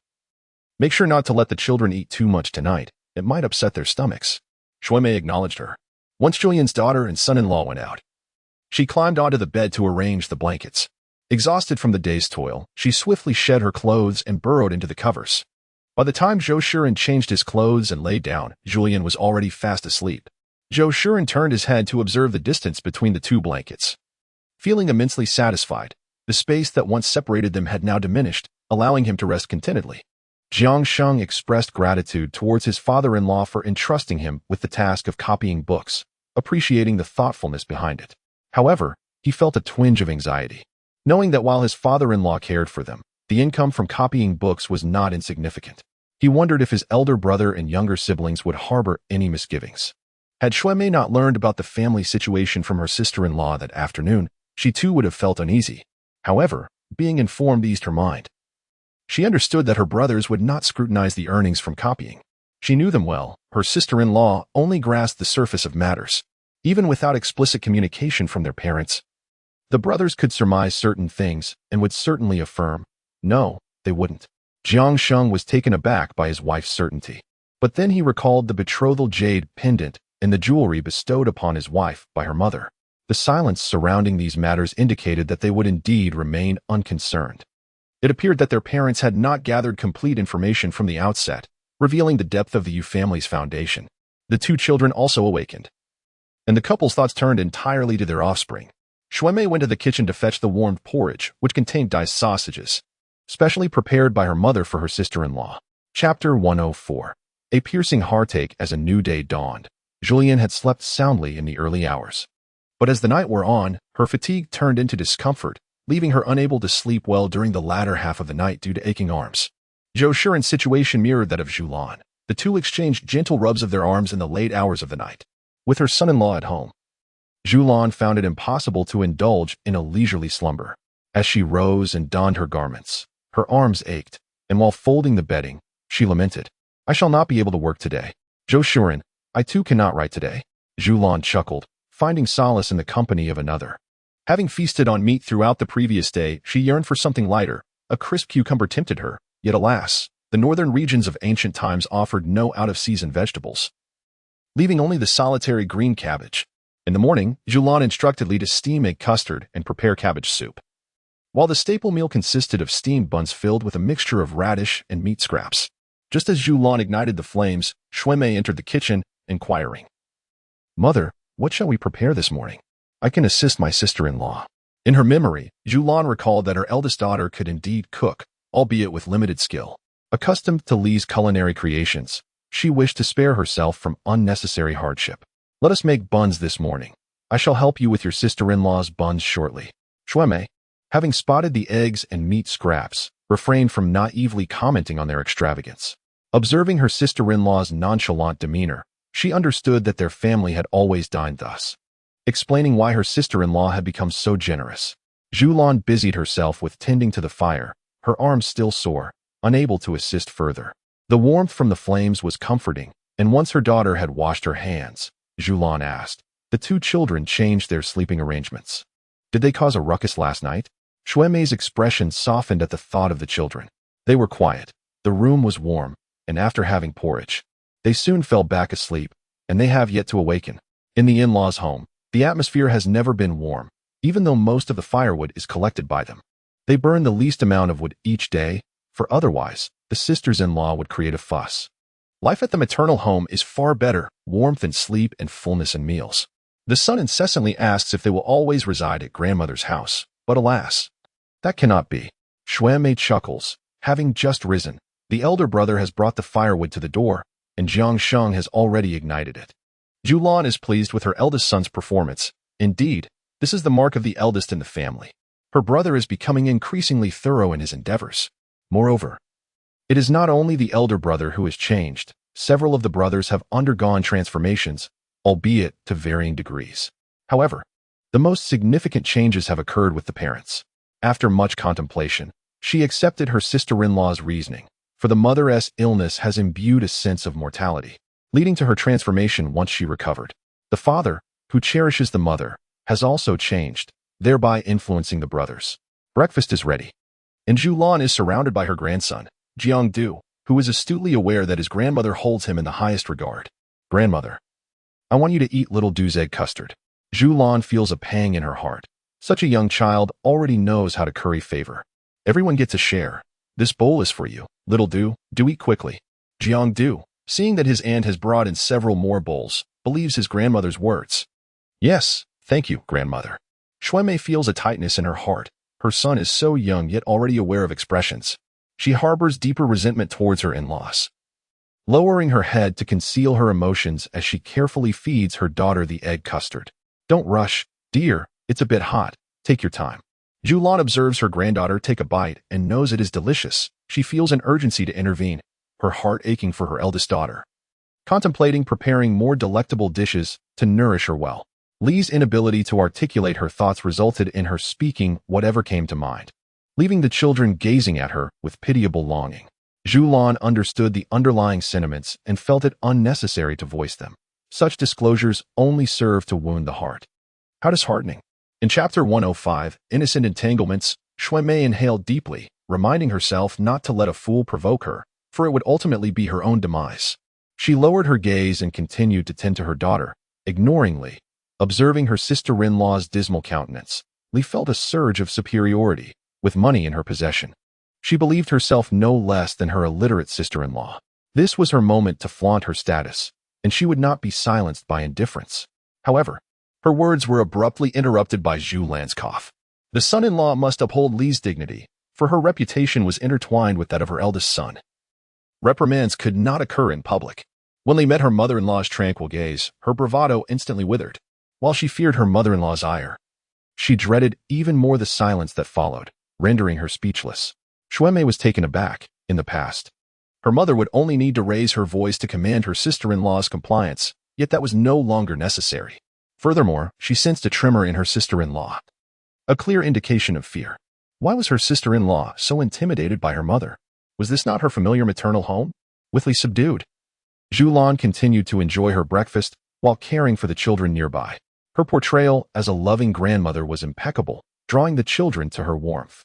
make sure not to let the children eat too much tonight. It might upset their stomachs. Xuemei acknowledged her. Once Zhulian's daughter and son-in-law went out, she climbed onto the bed to arrange the blankets. Exhausted from the day's toil, she swiftly shed her clothes and burrowed into the covers. By the time Zhou Shuren changed his clothes and lay down, Zhulian was already fast asleep. Zhou Shuren turned his head to observe the distance between the two blankets. Feeling immensely satisfied, the space that once separated them had now diminished, allowing him to rest contentedly. Jiang Sheng expressed gratitude towards his father-in-law for entrusting him with the task of copying books, appreciating the thoughtfulness behind it. However, he felt a twinge of anxiety, knowing that while his father-in-law cared for them, the income from copying books was not insignificant. He wondered if his elder brother and younger siblings would harbor any misgivings. Had Shuemei not learned about the family situation from her sister-in-law that afternoon, she too would have felt uneasy. However, being informed eased her mind. She understood that her brothers would not scrutinize the earnings from copying. She knew them well. Her sister-in-law only grasped the surface of matters. Even without explicit communication from their parents, the brothers could surmise certain things and would certainly affirm, no, they wouldn't. Jiang Sheng was taken aback by his wife's certainty. But then he recalled the betrothal jade pendant and the jewelry bestowed upon his wife by her mother. The silence surrounding these matters indicated that they would indeed remain unconcerned. It appeared that their parents had not gathered complete information from the outset, revealing the depth of the Yu family's foundation. The two children also awakened, and the couple's thoughts turned entirely to their offspring. Shuemei went to the kitchen to fetch the warmed porridge, which contained diced sausages, specially prepared by her mother for her sister-in-law. Chapter 104. A piercing heartache as a new day dawned. Zhulian had slept soundly in the early hours. But as the night wore on, her fatigue turned into discomfort, leaving her unable to sleep well during the latter half of the night due to aching arms. Zhou Shiren's situation mirrored that of Zhulian. The two exchanged gentle rubs of their arms in the late hours of the night. With her son-in-law at home, Zhulian found it impossible to indulge in a leisurely slumber. As she rose and donned her garments, her arms ached, and while folding the bedding, she lamented, "I shall not be able to work today. Zhou Shiren, I too cannot write today." Zhulian chuckled, finding solace in the company of another. Having feasted on meat throughout the previous day, she yearned for something lighter. A crisp cucumber tempted her, yet alas, the northern regions of ancient times offered no out-of-season vegetables, leaving only the solitary green cabbage. In the morning, Zhulian instructed Li to steam egg custard and prepare cabbage soup. While the staple meal consisted of steamed buns filled with a mixture of radish and meat scraps. Just as Zhulian ignited the flames, Shuemei entered the kitchen, inquiring, "Mother, what shall we prepare this morning? I can assist my sister-in-law." In her memory, Zhulian recalled that her eldest daughter could indeed cook, albeit with limited skill. Accustomed to Li's culinary creations, she wished to spare herself from unnecessary hardship. "Let us make buns this morning. I shall help you with your sister-in-law's buns shortly." Shuemei, having spotted the eggs and meat scraps, refrained from naively commenting on their extravagance. Observing her sister-in-law's nonchalant demeanor, she understood that their family had always dined thus, explaining why her sister-in-law had become so generous. Zhulian busied herself with tending to the fire, her arms still sore, unable to assist further. The warmth from the flames was comforting, and once her daughter had washed her hands, Zhulian asked, "The two children changed their sleeping arrangements. Did they cause a ruckus last night?" Shuemei's expression softened at the thought of the children. They were quiet, the room was warm, and after having porridge, they soon fell back asleep, and they have yet to awaken. In the in-laws' home, the atmosphere has never been warm, even though most of the firewood is collected by them. They burn the least amount of wood each day, for otherwise, the sisters-in-law would create a fuss. Life at the maternal home is far better, warmth in sleep and fullness in meals. The son incessantly asks if they will always reside at grandmother's house, but alas, that cannot be. Shuemei chuckles. Having just risen, the elder brother has brought the firewood to the door, and Jiang Sheng has already ignited it. Zhulian is pleased with her eldest son's performance. Indeed, this is the mark of the eldest in the family. Her brother is becoming increasingly thorough in his endeavors. Moreover, it is not only the elder brother who has changed. Several of the brothers have undergone transformations, albeit to varying degrees. However, the most significant changes have occurred with the parents. After much contemplation, she accepted her sister-in-law's reasoning, for the mother's illness has imbued a sense of mortality, leading to her transformation once she recovered. The father, who cherishes the mother, has also changed, thereby influencing the brothers. Breakfast is ready, and Zhulian is surrounded by her grandson, Jiangdu, who is astutely aware that his grandmother holds him in the highest regard. "Grandmother, I want you to eat little Du's egg custard." Zhulian feels a pang in her heart. Such a young child already knows how to curry favor. "Everyone gets a share. This bowl is for you, little Du. Do eat quickly." Jiangdu, seeing that his aunt has brought in several more bowls, believes his grandmother's words. "Yes, thank you, grandmother." Shuemei feels a tightness in her heart. Her son is so young yet already aware of expressions. She harbors deeper resentment towards her in-laws, lowering her head to conceal her emotions as she carefully feeds her daughter the egg custard. "Don't rush, dear, it's a bit hot. Take your time." Zhulian observes her granddaughter take a bite and knows it is delicious. She feels an urgency to intervene. her heart aching for her eldest daughter, contemplating preparing more delectable dishes to nourish her well. Li's inability to articulate her thoughts resulted in her speaking whatever came to mind, leaving the children gazing at her with pitiable longing. Zhulian understood the underlying sentiments and felt it unnecessary to voice them. Such disclosures only serve to wound the heart. How disheartening. In Chapter 105, Innocent Entanglements, Xuanmei inhaled deeply, reminding herself not to let a fool provoke her, for it would ultimately be her own demise. She lowered her gaze and continued to tend to her daughter, ignoringly. Observing her sister-in-law's dismal countenance, Li felt a surge of superiority, with money in her possession. She believed herself no less than her illiterate sister-in-law. This was her moment to flaunt her status, and she would not be silenced by indifference. However, her words were abruptly interrupted by Zhulian's cough. The son-in-law must uphold Li's dignity, for her reputation was intertwined with that of her eldest son. Reprimands could not occur in public. When Li met her mother-in-law's tranquil gaze, her bravado instantly withered. While she feared her mother-in-law's ire, she dreaded even more the silence that followed, rendering her speechless. Xuanmei was taken aback. In the past, her mother would only need to raise her voice to command her sister-in-law's compliance, yet that was no longer necessary. Furthermore, she sensed a tremor in her sister-in-law, a clear indication of fear. Why was her sister-in-law so intimidated by her mother? Was this not her familiar maternal home? With Li subdued, Zhulian continued to enjoy her breakfast while caring for the children nearby. Her portrayal as a loving grandmother was impeccable, drawing the children to her warmth.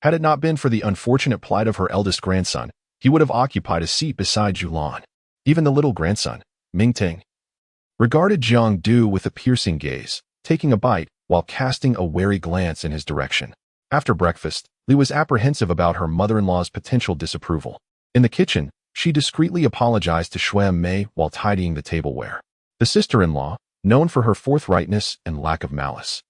Had it not been for the unfortunate plight of her eldest grandson, he would have occupied a seat beside Zhulian. Even the little grandson, Mingting, regarded Jiang Du with a piercing gaze, taking a bite while casting a wary glance in his direction. After breakfast, Li was apprehensive about her mother-in-law's potential disapproval. In the kitchen, she discreetly apologized to Xuanmei while tidying the tableware. The sister-in-law, known for her forthrightness and lack of malice,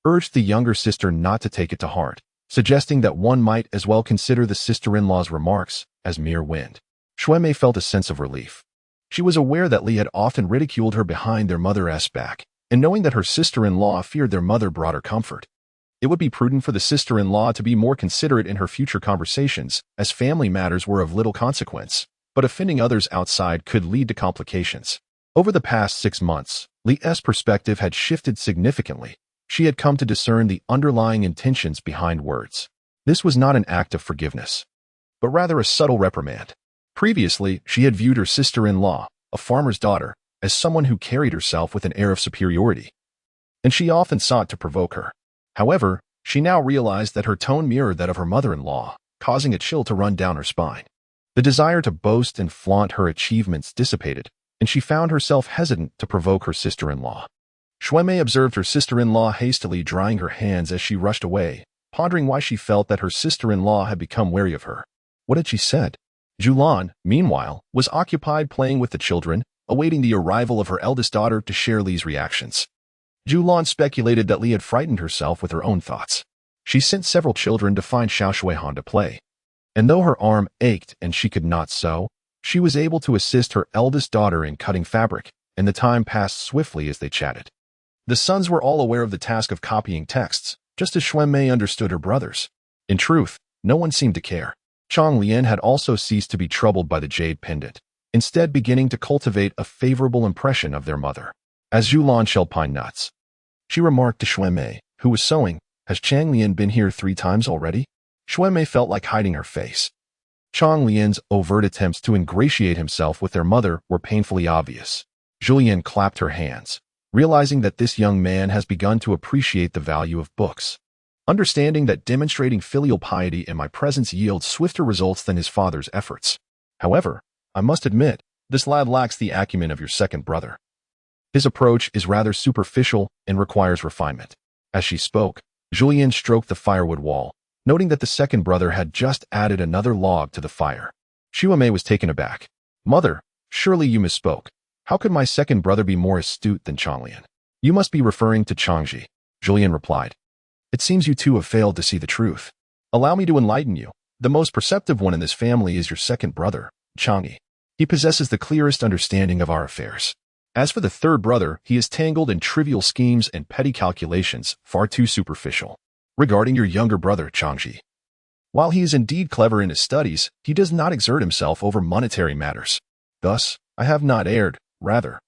urged the younger sister not to take it to heart, suggesting that one might as well consider the sister-in-law's remarks as mere wind. Xuanmei felt a sense of relief. She was aware that Li had often ridiculed her behind their mother's back, and knowing that her sister-in-law feared their mother brought her comfort. It would be prudent for the sister-in-law to be more considerate in her future conversations, as family matters were of little consequence, but offending others outside could lead to complications. Over the past 6 months, Li's perspective had shifted significantly. She had come to discern the underlying intentions behind words. This was not an act of forgiveness, but rather a subtle reprimand. Previously, she had viewed her sister-in-law, a farmer's daughter, as someone who carried herself with an air of superiority, and she often sought to provoke her. However, she now realized that her tone mirrored that of her mother-in-law, causing a chill to run down her spine. The desire to boast and flaunt her achievements dissipated, and she found herself hesitant to provoke her sister-in-law. Xuanmei observed her sister-in-law hastily drying her hands as she rushed away, pondering why she felt that her sister-in-law had become wary of her. What had she said? Zhulian, meanwhile, was occupied playing with the children, awaiting the arrival of her eldest daughter to share Li's reactions. Zhulian speculated that Li had frightened herself with her own thoughts. She sent several children to find Xiao Shuihan to play, and though her arm ached and she could not sew, she was able to assist her eldest daughter in cutting fabric, and the time passed swiftly as they chatted. The sons were all aware of the task of copying texts, just as Xuanmei understood her brothers. In truth, no one seemed to care. Chang Lian had also ceased to be troubled by the jade pendant, instead beginning to cultivate a favorable impression of their mother. As Zhulian shelled pine nuts, she remarked to Xuanmei, who was sewing, "Has Chang Lian been here 3 times already?" Xuanmei felt like hiding her face. Chang Lian's overt attempts to ingratiate himself with their mother were painfully obvious. Zhulian clapped her hands, realizing that this young man has begun to appreciate the value of books. Understanding that demonstrating filial piety in my presence yields swifter results than his father's efforts. However, I must admit, this lad lacks the acumen of your second brother. His approach is rather superficial and requires refinement. As she spoke, Zhulian stroked the firewood wall, noting that the second brother had just added another log to the fire. Xuanmei was taken aback. "Mother, surely you misspoke. How could my second brother be more astute than Changlian?" "You must be referring to Changji," Zhulian replied. "It seems you two have failed to see the truth. Allow me to enlighten you. The most perceptive one in this family is your second brother, Changyi. He possesses the clearest understanding of our affairs. As for the third brother, he is tangled in trivial schemes and petty calculations, far too superficial. Regarding your younger brother, Changji, While he is indeed clever in his studies, he does not exert himself over monetary matters. Thus, I have not erred, rather.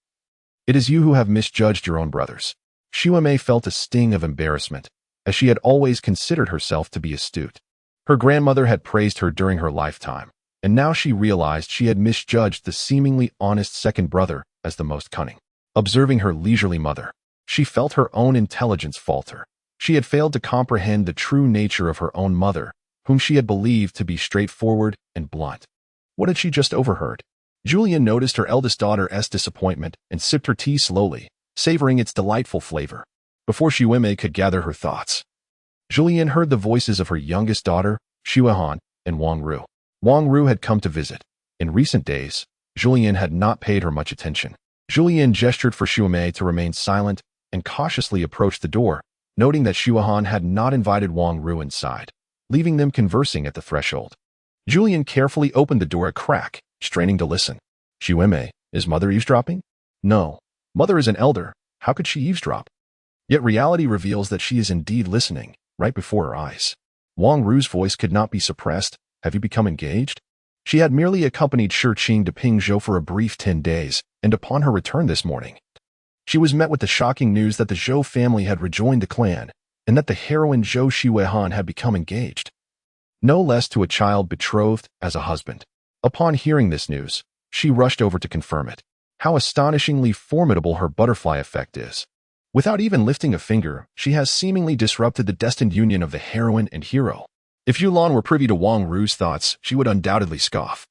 It is you who have misjudged your own brothers. Xiaomei felt a sting of embarrassment, as she had always considered herself to be astute. Her grandmother had praised her during her lifetime, and now she realized she had misjudged the seemingly honest second brother as the most cunning. Observing her leisurely mother, she felt her own intelligence falter. She had failed to comprehend the true nature of her own mother, whom she had believed to be straightforward and blunt. What had she just overheard? Zhulian noticed her eldest daughter's disappointment and sipped her tea slowly, savoring its delightful flavor. Before Xiaomei could gather her thoughts, Zhulian heard the voices of her youngest daughter, Xuehan, and Wang Ru. Wang Ru had come to visit. In recent days, Zhulian had not paid her much attention. Zhulian gestured for Xiaomei to remain silent and cautiously approached the door, noting that Xuehan had not invited Wang Ru inside, leaving them conversing at the threshold. Zhulian carefully opened the door a crack, straining to listen. Xiaomei, is mother eavesdropping? No. Mother is an elder. How could she eavesdrop? Yet reality reveals that she is indeed listening, right before her eyes. Wang Ru's voice could not be suppressed. Have you become engaged? She had merely accompanied Shi Qing to Pingzhou for a brief 10 days, and upon her return this morning, she was met with the shocking news that the Zhou family had rejoined the clan, and that the heroine Zhou Xuehan had become engaged. No less to a child betrothed as a husband. Upon hearing this news, she rushed over to confirm it. How astonishingly formidable her butterfly effect is. Without even lifting a finger, she has seemingly disrupted the destined union of the heroine and hero. If Yulan were privy to Wang Ru's thoughts, she would undoubtedly scoff.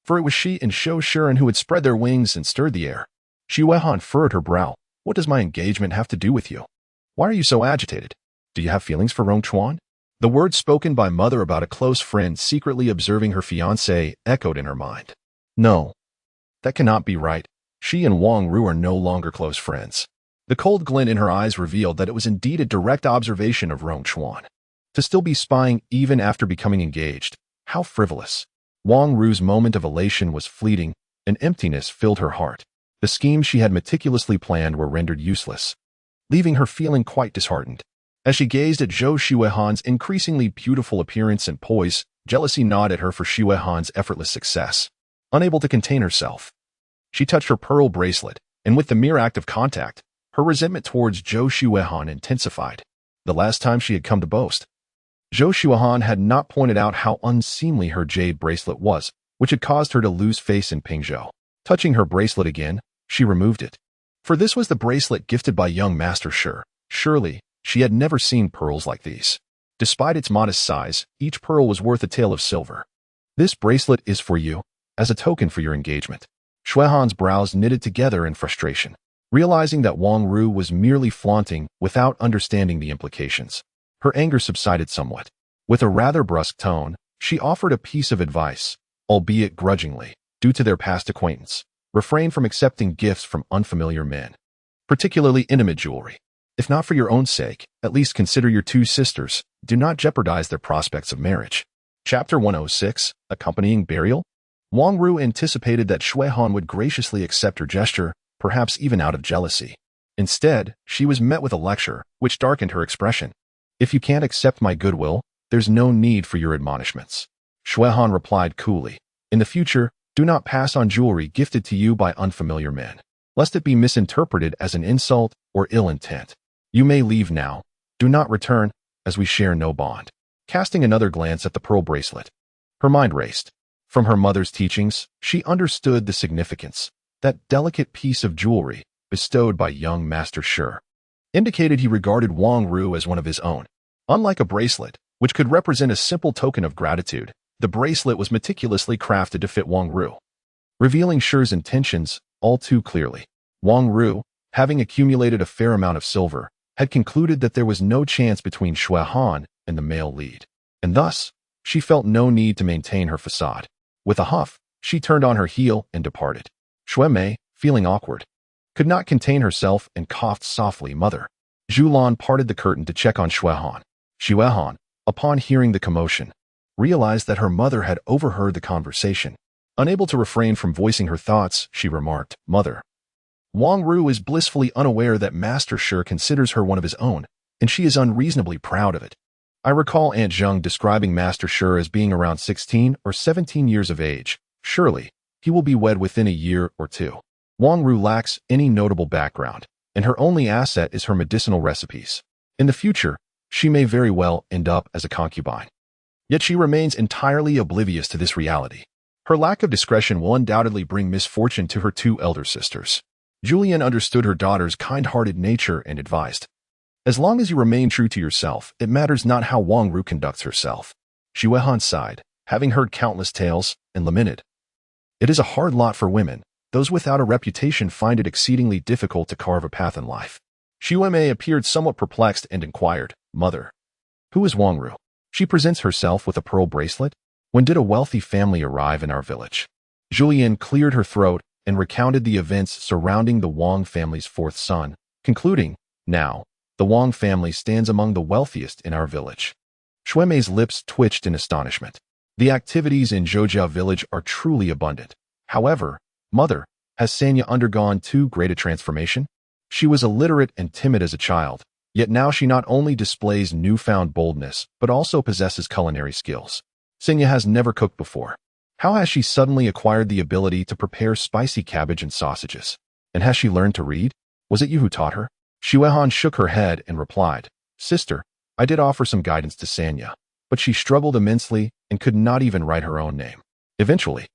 For it was she and Shou Shiren who had spread their wings and stirred the air. Xuehan furrowed her brow. What does my engagement have to do with you? Why are you so agitated? Do you have feelings for Rongchuan? The words spoken by mother about a close friend secretly observing her fiancé echoed in her mind. No. That cannot be right. She and Wang Ru are no longer close friends. The cold glint in her eyes revealed that it was indeed a direct observation of Rongchuan. To still be spying even after becoming engaged. How frivolous. Wang Ru's moment of elation was fleeting, and emptiness filled her heart. The schemes she had meticulously planned were rendered useless, leaving her feeling quite disheartened. As she gazed at Zhou Xuehan's increasingly beautiful appearance and poise, jealousy gnawed at her for Xuehan's effortless success. Unable to contain herself, she touched her pearl bracelet, and with the mere act of contact, her resentment towards Zhou Xuehan intensified. The last time she had come to boast, Zhou Xuehan had not pointed out how unseemly her jade bracelet was, which had caused her to lose face in Pingzhou. Touching her bracelet again, she removed it. For this was the bracelet gifted by young Master Shi. Surely, she had never seen pearls like these. Despite its modest size, each pearl was worth a tale of silver. This bracelet is for you, as a token for your engagement. Xuehan's brows knitted together in frustration, realizing that Wang Ru was merely flaunting without understanding the implications. Her anger subsided somewhat. With a rather brusque tone, she offered a piece of advice, albeit grudgingly, due to their past acquaintance. Refrain from accepting gifts from unfamiliar men, particularly intimate jewelry. If not for your own sake, at least consider your two sisters. Do not jeopardize their prospects of marriage. Chapter 106, Accompanying Burial. Wang Ru anticipated that Xuehan would graciously accept her gesture, perhaps even out of jealousy. Instead, she was met with a lecture, which darkened her expression. If you can't accept my goodwill, there's no need for your admonishments. Xuehan replied coolly. In the future, do not pass on jewelry gifted to you by unfamiliar men, lest it be misinterpreted as an insult or ill intent. You may leave now. Do not return, as we share no bond. Casting another glance at the pearl bracelet, her mind raced. From her mother's teachings, she understood the significance. That delicate piece of jewelry, bestowed by young Master Shi, indicated he regarded Wang Ru as one of his own. Unlike a bracelet, which could represent a simple token of gratitude, the bracelet was meticulously crafted to fit Wang Ru, revealing Shi's intentions all too clearly. Wang Ru, having accumulated a fair amount of silver, had concluded that there was no chance between Xuehan and the male lead, and thus, she felt no need to maintain her facade. With a huff, she turned on her heel and departed. Xuemei, feeling awkward, could not contain herself and coughed softly. Mother. Zhulian parted the curtain to check on Xuehan. Xuehan, upon hearing the commotion, realized that her mother had overheard the conversation. Unable to refrain from voicing her thoughts, she remarked, Mother. Wang Ru is blissfully unaware that Master Shi considers her one of his own, and she is unreasonably proud of it. I recall Aunt Zheng describing Master Shi as being around 16 or 17 years of age. Surely, he will be wed within a year or two. Wang Ru lacks any notable background, and her only asset is her medicinal recipes. In the future, she may very well end up as a concubine. Yet she remains entirely oblivious to this reality. Her lack of discretion will undoubtedly bring misfortune to her two elder sisters. Zhulian understood her daughter's kind-hearted nature and advised, "As long as you remain true to yourself, it matters not how Wang Ru conducts herself." Xue Han sighed, having heard countless tales, and lamented, "It is a hard lot for women. Those without a reputation find it exceedingly difficult to carve a path in life." Xue Mei appeared somewhat perplexed and inquired, "Mother, who is Wang Ru? She presents herself with a pearl bracelet? When did a wealthy family arrive in our village?" Zhulian cleared her throat and recounted the events surrounding the Wang family's fourth son, concluding, "Now, the Wang family stands among the wealthiest in our village." Xue Mei's lips twitched in astonishment. The activities in Zhoujia village are truly abundant. However, Mother, has Sanya undergone too great a transformation? She was illiterate and timid as a child, yet now she not only displays newfound boldness, but also possesses culinary skills. Sanya has never cooked before. How has she suddenly acquired the ability to prepare spicy cabbage and sausages? And has she learned to read? Was it you who taught her? Xue Han shook her head and replied, "Sister, I did offer some guidance to Sanya, but she struggled immensely and could not even write her own name. Eventually,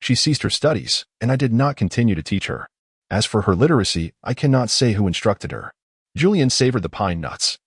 she ceased her studies, and I did not continue to teach her. As for her literacy, I cannot say who instructed her." Zhulian savored the pine nuts.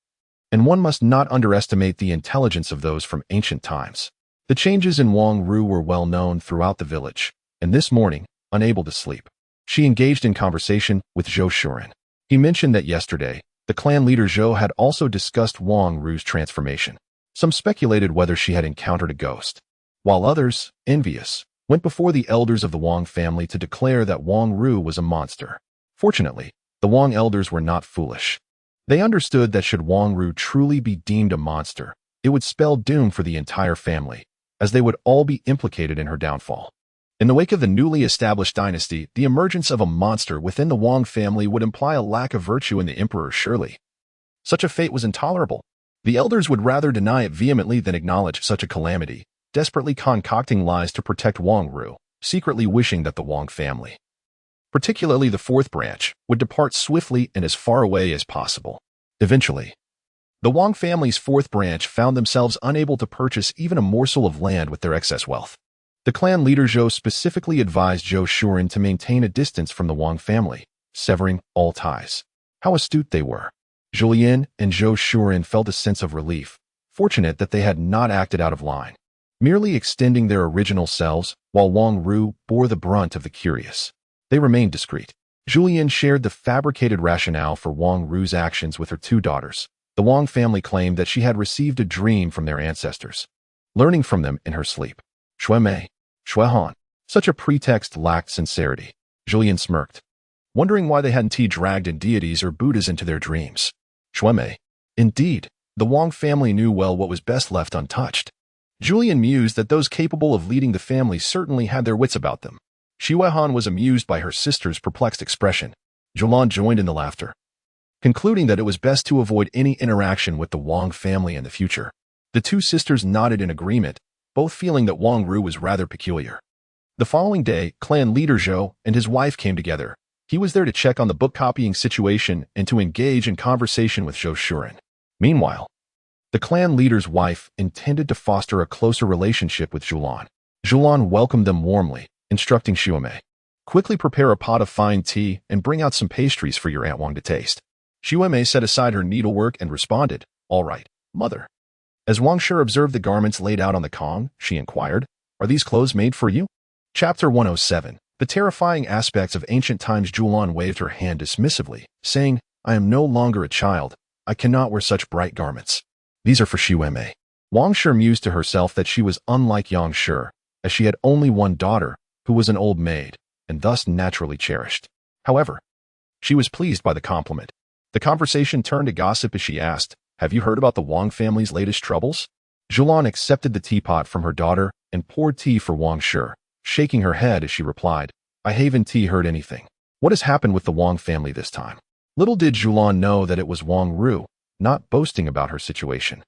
And one must not underestimate the intelligence of those from ancient times. The changes in Wang Ru were well known throughout the village, and this morning, unable to sleep, she engaged in conversation with Zhou Shuren. He mentioned that yesterday, the clan leader Zhou had also discussed Wang Ru's transformation. Some speculated whether she had encountered a ghost, while others, envious, went before the elders of the Wang family to declare that Wang Ru was a monster. Fortunately, the Wang elders were not foolish. They understood that should Wang Ru truly be deemed a monster, it would spell doom for the entire family, as they would all be implicated in her downfall. In the wake of the newly established dynasty, the emergence of a monster within the Wang family would imply a lack of virtue in the emperor surely. Such a fate was intolerable. The elders would rather deny it vehemently than acknowledge such a calamity, desperately concocting lies to protect Wang Ru, secretly wishing that the Wang family, particularly the fourth branch, would depart swiftly and as far away as possible. Eventually, the Wang family's fourth branch found themselves unable to purchase even a morsel of land with their excess wealth. The clan leader Zhou specifically advised Zhou Shuren to maintain a distance from the Wang family, severing all ties. How astute they were. Zhulian and Zhou Shuren felt a sense of relief, fortunate that they had not acted out of line, merely extending their original selves, while Wang Ru bore the brunt of the curious. They remained discreet. Zhulian shared the fabricated rationale for Wang Ru's actions with her two daughters. The Wang family claimed that she had received a dream from their ancestors, learning from them in her sleep. Xue Mei, Xue Han. Such a pretext lacked sincerity. Zhulian smirked, wondering why they hadn't dragged in deities or Buddhas into their dreams. Xue Mei. Indeed, the Wang family knew well what was best left untouched. Zhulian mused that those capable of leading the family certainly had their wits about them. Xue Han was amused by her sister's perplexed expression. Zhulian joined in the laughter, concluding that it was best to avoid any interaction with the Wang family in the future. The two sisters nodded in agreement, both feeling that Wang Ru was rather peculiar. The following day, clan leader Zhou and his wife came together. He was there to check on the book copying situation and to engage in conversation with Zhou Shuren. Meanwhile, the clan leader's wife intended to foster a closer relationship with Zhulian. Zhulian welcomed them warmly, instructing Xue Mei, "Quickly prepare a pot of fine tea and bring out some pastries for your Aunt Wang to taste." Xue Mei set aside her needlework and responded, "All right, Mother." As Wang Shi observed the garments laid out on the Kong, she inquired, "Are these clothes made for you?" Chapter 107. The terrifying aspects of ancient times. Zhulian waved her hand dismissively, saying, "I am no longer a child. I cannot wear such bright garments. These are for Xue Mei." Wang Shi mused to herself that she was unlike Yang Shi, as she had only one daughter, who was an old maid, and thus naturally cherished. However, she was pleased by the compliment. The conversation turned to gossip as she asked, "Have you heard about the Wang family's latest troubles?" Zhulian accepted the teapot from her daughter and poured tea for Wang Shi, shaking her head as she replied, "I haven't heard anything. What has happened with the Wang family this time?" Little did Zhulian know that it was Wang Ru, not boasting about her situation,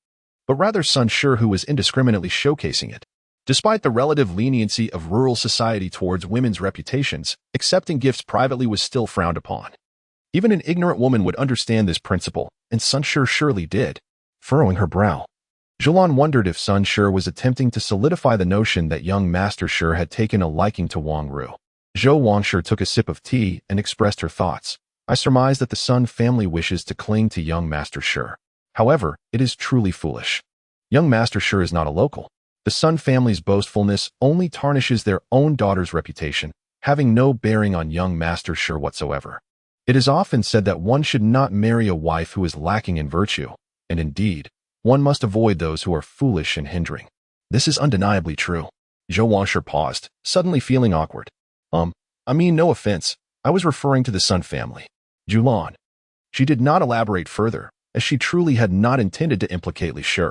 but rather Sun Shi who was indiscriminately showcasing it. Despite the relative leniency of rural society towards women's reputations, accepting gifts privately was still frowned upon. Even an ignorant woman would understand this principle, and Sun Shi surely did. Furrowing her brow, Zhulian wondered if Sun Shi was attempting to solidify the notion that young Master Shi had taken a liking to Wang Ru. Zhou Wangshi took a sip of tea and expressed her thoughts. I surmise that the Sun family wishes to cling to young Master Shi. However, it is truly foolish. Young Master Shi is not a local. The Sun family's boastfulness only tarnishes their own daughter's reputation, having no bearing on young Master Shi whatsoever. It is often said that one should not marry a wife who is lacking in virtue, and indeed, one must avoid those who are foolish and hindering. This is undeniably true. Zhou Wangshi paused, suddenly feeling awkward. I mean, no offense, I was referring to the Sun family. Zhulian. She did not elaborate further, as she truly had not intended to implicate Li Shi.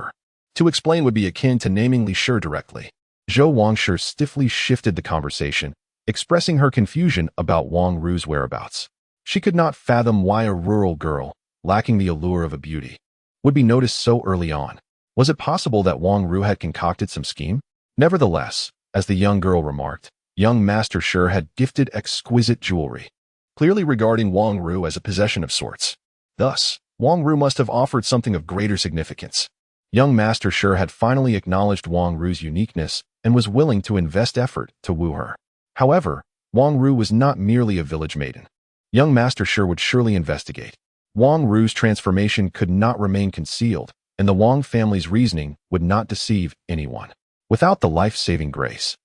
To explain would be akin to naming Li Shi directly. Zhou Wangshi stiffly shifted the conversation, expressing her confusion about Wang Ru's whereabouts. She could not fathom why a rural girl, lacking the allure of a beauty, would be noticed so early on. Was it possible that Wang Ru had concocted some scheme? Nevertheless, as the young girl remarked, young Master Shi had gifted exquisite jewelry, clearly regarding Wang Ru as a possession of sorts. Thus, Wang Ru must have offered something of greater significance. Young Master Shi had finally acknowledged Wang Ru's uniqueness and was willing to invest effort to woo her. However, Wang Ru was not merely a village maiden. Young Master Shi would surely investigate. Wang Ru's transformation could not remain concealed, and the Wang family's reasoning would not deceive anyone. Without the life-saving grace,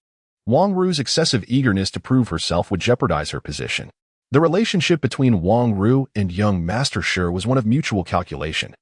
Wang Ru's excessive eagerness to prove herself would jeopardize her position. The relationship between Wang Ru and young Master Shi was one of mutual calculation.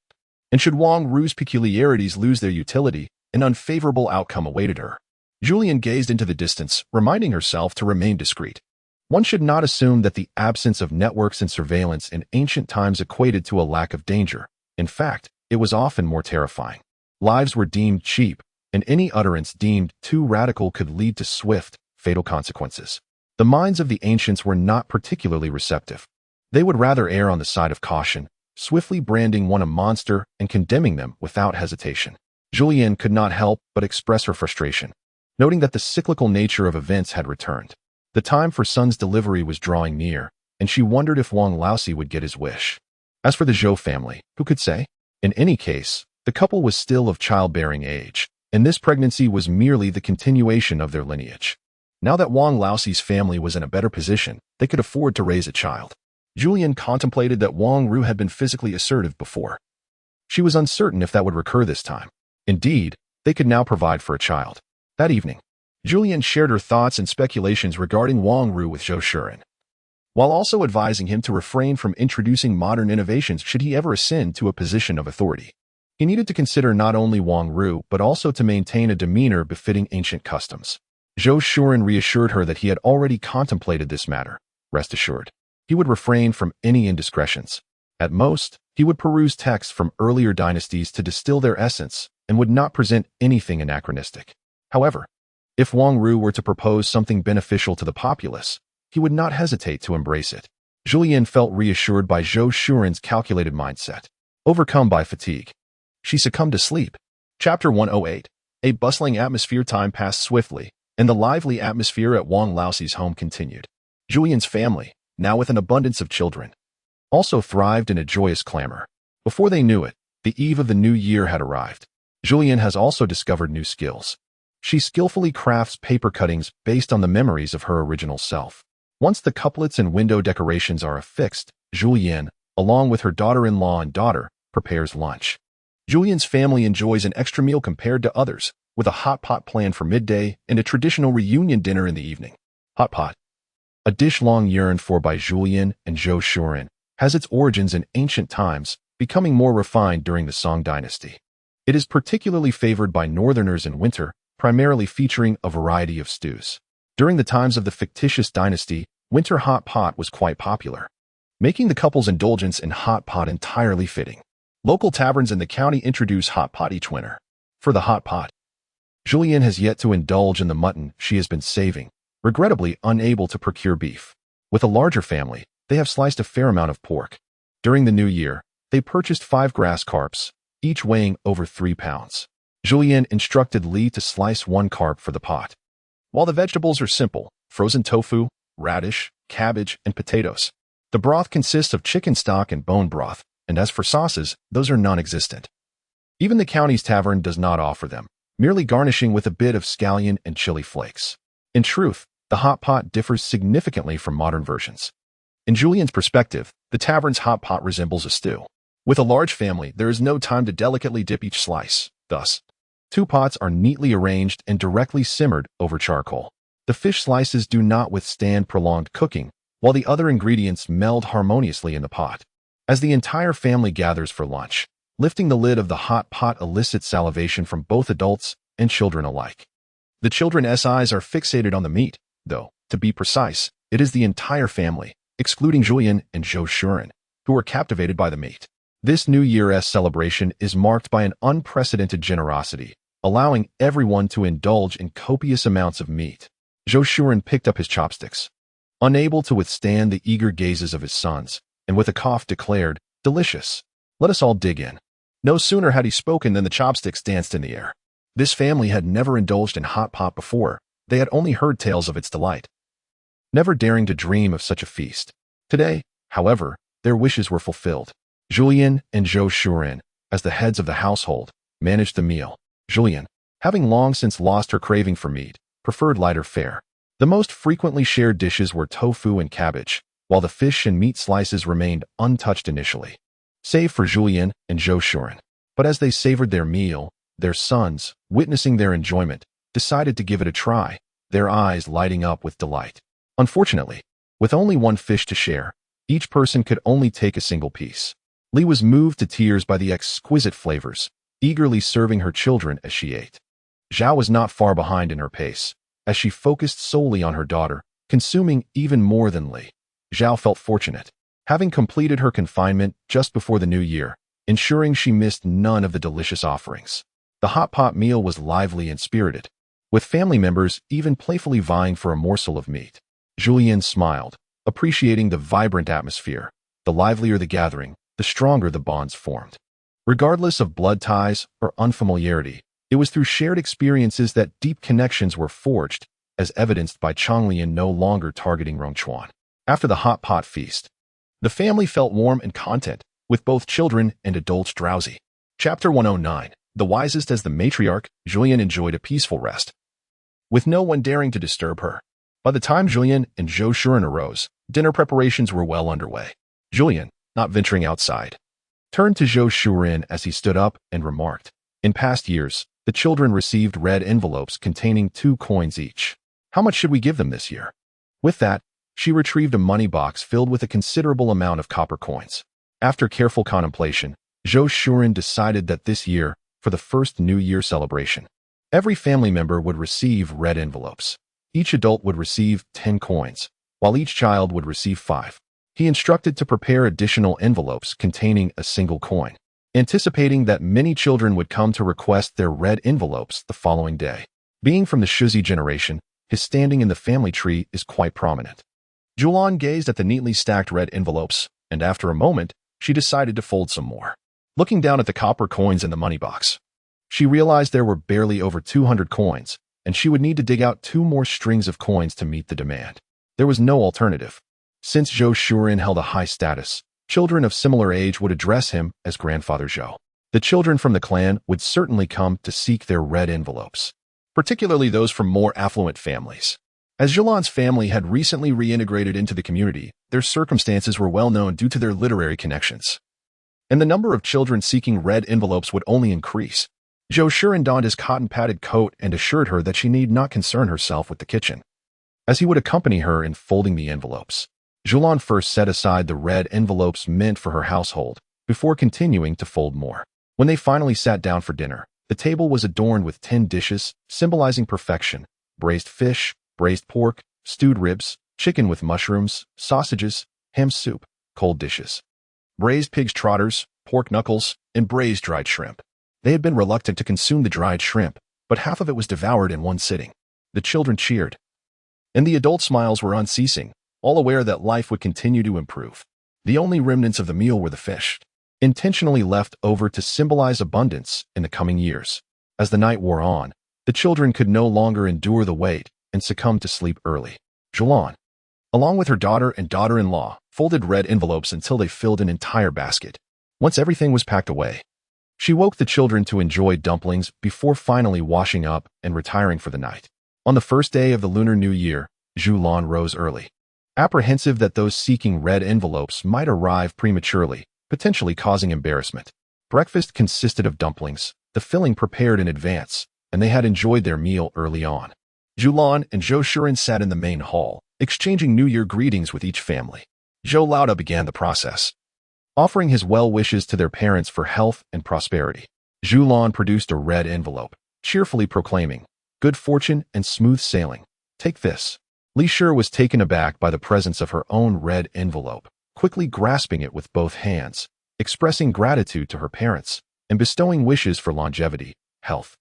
And should Wang Ru's peculiarities lose their utility, an unfavorable outcome awaited her. Zhulian gazed into the distance, reminding herself to remain discreet. One should not assume that the absence of networks and surveillance in ancient times equated to a lack of danger. In fact, it was often more terrifying. Lives were deemed cheap, and any utterance deemed too radical could lead to swift, fatal consequences. The minds of the ancients were not particularly receptive. They would rather err on the side of caution, swiftly branding one a monster and condemning them without hesitation. Zhulian could not help but express her frustration, noting that the cyclical nature of events had returned. The time for Sun's delivery was drawing near, and she wondered if Wang Laosi would get his wish. As for the Zhou family, who could say? In any case, the couple was still of childbearing age, and this pregnancy was merely the continuation of their lineage. Now that Wang Laosi's family was in a better position, they could afford to raise a child. Zhulian contemplated that Wang Ru had been physically assertive before. She was uncertain if that would recur this time. Indeed, they could now provide for a child. That evening, Zhulian shared her thoughts and speculations regarding Wang Ru with Zhou Shi, while also advising him to refrain from introducing modern innovations should he ever ascend to a position of authority. He needed to consider not only Wang Ru but also to maintain a demeanor befitting ancient customs. Zhou Shi reassured her that he had already contemplated this matter. Rest assured, he would refrain from any indiscretions. At most, he would peruse texts from earlier dynasties to distill their essence and would not present anything anachronistic. However, if Wang Ru were to propose something beneficial to the populace, he would not hesitate to embrace it. Zhulian felt reassured by Zhou Shi's calculated mindset. Overcome by fatigue, she succumbed to sleep. Chapter 108. A bustling atmosphere. Time passed swiftly, and the lively atmosphere at Wang Laosi's home continued. Zhulian's family, now with an abundance of children, also thrived in a joyous clamor. Before they knew it, the eve of the new year had arrived. Zhulian has also discovered new skills. She skillfully crafts paper cuttings based on the memories of her original self. Once the couplets and window decorations are affixed, Zhulian, along with her daughter-in-law and daughter, prepares lunch. Zhulian's family enjoys an extra meal compared to others, with a hot pot planned for midday and a traditional reunion dinner in the evening. Hot pot, a dish long yearned for by Zhulian and Zhou Shi, has its origins in ancient times, becoming more refined during the Song dynasty. It is particularly favored by northerners in winter, primarily featuring a variety of stews. During the times of the fictitious dynasty, winter hot pot was quite popular, making the couple's indulgence in hot pot entirely fitting. Local taverns in the county introduce hot pot each winter. For the hot pot, Zhulian has yet to indulge in the mutton she has been saving, regrettably unable to procure beef. With a larger family, they have sliced a fair amount of pork. During the new year, they purchased 5 grass carps, each weighing over 3 pounds. Zhulian instructed Li to slice one carp for the pot. While the vegetables are simple, frozen tofu, radish, cabbage, and potatoes. The broth consists of chicken stock and bone broth, and as for sauces, those are non-existent. Even the county's tavern does not offer them, merely garnishing with a bit of scallion and chili flakes. In truth, the hot pot differs significantly from modern versions. In Zhulian's perspective, the tavern's hot pot resembles a stew. With a large family, there is no time to delicately dip each slice. Thus, 2 pots are neatly arranged and directly simmered over charcoal. The fish slices do not withstand prolonged cooking, while the other ingredients meld harmoniously in the pot. As the entire family gathers for lunch, lifting the lid of the hot pot elicits salivation from both adults and children alike. The children's eyes are fixated on the meat, though, to be precise, it is the entire family, excluding Zhulian and Zhulian, who are captivated by the meat. This New Year's celebration is marked by an unprecedented generosity, allowing everyone to indulge in copious amounts of meat. Zhulian picked up his chopsticks. Unable to withstand the eager gazes of his sons, and with a cough declared, "Delicious. Let us all dig in." No sooner had he spoken than the chopsticks danced in the air. This family had never indulged in hot pot before. They had only heard tales of its delight, never daring to dream of such a feast. Today, however, their wishes were fulfilled. Zhulian and Zhulian, as the heads of the household, managed the meal. Zhulian, having long since lost her craving for meat, preferred lighter fare. The most frequently shared dishes were tofu and cabbage, while the fish and meat slices remained untouched initially, save for Zhulian and Zhulian. But as they savored their meal, their sons, witnessing their enjoyment, decided to give it a try, their eyes lighting up with delight. Unfortunately, with only one fish to share, each person could only take a single piece. Li was moved to tears by the exquisite flavors, eagerly serving her children as she ate. Zhao was not far behind in her pace, as she focused solely on her daughter, consuming even more than Li. Zhao felt fortunate, having completed her confinement just before the new year, ensuring she missed none of the delicious offerings. The hot pot meal was lively and spirited, with family members even playfully vying for a morsel of meat. Zhulian smiled, appreciating the vibrant atmosphere. The livelier the gathering, the stronger the bonds formed. Regardless of blood ties or unfamiliarity, it was through shared experiences that deep connections were forged, as evidenced by Changlian no longer targeting Rongchuan. After the hot pot feast, the family felt warm and content, with both children and adults drowsy. Chapter 109. The wisest as the matriarch, Zhulian enjoyed a peaceful rest, with no one daring to disturb her. By the time Zhulian and Zhulian arose, dinner preparations were well underway. Zhulian, not venturing outside, turned to Zhulian as he stood up and remarked, "In past years, the children received red envelopes containing 2 coins each. How much should we give them this year?" With that, she retrieved a money box filled with a considerable amount of copper coins. After careful contemplation, Zhulian decided that this year, for the first New Year celebration, every family member would receive red envelopes. Each adult would receive 10 coins, while each child would receive 5. He instructed to prepare additional envelopes containing a single coin, anticipating that many children would come to request their red envelopes the following day. Being from the Shuzi generation, his standing in the family tree is quite prominent. Zhulian gazed at the neatly stacked red envelopes, and after a moment, she decided to fold some more. Looking down at the copper coins in the money box, she realized there were barely over 200 coins, and she would need to dig out 2 more strings of coins to meet the demand. There was no alternative. Since Zhulian held a high status, children of similar age would address him as Grandfather Zhou. The children from the clan would certainly come to seek their red envelopes, particularly those from more affluent families. As Zhulian's family had recently reintegrated into the community, their circumstances were well known due to their literary connections, and the number of children seeking red envelopes would only increase. Zhulian donned his cotton-padded coat and assured her that she need not concern herself with the kitchen, as he would accompany her in folding the envelopes. Zhulian first set aside the red envelopes meant for her household, before continuing to fold more. When they finally sat down for dinner, the table was adorned with 10 dishes, symbolizing perfection: braised fish, braised pork, stewed ribs, chicken with mushrooms, sausages, ham soup, cold dishes, braised pig's trotters, pork knuckles, and braised dried shrimp. They had been reluctant to consume the dried shrimp, but half of it was devoured in one sitting. The children cheered, and the adult smiles were unceasing, all aware that life would continue to improve. The only remnants of the meal were the fish. intentionally left over to symbolize abundance in the coming years. As the night wore on, the children could no longer endure the wait and succumbed to sleep early. Zhulian, along with her daughter and daughter-in-law, folded red envelopes until they filled an entire basket. Once everything was packed away, she woke the children to enjoy dumplings before finally washing up and retiring for the night. On the first day of the Lunar New Year, Zhulian rose early, apprehensive that those seeking red envelopes might arrive prematurely, potentially causing embarrassment. Breakfast consisted of dumplings, the filling prepared in advance, and they had enjoyed their meal early on. Zhulian and Zhulian sat in the main hall, exchanging New Year greetings with each family. Zhulian began the process, offering his well wishes to their parents for health and prosperity. Zhulian produced a red envelope, cheerfully proclaiming, "Good fortune and smooth sailing. Take this." Li Shi was taken aback by the presence of her own red envelope, quickly grasping it with both hands, expressing gratitude to her parents, and bestowing wishes for longevity, health,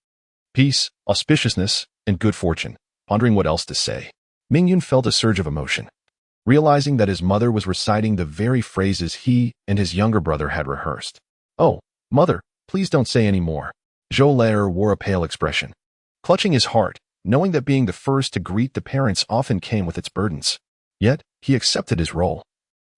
peace, auspiciousness, and good fortune. Pondering what else to say, Mingyun felt a surge of emotion, realizing that his mother was reciting the very phrases he and his younger brother had rehearsed. "Oh, mother, please don't say any more." Zhulian wore a pale expression, clutching his heart, knowing that being the first to greet the parents often came with its burdens. Yet, he accepted his role,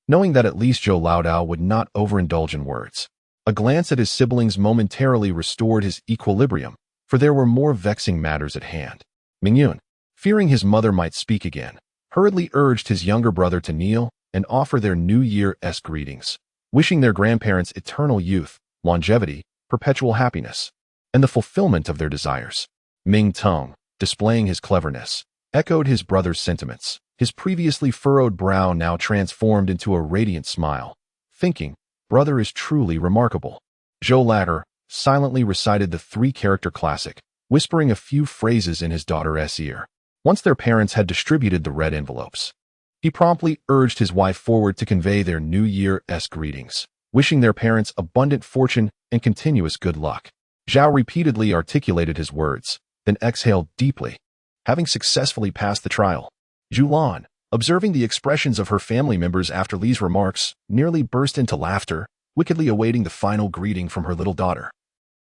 knowing that at least Zhou Laodao would not overindulge in words. A glance at his siblings momentarily restored his equilibrium, for there were more vexing matters at hand. Mingyun, fearing his mother might speak again, hurriedly urged his younger brother to kneel and offer their New Year-esque greetings, wishing their grandparents eternal youth, longevity, perpetual happiness, and the fulfillment of their desires. Ming Tong, displaying his cleverness, echoed his brother's sentiments, his previously furrowed brow now transformed into a radiant smile, thinking, "Brother is truly remarkable." Zhou Latter silently recited the three-character classic, whispering a few phrases in his daughter's ear. Once their parents had distributed the red envelopes, he promptly urged his wife forward to convey their New Year-esque greetings, wishing their parents abundant fortune and continuous good luck. Zhao repeatedly articulated his words, then exhaled deeply, having successfully passed the trial. Zhulian, observing the expressions of her family members after Li's remarks, nearly burst into laughter, wickedly awaiting the final greeting from her little daughter.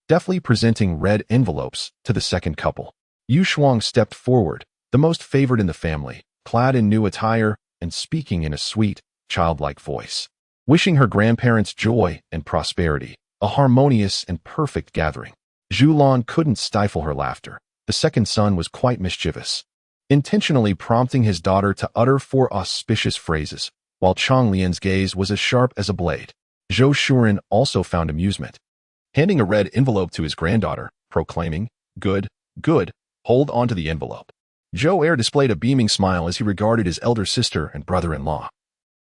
Deftly presenting red envelopes to the second couple, Yu Shuang stepped forward, the most favored in the family, clad in new attire and speaking in a sweet, childlike voice, wishing her grandparents joy and prosperity, a harmonious and perfect gathering. Zhulian couldn't stifle her laughter. The second son was quite mischievous, intentionally prompting his daughter to utter 4 auspicious phrases, while Chang Lian's gaze was as sharp as a blade. Zhou Shuren also found amusement, handing a red envelope to his granddaughter, proclaiming, "Good, good, hold on to the envelope." Zhou displayed a beaming smile as he regarded his elder sister and brother-in-law,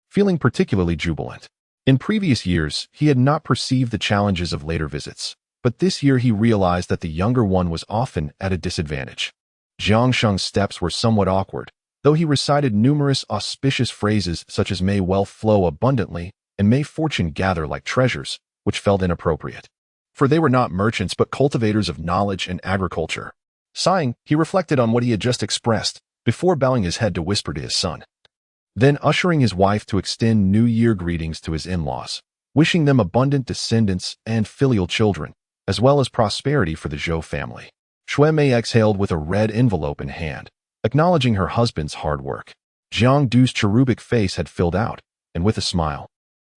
feeling particularly jubilant. In previous years, he had not perceived the challenges of later visits, but this year he realized that the younger one was often at a disadvantage. Jiang Sheng's steps were somewhat awkward, though he recited numerous auspicious phrases such as "May wealth flow abundantly" and "May fortune gather like treasures," which felt inappropriate, for they were not merchants but cultivators of knowledge and agriculture. Sighing, he reflected on what he had just expressed, before bowing his head to whisper to his son, then ushering his wife to extend New Year greetings to his in-laws, wishing them abundant descendants and filial children, as well as prosperity for the Zhou family. Shui Mei exhaled with a red envelope in hand, acknowledging her husband's hard work. Jiang Du's cherubic face had filled out, and with a smile,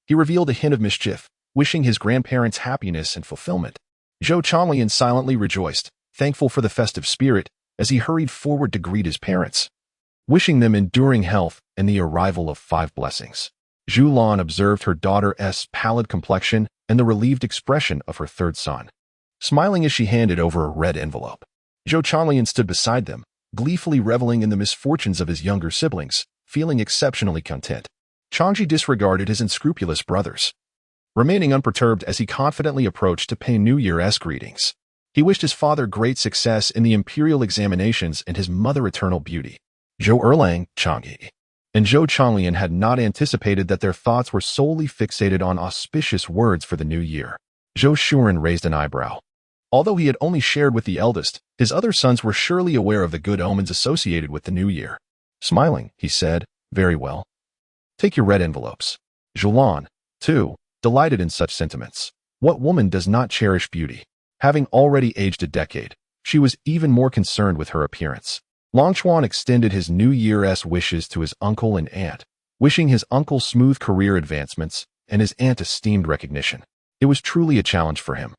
he revealed a hint of mischief, wishing his grandparents happiness and fulfillment. Zhou Changlian silently rejoiced, thankful for the festive spirit, as he hurried forward to greet his parents, wishing them enduring health and the arrival of 5 blessings. Zhulian observed her daughter's pallid complexion and the relieved expression of her third son, smiling as she handed over a red envelope. Zhou Changlian stood beside them, gleefully reveling in the misfortunes of his younger siblings, feeling exceptionally content. Changji disregarded his unscrupulous brothers, remaining unperturbed as he confidently approached to pay New Year's greetings. He wished his father great success in the Imperial examinations and his mother eternal beauty. Zhou Erlang, Changyi, and Zhou Changlian had not anticipated that their thoughts were solely fixated on auspicious words for the new year. Zhou Shuren raised an eyebrow. Although he had only shared with the eldest, his other sons were surely aware of the good omens associated with the new year. Smiling, he said, "Very well. Take your red envelopes." Zhulian, too, delighted in such sentiments. What woman does not cherish beauty? Having already aged a decade, she was even more concerned with her appearance. Longchuan extended his New Year's wishes to his uncle and aunt, wishing his uncle smooth career advancements and his aunt esteemed recognition. It was truly a challenge for him.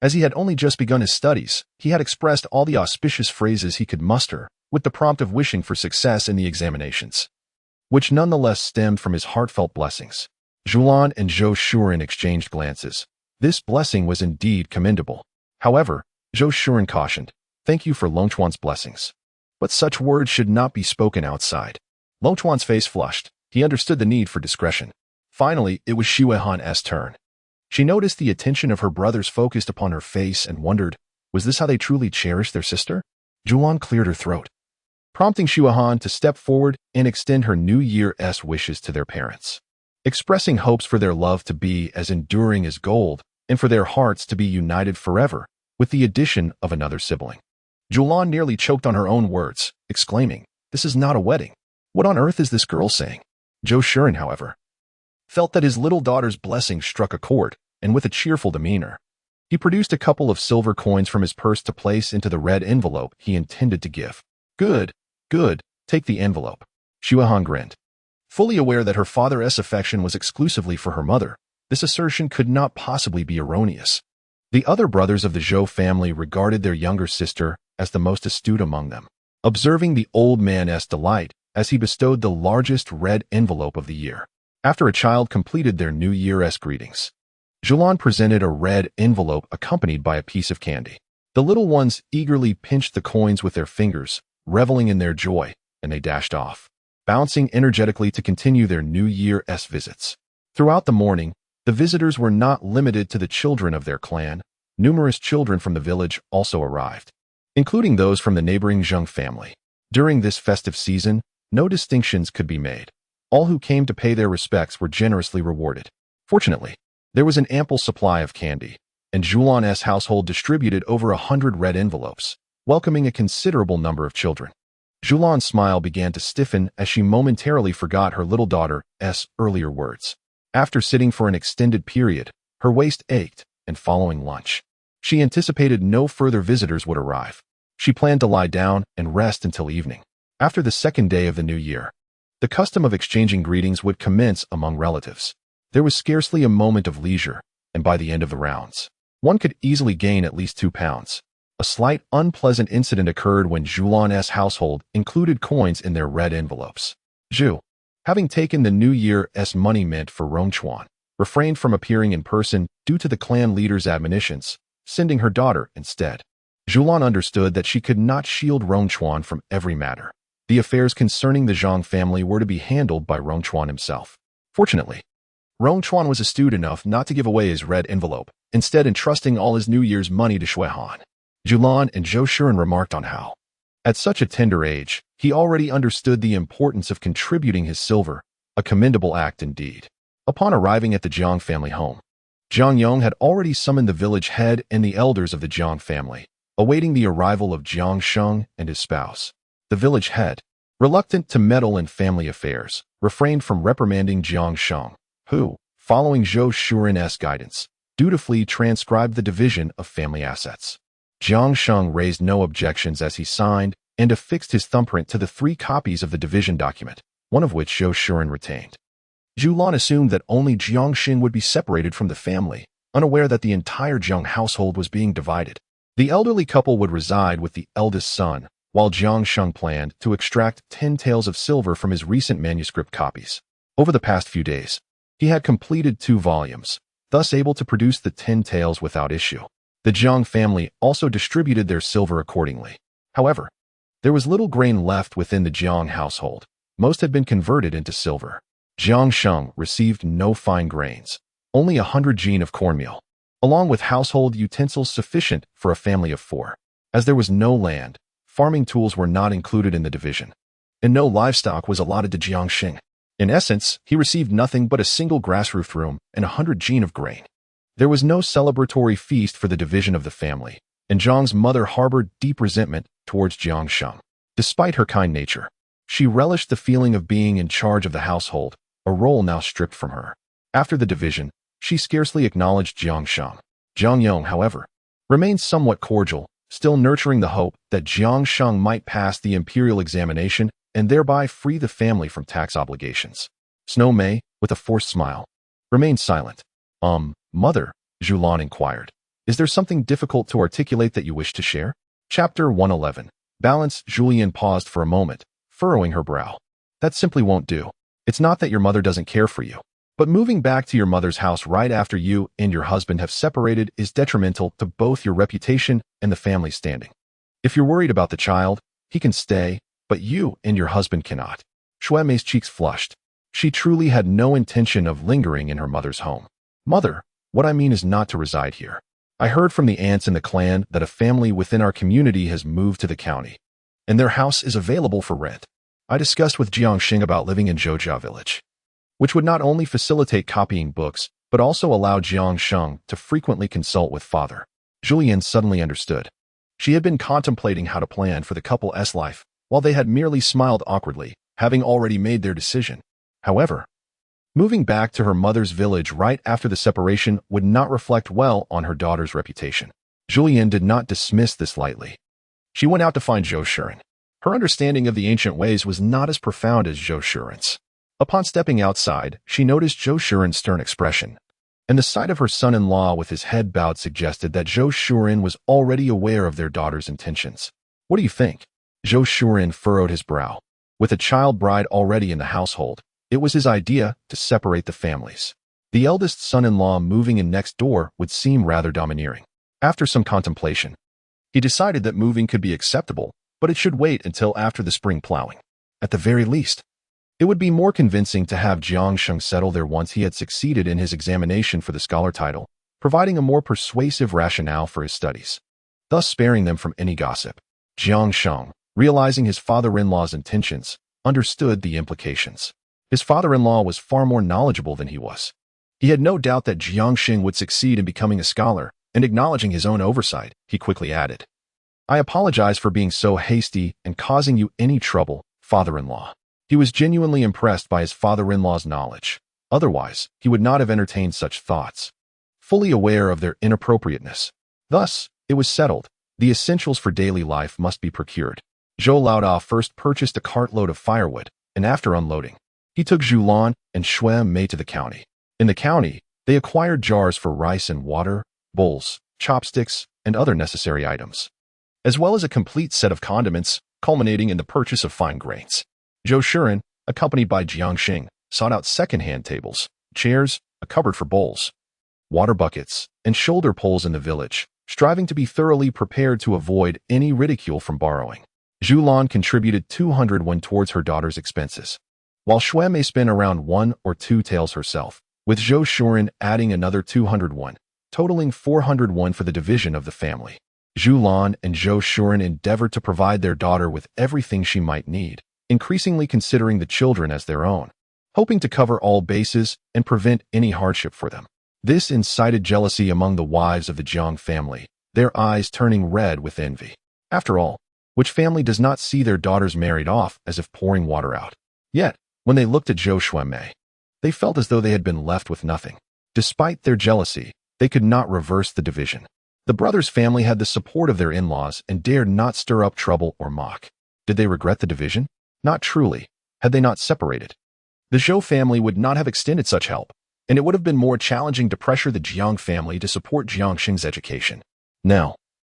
As he had only just begun his studies, he had expressed all the auspicious phrases he could muster, with the prompt of wishing for success in the examinations, which nonetheless stemmed from his heartfelt blessings. Zhulian and Zhou Shuren exchanged glances. This blessing was indeed commendable. However, Zhou Shuren cautioned, "Thank you for Longchuan's blessings. But such words should not be spoken outside." Longchuan's face flushed. He understood the need for discretion. Finally, it was Xuehan's turn. She noticed the attention of her brothers focused upon her face and wondered, was this how they truly cherished their sister? Zhulian cleared her throat, prompting Xuehan to step forward and extend her New Year's wishes to their parents, expressing hopes for their love to be as enduring as gold and for their hearts to be united forever with the addition of another sibling. Zhulian nearly choked on her own words, exclaiming, "This is not a wedding. What on earth is this girl saying?" Zhou Shuren, however, felt that his little daughter's blessing struck a chord, and with a cheerful demeanor, he produced a couple of silver coins from his purse to place into the red envelope he intended to give. Good, take the envelope." Xuehan grinned. Fully aware that her father's affection was exclusively for her mother, this assertion could not possibly be erroneous. The other brothers of the Zhou family regarded their younger sister as the most astute among them, observing the old man's delight as he bestowed the largest red envelope of the year. After a child completed their New Year's greetings, Zhulian presented a red envelope accompanied by a piece of candy. The little ones eagerly pinched the coins with their fingers, reveling in their joy, and they dashed off, bouncing energetically to continue their New Year's visits. Throughout the morning, the visitors were not limited to the children of their clan. Numerous children from the village also arrived, including those from the neighboring Zheng family. During this festive season, no distinctions could be made. All who came to pay their respects were generously rewarded. Fortunately, there was an ample supply of candy, and Zhulian's household distributed over 100 red envelopes, welcoming a considerable number of children. Zhulian's smile began to stiffen as she momentarily forgot her little daughter's earlier words. After sitting for an extended period, her waist ached, and following lunch, she anticipated no further visitors would arrive. She planned to lie down and rest until evening. After the second day of the new year, the custom of exchanging greetings would commence among relatives. There was scarcely a moment of leisure, and by the end of the rounds, one could easily gain at least 2 pounds. A slight unpleasant incident occurred when Zhulian's household included coins in their red envelopes. Zhu, having taken the New Year's money meant for Longchuan, refrained from appearing in person due to the clan leader's admonitions, sending her daughter instead. Zhulian understood that she could not shield Longchuan from every matter. The affairs concerning the Zhang family were to be handled by Longchuan himself. Fortunately, Longchuan was astute enough not to give away his red envelope, instead entrusting all his New Year's money to Xuehan. Zhulian and Zhou Shuren remarked on how, at such a tender age, he already understood the importance of contributing his silver, a commendable act indeed. Upon arriving at the Jiang family home, Jiang Yong had already summoned the village head and the elders of the Jiang family, awaiting the arrival of Jiang Sheng and his spouse. The village head, reluctant to meddle in family affairs, refrained from reprimanding Jiang Sheng, who, following Zhou Shuren's guidance, dutifully transcribed the division of family assets. Jiang Sheng raised no objections as he signed and affixed his thumbprint to the 3 copies of the division document, one of which Zhou Shuren retained. Zhulian assumed that only Jiang Sheng would be separated from the family, unaware that the entire Jiang household was being divided. The elderly couple would reside with the eldest son, while Jiang Sheng planned to extract 10 taels of silver from his recent manuscript copies. Over the past few days, he had completed 2 volumes, thus able to produce the 10 taels without issue. The Jiang family also distributed their silver accordingly. However, there was little grain left within the Jiang household. Most had been converted into silver. Jiang Sheng received no fine grains, only 100 jin of cornmeal, along with household utensils sufficient for a family of 4. As there was no land, farming tools were not included in the division, and no livestock was allotted to Jiang Sheng. In essence, he received nothing but a single grass-roofed room and 100 jin of grain. There was no celebratory feast for the division of the family, and Jiang's mother harbored deep resentment towards Jiang Sheng. Despite her kind nature, she relished the feeling of being in charge of the household, a role now stripped from her. After the division, She scarcely acknowledged Jiang Sheng. Jiang Yong, however, remained somewhat cordial, still nurturing the hope that Jiang Sheng might pass the Imperial examination and thereby free the family from tax obligations. Snow Mei, with a forced smile, remained silent. Mother, Zhulian inquired, is there something difficult to articulate that you wish to share? Chapter 111. Balance. Zhulian paused for a moment, furrowing her brow. That simply won't do. It's not that your mother doesn't care for you, but moving back to your mother's house right after you and your husband have separated is detrimental to both your reputation and the family's standing. If you're worried about the child, he can stay, but you and your husband cannot. Shui Mei's cheeks flushed. She truly had no intention of lingering in her mother's home. Mother, what I mean is not to reside here. I heard from the aunts in the clan that a family within our community has moved to the county, and their house is available for rent. I discussed with Jiangxing about living in Zhoujia village, which would not only facilitate copying books, but also allow Jiangsheng to frequently consult with father. Zhulian suddenly understood. She had been contemplating how to plan for the couple's life, while they had merely smiled awkwardly, having already made their decision. However, moving back to her mother's village right after the separation would not reflect well on her daughter's reputation. Zhulian did not dismiss this lightly. She went out to find Zhou Shuren. Her understanding of the ancient ways was not as profound as Zhou Shuren's. Upon stepping outside, she noticed Zhou Shuren's stern expression, and the sight of her son-in-law with his head bowed suggested that Zhou Shuren was already aware of their daughter's intentions. What do you think? Zhou Shuren furrowed his brow. With a child bride already in the household, it was his idea to separate the families. The eldest son-in-law moving in next door would seem rather domineering. After some contemplation, he decided that moving could be acceptable, but it should wait until after the spring plowing. At the very least, it would be more convincing to have Jiangsheng settle there once he had succeeded in his examination for the scholar title, providing a more persuasive rationale for his studies, thus sparing them from any gossip. Jiangsheng, realizing his father-in-law's intentions, understood the implications. His father-in-law was far more knowledgeable than he was. He had no doubt that Jiangxing would succeed in becoming a scholar, and acknowledging his own oversight, he quickly added, I apologize for being so hasty and causing you any trouble, father-in-law. He was genuinely impressed by his father-in-law's knowledge. Otherwise, he would not have entertained such thoughts, fully aware of their inappropriateness. Thus, it was settled. The essentials for daily life must be procured. Zhou Laodao first purchased a cartload of firewood, and after unloading, he took Zhulian and Shui Mei to the county. In the county, they acquired jars for rice and water, bowls, chopsticks, and other necessary items, as well as a complete set of condiments, culminating in the purchase of fine grains. Zhou Shuren, accompanied by Jiangxing, sought out second-hand tables, chairs, a cupboard for bowls, water buckets, and shoulder poles in the village, striving to be thoroughly prepared to avoid any ridicule from borrowing. Zhulian contributed 200 won towards her daughter's expenses, while Shui Mei spent around 1 or 2 taels herself, with Zhou Shuren adding another 200 won, totaling 400 won for the division of the family. Zhulian and Zhou Shuren endeavored to provide their daughter with everything she might need, increasingly considering the children as their own, hoping to cover all bases and prevent any hardship for them. This incited jealousy among the wives of the Jiang family, their eyes turning red with envy. After all, which family does not see their daughters married off as if pouring water out? Yet, when they looked at Zhou Shui Mei, they felt as though they had been left with nothing. Despite their jealousy, they could not reverse the division. The brothers' family had the support of their in-laws and dared not stir up trouble or mock. Did they regret the division? Not truly, had they not separated. The Zhou family would not have extended such help, and it would have been more challenging to pressure the Jiang family to support Jiangxing's education. Now,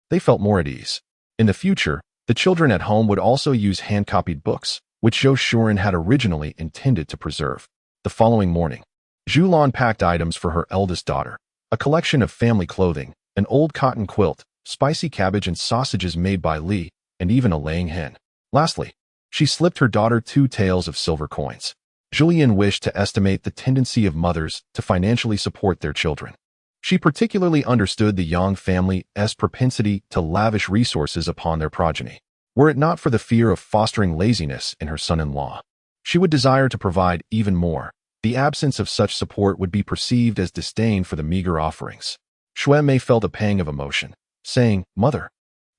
they felt more at ease. In the future, the children at home would also use hand-copied books, which Zhou Shuren had originally intended to preserve. The following morning, Zhulian packed items for her eldest daughter, a collection of family clothing, an old cotton quilt, spicy cabbage and sausages made by Li, and even a laying hen. Lastly, she slipped her daughter 2 taels of silver coins. Zhulian wished to estimate the tendency of mothers to financially support their children. She particularly understood the Yang family's propensity to lavish resources upon their progeny. Were it not for the fear of fostering laziness in her son-in-law, she would desire to provide even more. The absence of such support would be perceived as disdain for the meager offerings. Shui Mei felt a pang of emotion, saying, Mother,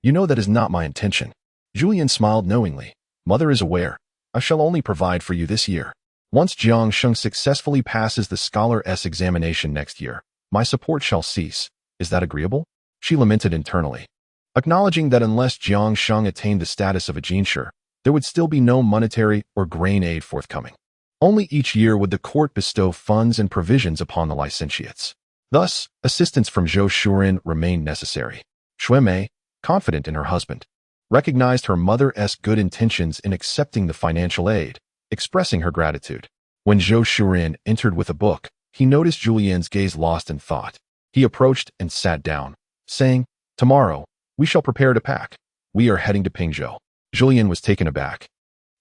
you know that is not my intention. Zhulian smiled knowingly. Mother is aware. I shall only provide for you this year. Once Jiang Sheng successfully passes the Scholar S examination next year, my support shall cease. Is that agreeable? She lamented internally, acknowledging that unless Jiang Sheng attained the status of a jinshi, there would still be no monetary or grain aid forthcoming. Only each year would the court bestow funds and provisions upon the licentiates. Thus, assistance from Zhou Shuren remained necessary. Shui Mei, confident in her husband, recognized her mother's good intentions in accepting the financial aid, expressing her gratitude. When Zhou Shuren entered with a book, he noticed Zhulian's gaze lost in thought. He approached and sat down, saying, "Tomorrow, we shall prepare to pack. We are heading to Pingzhou." Zhulian was taken aback.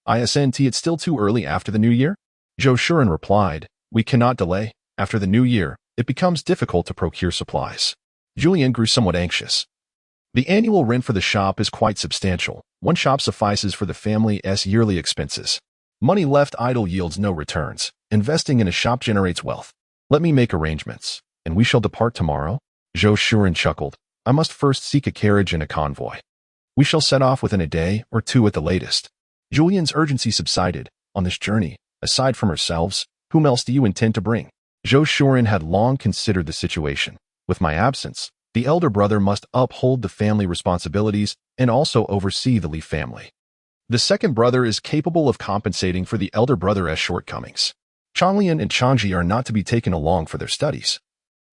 "Isn't it still too early after the new year?" Zhou Shuren replied, "We cannot delay. After the new year, it becomes difficult to procure supplies." Zhulian grew somewhat anxious. The annual rent for the shop is quite substantial. One shop suffices for the family's yearly expenses. Money left idle yields no returns. Investing in a shop generates wealth. Let me make arrangements, and we shall depart tomorrow." Zhou Shuren chuckled. "I must first seek a carriage and a convoy. We shall set off within a day or two at the latest." Julian's urgency subsided. "On this journey, aside from ourselves, whom else do you intend to bring?" Zhou Shuren had long considered the situation. "With my absence, the elder brother must uphold the family responsibilities and also oversee the Li family. The second brother is capable of compensating for the elder brother's shortcomings. Changlian and Changji are not to be taken along for their studies.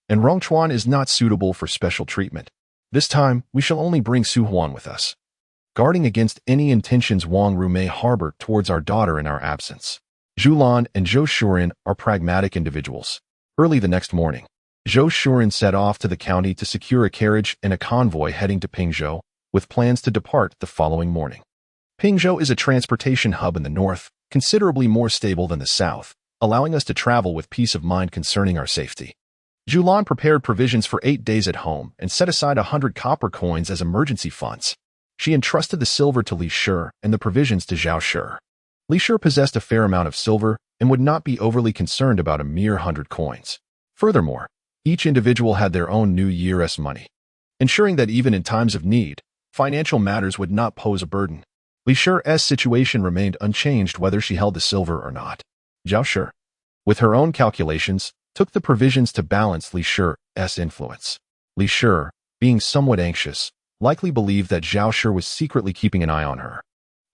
And Rongchuan is not suitable for special treatment. This time, we shall only bring Su Huan with us, guarding against any intentions Wang Ru may harbor towards our daughter in our absence." Zhulan and Zhou Shuren are pragmatic individuals. Early the next morning, Zhou Shuren set off to the county to secure a carriage and a convoy heading to Pingzhou, with plans to depart the following morning. Pingzhou is a transportation hub in the north, considerably more stable than the south, allowing us to travel with peace of mind concerning our safety. Zhulan prepared provisions for 8 days at home and set aside 100 copper coins as emergency funds. She entrusted the silver to Li Shi and the provisions to Zhao Shi. Li Shi possessed a fair amount of silver and would not be overly concerned about a mere 100 coins. Furthermore, each individual had their own New Year's money, ensuring that even in times of need, financial matters would not pose a burden. Li Shi's situation remained unchanged whether she held the silver or not. Zhao Shi, with her own calculations, took the provisions to balance Li Shi's influence. Li Shi, being somewhat anxious, likely believed that Zhao Shi was secretly keeping an eye on her.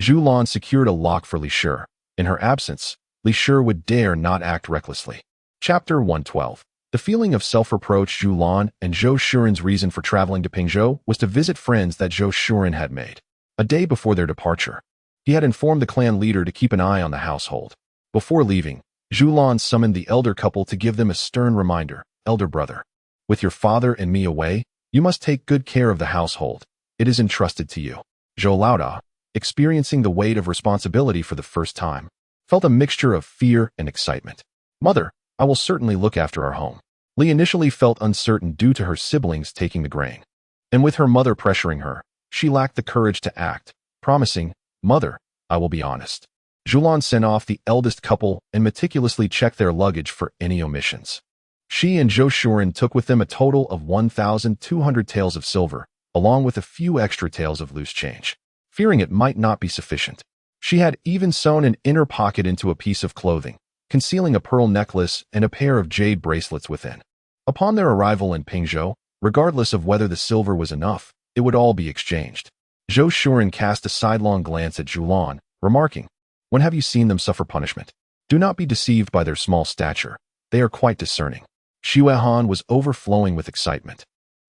Zhulan secured a lock for Li Shi. In her absence, Li Shi would dare not act recklessly. Chapter 112. The feeling of self-reproach Zhulan and Zhou Shuren's reason for traveling to Pingzhou was to visit friends that Zhou Shuren had made. A day before their departure, he had informed the clan leader to keep an eye on the household. Before leaving, Zhulan summoned the elder couple to give them a stern reminder. "Elder brother, with your father and me away, you must take good care of the household. It is entrusted to you." Zhou Laoda, experiencing the weight of responsibility for the first time, felt a mixture of fear and excitement. "Mother, I will certainly look after our home." Li initially felt uncertain due to her siblings taking the grain, and with her mother pressuring her, she lacked the courage to act, promising, "Mother, I will be honest." Zhulan sent off the eldest couple and meticulously checked their luggage for any omissions. She and Zhou Shuren took with them a total of 1,200 taels of silver, along with a few extra taels of loose change. Fearing it might not be sufficient, she had even sewn an inner pocket into a piece of clothing, concealing a pearl necklace and a pair of jade bracelets within. Upon their arrival in Pingzhou, regardless of whether the silver was enough, it would all be exchanged. Zhou Shuren cast a sidelong glance at Zhulan, remarking, "When have you seen them suffer punishment? Do not be deceived by their small stature. They are quite discerning." Xue Han was overflowing with excitement.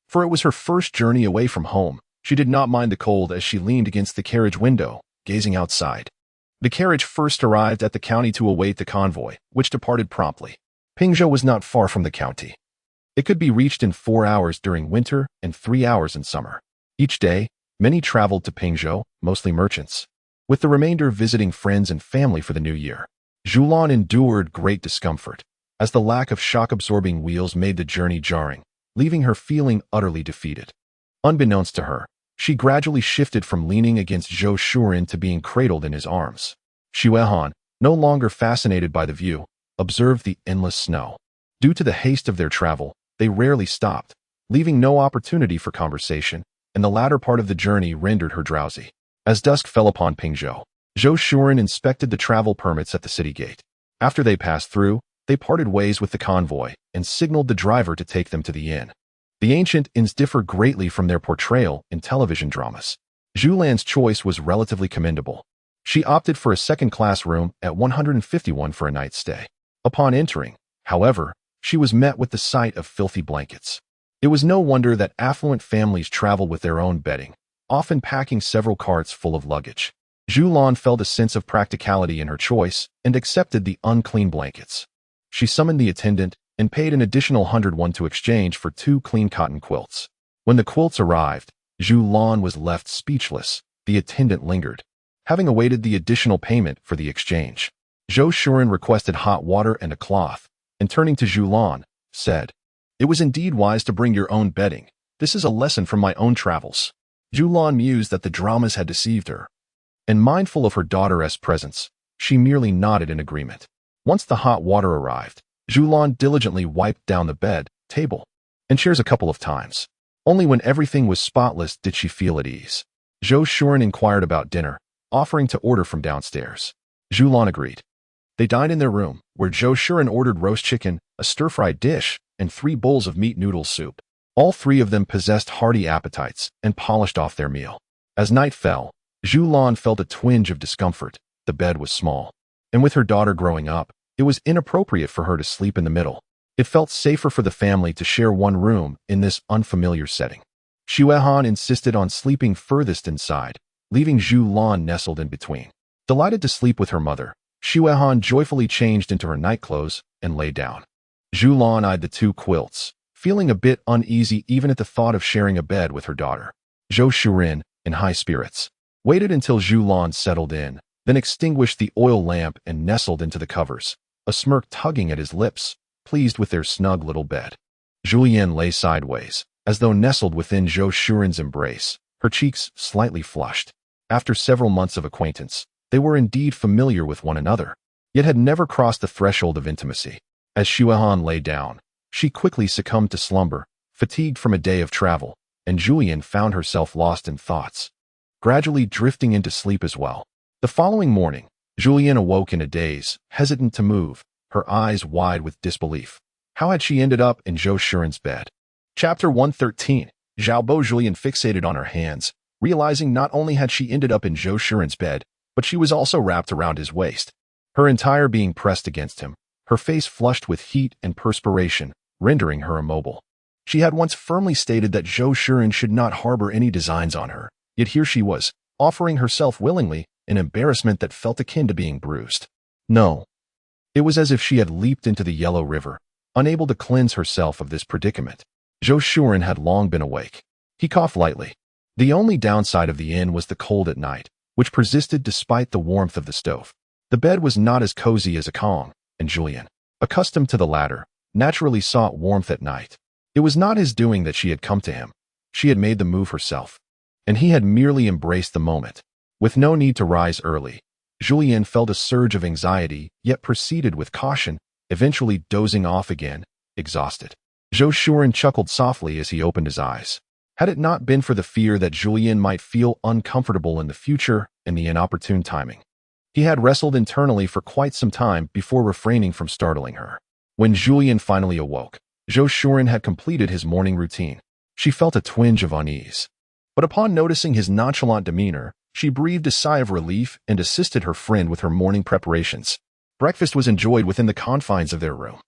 For it was her first journey away from home. She did not mind the cold as she leaned against the carriage window, gazing outside. The carriage first arrived at the county to await the convoy, which departed promptly. Pingzhou was not far from the county. It could be reached in 4 hours during winter and 3 hours in summer. Each day, many traveled to Pingzhou, mostly merchants, with the remainder visiting friends and family for the new year. Zhulan endured great discomfort, as the lack of shock-absorbing wheels made the journey jarring, leaving her feeling utterly defeated. Unbeknownst to her, she gradually shifted from leaning against Zhou Shuren to being cradled in his arms. Xue Han, no longer fascinated by the view, observed the endless snow. Due to the haste of their travel, they rarely stopped, leaving no opportunity for conversation, and the latter part of the journey rendered her drowsy. As dusk fell upon Pingzhou, Zhou Shuren inspected the travel permits at the city gate. After they passed through, they parted ways with the convoy and signaled the driver to take them to the inn. The ancient inns differ greatly from their portrayal in television dramas. Zhulian's choice was relatively commendable. She opted for a second-class room at 151 for a night's stay. Upon entering, however, she was met with the sight of filthy blankets. It was no wonder that affluent families traveled with their own bedding, often packing several carts full of luggage. Zhulian felt a sense of practicality in her choice and accepted the unclean blankets. She summoned the attendant and paid an additional 101 to exchange for 2 clean cotton quilts. When the quilts arrived, Zhulian was left speechless. The attendant lingered, having awaited the additional payment for the exchange. Zhou Shuren requested hot water and a cloth, and turning to Zhulian, said, "It was indeed wise to bring your own bedding. This is a lesson from my own travels." Zhulian mused that the dramas had deceived her, and mindful of her daughter's presence, she merely nodded in agreement. Once the hot water arrived, Zhulian diligently wiped down the bed, table, and chairs a couple of times. Only when everything was spotless did she feel at ease. Zhou Shuren inquired about dinner, offering to order from downstairs. Zhulian agreed. They dined in their room, where Zhou Shuren ordered roast chicken, a stir-fried dish, and 3 bowls of meat noodle soup. All 3 of them possessed hearty appetites and polished off their meal. As night fell, Zhulian felt a twinge of discomfort. The bed was small, and with her daughter growing up, it was inappropriate for her to sleep in the middle. It felt safer for the family to share one room in this unfamiliar setting. Xuehan insisted on sleeping furthest inside, leaving Zhulian nestled in between. Delighted to sleep with her mother, Xuehan joyfully changed into her nightclothes and lay down. Zhulian eyed the 2 quilts, feeling a bit uneasy even at the thought of sharing a bed with her daughter. Zhou Shuren, in high spirits, waited until Zhulian settled in, then extinguished the oil lamp and nestled into the covers, a smirk tugging at his lips, pleased with their snug little bed. Zhulian lay sideways, as though nestled within Zhou Shuren's embrace, her cheeks slightly flushed. After several months of acquaintance, they were indeed familiar with one another, yet had never crossed the threshold of intimacy. As Xuehan lay down, she quickly succumbed to slumber, fatigued from a day of travel, and Zhulian found herself lost in thoughts, gradually drifting into sleep as well. The following morning, Zhulian awoke in a daze, hesitant to move, her eyes wide with disbelief. How had she ended up in Zhou Shuren's bed? Chapter 113. Zhaobo. Zhulian fixated on her hands, realizing not only had she ended up in Zhou Shuren's bed, but she was also wrapped around his waist, her entire being pressed against him, her face flushed with heat and perspiration, rendering her immobile. She had once firmly stated that Zhou Shuren should not harbor any designs on her, yet here she was, offering herself willingly, an embarrassment that felt akin to being bruised. No. It was as if she had leaped into the yellow river, unable to cleanse herself of this predicament. Zhou Shuren had long been awake. He coughed lightly. The only downside of the inn was the cold at night, which persisted despite the warmth of the stove. The bed was not as cozy as a Kong, and Zhulian, accustomed to the latter, naturally sought warmth at night. It was not his doing that she had come to him. She had made the move herself, and he had merely embraced the moment. With no need to rise early, Zhulian felt a surge of anxiety, yet proceeded with caution, eventually dozing off again, exhausted. Zhou Shuren chuckled softly as he opened his eyes. Had it not been for the fear that Zhulian might feel uncomfortable in the future and the inopportune timing, he had wrestled internally for quite some time before refraining from startling her. When Zhulian finally awoke, Zhou Shuren had completed his morning routine. She felt a twinge of unease, but upon noticing his nonchalant demeanor, she breathed a sigh of relief and assisted her friend with her morning preparations. Breakfast was enjoyed within the confines of their room,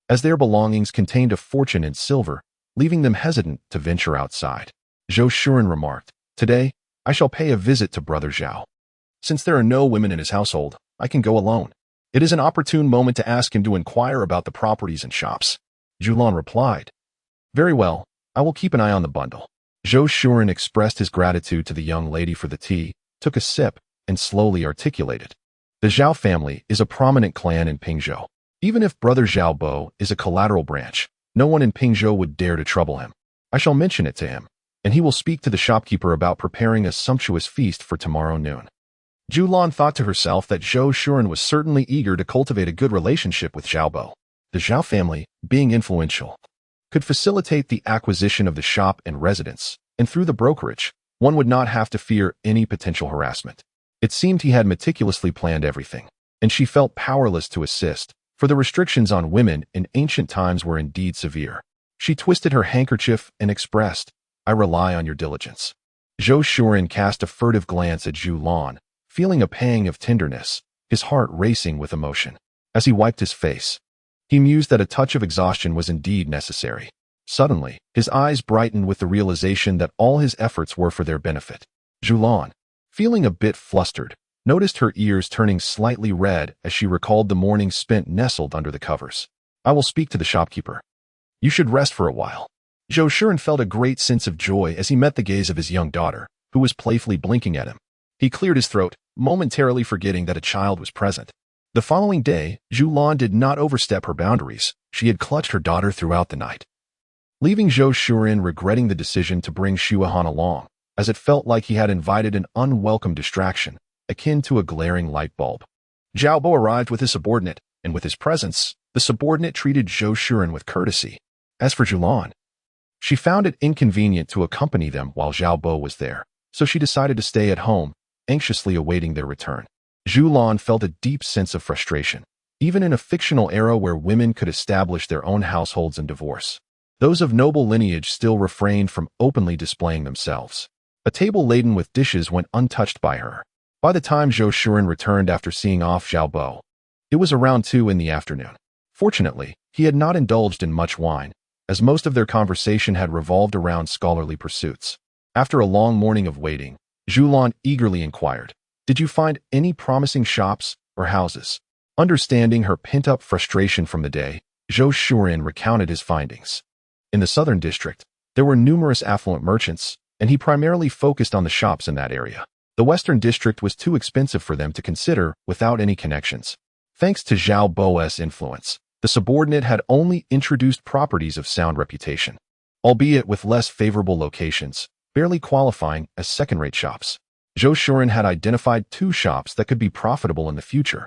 as their belongings contained a fortune in silver, leaving them hesitant to venture outside. Zhou Shuren remarked, "Today, I shall pay a visit to Brother Zhao. Since there are no women in his household, I can go alone. It is an opportune moment to ask him to inquire about the properties and shops." Zhulian replied, "Very well, I will keep an eye on the bundle." Zhou Shuren expressed his gratitude to the young lady for the tea, took a sip, and slowly articulated. The Zhao family is a prominent clan in Pingzhou. Even if Brother Zhaobo is a collateral branch, no one in Pingzhou would dare to trouble him. I shall mention it to him, and he will speak to the shopkeeper about preparing a sumptuous feast for tomorrow noon. Zhulian thought to herself that Zhou Shuren was certainly eager to cultivate a good relationship with Zhaobo. The Zhao family, being influential, could facilitate the acquisition of the shop and residence, and through the brokerage, one would not have to fear any potential harassment. It seemed he had meticulously planned everything, and she felt powerless to assist, for the restrictions on women in ancient times were indeed severe. She twisted her handkerchief and expressed, "I rely on your diligence." Zhulian cast a furtive glance at Zhulian, feeling a pang of tenderness, his heart racing with emotion. As he wiped his face, he mused that a touch of exhaustion was indeed necessary. Suddenly, his eyes brightened with the realization that all his efforts were for their benefit. Zhulian, feeling a bit flustered, noticed her ears turning slightly red as she recalled the morning spent nestled under the covers. "I will speak to the shopkeeper. You should rest for a while." Zhulian felt a great sense of joy as he met the gaze of his young daughter, who was playfully blinking at him. He cleared his throat, momentarily forgetting that a child was present. The following day, Zhulian did not overstep her boundaries. She had clutched her daughter throughout the night, leaving Zhulian regretting the decision to bring Shuahan along, as it felt like he had invited an unwelcome distraction, akin to a glaring light bulb. Zhao Bo arrived with his subordinate, and with his presence, the subordinate treated Zhulian with courtesy. As for Zhulian, she found it inconvenient to accompany them while Zhao Bo was there, so she decided to stay at home, anxiously awaiting their return. Zhulian felt a deep sense of frustration, even in a fictional era where women could establish their own households and divorce. Those of noble lineage still refrained from openly displaying themselves. A table laden with dishes went untouched by her. By the time Zhulian returned after seeing off Zhao Bo, it was around 2 in the afternoon. Fortunately, he had not indulged in much wine, as most of their conversation had revolved around scholarly pursuits. After a long morning of waiting, Zhulian eagerly inquired, "Did you find any promising shops or houses?" Understanding her pent-up frustration from the day, Zhulian recounted his findings. In the southern district, there were numerous affluent merchants, and he primarily focused on the shops in that area. The western district was too expensive for them to consider without any connections. Thanks to Zhao Bo's influence, the subordinate had only introduced properties of sound reputation, albeit with less favorable locations, barely qualifying as second-rate shops. Zhulian had identified 2 shops that could be profitable in the future,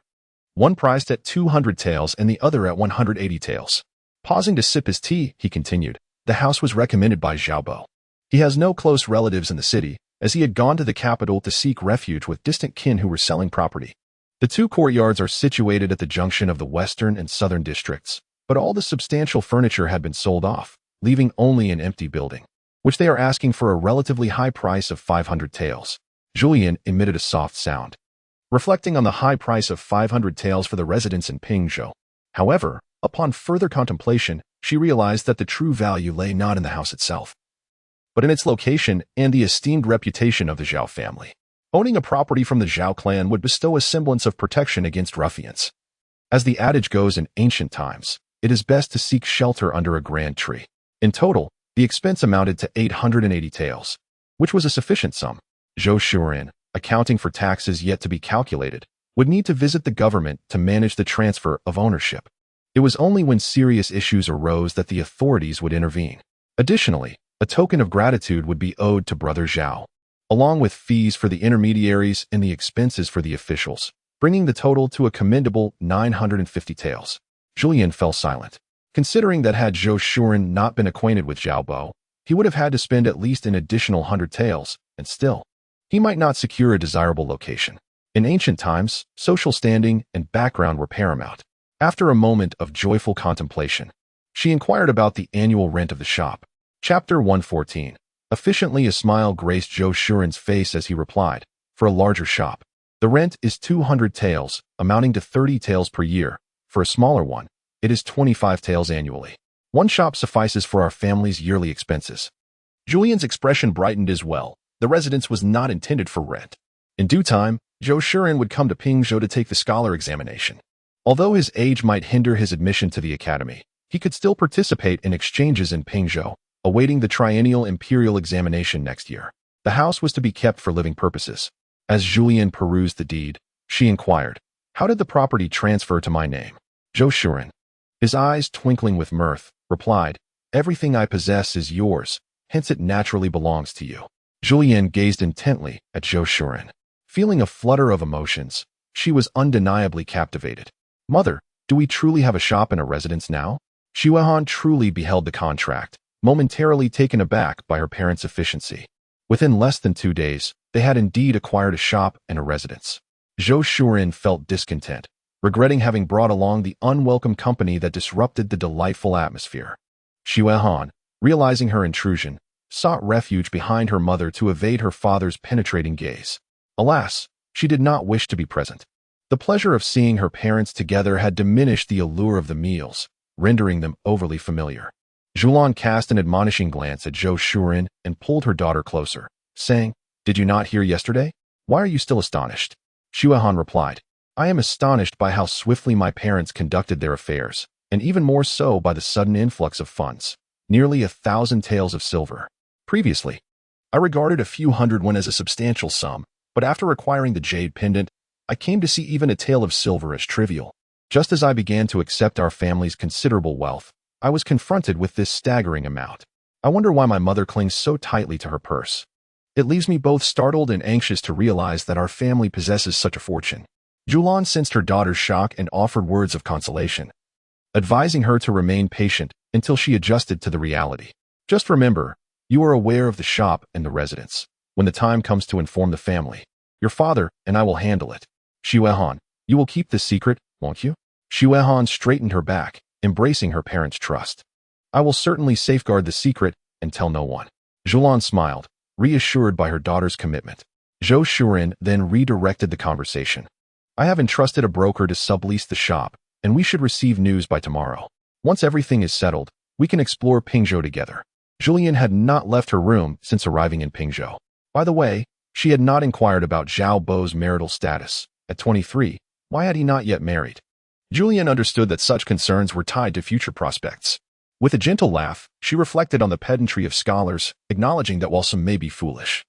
one priced at 200 taels and the other at 180 taels. Pausing to sip his tea, he continued, "The house was recommended by Zhao Bo. He has no close relatives in the city, as he had gone to the capital to seek refuge with distant kin who were selling property. The 2 courtyards are situated at the junction of the western and southern districts, but all the substantial furniture had been sold off, leaving only an empty building, which they are asking for a relatively high price of 500 taels." Zhulian emitted a soft sound, reflecting on the high price of 500 taels for the residents in Pingzhou. However, upon further contemplation, she realized that the true value lay not in the house itself, but in its location and the esteemed reputation of the Zhao family. Owning a property from the Zhao clan would bestow a semblance of protection against ruffians. As the adage goes in ancient times, it is best to seek shelter under a grand tree. In total, the expense amounted to 880 taels, which was a sufficient sum. Zhulian, accounting for taxes yet to be calculated, would need to visit the government to manage the transfer of ownership. It was only when serious issues arose that the authorities would intervene. Additionally, a token of gratitude would be owed to Brother Zhao, along with fees for the intermediaries and the expenses for the officials, bringing the total to a commendable 950 taels. Zhulian fell silent, considering that had Zhulian not been acquainted with Zhao Bo, he would have had to spend at least an additional 100 taels, and still, he might not secure a desirable location. In ancient times, social standing and background were paramount. After a moment of joyful contemplation, she inquired about the annual rent of the shop. Chapter 114. Efficiently, a smile graced Zhulian's face as he replied, "For a larger shop, the rent is 200 taels, amounting to 30 taels per year. For a smaller one, it is 25 taels annually. One shop suffices for our family's yearly expenses." Zhulian's expression brightened as well. The residence was not intended for rent. In due time, Zhulian would come to Pingzhou to take the scholar examination. Although his age might hinder his admission to the academy, he could still participate in exchanges in Pingzhou, awaiting the triennial Imperial examination next year. The house was to be kept for living purposes. As Zhulian perused the deed, she inquired, "How did the property transfer to my name?" Zhulian, his eyes twinkling with mirth, replied, "Everything I possess is yours, hence it naturally belongs to you." Zhulian gazed intently at Zhulian. Feeling a flutter of emotions, she was undeniably captivated. "Mother, do we truly have a shop and a residence now?" Shuahan truly beheld the contract, momentarily taken aback by her parents' efficiency. Within less than 2 days, they had indeed acquired a shop and a residence. Zhulian felt discontent, regretting having brought along the unwelcome company that disrupted the delightful atmosphere. Xue Han, realizing her intrusion, sought refuge behind her mother to evade her father's penetrating gaze. Alas, she did not wish to be present. The pleasure of seeing her parents together had diminished the allure of the meals, rendering them overly familiar. Zhulian cast an admonishing glance at Zhou Shuren and pulled her daughter closer, saying, "Did you not hear yesterday? Why are you still astonished?" Xue Han replied, "I am astonished by how swiftly my parents conducted their affairs, and even more so by the sudden influx of funds, nearly 1,000 taels of silver. Previously, I regarded a few hundred won as a substantial sum, but after acquiring the jade pendant, I came to see even a tael of silver as trivial. Just as I began to accept our family's considerable wealth, I was confronted with this staggering amount. I wonder why my mother clings so tightly to her purse. It leaves me both startled and anxious to realize that our family possesses such a fortune." Zhulian sensed her daughter's shock and offered words of consolation, advising her to remain patient until she adjusted to the reality. "Just remember, you are aware of the shop and the residence. When the time comes to inform the family, your father and I will handle it. Xue Han, you will keep this secret, won't you?" Xue Han straightened her back, embracing her parents' trust. "I will certainly safeguard the secret and tell no one." Zhulian smiled, reassured by her daughter's commitment. Zhou Shuren then redirected the conversation. "I have entrusted a broker to sublease the shop, and we should receive news by tomorrow. Once everything is settled, we can explore Pingzhou together." Zhulian had not left her room since arriving in Pingzhou. By the way, she had not inquired about Zhao Bo's marital status. At 23, why had he not yet married? Zhulian understood that such concerns were tied to future prospects. With a gentle laugh, she reflected on the pedantry of scholars, acknowledging that while some may be foolish,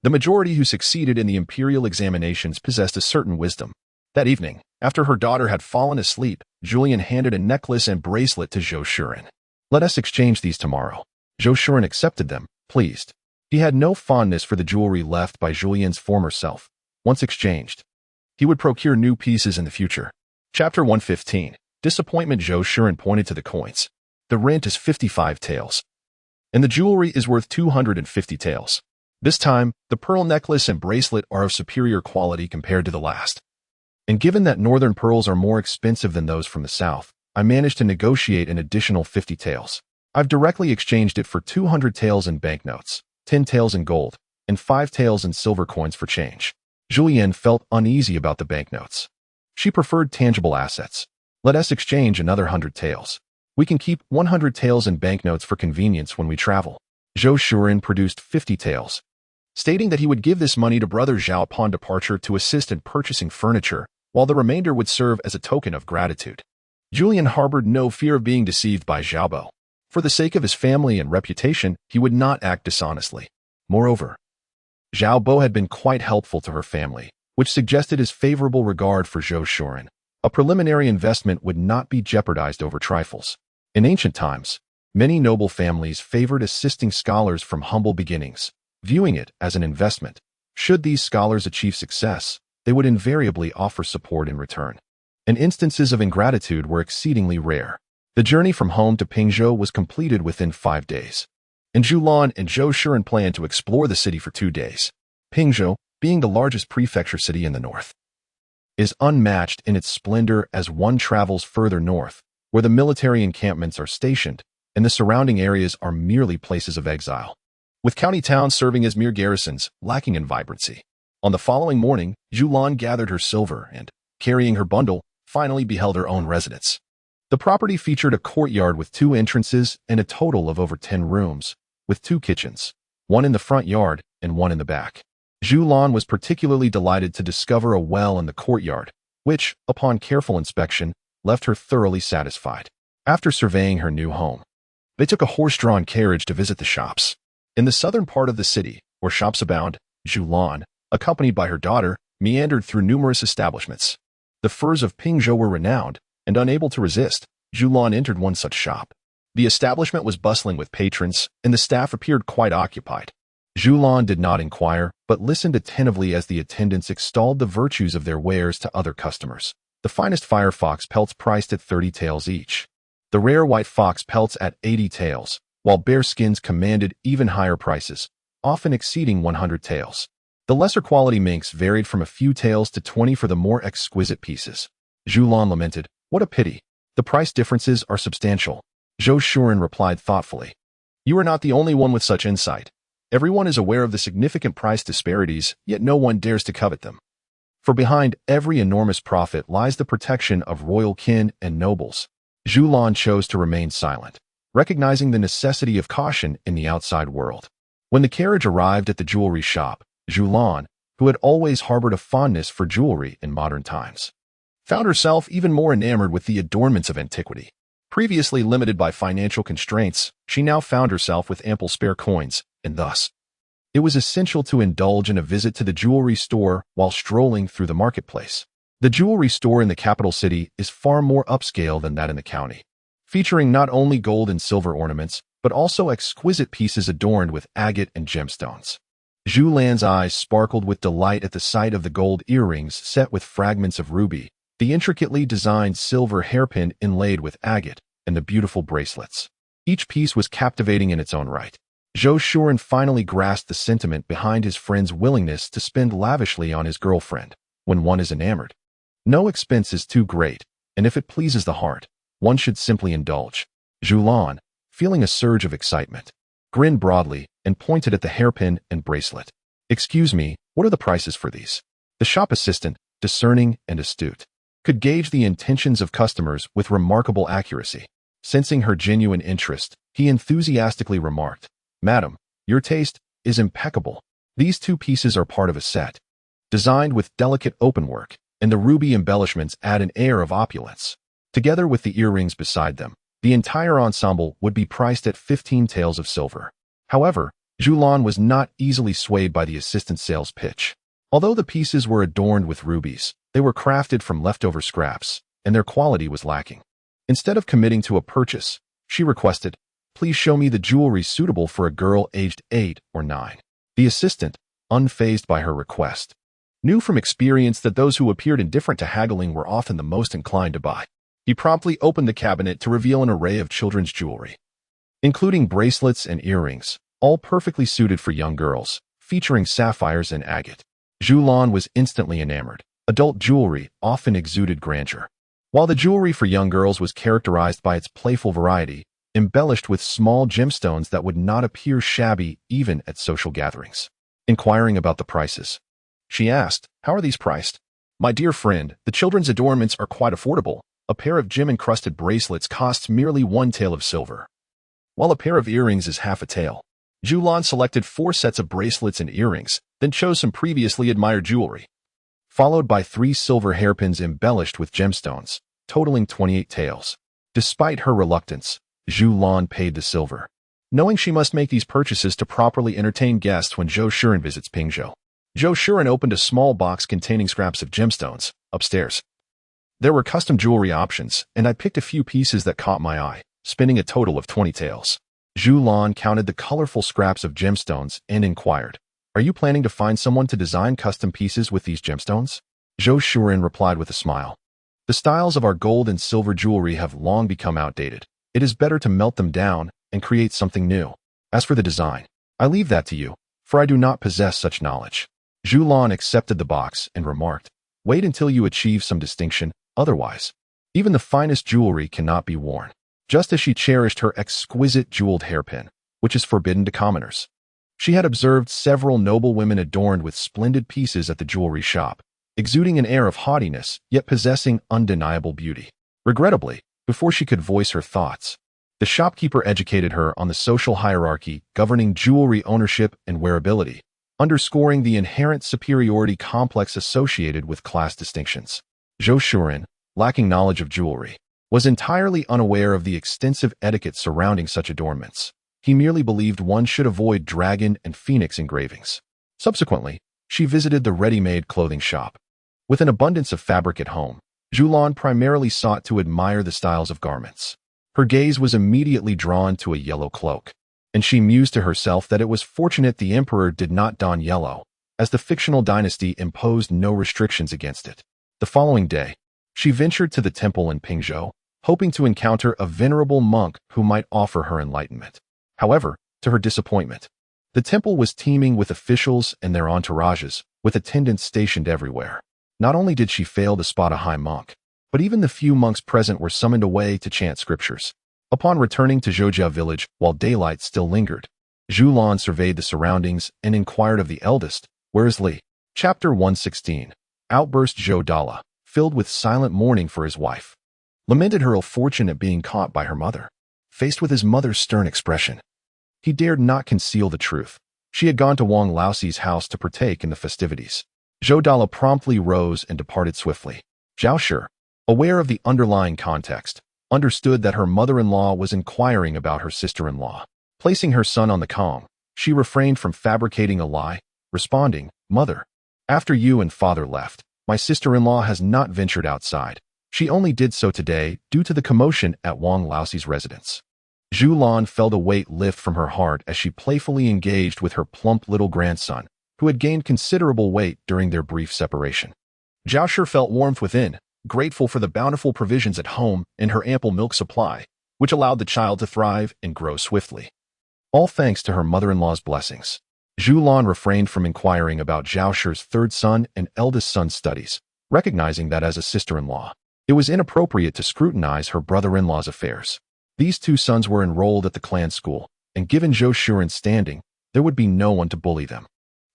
the majority who succeeded in the Imperial examinations possessed a certain wisdom. That evening, after her daughter had fallen asleep, Zhulian handed a necklace and bracelet to Zhou Shuren. "Let us exchange these tomorrow." Zhou Shuren accepted them, pleased. He had no fondness for the jewelry left by Zhulian's former self. Once exchanged, he would procure new pieces in the future. Chapter 115. Disappointment. Zhou Shuren pointed to the coins. "The rent is 55 taels, and the jewelry is worth 250 taels. This time, the pearl necklace and bracelet are of superior quality compared to the last. And given that northern pearls are more expensive than those from the south, I managed to negotiate an additional 50 taels. I've directly exchanged it for 200 taels in banknotes, 10 taels in gold, and 5 taels in silver coins for change." Zhulian felt uneasy about the banknotes. She preferred tangible assets. "Let us exchange another 100 taels. We can keep 100 taels in banknotes for convenience when we travel." Zhou Shuren produced 50 taels, stating that he would give this money to brother Zhao upon departure to assist in purchasing furniture, while the remainder would serve as a token of gratitude. Zhulian harbored no fear of being deceived by Zhao Bo. For the sake of his family and reputation, he would not act dishonestly. Moreover, Zhao Bo had been quite helpful to her family, which suggested his favorable regard for Zhou Shuren. A preliminary investment would not be jeopardized over trifles. In ancient times, many noble families favored assisting scholars from humble beginnings, viewing it as an investment. Should these scholars achieve success, they would invariably offer support in return. And instances of ingratitude were exceedingly rare. The journey from home to Pingzhou was completed within 5 days, and Zhulian and Zhou Shuren planned to explore the city for 2 days. Pingzhou, being the largest prefecture city in the north, is unmatched in its splendor as one travels further north, where the military encampments are stationed, and the surrounding areas are merely places of exile, with county towns serving as mere garrisons, lacking in vibrancy. On the following morning, Zhulian gathered her silver and, carrying her bundle, finally beheld her own residence. The property featured a courtyard with 2 entrances and a total of over 10 rooms, with 2 kitchens, one in the front yard and one in the back. Zhulian was particularly delighted to discover a well in the courtyard, which, upon careful inspection, left her thoroughly satisfied. After surveying her new home, they took a horse-drawn carriage to visit the shops. In the southern part of the city, where shops abound, Zhulian, accompanied by her daughter, meandered through numerous establishments. The furs of Pingzhou were renowned, and unable to resist, Zhulian entered one such shop. The establishment was bustling with patrons, and the staff appeared quite occupied. Zhulian did not inquire, but listened attentively as the attendants extolled the virtues of their wares to other customers. The finest firefox pelts priced at 30 taels each. The rare white fox pelts at 80 taels, while bear skins commanded even higher prices, often exceeding 100 taels. The lesser quality minks varied from a few taels to 20 for the more exquisite pieces. Zhulian lamented. What a pity. The price differences are substantial. Zhou Shuren replied thoughtfully. You are not the only one with such insight. Everyone is aware of the significant price disparities, yet no one dares to covet them. For behind every enormous profit lies the protection of royal kin and nobles. Zhulian chose to remain silent, recognizing the necessity of caution in the outside world. When the carriage arrived at the jewelry shop, Zhulian, who had always harbored a fondness for jewelry in modern times, found herself even more enamored with the adornments of antiquity. Previously limited by financial constraints, she now found herself with ample spare coins, and thus, it was essential to indulge in a visit to the jewelry store while strolling through the marketplace. The jewelry store in the capital city is far more upscale than that in the county, featuring not only gold and silver ornaments, but also exquisite pieces adorned with agate and gemstones. Zhulian's eyes sparkled with delight at the sight of the gold earrings set with fragments of ruby, the intricately designed silver hairpin inlaid with agate, and the beautiful bracelets. Each piece was captivating in its own right. Zhou Shuren finally grasped the sentiment behind his friend's willingness to spend lavishly on his girlfriend. When one is enamored, no expense is too great, and if it pleases the heart, one should simply indulge. Zhulian, feeling a surge of excitement, grinned broadly and pointed at the hairpin and bracelet. Excuse me, what are the prices for these? The shop assistant, discerning and astute, could gauge the intentions of customers with remarkable accuracy. Sensing her genuine interest, he enthusiastically remarked, Madam, your taste is impeccable. These two pieces are part of a set, designed with delicate openwork, and the ruby embellishments add an air of opulence. Together with the earrings beside them, the entire ensemble would be priced at 15 taels of silver. However, Zhulian was not easily swayed by the assistant's sales pitch. Although the pieces were adorned with rubies, they were crafted from leftover scraps, and their quality was lacking. Instead of committing to a purchase, she requested, Please show me the jewelry suitable for a girl aged 8 or 9. The assistant, unfazed by her request, knew from experience that those who appeared indifferent to haggling were often the most inclined to buy. He promptly opened the cabinet to reveal an array of children's jewelry, including bracelets and earrings, all perfectly suited for young girls, featuring sapphires and agate. Zhulian was instantly enamored. Adult jewelry often exuded grandeur, while the jewelry for young girls was characterized by its playful variety, embellished with small gemstones that would not appear shabby even at social gatherings. Inquiring about the prices, she asked, How are these priced? My dear friend, the children's adornments are quite affordable. A pair of gem-encrusted bracelets costs merely 1 tael of silver, while a pair of earrings is half a tael. Zhulian selected 4 sets of bracelets and earrings, then chose some previously admired jewelry, followed by 3 silver hairpins embellished with gemstones, totaling 28 taels. Despite her reluctance, Zhulian paid the silver, knowing she must make these purchases to properly entertain guests when Zhou Shuren visits Pingzhou. Zhou Shuren opened a small box containing scraps of gemstones. Upstairs, there were custom jewelry options, and I picked a few pieces that caught my eye, spending a total of 20 taels. Zhulian counted the colorful scraps of gemstones and inquired, Are you planning to find someone to design custom pieces with these gemstones? Zhou Shuren replied with a smile. The styles of our gold and silver jewelry have long become outdated. It is better to melt them down and create something new. As for the design, I leave that to you, for I do not possess such knowledge. Zhulian accepted the box and remarked, Wait until you achieve some distinction, otherwise, even the finest jewelry cannot be worn. Just as she cherished her exquisite jeweled hairpin, which is forbidden to commoners. She had observed several noble women adorned with splendid pieces at the jewelry shop, exuding an air of haughtiness, yet possessing undeniable beauty. Regrettably, before she could voice her thoughts, the shopkeeper educated her on the social hierarchy governing jewelry ownership and wearability, underscoring the inherent superiority complex associated with class distinctions. Zhou Shuren, lacking knowledge of jewelry, was entirely unaware of the extensive etiquette surrounding such adornments. He merely believed one should avoid dragon and phoenix engravings. Subsequently, she visited the ready-made clothing shop. With an abundance of fabric at home, Zhulian primarily sought to admire the styles of garments. Her gaze was immediately drawn to a yellow cloak, and she mused to herself that it was fortunate the emperor did not don yellow, as the fictional dynasty imposed no restrictions against it. The following day, she ventured to the temple in Pingzhou, hoping to encounter a venerable monk who might offer her enlightenment. However, to her disappointment, the temple was teeming with officials and their entourages, with attendants stationed everywhere. Not only did she fail to spot a high monk, but even the few monks present were summoned away to chant scriptures. Upon returning to Zhulian village, while daylight still lingered, Zhulian surveyed the surroundings and inquired of the eldest, "Where is Li?" Chapter 116. Outburst Zhulian, filled with silent mourning for his wife, lamented her ill fortune at being caught by her mother. Faced with his mother's stern expression, he dared not conceal the truth. She had gone to Wang Laoxi's house to partake in the festivities. Zhulian promptly rose and departed swiftly. Zhao Shi, aware of the underlying context, understood that her mother-in-law was inquiring about her sister-in-law. Placing her son on the calm, she refrained from fabricating a lie, responding, "Mother, after you and father left, my sister-in-law has not ventured outside. She only did so today due to the commotion at Wang Laoxi's residence." Zhulian felt a weight lift from her heart as she playfully engaged with her plump little grandson, who had gained considerable weight during their brief separation. Zhao Shi felt warmth within, grateful for the bountiful provisions at home and her ample milk supply, which allowed the child to thrive and grow swiftly. All thanks to her mother-in-law's blessings. Zhulian refrained from inquiring about Zhao Shi's third son and eldest son's studies, recognizing that as a sister-in-law, it was inappropriate to scrutinize her brother-in-law's affairs. These two sons were enrolled at the clan school, and given Zhou Shuren's standing, there would be no one to bully them.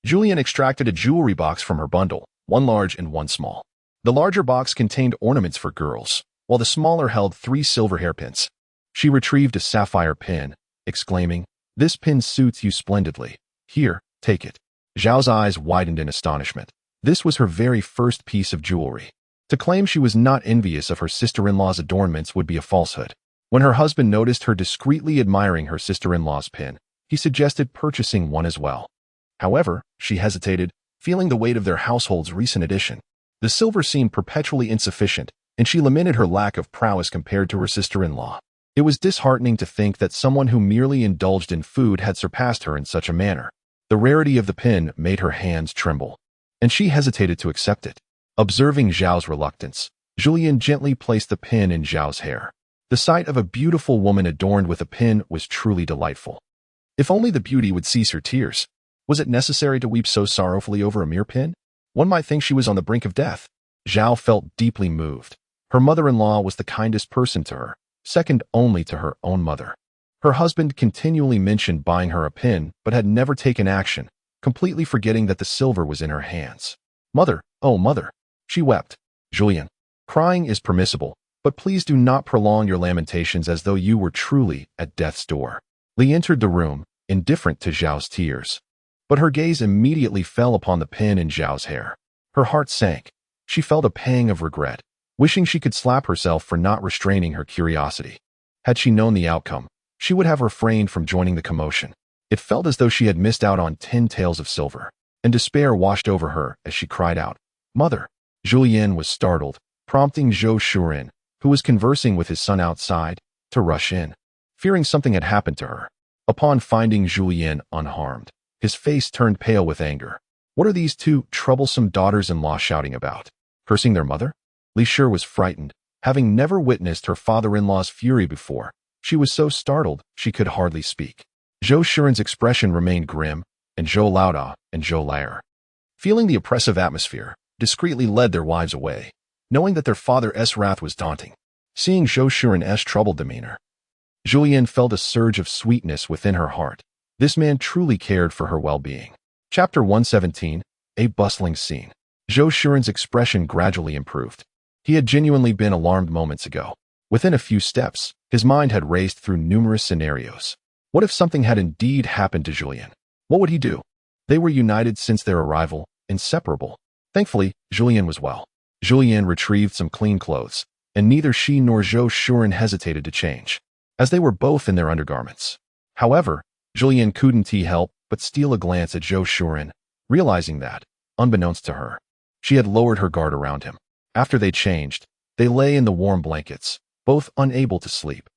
Zhulian extracted a jewelry box from her bundle, one large and one small. The larger box contained ornaments for girls, while the smaller held 3 silver hairpins. She retrieved a sapphire pin, exclaiming, "This pin suits you splendidly. Here, take it." Zhao's eyes widened in astonishment. This was her very first piece of jewelry. To claim she was not envious of her sister-in-law's adornments would be a falsehood. When her husband noticed her discreetly admiring her sister-in-law's pin, he suggested purchasing one as well. However, she hesitated, feeling the weight of their household's recent addition. The silver seemed perpetually insufficient, and she lamented her lack of prowess compared to her sister-in-law. It was disheartening to think that someone who merely indulged in food had surpassed her in such a manner. The rarity of the pin made her hands tremble, and she hesitated to accept it. Observing Zhao's reluctance, Zhulian gently placed the pin in Zhao's hair. The sight of a beautiful woman adorned with a pin was truly delightful. If only the beauty would cease her tears. Was it necessary to weep so sorrowfully over a mere pin? One might think she was on the brink of death. Zhao felt deeply moved. Her mother-in-law was the kindest person to her, second only to her own mother. Her husband continually mentioned buying her a pin, but had never taken action, completely forgetting that the silver was in her hands. "Mother, oh mother," she wept. "Zhulian, crying is permissible, but please do not prolong your lamentations as though you were truly at death's door." Li entered the room, indifferent to Zhao's tears. But her gaze immediately fell upon the pin in Zhao's hair. Her heart sank. She felt a pang of regret, wishing she could slap herself for not restraining her curiosity. Had she known the outcome, she would have refrained from joining the commotion. It felt as though she had missed out on 10 taels of silver, and despair washed over her as she cried out, "Mother!" Zhulian was startled, prompting Zhou Shuren, who was conversing with his son outside, to rush in, fearing something had happened to her. Upon finding Zhulian unharmed, his face turned pale with anger. What are these 2 troublesome daughters-in-law shouting about? Cursing their mother? Li Shi was frightened, having never witnessed her father-in-law's fury before. She was so startled she could hardly speak. Zhou Shuren's expression remained grim, and Zhou Laoda and Zhou Laer, feeling the oppressive atmosphere, discreetly led their wives away, knowing that their father's wrath was daunting. Seeing Zhou Shuren's troubled demeanor, Zhulian felt a surge of sweetness within her heart. This man truly cared for her well-being. Chapter 117. A bustling scene. Zhou Shuren's expression gradually improved. He had genuinely been alarmed moments ago. Within a few steps, his mind had raced through numerous scenarios. What if something had indeed happened to Zhulian? What would he do? They were united since their arrival, inseparable. Thankfully, Zhulian was well. Zhulian retrieved some clean clothes, and neither she nor Zhou Shuren hesitated to change, as they were both in their undergarments. However, Zhulian couldn't help but steal a glance at Zhou Shuren, realizing that, unbeknownst to her, she had lowered her guard around him. After they changed, they lay in the warm blankets, both unable to sleep.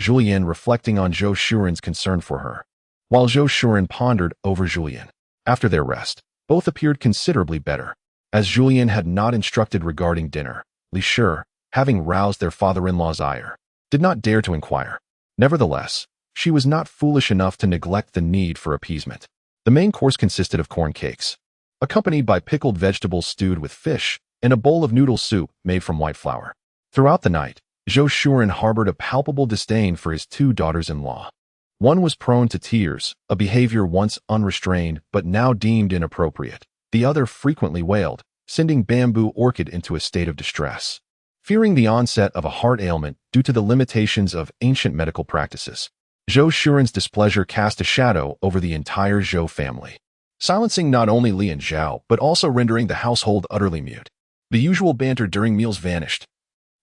Zhulian reflecting on Zhou Shuren's concern for her, while Zhou Shuren pondered over Zhulian. After their rest, both appeared considerably better. As Zhulian had not instructed regarding dinner, Li Shi, having roused their father-in-law's ire, did not dare to inquire. Nevertheless, she was not foolish enough to neglect the need for appeasement. The main course consisted of corn cakes, accompanied by pickled vegetables stewed with fish, and a bowl of noodle soup made from white flour. Throughout the night, Zhulian harbored a palpable disdain for his two daughters-in-law. One was prone to tears, a behavior once unrestrained but now deemed inappropriate. The other frequently wailed, sending Bamboo Orchid into a state of distress. Fearing the onset of a heart ailment due to the limitations of ancient medical practices, Zhulian's displeasure cast a shadow over the entire Zhou family, silencing not only Li and Zhao but also rendering the household utterly mute. The usual banter during meals vanished,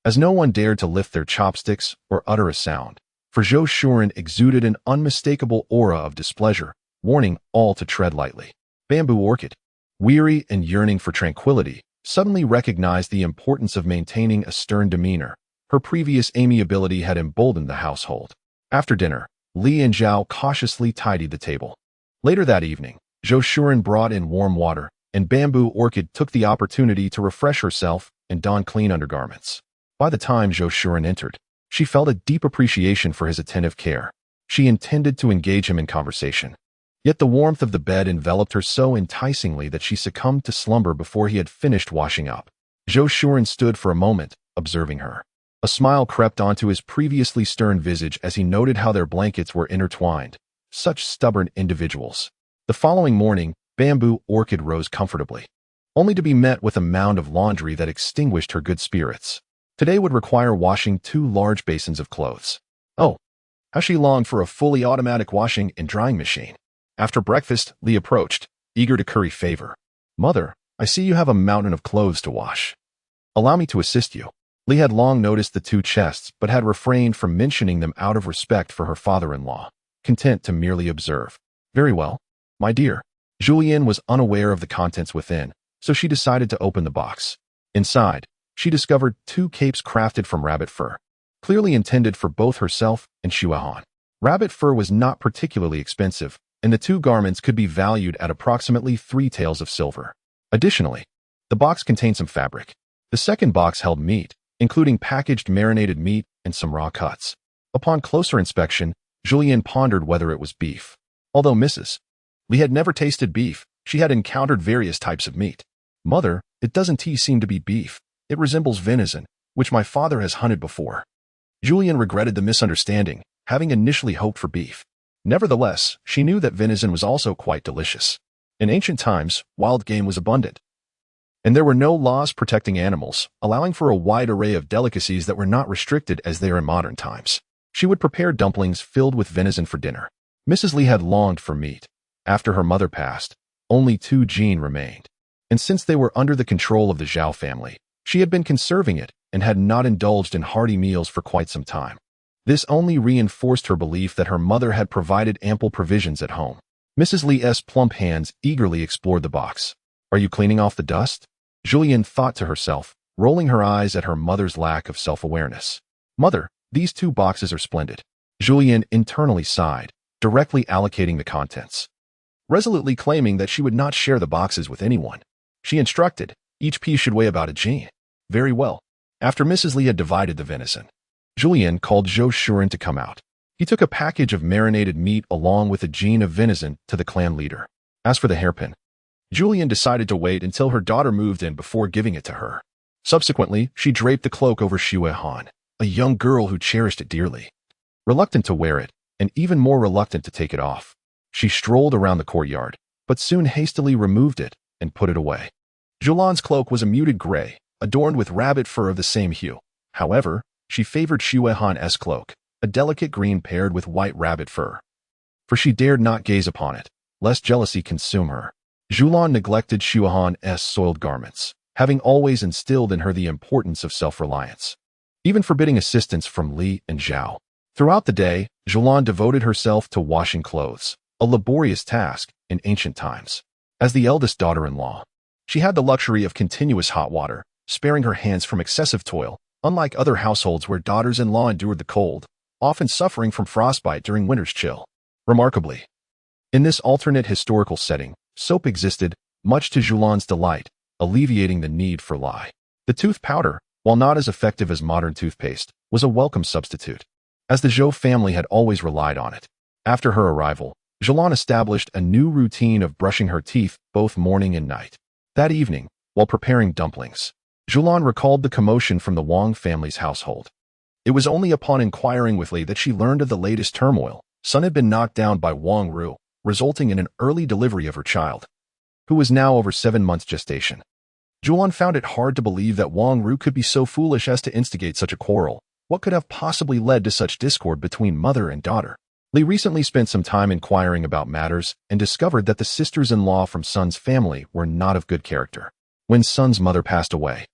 as no one dared to lift their chopsticks or utter a sound, for Zhulian exuded an unmistakable aura of displeasure, warning all to tread lightly. Bamboo Orchid, weary and yearning for tranquility, suddenly recognized the importance of maintaining a stern demeanor. Her previous amiability had emboldened the household. After dinner, Li and Zhao cautiously tidied the table. Later that evening, Zhulian brought in warm water, and Bamboo Orchid took the opportunity to refresh herself and don clean undergarments. By the time Zhulian entered, she felt a deep appreciation for his attentive care. She intended to engage him in conversation. Yet the warmth of the bed enveloped her so enticingly that she succumbed to slumber before he had finished washing up. Zhulian stood for a moment, observing her. A smile crept onto his previously stern visage as he noted how their blankets were intertwined. Such stubborn individuals. The following morning, Bamboo Orchid rose comfortably, only to be met with a mound of laundry that extinguished her good spirits. Today would require washing 2 large basins of clothes. Oh, how she longed for a fully automatic washing and drying machine. After breakfast, Li approached, eager to curry favor. "Mother, I see you have a mountain of clothes to wash. Allow me to assist you." Li had long noticed the 2 chests but had refrained from mentioning them out of respect for her father-in-law, content to merely observe. "Very well, my dear." Zhulian was unaware of the contents within, so she decided to open the box. Inside, she discovered 2 capes crafted from rabbit fur, clearly intended for both herself and Zhulian. Rabbit fur was not particularly expensive, and the 2 garments could be valued at approximately 3 taels of silver. Additionally, the box contained some fabric. The second box held meat, including packaged marinated meat and some raw cuts. Upon closer inspection, Zhulian pondered whether it was beef. Although Mrs. Li had never tasted beef, she had encountered various types of meat. "Mother, it doesn't seem to be beef. It resembles venison, which my father has hunted before." Zhulian regretted the misunderstanding, having initially hoped for beef. Nevertheless, she knew that venison was also quite delicious. In ancient times, wild game was abundant, and there were no laws protecting animals, allowing for a wide array of delicacies that were not restricted as they are in modern times. She would prepare dumplings filled with venison for dinner. Mrs. Li had longed for meat. After her mother passed, only 2 gene remained, and since they were under the control of the Zhao family, she had been conserving it and had not indulged in hearty meals for quite some time. This only reinforced her belief that her mother had provided ample provisions at home. Mrs. Li's plump hands eagerly explored the box. "Are you cleaning off the dust?" Zhulian thought to herself, rolling her eyes at her mother's lack of self-awareness. "Mother, these 2 boxes are splendid." Zhulian internally sighed, directly allocating the contents, resolutely claiming that she would not share the boxes with anyone. She instructed, each piece should weigh about a gene. Very well. After Mrs. Li had divided the venison, Zhulian called Zhulian to come out. He took a package of marinated meat along with a gene of venison to the clan leader. As for the hairpin, Zhulian decided to wait until her daughter moved in before giving it to her. Subsequently, she draped the cloak over Zhulian, a young girl who cherished it dearly. Reluctant to wear it, and even more reluctant to take it off, she strolled around the courtyard, but soon hastily removed it and put it away. Zhulian's cloak was a muted gray, adorned with rabbit fur of the same hue. However, she favored Zhulian's cloak, a delicate green paired with white rabbit fur, for she dared not gaze upon it, lest jealousy consume her. Zhulian neglected Zhulian's soiled garments, having always instilled in her the importance of self-reliance, even forbidding assistance from Li and Zhao. Throughout the day, Zhulian devoted herself to washing clothes, a laborious task in ancient times. As the eldest daughter-in-law, she had the luxury of continuous hot water, sparing her hands from excessive toil, unlike other households where daughters-in-law endured the cold, often suffering from frostbite during winter's chill. Remarkably, in this alternate historical setting, soap existed, much to Zhulian's delight, alleviating the need for lye. The tooth powder, while not as effective as modern toothpaste, was a welcome substitute, as the Zhou family had always relied on it. After her arrival, Zhulian established a new routine of brushing her teeth both morning and night. That evening, while preparing dumplings, Zhulian recalled the commotion from the Wang family's household. It was only upon inquiring with Li that she learned of the latest turmoil. Sun had been knocked down by Wang Ru, resulting in an early delivery of her child, who was now over 7 months gestation. Zhulian found it hard to believe that Wang Ru could be so foolish as to instigate such a quarrel. What could have possibly led to such discord between mother and daughter? Li recently spent some time inquiring about matters and discovered that the sisters-in-law from Sun's family were not of good character. When Sun's mother passed away,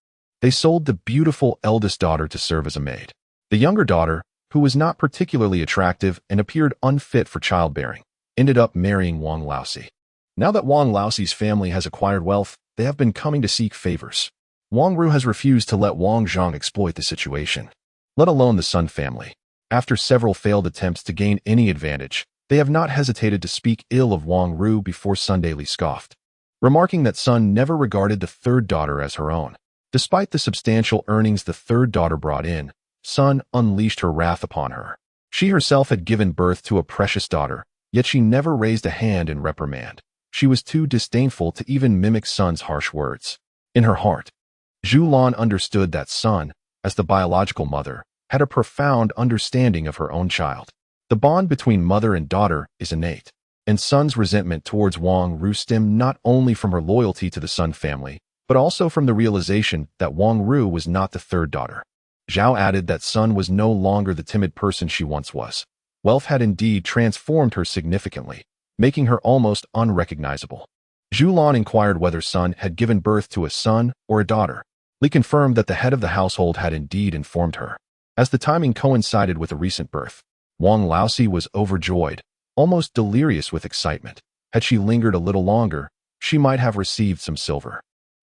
they sold the beautiful eldest daughter to serve as a maid. The younger daughter, who was not particularly attractive and appeared unfit for childbearing, ended up marrying Wang Laosi. Now that Wang Laosi's family has acquired wealth, they have been coming to seek favors. Wang Ru has refused to let Wang Zhang exploit the situation, let alone the Sun family. After several failed attempts to gain any advantage, they have not hesitated to speak ill of Wang Ru before Li scoffed, remarking that Sun never regarded the third daughter as her own. Despite the substantial earnings the third daughter brought in, Sun unleashed her wrath upon her. She herself had given birth to a precious daughter, yet she never raised a hand in reprimand. She was too disdainful to even mimic Sun's harsh words. In her heart, Zhulian understood that Sun, as the biological mother, had a profound understanding of her own child. The bond between mother and daughter is innate, and Sun's resentment towards Wang Ru stemmed not only from her loyalty to the Sun family, but also from the realization that Wang Ru was not the third daughter. Zhao added that Sun was no longer the timid person she once was. Wealth had indeed transformed her significantly, making her almost unrecognizable. Zhulian inquired whether Sun had given birth to a son or a daughter. Li confirmed that the head of the household had indeed informed her. As the timing coincided with a recent birth, Wang Laosi was overjoyed, almost delirious with excitement. Had she lingered a little longer, she might have received some silver.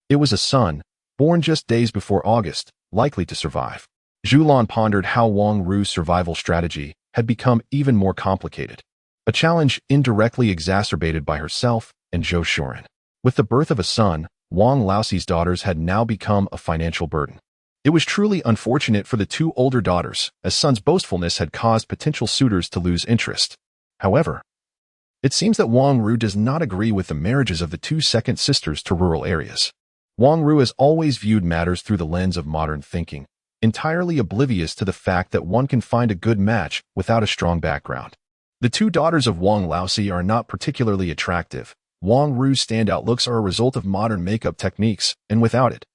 It was a son, born just days before August, likely to survive. Zhulian pondered how Wang Ru's survival strategy had become even more complicated, a challenge indirectly exacerbated by herself and Zhou Shuren. With the birth of a son, Wang Laosi's daughters had now become a financial burden. It was truly unfortunate for the two older daughters, as Sun's boastfulness had caused potential suitors to lose interest. However, it seems that Wang Ru does not agree with the marriages of the two second sisters to rural areas. Wang Ru has always viewed matters through the lens of modern thinking, entirely oblivious to the fact that one can find a good match without a strong background. The two daughters of Wang Laosi are not particularly attractive. Wang Ru's standout looks are a result of modern makeup techniques, and without it,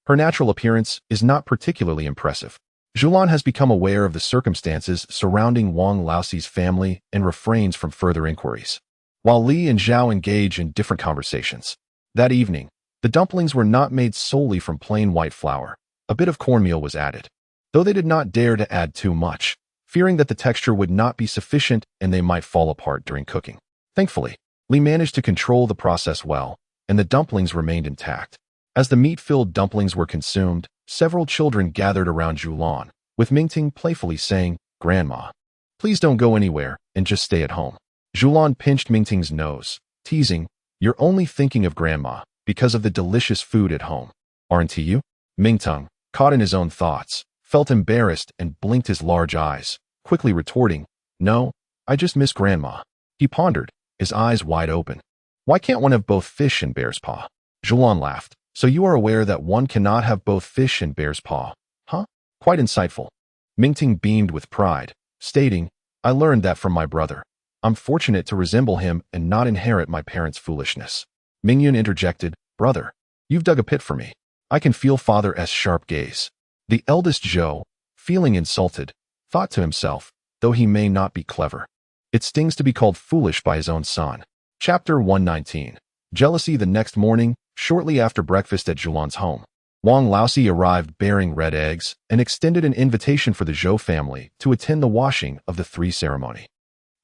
her natural appearance is not particularly impressive. Zhulian has become aware of the circumstances surrounding Wang Laosi's family and refrains from further inquiries, while Li and Zhao engage in different conversations. That evening, the dumplings were not made solely from plain white flour. A bit of cornmeal was added, though they did not dare to add too much, fearing that the texture would not be sufficient and they might fall apart during cooking. Thankfully, Li managed to control the process well, and the dumplings remained intact. As the meat-filled dumplings were consumed, several children gathered around Zhulian, with Mingting playfully saying, "Grandma, please don't go anywhere and just stay at home." Zhulian pinched Mingting's nose, teasing, "You're only thinking of Grandma because of the delicious food at home, aren't you?" Mingting, caught in his own thoughts, felt embarrassed and blinked his large eyes, quickly retorting, "No, I just miss Grandma." He pondered, his eyes wide open. "Why can't one have both fish and bear's paw?" Zhulian laughed. "So you are aware that one cannot have both fish and bear's paw, huh? Quite insightful." Mingting beamed with pride, stating, "I learned that from my brother. I'm fortunate to resemble him and not inherit my parents' foolishness." Mingyun interjected, "Brother, you've dug a pit for me. I can feel Father's sharp gaze." The eldest Zhou, feeling insulted, thought to himself, though he may not be clever, it stings to be called foolish by his own son. Chapter 119. Jealousy. The next morning, shortly after breakfast at Zhulian's home, Wang Laosi arrived bearing red eggs and extended an invitation for the Zhou family to attend the washing of the three ceremony.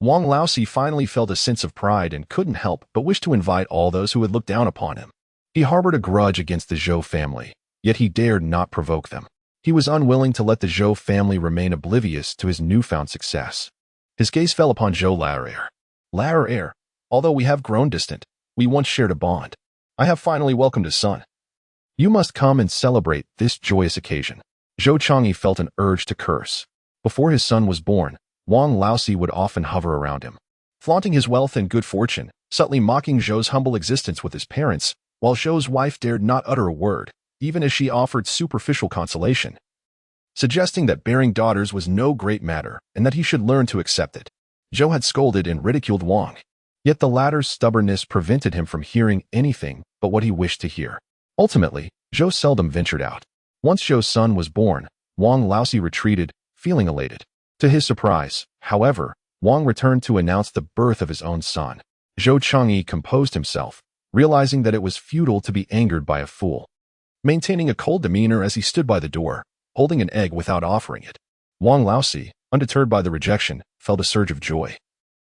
Wang Laosi finally felt a sense of pride and couldn't help but wish to invite all those who had looked down upon him. He harbored a grudge against the Zhou family, yet he dared not provoke them. He was unwilling to let the Zhou family remain oblivious to his newfound success. His gaze fell upon Zhou Laoer. "Laoer, although we have grown distant, we once shared a bond. I have finally welcomed a son. You must come and celebrate this joyous occasion." Zhou Changyi felt an urge to curse. Before his son was born, Wang Laosi would often hover around him, flaunting his wealth and good fortune, subtly mocking Zhou's humble existence with his parents, while Zhou's wife dared not utter a word. even as she offered superficial consolation, suggesting that bearing daughters was no great matter and that he should learn to accept it. Zhou had scolded and ridiculed Wang, yet the latter's stubbornness prevented him from hearing anything but what he wished to hear. Ultimately, Zhou seldom ventured out. Once Zhou's son was born, Wang Laosi retreated, feeling elated. To his surprise, however, Wang returned to announce the birth of his own son. Zhou Changyi composed himself, realizing that it was futile to be angered by a fool. Maintaining a cold demeanor as he stood by the door, holding an egg without offering it, Wang Laosi, undeterred by the rejection, felt a surge of joy.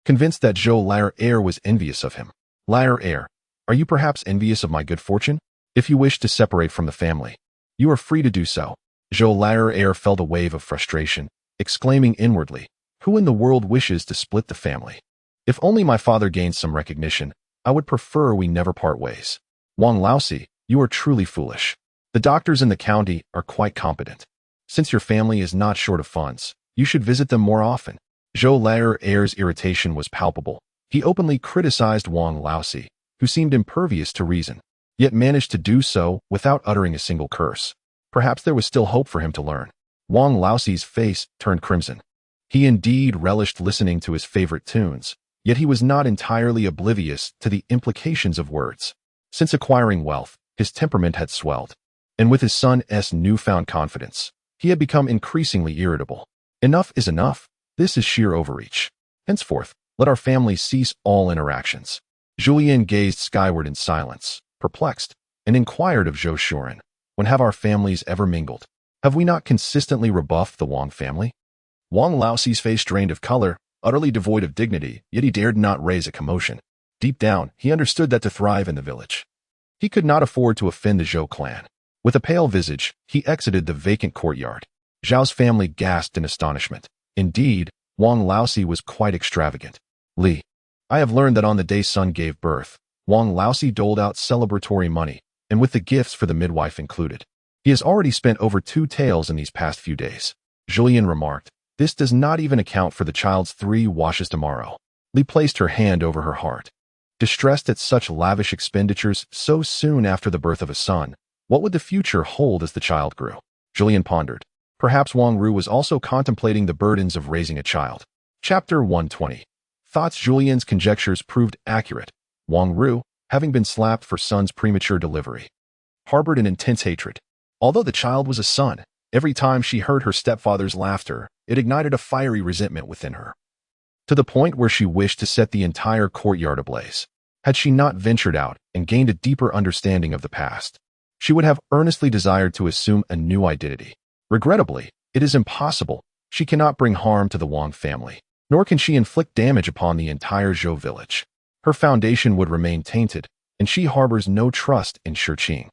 Convinced that Zhou Laer was envious of him. Laer, are you perhaps envious of my good fortune? If you wish to separate from the family, you are free to do so. Zhou Laer felt a wave of frustration, exclaiming inwardly, who in the world wishes to split the family? If only my father gains some recognition, I would prefer we never part ways. Wang Laosi, you are truly foolish. The doctors in the county are quite competent. Since your family is not short of funds, you should visit them more often. Zhou Laer's irritation was palpable. He openly criticized Wang Laosi, who seemed impervious to reason, yet managed to do so without uttering a single curse. Perhaps there was still hope for him to learn. Wang Laosi's face turned crimson. He indeed relished listening to his favorite tunes, yet he was not entirely oblivious to the implications of words. Since acquiring wealth, his temperament had swelled, and with his son's newfound confidence, he had become increasingly irritable. Enough is enough. This is sheer overreach. Henceforth, let our family cease all interactions. Zhulian gazed skyward in silence, perplexed, and inquired of Zhou Shuren, when have our families ever mingled? Have we not consistently rebuffed the Wang family? Wang Laosi's face drained of color, utterly devoid of dignity, yet he dared not raise a commotion. Deep down, he understood that to thrive in the village, he could not afford to offend the Zhou clan. With a pale visage, he exited the vacant courtyard. Zhao's family gasped in astonishment. Indeed, Wang Laosi was quite extravagant. Li, I have learned that on the day son gave birth, Wang Laosi doled out celebratory money, and with the gifts for the midwife included. He has already spent over 2 taels in these past few days. Zhulian remarked, this does not even account for the child's 3 washes tomorrow. Li placed her hand over her heart. Distressed at such lavish expenditures so soon after the birth of a son, what would the future hold as the child grew? Zhulian pondered. Perhaps Wang Ru was also contemplating the burdens of raising a child. Chapter 120. Thoughts. Zhulian's conjectures proved accurate. Wang Ru, having been slapped for son's premature delivery, harbored an intense hatred. Although the child was a son, every time she heard her stepfather's laughter, it ignited a fiery resentment within her, to the point where she wished to set the entire courtyard ablaze. Had she not ventured out and gained a deeper understanding of the past, she would have earnestly desired to assume a new identity. Regrettably, it is impossible. She cannot bring harm to the Wang family, nor can she inflict damage upon the entire Zhou village. Her foundation would remain tainted, and she harbors no trust in Shiqing.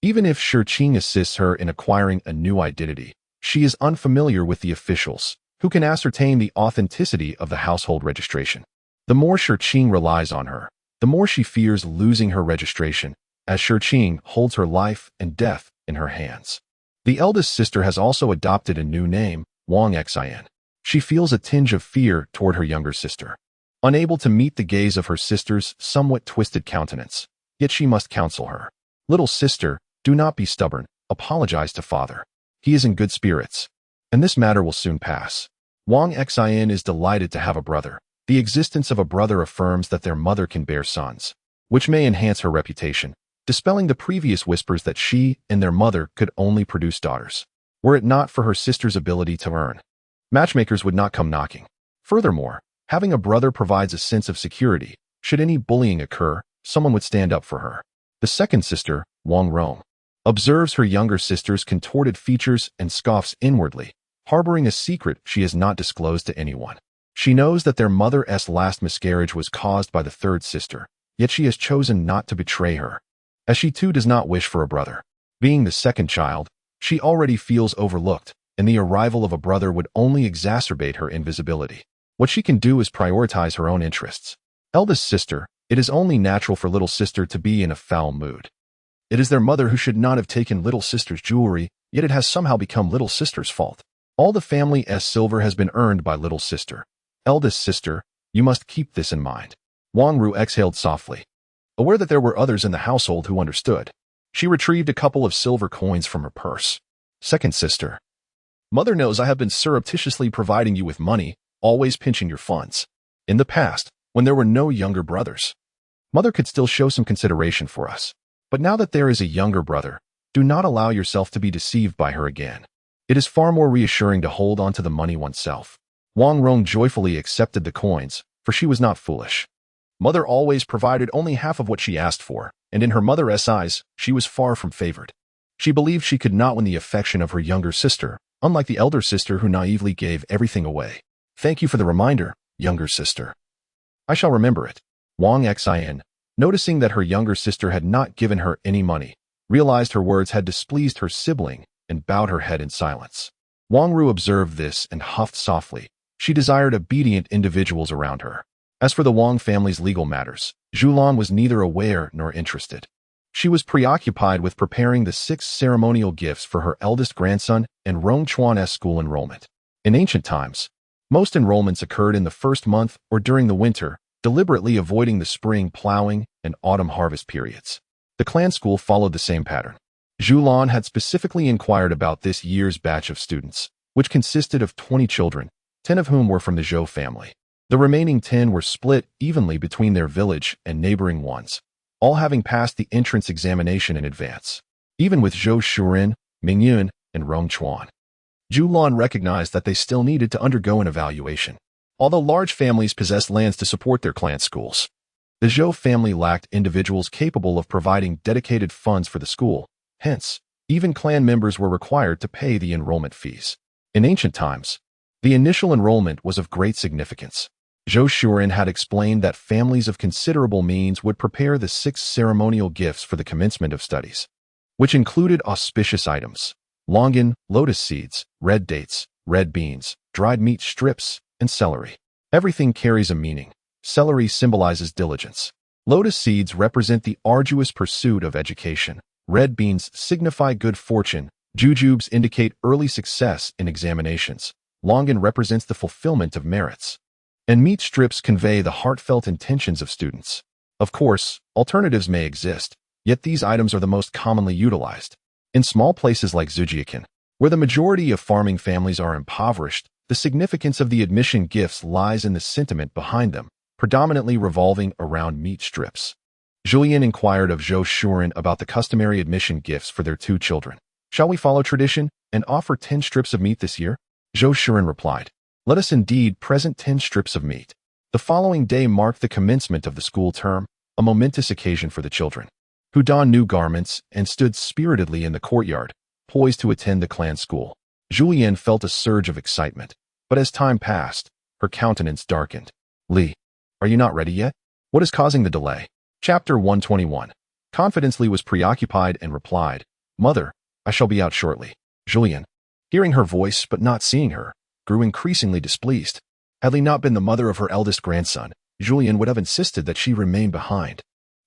Even if Shiqing assists her in acquiring a new identity, she is unfamiliar with the officials, who can ascertain the authenticity of the household registration. The more Shiqing relies on her, the more she fears losing her registration, as Shiqing holds her life and death in her hands. The eldest sister has also adopted a new name, Wang Xin. She feels a tinge of fear toward her younger sister. Unable to meet the gaze of her sister's somewhat twisted countenance, yet she must counsel her. Little sister, do not be stubborn, apologize to father. He is in good spirits, and this matter will soon pass. Wang Xin is delighted to have a brother. The existence of a brother affirms that their mother can bear sons, which may enhance her reputation, dispelling the previous whispers that she and their mother could only produce daughters. Were it not for her sister's ability to earn, matchmakers would not come knocking. Furthermore, having a brother provides a sense of security. Should any bullying occur, someone would stand up for her. The second sister, Wang Rong, observes her younger sister's contorted features and scoffs inwardly, harboring a secret she has not disclosed to anyone. She knows that their mother's last miscarriage was caused by the third sister, yet she has chosen not to betray her, as she too does not wish for a brother. Being the second child, she already feels overlooked, and the arrival of a brother would only exacerbate her invisibility. What she can do is prioritize her own interests. Eldest sister, it is only natural for little sister to be in a foul mood. It is their mother who should not have taken little sister's jewelry, yet it has somehow become little sister's fault. All the family's silver has been earned by little sister. Eldest sister, you must keep this in mind. Wang Ru exhaled softly, aware that there were others in the household who understood. She retrieved a couple of silver coins from her purse. Second sister. Mother knows I have been surreptitiously providing you with money, always pinching your funds. In the past, when there were no younger brothers, Mother could still show some consideration for us. But now that there is a younger brother, do not allow yourself to be deceived by her again. It is far more reassuring to hold on to the money oneself. Wang Rong joyfully accepted the coins, for she was not foolish. Mother always provided only half of what she asked for, and in her mother's eyes, she was far from favored. She believed she could not win the affection of her younger sister, unlike the elder sister who naively gave everything away. Thank you for the reminder, younger sister. I shall remember it. Wang Xin, noticing that her younger sister had not given her any money, realized her words had displeased her sibling and bowed her head in silence. Wang Ru observed this and huffed softly. She desired obedient individuals around her. As for the Wang family's legal matters, Zhulian was neither aware nor interested. She was preoccupied with preparing the 6 ceremonial gifts for her eldest grandson and Rongchuan's school enrollment. In ancient times, most enrollments occurred in the first month or during the winter, deliberately avoiding the spring plowing and autumn harvest periods. The clan school followed the same pattern. Zhulian had specifically inquired about this year's batch of students, which consisted of 20 children, 10 of whom were from the Zhou family. The remaining 10 were split evenly between their village and neighboring ones, all having passed the entrance examination in advance. Even with Zhou Shuren, Mingyun, and Rongchuan, Zhulian recognized that they still needed to undergo an evaluation. Although large families possessed lands to support their clan schools, the Zhou family lacked individuals capable of providing dedicated funds for the school. Hence, even clan members were required to pay the enrollment fees. In ancient times, the initial enrollment was of great significance. Zhou Shuren had explained that families of considerable means would prepare the 6 ceremonial gifts for the commencement of studies, which included auspicious items: longan, lotus seeds, red dates, red beans, dried meat strips, and celery. Everything carries a meaning. Celery symbolizes diligence. Lotus seeds represent the arduous pursuit of education. Red beans signify good fortune. Jujubes indicate early success in examinations. Longan represents the fulfillment of merits. And meat strips convey the heartfelt intentions of students. Of course, alternatives may exist, yet these items are the most commonly utilized. In small places like Zhujiakan, where the majority of farming families are impoverished, the significance of the admission gifts lies in the sentiment behind them, predominantly revolving around meat strips. Zhulian inquired of Zhou Shuren about the customary admission gifts for their 2 children. Shall we follow tradition and offer 10 strips of meat this year? Zhou Shuren replied, let us indeed present 10 strips of meat. The following day marked the commencement of the school term, a momentous occasion for the children, who donned new garments and stood spiritedly in the courtyard, poised to attend the clan school. Zhulian felt a surge of excitement, but as time passed, her countenance darkened. Li, are you not ready yet? What is causing the delay? Chapter 121. Confidently was preoccupied and replied, Mother, I shall be out shortly. Zhulian, hearing her voice but not seeing her, grew increasingly displeased. Had Li not been the mother of her eldest grandson, Zhulian would have insisted that she remain behind.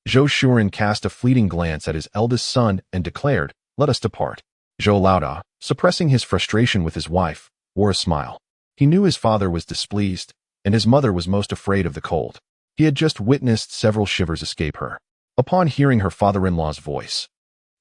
Zhou Shuren cast a fleeting glance at his eldest son and declared, let us depart. Zhou Laoda, suppressing his frustration with his wife, wore a smile. He knew his father was displeased, and his mother was most afraid of the cold. He had just witnessed several shivers escape her. Upon hearing her father-in-law's voice,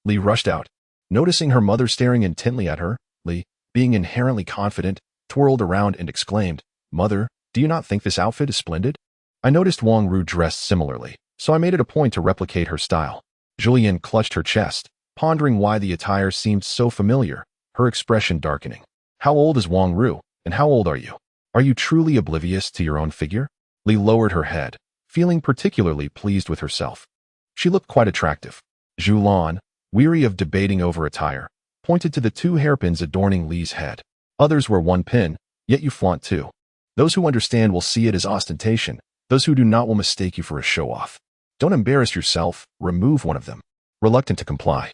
Li rushed out. Noticing her mother staring intently at her, Li, being inherently confident, twirled around and exclaimed, Mother, do you not think this outfit is splendid? I noticed Wang Ru dressed similarly, so I made it a point to replicate her style. Zhulian clutched her chest, pondering why the attire seemed so familiar, her expression darkening. How old is Wang Ru, and how old are you? Are you truly oblivious to your own figure? Li lowered her head, feeling particularly pleased with herself. She looked quite attractive. Zhulian, weary of debating over attire, pointed to the 2 hairpins adorning Li's head. Others wear 1 pin, yet you flaunt 2. Those who understand will see it as ostentation. Those who do not will mistake you for a show-off. Don't embarrass yourself, remove one of them. Reluctant to comply,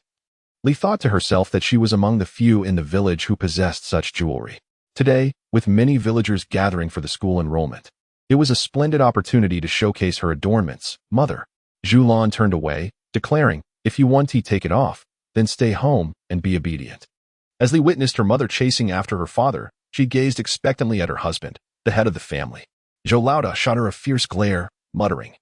Li thought to herself that she was among the few in the village who possessed such jewelry. Today, with many villagers gathering for the school enrollment, it was a splendid opportunity to showcase her adornments. Mother. Zhulian turned away, declaring, if you want to take it off, then stay home and be obedient. As Li witnessed her mother chasing after her father, she gazed expectantly at her husband, the head of the family. Zhou Laoda shot her a fierce glare, muttering,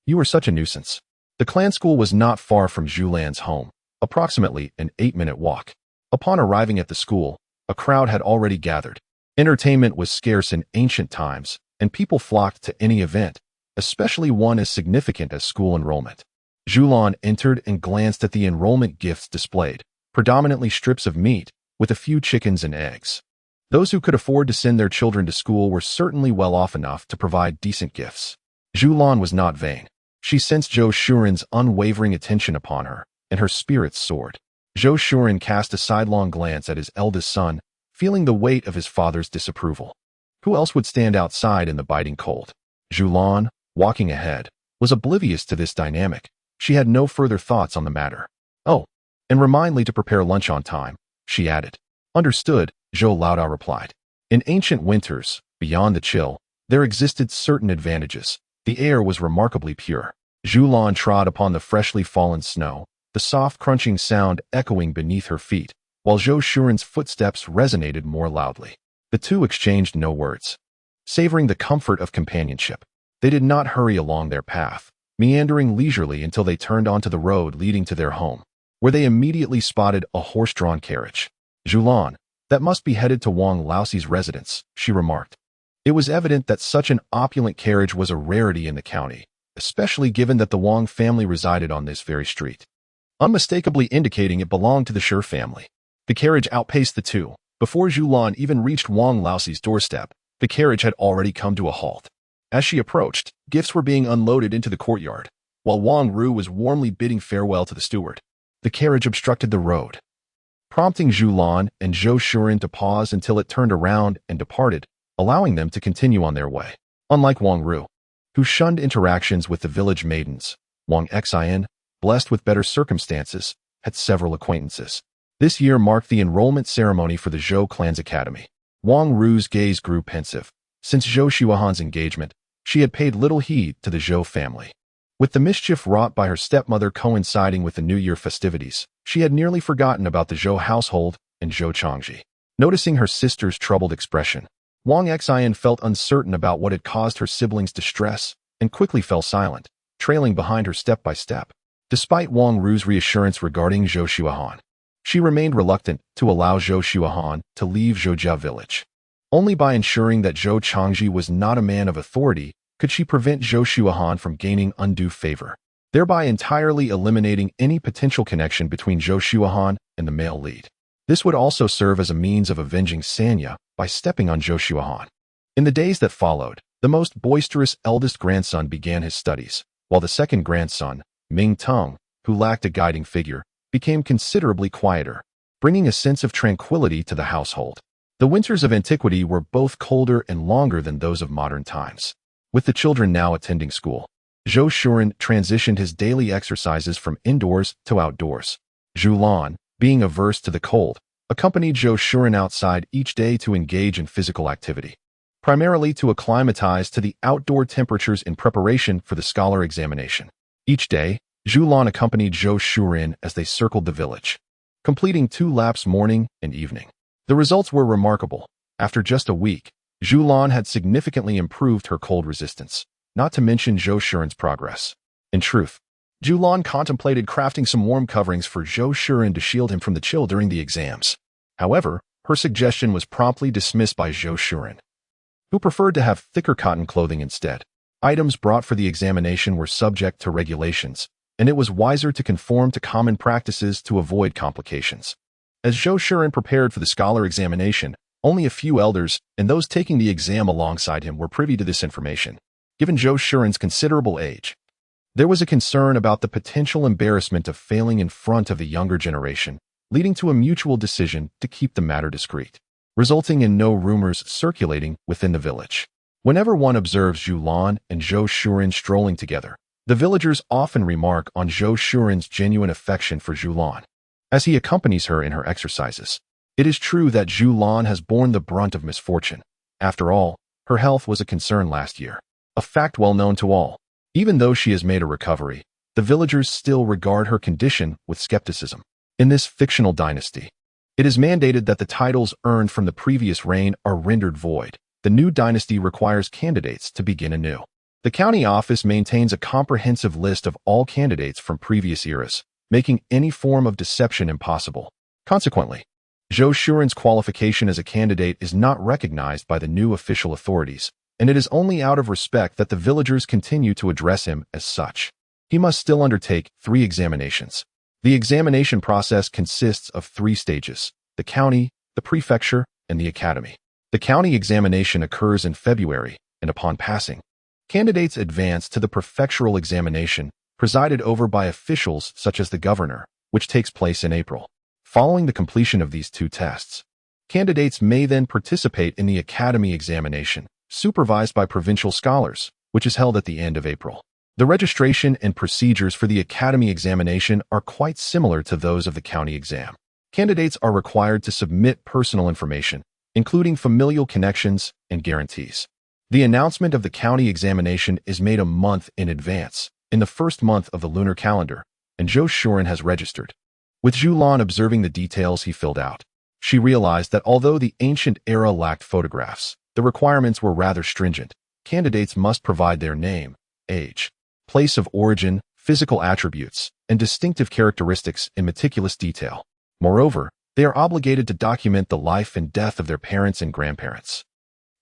you are such a nuisance. The clan school was not far from Zhulian's home, approximately an 8-minute walk. Upon arriving at the school, a crowd had already gathered. Entertainment was scarce in ancient times, and people flocked to any event, especially one as significant as school enrollment. Zhulian entered and glanced at the enrollment gifts displayed, predominantly strips of meat, with a few chickens and eggs. Those who could afford to send their children to school were certainly well off enough to provide decent gifts. Zhulian was not vain. She sensed Zhou Shuren's unwavering attention upon her, and her spirits soared. Zhou Shuren cast a sidelong glance at his eldest son, feeling the weight of his father's disapproval. Who else would stand outside in the biting cold? Zhulian, walking ahead, was oblivious to this dynamic. She had no further thoughts on the matter. "Oh, and remind Li to prepare lunch on time," she added. "Understood," Zhou Laodao replied. In ancient winters, beyond the chill, there existed certain advantages. The air was remarkably pure. Zhulian trod upon the freshly fallen snow, the soft crunching sound echoing beneath her feet, while Zhou Shuren's footsteps resonated more loudly. The two exchanged no words, savoring the comfort of companionship. They did not hurry along their path, meandering leisurely until they turned onto the road leading to their home, where they immediately spotted a horse-drawn carriage. "Zhulian, that must be headed to Wang Laoxi's residence," she remarked. It was evident that such an opulent carriage was a rarity in the county, especially given that the Wang family resided on this very street, unmistakably indicating it belonged to the Shi family. The carriage outpaced the two. Before Zhulian even reached Wang Laoxi's doorstep, the carriage had already come to a halt. As she approached, gifts were being unloaded into the courtyard, while Wang Ru was warmly bidding farewell to the steward. The carriage obstructed the road, prompting Zhulian and Zhou Shuren to pause until it turned around and departed, allowing them to continue on their way. Unlike Wang Ru, who shunned interactions with the village maidens, Wang Xian, blessed with better circumstances, had several acquaintances. This year marked the enrollment ceremony for the Zhou clan's academy. Wang Ru's gaze grew pensive. Since Zhou Xuahan's engagement, she had paid little heed to the Zhou family. With the mischief wrought by her stepmother coinciding with the New Year festivities, she had nearly forgotten about the Zhou household and Zhou Changji. Noticing her sister's troubled expression, Wang Xian felt uncertain about what had caused her siblings distress and quickly fell silent, trailing behind her step by step. Despite Wang Ru's reassurance regarding Zhou Xuahan, she remained reluctant to allow Zhou Xuahan to leave Zhoujia village. Only by ensuring that Zhou Changji was not a man of authority could she prevent Zhou Xuahan from gaining undue favor, thereby entirely eliminating any potential connection between Zhou Xuahan and the male lead. This would also serve as a means of avenging Sanya by stepping on Zhou Xuahan. In the days that followed, the most boisterous eldest grandson began his studies, while the second grandson, Ming Tong, who lacked a guiding figure, became considerably quieter, bringing a sense of tranquility to the household. The winters of antiquity were both colder and longer than those of modern times. With the children now attending school, Zhou Shuren transitioned his daily exercises from indoors to outdoors. Zhulian, being averse to the cold, accompanied Zhou Shuren outside each day to engage in physical activity, primarily to acclimatize to the outdoor temperatures in preparation for the scholar examination. Each day, Zhulian accompanied Zhou Shuren as they circled the village, completing 2 laps morning and evening. The results were remarkable. After just a week, Zhulian had significantly improved her cold resistance, not to mention Zhou Shuren's progress. In truth, Zhulian contemplated crafting some warm coverings for Zhou Shuren to shield him from the chill during the exams. However, her suggestion was promptly dismissed by Zhou Shuren, who preferred to have thicker cotton clothing instead. Items brought for the examination were subject to regulations, and it was wiser to conform to common practices to avoid complications. As Zhou Shuren prepared for the scholar examination, only a few elders and those taking the exam alongside him were privy to this information. Given Zhou Shuren's considerable age, there was a concern about the potential embarrassment of failing in front of the younger generation, leading to a mutual decision to keep the matter discreet, resulting in no rumors circulating within the village. Whenever one observes Zhulian and Zhou Shuren strolling together, the villagers often remark on Zhou Shuren's genuine affection for Zhulian, as he accompanies her in her exercises. It is true that Zhulian has borne the brunt of misfortune. After all, her health was a concern last year, a fact well known to all. Even though she has made a recovery, the villagers still regard her condition with skepticism. In this fictional dynasty, it is mandated that the titles earned from the previous reign are rendered void. The new dynasty requires candidates to begin anew. The county office maintains a comprehensive list of all candidates from previous eras, making any form of deception impossible. Consequently, Zhou Shuren's qualification as a candidate is not recognized by the new official authorities, and it is only out of respect that the villagers continue to address him as such. He must still undertake 3 examinations. The examination process consists of 3 stages: the county, the prefecture, and the academy. The county examination occurs in February, and upon passing, candidates advance to the prefectural examination, presided over by officials such as the governor, which takes place in April. Following the completion of these 2 tests, candidates may then participate in the academy examination, supervised by provincial scholars, which is held at the end of April. The registration and procedures for the academy examination are quite similar to those of the county exam. Candidates are required to submit personal information, including familial connections and guarantees. The announcement of the county examination is made a month in advance, in the first month of the lunar calendar, and Zhou Shuren has registered. With Zhulian observing the details he filled out, she realized that although the ancient era lacked photographs, the requirements were rather stringent. Candidates must provide their name, age, place of origin, physical attributes, and distinctive characteristics in meticulous detail. Moreover, they are obligated to document the life and death of their parents and grandparents,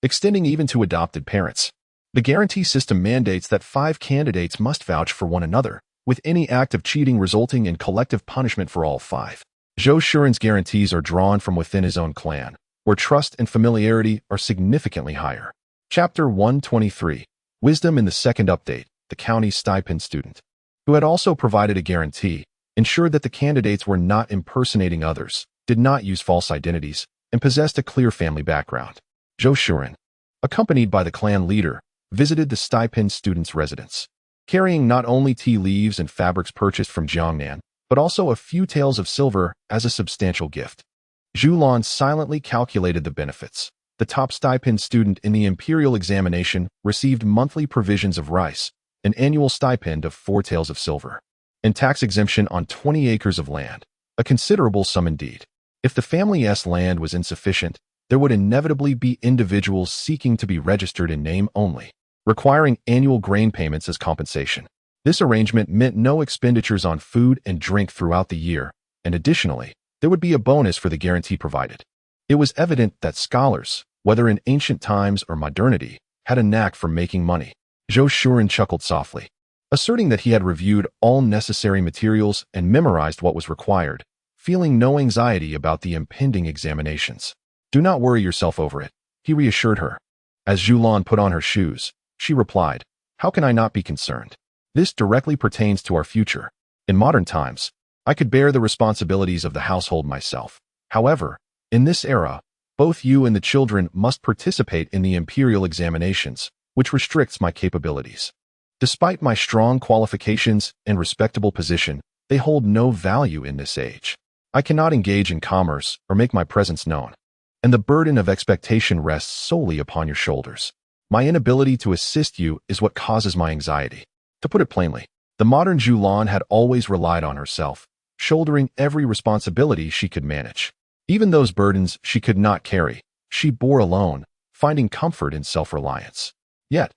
extending even to adopted parents. The guarantee system mandates that 5 candidates must vouch for one another, with any act of cheating resulting in collective punishment for all 5. Zhou Shuren's guarantees are drawn from within his own clan, where trust and familiarity are significantly higher. Chapter 123. Wisdom in the second update. The county stipend student, who had also provided a guarantee, ensured that the candidates were not impersonating others, did not use false identities, and possessed a clear family background. Zhou Shuren, accompanied by the clan leader, visited the stipend student's residence, carrying not only tea leaves and fabrics purchased from Jiangnan, but also a few taels of silver as a substantial gift. Zhulian silently calculated the benefits. The top stipend student in the Imperial examination received monthly provisions of rice, an annual stipend of 4 taels of silver, and tax exemption on 20 acres of land, a considerable sum indeed. If the family's land was insufficient, there would inevitably be individuals seeking to be registered in name only, requiring annual grain payments as compensation. This arrangement meant no expenditures on food and drink throughout the year, and additionally, there would be a bonus for the guarantee provided. It was evident that scholars, whether in ancient times or modernity, had a knack for making money. Zhou Shuren chuckled softly, asserting that he had reviewed all necessary materials and memorized what was required, feeling no anxiety about the impending examinations. "Do not worry yourself over it," he reassured her. As Zhulian put on her shoes, she replied, "How can I not be concerned? This directly pertains to our future. In modern times, I could bear the responsibilities of the household myself. However, in this era, both you and the children must participate in the Imperial examinations, which restricts my capabilities. Despite my strong qualifications and respectable position, they hold no value in this age. I cannot engage in commerce or make my presence known, and the burden of expectation rests solely upon your shoulders. My inability to assist you is what causes my anxiety." To put it plainly, the modern Zhulian had always relied on herself, shouldering every responsibility she could manage. Even those burdens she could not carry, she bore alone, finding comfort in self-reliance. Yet,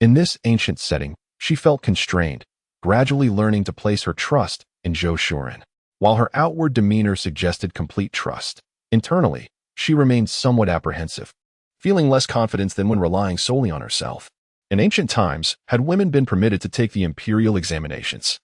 in this ancient setting, she felt constrained, gradually learning to place her trust in Zhou Shuren. While her outward demeanor suggested complete trust, internally, she remained somewhat apprehensive, feeling less confidence than when relying solely on herself. In ancient times, had women been permitted to take the imperial examinations,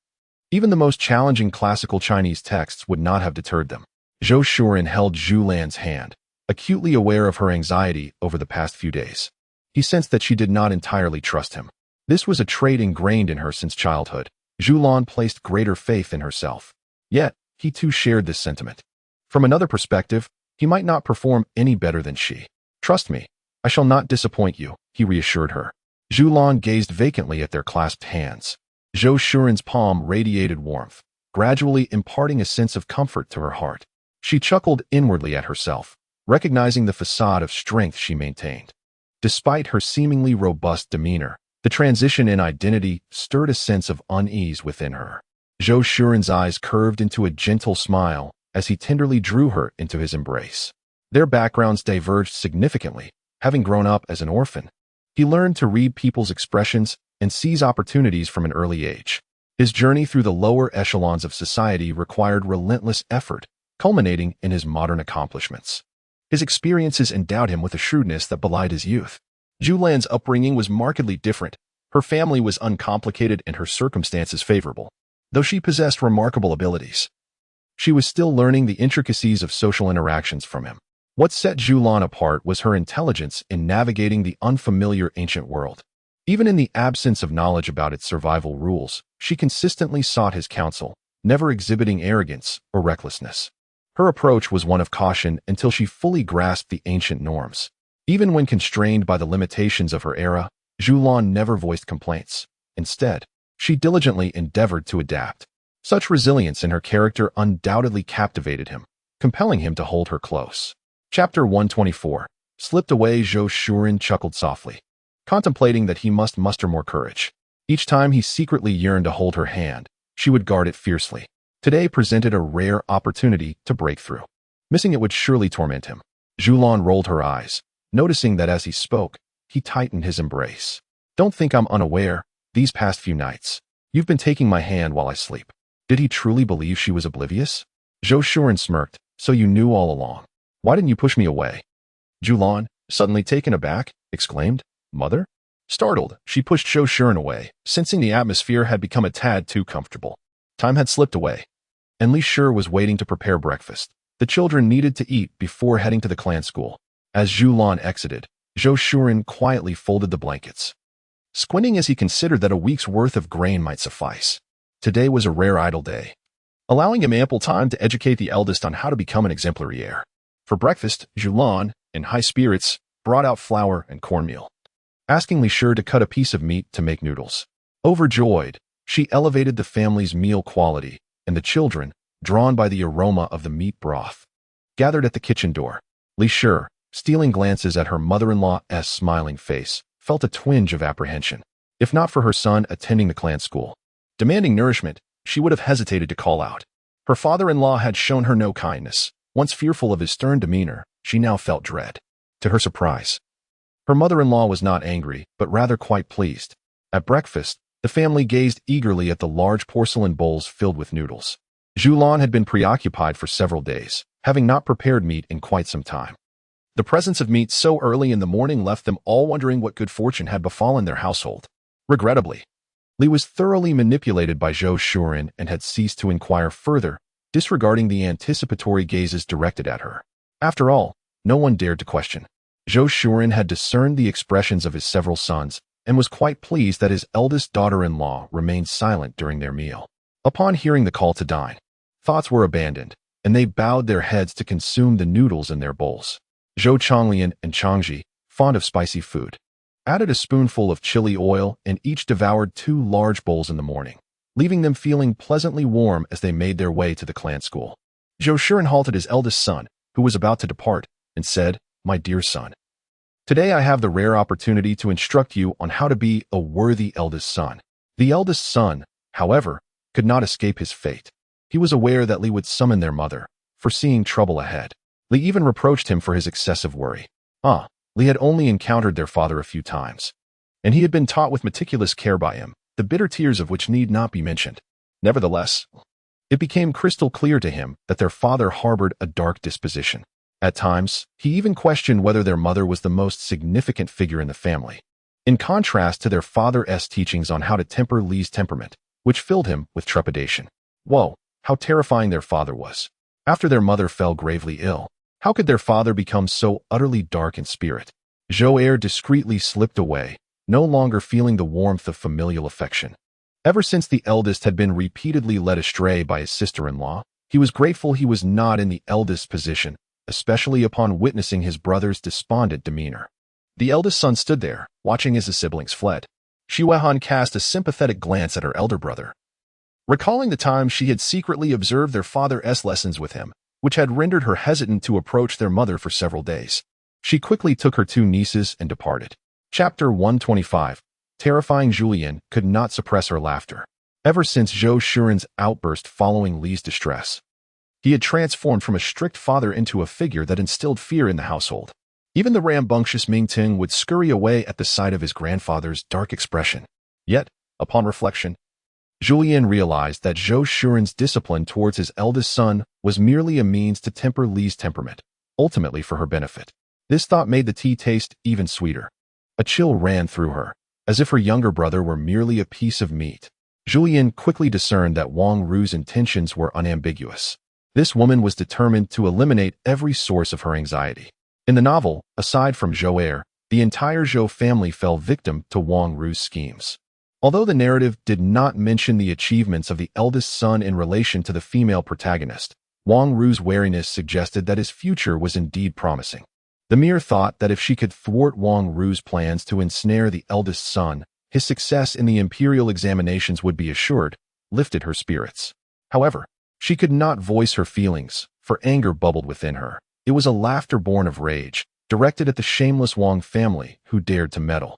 even the most challenging classical Chinese texts would not have deterred them. Zhou Shuren held Zhulian's hand, acutely aware of her anxiety over the past few days. He sensed that she did not entirely trust him. This was a trait ingrained in her since childhood. Zhulian placed greater faith in herself. Yet, he too shared this sentiment. From another perspective, he might not perform any better than she. "Trust me, I shall not disappoint you," he reassured her. Zhulian gazed vacantly at their clasped hands. Zhou Shuren's palm radiated warmth, gradually imparting a sense of comfort to her heart. She chuckled inwardly at herself, recognizing the facade of strength she maintained. Despite her seemingly robust demeanor, the transition in identity stirred a sense of unease within her. Zhou Shuren's eyes curved into a gentle smile as he tenderly drew her into his embrace. Their backgrounds diverged significantly. Having grown up as an orphan, he learned to read people's expressions and seize opportunities from an early age. His journey through the lower echelons of society required relentless effort, culminating in his modern accomplishments. His experiences endowed him with a shrewdness that belied his youth. Zhulian's upbringing was markedly different. Her family was uncomplicated and her circumstances favorable. Though she possessed remarkable abilities, she was still learning the intricacies of social interactions from him. What set Zhulian apart was her intelligence in navigating the unfamiliar ancient world. Even in the absence of knowledge about its survival rules, she consistently sought his counsel, never exhibiting arrogance or recklessness. Her approach was one of caution until she fully grasped the ancient norms. Even when constrained by the limitations of her era, Zhulian never voiced complaints. Instead, she diligently endeavored to adapt. Such resilience in her character undoubtedly captivated him, compelling him to hold her close. Chapter 124. Slipped away. Zhulian chuckled softly, contemplating that he must muster more courage. Each time he secretly yearned to hold her hand, she would guard it fiercely. Today presented a rare opportunity to break through. Missing it would surely torment him. Zhulian rolled her eyes, noticing that as he spoke, he tightened his embrace. Don't think I'm unaware. These past few nights, you've been taking my hand while I sleep. Did he truly believe she was oblivious? Zhulian smirked. So you knew all along. Why didn't you push me away? Zhulian, suddenly taken aback, exclaimed, Mother? Startled, she pushed Zhulian away, sensing the atmosphere had become a tad too comfortable. Time had slipped away, and Li Shi was waiting to prepare breakfast. The children needed to eat before heading to the clan school. As Zhulian exited, Zhulian quietly folded the blankets, squinting as he considered that a week's worth of grain might suffice. Today was a rare idle day, allowing him ample time to educate the eldest on how to become an exemplary heir. For breakfast, Zhulian, in high spirits, brought out flour and cornmeal, asking Li Shi to cut a piece of meat to make noodles. Overjoyed, she elevated the family's meal quality, and the children, drawn by the aroma of the meat broth, gathered at the kitchen door. Li Shi, stealing glances at her mother-in-law's smiling face, felt a twinge of apprehension. If not for her son attending the clan school, demanding nourishment, she would have hesitated to call out. Her father-in-law had shown her no kindness. Once fearful of his stern demeanor, she now felt dread. To her surprise, her mother-in-law was not angry, but rather quite pleased. At breakfast, the family gazed eagerly at the large porcelain bowls filled with noodles. Zhulian had been preoccupied for several days, having not prepared meat in quite some time. The presence of meat so early in the morning left them all wondering what good fortune had befallen their household. Regrettably, Li was thoroughly manipulated by Zhulian and had ceased to inquire further, disregarding the anticipatory gazes directed at her. After all, no one dared to question. Zhulian had discerned the expressions of his several sons and was quite pleased that his eldest daughter-in-law remained silent during their meal. Upon hearing the call to dine, thoughts were abandoned, and they bowed their heads to consume the noodles in their bowls. Zhulian and Changji, fond of spicy food, added a spoonful of chili oil and each devoured 2 large bowls in the morning, leaving them feeling pleasantly warm as they made their way to the clan school. Zhulian halted his eldest son, who was about to depart, and said, My dear son, today I have the rare opportunity to instruct you on how to be a worthy eldest son. The eldest son, however, could not escape his fate. He was aware that Li would summon their mother, foreseeing trouble ahead. Li even reproached him for his excessive worry. Li had only encountered their father a few times, and he had been taught with meticulous care by him, the bitter tears of which need not be mentioned. Nevertheless, it became crystal clear to him that their father harbored a dark disposition. At times, he even questioned whether their mother was the most significant figure in the family. In contrast to their father's teachings on how to temper Li's temperament, which filled him with trepidation. Whoa, how terrifying their father was. After their mother fell gravely ill, how could their father become so utterly dark in spirit? Zhulian discreetly slipped away, no longer feeling the warmth of familial affection. Ever since the eldest had been repeatedly led astray by his sister-in-law, he was grateful he was not in the eldest's position, especially upon witnessing his brother's despondent demeanor. The eldest son stood there, watching as his siblings fled. Zhulian cast a sympathetic glance at her elder brother, recalling the time she had secretly observed their father's lessons with him, which had rendered her hesitant to approach their mother for several days. She quickly took her 2 nieces and departed. Chapter 125. Terrifying. Zhulian could not suppress her laughter. Ever since Zhulian's outburst following Li's distress, he had transformed from a strict father into a figure that instilled fear in the household. Even the rambunctious Mingting would scurry away at the sight of his grandfather's dark expression. Yet, upon reflection, Zhulian realized that Zhou Shuren's discipline towards his eldest son was merely a means to temper Li's temperament, ultimately for her benefit. This thought made the tea taste even sweeter. A chill ran through her, as if her younger brother were merely a piece of meat. Zhulian quickly discerned that Wang Ru's intentions were unambiguous. This woman was determined to eliminate every source of her anxiety. In the novel, aside from Zhou, the entire Zhou family fell victim to Wang Ru's schemes. Although the narrative did not mention the achievements of the eldest son in relation to the female protagonist, Wang Ru's wariness suggested that his future was indeed promising. The mere thought that if she could thwart Wang Ru's plans to ensnare the eldest son, his success in the Imperial examinations would be assured, lifted her spirits. However, she could not voice her feelings, for anger bubbled within her. It was a laughter born of rage, directed at the shameless Wang family who dared to meddle.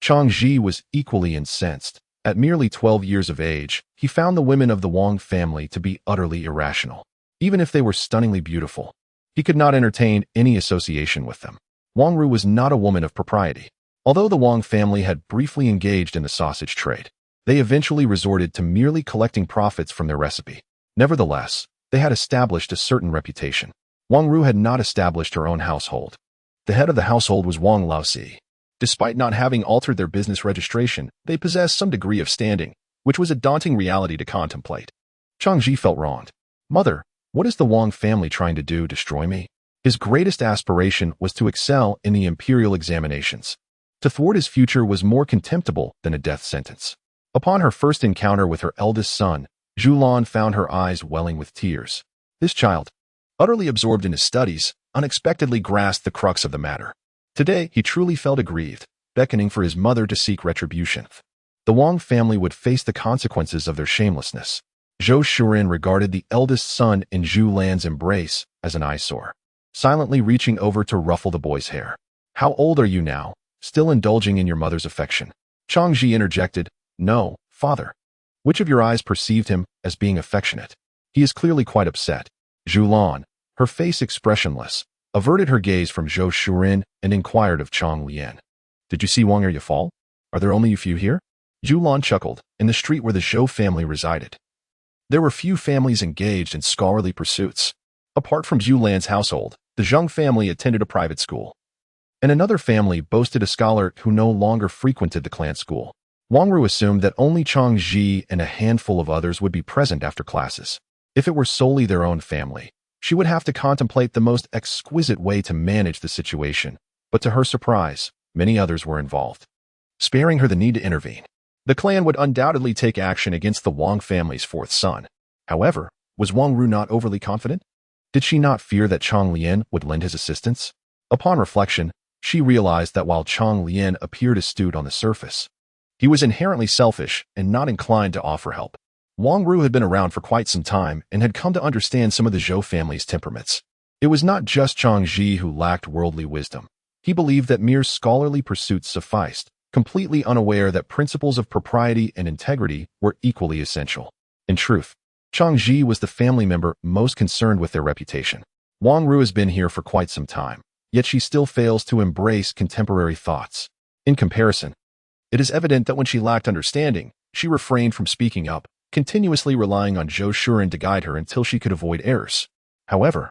Changji was equally incensed. At merely 12 years of age, he found the women of the Wang family to be utterly irrational. Even if they were stunningly beautiful, he could not entertain any association with them. Wang Ru was not a woman of propriety. Although the Wang family had briefly engaged in the sausage trade, they eventually resorted to merely collecting profits from their recipe. Nevertheless, they had established a certain reputation. Wang Ru had not established her own household. The head of the household was Wang Laosi. Despite not having altered their business registration, they possessed some degree of standing, which was a daunting reality to contemplate. Changji felt wronged. "Mother, what is the Wang family trying to do, destroy me?" His greatest aspiration was to excel in the Imperial examinations. To thwart his future was more contemptible than a death sentence. Upon her first encounter with her eldest son, Zhulian found her eyes welling with tears. This child, utterly absorbed in his studies, unexpectedly grasped the crux of the matter. Today, he truly felt aggrieved, beckoning for his mother to seek retribution. The Wang family would face the consequences of their shamelessness. Zhou Shuren regarded the eldest son in Zhulian's embrace as an eyesore, silently reaching over to ruffle the boy's hair. "How old are you now? Still indulging in your mother's affection?" Changji interjected, "No, father." "Which of your eyes perceived him as being affectionate? He is clearly quite upset." Zhulian, her face expressionless, averted her gaze from Zhou Shuren and inquired of Chang Lian. "Did you see Wang Er fall? Are there only a few here?" Zhulian chuckled, in the street where the Zhou family resided. There were few families engaged in scholarly pursuits. Apart from Zhulian's household, the Zheng family attended a private school, and another family boasted a scholar who no longer frequented the clan school. Wang Ru assumed that only Changji and a handful of others would be present after classes. If it were solely their own family, she would have to contemplate the most exquisite way to manage the situation, but to her surprise, many others were involved, sparing her the need to intervene. The clan would undoubtedly take action against the Wang family's fourth son. However, was Wang Ru not overly confident? Did she not fear that Chang Lian would lend his assistance? Upon reflection, she realized that while Chang Lian appeared astute on the surface, he was inherently selfish and not inclined to offer help. Wang Ru had been around for quite some time and had come to understand some of the Zhou family's temperaments. It was not just Changji who lacked worldly wisdom. He believed that mere scholarly pursuits sufficed, completely unaware that principles of propriety and integrity were equally essential. In truth, Changji was the family member most concerned with their reputation. Wang Ru has been here for quite some time, yet she still fails to embrace contemporary thoughts. In comparison, it is evident that when she lacked understanding, she refrained from speaking up, continuously relying on Zhou Shuren to guide her until she could avoid errors. However,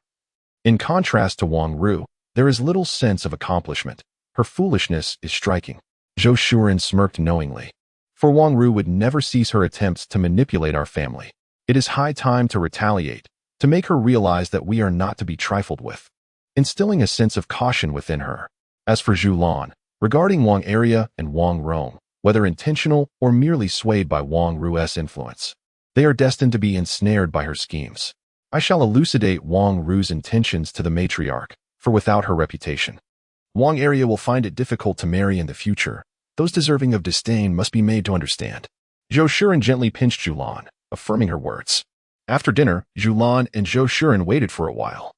in contrast to Wang Ru, there is little sense of accomplishment. Her foolishness is striking. Zhou Shuren smirked knowingly. For Wang Ru would never cease her attempts to manipulate our family. It is high time to retaliate, to make her realize that we are not to be trifled with, instilling a sense of caution within her. As for Zhulian, regarding Wang Er and Wang Rong, whether intentional or merely swayed by Wang Ru's influence, they are destined to be ensnared by her schemes. I shall elucidate Wang Ru's intentions to the matriarch, for without her reputation, Wang Er will find it difficult to marry in the future. Those deserving of disdain must be made to understand. Zhou Shuren gently pinched Zhulian, affirming her words. After dinner, Zhulian and Zhou Shuren waited for a while,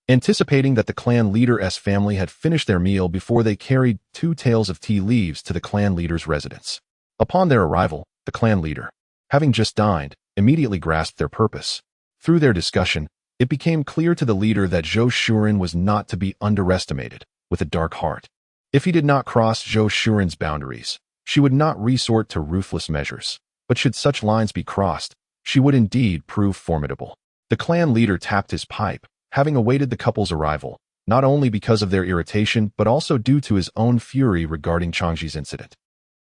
anticipating that the clan leader's family had finished their meal before they carried 2 tails of tea leaves to the clan leader's residence. Upon their arrival, the clan leader, having just dined, immediately grasped their purpose. Through their discussion, it became clear to the leader that Zhou Shuren was not to be underestimated, with a dark heart. If he did not cross Zhou Shuren's boundaries, she would not resort to ruthless measures. but should such lines be crossed, she would indeed prove formidable. The clan leader tapped his pipe, having awaited the couple's arrival, not only because of their irritation but also due to his own fury regarding Changji's incident,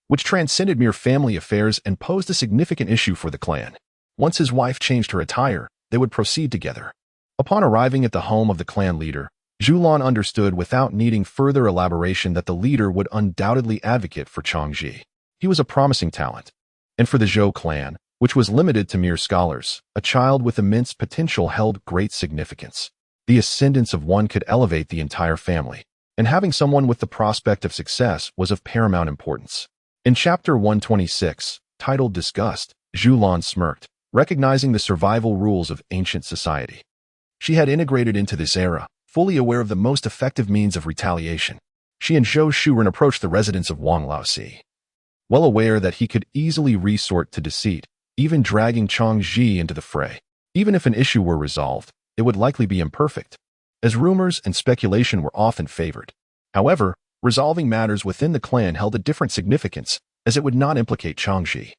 which transcended mere family affairs and posed a significant issue for the clan. Once his wife changed her attire, they would proceed together. Upon arriving at the home of the clan leader, Zhulian understood without needing further elaboration that the leader would undoubtedly advocate for Changji. He was a promising talent. And for the Zhou clan, which was limited to mere scholars, a child with immense potential held great significance. The ascendance of one could elevate the entire family, and having someone with the prospect of success was of paramount importance. In Chapter 126, titled Disgust, Zhulian smirked, recognizing the survival rules of ancient society. She had integrated into this era, fully aware of the most effective means of retaliation. She and Zhou Shuren approached the residence of Wang Laoxi, well aware that he could easily resort to deceit, even dragging Changji into the fray. Even if an issue were resolved, it would likely be imperfect, as rumors and speculation were often favored. However, resolving matters within the clan held a different significance, as it would not implicate Changji.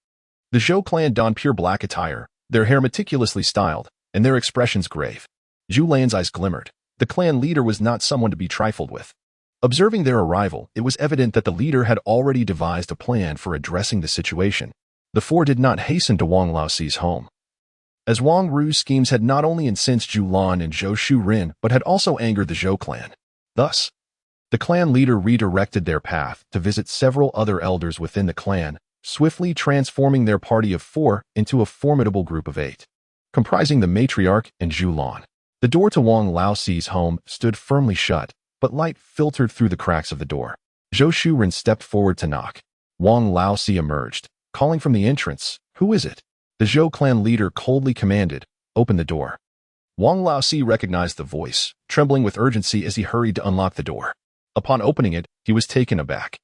The Zhou clan donned pure black attire, their hair meticulously styled, and their expressions grave. Zhulian's eyes glimmered. The clan leader was not someone to be trifled with. Observing their arrival, it was evident that the leader had already devised a plan for addressing the situation. The four did not hasten to Wang Laoxi's home, as Wang Ru's schemes had not only incensed Zhulian and Zhou Shuren but had also angered the Zhou clan. Thus, the clan leader redirected their path to visit several other elders within the clan, swiftly transforming their party of 4 into a formidable group of 8, comprising the matriarch and Zhulian. The door to Wang Laoxi's home stood firmly shut, but light filtered through the cracks of the door. Zhou Shuren stepped forward to knock. Wang Laoxi emerged, calling from the entrance, "Who is it?" The Zhou clan leader coldly commanded, "Open the door." Wang Laoxi recognized the voice, trembling with urgency as he hurried to unlock the door. Upon opening it, he was taken aback,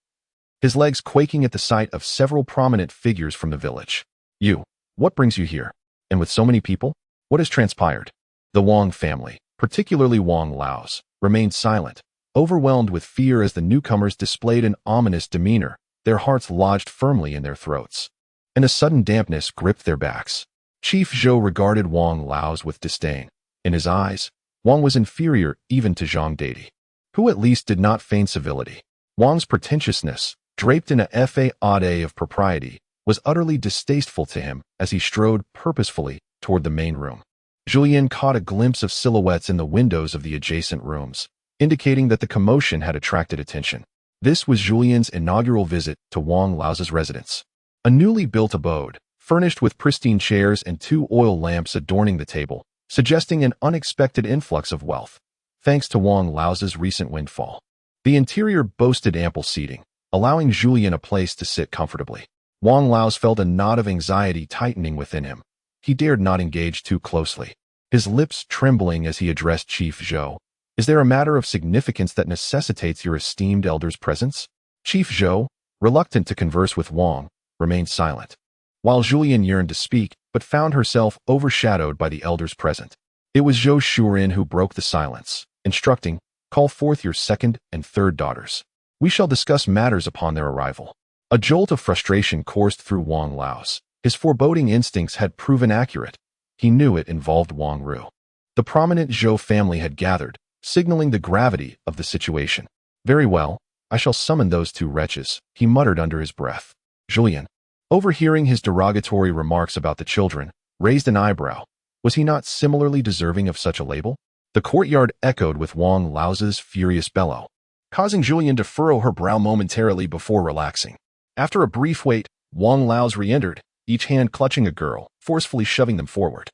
his legs quaking at the sight of several prominent figures from the village. "You, what brings you here? And with so many people? What has transpired?" The Wang family, particularly Wang Lao's, remained silent, overwhelmed with fear as the newcomers displayed an ominous demeanor, their hearts lodged firmly in their throats, and a sudden dampness gripped their backs. Chief Zhou regarded Wang Lao's with disdain. In his eyes, Wang was inferior even to Zhang Deidi, who at least did not feign civility. Wang's pretentiousness, draped in a facade of propriety, was utterly distasteful to him as he strode purposefully toward the main room. Zhulian caught a glimpse of silhouettes in the windows of the adjacent rooms, indicating that the commotion had attracted attention. This was Zhulian's inaugural visit to Wang Lao's residence. A newly built abode, furnished with pristine chairs and 2 oil lamps adorning the table, suggesting an unexpected influx of wealth, thanks to Wang Lao's recent windfall. The interior boasted ample seating, allowing Zhulian a place to sit comfortably. Wang Lao felt a knot of anxiety tightening within him. He dared not engage too closely, his lips trembling as he addressed Chief Zhou. "Is there a matter of significance that necessitates your esteemed elder's presence?" Chief Zhou, reluctant to converse with Wang, remained silent, while Zhulian yearned to speak but found herself overshadowed by the elders present. It was Zhou Shuren who broke the silence, instructing, "Call forth your 2nd and 3rd daughters. We shall discuss matters upon their arrival." A jolt of frustration coursed through Wang Lao's. His foreboding instincts had proven accurate. He knew it involved Wang Ru. The prominent Zhou family had gathered, signaling the gravity of the situation. "Very well, I shall summon those 2 wretches," he muttered under his breath. Zhulian, overhearing his derogatory remarks about the children, raised an eyebrow. Was he not similarly deserving of such a label? The courtyard echoed with Wang Lao's furious bellow, causing Zhulian to furrow her brow momentarily before relaxing. After a brief wait, Wang Lao's re-entered, each hand clutching a girl, forcefully shoving them forward,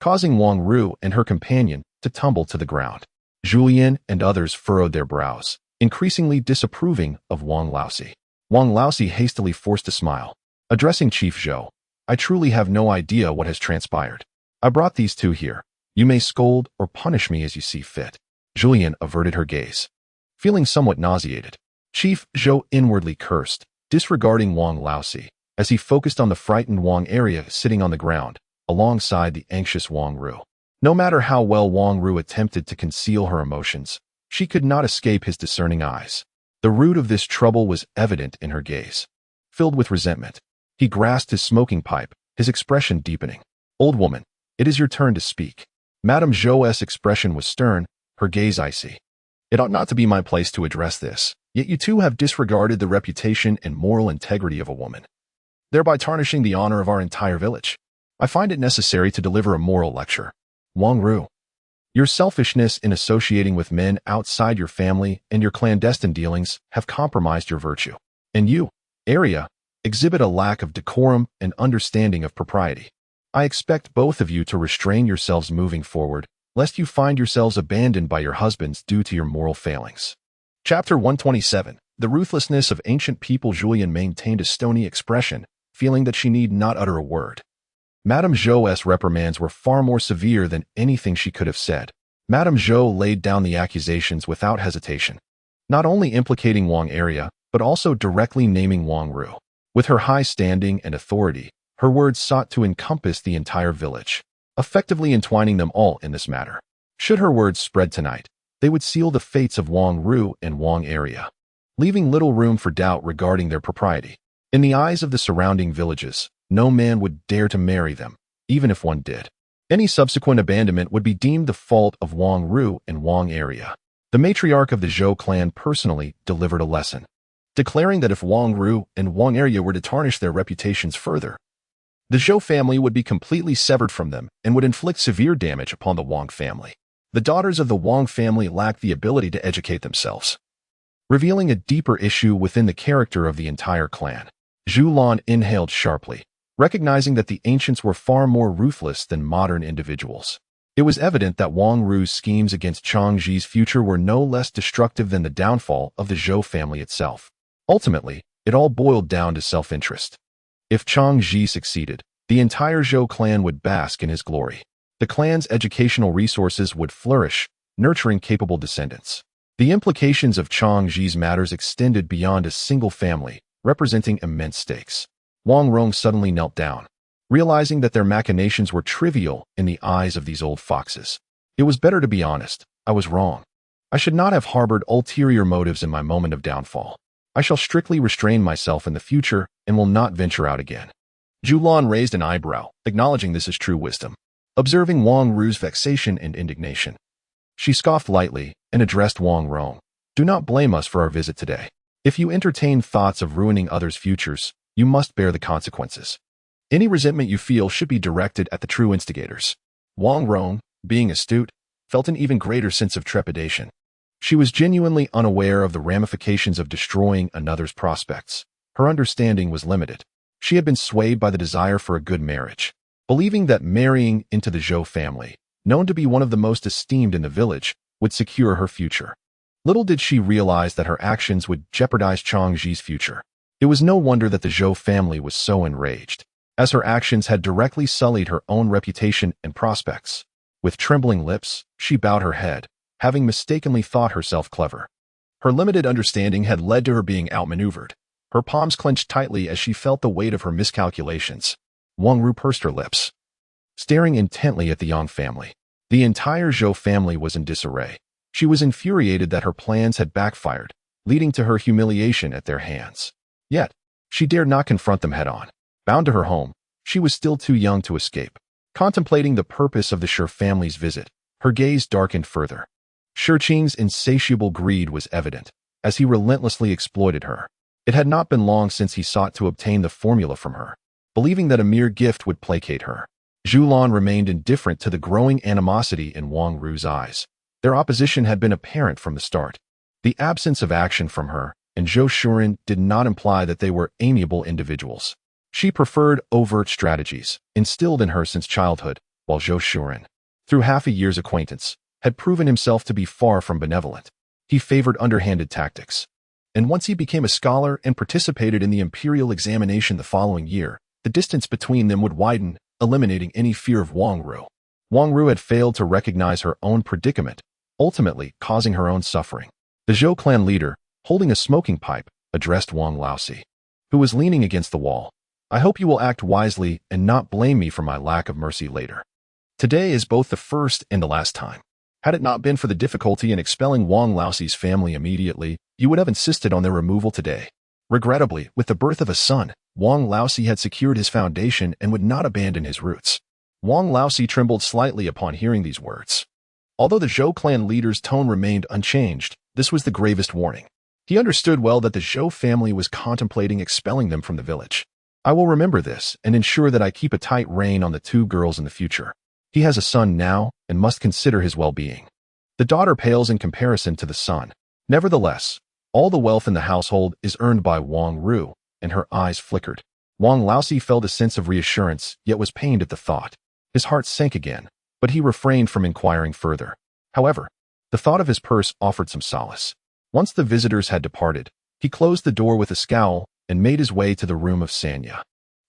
causing Wang Ru and her companion to tumble to the ground. Zhulian and others furrowed their brows, increasingly disapproving of Wang Laoxi. Wang Laoxi hastily forced a smile. Addressing Chief Zhou, "I truly have no idea what has transpired. I brought these 2 here. You may scold or punish me as you see fit." Zhulian averted her gaze, feeling somewhat nauseated. Chief Zhou inwardly cursed, disregarding Wang Laoxi, as he focused on the frightened Wang area sitting on the ground, alongside the anxious Wang Ru. No matter how well Wang Ru attempted to conceal her emotions, she could not escape his discerning eyes. The root of this trouble was evident in her gaze, filled with resentment. He grasped his smoking pipe, his expression deepening. "Old woman, it is your turn to speak." Madame Zhou's expression was stern, her gaze icy. "It ought not to be my place to address this, yet you two have disregarded the reputation and moral integrity of a woman, thereby tarnishing the honor of our entire village. I find it necessary to deliver a moral lecture. Wang Ru, your selfishness in associating with men outside your family and your clandestine dealings have compromised your virtue. And you, Arya, exhibit a lack of decorum and understanding of propriety. I expect both of you to restrain yourselves moving forward, lest you find yourselves abandoned by your husbands due to your moral failings." Chapter 127. The ruthlessness of ancient people. Zhulian maintained a stony expression, feeling that she need not utter a word. Madame Zhou's reprimands were far more severe than anything she could have said. Madame Zhou laid down the accusations without hesitation, not only implicating Wang Arya, but also directly naming Wang Ru. With her high standing and authority, her words sought to encompass the entire village, effectively entwining them all in this matter. Should her words spread tonight, they would seal the fates of Wang Ru and Wang Arya, leaving little room for doubt regarding their propriety. In the eyes of the surrounding villages, no man would dare to marry them, even if one did. Any subsequent abandonment would be deemed the fault of Wang Ru and Wang Arya. The matriarch of the Zhou clan personally delivered a lesson, declaring that if Wang Ru and Wang Arya were to tarnish their reputations further, the Zhou family would be completely severed from them and would inflict severe damage upon the Wang family. The daughters of the Wang family lacked the ability to educate themselves, revealing a deeper issue within the character of the entire clan. Zhulian inhaled sharply, recognizing that the ancients were far more ruthless than modern individuals. It was evident that Wang Ru's schemes against Changji's future were no less destructive than the downfall of the Zhou family itself. Ultimately, it all boiled down to self-interest. If Changji succeeded, the entire Zhou clan would bask in his glory. The clan's educational resources would flourish, nurturing capable descendants. The implications of Changji's matters extended beyond a single family, representing immense stakes. Wang Rong suddenly knelt down, realizing that their machinations were trivial in the eyes of these old foxes. "It was better to be honest. I was wrong. I should not have harbored ulterior motives in my moment of downfall. I shall strictly restrain myself in the future and will not venture out again." Zhulian raised an eyebrow, acknowledging this as true wisdom. Observing Wang Ru's vexation and indignation, she scoffed lightly and addressed Wang Rong. "Do not blame us for our visit today. If you entertain thoughts of ruining others' futures, you must bear the consequences. Any resentment you feel should be directed at the true instigators." Wang Rong, being astute, felt an even greater sense of trepidation. She was genuinely unaware of the ramifications of destroying another's prospects. Her understanding was limited. She had been swayed by the desire for a good marriage, believing that marrying into the Zhou family, known to be one of the most esteemed in the village, would secure her future. Little did she realize that her actions would jeopardize Changji's future. It was no wonder that the Zhou family was so enraged, as her actions had directly sullied her own reputation and prospects. With trembling lips, she bowed her head, having mistakenly thought herself clever. Her limited understanding had led to her being outmaneuvered. Her palms clenched tightly as she felt the weight of her miscalculations. Wang Ru pursed her lips, staring intently at the Yang family. The entire Zhou family was in disarray. She was infuriated that her plans had backfired, leading to her humiliation at their hands. Yet, she dared not confront them head-on. Bound to her home, she was still too young to escape. Contemplating the purpose of the Shi family's visit, her gaze darkened further. Shi Qing's insatiable greed was evident, as he relentlessly exploited her. It had not been long since he sought to obtain the formula from her, believing that a mere gift would placate her. Zhulian remained indifferent to the growing animosity in Wang Ru's eyes. Their opposition had been apparent from the start. The absence of action from her and Zhou Shuren did not imply that they were amiable individuals. She preferred overt strategies, instilled in her since childhood, while Zhou Shuren, through half a year's acquaintance, had proven himself to be far from benevolent. He favored underhanded tactics. And once he became a scholar and participated in the Imperial examination the following year, the distance between them would widen, eliminating any fear of Wang Ru. Wang Ru had failed to recognize her own predicament, ultimately causing her own suffering. The Zhou clan leader, holding a smoking pipe, addressed Wang Laosi, who was leaning against the wall. "I hope you will act wisely and not blame me for my lack of mercy later. Today is both the first and the last time. Had it not been for the difficulty in expelling Wang Laosi's family immediately, you would have insisted on their removal today. Regrettably, with the birth of a son, Wang Laosi had secured his foundation and would not abandon his roots. Wang Laosi trembled slightly upon hearing these words. Although the Zhou clan leader's tone remained unchanged, this was the gravest warning. He understood well that the Zhou family was contemplating expelling them from the village. I will remember this and ensure that I keep a tight rein on the two girls in the future. He has a son now and must consider his well-being. The daughter pales in comparison to the son. Nevertheless, all the wealth in the household is earned by Wang Ru, and her eyes flickered. Wang Laosi felt a sense of reassurance, yet was pained at the thought. His heart sank again, but he refrained from inquiring further. However, the thought of his purse offered some solace. Once the visitors had departed, he closed the door with a scowl and made his way to the room of Sanya.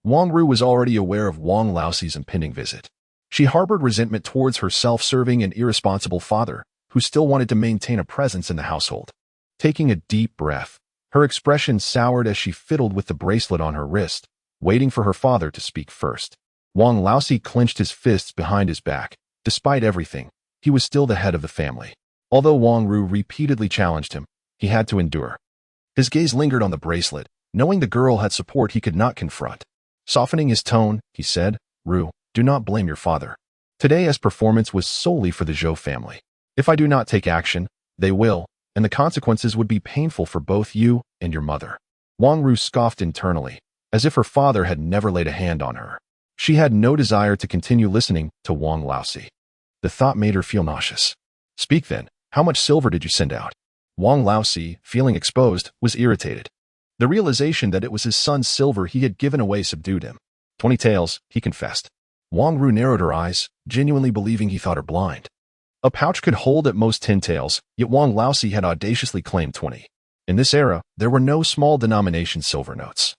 Wang Ru was already aware of Wang Laosi's impending visit. She harbored resentment towards her self-serving and irresponsible father, who still wanted to maintain a presence in the household. Taking a deep breath, her expression soured as she fiddled with the bracelet on her wrist, waiting for her father to speak first. Wang Laosi clenched his fists behind his back. Despite everything, he was still the head of the family. Although Wang Ru repeatedly challenged him, he had to endure. His gaze lingered on the bracelet, knowing the girl had support he could not confront. Softening his tone, he said, "Ru, do not blame your father. Today's performance was solely for the Zhou family. If I do not take action, they will, and the consequences would be painful for both you and your mother." Wang Ru scoffed internally, as if her father had never laid a hand on her. She had no desire to continue listening to Wang Laosi. The thought made her feel nauseous. "Speak then, how much silver did you send out?" Wang Laosi, feeling exposed, was irritated. The realization that it was his son's silver he had given away subdued him. 20 taels, he confessed. Wang Ru narrowed her eyes, genuinely believing he thought her blind. A pouch could hold at most 10 taels, yet Wang Laosi had audaciously claimed 20. In this era, there were no small denomination silver notes.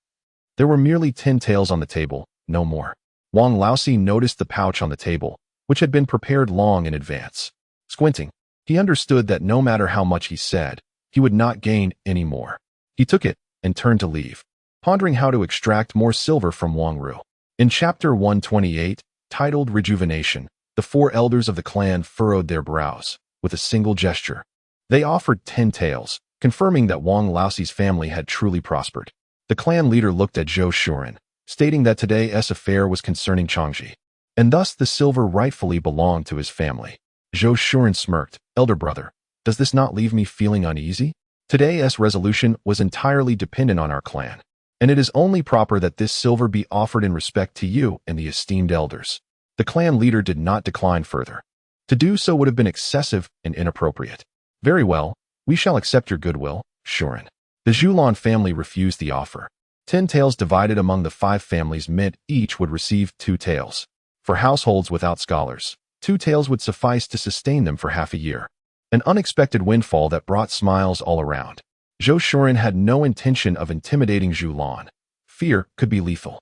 There were merely 10 taels on the table, no more. Wang Laosi noticed the pouch on the table, which had been prepared long in advance. Squinting, he understood that no matter how much he said, he would not gain any more. He took it and turned to leave, pondering how to extract more silver from Wang Ru. In chapter 128, titled Rejuvenation, the 4 elders of the clan furrowed their brows with a single gesture. They offered 10 taels, confirming that Wang Laosi's family had truly prospered. The clan leader looked at Zhou Shuren, stating that today's affair was concerning Changji, and thus the silver rightfully belonged to his family. Zhou Shuren smirked. "Elder brother, does this not leave me feeling uneasy? Today's resolution was entirely dependent on our clan, and it is only proper that this silver be offered in respect to you and the esteemed elders." The clan leader did not decline further. To do so would have been excessive and inappropriate. "Very well, we shall accept your goodwill, Shuren." The Zhulian family refused the offer. 10 taels divided among the 5 families meant each would receive 2 taels. For households without scholars, 2 taels would suffice to sustain them for half a year. An unexpected windfall that brought smiles all around. Zhou Shuren had no intention of intimidating Zhulian. Fear could be lethal.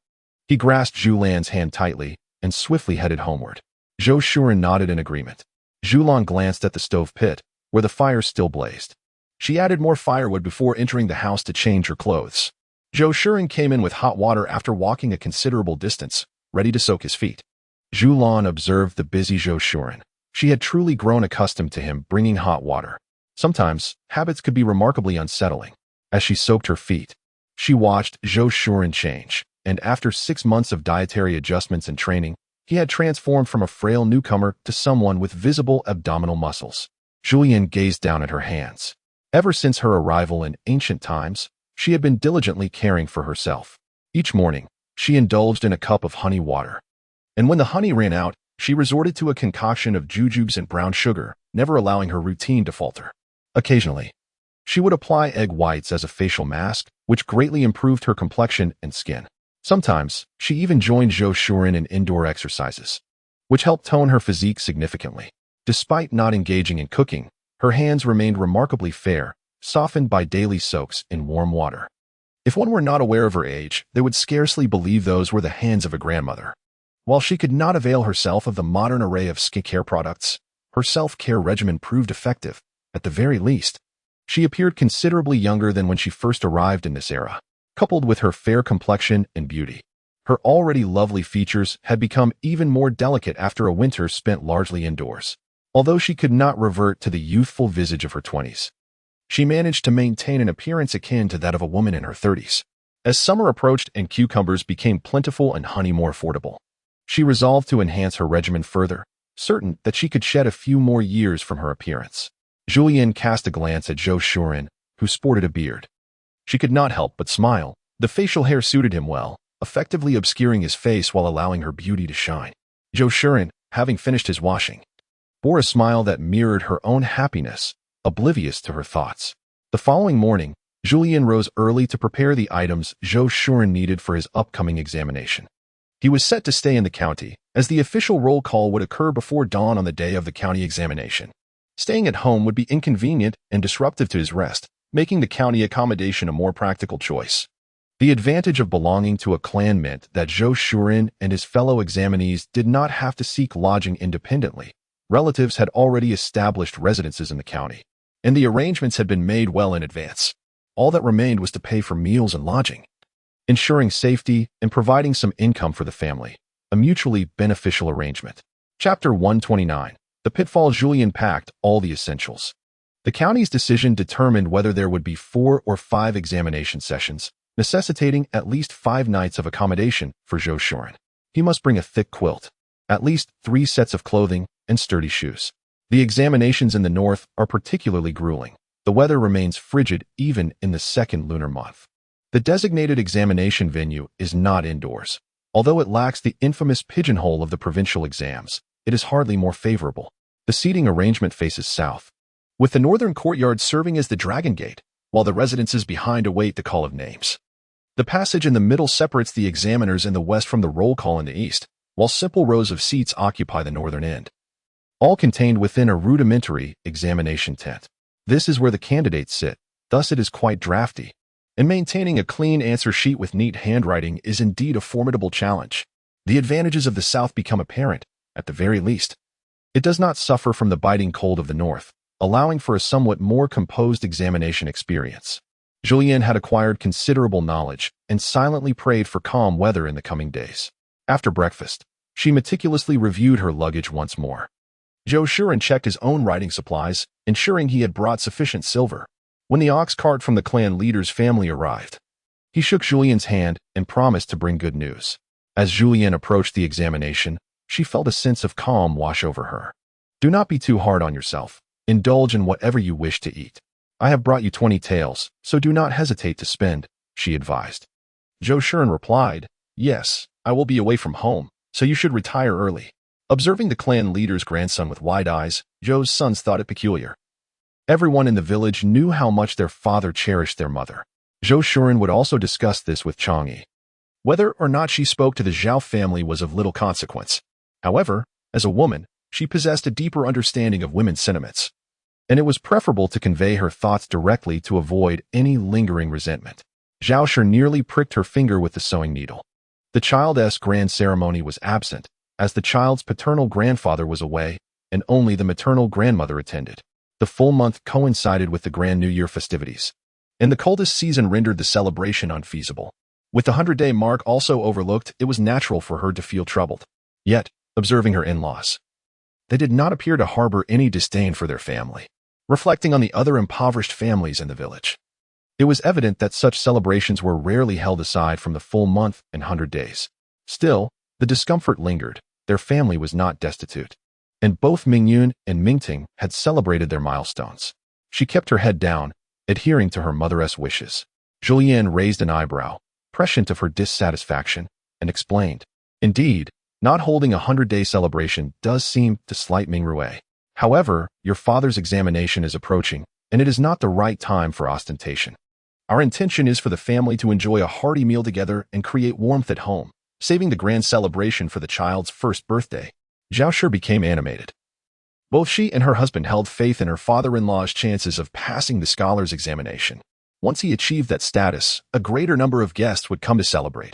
He grasped Zhulian's hand tightly and swiftly headed homeward. Zhou Shuren nodded in agreement. Zhulian glanced at the stove pit, where the fire still blazed. She added more firewood before entering the house to change her clothes. Zhou Shuren came in with hot water after walking a considerable distance, ready to soak his feet. Zhulian observed the busy Zhou Shuren. She had truly grown accustomed to him bringing hot water. Sometimes, habits could be remarkably unsettling. As she soaked her feet, she watched Zhou Shuren change, and after 6 months of dietary adjustments and training, he had transformed from a frail newcomer to someone with visible abdominal muscles. Zhulian gazed down at her hands. Ever since her arrival in ancient times, she had been diligently caring for herself. Each morning, she indulged in a cup of honey water. And when the honey ran out, she resorted to a concoction of jujubes and brown sugar, never allowing her routine to falter. Occasionally, she would apply egg whites as a facial mask, which greatly improved her complexion and skin. Sometimes, she even joined Zhou Shuren in indoor exercises, which helped tone her physique significantly. Despite not engaging in cooking, her hands remained remarkably fair, softened by daily soaks in warm water. If one were not aware of her age, they would scarcely believe those were the hands of a grandmother. While she could not avail herself of the modern array of skincare products, her self-care regimen proved effective. At the very least, she appeared considerably younger than when she first arrived in this era. Coupled with her fair complexion and beauty, her already lovely features had become even more delicate after a winter spent largely indoors. Although she could not revert to the youthful visage of her 20s, she managed to maintain an appearance akin to that of a woman in her 30s. As summer approached and cucumbers became plentiful and honey more affordable, she resolved to enhance her regimen further, certain that she could shed a few more years from her appearance. Zhulian cast a glance at Zhulian, who sported a beard. She could not help but smile. The facial hair suited him well, effectively obscuring his face while allowing her beauty to shine. Zhulian, having finished his washing, bore a smile that mirrored her own happiness, oblivious to her thoughts. The following morning, Zhulian rose early to prepare the items Zhulian needed for his upcoming examination. He was set to stay in the county, as the official roll call would occur before dawn on the day of the county examination. Staying at home would be inconvenient and disruptive to his rest, making the county accommodation a more practical choice. The advantage of belonging to a clan meant that Zhulian and his fellow examinees did not have to seek lodging independently. Relatives had already established residences in the county, and the arrangements had been made well in advance. All that remained was to pay for meals and lodging, ensuring safety and providing some income for the family, a mutually beneficial arrangement. Chapter 129. The pitfall. Zhulian packed all the essentials. The county's decision determined whether there would be 4 or 5 examination sessions, necessitating at least 5 nights of accommodation for Zhulian. He must bring a thick quilt, at least 3 sets of clothing, and sturdy shoes. The examinations in the north are particularly grueling. The weather remains frigid even in the second lunar month. The designated examination venue is not indoors. Although it lacks the infamous pigeonhole of the provincial exams, it is hardly more favorable. The seating arrangement faces south, with the northern courtyard serving as the Dragon Gate, while the residences behind await the call of names. The passage in the middle separates the examiners in the west from the roll call in the east, while simple rows of seats occupy the northern end, all contained within a rudimentary examination tent. This is where the candidates sit, thus it is quite drafty, and maintaining a clean answer sheet with neat handwriting is indeed a formidable challenge. The advantages of the south become apparent, at the very least. It does not suffer from the biting cold of the north, allowing for a somewhat more composed examination experience. Zhulian had acquired considerable knowledge and silently prayed for calm weather in the coming days. After breakfast, she meticulously reviewed her luggage once more. Zhulian checked his own writing supplies, ensuring he had brought sufficient silver. When the ox cart from the clan leader's family arrived, he shook Zhulian's hand and promised to bring good news. As Zhulian approached the examination, she felt a sense of calm wash over her. Do not be too hard on yourself. Indulge in whatever you wish to eat. I have brought you 20 taels, so do not hesitate to spend, she advised. Zhulian replied, yes, I will be away from home, so you should retire early. Observing the clan leader's grandson with wide eyes, Zhou's sons thought it peculiar. Everyone in the village knew how much their father cherished their mother. Zhulian would also discuss this with Chang'e. Whether or not she spoke to the Zhao family was of little consequence. However, as a woman, she possessed a deeper understanding of women's sentiments, and it was preferable to convey her thoughts directly to avoid any lingering resentment. Zhao nearly pricked her finger with the sewing needle. The child's grand ceremony was absent, as the child's paternal grandfather was away, and only the maternal grandmother attended. The full month coincided with the Grand New Year festivities, and the coldest season rendered the celebration unfeasible. With the 100-day mark also overlooked, it was natural for her to feel troubled. Yet, observing her in-laws, they did not appear to harbor any disdain for their family. Reflecting on the other impoverished families in the village, it was evident that such celebrations were rarely held aside from the full month and 100 days. Still, the discomfort lingered. Their family was not destitute, and both Mingyun and Mingting had celebrated their milestones. She kept her head down, adhering to her mother's wishes. Zhulian raised an eyebrow, prescient of her dissatisfaction, and explained, indeed, not holding a 100-day celebration does seem to slight Mingrue. However, your father's examination is approaching, and it is not the right time for ostentation. Our intention is for the family to enjoy a hearty meal together and create warmth at home, saving the grand celebration for the child's first birthday. Zhao became animated. Both she and her husband held faith in her father-in-law's chances of passing the scholar's examination. Once he achieved that status, a greater number of guests would come to celebrate.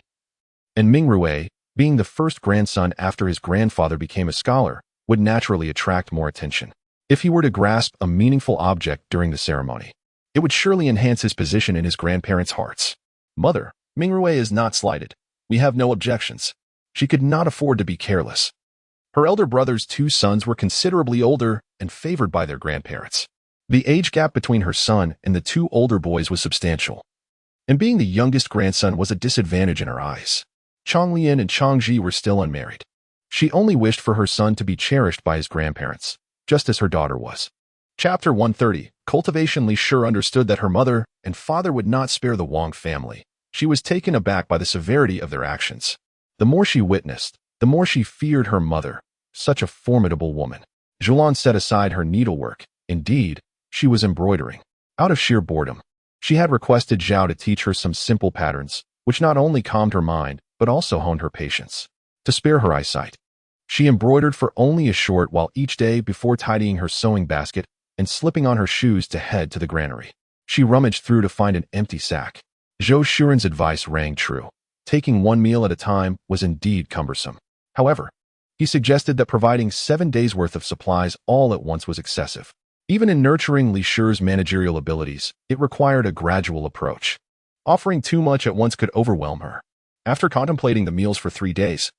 And Mingrue, being the first grandson after his grandfather became a scholar, would naturally attract more attention. If he were to grasp a meaningful object during the ceremony, it would surely enhance his position in his grandparents' hearts. Mother, Mingrue is not slighted. We have no objections. She could not afford to be careless. Her elder brother's 2 sons were considerably older and favored by their grandparents. The age gap between her son and the 2 older boys was substantial. and being the youngest grandson was a disadvantage in her eyes. Chonglian and Chongji were still unmarried. She only wished for her son to be cherished by his grandparents, just as her daughter was. Chapter 130. Cultivation. Li Shi understood that her mother and father would not spare the Wang family. She was taken aback by the severity of their actions. The more she witnessed, the more she feared her mother, such a formidable woman. Zhulian set aside her needlework. Indeed, she was embroidering. Out of sheer boredom, she had requested Zhao to teach her some simple patterns, which not only calmed her mind, but also honed her patience. To spare her eyesight, she embroidered for only a short while each day before tidying her sewing basket and slipping on her shoes to head to the granary. She rummaged through to find an empty sack. Zhou Shuren's advice rang true. Taking one meal at a time was indeed cumbersome. However, he suggested that providing 7 days' worth of supplies all at once was excessive. Even in nurturing Li Shi's managerial abilities, it required a gradual approach. Offering too much at once could overwhelm her. After contemplating the meals for 3 days,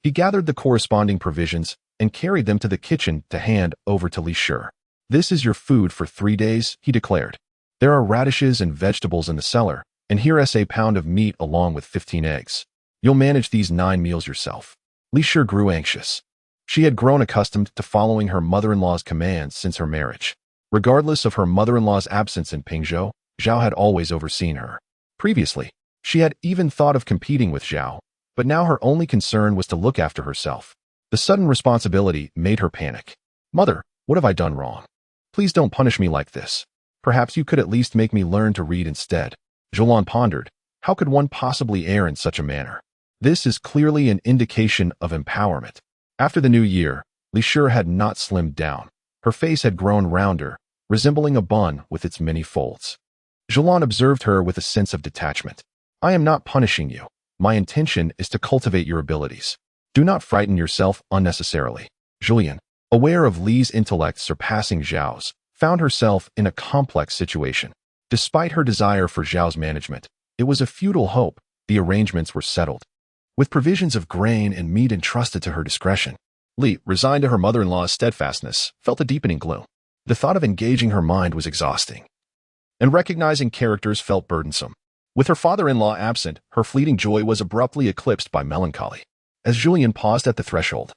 he gathered the corresponding provisions and carried them to the kitchen to hand over to Li Shi. "This is your food for 3 days," he declared. "There are radishes and vegetables in the cellar, and here's a pound of meat along with 15 eggs. You'll manage these 9 meals yourself." Li Shi grew anxious. She had grown accustomed to following her mother-in-law's commands since her marriage. Regardless of her mother-in-law's absence in Pingzhou, Zhao had always overseen her. Previously, she had even thought of competing with Zhao, but now her only concern was to look after herself. The sudden responsibility made her panic. "Mother, what have I done wrong? Please don't punish me like this. Perhaps you could at least make me learn to read instead." Zhulian pondered. How could one possibly err in such a manner? This is clearly an indication of empowerment. After the new year, Li Shi had not slimmed down. Her face had grown rounder, resembling a bun with its many folds. Zhulian observed her with a sense of detachment. "I am not punishing you. My intention is to cultivate your abilities. Do not frighten yourself unnecessarily." Zhulian, aware of Li's intellect surpassing Zhao's, found herself in a complex situation. Despite her desire for Zhao's management, it was a futile hope. The arrangements were settled, with provisions of grain and meat entrusted to her discretion. Li, resigned to her mother-in-law's steadfastness, felt a deepening gloom. The thought of engaging her mind was exhausting, and recognizing characters felt burdensome. With her father-in-law absent, her fleeting joy was abruptly eclipsed by melancholy. As Zhulian paused at the threshold,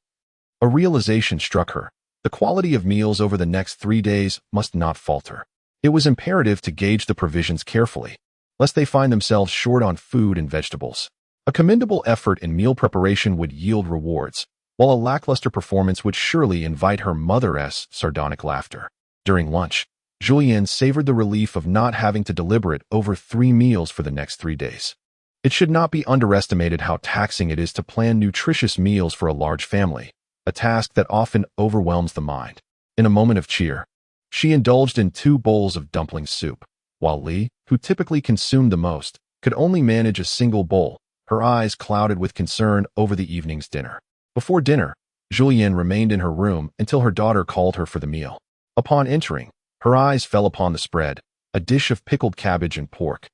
a realization struck her. The quality of meals over the next 3 days must not falter. It was imperative to gauge the provisions carefully, lest they find themselves short on food and vegetables. A commendable effort in meal preparation would yield rewards, while a lackluster performance would surely invite her mother's sardonic laughter. During lunch, Zhulian savored the relief of not having to deliberate over 3 meals for the next 3 days. It should not be underestimated how taxing it is to plan nutritious meals for a large family, a task that often overwhelms the mind. In a moment of cheer, she indulged in 2 bowls of dumpling soup, while Li, who typically consumed the most, could only manage a single bowl, her eyes clouded with concern over the evening's dinner. Before dinner, Zhulian remained in her room until her daughter called her for the meal. Upon entering, her eyes fell upon the spread, a dish of pickled cabbage and pork,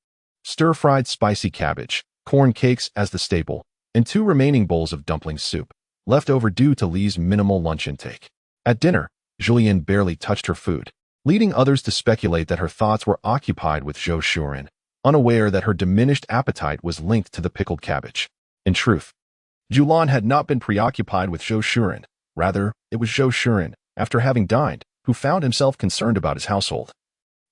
stir-fried spicy cabbage, corn cakes as the staple, and 2 remaining bowls of dumpling soup, left over due to Li's minimal lunch intake. At dinner, Zhulian barely touched her food, leading others to speculate that her thoughts were occupied with Zhou Shuren, unaware that her diminished appetite was linked to the pickled cabbage. In truth, Zhulian had not been preoccupied with Zhou Shuren. Rather, it was Zhou Shuren, after having dined, who found himself concerned about his household.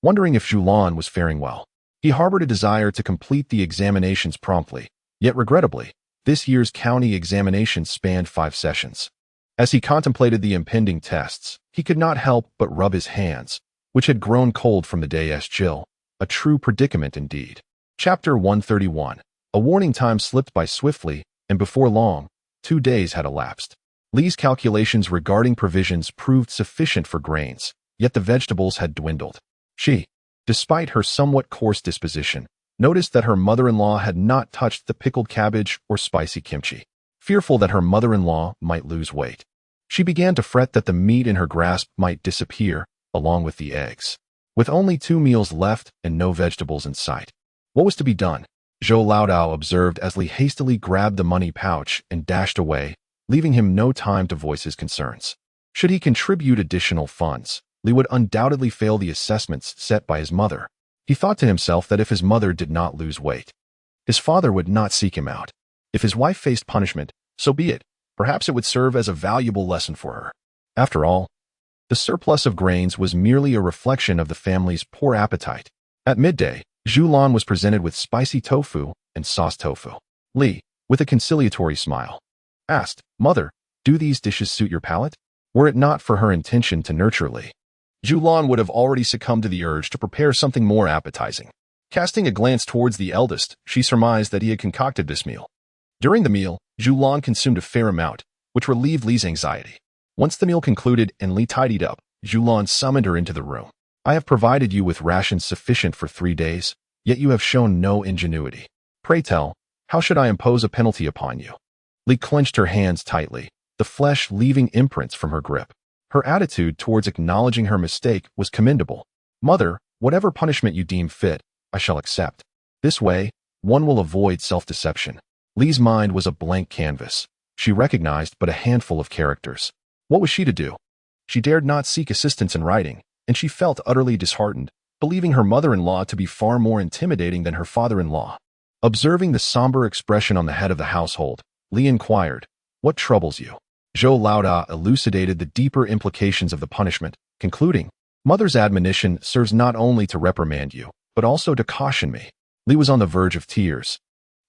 Wondering if Zhulian was faring well, he harbored a desire to complete the examinations promptly, yet regrettably, this year's county examinations spanned 5 sessions. As he contemplated the impending tests, he could not help but rub his hands, which had grown cold from the day's chill. A true predicament indeed. Chapter 131. A warning time slipped by swiftly, and before long, 2 days had elapsed. Li's calculations regarding provisions proved sufficient for grains, yet the vegetables had dwindled. She, despite her somewhat coarse disposition, noticed that her mother-in-law had not touched the pickled cabbage or spicy kimchi. Fearful that her mother-in-law might lose weight, she began to fret that the meat in her grasp might disappear, along with the eggs. With only 2 meals left and no vegetables in sight, what was to be done? Zhou Laodao observed as Li hastily grabbed the money pouch and dashed away, leaving him no time to voice his concerns. Should he contribute additional funds, Li would undoubtedly fail the assessments set by his mother. He thought to himself that if his mother did not lose weight, his father would not seek him out. If his wife faced punishment, so be it. Perhaps it would serve as a valuable lesson for her. After all, the surplus of grains was merely a reflection of the family's poor appetite. At midday, Zhulian was presented with spicy tofu and sauce tofu. Li, with a conciliatory smile, asked, "Mother, do these dishes suit your palate?" Were it not for her intention to nurture Li, Zhulian would have already succumbed to the urge to prepare something more appetizing. Casting a glance towards the eldest, she surmised that he had concocted this meal. During the meal, Zhulian consumed a fair amount, which relieved Li's anxiety. Once the meal concluded and Li tidied up, Zhulian summoned her into the room. "I have provided you with rations sufficient for 3 days, yet you have shown no ingenuity. Pray tell, how should I impose a penalty upon you?" Li clenched her hands tightly, the flesh leaving imprints from her grip. Her attitude towards acknowledging her mistake was commendable. "Mother, whatever punishment you deem fit, I shall accept. This way, one will avoid self-deception." Li's mind was a blank canvas. She recognized but a handful of characters. What was she to do? She dared not seek assistance in writing, and she felt utterly disheartened, believing her mother-in-law to be far more intimidating than her father-in-law. Observing the somber expression on the head of the household, Li inquired, "What troubles you?" Zhou Laoda elucidated the deeper implications of the punishment, concluding, "Mother's admonition serves not only to reprimand you, but also to caution me." Li was on the verge of tears,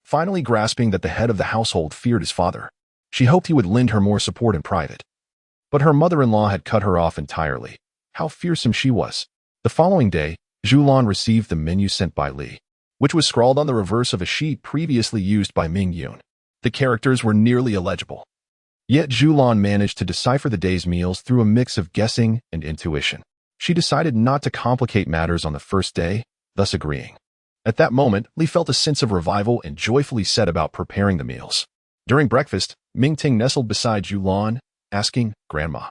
finally grasping that the head of the household feared his father. She hoped he would lend her more support in private. But her mother-in-law had cut her off entirely. How fearsome she was. The following day, Zhulian received the menu sent by Li, which was scrawled on the reverse of a sheet previously used by Mingyun. The characters were nearly illegible. Yet Zhulian managed to decipher the day's meals through a mix of guessing and intuition. She decided not to complicate matters on the first day, thus agreeing. At that moment, Li felt a sense of revival and joyfully set about preparing the meals. During breakfast, Mingting nestled beside Zhulian, asking, "Grandma,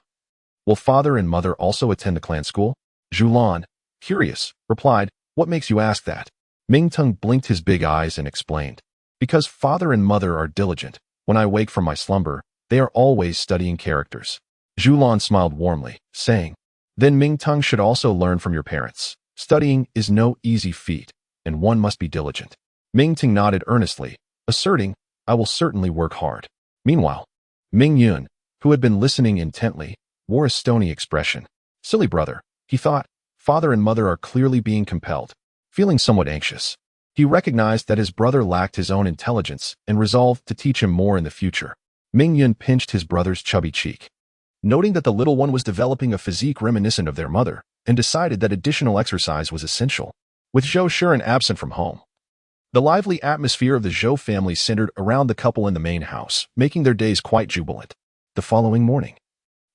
will father and mother also attend the clan school?" Zhulian, curious, replied, "What makes you ask that?" Mingtung blinked his big eyes and explained, "Because father and mother are diligent. When I wake from my slumber, they are always studying characters." Zhulian smiled warmly, saying, "Then Mingtung should also learn from your parents. Studying is no easy feat, and one must be diligent." Mingting nodded earnestly, asserting, "I will certainly work hard." Meanwhile, Mingyun, who had been listening intently, wore a stony expression. Silly brother, he thought, father and mother are clearly being compelled. Feeling somewhat anxious, he recognized that his brother lacked his own intelligence and resolved to teach him more in the future. Mingyun pinched his brother's chubby cheek, noting that the little one was developing a physique reminiscent of their mother, and decided that additional exercise was essential. With Zhou Shuren absent from home, the lively atmosphere of the Zhou family centered around the couple in the main house, making their days quite jubilant. The following morning,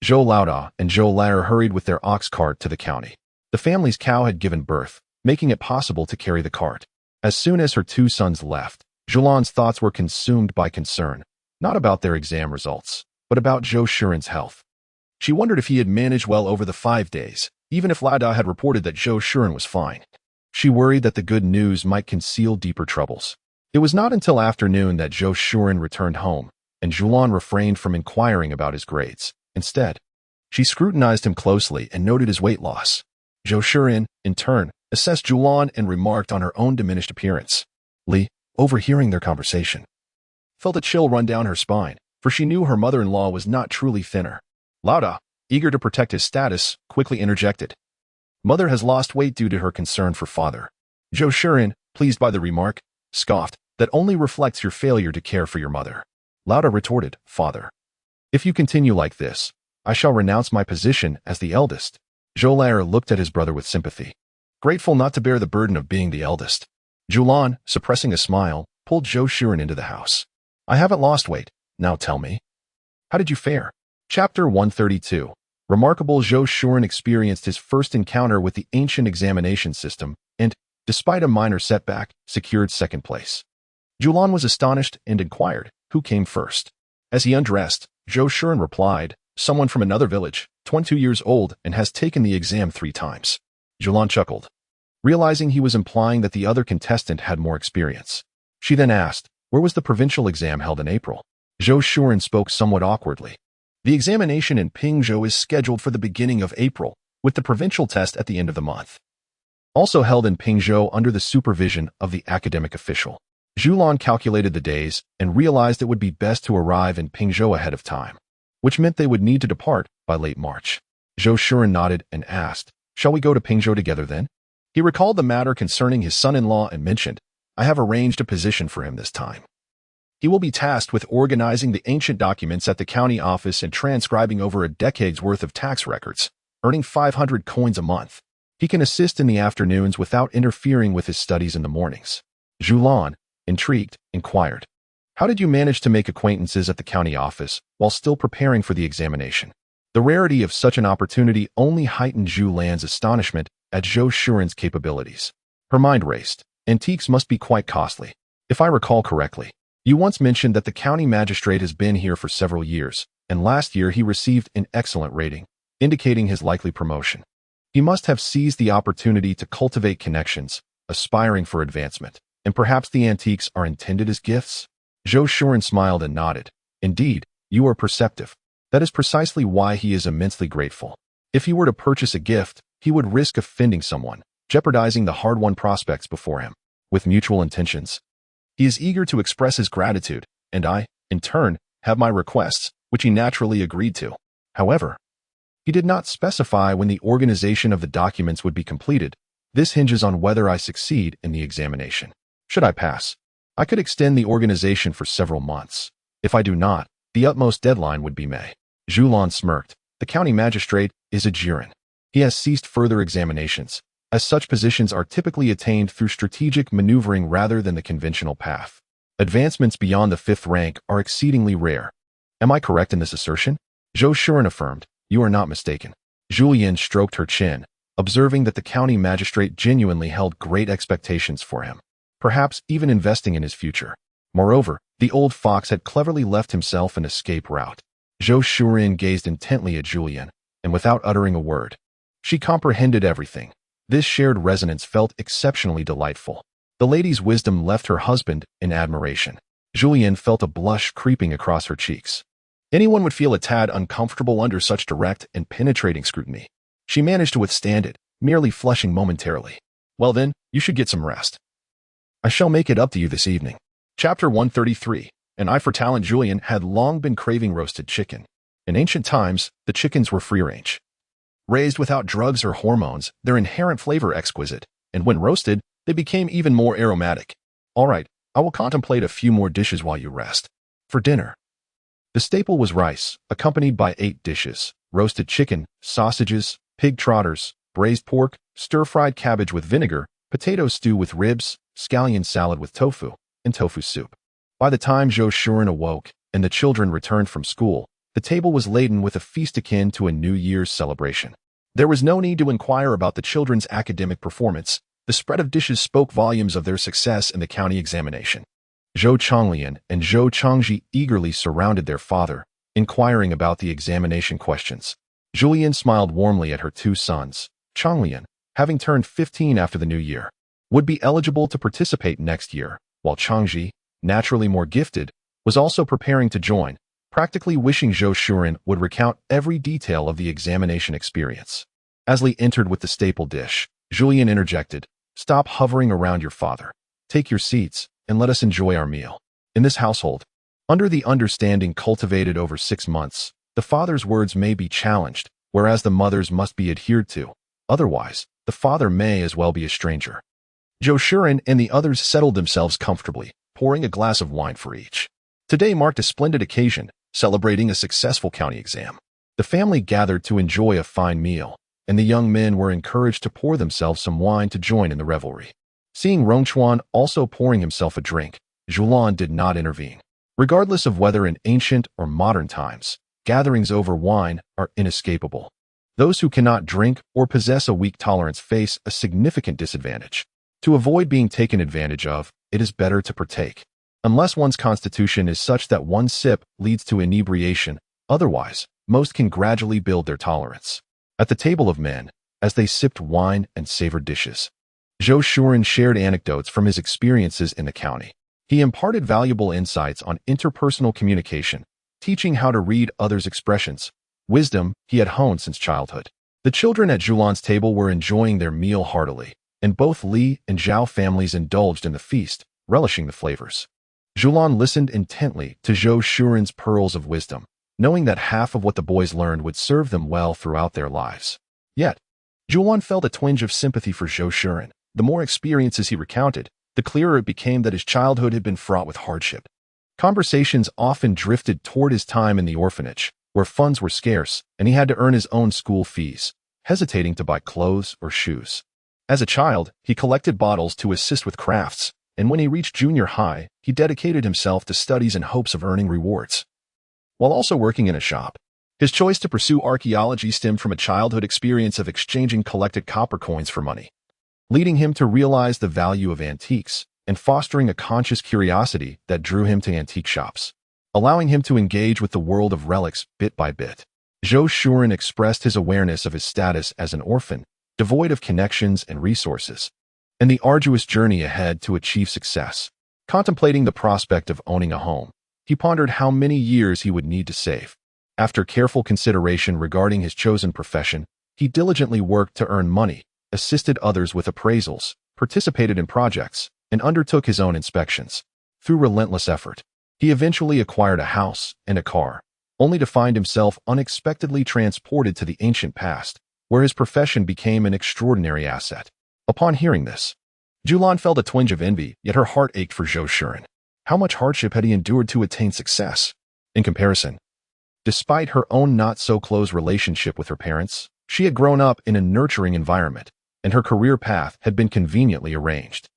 Zhou Laoda and Zhou Lair hurried with their ox cart to the county. The family's cow had given birth, making it possible to carry the cart. As soon as her 2 sons left, Zhulian's thoughts were consumed by concern, not about their exam results, but about Zhou Shuren's health. She wondered if he had managed well over the 5 days, even if Laoda had reported that Zhou Shuren was fine. She worried that the good news might conceal deeper troubles. It was not until afternoon that Zhou Shuren returned home, and Zhulian refrained from inquiring about his grades. Instead, she scrutinized him closely and noted his weight loss. Zhou Shuren, in turn, assessed Zhulian and remarked on her own diminished appearance. Li, overhearing their conversation, felt a chill run down her spine, for she knew her mother-in-law was not truly thinner. Laoda, eager to protect his status, quickly interjected, "Mother has lost weight due to her concern for father." Zhou Shuren, pleased by the remark, scoffed, "That only reflects your failure to care for your mother." Laoda retorted, "Father, if you continue like this, I shall renounce my position as the eldest." Zhou Lair looked at his brother with sympathy, grateful not to bear the burden of being the eldest. Zhulian, suppressing a smile, pulled Zhou Shuren into the house. "I haven't lost weight. Now tell me, how did you fare?" Chapter 132. Remarkable Zhou Shuren experienced his first encounter with the ancient examination system and, despite a minor setback, secured second place. Zhulian was astonished and inquired, "Who came first?" As he undressed, Zhou Shuren replied, "Someone from another village, 22 years old, and has taken the exam 3 times. Zhulian chuckled, realizing he was implying that the other contestant had more experience. She then asked, "Where was the provincial exam held in April?" Zhou Shuren spoke somewhat awkwardly. "The examination in Pingzhou is scheduled for the beginning of April, with the provincial test at the end of the month." also held in Pingzhou under the supervision of the academic official. Zhulian calculated the days and realized it would be best to arrive in Pingzhou ahead of time, which meant they would need to depart by late March. Zhou Shuren nodded and asked, "Shall we go to Pingzhou together then?" He recalled the matter concerning his son-in-law and mentioned, "I have arranged a position for him this time. He will be tasked with organizing the ancient documents at the county office and transcribing over a decade's worth of tax records, earning 500 coins a month. He can assist in the afternoons without interfering with his studies in the mornings." Zhulian, intrigued, inquired, "How did you manage to make acquaintances at the county office while still preparing for the examination?" The rarity of such an opportunity only heightened Zhulian's astonishment at Zhou Shuren's capabilities. Her mind raced. Antiques must be quite costly. If I recall correctly, you once mentioned that the county magistrate has been here for several years, and last year he received an excellent rating, indicating his likely promotion. He must have seized the opportunity to cultivate connections, aspiring for advancement, and perhaps the antiques are intended as gifts? Zhou Shuren smiled and nodded. "Indeed, you are perceptive. That is precisely why he is immensely grateful. If he were to purchase a gift, he would risk offending someone, jeopardizing the hard-won prospects before him. With mutual intentions, he is eager to express his gratitude, and I, in turn, have my requests, which he naturally agreed to. However, he did not specify when the organization of the documents would be completed. This hinges on whether I succeed in the examination. Should I pass, I could extend the organization for several months. If I do not, the utmost deadline would be May." Zhulian smirked. "The county magistrate is a Jiren. He has ceased further examinations, as such positions are typically attained through strategic maneuvering rather than the conventional path. Advancements beyond the 5th rank are exceedingly rare. Am I correct in this assertion?" Zhou Shuren affirmed. "You are not mistaken." Zhulian stroked her chin, observing that the county magistrate genuinely held great expectations for him, perhaps even investing in his future. Moreover, the old fox had cleverly left himself an escape route. Zhou Shuren gazed intently at Zhulian, and without uttering a word, she comprehended everything. This shared resonance felt exceptionally delightful. The lady's wisdom left her husband in admiration. Zhulian felt a blush creeping across her cheeks. Anyone would feel a tad uncomfortable under such direct and penetrating scrutiny. She managed to withstand it, merely flushing momentarily. "Well then, you should get some rest. I shall make it up to you this evening." Chapter 133. An eye for talent. Zhulian had long been craving roasted chicken. In ancient times, the chickens were free-range. Raised without drugs or hormones, their inherent flavor exquisite, and when roasted, they became even more aromatic. "All right, I will contemplate a few more dishes while you rest." For dinner, the staple was rice, accompanied by 8 dishes: roasted chicken, sausages, pig trotters, braised pork, stir-fried cabbage with vinegar, potato stew with ribs, scallion salad with tofu, and tofu soup. By the time Zhou Shuren awoke and the children returned from school, the table was laden with a feast akin to a New Year's celebration. There was no need to inquire about the children's academic performance. The spread of dishes spoke volumes of their success in the county examination. Zhou Chonglian and Zhou Chongji eagerly surrounded their father, inquiring about the examination questions. Zhulian smiled warmly at her 2 sons. Chonglian, having turned 15 after the new year, would be eligible to participate next year, while Chongji, naturally more gifted, was also preparing to join, practically wishing Zhou Shuren would recount every detail of the examination experience. As Li entered with the staple dish, Zhulian interjected, "Stop hovering around your father. Take your seats, and let us enjoy our meal." In this household, under the understanding cultivated over 6 months, the father's words may be challenged, whereas the mother's must be adhered to. Otherwise, the father may as well be a stranger. Zhou Shuren and the others settled themselves comfortably, pouring a glass of wine for each. Today marked a splendid occasion, celebrating a successful county exam. The family gathered to enjoy a fine meal, and the young men were encouraged to pour themselves some wine to join in the revelry. Seeing Rongchuan also pouring himself a drink, Zhulian did not intervene. Regardless of whether in ancient or modern times, gatherings over wine are inescapable. Those who cannot drink or possess a weak tolerance face a significant disadvantage. To avoid being taken advantage of, it is better to partake. Unless one's constitution is such that one sip leads to inebriation, otherwise, most can gradually build their tolerance. At the table of men, as they sipped wine and savored dishes, Zhou Shuren shared anecdotes from his experiences in the county. He imparted valuable insights on interpersonal communication, teaching how to read others' expressions, wisdom he had honed since childhood. The children at Zhulian's table were enjoying their meal heartily, and both Li and Zhao families indulged in the feast, relishing the flavors. Zhulian listened intently to Zhou Shuren's pearls of wisdom, knowing that half of what the boys learned would serve them well throughout their lives. Yet, Zhulian felt a twinge of sympathy for Zhou Shuren. The more experiences he recounted, the clearer it became that his childhood had been fraught with hardship. Conversations often drifted toward his time in the orphanage, where funds were scarce and he had to earn his own school fees, hesitating to buy clothes or shoes. As a child, he collected bottles to assist with crafts, and when he reached junior high, he dedicated himself to studies in hopes of earning rewards. While also working in a shop, his choice to pursue archaeology stemmed from a childhood experience of exchanging collected copper coins for money, leading him to realize the value of antiques and fostering a conscious curiosity that drew him to antique shops, allowing him to engage with the world of relics bit by bit. Zhou Shuren expressed his awareness of his status as an orphan, devoid of connections and resources, and the arduous journey ahead to achieve success. Contemplating the prospect of owning a home, he pondered how many years he would need to save. After careful consideration regarding his chosen profession, he diligently worked to earn money, assisted others with appraisals, participated in projects, and undertook his own inspections. Through relentless effort, he eventually acquired a house and a car, only to find himself unexpectedly transported to the ancient past, where his profession became an extraordinary asset. Upon hearing this, Zhulian felt a twinge of envy, yet her heart ached for Zhou Shuren. How much hardship had he endured to attain success? In comparison, despite her own not-so-close relationship with her parents, she had grown up in a nurturing environment, and her career path had been conveniently arranged.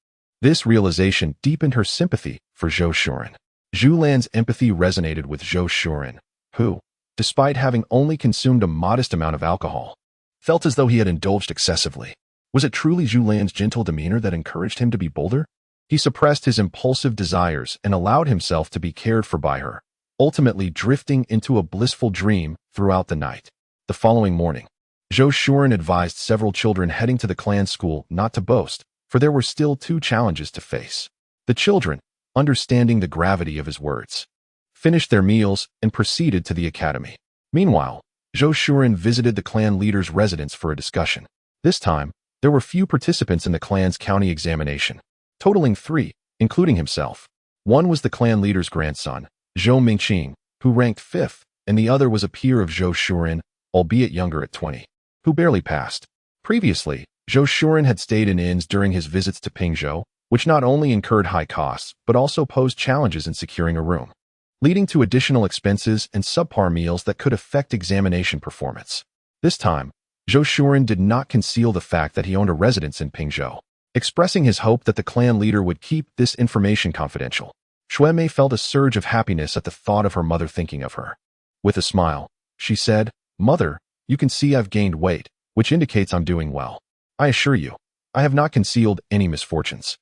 This realization deepened her sympathy for Zhou Shuren. Zhulian's empathy resonated with Zhou Shuren, who, despite having only consumed a modest amount of alcohol, felt as though he had indulged excessively. Was it truly Zhulian's gentle demeanor that encouraged him to be bolder? He suppressed his impulsive desires and allowed himself to be cared for by her, ultimately drifting into a blissful dream throughout the night. The following morning, Zhou Shuren advised several children heading to the clan school not to boast, for there were still 2 challenges to face. The children, understanding the gravity of his words, finished their meals and proceeded to the academy. Meanwhile, Zhou Shuren visited the clan leader's residence for a discussion. This time, there were few participants in the clan's county examination, totaling 3, including himself. One was the clan leader's grandson, Zhou Mingqing, who ranked 5th, and the other was a peer of Zhou Shuren, albeit younger at 20, who barely passed. Previously, Zhou Shuren had stayed in inns during his visits to Pingzhou, which not only incurred high costs, but also posed challenges in securing a room, leading to additional expenses and subpar meals that could affect examination performance. This time, Zhou Shuren did not conceal the fact that he owned a residence in Pingzhou, expressing his hope that the clan leader would keep this information confidential. Xuemei felt a surge of happiness at the thought of her mother thinking of her. With a smile, she said, "Mother, you can see I've gained weight, which indicates I'm doing well. I assure you, I have not concealed any misfortunes."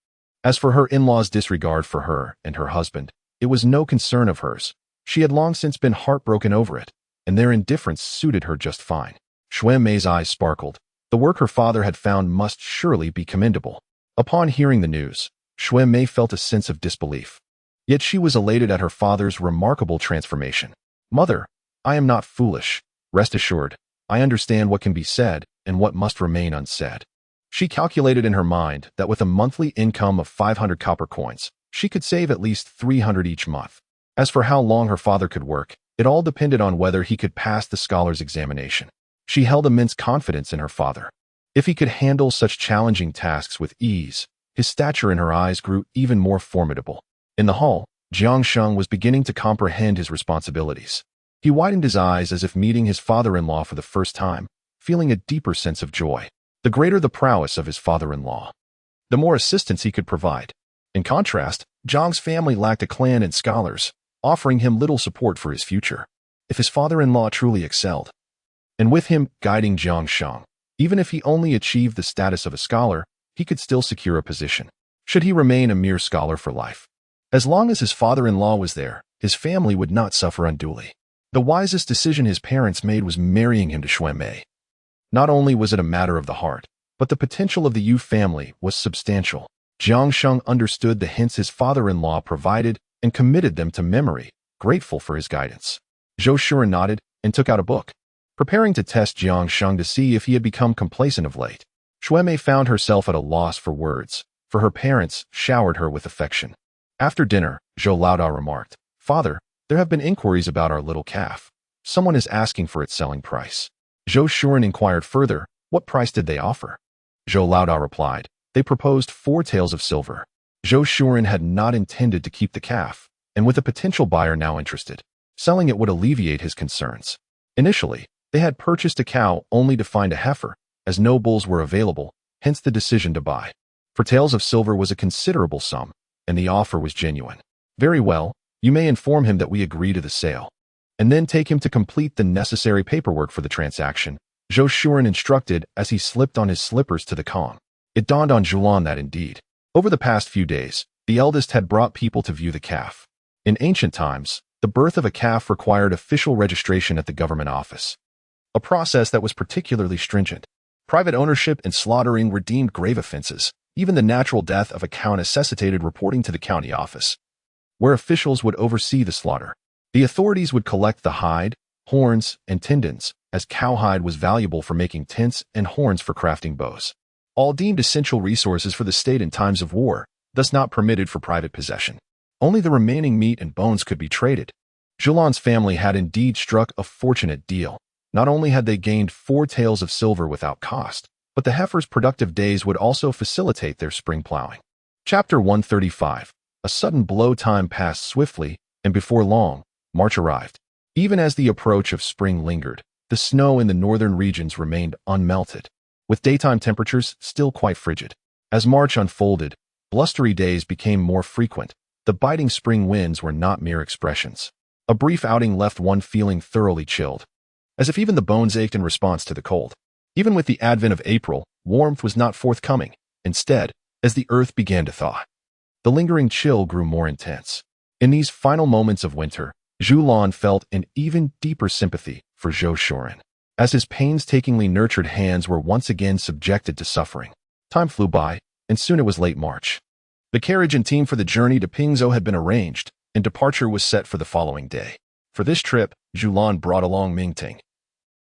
As for her in-laws' disregard for her and her husband, it was no concern of hers. She had long since been heartbroken over it, and their indifference suited her just fine. Xuemei's eyes sparkled. The work her father had found must surely be commendable. Upon hearing the news, Xuemei felt a sense of disbelief. Yet she was elated at her father's remarkable transformation. "Mother, I am not foolish. Rest assured, I understand what can be said and what must remain unsaid." She calculated in her mind that with a monthly income of 500 copper coins, she could save at least 300 each month. As for how long her father could work, it all depended on whether he could pass the scholar's examination. She held immense confidence in her father. If he could handle such challenging tasks with ease, his stature in her eyes grew even more formidable. In the hall, Jiang Sheng was beginning to comprehend his responsibilities. He widened his eyes as if meeting his father-in-law for the first time, feeling a deeper sense of joy. The greater the prowess of his father-in-law, the more assistance he could provide. In contrast, Jiang's family lacked a clan and scholars, offering him little support for his future. If his father-in-law truly excelled, and with him guiding Jiang Sheng, even if he only achieved the status of a scholar, he could still secure a position. Should he remain a mere scholar for life? As long as his father-in-law was there, his family would not suffer unduly. The wisest decision his parents made was marrying him to Xuemei. Not only was it a matter of the heart, but the potential of the Yu family was substantial. Jiang Sheng understood the hints his father-in-law provided and committed them to memory, grateful for his guidance. Zhou Shuren nodded and took out a book, preparing to test Jiang Sheng to see if he had become complacent of late. Shuemei found herself at a loss for words, for her parents showered her with affection. After dinner, Zhou Laodao remarked, "Father, there have been inquiries about our little calf. Someone is asking for its selling price." Zhou Shuren inquired further, "What price did they offer?" Zhou Laodao replied, "They proposed 4 taels of silver." Zhou Shuren had not intended to keep the calf, and with a potential buyer now interested, selling it would alleviate his concerns. Initially, they had purchased a cow only to find a heifer, as no bulls were available, hence the decision to buy. 4 taels of silver was a considerable sum, and the offer was genuine. "Very well, you may inform him that we agree to the sale, and then take him to complete the necessary paperwork for the transaction," Zhou Shuren instructed as he slipped on his slippers to the Kong. It dawned on Zhulian that indeed, over the past few days, the eldest had brought people to view the calf. In ancient times, the birth of a calf required official registration at the government office, a process that was particularly stringent. Private ownership and slaughtering were deemed grave offenses. Even the natural death of a cow necessitated reporting to the county office, where officials would oversee the slaughter. The authorities would collect the hide, horns, and tendons, as cowhide was valuable for making tents and horns for crafting bows, all deemed essential resources for the state in times of war, thus not permitted for private possession. Only the remaining meat and bones could be traded. Zhulian's family had indeed struck a fortunate deal. Not only had they gained 4 taels of silver without cost, but the heifer's productive days would also facilitate their spring plowing. Chapter 135. A sudden blow. Time passed swiftly, and before long, March arrived. Even as the approach of spring lingered, the snow in the northern regions remained unmelted, with daytime temperatures still quite frigid. As March unfolded, blustery days became more frequent. The biting spring winds were not mere expressions. A brief outing left one feeling thoroughly chilled, as if even the bones ached in response to the cold. Even with the advent of April, warmth was not forthcoming. Instead, as the earth began to thaw, the lingering chill grew more intense. In these final moments of winter, Zhulian felt an even deeper sympathy for Zhou Shuren, as his painstakingly nurtured hands were once again subjected to suffering. Time flew by, and soon it was late March. The carriage and team for the journey to Pingzhou had been arranged, and departure was set for the following day. For this trip, Zhulian brought along Mingting,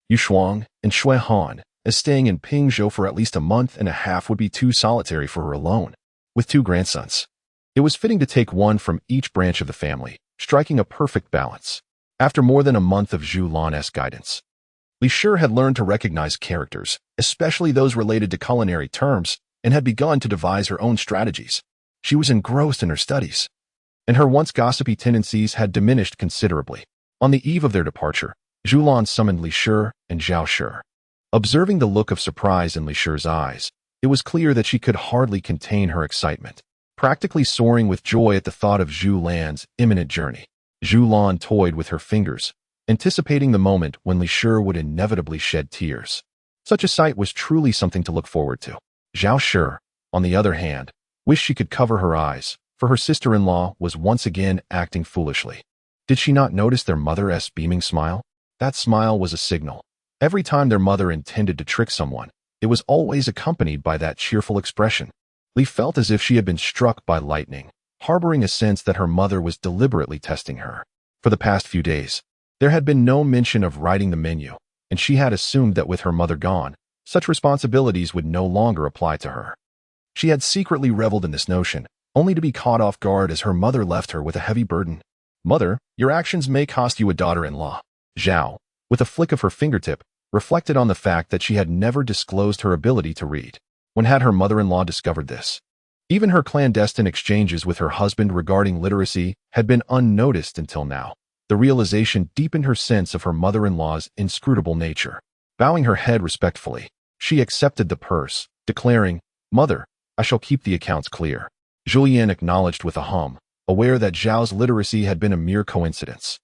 Yushuang, and Shui Han, as staying in Pingzhou for at least a month and a half would be too solitary for her alone. With 2 grandsons, it was fitting to take one from each branch of the family, striking a perfect balance. After more than a month of Zhulian's guidance, Li Shi had learned to recognize characters, especially those related to culinary terms, and had begun to devise her own strategies. She was engrossed in her studies, and her once gossipy tendencies had diminished considerably. On the eve of their departure, Zhulian summoned Li Shi and Zhao Shi. Observing the look of surprise in Li Shi's eyes, it was clear that she could hardly contain her excitement. Practically soaring with joy at the thought of Zhulian's imminent journey, Zhulian toyed with her fingers, anticipating the moment when Li Shi would inevitably shed tears. Such a sight was truly something to look forward to. Zhao Shi, on the other hand, wished she could cover her eyes, for her sister-in-law was once again acting foolishly. Did she not notice their mother's beaming smile? That smile was a signal. Every time their mother intended to trick someone, it was always accompanied by that cheerful expression. Li felt as if she had been struck by lightning, harboring a sense that her mother was deliberately testing her. For the past few days, there had been no mention of writing the menu, and she had assumed that with her mother gone, such responsibilities would no longer apply to her. She had secretly reveled in this notion, only to be caught off guard as her mother left her with a heavy burden. "Mother, your actions may cost you a daughter-in-law." Zhao, with a flick of her fingertip, reflected on the fact that she had never disclosed her ability to read. When had her mother-in-law discovered this? Even her clandestine exchanges with her husband regarding literacy had been unnoticed until now. The realization deepened her sense of her mother-in-law's inscrutable nature. Bowing her head respectfully, she accepted the purse, declaring, "Mother, I shall keep the accounts clear." Zhulian acknowledged with a hum, aware that Zhao's literacy had been a mere coincidence.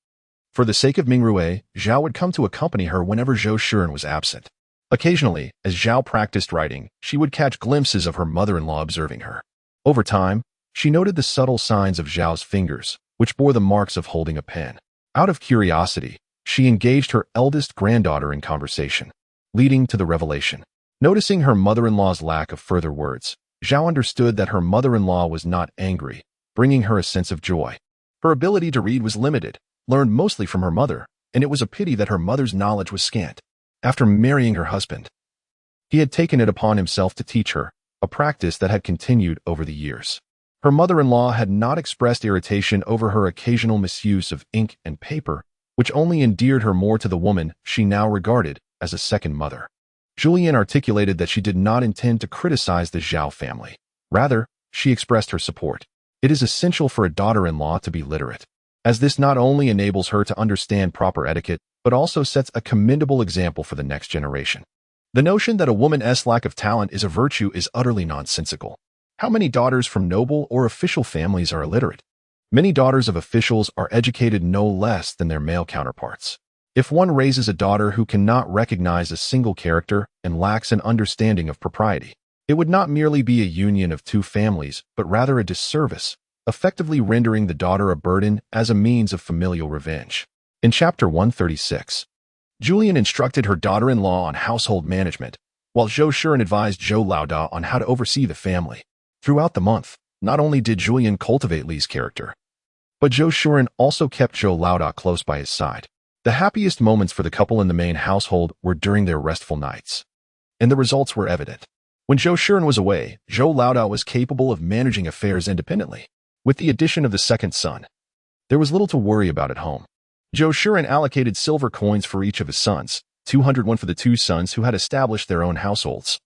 For the sake of Mingrue, Zhao would come to accompany her whenever Zhou Shuren was absent. Occasionally, as Zhao practiced writing, she would catch glimpses of her mother-in-law observing her. Over time, she noted the subtle signs of Zhao's fingers, which bore the marks of holding a pen. Out of curiosity, she engaged her eldest granddaughter in conversation, leading to the revelation. Noticing her mother-in-law's lack of further words, Zhao understood that her mother-in-law was not angry, bringing her a sense of joy. Her ability to read was limited, learned mostly from her mother, and it was a pity that her mother's knowledge was scant. After marrying her husband, He had taken it upon himself to teach her, a practice that had continued over the years. Her mother-in-law had not expressed irritation over her occasional misuse of ink and paper, which only endeared her more to the woman she now regarded as a second mother. Zhulian articulated that she did not intend to criticize the Zhao family. Rather, she expressed her support. It is essential for a daughter-in-law to be literate, as this not only enables her to understand proper etiquette, but also sets a commendable example for the next generation. The notion that a woman's lack of talent is a virtue is utterly nonsensical. How many daughters from noble or official families are illiterate? Many daughters of officials are educated no less than their male counterparts. If one raises a daughter who cannot recognize a single character and lacks an understanding of propriety, it would not merely be a union of two families, but rather a disservice, effectively rendering the daughter a burden as a means of familial revenge. In Chapter 136, Zhulian instructed her daughter-in-law on household management, while Zhou Shuren advised Zhou Laoda on how to oversee the family. Throughout the month, not only did Zhulian cultivate Li's character, but Zhou Shuren also kept Zhou Laoda close by his side. The happiest moments for the couple in the main household were during their restful nights, and the results were evident. When Zhou Shuren was away, Zhou Laoda was capable of managing affairs independently. With the addition of the second son, there was little to worry about at home. Zhou Shuren allocated silver coins for each of his sons, 201 for the two sons who had established their own households,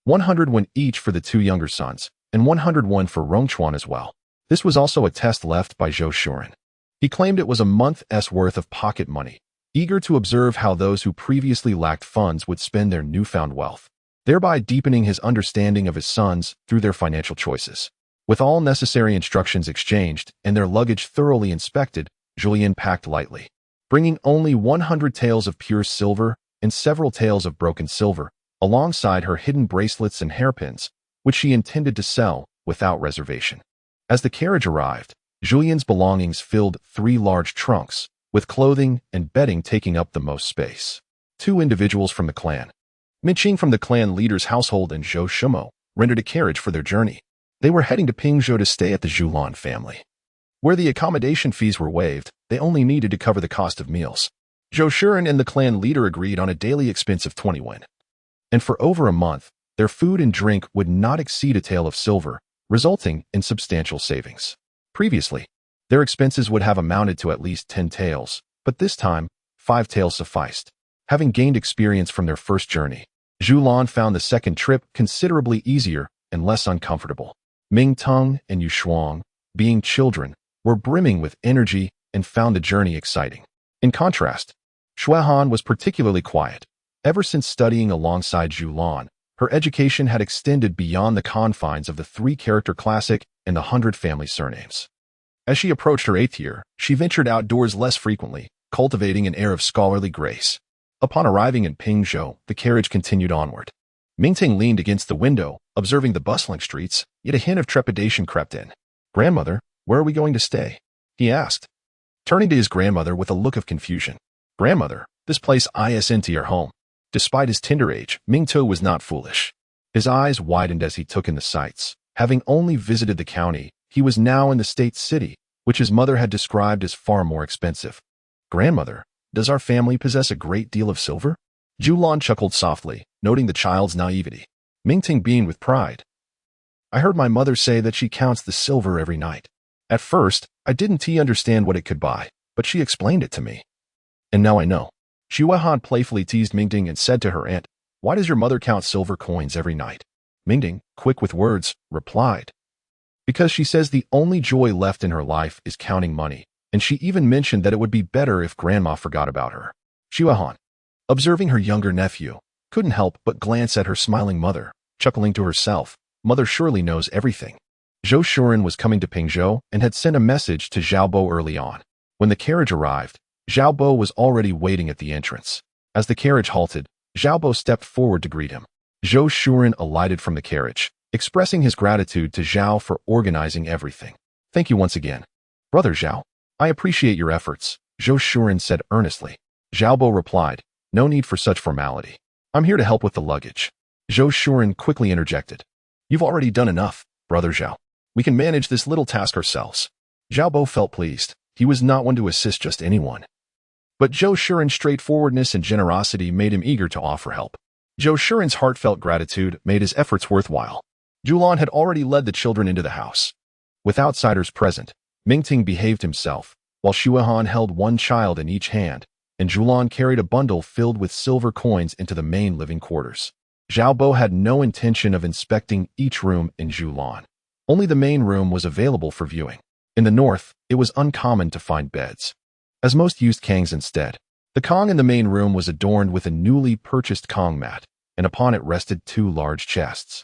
101 each for the two younger sons, and 101 for Rongchuan as well. This was also a test left by Zhou Shuren. He claimed it was a month's worth of pocket money, eager to observe how those who previously lacked funds would spend their newfound wealth, thereby deepening his understanding of his sons through their financial choices. With all necessary instructions exchanged and their luggage thoroughly inspected, Zhulian packed lightly, bringing only 100 taels of pure silver and several taels of broken silver, alongside her hidden bracelets and hairpins, which she intended to sell without reservation. As the carriage arrived, Zhulian's belongings filled 3 large trunks, with clothing and bedding taking up the most space. 2 individuals from the clan, Minqing from the clan leader's household and Zhou Shumo, rendered a carriage for their journey. They were heading to Pingzhou to stay at the Zhulian family, where the accommodation fees were waived. They only needed to cover the cost of meals. Zhou Shuren and the clan leader agreed on a daily expense of 20 yuan, and for over a month, their food and drink would not exceed a tael of silver, resulting in substantial savings. Previously, their expenses would have amounted to at least 10 taels, but this time, 5 taels sufficed. Having gained experience from their first journey, Zhulian found the second trip considerably easier and less uncomfortable. Ming Tong and Yu Shuang, being children, were brimming with energy and found the journey exciting. In contrast, Shuehan was particularly quiet. Ever since studying alongside Zhulian, her education had extended beyond the confines of the 3-character classic and the 100 family surnames. As she approached her 8th year, she ventured outdoors less frequently, cultivating an air of scholarly grace. Upon arriving in Pingzhou, the carriage continued onward. Mingting leaned against the window, observing the bustling streets, yet a hint of trepidation crept in. "Grandmother, where are we going to stay?" he asked, turning to his grandmother with a look of confusion. "Grandmother, this place isn't your home." Despite his tender age, Mingtu was not foolish. His eyes widened as he took in the sights. Having only visited the county, he was now in the state city, which his mother had described as far more expensive. "Grandmother, does our family possess a great deal of silver?" Zhulian chuckled softly, noting the child's naivety. Mingting beamed with pride. "I heard my mother say that she counts the silver every night. At first, I didn't understand what it could buy, but she explained it to me. And now I know." Shuehan playfully teased Mingting and said to her aunt, "Why does your mother count silver coins every night?" Mingting, quick with words, replied, "Because she says the only joy left in her life is counting money, and she even mentioned that it would be better if grandma forgot about her." Shuehan, observing her younger nephew, couldn't help but glance at her smiling mother, chuckling to herself, "Mother surely knows everything." Zhou Shuren was coming to Pingzhou and had sent a message to Xiaobo early on. When the carriage arrived, Xiaobo was already waiting at the entrance. As the carriage halted, Xiaobo stepped forward to greet him. Zhou Shuren alighted from the carriage, expressing his gratitude to Zhao for organizing everything. "Thank you once again, Brother Zhao. I appreciate your efforts," Zhou Shuren said earnestly. Xiaobo replied, "No need for such formality. I'm here to help with the luggage." Zhou Shuren quickly interjected, "You've already done enough, Brother Zhao. We can manage this little task ourselves." Xiaobo felt pleased. He was not one to assist just anyone. But Zhou Shuren's straightforwardness and generosity made him eager to offer help. Zhou Shuren's heartfelt gratitude made his efforts worthwhile. Zhulian had already led the children into the house. With outsiders present, Mingting behaved himself, while Shuehan held one child in each hand, and Zhulian carried a bundle filled with silver coins into the main living quarters. Xiaobo had no intention of inspecting each room in Zhulian. Only the main room was available for viewing. In the north, it was uncommon to find beds, as most used kangs instead. The kong in the main room was adorned with a newly purchased kong mat, and upon it rested two large chests,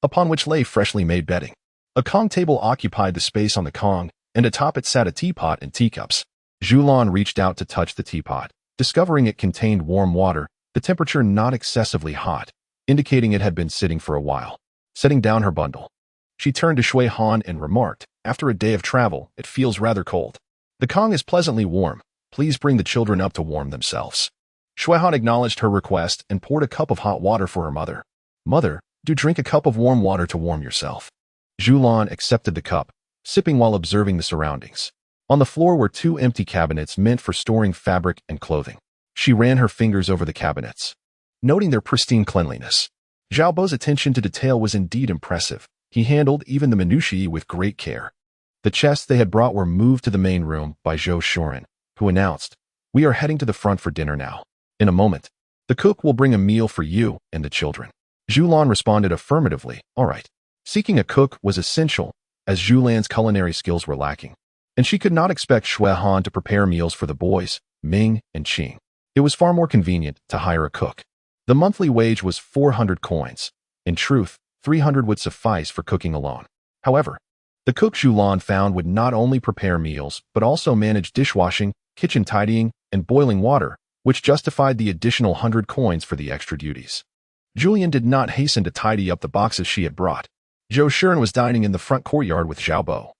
upon which lay freshly made bedding. A kong table occupied the space on the kong, and atop it sat a teapot and teacups. Zhulian reached out to touch the teapot, discovering it contained warm water, the temperature not excessively hot, indicating it had been sitting for a while. Setting down her bundle, she turned to Shui Han and remarked, "After a day of travel, it feels rather cold. The kong is pleasantly warm. Please bring the children up to warm themselves." Shui Han acknowledged her request and poured a cup of hot water for her mother. "Mother, do drink a cup of warm water to warm yourself." Zhulian accepted the cup, sipping while observing the surroundings. On the floor were two empty cabinets meant for storing fabric and clothing. She ran her fingers over the cabinets, noting their pristine cleanliness. Xiaobo's attention to detail was indeed impressive. He handled even the minutiae with great care. The chests they had brought were moved to the main room by Zhou Shuren, who announced, "We are heading to the front for dinner now. In a moment, the cook will bring a meal for you and the children." Zhulian responded affirmatively, "All right." Seeking a cook was essential, as Zhulian's culinary skills were lacking, and she could not expect Shui Han to prepare meals for the boys, Ming and Qing. It was far more convenient to hire a cook. The monthly wage was 400 coins. In truth, 300 would suffice for cooking alone. However, the cook Zhulian found would not only prepare meals, but also manage dishwashing, kitchen tidying, and boiling water, which justified the additional 100 coins for the extra duties. Zhulian did not hasten to tidy up the boxes she had brought. Zhou Shuren was dining in the front courtyard with Xiaobo,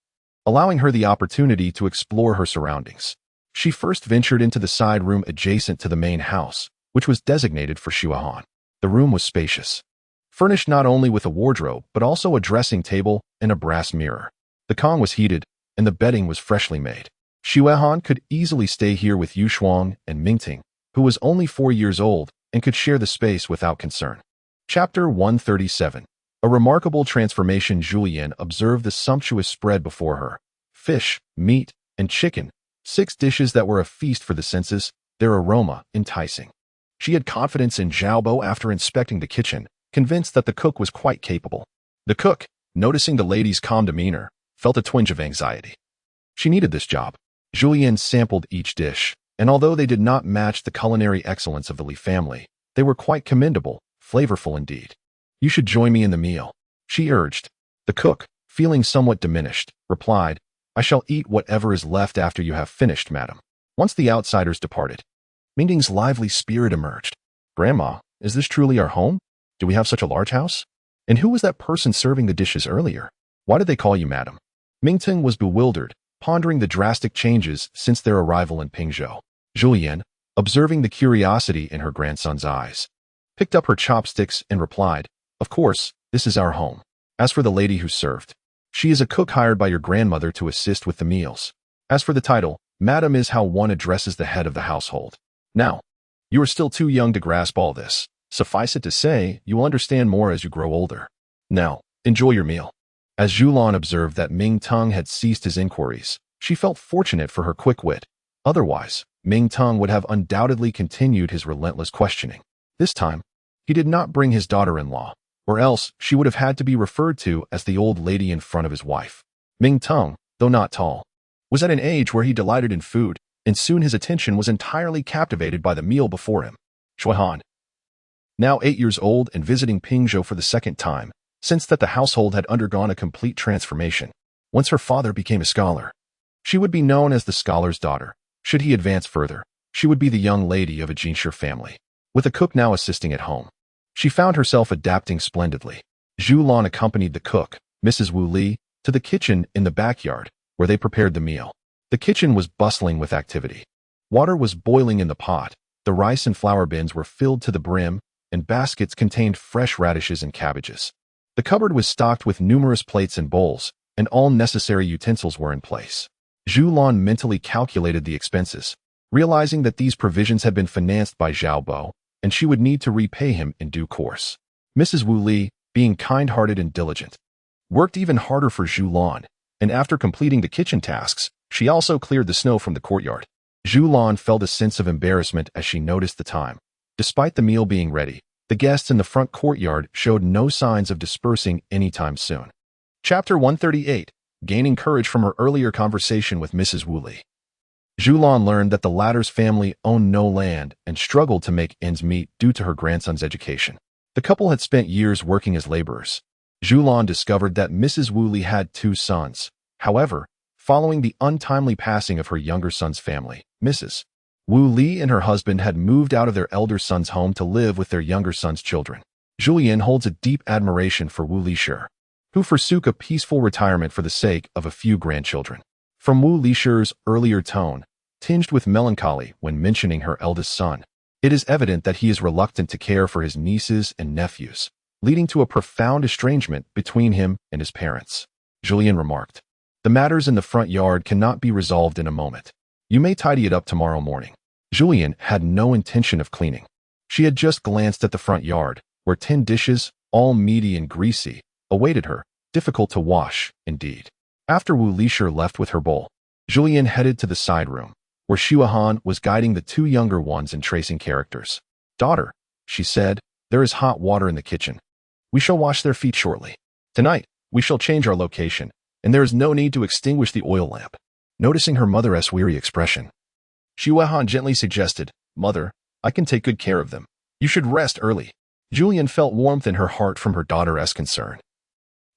allowing her the opportunity to explore her surroundings. She first ventured into the side room adjacent to the main house, which was designated for Shuehan. The room was spacious, furnished not only with a wardrobe, but also a dressing table and a brass mirror. The kong was heated, and the bedding was freshly made. Shuehan could easily stay here with Yu Shuang and Mingting, who was only 4 years old and could share the space without concern. Chapter 137. A remarkable transformation. Zhulian observed the sumptuous spread before her. Fish, meat, and chicken, 6 dishes that were a feast for the senses, their aroma enticing. She had confidence in Xiaobo after inspecting the kitchen, convinced that the cook was quite capable. The cook, noticing the lady's calm demeanor, felt a twinge of anxiety. She needed this job. Zhulian sampled each dish, and although they did not match the culinary excellence of the Li family, they were quite commendable, flavorful indeed. "You should join me in the meal," she urged. The cook, feeling somewhat diminished, replied, "I shall eat whatever is left after you have finished, madam." Once the outsiders departed, Mingting's lively spirit emerged. "Grandma, is this truly our home? Do we have such a large house? And who was that person serving the dishes earlier? Why did they call you madam?" Mingting was bewildered, pondering the drastic changes since their arrival in Pingzhou. Zhulian, observing the curiosity in her grandson's eyes, picked up her chopsticks and replied, "Of course, this is our home. As for the lady who served, she is a cook hired by your grandmother to assist with the meals. As for the title, madam is how one addresses the head of the household. Now, you are still too young to grasp all this. Suffice it to say, you will understand more as you grow older. Now, enjoy your meal." As Zhulian observed that Ming Tung had ceased his inquiries, she felt fortunate for her quick wit. Otherwise, Ming Tung would have undoubtedly continued his relentless questioning. This time, he did not bring his daughter-in-law, or else she would have had to be referred to as the old lady in front of his wife. Ming Tung, though not tall, was at an age where he delighted in food, and soon his attention was entirely captivated by the meal before him. Shui Han, now 8 years old and visiting Pingzhou for the second time, since that the household had undergone a complete transformation. Once her father became a scholar, she would be known as the scholar's daughter. Should he advance further, she would be the young lady of a Jinshi family. With a cook now assisting at home, she found herself adapting splendidly. Zhulian accompanied the cook, Mrs. Wu Li, to the kitchen in the backyard, where they prepared the meal. The kitchen was bustling with activity. Water was boiling in the pot, the rice and flour bins were filled to the brim, and baskets contained fresh radishes and cabbages. The cupboard was stocked with numerous plates and bowls, and all necessary utensils were in place. Zhulian mentally calculated the expenses, realizing that these provisions had been financed by Xiaobo, and she would need to repay him in due course. Mrs. Wu Li, being kind-hearted and diligent, worked even harder for Zhulian, and after completing the kitchen tasks, she also cleared the snow from the courtyard. Zhulian felt a sense of embarrassment as she noticed the time. Despite the meal being ready, the guests in the front courtyard showed no signs of dispersing anytime soon. Chapter 138, Gaining Courage from her earlier conversation with Mrs. Wu Li. Zhulian learned that the latter's family owned no land and struggled to make ends meet due to her grandson's education. The couple had spent years working as laborers. Zhulian discovered that Mrs. Wu Li had 2 sons. However, following the untimely passing of her younger son's family, Mrs. Wu Li and her husband had moved out of their elder son's home to live with their younger son's children. Zhulian holds a deep admiration for Wu Lisher, who forsook a peaceful retirement for the sake of a few grandchildren. From Wu Lisher's earlier tone, tinged with melancholy when mentioning her eldest son, it is evident that he is reluctant to care for his nieces and nephews, leading to a profound estrangement between him and his parents. Zhulian remarked, "The matters in the front yard cannot be resolved in a moment. You may tidy it up tomorrow morning." Zhulian had no intention of cleaning. She had just glanced at the front yard, where 10 dishes, all meaty and greasy, awaited her, difficult to wash, indeed. After Wu Lisher left with her bowl, Zhulian headed to the side room, where Shuahan was guiding the 2 younger ones in tracing characters. "Daughter," she said, "there is hot water in the kitchen. We shall wash their feet shortly. Tonight, we shall change our location, and there is no need to extinguish the oil lamp." Noticing her mother's weary expression, Shuahan gently suggested, "Mother, I can take good care of them. You should rest early." Zhulian felt warmth in her heart from her daughter's concern.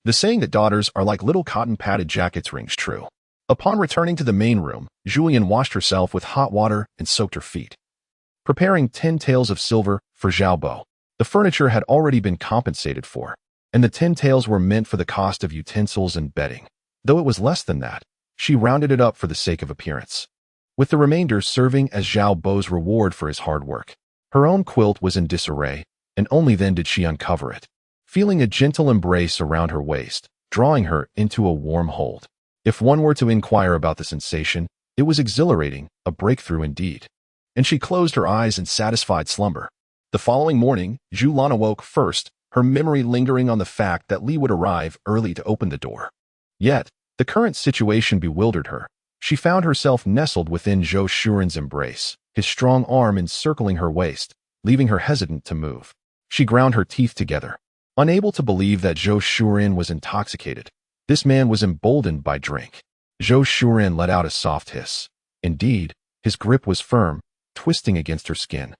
The saying that daughters are like little cotton-padded jackets rings true. Upon returning to the main room, Zhulian washed herself with hot water and soaked her feet. Preparing 10 taels of silver for Xiaobo. The furniture had already been compensated for, and the 10 taels were meant for the cost of utensils and bedding. Though it was less than that, she rounded it up for the sake of appearance, with the remainder serving as Xiaobo's reward for his hard work. Her own quilt was in disarray, and only then did she uncover it, feeling a gentle embrace around her waist, drawing her into a warm hold. If one were to inquire about the sensation, it was exhilarating, a breakthrough indeed. And she closed her eyes in satisfied slumber. The following morning, Zhulian awoke first, her memory lingering on the fact that Li would arrive early to open the door. Yet, the current situation bewildered her. She found herself nestled within Zhou Shuren's embrace, his strong arm encircling her waist, leaving her hesitant to move. She ground her teeth together, unable to believe that Zhou Shuren was intoxicated. This man was emboldened by drink. Zhou Shuren let out a soft hiss. Indeed, his grip was firm, twisting against her skin,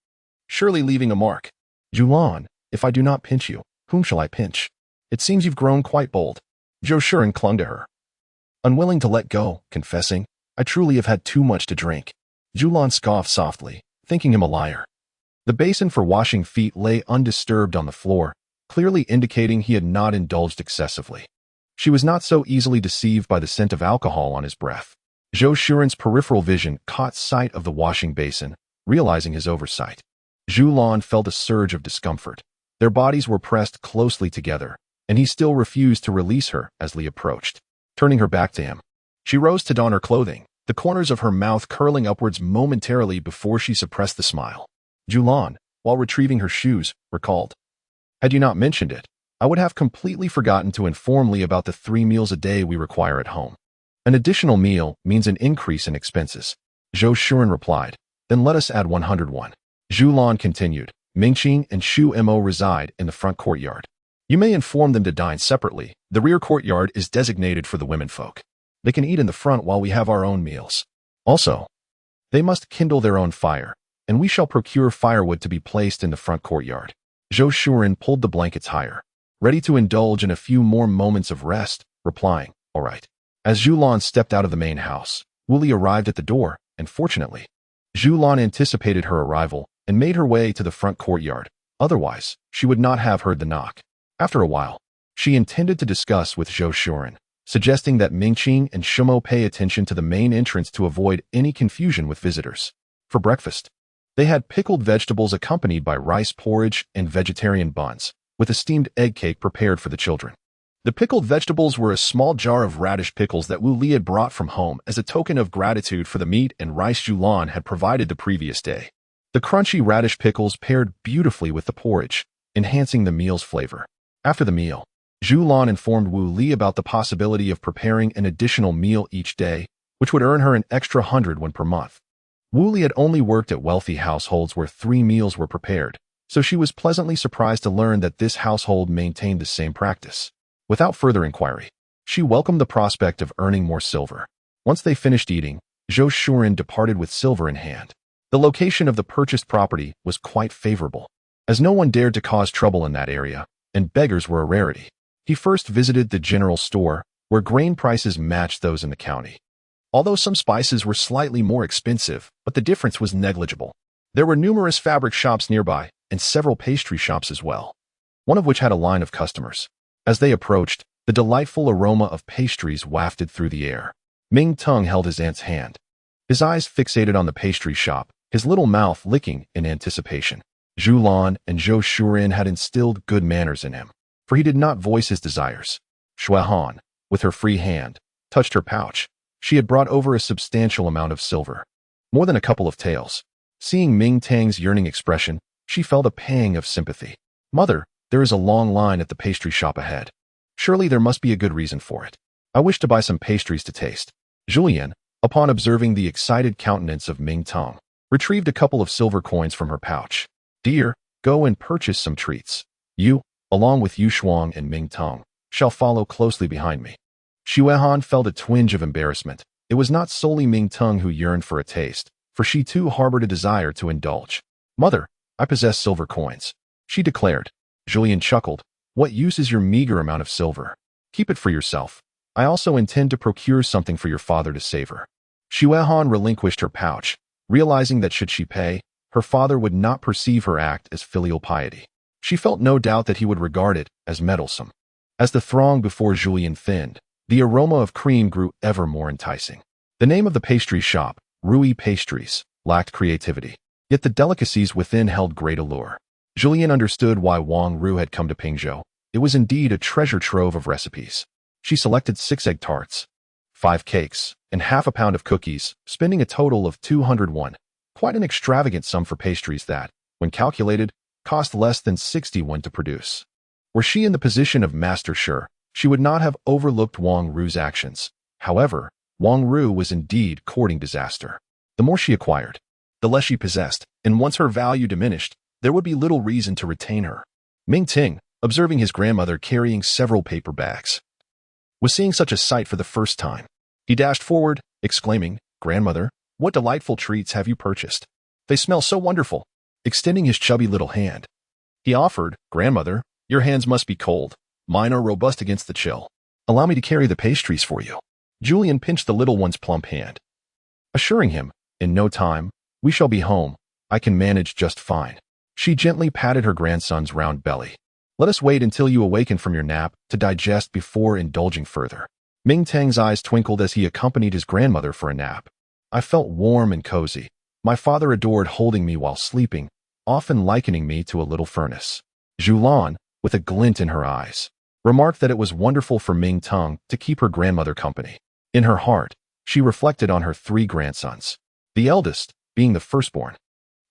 surely leaving a mark. "Zhulian, if I do not pinch you, whom shall I pinch? It seems you've grown quite bold." Zhou Shuren clung to her, unwilling to let go, confessing, "I truly have had too much to drink." Zhulian scoffed softly, thinking him a liar. The basin for washing feet lay undisturbed on the floor, clearly indicating he had not indulged excessively. She was not so easily deceived by the scent of alcohol on his breath. Zhou Shuren's peripheral vision caught sight of the washing basin, realizing his oversight. Zhulian felt a surge of discomfort. Their bodies were pressed closely together, and he still refused to release her as Li approached. Turning her back to him, she rose to don her clothing, the corners of her mouth curling upwards momentarily before she suppressed the smile. Zhulian, while retrieving her shoes, recalled, "Had you not mentioned it, I would have completely forgotten to inform Li about the 3 meals a day we require at home. An additional meal means an increase in expenses." Zhou Shuren replied, "Then let us add 101. Zhulian continued, "Mingqing and Shu Mo reside in the front courtyard. You may inform them to dine separately. The rear courtyard is designated for the womenfolk. They can eat in the front while we have our own meals. Also, they must kindle their own fire, and we shall procure firewood to be placed in the front courtyard." Zhou Shuren pulled the blankets higher, ready to indulge in a few more moments of rest, replying, "All right." As Zhulian stepped out of the main house, Wu Li arrived at the door, and fortunately, Zhulian anticipated her arrival and made her way to the front courtyard. Otherwise, she would not have heard the knock. After a while, she intended to discuss with Zhou Shuren, suggesting that Mingqing and Shumo pay attention to the main entrance to avoid any confusion with visitors. For breakfast, they had pickled vegetables accompanied by rice porridge and vegetarian buns, with a steamed egg cake prepared for the children. The pickled vegetables were a small jar of radish pickles that Wu Li had brought from home as a token of gratitude for the meat and rice Zhulian had provided the previous day. The crunchy radish pickles paired beautifully with the porridge, enhancing the meal's flavor. After the meal, Zhulian informed Wu Li about the possibility of preparing an additional meal each day, which would earn her an extra 100 per month. Wu Li had only worked at wealthy households where 3 meals were prepared, so she was pleasantly surprised to learn that this household maintained the same practice. Without further inquiry, she welcomed the prospect of earning more silver. Once they finished eating, Zhulian departed with silver in hand. The location of the purchased property was quite favorable, as no one dared to cause trouble in that area, and beggars were a rarity. He first visited the general store, where grain prices matched those in the county. Although some spices were slightly more expensive, but the difference was negligible. There were numerous fabric shops nearby, and several pastry shops as well, one of which had a line of customers. As they approached, the delightful aroma of pastries wafted through the air. Ming Tung held his aunt's hand, his eyes fixated on the pastry shop, his little mouth licking in anticipation. Zhulian and Zhulian had instilled good manners in him, for he did not voice his desires. Shuehan, with her free hand, touched her pouch. She had brought over a substantial amount of silver, more than a couple of taels. Seeing Ming Tang's yearning expression, she felt a pang of sympathy. "Mother, there is a long line at the pastry shop ahead. Surely there must be a good reason for it. I wish to buy some pastries to taste." Zhulian, upon observing the excited countenance of Ming Tang, retrieved a couple of silver coins from her pouch. "Dear, go and purchase some treats. You, along with Yu Shuang and Ming Tang, shall follow closely behind me." Xuehan felt a twinge of embarrassment. It was not solely Ming Tang who yearned for a taste, for she too harbored a desire to indulge. "Mother, I possess silver coins," she declared. Zhulian chuckled. "What use is your meager amount of silver? Keep it for yourself. I also intend to procure something for your father to savor." Xuehan relinquished her pouch, realizing that should she pay, her father would not perceive her act as filial piety. She felt no doubt that he would regard it as meddlesome. As the throng before Zhulian thinned, the aroma of cream grew ever more enticing. The name of the pastry shop, Rui Pastries, lacked creativity, yet the delicacies within held great allure. Zhulian understood why Wang Ru had come to Pingzhou. It was indeed a treasure trove of recipes. She selected 6 egg tarts, 5 cakes, and half a pound of cookies, spending a total of 201. Quite an extravagant sum for pastries that, when calculated, cost less than 60 to produce. Were she in the position of Master Shi, she would not have overlooked Wang Ru's actions. However, Wang Ru was indeed courting disaster. The more she acquired, the less she possessed, and once her value diminished, there would be little reason to retain her. Ming Ting, observing his grandmother carrying several paper bags, was seeing such a sight for the first time. He dashed forward, exclaiming, "Grandmother, what delightful treats have you purchased? They smell so wonderful." Extending his chubby little hand, he offered, "Grandmother, your hands must be cold. Mine are robust against the chill. Allow me to carry the pastries for you." Zhulian pinched the little one's plump hand, assuring him, "In no time, we shall be home. I can manage just fine." She gently patted her grandson's round belly. "Let us wait until you awaken from your nap to digest before indulging further." Ming Tang's eyes twinkled as he accompanied his grandmother for a nap. "I felt warm and cozy. My father adored holding me while sleeping, often likening me to a little furnace." Zhulian, with a glint in her eyes, remarked that it was wonderful for Ming Tang to keep her grandmother company. In her heart, she reflected on her 3 grandsons. The eldest, being the firstborn,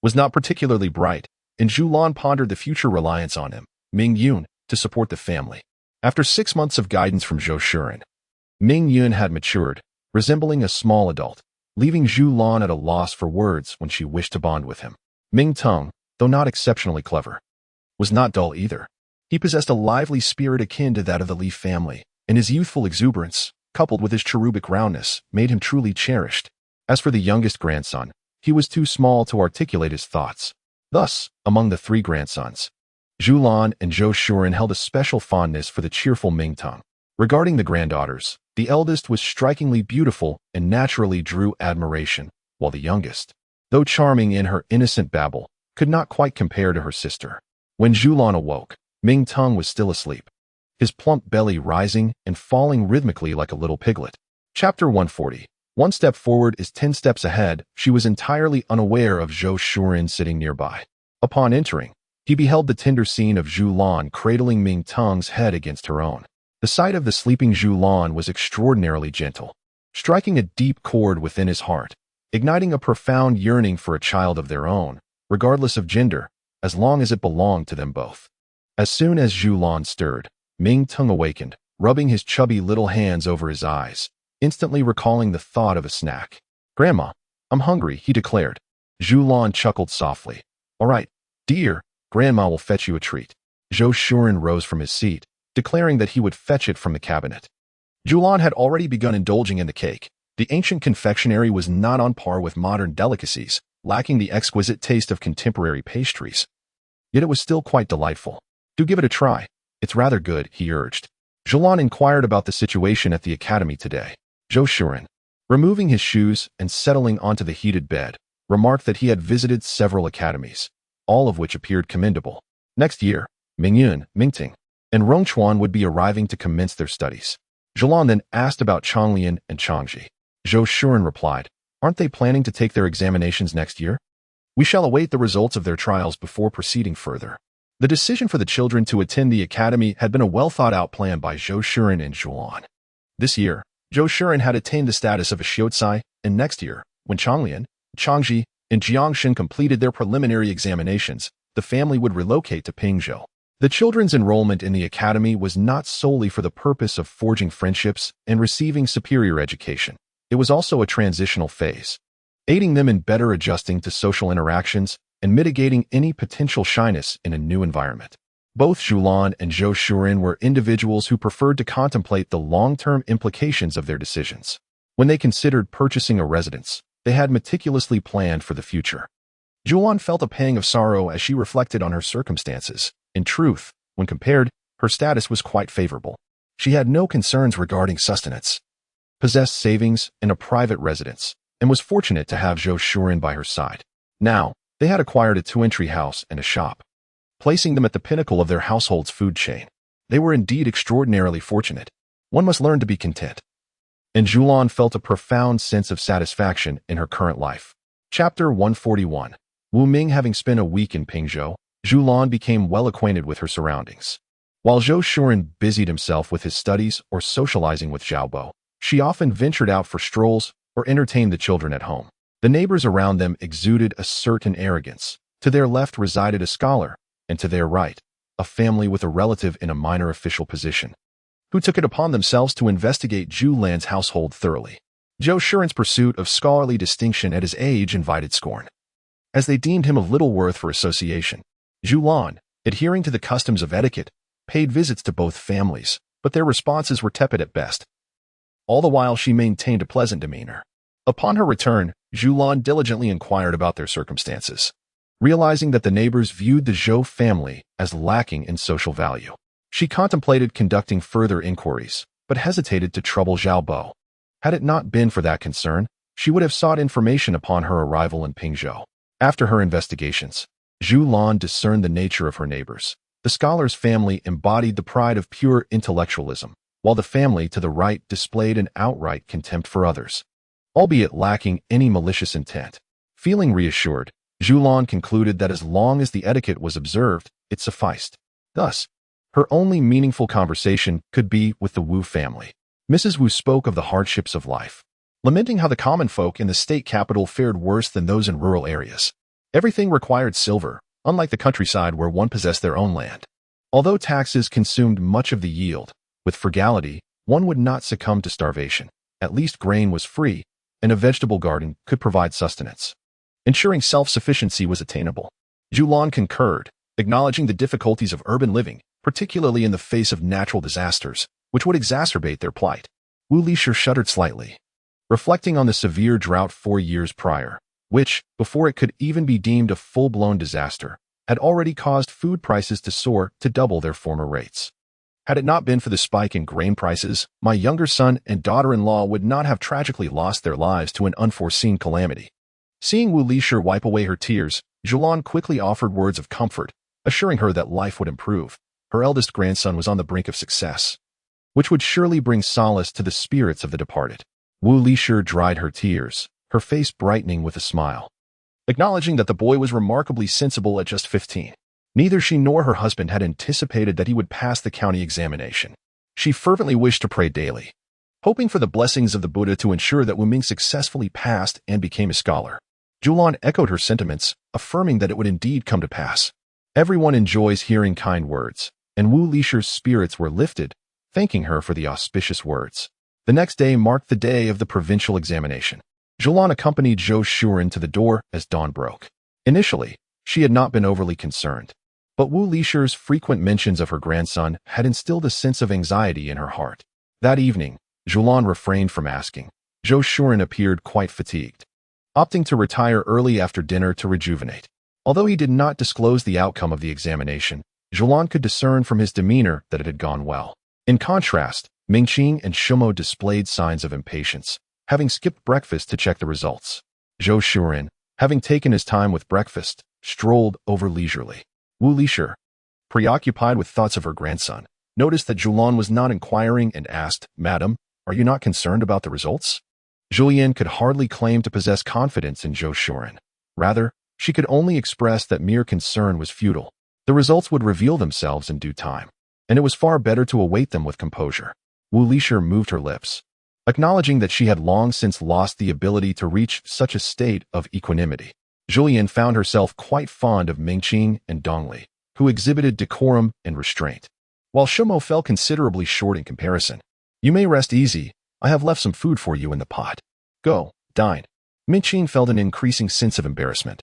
was not particularly bright, and Zhulian pondered the future reliance on him, Ming Yun, to support the family. After 6 months of guidance from Zhulian, Ming Yun had matured, resembling a small adult, leaving Zhulian at a loss for words when she wished to bond with him. Ming Tang, though not exceptionally clever, was not dull either. He possessed a lively spirit akin to that of the Li family, and his youthful exuberance, coupled with his cherubic roundness, made him truly cherished. As for the youngest grandson, he was too small to articulate his thoughts. Thus, among the 3 grandsons, Zhulian and Zhulian held a special fondness for the cheerful Ming Tang. Regarding the granddaughters, the eldest was strikingly beautiful and naturally drew admiration, while the youngest, though charming in her innocent babble, could not quite compare to her sister. When Zhulian awoke, Ming Tang was still asleep, his plump belly rising and falling rhythmically like a little piglet. Chapter 140. 1 step forward is 10 steps ahead. She was entirely unaware of Zhulian sitting nearby. Upon entering, he beheld the tender scene of Zhulian cradling Ming Tang's head against her own. The sight of the sleeping Zhulian was extraordinarily gentle, striking a deep chord within his heart, igniting a profound yearning for a child of their own, regardless of gender, as long as it belonged to them both. As soon as Zhulian stirred, Ming Tung awakened, rubbing his chubby little hands over his eyes, instantly recalling the thought of a snack. "Grandma, I'm hungry," he declared. Zhulian chuckled softly. "All right, dear, Grandma will fetch you a treat." Zhou Shuren rose from his seat, declaring that he would fetch it from the cabinet. Zhulian had already begun indulging in the cake. The ancient confectionery was not on par with modern delicacies, lacking the exquisite taste of contemporary pastries. Yet it was still quite delightful. "Do give it a try. It's rather good," he urged. Zhulian inquired about the situation at the academy today. Zhou Shuren, removing his shoes and settling onto the heated bed, remarked that he had visited several academies, all of which appeared commendable. Next year, Mingyun, Mingting, and Rongchuan would be arriving to commence their studies. Zhulian then asked about Chonglian and Changji. Zhou Shuren replied, "Aren't they planning to take their examinations next year? We shall await the results of their trials before proceeding further." The decision for the children to attend the academy had been a well-thought-out plan by Zhou Shuren and Zhulian. This year, Zhou Shuren had attained the status of a Xiuzai, and next year, when Chonglian, Changji, and Jiangshan completed their preliminary examinations, the family would relocate to Pingzhou. The children's enrollment in the academy was not solely for the purpose of forging friendships and receiving superior education. It was also a transitional phase, aiding them in better adjusting to social interactions and mitigating any potential shyness in a new environment. Both Zhulian and Zhou Shuren were individuals who preferred to contemplate the long-term implications of their decisions. When they considered purchasing a residence, they had meticulously planned for the future. Zhulian felt a pang of sorrow as she reflected on her circumstances. In truth, when compared, her status was quite favorable. She had no concerns regarding sustenance, possessed savings and a private residence, and was fortunate to have Zhou Shuren by her side. Now, they had acquired a two-entry house and a shop, placing them at the pinnacle of their household's food chain. They were indeed extraordinarily fortunate. One must learn to be content. And Zhulian felt a profound sense of satisfaction in her current life. Chapter 141. Wu Ming having spent a week in Pingzhou, Zhulian became well acquainted with her surroundings. While Zhou Shuren busied himself with his studies or socializing with Xiaobo, she often ventured out for strolls or entertained the children at home. The neighbors around them exuded a certain arrogance. To their left resided a scholar, and to their right, a family with a relative in a minor official position, who took it upon themselves to investigate Zhulian's household thoroughly. Zhou Shuren's pursuit of scholarly distinction at his age invited scorn, as they deemed him of little worth for association. Zhulian, adhering to the customs of etiquette, paid visits to both families, but their responses were tepid at best. All the while she maintained a pleasant demeanor. Upon her return, Zhulian diligently inquired about their circumstances, realizing that the neighbors viewed the Zhou family as lacking in social value. She contemplated conducting further inquiries, but hesitated to trouble Xiaobo. Had it not been for that concern, she would have sought information upon her arrival in Pingzhou. After her investigations, Zhulian discerned the nature of her neighbors. The scholar's family embodied the pride of pure intellectualism, while the family to the right displayed an outright contempt for others, albeit lacking any malicious intent. Feeling reassured, Zhulian concluded that as long as the etiquette was observed, it sufficed. Thus, her only meaningful conversation could be with the Wu family. Mrs. Wu spoke of the hardships of life, lamenting how the common folk in the state capital fared worse than those in rural areas. Everything required silver, unlike the countryside where one possessed their own land. Although taxes consumed much of the yield, with frugality, one would not succumb to starvation. At least grain was free, and a vegetable garden could provide sustenance, ensuring self-sufficiency was attainable. Zhulian concurred, acknowledging the difficulties of urban living, particularly in the face of natural disasters, which would exacerbate their plight. Wu Lixi shuddered slightly, reflecting on the severe drought 4 years prior, which, before it could even be deemed a full-blown disaster, had already caused food prices to soar to double their former rates. Had it not been for the spike in grain prices, my younger son and daughter-in-law would not have tragically lost their lives to an unforeseen calamity. Seeing Wu Lixi wipe away her tears, Zhulian quickly offered words of comfort, assuring her that life would improve. Her eldest grandson was on the brink of success, which would surely bring solace to the spirits of the departed. Wu Lixi dried her tears, her face brightening with a smile, acknowledging that the boy was remarkably sensible at just 15. Neither she nor her husband had anticipated that he would pass the county examination. She fervently wished to pray daily, hoping for the blessings of the Buddha to ensure that Wu Ming successfully passed and became a scholar. Zhulian echoed her sentiments, affirming that it would indeed come to pass. Everyone enjoys hearing kind words, and Wu Lisher's spirits were lifted, thanking her for the auspicious words. The next day marked the day of the provincial examination. Zhulian accompanied Zhou Shuren to the door as dawn broke. Initially, she had not been overly concerned, but Wu Lisher's frequent mentions of her grandson had instilled a sense of anxiety in her heart. That evening, Zhulian refrained from asking. Zhou Shuren appeared quite fatigued, opting to retire early after dinner to rejuvenate. Although he did not disclose the outcome of the examination, Zhulian could discern from his demeanor that it had gone well. In contrast, Mingqing and Shumo displayed signs of impatience, having skipped breakfast to check the results. Zhou Shuren, having taken his time with breakfast, strolled over leisurely. Wu Lisher, preoccupied with thoughts of her grandson, noticed that Zhulian was not inquiring and asked, "Madam, are you not concerned about the results?" Zhulian could hardly claim to possess confidence in Zhou Shuren. Rather, she could only express that mere concern was futile. The results would reveal themselves in due time, and it was far better to await them with composure. Wu Lisher moved her lips, acknowledging that she had long since lost the ability to reach such a state of equanimity. Zhulian found herself quite fond of Mingqing and Dongli, who exhibited decorum and restraint, while Shumo fell considerably short in comparison. "You may rest easy. I have left some food for you in the pot. Go, dine." Mingqing felt an increasing sense of embarrassment,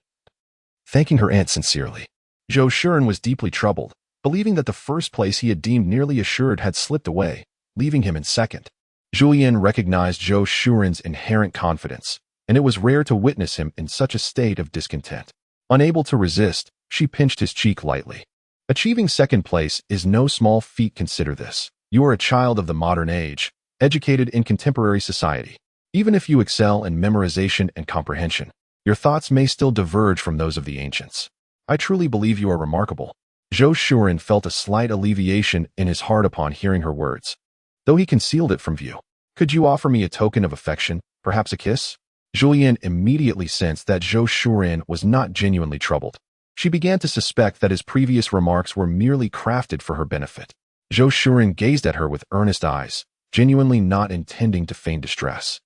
thanking her aunt sincerely. Zhou Shuren was deeply troubled, believing that the first place he had deemed nearly assured had slipped away, leaving him in second. Zhulian recognized Zhou Shuren's inherent confidence, and it was rare to witness him in such a state of discontent. Unable to resist, she pinched his cheek lightly. Achieving second place is no small feat. Consider this. You are a child of the modern age, educated in contemporary society. Even if you excel in memorization and comprehension, your thoughts may still diverge from those of the ancients. I truly believe you are remarkable. Zhou Shuren felt a slight alleviation in his heart upon hearing her words, though he concealed it from view. "Could you offer me a token of affection, perhaps a kiss?" Zhulian immediately sensed that Zhou Shuren was not genuinely troubled. She began to suspect that his previous remarks were merely crafted for her benefit. Zhou Shuren gazed at her with earnest eyes, genuinely not intending to feign distress.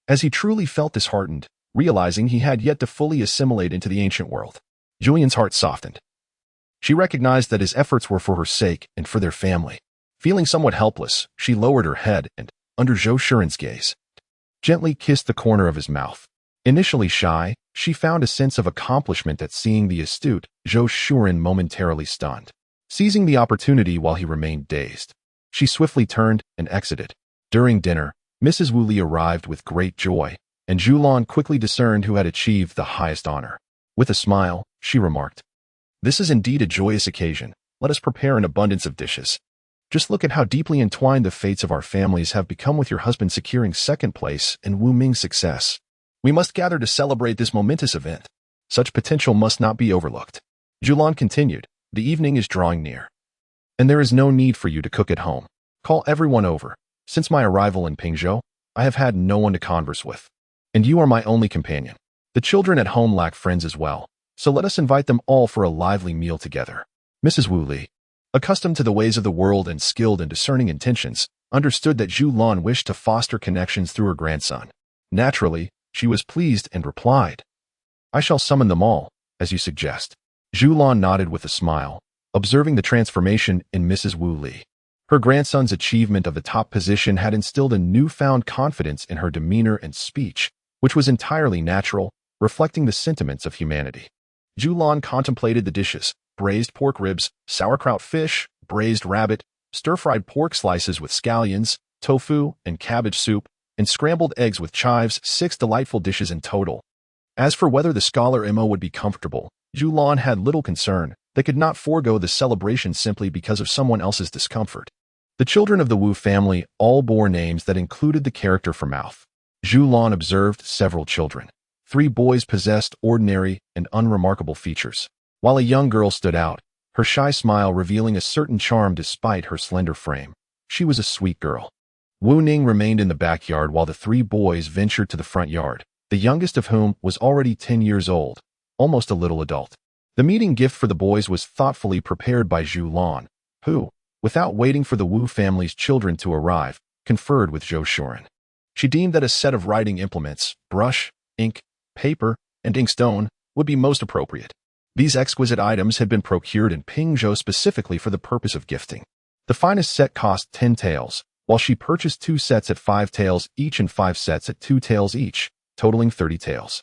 As he truly felt disheartened, realizing he had yet to fully assimilate into the ancient world, Zhulian's heart softened. She recognized that his efforts were for her sake and for their family. Feeling somewhat helpless, she lowered her head and, under Zhou Shuren's gaze, gently kissed the corner of his mouth. Initially shy, she found a sense of accomplishment at seeing the astute Zhou Shuren momentarily stunned. Seizing the opportunity while he remained dazed, she swiftly turned and exited. During dinner, Mrs. Wu Li arrived with great joy, and Zhulian quickly discerned who had achieved the highest honor. With a smile, she remarked, "This is indeed a joyous occasion. Let us prepare an abundance of dishes. Just look at how deeply entwined the fates of our families have become with your husband securing second place and Wu Ming's success. We must gather to celebrate this momentous event. Such potential must not be overlooked." Zhulian continued, "The evening is drawing near, and there is no need for you to cook at home. Call everyone over. Since my arrival in Pingzhou, I have had no one to converse with, and you are my only companion. The children at home lack friends as well, so let us invite them all for a lively meal together." Mrs. Wu Li, accustomed to the ways of the world and skilled in discerning intentions, understood that Zhulian wished to foster connections through her grandson. Naturally, she was pleased and replied, "I shall summon them all, as you suggest." Zhulian nodded with a smile, observing the transformation in Mrs. Wu Li. Her grandson's achievement of the top position had instilled a newfound confidence in her demeanor and speech, which was entirely natural, reflecting the sentiments of humanity. Zhulian contemplated the dishes: braised pork ribs, sauerkraut fish, braised rabbit, stir-fried pork slices with scallions, tofu and cabbage soup, and scrambled eggs with chives, 6 delightful dishes in total. As for whether the scholar Imo would be comfortable, Zhulian had little concern. They could not forego the celebration simply because of someone else's discomfort. The children of the Wu family all bore names that included the character for mouth. Zhulian observed several children. 3 boys possessed ordinary and unremarkable features, while a young girl stood out, her shy smile revealing a certain charm despite her slender frame. She was a sweet girl. Wu Ning remained in the backyard while the 3 boys ventured to the front yard, the youngest of whom was already 10 years old, almost a little adult. The meeting gift for the boys was thoughtfully prepared by Zhulian, who, without waiting for the Wu family's children to arrive, conferred with Zhou Shuren. She deemed that a set of writing implements, brush, ink, paper, and inkstone would be most appropriate. These exquisite items had been procured in Pingzhou specifically for the purpose of gifting. The finest set cost 10 taels, while she purchased 2 sets at 5 taels each and 5 sets at 2 taels each, totaling 30 taels.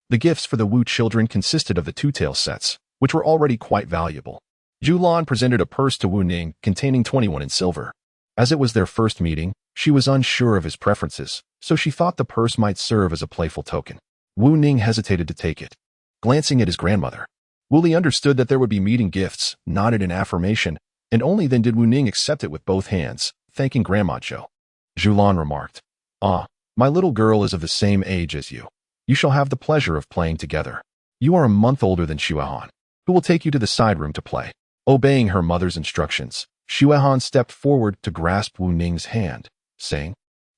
The gifts for the Wu children consisted of the 2-tael sets, which were already quite valuable. Zhulian presented a purse to Wu Ning containing 21 in silver. As it was their first meeting, she was unsure of his preferences, so she thought the purse might serve as a playful token. Wu Ning hesitated to take it. Glancing at his grandmother, Wu Li understood that there would be meeting gifts, nodded in affirmation, and only then did Wu Ning accept it with both hands, thanking Grandma Zhou. Zhulian remarked, "Ah, my little girl is of the same age as you. You shall have the pleasure of playing together. You are a month older than Xuehan, who will take you to the side room to play." Obeying her mother's instructions, Xuehan stepped forward to grasp Wu Ning's hand, saying,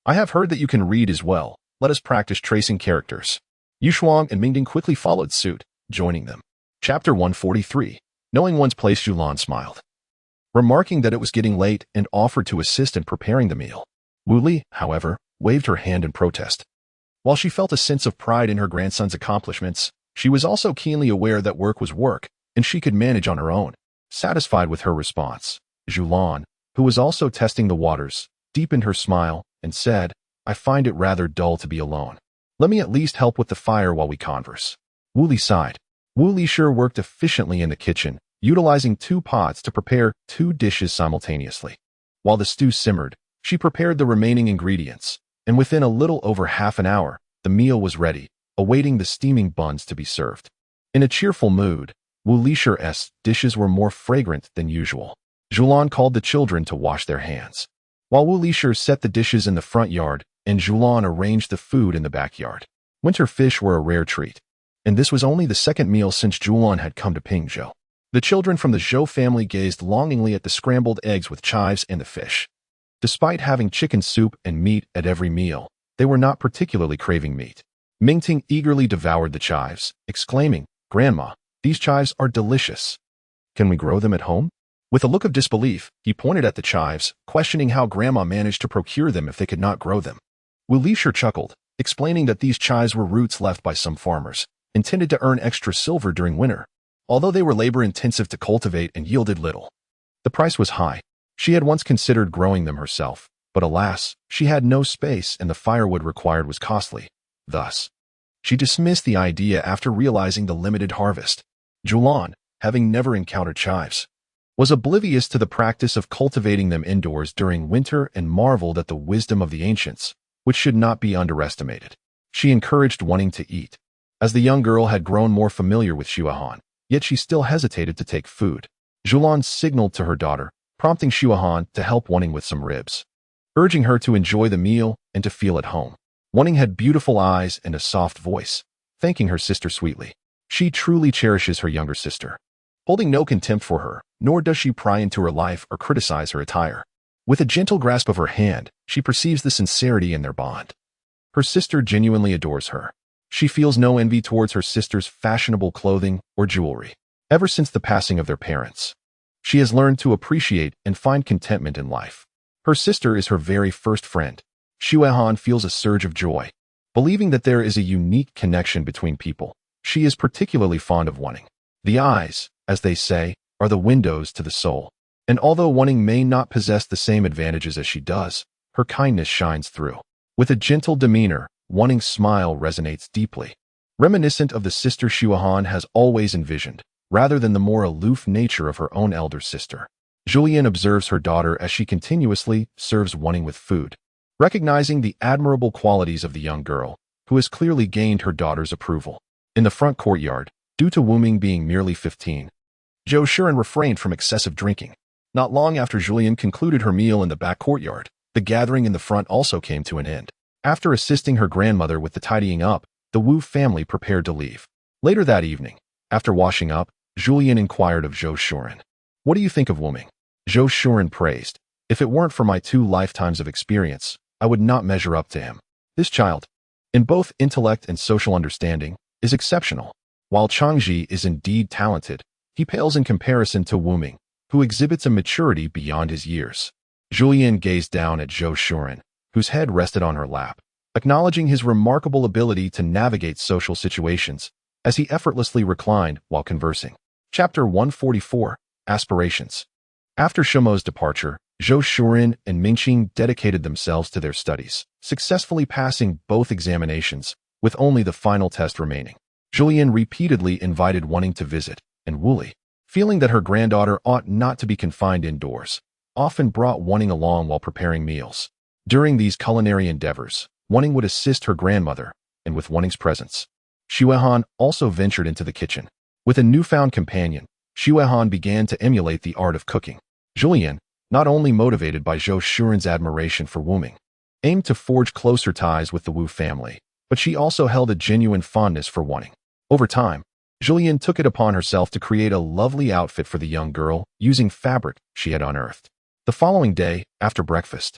"I have heard that you can read as well. Let us practice tracing characters." Yu Shuang and Mingding quickly followed suit, joining them. Chapter 143. Knowing one's place, Zhulian smiled, remarking that it was getting late and offered to assist in preparing the meal. Wu Li, however, waved her hand in protest. While she felt a sense of pride in her grandson's accomplishments, she was also keenly aware that work was work, and she could manage on her own. Satisfied with her response, Zhulian, who was also testing the waters, deepened her smile and said, "I find it rather dull to be alone. Let me at least help with the fire while we converse." Wu Li sighed. Wu Li sure worked efficiently in the kitchen, utilizing 2 pots to prepare 2 dishes simultaneously. While the stew simmered, she prepared the remaining ingredients, and within a little over half an hour, the meal was ready, awaiting the steaming buns to be served. In a cheerful mood, Wu Lisher's dishes were more fragrant than usual. Zhulian called the children to wash their hands, while Wu Lisher set the dishes in the front yard and Zhulian arranged the food in the backyard. Winter fish were a rare treat, and this was only the second meal since Zhulian had come to Pingzhou. The children from the Zhou family gazed longingly at the scrambled eggs with chives and the fish. Despite having chicken soup and meat at every meal, they were not particularly craving meat. Mingting eagerly devoured the chives, exclaiming, "Grandma, these chives are delicious. Can we grow them at home?" With a look of disbelief, he pointed at the chives, questioning how Grandma managed to procure them if they could not grow them. Wu Lisher chuckled, explaining that these chives were roots left by some farmers, intended to earn extra silver during winter, although they were labor-intensive to cultivate and yielded little. The price was high. She had once considered growing them herself, but alas, she had no space and the firewood required was costly. Thus, she dismissed the idea after realizing the limited harvest. Zhulian, having never encountered chives, was oblivious to the practice of cultivating them indoors during winter and marveled at the wisdom of the ancients, which should not be underestimated. She encouraged wanting to eat, as the young girl had grown more familiar with Xuehan, yet she still hesitated to take food. Zhulian signaled to her daughter, prompting Xuehan to help Wanning with some ribs, urging her to enjoy the meal and to feel at home. Wanning had beautiful eyes and a soft voice, thanking her sister sweetly. She truly cherishes her younger sister, holding no contempt for her, nor does she pry into her life or criticize her attire. With a gentle grasp of her hand, she perceives the sincerity in their bond. Her sister genuinely adores her. She feels no envy towards her sister's fashionable clothing or jewelry. Ever since the passing of their parents, she has learned to appreciate and find contentment in life. Her sister is her very first friend. Xuehan feels a surge of joy, believing that there is a unique connection between people. She is particularly fond of Wanning. The eyes, as they say, are the windows to the soul, and although Wanning may not possess the same advantages as she does, her kindness shines through. With a gentle demeanor, Wanning's smile resonates deeply, reminiscent of the sister Xuehan has always envisioned, rather than the more aloof nature of her own elder sister. Zhulian observes her daughter as she continuously serves Wanning with food, recognizing the admirable qualities of the young girl, who has clearly gained her daughter's approval. In the front courtyard, due to Wu Ming being merely 15, Zhou Shuren refrained from excessive drinking. Not long after Zhulian concluded her meal in the back courtyard, the gathering in the front also came to an end. After assisting her grandmother with the tidying up, the Wu family prepared to leave. Later that evening, after washing up, Zhulian inquired of Zhou Shuren, "What do you think of Wu Ming?" Zhou Shuren praised, "If it weren't for my 2 lifetimes of experience, I would not measure up to him. This child, in both intellect and social understanding, is exceptional. While Changji is indeed talented, he pales in comparison to Wu Ming, who exhibits a maturity beyond his years." Zhulian gazed down at Zhou Shuren, whose head rested on her lap, acknowledging his remarkable ability to navigate social situations as he effortlessly reclined while conversing. Chapter 144, Aspirations. After Shumo's departure, Zhou Shuren and Mingqing dedicated themselves to their studies, successfully passing both examinations, with only the final test remaining. Zhulian repeatedly invited Wanting to visit, and Wooly, feeling that her granddaughter ought not to be confined indoors, often brought Wanting along while preparing meals. During these culinary endeavors, Wanting would assist her grandmother, and with Wanting's presence, Xuehan also ventured into the kitchen. With a newfound companion, Xuehan began to emulate the art of cooking. Zhulian, not only motivated by Zhou Shuren's admiration for Wu Ming, aimed to forge closer ties with the Wu family, but she also held a genuine fondness for Wanting. Over time, Zhulian took it upon herself to create a lovely outfit for the young girl using fabric she had unearthed. The following day, after breakfast,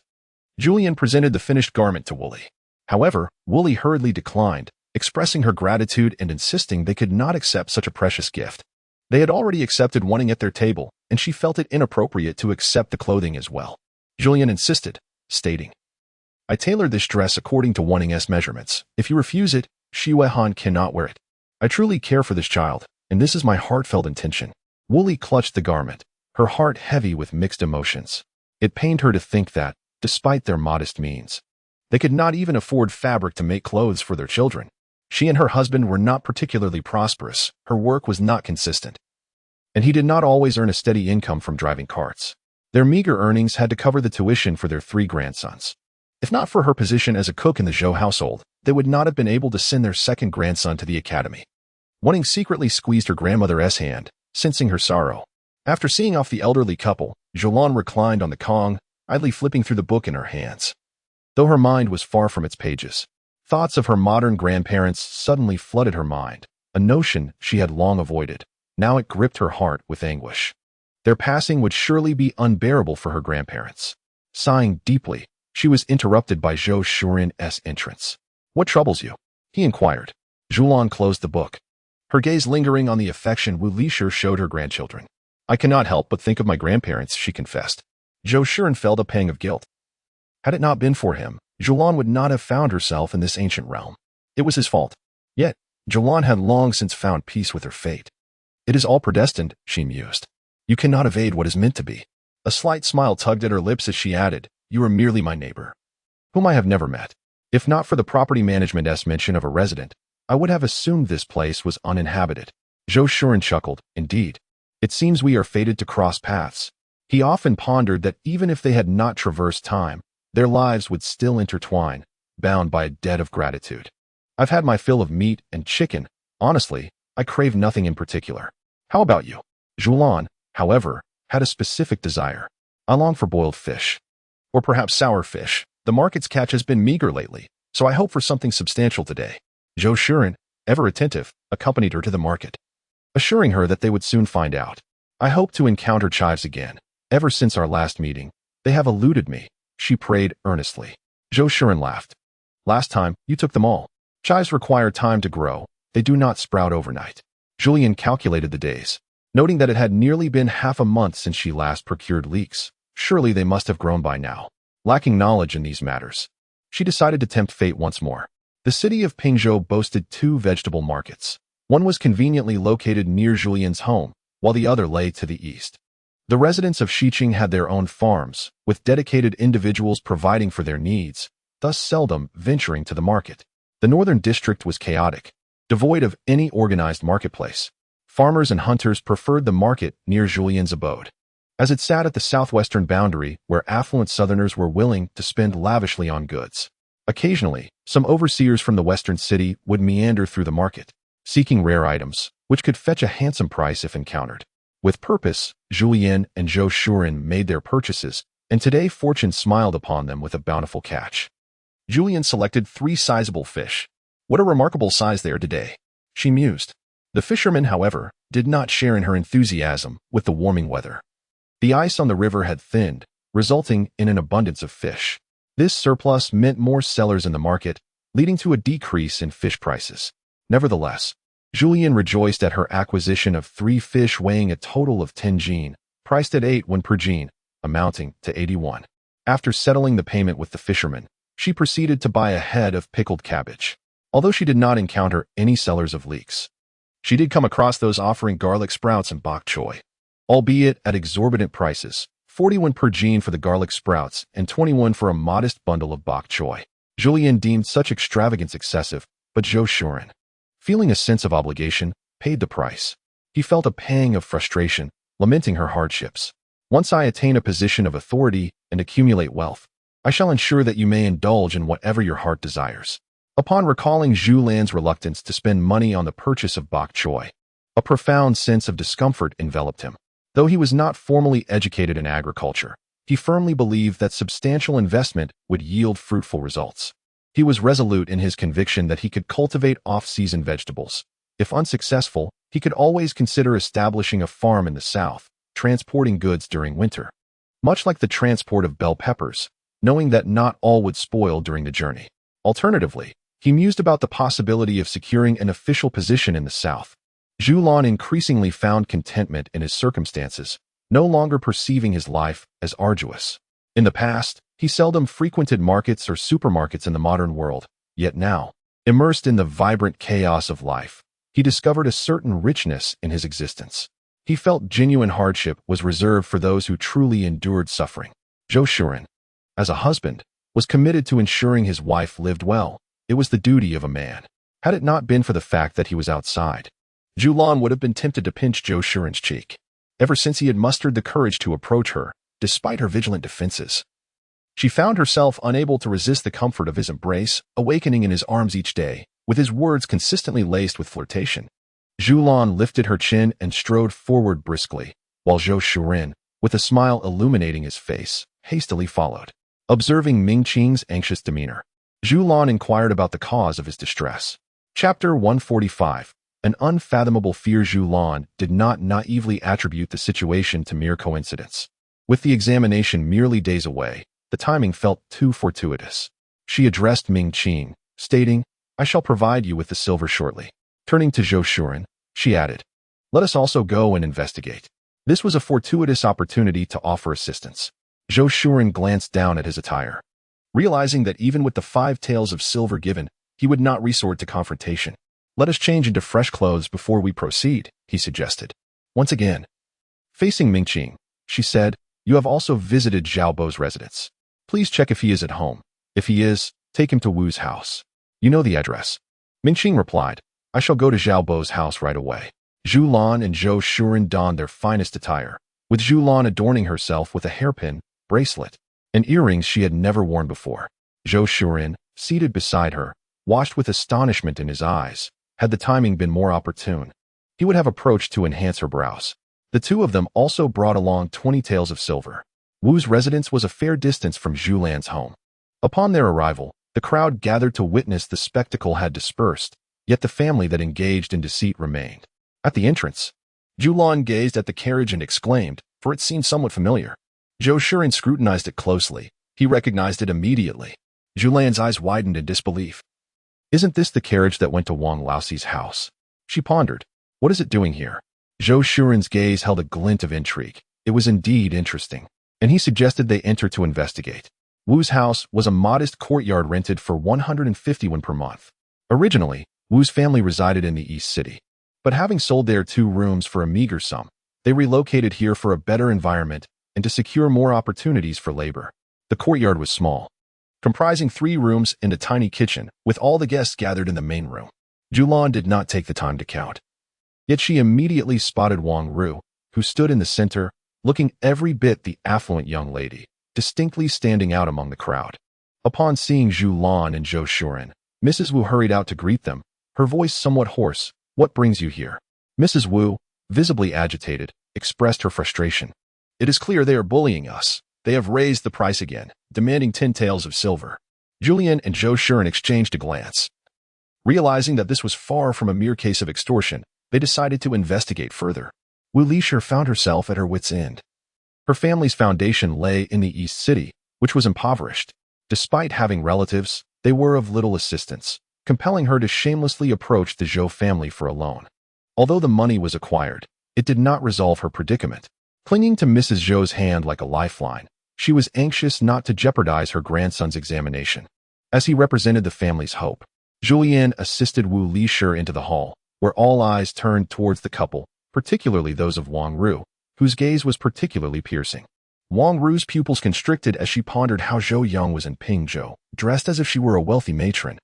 Zhulian presented the finished garment to Wooly. However, Wooly hurriedly declined, expressing her gratitude and insisting they could not accept such a precious gift. They had already accepted Wanting at their table, and she felt it inappropriate to accept the clothing as well. Zhulian insisted, stating, "I tailored this dress according to Wanting's measurements. If you refuse it, Xuehan cannot wear it. I truly care for this child, and this is my heartfelt intention." Wooly clutched the garment, her heart heavy with mixed emotions. It pained her to think that, despite their modest means, they could not even afford fabric to make clothes for their children. She and her husband were not particularly prosperous, her work was not consistent, and he did not always earn a steady income from driving carts. Their meager earnings had to cover the tuition for their 3 grandsons. If not for her position as a cook in the Zhou household, they would not have been able to send their second grandson to the academy. Wanting secretly squeezed her grandmother's hand, sensing her sorrow. After seeing off the elderly couple, Zhulian reclined on the Kong, idly flipping through the book in her hands. Though her mind was far from its pages, thoughts of her modern grandparents suddenly flooded her mind, a notion she had long avoided. Now it gripped her heart with anguish. Their passing would surely be unbearable for her grandparents. Sighing deeply, she was interrupted by Zhou Shuren's entrance. "What troubles you?" he inquired. Zhulian closed the book, her gaze lingering on the affection Wu Lisher showed her grandchildren. "I cannot help but think of my grandparents," she confessed. Zhou Shuren felt a pang of guilt. Had it not been for him, Zhulian would not have found herself in this ancient realm. It was his fault. Yet, Zhulian had long since found peace with her fate. "It is all predestined," she mused. "You cannot evade what is meant to be." A slight smile tugged at her lips as she added, "You are merely my neighbor, whom I have never met. If not for the property management's mention of a resident, I would have assumed this place was uninhabited." Zhou Shuren chuckled. "Indeed, it seems we are fated to cross paths." He often pondered that even if they had not traversed time, their lives would still intertwine, bound by a debt of gratitude. "I've had my fill of meat and chicken. Honestly, I crave nothing in particular. How about you?" Zhulian, however, had a specific desire. "I long for boiled fish. Or perhaps sour fish. The market's catch has been meager lately, so I hope for something substantial today." Zhou Shuren, ever attentive, accompanied her to the market, assuring her that they would soon find out. "I hope to encounter chives again. Ever since our last meeting, they have eluded me," she prayed earnestly. Zhou Shuren laughed. "Last time, you took them all. Chives require time to grow. They do not sprout overnight." Zhulian calculated the days, noting that it had nearly been half a month since she last procured leeks. Surely they must have grown by now. Lacking knowledge in these matters, she decided to tempt fate once more. The city of Pingzhou boasted 2 vegetable markets. One was conveniently located near Zhulian's home, while the other lay to the east. The residents of Xiqing had their own farms, with dedicated individuals providing for their needs, thus seldom venturing to the market. The northern district was chaotic, devoid of any organized marketplace. Farmers and hunters preferred the market near Zhulian's abode, as it sat at the southwestern boundary where affluent southerners were willing to spend lavishly on goods. Occasionally, some overseers from the western city would meander through the market, seeking rare items, which could fetch a handsome price if encountered. With purpose, Zhulian and Zhou Shuren made their purchases, and today fortune smiled upon them with a bountiful catch. Zhulian selected 3 sizable fish. "What a remarkable size they are today," she mused. The fishermen, however, did not share in her enthusiasm with the warming weather. The ice on the river had thinned, resulting in an abundance of fish. This surplus meant more sellers in the market, leading to a decrease in fish prices. Nevertheless, Zhulian rejoiced at her acquisition of 3 fish weighing a total of 10 jin, priced at 8 won per jin, amounting to 81. After settling the payment with the fisherman, she proceeded to buy a head of pickled cabbage. Although she did not encounter any sellers of leeks, She did come across those offering garlic sprouts and bok choy, albeit at exorbitant prices, 41 per gene for the garlic sprouts and 21 for a modest bundle of bok choy. Zhulian deemed such extravagance excessive, but Zhulian, feeling a sense of obligation, paid the price. He felt a pang of frustration, lamenting her hardships. Once I attain a position of authority and accumulate wealth, I shall ensure that you may indulge in whatever your heart desires. Upon recalling Zhulian's reluctance to spend money on the purchase of bok choy, a profound sense of discomfort enveloped him. Though he was not formally educated in agriculture, he firmly believed that substantial investment would yield fruitful results. He was resolute in his conviction that he could cultivate off-season vegetables. If unsuccessful, he could always consider establishing a farm in the south, transporting goods during winter. Much like the transport of bell peppers, knowing that not all would spoil during the journey. Alternatively, he mused about the possibility of securing an official position in the south. Zhulian increasingly found contentment in his circumstances, no longer perceiving his life as arduous. In the past, he seldom frequented markets or supermarkets in the modern world, yet now, immersed in the vibrant chaos of life, he discovered a certain richness in his existence. He felt genuine hardship was reserved for those who truly endured suffering. Zhulian, as a husband, was committed to ensuring his wife lived well. It was the duty of a man. Had it not been for the fact that he was outside, Zhulian would have been tempted to pinch Zhulian's cheek. Ever since he had mustered the courage to approach her, despite her vigilant defenses, she found herself unable to resist the comfort of his embrace, awakening in his arms each day, with his words consistently laced with flirtation. Zhulian lifted her chin and strode forward briskly, while Zhulian, with a smile illuminating his face, hastily followed. Observing Mingqing's anxious demeanor, Zhulian inquired about the cause of his distress. Chapter 145. An unfathomable fear. Zhulian did not naively attribute the situation to mere coincidence. With the examination merely days away, the timing felt too fortuitous. She addressed Mingqing, stating, "I shall provide you with the silver shortly." Turning to Zhulian, she added, "Let us also go and investigate." This was a fortuitous opportunity to offer assistance. Zhulian glanced down at his attire, realizing that even with the 5 taels of silver given, he would not resort to confrontation. "Let us change into fresh clothes before we proceed," he suggested. Once again, facing Mingqing, she said, "You have also visited Zhao Bo's residence. Please check if he is at home. If he is, take him to Wu's house. You know the address." Mingqing replied, "I shall go to Zhao Bo's house right away." Zhulian and Zhulian donned their finest attire, with Zhulian adorning herself with a hairpin, bracelet, and earrings she had never worn before. Zhulian, seated beside her, watched with astonishment in his eyes. Had the timing been more opportune, he would have approached to enhance her brows. The two of them also brought along 20 taels of silver. Wu's residence was a fair distance from Zhulian's home. Upon their arrival, the crowd gathered to witness the spectacle had dispersed, yet the family that engaged in deceit remained. At the entrance, Zhulian gazed at the carriage and exclaimed, for it seemed somewhat familiar. Zhulian scrutinized it closely. He recognized it immediately. Zhulian's eyes widened in disbelief. "Isn't this the carriage that went to Wang Laoxi's house?" She pondered. "What is it doing here?" Zhulian's gaze held a glint of intrigue. It was indeed interesting, and he suggested they enter to investigate. Wu's house was a modest courtyard rented for 151 per month. Originally, Wu's family resided in the East City, but having sold their 2 rooms for a meager sum, they relocated here for a better environment and to secure more opportunities for labor. The courtyard was small, comprising 3 rooms and a tiny kitchen, with all the guests gathered in the main room. Zhulian did not take the time to count. Yet she immediately spotted Wang Ru, who stood in the center, looking every bit the affluent young lady, distinctly standing out among the crowd. Upon seeing Zhulian and Zhulian, Mrs. Wu hurried out to greet them, her voice somewhat hoarse. "What brings you here?" Mrs. Wu, visibly agitated, expressed her frustration. "It is clear they are bullying us. They have raised the price again, demanding 10 taels of silver." Zhulian and Zhulian exchanged a glance. Realizing that this was far from a mere case of extortion, they decided to investigate further. Wu Lixia found herself at her wit's end. Her family's foundation lay in the East City, which was impoverished. Despite having relatives, they were of little assistance, compelling her to shamelessly approach the Zhou family for a loan. Although the money was acquired, it did not resolve her predicament. Clinging to Mrs. Zhou's hand like a lifeline, she was anxious not to jeopardize her grandson's examination. As he represented the family's hope, Zhulian assisted Wu Lixia into the hall, where all eyes turned towards the couple, particularly those of Wang Ru, whose gaze was particularly piercing. Wang Ru's pupils constricted as she pondered how Zhou Yang was in Pingzhou, dressed as if she were a wealthy matron,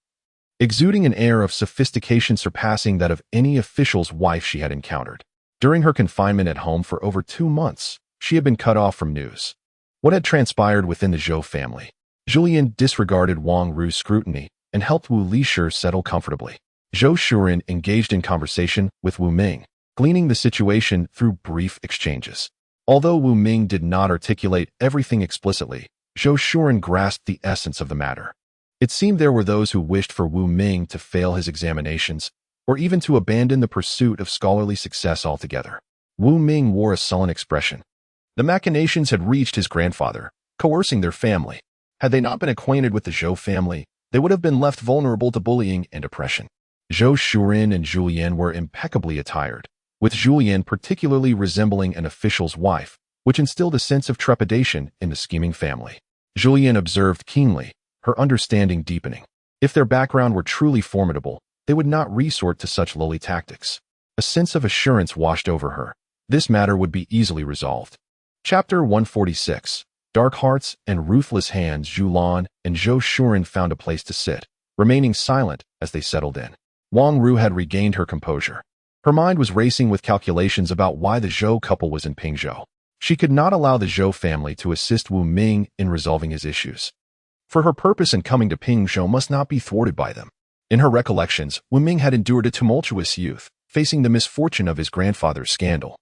exuding an air of sophistication surpassing that of any official's wife she had encountered. During her confinement at home for over 2 months, she had been cut off from news. What had transpired within the Zhou family? Zhulian disregarded Wang Ru's scrutiny and helped Wu Lixi settle comfortably. Zhou Shuren engaged in conversation with Wu Ming, gleaning the situation through brief exchanges. Although Wu Ming did not articulate everything explicitly, Zhou Shuren grasped the essence of the matter. It seemed there were those who wished for Wu Ming to fail his examinations, or even to abandon the pursuit of scholarly success altogether. Wu Ming wore a sullen expression. The machinations had reached his grandfather, coercing their family. Had they not been acquainted with the Zhou family, they would have been left vulnerable to bullying and oppression. Zhou Shuren and Zhulian were impeccably attired, with Zhulian particularly resembling an official's wife, which instilled a sense of trepidation in the scheming family. Zhulian observed keenly, her understanding deepening. If their background were truly formidable, they would not resort to such lowly tactics. A sense of assurance washed over her. This matter would be easily resolved. Chapter 146. Dark hearts and ruthless hands. Zhulian and Zhou Shuren found a place to sit, remaining silent as they settled in. Wang Ru had regained her composure. Her mind was racing with calculations about why the Zhou couple was in Pingzhou. She could not allow the Zhou family to assist Wu Ming in resolving his issues. For her purpose in coming to Pingzhou must not be thwarted by them. In her recollections, Wu Ming had endured a tumultuous youth, facing the misfortune of his grandfather's scandal,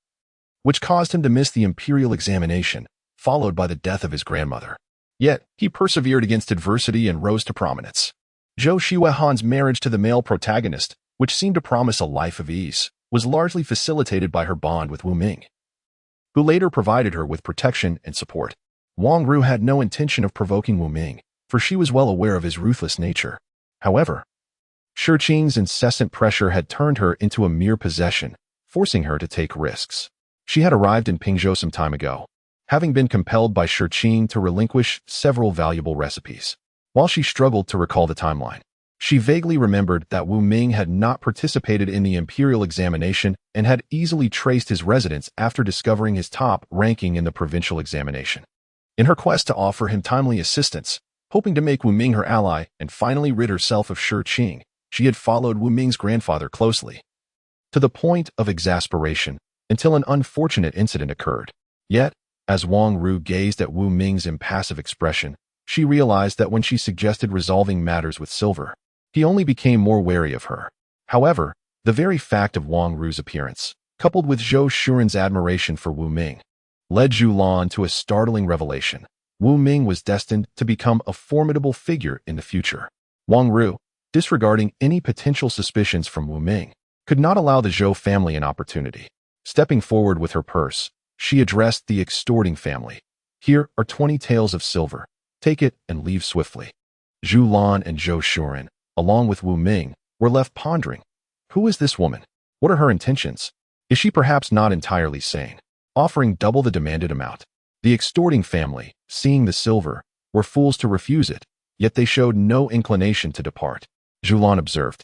which caused him to miss the Imperial examination, followed by the death of his grandmother. Yet, he persevered against adversity and rose to prominence. Zhou Xiuehan's marriage to the male protagonist, which seemed to promise a life of ease, was largely facilitated by her bond with Wu Ming, who later provided her with protection and support. Wang Ru had no intention of provoking Wu Ming, for she was well aware of his ruthless nature. However, Shi Qing's incessant pressure had turned her into a mere possession, forcing her to take risks. She had arrived in Pingzhou some time ago, having been compelled by Shi Qing to relinquish several valuable recipes. While she struggled to recall the timeline, she vaguely remembered that Wu Ming had not participated in the Imperial examination and had easily traced his residence after discovering his top ranking in the provincial examination. In her quest to offer him timely assistance, hoping to make Wu Ming her ally and finally rid herself of Shi Qing, she had followed Wu Ming's grandfather closely, to the point of exasperation, until an unfortunate incident occurred. Yet, as Wang Ru gazed at Wu Ming's impassive expression, she realized that when she suggested resolving matters with silver, he only became more wary of her. However, the very fact of Wang Ru's appearance, coupled with Zhou Shuren's admiration for Wu Ming, led Zhulian to a startling revelation. Wu Ming was destined to become a formidable figure in the future. Wang Ru, disregarding any potential suspicions from Wu Ming, could not allow the Zhou family an opportunity. Stepping forward with her purse, she addressed the extorting family. Here are 20 taels of silver. Take it and leave swiftly. Zhulian and Zhou Shuren, along with Wu Ming, were left pondering. Who is this woman? What are her intentions? Is she perhaps not entirely sane, offering double the demanded amount? The extorting family, seeing the silver, were fools to refuse it, yet they showed no inclination to depart. Zhulian observed,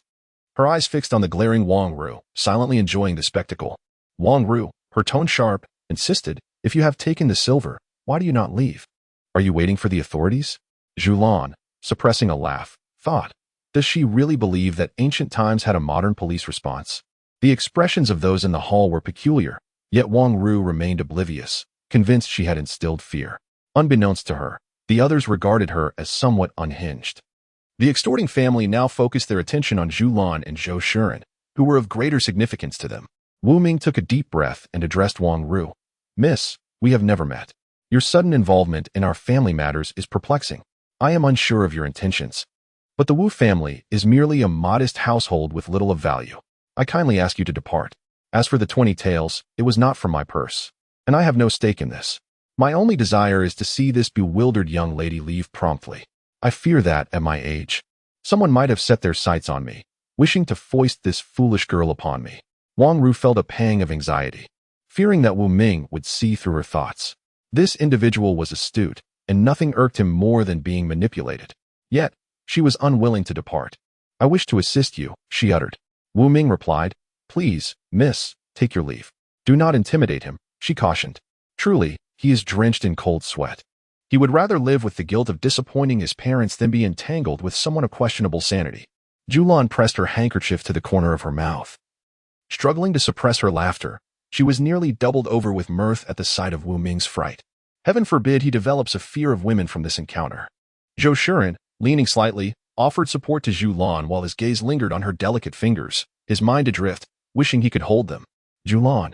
her eyes fixed on the glaring Wang Ru, silently enjoying the spectacle. Wang Ru, her tone sharp, insisted, if you have taken the silver, why do you not leave? Are you waiting for the authorities? Zhulian, suppressing a laugh, thought, does she really believe that ancient times had a modern police response? The expressions of those in the hall were peculiar, yet Wang Ru remained oblivious, convinced she had instilled fear. Unbeknownst to her, the others regarded her as somewhat unhinged. The extorting family now focused their attention on Zhulian and Zhou Shuren, who were of greater significance to them. Wu Ming took a deep breath and addressed Wang Ru. Miss, we have never met. Your sudden involvement in our family matters is perplexing. I am unsure of your intentions. But the Wu family is merely a modest household with little of value. I kindly ask you to depart. As for the 20 taels, it was not from my purse, and I have no stake in this. My only desire is to see this bewildered young lady leave promptly. I fear that, at my age, someone might have set their sights on me, wishing to foist this foolish girl upon me. Wang Ru felt a pang of anxiety, fearing that Wu Ming would see through her thoughts. This individual was astute, and nothing irked him more than being manipulated. Yet, she was unwilling to depart. I wish to assist you, she uttered. Wu Ming replied, Please, miss, take your leave. Do not intimidate him, she cautioned. Truly, he is drenched in cold sweat. He would rather live with the guilt of disappointing his parents than be entangled with someone of questionable sanity. Zhulian pressed her handkerchief to the corner of her mouth. Struggling to suppress her laughter, she was nearly doubled over with mirth at the sight of Wu Ming's fright. Heaven forbid he develops a fear of women from this encounter. Zhou Shuren, leaning slightly, offered support to Zhulian while his gaze lingered on her delicate fingers, his mind adrift, wishing he could hold them. Zhulian,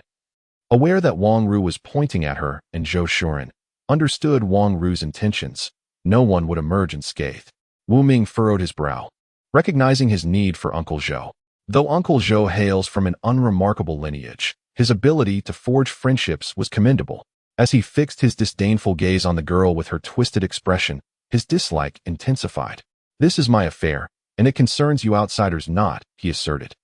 aware that Wang Ru was pointing at her and Zhou Shuren, understood Wang Ru's intentions. No one would emerge unscathed. Wu Ming furrowed his brow, recognizing his need for Uncle Zhou. Though Uncle Zhou hails from an unremarkable lineage, his ability to forge friendships was commendable. As he fixed his disdainful gaze on the girl with her twisted expression, his dislike intensified. This is my affair, and it concerns you outsiders not, he asserted.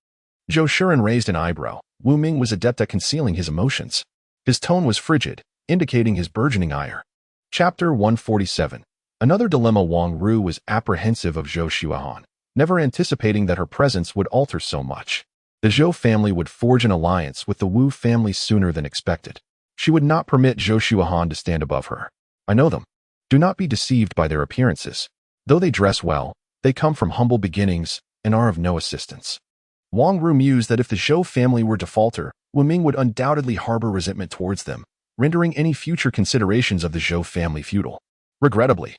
Zhou Shuren raised an eyebrow. Wu Ming was adept at concealing his emotions. His tone was frigid, indicating his burgeoning ire. Chapter 147. Another dilemma. Wang Ru was apprehensive of Zhou Xuahan, never anticipating that her presence would alter so much. The Zhou family would forge an alliance with the Wu family sooner than expected. She would not permit Zhou Xuahan to stand above her. I know them. Do not be deceived by their appearances. Though they dress well, they come from humble beginnings and are of no assistance. Wang Ru mused that if the Zhou family were to falter, Wu Ming would undoubtedly harbor resentment towards them, rendering any future considerations of the Zhou family futile. Regrettably,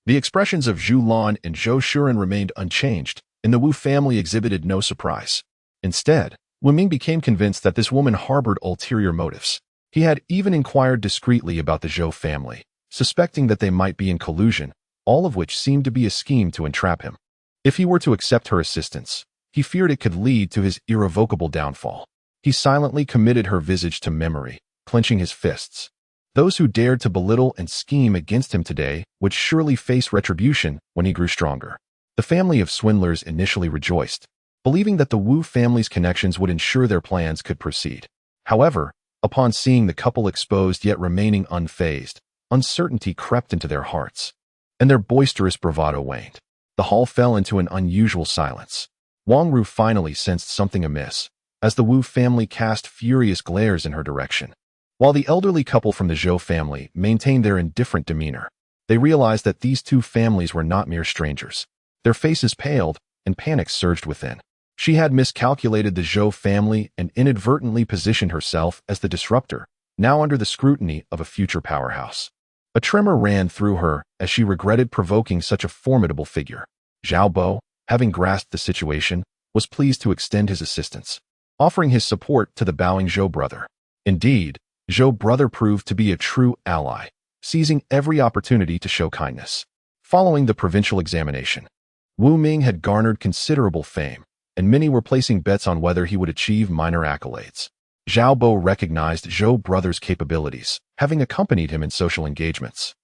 the expressions of Zhulian and Zhou Shuren remained unchanged, and the Wu family exhibited no surprise. Instead, Wu Ming became convinced that this woman harbored ulterior motives. He had even inquired discreetly about the Zhou family, suspecting that they might be in collusion, all of which seemed to be a scheme to entrap him. If he were to accept her assistance, he feared it could lead to his irrevocable downfall. He silently committed her visage to memory, clenching his fists. Those who dared to belittle and scheme against him today would surely face retribution when he grew stronger. The family of swindlers initially rejoiced, believing that the Wu family's connections would ensure their plans could proceed. However, upon seeing the couple exposed yet remaining unfazed, uncertainty crept into their hearts, and their boisterous bravado waned. The hall fell into an unusual silence. Wang Ru finally sensed something amiss, as the Wu family cast furious glares in her direction. While the elderly couple from the Zhou family maintained their indifferent demeanor, they realized that these two families were not mere strangers. Their faces paled, and panic surged within. She had miscalculated the Zhou family and inadvertently positioned herself as the disruptor, now under the scrutiny of a future powerhouse. A tremor ran through her as she regretted provoking such a formidable figure. Zhao Bo, having grasped the situation, was pleased to extend his assistance, offering his support to the bowing Zhou brother. Indeed, Zhou brother proved to be a true ally, seizing every opportunity to show kindness. Following the provincial examination, Wu Ming had garnered considerable fame, and many were placing bets on whether he would achieve minor accolades. Zhao Bo recognized Zhou brother's capabilities, having accompanied him in social engagements.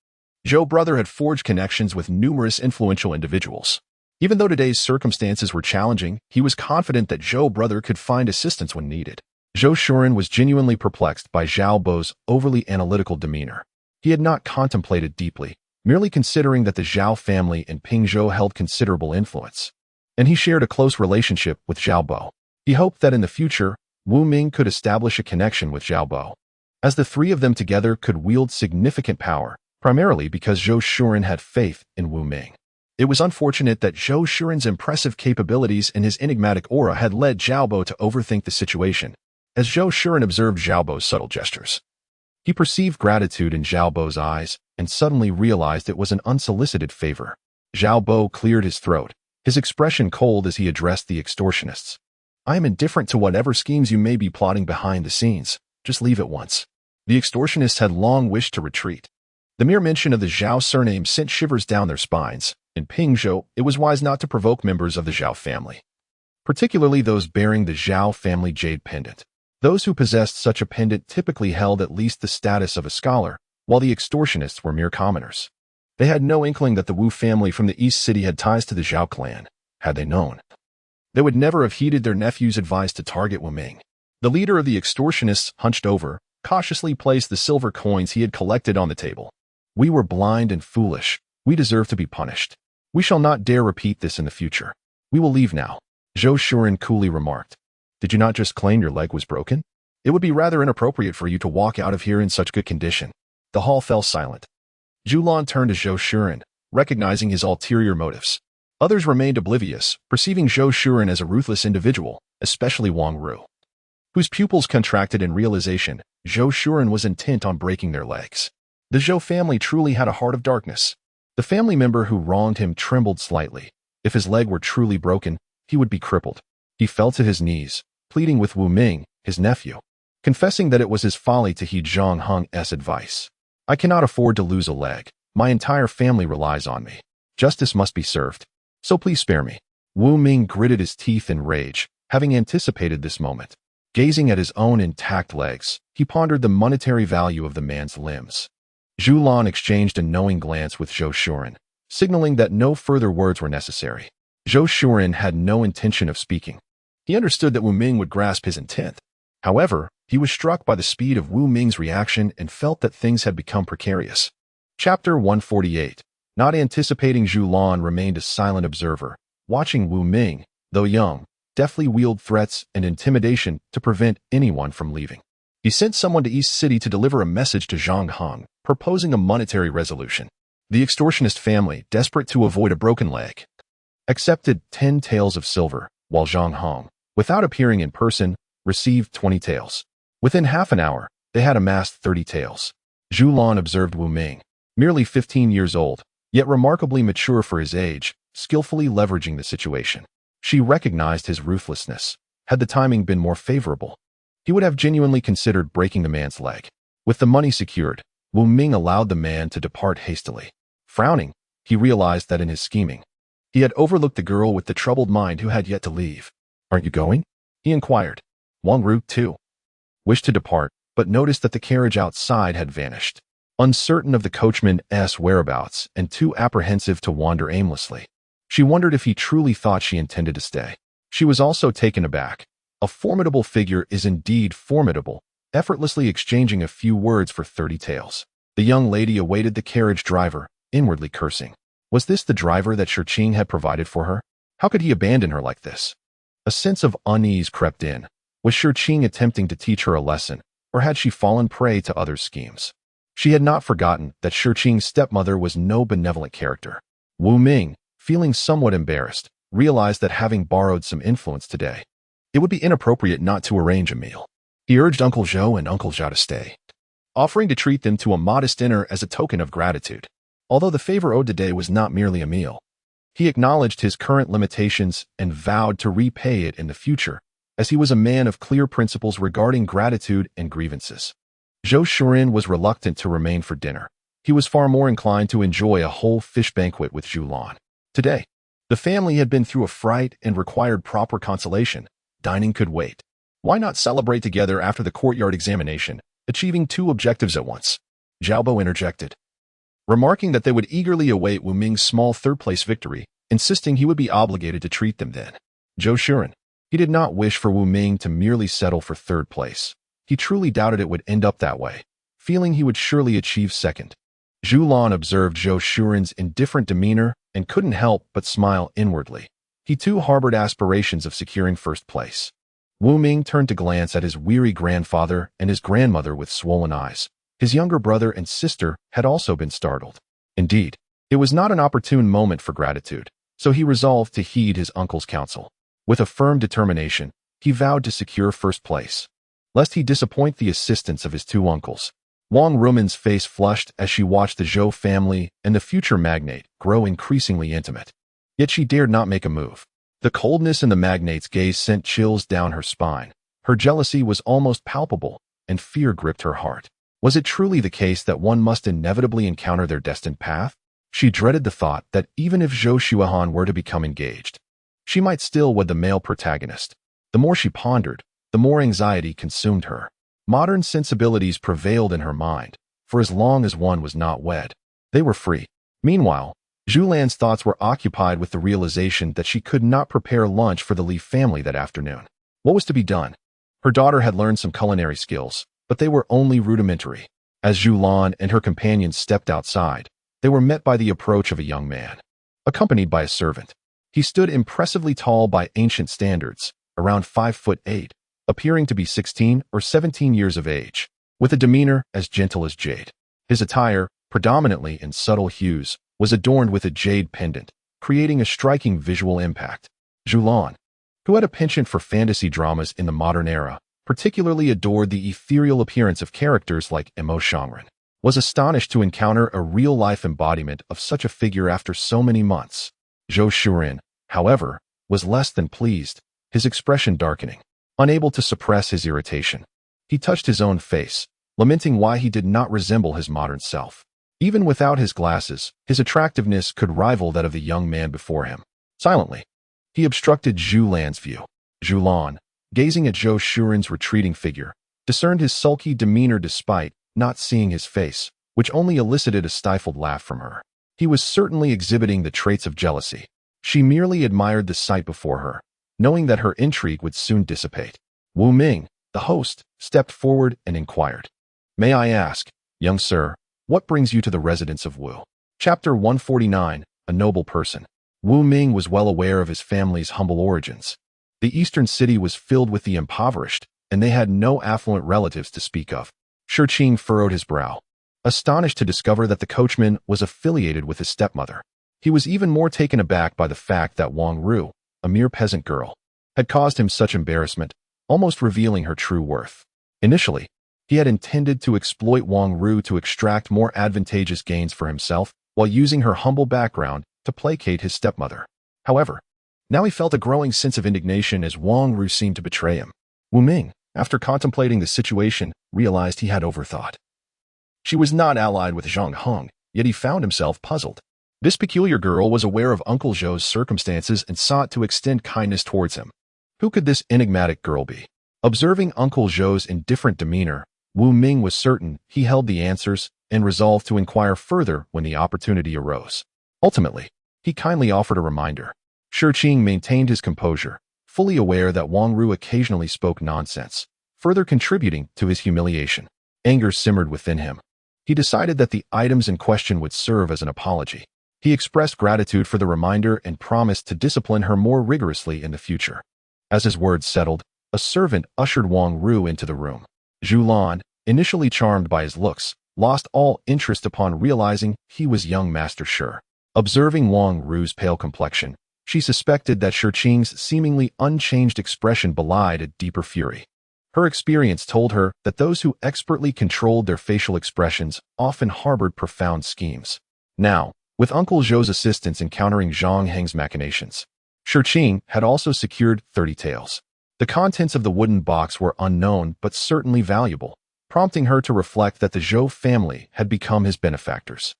Zhou brother had forged connections with numerous influential individuals. Even though today's circumstances were challenging, he was confident that Zhou brother could find assistance when needed. Zhou Shuren was genuinely perplexed by Zhao Bo's overly analytical demeanor. He had not contemplated deeply, merely considering that the Zhao family and Pingzhou held considerable influence, and he shared a close relationship with Zhao Bo. He hoped that in the future, Wu Ming could establish a connection with Zhao Bo, as the three of them together could wield significant power, primarily because Zhou Shuren had faith in Wu Ming. It was unfortunate that Zhou Shuren's impressive capabilities and his enigmatic aura had led Zhao Bo to overthink the situation, as Zhou Shuren observed Zhao Bo's subtle gestures. He perceived gratitude in Zhao Bo's eyes and suddenly realized it was an unsolicited favor. Zhao Bo cleared his throat, his expression cold as he addressed the extortionists. I am indifferent to whatever schemes you may be plotting behind the scenes. Just leave at once. The extortionists had long wished to retreat. The mere mention of the Zhao surname sent shivers down their spines. In Pingzhou, it was wise not to provoke members of the Zhao family, particularly those bearing the Zhao family jade pendant. Those who possessed such a pendant typically held at least the status of a scholar, while the extortionists were mere commoners. They had no inkling that the Wu family from the East City had ties to the Zhao clan. Had they known, they would never have heeded their nephew's advice to target Wu Ming. The leader of the extortionists hunched over, cautiously placed the silver coins he had collected on the table. We were blind and foolish. We deserve to be punished. We shall not dare repeat this in the future. We will leave now, Zhou Shuren coolly remarked. Did you not just claim your leg was broken? It would be rather inappropriate for you to walk out of here in such good condition. The hall fell silent. Zhulian turned to Zhulian, recognizing his ulterior motives. Others remained oblivious, perceiving Zhulian as a ruthless individual, especially Wang Ru, whose pupils contracted in realization Zhulian was intent on breaking their legs. The Zhou family truly had a heart of darkness. The family member who wronged him trembled slightly. If his leg were truly broken, he would be crippled. He fell to his knees, pleading with Wu Ming, his nephew, confessing that it was his folly to heed Zhang Heng's advice. I cannot afford to lose a leg. My entire family relies on me. Justice must be served. So please spare me. Wu Ming gritted his teeth in rage, having anticipated this moment. Gazing at his own intact legs, he pondered the monetary value of the man's limbs. Zhulian exchanged a knowing glance with Zhulian, signaling that no further words were necessary. Zhulian had no intention of speaking. He understood that Wu Ming would grasp his intent. However, he was struck by the speed of Wu Ming's reaction and felt that things had become precarious. Chapter 148. Not anticipating, Zhulian remained a silent observer, watching Wu Ming, though young, deftly wield threats and intimidation to prevent anyone from leaving. He sent someone to East City to deliver a message to Zhang Heng, proposing a monetary resolution. The extortionist family, desperate to avoid a broken leg, accepted 10 taels of silver, while Zhang Heng, without appearing in person, received 20 taels. Within half an hour, they had amassed 30 taels. Zhulian observed Wu Ming, merely 15 years old, yet remarkably mature for his age, skillfully leveraging the situation. She recognized his ruthlessness. Had the timing been more favorable, he would have genuinely considered breaking the man's leg. With the money secured, Wu Ming allowed the man to depart hastily. Frowning, he realized that in his scheming, he had overlooked the girl with the troubled mind who had yet to leave. Aren't you going? He inquired. Wang Ru, too, wished to depart, but noticed that the carriage outside had vanished. Uncertain of the coachman's whereabouts and too apprehensive to wander aimlessly, she wondered if he truly thought she intended to stay. She was also taken aback. A formidable figure is indeed formidable, effortlessly exchanging a few words for 30 taels. The young lady awaited the carriage driver, inwardly cursing. Was this the driver that Shirqing had provided for her? How could he abandon her like this? A sense of unease crept in. Was Shirqing attempting to teach her a lesson, or had she fallen prey to other schemes? She had not forgotten that Shirqing's stepmother was no benevolent character. Wu Ming, feeling somewhat embarrassed, realized that having borrowed some influence today, it would be inappropriate not to arrange a meal. He urged Uncle Zhou and Uncle Zhao to stay, offering to treat them to a modest dinner as a token of gratitude. Although the favor owed today was not merely a meal, he acknowledged his current limitations and vowed to repay it in the future, as he was a man of clear principles regarding gratitude and grievances. Zhulian was reluctant to remain for dinner. He was far more inclined to enjoy a whole fish banquet with Zhulian. Today, the family had been through a fright and required proper consolation. Dining could wait. Why not celebrate together after the courtyard examination, achieving two objectives at once? Zhaobo interjected, remarking that they would eagerly await Wu Ming's small third-place victory, insisting he would be obligated to treat them then. Zhulian, he did not wish for Wu Ming to merely settle for third place. He truly doubted it would end up that way, feeling he would surely achieve second. Zhulian observed Zhulian's indifferent demeanor and couldn't help but smile inwardly. He too harbored aspirations of securing first place. Wu Ming turned to glance at his weary grandfather and his grandmother with swollen eyes. His younger brother and sister had also been startled. Indeed, it was not an opportune moment for gratitude, so he resolved to heed his uncle's counsel. With a firm determination, he vowed to secure first place, lest he disappoint the assistance of his two uncles. Wang Rumen's face flushed as she watched the Zhou family and the future magnate grow increasingly intimate. Yet she dared not make a move. The coldness in the magnate's gaze sent chills down her spine. Her jealousy was almost palpable, and fear gripped her heart. Was it truly the case that one must inevitably encounter their destined path? She dreaded the thought that even if Zhou Xuehan were to become engaged, she might still wed the male protagonist. The more she pondered, the more anxiety consumed her. Modern sensibilities prevailed in her mind, for as long as one was not wed, they were free. Meanwhile, Zhulian's thoughts were occupied with the realization that she could not prepare lunch for the Li family that afternoon. What was to be done? Her daughter had learned some culinary skills, but they were only rudimentary. As Zhulian and her companions stepped outside, they were met by the approach of a young man, accompanied by a servant. He stood impressively tall by ancient standards, around 5'8", appearing to be 16 or 17 years of age, with a demeanor as gentle as jade. His attire, predominantly in subtle hues, was adorned with a jade pendant, creating a striking visual impact. Zhulian, who had a penchant for fantasy dramas in the modern era, particularly adored the ethereal appearance of characters like Shangren, was astonished to encounter a real-life embodiment of such a figure after so many months. Zhou Shuren, however, was less than pleased, his expression darkening. Unable to suppress his irritation, he touched his own face, lamenting why he did not resemble his modern self. Even without his glasses, his attractiveness could rival that of the young man before him. Silently, he obstructed Zhulian's view. Zhulian, gazing at Zhou Shuren's retreating figure, discerned his sulky demeanor despite not seeing his face, which only elicited a stifled laugh from her. He was certainly exhibiting the traits of jealousy. She merely admired the sight before her, knowing that her intrigue would soon dissipate. Wu Ming, the host, stepped forward and inquired, "May I ask, young sir, what brings you to the residence of Wu?" Chapter 149, A Noble Person. Wu Ming was well aware of his family's humble origins. The eastern city was filled with the impoverished, and they had no affluent relatives to speak of. Shirqing furrowed his brow, astonished to discover that the coachman was affiliated with his stepmother. He was even more taken aback by the fact that Wang Ru, a mere peasant girl, had caused him such embarrassment, almost revealing her true worth. Initially, he had intended to exploit Wang Ru to extract more advantageous gains for himself while using her humble background to placate his stepmother. However, now he felt a growing sense of indignation as Wang Ru seemed to betray him. Wu Ming, after contemplating the situation, realized he had overthought. She was not allied with Zhang Heng, yet he found himself puzzled. This peculiar girl was aware of Uncle Zhou's circumstances and sought to extend kindness towards him. Who could this enigmatic girl be? Observing Uncle Zhou's indifferent demeanor, Wu Ming was certain he held the answers and resolved to inquire further when the opportunity arose. Ultimately, he kindly offered a reminder. Shirqing maintained his composure, fully aware that Wang Ru occasionally spoke nonsense, further contributing to his humiliation. Anger simmered within him. He decided that the items in question would serve as an apology. He expressed gratitude for the reminder and promised to discipline her more rigorously in the future. As his words settled, a servant ushered Wang Ru into the room. Zhulian, initially charmed by his looks, lost all interest upon realizing he was young Master Shi. Observing Wang Ru's pale complexion, she suspected that Shirqing's seemingly unchanged expression belied a deeper fury. Her experience told her that those who expertly controlled their facial expressions often harbored profound schemes. Now, with Uncle Zhou's assistance encountering Zhang Heng's machinations, Shirqing had also secured 30 taels. The contents of the wooden box were unknown but certainly valuable, prompting her to reflect that the Zhou family had become his benefactors.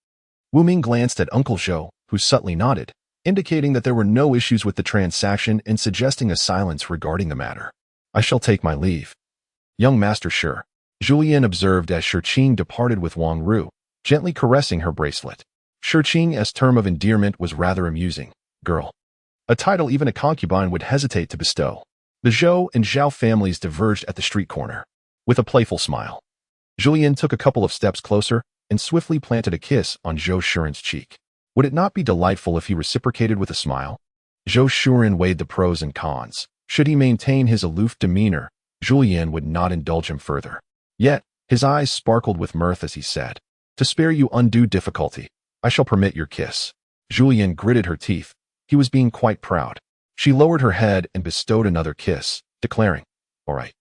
Wu Ming glanced at Uncle Zhou, who subtly nodded, indicating that there were no issues with the transaction and suggesting a silence regarding the matter. "I shall take my leave, young Master Shi," Zhulian observed as Shirqing departed with Wang Ru, gently caressing her bracelet. Shirqing's term of endearment was rather amusing. Girl. A title even a concubine would hesitate to bestow. The Zhou and Zhao families diverged at the street corner. With a playful smile, Zhulian took a couple of steps closer and swiftly planted a kiss on Zhou Shuren's cheek. Would it not be delightful if he reciprocated with a smile? Zhou Shuren weighed the pros and cons. Should he maintain his aloof demeanor, Zhulian would not indulge him further. Yet, his eyes sparkled with mirth as he said, "To spare you undue difficulty, I shall permit your kiss." Zhulian gritted her teeth. He was being quite proud. She lowered her head and bestowed another kiss, declaring, "All right.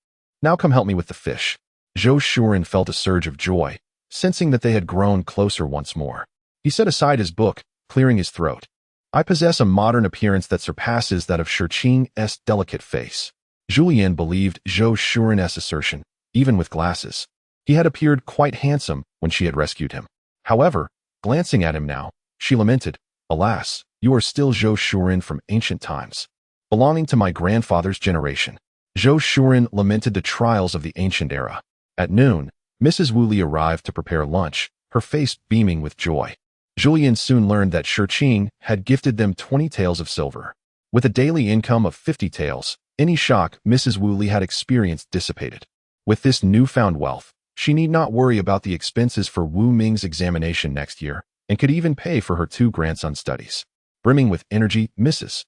Now come help me with the fish." Zhou Shuren felt a surge of joy, sensing that they had grown closer once more. He set aside his book, clearing his throat. "I possess a modern appearance that surpasses that of Shirqing's delicate face." Zhulian believed Zhou Shuren's assertion, even with glasses. He had appeared quite handsome when she had rescued him. However, glancing at him now, she lamented, "Alas, you are still Zhou Shuren from ancient times, belonging to my grandfather's generation." Zhou Shuren lamented the trials of the ancient era. At noon, Mrs. Wu Li arrived to prepare lunch, her face beaming with joy. Zhulian soon learned that Shirqing had gifted them 20 taels of silver. With a daily income of 50 taels, any shock Mrs. Wu Li had experienced dissipated. With this newfound wealth, she need not worry about the expenses for Wu Ming's examination next year, and could even pay for her 2 grandsons' studies. Brimming with energy, Mrs.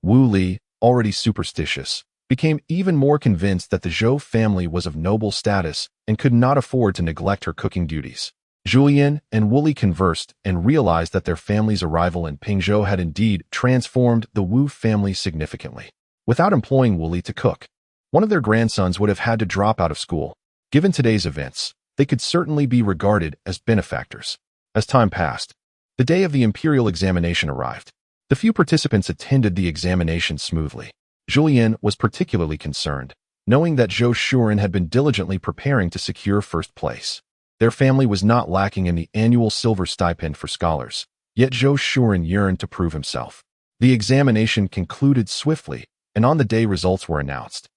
Wu Li, already superstitious, became even more convinced that the Zhou family was of noble status and could not afford to neglect her cooking duties. Zhulian and Wooly conversed and realized that their family's arrival in Pingzhou had indeed transformed the Wu family significantly. Without employing Wooly to cook, one of their grandsons would have had to drop out of school. Given today's events, they could certainly be regarded as benefactors. As time passed, the day of the Imperial examination arrived. The few participants attended the examination smoothly. Zhulian was particularly concerned, knowing that Zhou Shuren had been diligently preparing to secure first place. Their family was not lacking in the annual silver stipend for scholars, yet Zhou Shuren yearned to prove himself. The examination concluded swiftly, and on the day results were announced.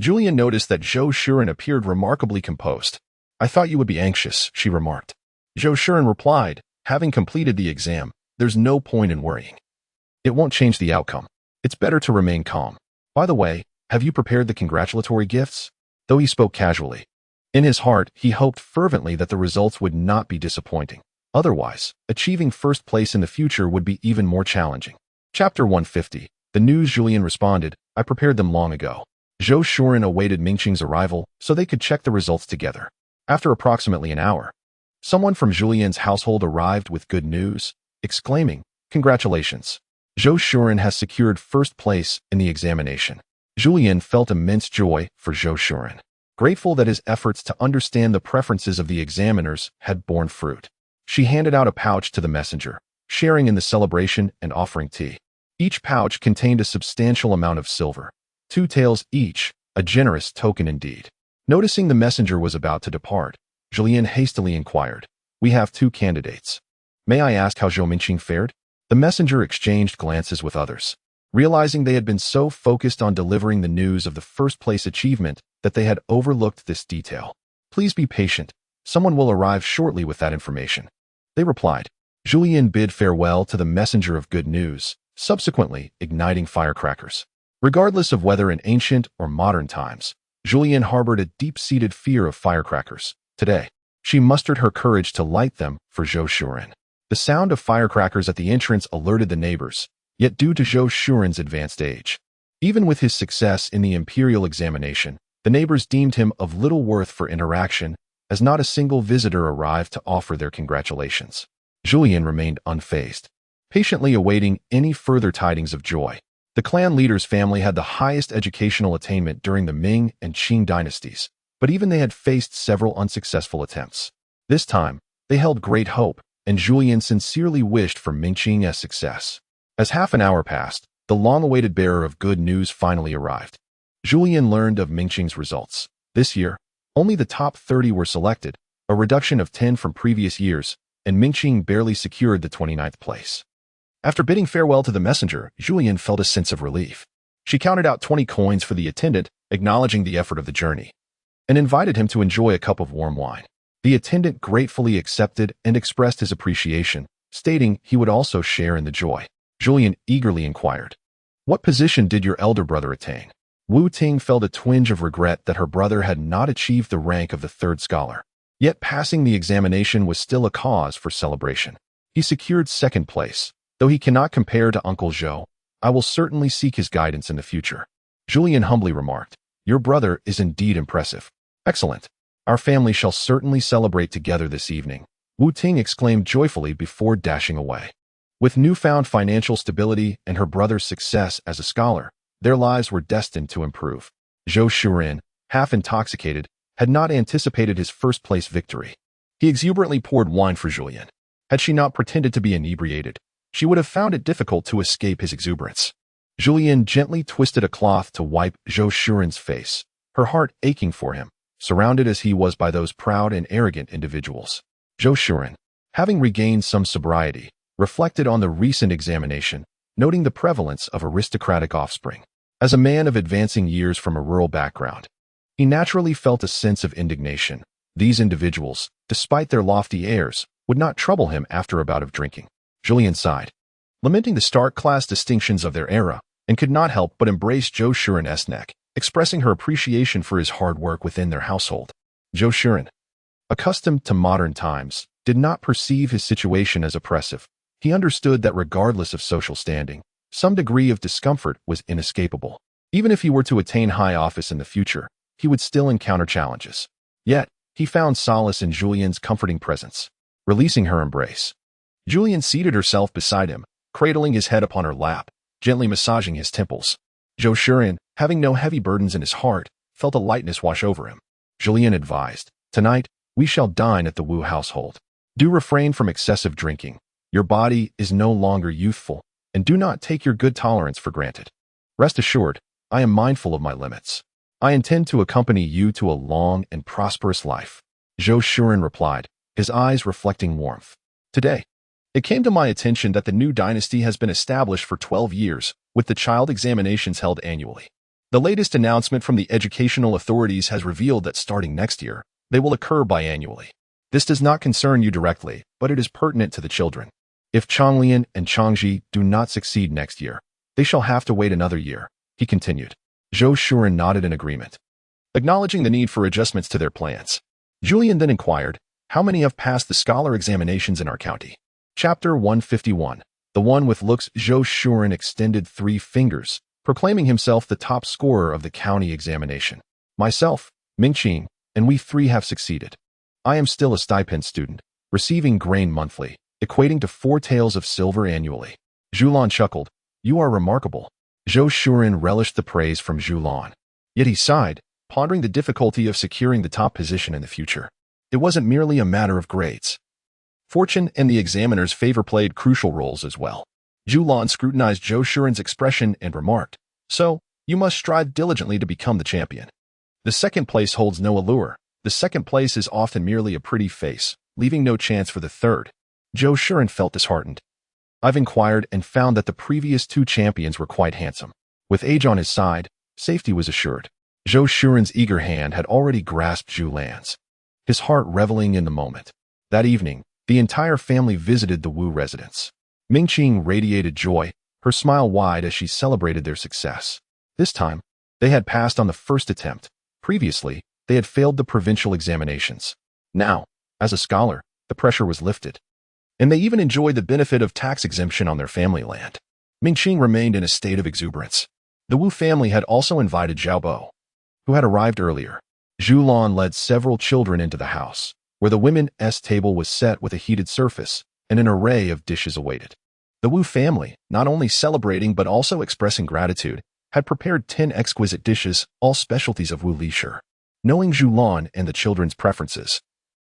Zhulian noticed that Zhou Shuren appeared remarkably composed. "I thought you would be anxious," she remarked. Zhou Shuren replied, "Having completed the exam, there's no point in worrying. It won't change the outcome. It's better to remain calm. By the way, have you prepared the congratulatory gifts?" Though he spoke casually, in his heart, he hoped fervently that the results would not be disappointing. Otherwise, achieving first place in the future would be even more challenging. Chapter 150. The news. Zhulian responded, "I prepared them long ago." Zhou Shuren awaited Mingqing's arrival so they could check the results together. After approximately an hour, someone from Zhulian's household arrived with good news, exclaiming, "Congratulations! Zhou Shuren has secured first place in the examination." Zhulian felt immense joy for Zhou Shuren, grateful that his efforts to understand the preferences of the examiners had borne fruit. She handed out a pouch to the messenger, sharing in the celebration and offering tea. Each pouch contained a substantial amount of silver, 2 taels each, a generous token indeed. Noticing the messenger was about to depart, Zhulian hastily inquired, "We have 2 candidates. May I ask how Zhou Mingqing fared?" The messenger exchanged glances with others, realizing they had been so focused on delivering the news of the first-place achievement that they had overlooked this detail. "Please be patient. Someone will arrive shortly with that information," they replied. Zhulian bid farewell to the messenger of good news, subsequently igniting firecrackers. Regardless of whether in ancient or modern times, Zhulian harbored a deep-seated fear of firecrackers. Today, she mustered her courage to light them for Zhou Shuren. The sound of firecrackers at the entrance alerted the neighbors, yet due to Zhou Shuren's advanced age, even with his success in the Imperial examination, the neighbors deemed him of little worth for interaction, as not a single visitor arrived to offer their congratulations. Zhulian remained unfazed, patiently awaiting any further tidings of joy. The clan leader's family had the highest educational attainment during the Ming and Qing dynasties, but even they had faced several unsuccessful attempts. This time, they held great hope, and Zhulian sincerely wished for Mingqing's success. As half an hour passed, the long-awaited bearer of good news finally arrived. Zhulian learned of Mingqing's results. This year, only the top 30 were selected, a reduction of 10 from previous years, and Mingqing barely secured the 29th place. After bidding farewell to the messenger, Zhulian felt a sense of relief. She counted out 20 coins for the attendant, acknowledging the effort of the journey, and invited him to enjoy a cup of warm wine. The attendant gratefully accepted and expressed his appreciation, stating he would also share in the joy. Zhulian eagerly inquired, "What position did your elder brother attain?" Wu Ting felt a twinge of regret that her brother had not achieved the rank of the 3rd scholar. Yet passing the examination was still a cause for celebration. He secured 2nd place. "Though he cannot compare to Uncle Zhou, I will certainly seek his guidance in the future." Zhulian humbly remarked, "Your brother is indeed impressive." "Excellent. Our family shall certainly celebrate together this evening," Wu Ting exclaimed joyfully before dashing away. With newfound financial stability and her brother's success as a scholar, their lives were destined to improve. Zhou Shuren, half intoxicated, had not anticipated his first-place victory. He exuberantly poured wine for Zhulian. Had she not pretended to be inebriated, she would have found it difficult to escape his exuberance. Zhulian gently twisted a cloth to wipe Zhou Shuren's face, her heart aching for him, surrounded as he was by those proud and arrogant individuals. Zhou Shuren, having regained some sobriety, reflected on the recent examination, noting the prevalence of aristocratic offspring. As a man of advancing years from a rural background, he naturally felt a sense of indignation. These individuals, despite their lofty airs, would not trouble him after a bout of drinking. Zhulian sighed, lamenting the stark class distinctions of their era, and could not help but embrace Zhou Shuren's neck, expressing her appreciation for his hard work within their household. Zhou Shuren, accustomed to modern times, did not perceive his situation as oppressive. He understood that regardless of social standing, some degree of discomfort was inescapable. Even if he were to attain high office in the future, he would still encounter challenges. Yet, he found solace in Zhulian's comforting presence, releasing her embrace. Zhulian seated herself beside him, cradling his head upon her lap, gently massaging his temples. Zhulian, having no heavy burdens in his heart, felt a lightness wash over him. Zhulian advised, "Tonight, we shall dine at the Wu household. Do refrain from excessive drinking. Your body is no longer youthful, and do not take your good tolerance for granted. Rest assured, I am mindful of my limits. I intend to accompany you to a long and prosperous life." Zhulian replied, his eyes reflecting warmth. "Today, it came to my attention that the new dynasty has been established for 12 years, with the child examinations held annually. The latest announcement from the educational authorities has revealed that starting next year, they will occur biannually. This does not concern you directly, but it is pertinent to the children. If Chonglian and Chongji do not succeed next year, they shall have to wait another year," he continued. Zhulian nodded in agreement, acknowledging the need for adjustments to their plans. Zhulian then inquired, "How many have passed the scholar examinations in our county?" Chapter 151. The one with looks. Zhulian extended 3 fingers, proclaiming himself the top scorer of the county examination. "Myself, Mingqing, and we 3 have succeeded. I am still a stipend student, receiving grain monthly, equating to 4 taels of silver annually." Zhulian chuckled. "You are remarkable." Zhulian relished the praise from Zhulian. Yet he sighed, pondering the difficulty of securing the top position in the future. It wasn't merely a matter of grades. Fortune and the examiner's favor played crucial roles as well. Zhulian scrutinized Zhulian's expression and remarked, "So, you must strive diligently to become the champion. The second place holds no allure. The second place is often merely a pretty face, leaving no chance for the third." Zhulian felt disheartened. "I've inquired and found that the previous 2 champions were quite handsome. With age on his side, safety was assured." Zhulian's eager hand had already grasped Zhulian's, his heart reveling in the moment. That evening, the entire family visited the Wu residence. Mingqing radiated joy, her smile wide as she celebrated their success. This time, they had passed on the first attempt. Previously, they had failed the provincial examinations. Now, as a scholar, the pressure was lifted. And they even enjoyed the benefit of tax exemption on their family land. Mingqing remained in a state of exuberance. The Wu family had also invited Zhaobo, who had arrived earlier. Zhulian led several children into the house, where the women's table was set with a heated surface, and an array of dishes awaited. The Wu family, not only celebrating but also expressing gratitude, had prepared 10 exquisite dishes, all specialties of Wu leisure. Knowing Zhulian and the children's preferences,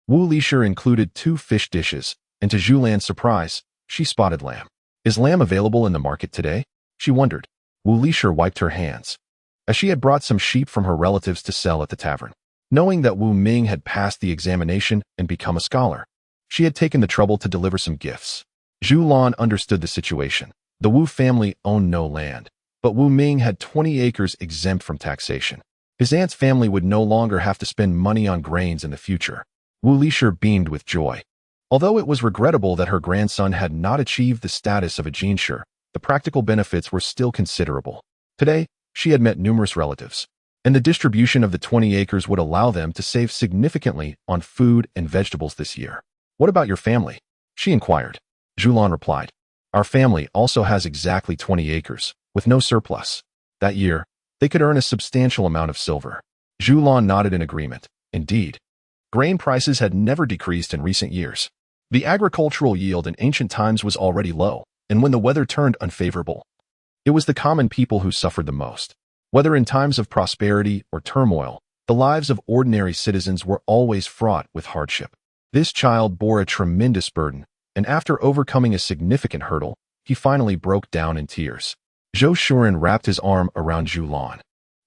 Wu leisure included 2 fish dishes, and to Zhulian's surprise, she spotted lamb. "Is lamb available in the market today?" she wondered. Wu leisure wiped her hands, as she had brought some sheep from her relatives to sell at the tavern. Knowing that Wu Ming had passed the examination and become a scholar, she had taken the trouble to deliver some gifts. Zhulian understood the situation. The Wu family owned no land, but Wu Ming had 20 acres exempt from taxation. His aunt's family would no longer have to spend money on grains in the future. Wu leisure beamed with joy. Although it was regrettable that her grandson had not achieved the status of a jinsher, the practical benefits were still considerable. Today, she had met numerous relatives, and the distribution of the 20 acres would allow them to save significantly on food and vegetables this year. "What about your family?" she inquired. Zhulian replied, "Our family also has exactly 20 acres, with no surplus. That year, they could earn a substantial amount of silver." Zhulian nodded in agreement. Indeed, grain prices had never decreased in recent years. The agricultural yield in ancient times was already low, and when the weather turned unfavorable, it was the common people who suffered the most. Whether in times of prosperity or turmoil, the lives of ordinary citizens were always fraught with hardship. This child bore a tremendous burden, and after overcoming a significant hurdle, he finally broke down in tears. Zhulian wrapped his arm around Zhulian,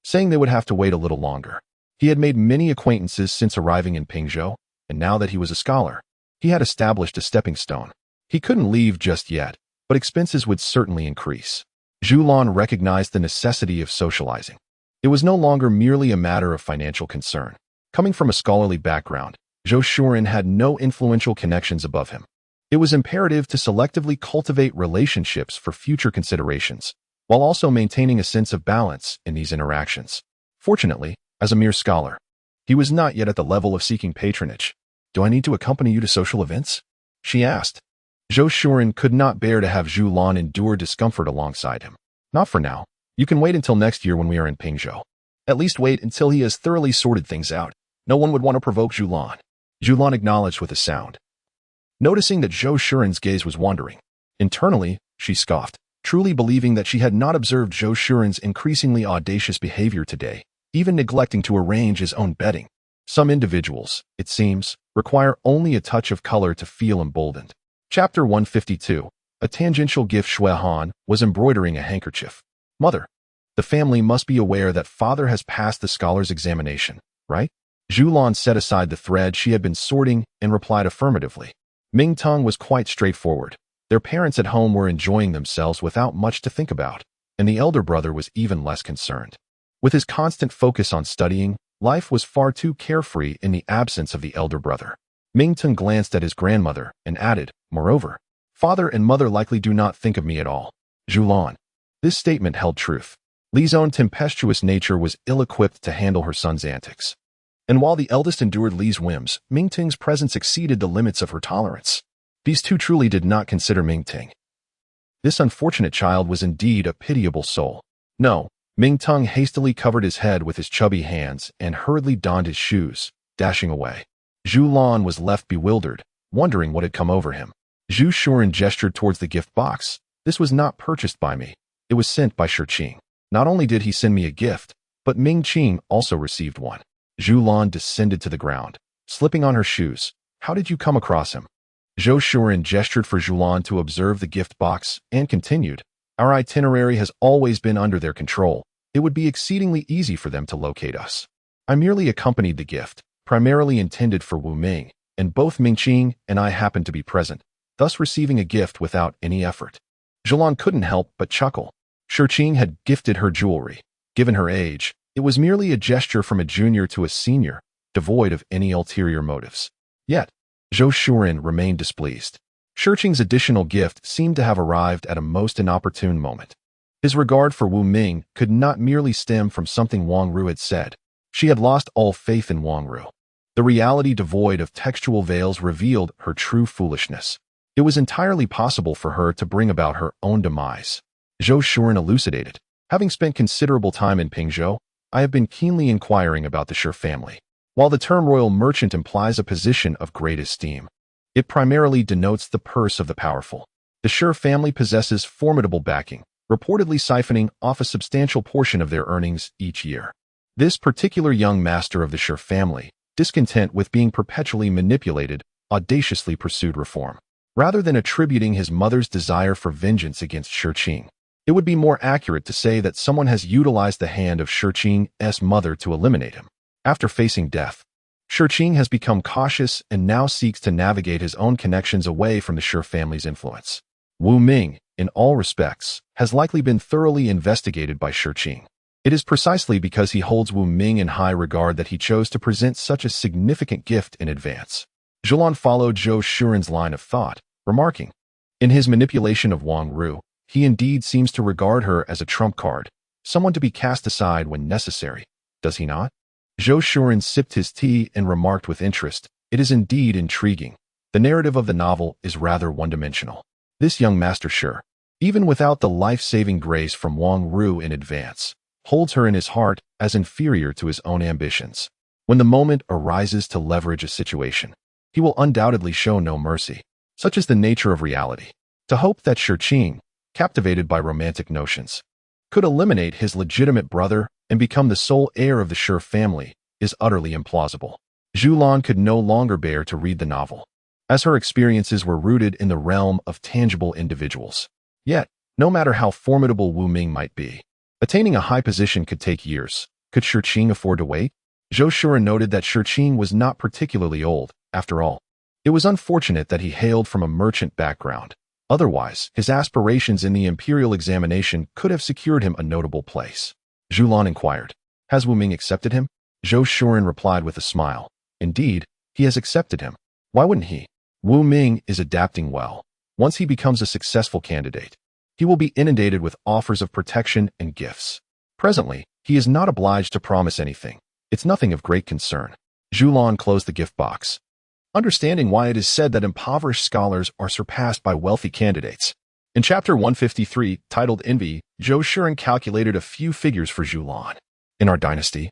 saying they would have to wait a little longer. He had made many acquaintances since arriving in Pingzhou, and now that he was a scholar, he had established a stepping stone. He couldn't leave just yet, but expenses would certainly increase. Zhulian recognized the necessity of socializing. It was no longer merely a matter of financial concern. Coming from a scholarly background, Zhulian had no influential connections above him. It was imperative to selectively cultivate relationships for future considerations, while also maintaining a sense of balance in these interactions. Fortunately, as a mere scholar, he was not yet at the level of seeking patronage. "Do I need to accompany you to social events?" she asked. Zhulian could not bear to have Zhulian endure discomfort alongside him. "Not for now. You can wait until next year when we are in Pingzhou. At least wait until he has thoroughly sorted things out. No one would want to provoke Zhulian. Zhulian acknowledged with a sound. Noticing that Zhou Shuren's gaze was wandering. Internally, she scoffed, truly believing that she had not observed Zhou Shuren's increasingly audacious behavior today, even neglecting to arrange his own bedding. Some individuals, it seems, require only a touch of color to feel emboldened. Chapter 152. A tangential gift. Shui Han was embroidering a handkerchief. Mother. The family must be aware that father has passed the scholar's examination, right? Zhulian set aside the thread she had been sorting and replied affirmatively. Ming Tong was quite straightforward. Their parents at home were enjoying themselves without much to think about, and the elder brother was even less concerned. With his constant focus on studying, life was far too carefree in the absence of the elder brother. Ming Tong glanced at his grandmother and added, moreover, father and mother likely do not think of me at all. Zhulian. This statement held truth. Li's own tempestuous nature was ill-equipped to handle her son's antics. And while the eldest endured Li's whims, Ming Ting's presence exceeded the limits of her tolerance. These two truly did not consider Ming Ting. This unfortunate child was indeed a pitiable soul. No, Ming Tong hastily covered his head with his chubby hands and hurriedly donned his shoes, dashing away. Zhulian was left bewildered, wondering what had come over him. Zhu Shuren gestured towards the gift box. This was not purchased by me. It was sent by Shiqing. Not only did he send me a gift, but Ming Qing also received one. Zhulian descended to the ground, slipping on her shoes. How did you come across him? Zhou Shuren gestured for Zhulian to observe the gift box and continued. Our itinerary has always been under their control. It would be exceedingly easy for them to locate us. I merely accompanied the gift, primarily intended for Wu Ming, and both Ming Qing and I happened to be present, thus receiving a gift without any effort. Zhulian couldn't help but chuckle. Shiqing had gifted her jewelry. Given her age, it was merely a gesture from a junior to a senior, devoid of any ulterior motives. Yet, Zhou Shuren remained displeased. Shiqing's additional gift seemed to have arrived at a most inopportune moment. His regard for Wu Ming could not merely stem from something Wang Ru had said. She had lost all faith in Wang Ru. The reality devoid of textual veils revealed her true foolishness. It was entirely possible for her to bring about her own demise. Zhou Shuren elucidated. Having spent considerable time in Pingzhou, I have been keenly inquiring about the Shi family. While the term royal merchant implies a position of great esteem, it primarily denotes the purse of the powerful. The Shi family possesses formidable backing, reportedly siphoning off a substantial portion of their earnings each year. This particular young master of the Shi family, discontent with being perpetually manipulated, audaciously pursued reform. Rather than attributing his mother's desire for vengeance against Shiqing, it would be more accurate to say that someone has utilized the hand of Shiqing's mother to eliminate him. After facing death, Shiqing has become cautious and now seeks to navigate his own connections away from the Shi family's influence. Wu Ming, in all respects, has likely been thoroughly investigated by Shiqing. It is precisely because he holds Wu Ming in high regard that he chose to present such a significant gift in advance. Zhulian followed Zhou Shuren's line of thought, remarking, in his manipulation of Wang Ru, he indeed seems to regard her as a trump card, someone to be cast aside when necessary, does he not? Zhou Shuren sipped his tea and remarked with interest, it is indeed intriguing. The narrative of the novel is rather one-dimensional. This young master Shi, even without the life-saving grace from Wang Ru in advance, holds her in his heart as inferior to his own ambitions. When the moment arises to leverage a situation, he will undoubtedly show no mercy. Such is the nature of reality. To hope that Shiqing, captivated by romantic notions, could eliminate his legitimate brother and become the sole heir of the Shi family is utterly implausible. Zhulian could no longer bear to read the novel, as her experiences were rooted in the realm of tangible individuals. Yet, no matter how formidable Wu Ming might be, attaining a high position could take years. Could Shiqing afford to wait? Zhou Shuren noted that Shiqing was not particularly old, after all. It was unfortunate that he hailed from a merchant background. Otherwise, his aspirations in the Imperial examination could have secured him a notable place. Zhulian inquired, has Wu Ming accepted him? Zhou Shuren replied with a smile, indeed, he has accepted him. Why wouldn't he? Wu Ming is adapting well. Once he becomes a successful candidate, he will be inundated with offers of protection and gifts. Presently, he is not obliged to promise anything. It's nothing of great concern. Zhulian closed the gift box, understanding why it is said that impoverished scholars are surpassed by wealthy candidates. In Chapter 153, titled Envy, Zhou Shuren calculated a few figures for Zhulian. In our dynasty,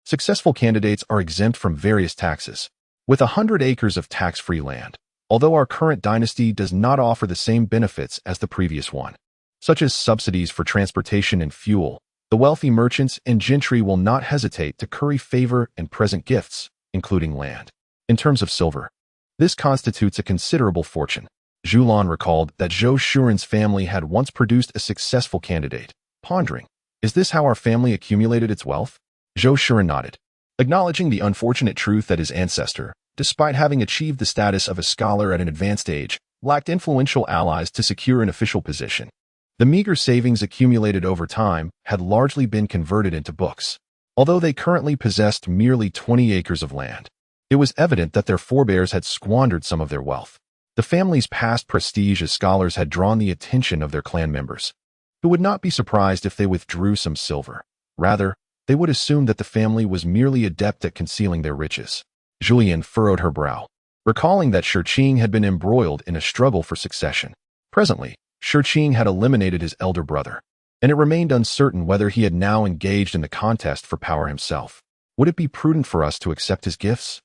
successful candidates are exempt from various taxes, with 100 acres of tax-free land, although our current dynasty does not offer the same benefits as the previous one, such as subsidies for transportation and fuel. The wealthy merchants and gentry will not hesitate to curry favor and present gifts, including land. In terms of silver, this constitutes a considerable fortune. Zhulian recalled that Zhou Shuren's family had once produced a successful candidate, pondering, "Is this how our family accumulated its wealth?" Zhou Shuren nodded, acknowledging the unfortunate truth that his ancestor, despite having achieved the status of a scholar at an advanced age, lacked influential allies to secure an official position. The meager savings accumulated over time had largely been converted into books. Although they currently possessed merely 20 acres of land, it was evident that their forebears had squandered some of their wealth. The family's past prestige as scholars had drawn the attention of their clan members, who would not be surprised if they withdrew some silver. Rather, they would assume that the family was merely adept at concealing their riches. Zhulian furrowed her brow, recalling that Shurqing had been embroiled in a struggle for succession. Presently, Shurqing had eliminated his elder brother, and it remained uncertain whether he had now engaged in the contest for power himself. Would it be prudent for us to accept his gifts?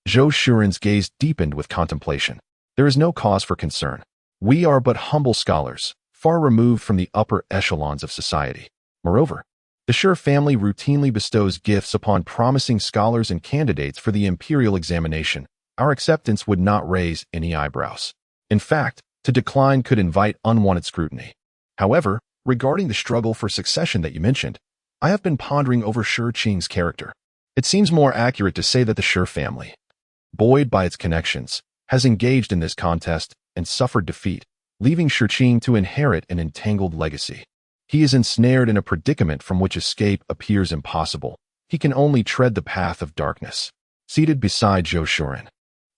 Zhou Shuren's gaze deepened with contemplation. There is no cause for concern. We are but humble scholars, far removed from the upper echelons of society. Moreover, the Shur family routinely bestows gifts upon promising scholars and candidates for the Imperial examination. Our acceptance would not raise any eyebrows. In fact, to decline could invite unwanted scrutiny. However, regarding the struggle for succession that you mentioned, I have been pondering over Shurqing's character. It seems more accurate to say that the Shur family, buoyed by its connections, has engaged in this contest and suffered defeat, leaving Shurqing to inherit an entangled legacy. He is ensnared in a predicament from which escape appears impossible. He can only tread the path of darkness. Seated beside Zhou Shuren,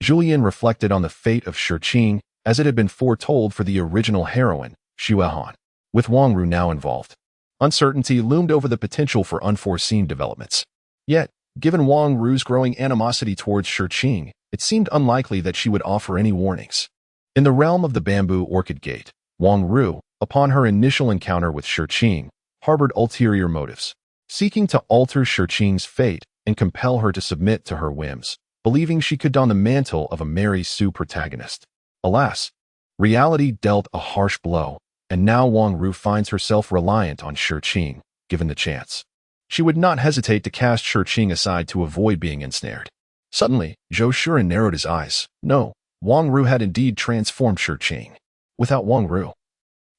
Zhulian reflected on the fate of Shurqing as it had been foretold for the original heroine, Xuehan. With Wang Ru now involved, uncertainty loomed over the potential for unforeseen developments. Yet, given Wang Ru's growing animosity towards Shurqing, it seemed unlikely that she would offer any warnings. In the realm of the Bamboo Orchid Gate, Wang Ru, upon her initial encounter with Shurqing, harbored ulterior motives, seeking to alter Shurqing's fate and compel her to submit to her whims, believing she could don the mantle of a Mary Sue protagonist. Alas, reality dealt a harsh blow, and now Wang Ru finds herself reliant on Shurqing, given the chance. She would not hesitate to cast Shurqing aside to avoid being ensnared. Suddenly, Zhou Shuren narrowed his eyes. No, Wang Ru had indeed transformed Shurqing. Without Wang Ru,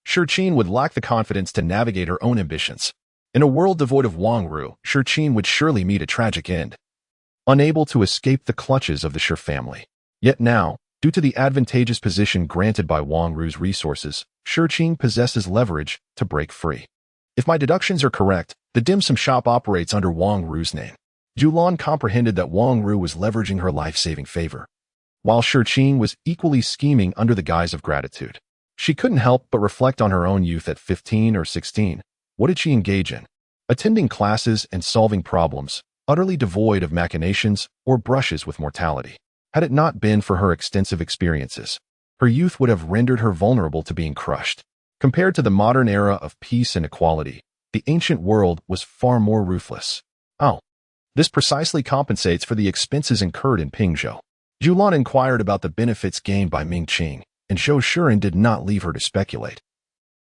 Shurqing would lack the confidence to navigate her own ambitions. In a world devoid of Wang Ru, Shurqing would surely meet a tragic end, unable to escape the clutches of the Shur family. Yet now, due to the advantageous position granted by Wang Ru's resources, Shurqing possesses leverage to break free. If my deductions are correct, the dim sum shop operates under Wang Ru's name. Zhulian comprehended that Wang Ru was leveraging her life-saving favor, while Shurqing was equally scheming under the guise of gratitude. She couldn't help but reflect on her own youth at 15 or 16. What did she engage in? Attending classes and solving problems, utterly devoid of machinations or brushes with mortality. Had it not been for her extensive experiences, her youth would have rendered her vulnerable to being crushed. Compared to the modern era of peace and equality, the ancient world was far more ruthless. Oh, this precisely compensates for the expenses incurred in Pingzhou. Zhulian inquired about the benefits gained by Mingqing, and Zhou Shuren did not leave her to speculate.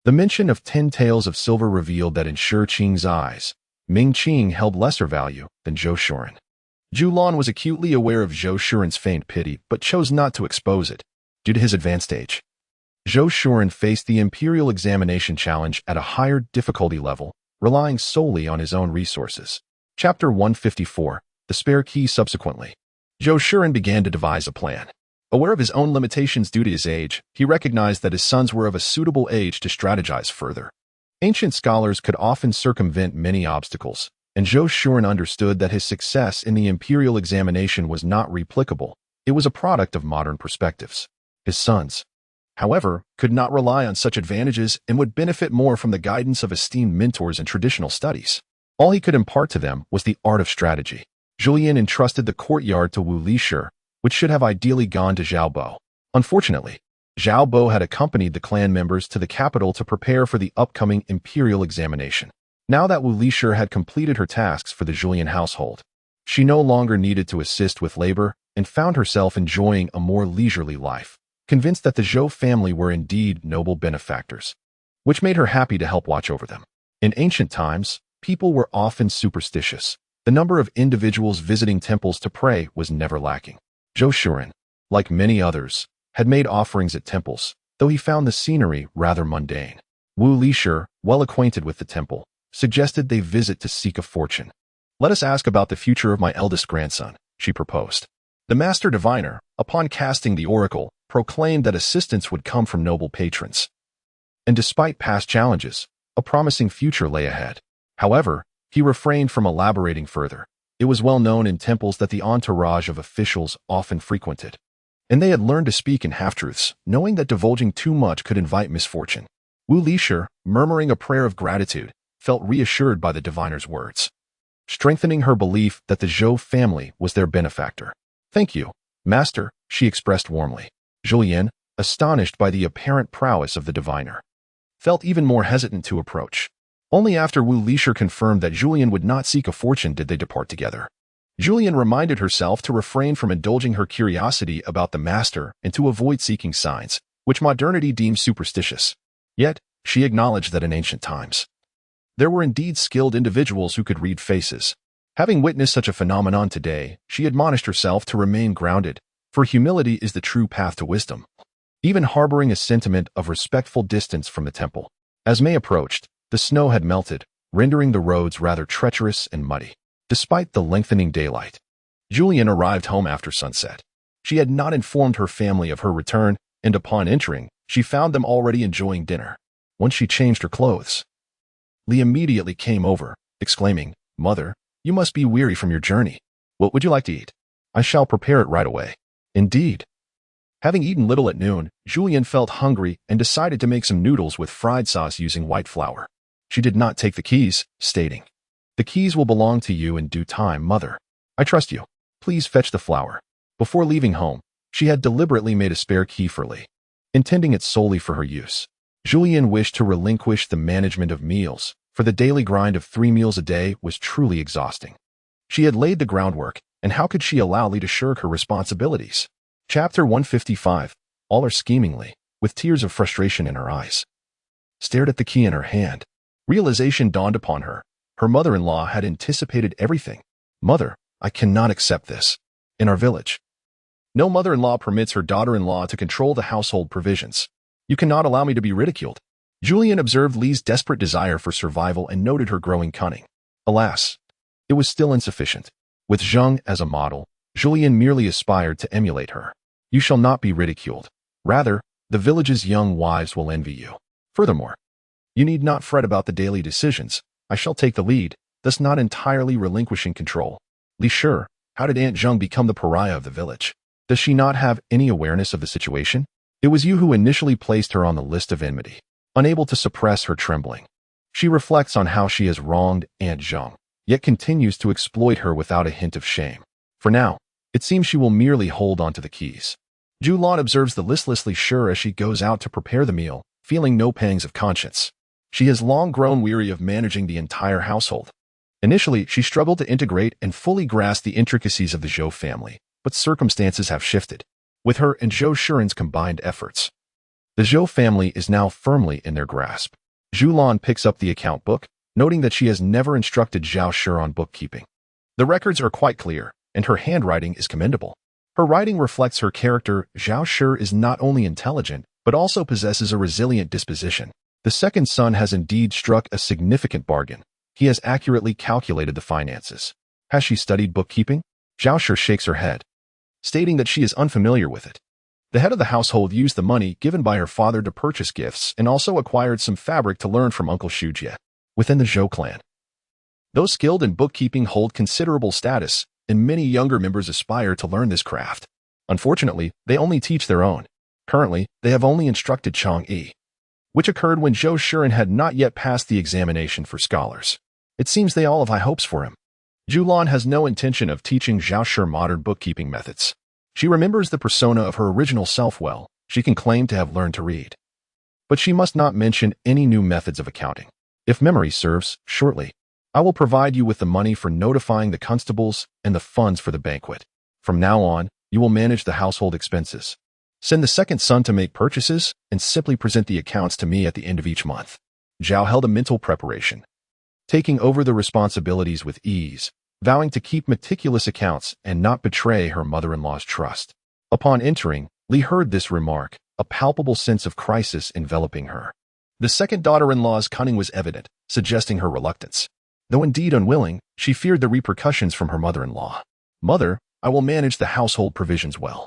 The mention of 10 taels of silver revealed that in Shurqing's eyes, Mingqing held lesser value than Zhou Shuren. Zhulian was acutely aware of Zhou Shuren's feigned pity, but chose not to expose it, due to his advanced age. Zhou Shuren faced the Imperial examination challenge at a higher difficulty level, relying solely on his own resources. Chapter 154, The Spare Key. Subsequently, Zhou Shuren began to devise a plan. Aware of his own limitations due to his age, he recognized that his sons were of a suitable age to strategize further. Ancient scholars could often circumvent many obstacles, and Zhou Shuren understood that his success in the Imperial examination was not replicable. It was a product of modern perspectives. His sons, however, could not rely on such advantages and would benefit more from the guidance of esteemed mentors in traditional studies. All he could impart to them was the art of strategy. Zhulian entrusted the courtyard to Wu Lishur, which should have ideally gone to Zhao Bo. Unfortunately, Zhao Bo had accompanied the clan members to the capital to prepare for the upcoming Imperial examination. Now that Wu Lixi had completed her tasks for the Zhulian household, she no longer needed to assist with labor and found herself enjoying a more leisurely life, convinced that the Zhou family were indeed noble benefactors, which made her happy to help watch over them. In ancient times, people were often superstitious. The number of individuals visiting temples to pray was never lacking. Zhou Shuren, like many others, had made offerings at temples, though he found the scenery rather mundane. Wu Lixi, well acquainted with the temple, suggested they visit to seek a fortune. "Let us ask about the future of my eldest grandson," she proposed. The master diviner, upon casting the oracle, proclaimed that assistance would come from noble patrons. And despite past challenges, a promising future lay ahead. However, he refrained from elaborating further. It was well known in temples that the entourage of officials often frequented, and they had learned to speak in half-truths, knowing that divulging too much could invite misfortune. Wu Lixi, murmuring a prayer of gratitude, felt reassured by the diviner's words, strengthening her belief that the Zhou family was their benefactor. "Thank you, master," she expressed warmly. Zhulian, astonished by the apparent prowess of the diviner, felt even more hesitant to approach. Only after Wu Lixi confirmed that Zhulian would not seek a fortune did they depart together. Zhulian reminded herself to refrain from indulging her curiosity about the master and to avoid seeking signs, which modernity deems superstitious. Yet, she acknowledged that in ancient times, there were indeed skilled individuals who could read faces. Having witnessed such a phenomenon today, she admonished herself to remain grounded, for humility is the true path to wisdom, even harboring a sentiment of respectful distance from the temple. As May approached, the snow had melted, rendering the roads rather treacherous and muddy. Despite the lengthening daylight, Zhulian arrived home after sunset. She had not informed her family of her return, and upon entering, she found them already enjoying dinner. Once she changed her clothes, Li immediately came over, exclaiming, "Mother, you must be weary from your journey. What would you like to eat? I shall prepare it right away." Indeed. Having eaten little at noon, Zhulian felt hungry and decided to make some noodles with fried sauce using white flour. She did not take the keys, stating, "The keys will belong to you in due time, mother. I trust you. Please fetch the flour." Before leaving home, she had deliberately made a spare key for Li, intending it solely for her use. Zhulian wished to relinquish the management of meals, for the daily grind of 3 meals a day was truly exhausting. She had laid the groundwork, and how could she allow Li to shirk her responsibilities? Chapter 155. All are schemingly, with tears of frustration in her eyes, stared at the key in her hand. Realization dawned upon her. Her mother-in-law had anticipated everything. "Mother, I cannot accept this. In our village, no mother-in-law permits her daughter-in-law to control the household provisions. You cannot allow me to be ridiculed." Zhulian observed Li's desperate desire for survival and noted her growing cunning. Alas, it was still insufficient. With Zheng as a model, Zhulian merely aspired to emulate her. "You shall not be ridiculed. Rather, the village's young wives will envy you. Furthermore, you need not fret about the daily decisions. I shall take the lead, thus not entirely relinquishing control." "Li Shi, how did Aunt Zheng become the pariah of the village? Does she not have any awareness of the situation? It was you who initially placed her on the list of enmity." Unable to suppress her trembling, she reflects on how she has wronged Aunt Zheng, yet continues to exploit her without a hint of shame. For now, it seems she will merely hold on to the keys. Zhulian observes the listlessly sure as she goes out to prepare the meal, feeling no pangs of conscience. She has long grown weary of managing the entire household. Initially, she struggled to integrate and fully grasp the intricacies of the Zhou family, but circumstances have shifted. With her and Zhou Shuren's combined efforts, the Zhou family is now firmly in their grasp. Zhulian picks up the account book, noting that she has never instructed Zhao Shi on bookkeeping. The records are quite clear, and her handwriting is commendable. Her writing reflects her character. Zhao Shi is not only intelligent, but also possesses a resilient disposition. The second son has indeed struck a significant bargain. He has accurately calculated the finances. Has she studied bookkeeping? Zhao Shi shakes her head, stating that she is unfamiliar with it. The head of the household used the money given by her father to purchase gifts and also acquired some fabric to learn from Uncle Shujie. Within the Zhou clan, those skilled in bookkeeping hold considerable status, and many younger members aspire to learn this craft. Unfortunately, they only teach their own. Currently, they have only instructed Chang'e, which occurred when Zhou Shuren had not yet passed the examination for scholars. It seems they all have high hopes for him. Zhulian has no intention of teaching Zhao Shi modern bookkeeping methods. She remembers the persona of her original self well, She can claim to have learned to read. But she must not mention any new methods of accounting. If memory serves, shortly, I will provide you with the money for notifying the constables and the funds for the banquet. From now on, you will manage the household expenses. Send the second son to make purchases and simply present the accounts to me at the end of each month. Zhao held a mental preparation, taking over the responsibilities with ease, vowing to keep meticulous accounts and not betray her mother-in-law's trust. Upon entering, Li heard this remark, a palpable sense of crisis enveloping her. The second daughter-in-law's cunning was evident, suggesting her reluctance. Though indeed unwilling, she feared the repercussions from her mother-in-law. Mother, I will manage the household provisions well.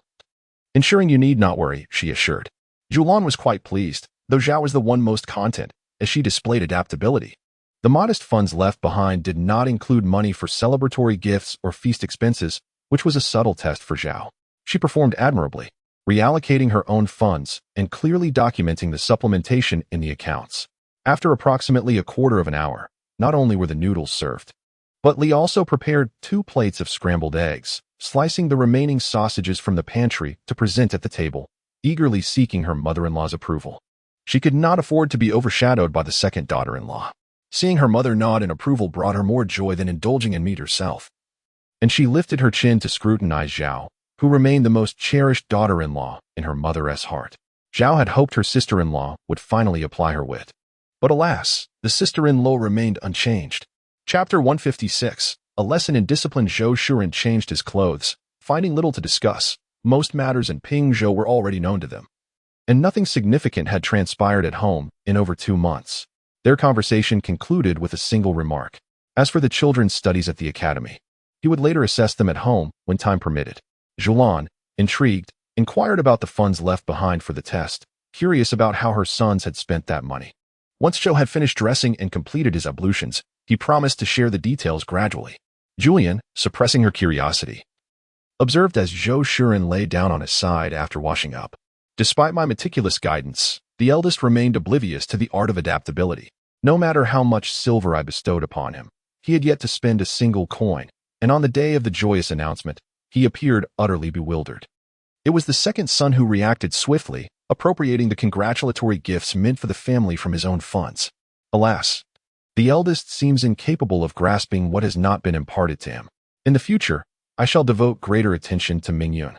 Ensuring you need not worry, she assured. Zhulian was quite pleased, though Zhao was the one most content, as she displayed adaptability. The modest funds left behind did not include money for celebratory gifts or feast expenses, which was a subtle test for Zhao. She performed admirably, reallocating her own funds and clearly documenting the supplementation in the accounts. After approximately a quarter of an hour, not only were the noodles served, but Li also prepared 2 plates of scrambled eggs, slicing the remaining sausages from the pantry to present at the table, eagerly seeking her mother-in-law's approval. She could not afford to be overshadowed by the second daughter-in-law. Seeing her mother nod in approval brought her more joy than indulging in meat herself. And she lifted her chin to scrutinize Zhao, who remained the most cherished daughter-in-law in her mother's heart. Zhao had hoped her sister-in-law would finally apply her wit. But alas, the sister-in-law remained unchanged. Chapter 156, A Lesson in Discipline. Zhou Shuren changed his clothes, finding little to discuss. Most matters in Pingzhou were already known to them, and nothing significant had transpired at home in over 2 months. Their conversation concluded with a single remark. As for the children's studies at the academy, he would later assess them at home when time permitted. Zhulian, intrigued, inquired about the funds left behind for the test, curious about how her sons had spent that money. Once Zhou had finished dressing and completed his ablutions, he promised to share the details gradually. Zhulian, suppressing her curiosity, observed as Zhou Shuren lay down on his side after washing up. Despite my meticulous guidance, the eldest remained oblivious to the art of adaptability. No matter how much silver I bestowed upon him, he had yet to spend a single coin, and on the day of the joyous announcement, he appeared utterly bewildered. It was the second son who reacted swiftly, appropriating the congratulatory gifts meant for the family from his own funds. Alas, the eldest seems incapable of grasping what has not been imparted to him. In the future, I shall devote greater attention to Mingyun.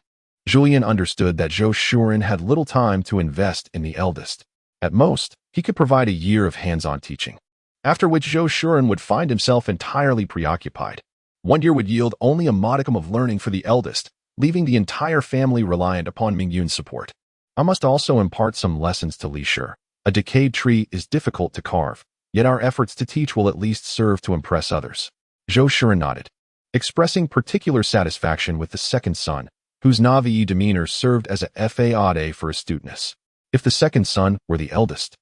Zhulian understood that Zhou Shuren had little time to invest in the eldest. At most, he could provide a year of hands-on teaching, after which Zhou Shuren would find himself entirely preoccupied. 1 year would yield only a modicum of learning for the eldest, leaving the entire family reliant upon Mingyun's support. I must also impart some lessons to Li Shi. A decayed tree is difficult to carve, yet our efforts to teach will at least serve to impress others. Zhou Shuren nodded, expressing particular satisfaction with the second son, whose naive demeanor served as a fade for astuteness. If the second son were the eldest,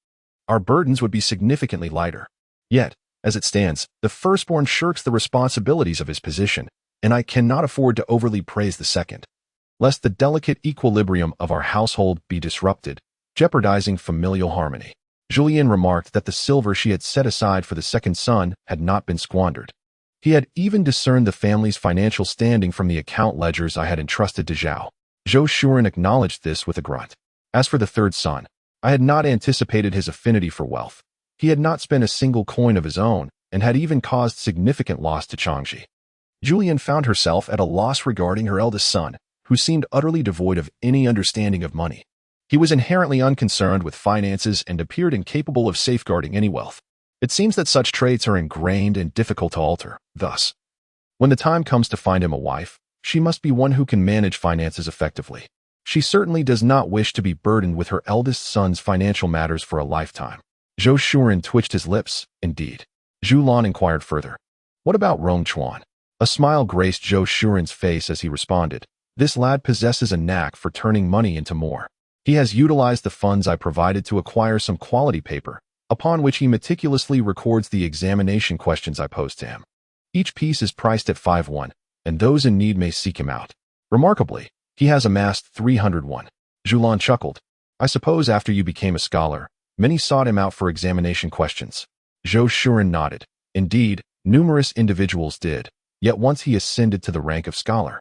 our burdens would be significantly lighter. Yet, as it stands, the firstborn shirks the responsibilities of his position, and I cannot afford to overly praise the second, lest the delicate equilibrium of our household be disrupted, jeopardizing familial harmony. Zhulian remarked that the silver she had set aside for the second son had not been squandered. He had even discerned the family's financial standing from the account ledgers I had entrusted to Zhao. Zhou Shuren acknowledged this with a grunt. As for the third son, I had not anticipated his affinity for wealth. He had not spent a single coin of his own and had even caused significant loss to Changji. Zhulian found herself at a loss regarding her eldest son, who seemed utterly devoid of any understanding of money. He was inherently unconcerned with finances and appeared incapable of safeguarding any wealth. It seems that such traits are ingrained and difficult to alter. Thus, when the time comes to find him a wife, she must be one who can manage finances effectively. She certainly does not wish to be burdened with her eldest son's financial matters for a lifetime. Zhou Shuren twitched his lips. Indeed. Zhulian inquired further. What about Rongchuan? A smile graced Zhou Shuren's face as he responded. This lad possesses a knack for turning money into more. He has utilized the funds I provided to acquire some quality paper, upon which he meticulously records the examination questions I pose to him. Each piece is priced at 5 and those in need may seek him out. Remarkably, he has amassed 301. Zhulian chuckled. I suppose after you became a scholar, many sought him out for examination questions. Zhou Shuren nodded. Indeed, numerous individuals did, yet once he ascended to the rank of scholar,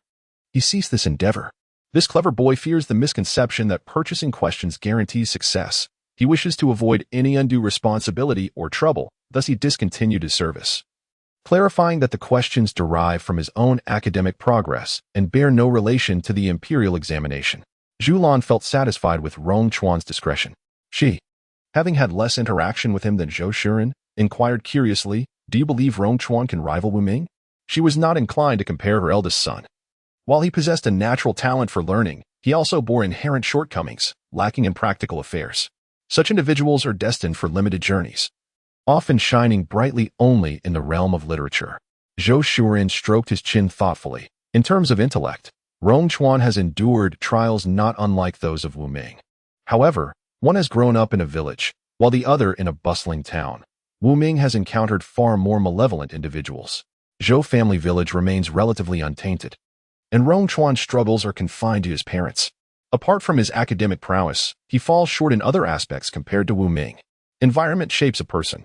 he ceased this endeavor. This clever boy fears the misconception that purchasing questions guarantees success. He wishes to avoid any undue responsibility or trouble, thus he discontinued his service, clarifying that the questions derive from his own academic progress and bear no relation to the Imperial examination. Zhulian felt satisfied with Rong Chuan's discretion. She, having had less interaction with him than Zhou Shuren, inquired curiously, "Do you believe Rong Chuan can rival Wu Ming?" She was not inclined to compare her eldest son. While he possessed a natural talent for learning, he also bore inherent shortcomings, lacking in practical affairs. Such individuals are destined for limited journeys, often shining brightly only in the realm of literature. Zhou Shuren stroked his chin thoughtfully. In terms of intellect, Rong Chuan has endured trials not unlike those of Wu Ming. However, one has grown up in a village, while the other in a bustling town. Wu Ming has encountered far more malevolent individuals. Zhou family village remains relatively untainted, and Rong Chuan's struggles are confined to his parents. Apart from his academic prowess, he falls short in other aspects compared to Wu Ming. Environment shapes a person,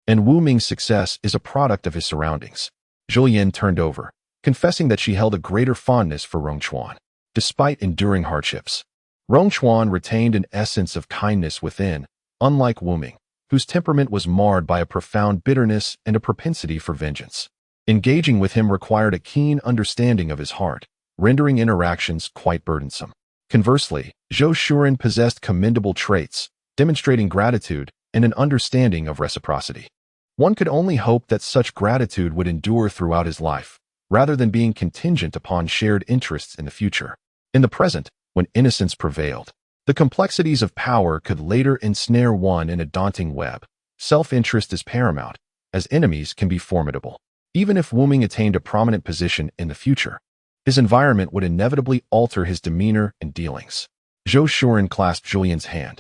and Wu Ming's success is a product of his surroundings. Zhulian turned over, confessing that she held a greater fondness for Rong Chuan. Despite enduring hardships, Rong Chuan retained an essence of kindness within, unlike Wu Ming, whose temperament was marred by a profound bitterness and a propensity for vengeance. Engaging with him required a keen understanding of his heart, rendering interactions quite burdensome. Conversely, Zhou Shuren possessed commendable traits, demonstrating gratitude and an understanding of reciprocity. One could only hope that such gratitude would endure throughout his life, rather than being contingent upon shared interests in the future. In the present, when innocence prevailed, the complexities of power could later ensnare one in a daunting web. Self-interest is paramount, as enemies can be formidable. Even if Wu Ming attained a prominent position in the future, his environment would inevitably alter his demeanor and dealings. Zhou Shuren clasped Zhulian's hand,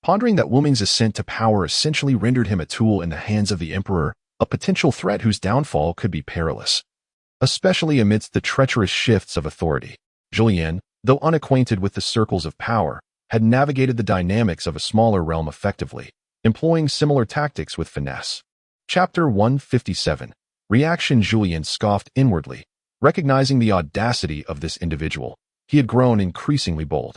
pondering that Wu Ming's ascent to power essentially rendered him a tool in the hands of the emperor, a potential threat whose downfall could be perilous, especially amidst the treacherous shifts of authority. Zhulian, though unacquainted with the circles of power, had navigated the dynamics of a smaller realm effectively, employing similar tactics with finesse. Chapter 157. Reaction. Zhulian scoffed inwardly, recognizing the audacity of this individual. He had grown increasingly bold.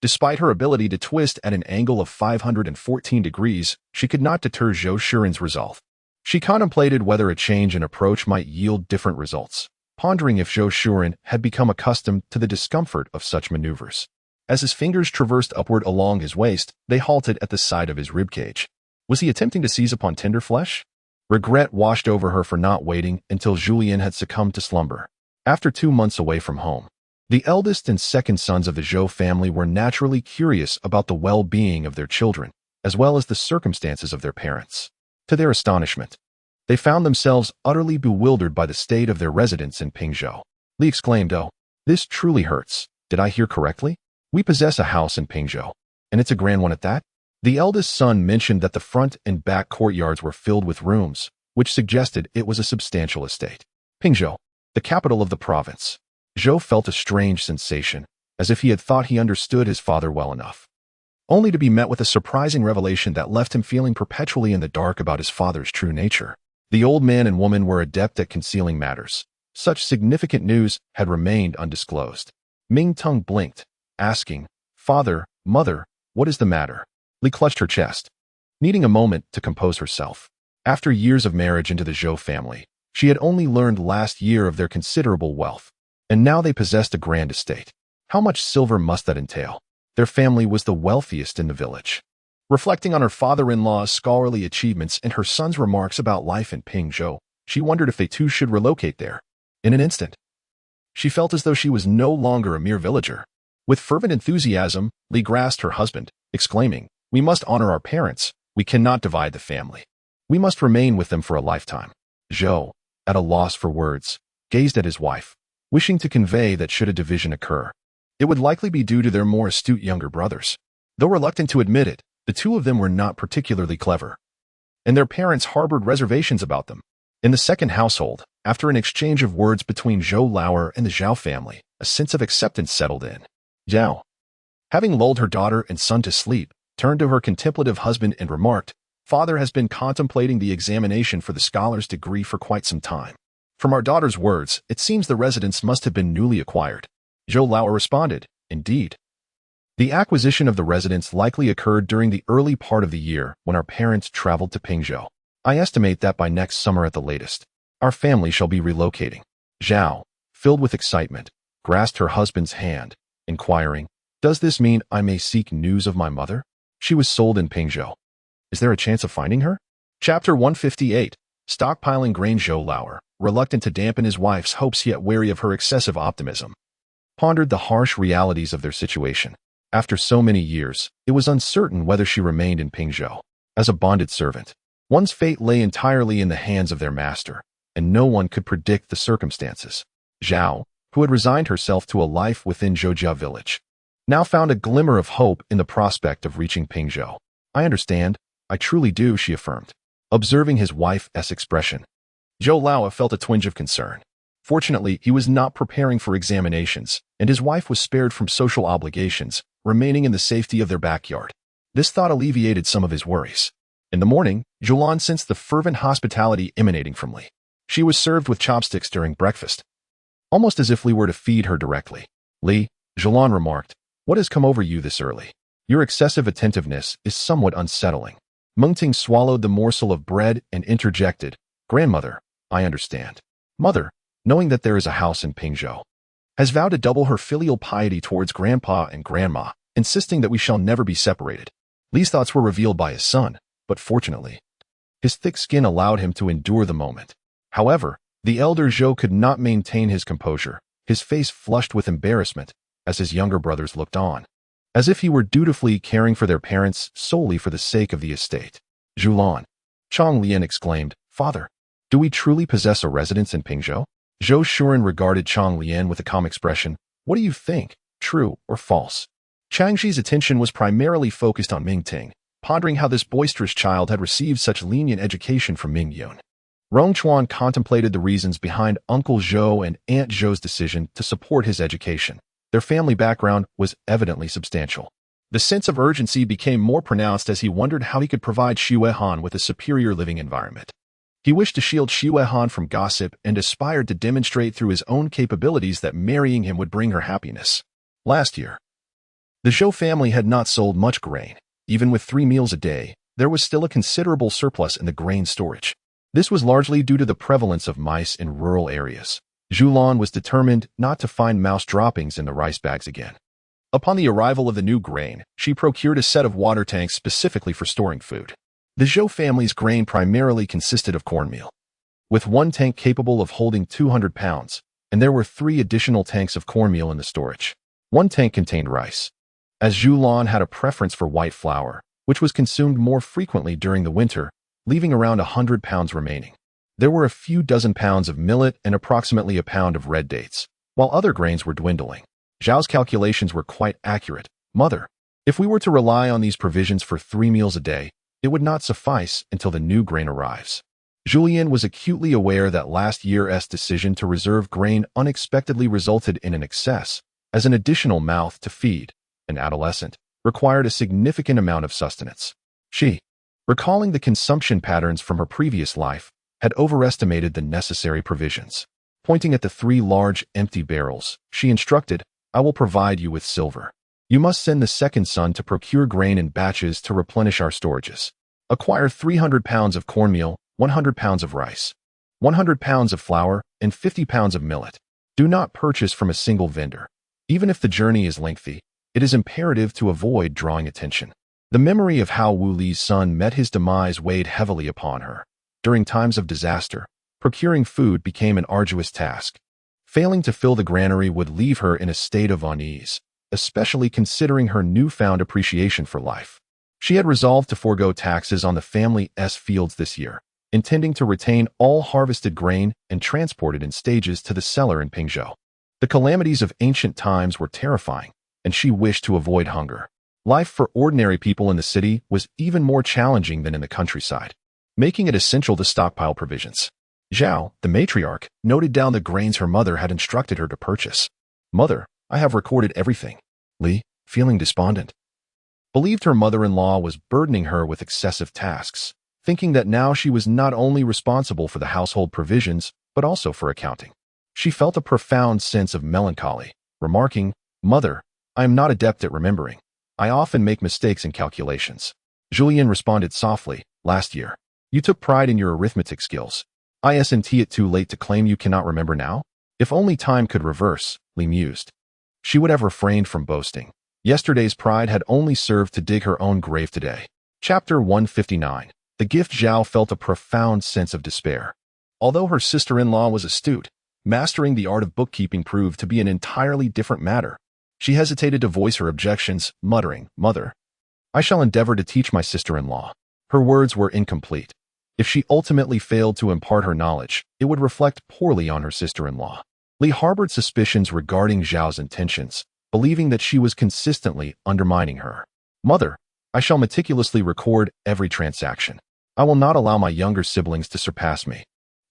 Despite her ability to twist at an angle of 514 degrees, she could not deter Zhou Shuren's resolve. She contemplated whether a change in approach might yield different results, pondering if Zhou Shuren had become accustomed to the discomfort of such maneuvers. As his fingers traversed upward along his waist, they halted at the side of his ribcage. Was he attempting to seize upon tender flesh? Regret washed over her for not waiting until Zhulian had succumbed to slumber. After 2 months away from home, the eldest and second sons of the Zhou family were naturally curious about the well-being of their children, as well as the circumstances of their parents. To their astonishment, they found themselves utterly bewildered by the state of their residence in Pingzhou. Li exclaimed, "Oh, this truly hurts. Did I hear correctly? We possess a house in Pingzhou, and it's a grand one at that." The eldest son mentioned that the front and back courtyards were filled with rooms, which suggested it was a substantial estate. Pingzhou, the capital of the province. Zhou felt a strange sensation, as if he had thought he understood his father well enough, only to be met with a surprising revelation that left him feeling perpetually in the dark about his father's true nature. The old man and woman were adept at concealing matters. Such significant news had remained undisclosed. Ming Tung blinked, asking, "Father, mother, what is the matter?" Li clutched her chest, needing a moment to compose herself. After years of marriage into the Zhou family, she had only learned last year of their considerable wealth, and now they possessed a grand estate. How much silver must that entail? Their family was the wealthiest in the village. Reflecting on her father-in-law's scholarly achievements and her son's remarks about life in Pingzhou, she wondered if they too should relocate there. In an instant, she felt as though she was no longer a mere villager. With fervent enthusiasm, Li grasped her husband, exclaiming, "We must honor our parents. We cannot divide the family. We must remain with them for a lifetime." Zhou, at a loss for words, gazed at his wife, wishing to convey that should a division occur, it would likely be due to their more astute younger brothers. Though reluctant to admit it, the two of them were not particularly clever, and their parents harbored reservations about them. In the second household, after an exchange of words between Zhou Lauer and the Zhao family, a sense of acceptance settled in. Zhao, having lulled her daughter and son to sleep, turned to her contemplative husband and remarked, "Father has been contemplating the examination for the scholar's degree for quite some time. From our daughter's words, it seems the residence must have been newly acquired." Zhou Lauer responded, Indeed. The acquisition of the residence likely occurred during the early part of the year when our parents traveled to Pingzhou. I estimate that by next summer at the latest, our family shall be relocating. Zhao, filled with excitement, grasped her husband's hand, inquiring, "Does this mean I may seek news of my mother? She was sold in Pingzhou. Is there a chance of finding her?" Chapter 158. Stockpiling grain. Zhou Lauer, reluctant to dampen his wife's hopes yet wary of her excessive optimism, pondered the harsh realities of their situation. After so many years, it was uncertain whether she remained in Pingzhou. As a bonded servant, one's fate lay entirely in the hands of their master, and no one could predict the circumstances. Zhao, who had resigned herself to a life within Zhoujia village, now found a glimmer of hope in the prospect of reaching Pingzhou. "I understand, I truly do," she affirmed, observing his wife's expression. Zhou Lao felt a twinge of concern. Fortunately, he was not preparing for examinations, and his wife was spared from social obligations, remaining in the safety of their backyard. This thought alleviated some of his worries. In the morning, Zhulian sensed the fervent hospitality emanating from Li. She was served with chopsticks during breakfast, almost as if Li were to feed her directly. "Li," Zhulian remarked, "what has come over you this early? Your excessive attentiveness is somewhat unsettling." Mengting swallowed the morsel of bread and interjected, "Grandmother, I understand. Mother, knowing that there is a house in Pingzhou, has vowed to double her filial piety towards grandpa and grandma, insisting that we shall never be separated." Li's thoughts were revealed by his son, but fortunately, his thick skin allowed him to endure the moment. However, the elder Zhou could not maintain his composure, his face flushed with embarrassment as his younger brothers looked on, as if he were dutifully caring for their parents solely for the sake of the estate. "Zhulian," Chong Lian exclaimed, "Father, do we truly possess a residence in Pingzhou?" Zhou Shuren regarded Chong Lian with a calm expression. "What do you think, true or false?" Changxi's attention was primarily focused on Mingting, pondering how this boisterous child had received such lenient education from Mingyun. Rongchuan contemplated the reasons behind Uncle Zhou and Aunt Zhou's decision to support his education. Their family background was evidently substantial. The sense of urgency became more pronounced as he wondered how he could provide Xu Weihan with a superior living environment. He wished to shield Xu Weihan from gossip and aspired to demonstrate through his own capabilities that marrying him would bring her happiness. Last year, the Zhou family had not sold much grain. Even with 3 meals a day, there was still a considerable surplus in the grain storage. This was largely due to the prevalence of mice in rural areas. Zhulian was determined not to find mouse droppings in the rice bags again. Upon the arrival of the new grain, she procured a set of water tanks specifically for storing food. The Zhou family's grain primarily consisted of cornmeal, with one tank capable of holding 200 pounds, and there were 3 additional tanks of cornmeal in the storage. One tank contained rice, as Zhulian had a preference for white flour, which was consumed more frequently during the winter, leaving around 100 pounds remaining. There were a few dozen pounds of millet and approximately a pound of red dates, while other grains were dwindling. Zhao's calculations were quite accurate. "Mother, if we were to rely on these provisions for 3 meals a day, it would not suffice until the new grain arrives." Zhulian was acutely aware that last year's decision to reserve grain unexpectedly resulted in an excess, as an additional mouth to feed, an adolescent, required a significant amount of sustenance. She, recalling the consumption patterns from her previous life, had overestimated the necessary provisions. Pointing at the 3 large, empty barrels, she instructed, "I will provide you with silver. You must send the second son to procure grain in batches to replenish our storages. Acquire 300 pounds of cornmeal, 100 pounds of rice, 100 pounds of flour, and 50 pounds of millet. Do not purchase from a single vendor. Even if the journey is lengthy, it is imperative to avoid drawing attention." The memory of how Wu Li's son met his demise weighed heavily upon her. During times of disaster, procuring food became an arduous task. Failing to fill the granary would leave her in a state of unease, especially considering her newfound appreciation for life. She had resolved to forego taxes on the family's fields this year, intending to retain all harvested grain and transport it in stages to the cellar in Pingzhou. The calamities of ancient times were terrifying, and she wished to avoid hunger. Life for ordinary people in the city was even more challenging than in the countryside, making it essential to stockpile provisions. Zhao, the matriarch, noted down the grains her mother had instructed her to purchase. "Mother, I have recorded everything." Li, feeling despondent, believed her mother-in-law was burdening her with excessive tasks, thinking that now she was not only responsible for the household provisions, but also for accounting. She felt a profound sense of melancholy, remarking, "Mother, I am not adept at remembering. I often make mistakes in calculations. Zhulian responded softly. Last year, you took pride in your arithmetic skills. Isn't it too late to claim you cannot remember now? If only time could reverse, Li mused. She would have refrained from boasting. Yesterday's pride had only served to dig her own grave today. Chapter 159. The gift. Zhao felt a profound sense of despair. Although her sister-in-law was astute, mastering the art of bookkeeping proved to be an entirely different matter. She hesitated to voice her objections, muttering, "Mother, I shall endeavor to teach my sister-in-law." Her words were incomplete. If she ultimately failed to impart her knowledge, it would reflect poorly on her sister-in-law. Li harbored suspicions regarding Zhao's intentions, believing that she was consistently undermining her. "Mother, I shall meticulously record every transaction. I will not allow my younger siblings to surpass me."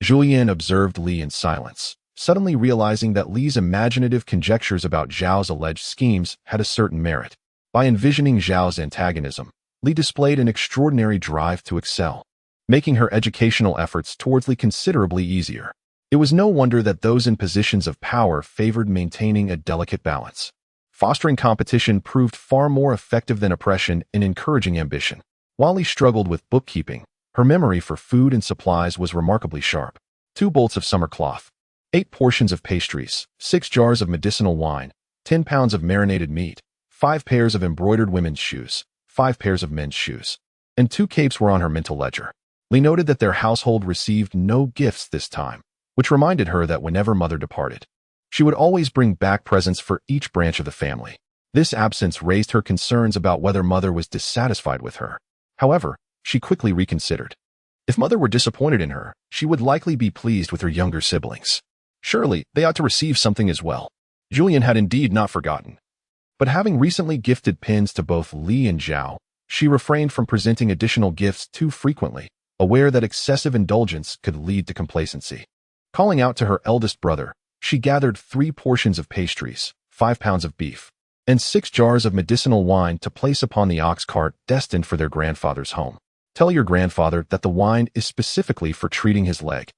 Zhulian observed Li in silence, suddenly realizing that Li's imaginative conjectures about Zhao's alleged schemes had a certain merit. By envisioning Zhao's antagonism, Li displayed an extraordinary drive to excel, making her educational efforts towards Li considerably easier. It was no wonder that those in positions of power favored maintaining a delicate balance. Fostering competition proved far more effective than oppression in encouraging ambition. While Li struggled with bookkeeping, her memory for food and supplies was remarkably sharp. 2 bolts of summer cloth, 8 portions of pastries, 6 jars of medicinal wine, 10 pounds of marinated meat, 5 pairs of embroidered women's shoes, 5 pairs of men's shoes, and 2 capes were on her mental ledger. Li noted that their household received no gifts this time, which reminded her that whenever mother departed, she would always bring back presents for each branch of the family. This absence raised her concerns about whether mother was dissatisfied with her. However, she quickly reconsidered. If mother were disappointed in her, she would likely be pleased with her younger siblings. Surely, they ought to receive something as well. Zhulian had indeed not forgotten. But having recently gifted pins to both Li and Zhao, she refrained from presenting additional gifts too frequently, aware that excessive indulgence could lead to complacency. Calling out to her eldest brother, she gathered 3 portions of pastries, 5 pounds of beef, and 6 jars of medicinal wine to place upon the ox cart destined for their grandfather's home. "Tell your grandfather that the wine is specifically for treating his leg.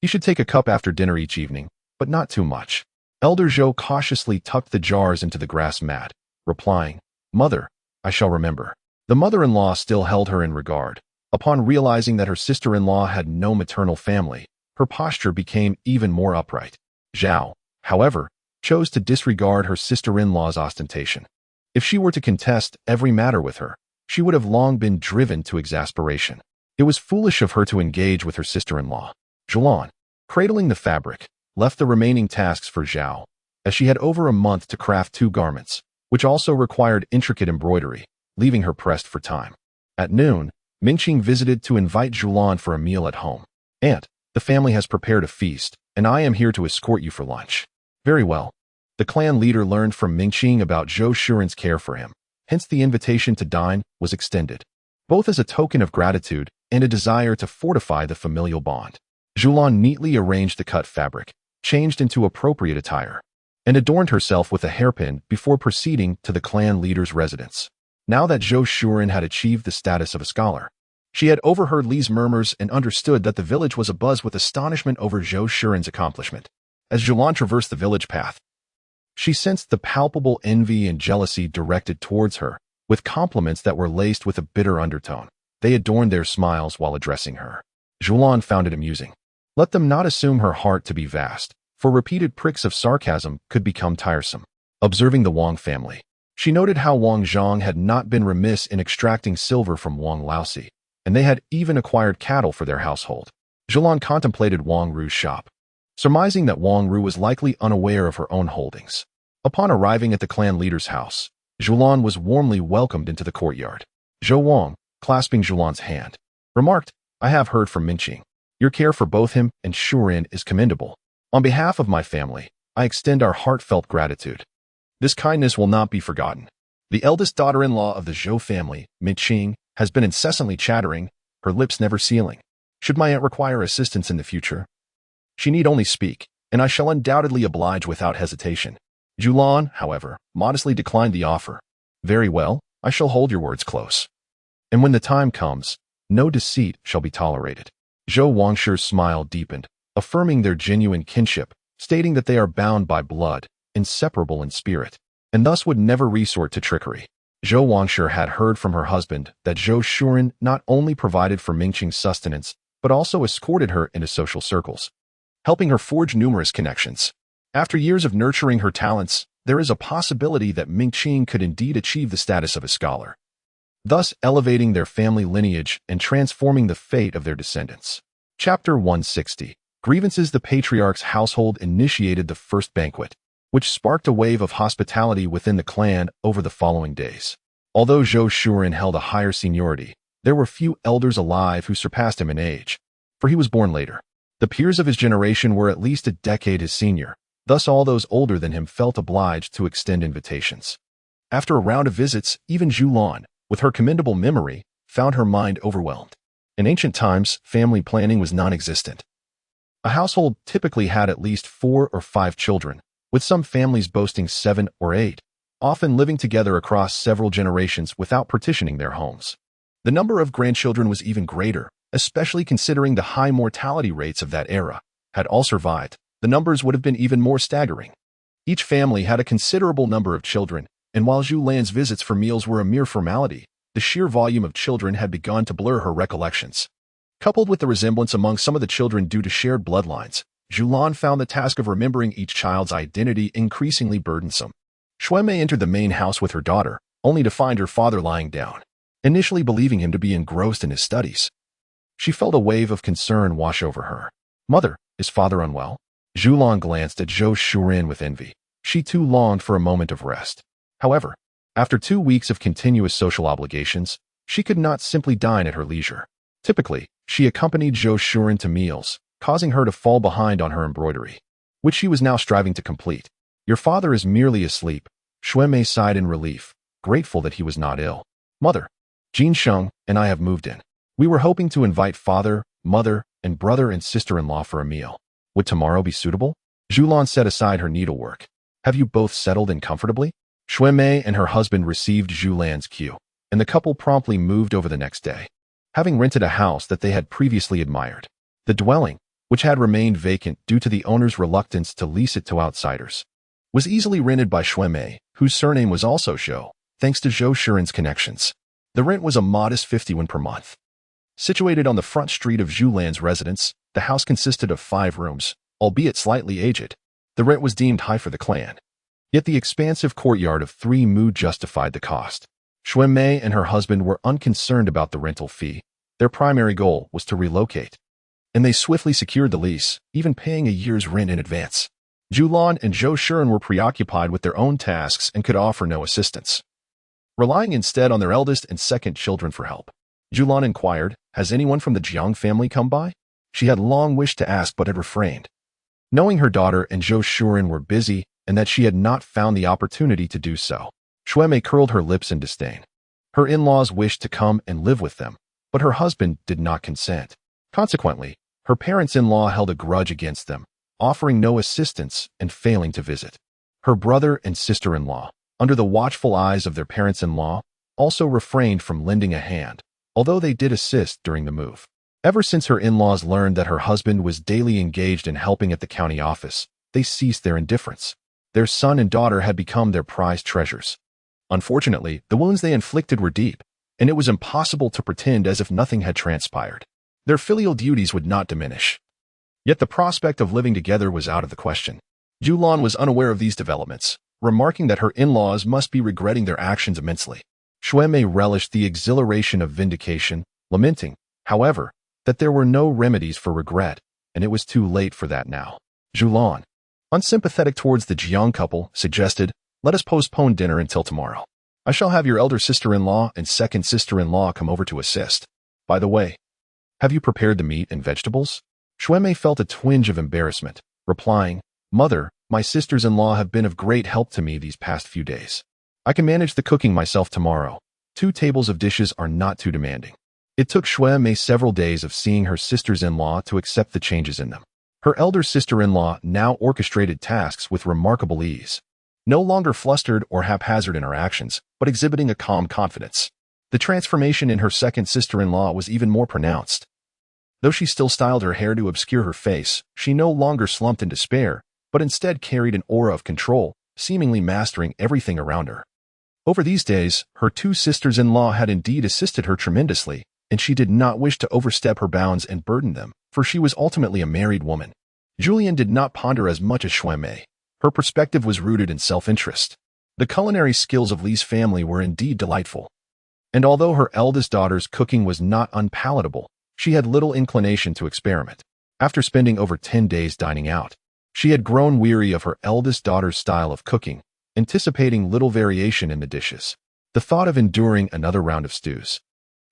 He should take a cup after dinner each evening, but not too much." Elder Zhou cautiously tucked the jars into the grass mat, replying, "Mother, I shall remember." The mother-in-law still held her in regard. Upon realizing that her sister-in-law had no maternal family, her posture became even more upright. Zhao, however, chose to disregard her sister-in-law's ostentation. If she were to contest every matter with her, she would have long been driven to exasperation. It was foolish of her to engage with her sister-in-law. Zhulian, cradling the fabric, left the remaining tasks for Zhao, as she had over a month to craft 2 garments, which also required intricate embroidery, leaving her pressed for time. At noon, Mingqing visited to invite Zhulian for a meal at home. "Aunt, the family has prepared a feast, and I am here to escort you for lunch." "Very well." The clan leader learned from Mingqing about Zhou Shuren's care for him, hence the invitation to dine was extended, both as a token of gratitude and a desire to fortify the familial bond. Zhulian neatly arranged the cut fabric, changed into appropriate attire, and adorned herself with a hairpin before proceeding to the clan leader's residence. Now that Zhou Shuren had achieved the status of a scholar, she had overheard Li's murmurs and understood that the village was abuzz with astonishment over Zhou Shuren's accomplishment. As Zhulian traversed the village path, she sensed the palpable envy and jealousy directed towards her, with compliments that were laced with a bitter undertone. They adorned their smiles while addressing her. Zhulian found it amusing. Let them not assume her heart to be vast, for repeated pricks of sarcasm could become tiresome. Observing the Wang family, she noted how Wang Zhang had not been remiss in extracting silver from Wang Laosi, and they had even acquired cattle for their household. Zhulian contemplated Wang Ru's shop, surmising that Wang Ru was likely unaware of her own holdings. Upon arriving at the clan leader's house, Zhulian was warmly welcomed into the courtyard. Zhou Wang, clasping Zhulian's hand, remarked, "I have heard from Mingqing. Your care for both him and Shuren is commendable. On behalf of my family, I extend our heartfelt gratitude. This kindness will not be forgotten." The eldest daughter-in-law of the Zhou family, Mingqing, has been incessantly chattering, her lips never sealing. "Should my aunt require assistance in the future, she need only speak, and I shall undoubtedly oblige without hesitation." Zhulian, however, modestly declined the offer. "Very well, I shall hold your words close. And when the time comes, no deceit shall be tolerated." Zhou Wangshi's smile deepened, affirming their genuine kinship, stating that they are bound by blood, inseparable in spirit. and thus would never resort to trickery. Zhou Wangshe had heard from her husband that Zhou Shuren not only provided for Mingqing's sustenance, but also escorted her into social circles, helping her forge numerous connections. After years of nurturing her talents, there is a possibility that Mingqing could indeed achieve the status of a scholar, thus elevating their family lineage and transforming the fate of their descendants. Chapter 160. Grievances. The patriarch's household initiated the first banquet, which sparked a wave of hospitality within the clan over the following days. Although Zhou Shuren held a higher seniority, there were few elders alive who surpassed him in age, for he was born later. The peers of his generation were at least a decade his senior, thus all those older than him felt obliged to extend invitations. After a round of visits, even Zhulian, with her commendable memory, found her mind overwhelmed. In ancient times, family planning was non-existent. A household typically had at least 4 or 5 children, with some families boasting 7 or 8, often living together across several generations without partitioning their homes. The number of grandchildren was even greater, especially considering the high mortality rates of that era. Had all survived, the numbers would have been even more staggering. Each family had a considerable number of children, and while Zhulian's visits for meals were a mere formality, the sheer volume of children had begun to blur her recollections. Coupled with the resemblance among some of the children due to shared bloodlines, Zhulian found the task of remembering each child's identity increasingly burdensome. Xuanmei entered the main house with her daughter, only to find her father lying down, initially believing him to be engrossed in his studies. She felt a wave of concern wash over her. "Mother, is father unwell?" Zhulian glanced at Zhou Shuren with envy. She too longed for a moment of rest. However, after 2 weeks of continuous social obligations, she could not simply dine at her leisure. Typically, she accompanied Zhou Shuren to meals, causing her to fall behind on her embroidery, which she was now striving to complete. "Your father is merely asleep," Xuanmei sighed in relief, grateful that he was not ill. "Mother, Jin Sheng and I have moved in. We were hoping to invite father, mother, and brother and sister-in-law for a meal. Would tomorrow be suitable?" Zhulian set aside her needlework. "Have you both settled in comfortably?" Xuanmei and her husband received Zhulian's cue, and the couple promptly moved over the next day, having rented a house that they had previously admired. The dwelling, which had remained vacant due to the owner's reluctance to lease it to outsiders, was easily rented by Xuanmei, whose surname was also Zhou, thanks to Zhou Shuren's connections. The rent was a modest 50 yuan per month. Situated on the front street of Zhulian's residence, the house consisted of 5 rooms, albeit slightly aged. The rent was deemed high for the clan. Yet the expansive courtyard of 3 mu justified the cost. Xuanmei and her husband were unconcerned about the rental fee. Their primary goal was to relocate, and they swiftly secured the lease, even paying a year's rent in advance. Zhulian and Zhou Shuren were preoccupied with their own tasks and could offer no assistance, relying instead on their eldest and second children for help. Zhulian inquired, "Has anyone from the Jiang family come by?" She had long wished to ask but had refrained, knowing her daughter and Zhou Shuren were busy and that she had not found the opportunity to do so. Xuanmei curled her lips in disdain. Her in-laws wished to come and live with them, but her husband did not consent. Consequently, her parents-in-law held a grudge against them, offering no assistance and failing to visit. Her brother and sister-in-law, under the watchful eyes of their parents-in-law, also refrained from lending a hand, although they did assist during the move. Ever since her in-laws learned that her husband was daily engaged in helping at the county office, they ceased their indifference. Their son and daughter had become their prized treasures. Unfortunately, the wounds they inflicted were deep, and it was impossible to pretend as if nothing had transpired. Their filial duties would not diminish. Yet the prospect of living together was out of the question. Zhulian was unaware of these developments, remarking that her in-laws must be regretting their actions immensely. Xuanmei relished the exhilaration of vindication, lamenting, however, that there were no remedies for regret, and it was too late for that now. Zhulian, unsympathetic towards the Jiang couple, suggested, "Let us postpone dinner until tomorrow. I shall have your elder sister-in-law and second sister-in-law come over to assist. By the way, have you prepared the meat and vegetables?" Xuanmei felt a twinge of embarrassment, replying, "Mother, my sisters-in-law have been of great help to me these past few days. I can manage the cooking myself tomorrow. 2 tables of dishes are not too demanding." It took Xuanmei several days of seeing her sisters-in-law to accept the changes in them. Her elder sister-in-law now orchestrated tasks with remarkable ease, no longer flustered or haphazard in her actions, but exhibiting a calm confidence. The transformation in her second sister-in-law was even more pronounced. Though she still styled her hair to obscure her face, she no longer slumped in despair, but instead carried an aura of control, seemingly mastering everything around her. Over these days, her two sisters-in-law had indeed assisted her tremendously, and she did not wish to overstep her bounds and burden them, for she was ultimately a married woman. Zhulian did not ponder as much as Xuanmei. Her perspective was rooted in self-interest. The culinary skills of Li's family were indeed delightful. And although her eldest daughter's cooking was not unpalatable, she had little inclination to experiment. After spending over 10 days dining out, she had grown weary of her eldest daughter's style of cooking, anticipating little variation in the dishes. The thought of enduring another round of stews,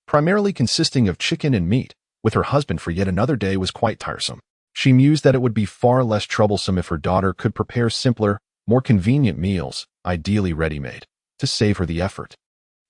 primarily consisting of chicken and meat, with her husband for yet another day was quite tiresome. She mused that it would be far less troublesome if her daughter could prepare simpler, more convenient meals, ideally ready-made, to save her the effort.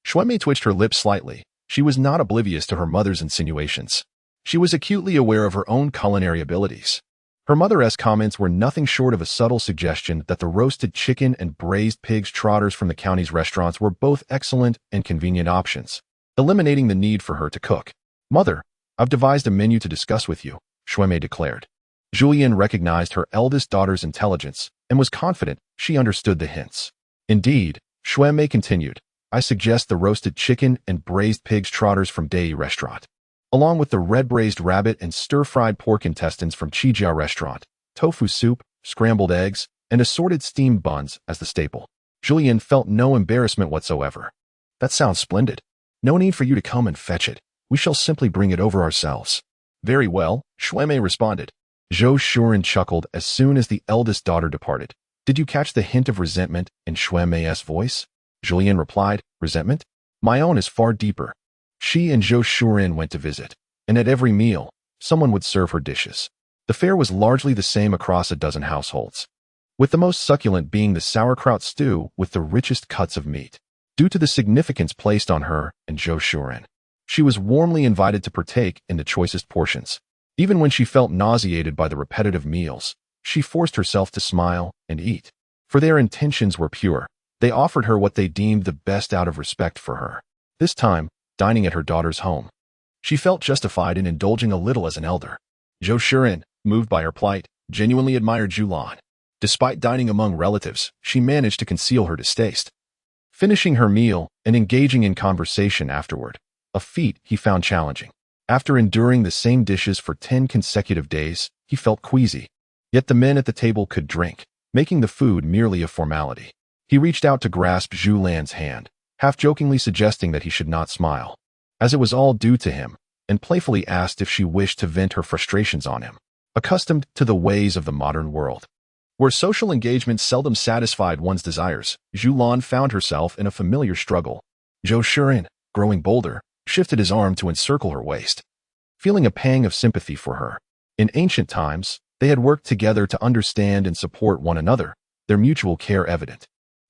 Xuanmei twitched her lips slightly. She was not oblivious to her mother's insinuations. She was acutely aware of her own culinary abilities. Her mother's comments were nothing short of a subtle suggestion that the roasted chicken and braised pig's trotters from the county's restaurants were both excellent and convenient options, eliminating the need for her to cook. "Mother, I've devised a menu to discuss with you," Xuanmei declared. Zhulian recognized her eldest daughter's intelligence and was confident she understood the hints. "Indeed," Xuanmei continued, "I suggest the roasted chicken and braised pig's trotters from Dai restaurant, along with the red braised rabbit and stir-fried pork intestines from Chijia restaurant, tofu soup, scrambled eggs, and assorted steamed buns as the staple." Zhulian felt no embarrassment whatsoever. "That sounds splendid. No need for you to come and fetch it. We shall simply bring it over ourselves." "Very well," Xuanmei responded. Zhou Shuren chuckled as soon as the eldest daughter departed. "Did you catch the hint of resentment in Xuanmei's voice?" Zhulian replied, "Resentment? My own is far deeper." She and Zhou Shuren went to visit, and at every meal, someone would serve her dishes. The fare was largely the same across a dozen households, with the most succulent being the sauerkraut stew with the richest cuts of meat. Due to the significance placed on her and Zhou Shuren, she was warmly invited to partake in the choicest portions. Even when she felt nauseated by the repetitive meals, she forced herself to smile and eat. For their intentions were pure. They offered her what they deemed the best out of respect for her. This time, dining at her daughter's home, she felt justified in indulging a little as an elder. Zhou Shuren, moved by her plight, genuinely admired Zhulian. Despite dining among relatives, she managed to conceal her distaste, finishing her meal and engaging in conversation afterward, a feat he found challenging. After enduring the same dishes for 10 consecutive days, he felt queasy. Yet the men at the table could drink, making the food merely a formality. He reached out to grasp Zhulian's hand, half-jokingly suggesting that he should not smile, as it was all due to him, and playfully asked if she wished to vent her frustrations on him. Accustomed to the ways of the modern world, where social engagement seldom satisfied one's desires, Zhulian found herself in a familiar struggle. Zhou Shuren, growing bolder, shifted his arm to encircle her waist, feeling a pang of sympathy for her. In ancient times, they had worked together to understand and support one another, their mutual care evident.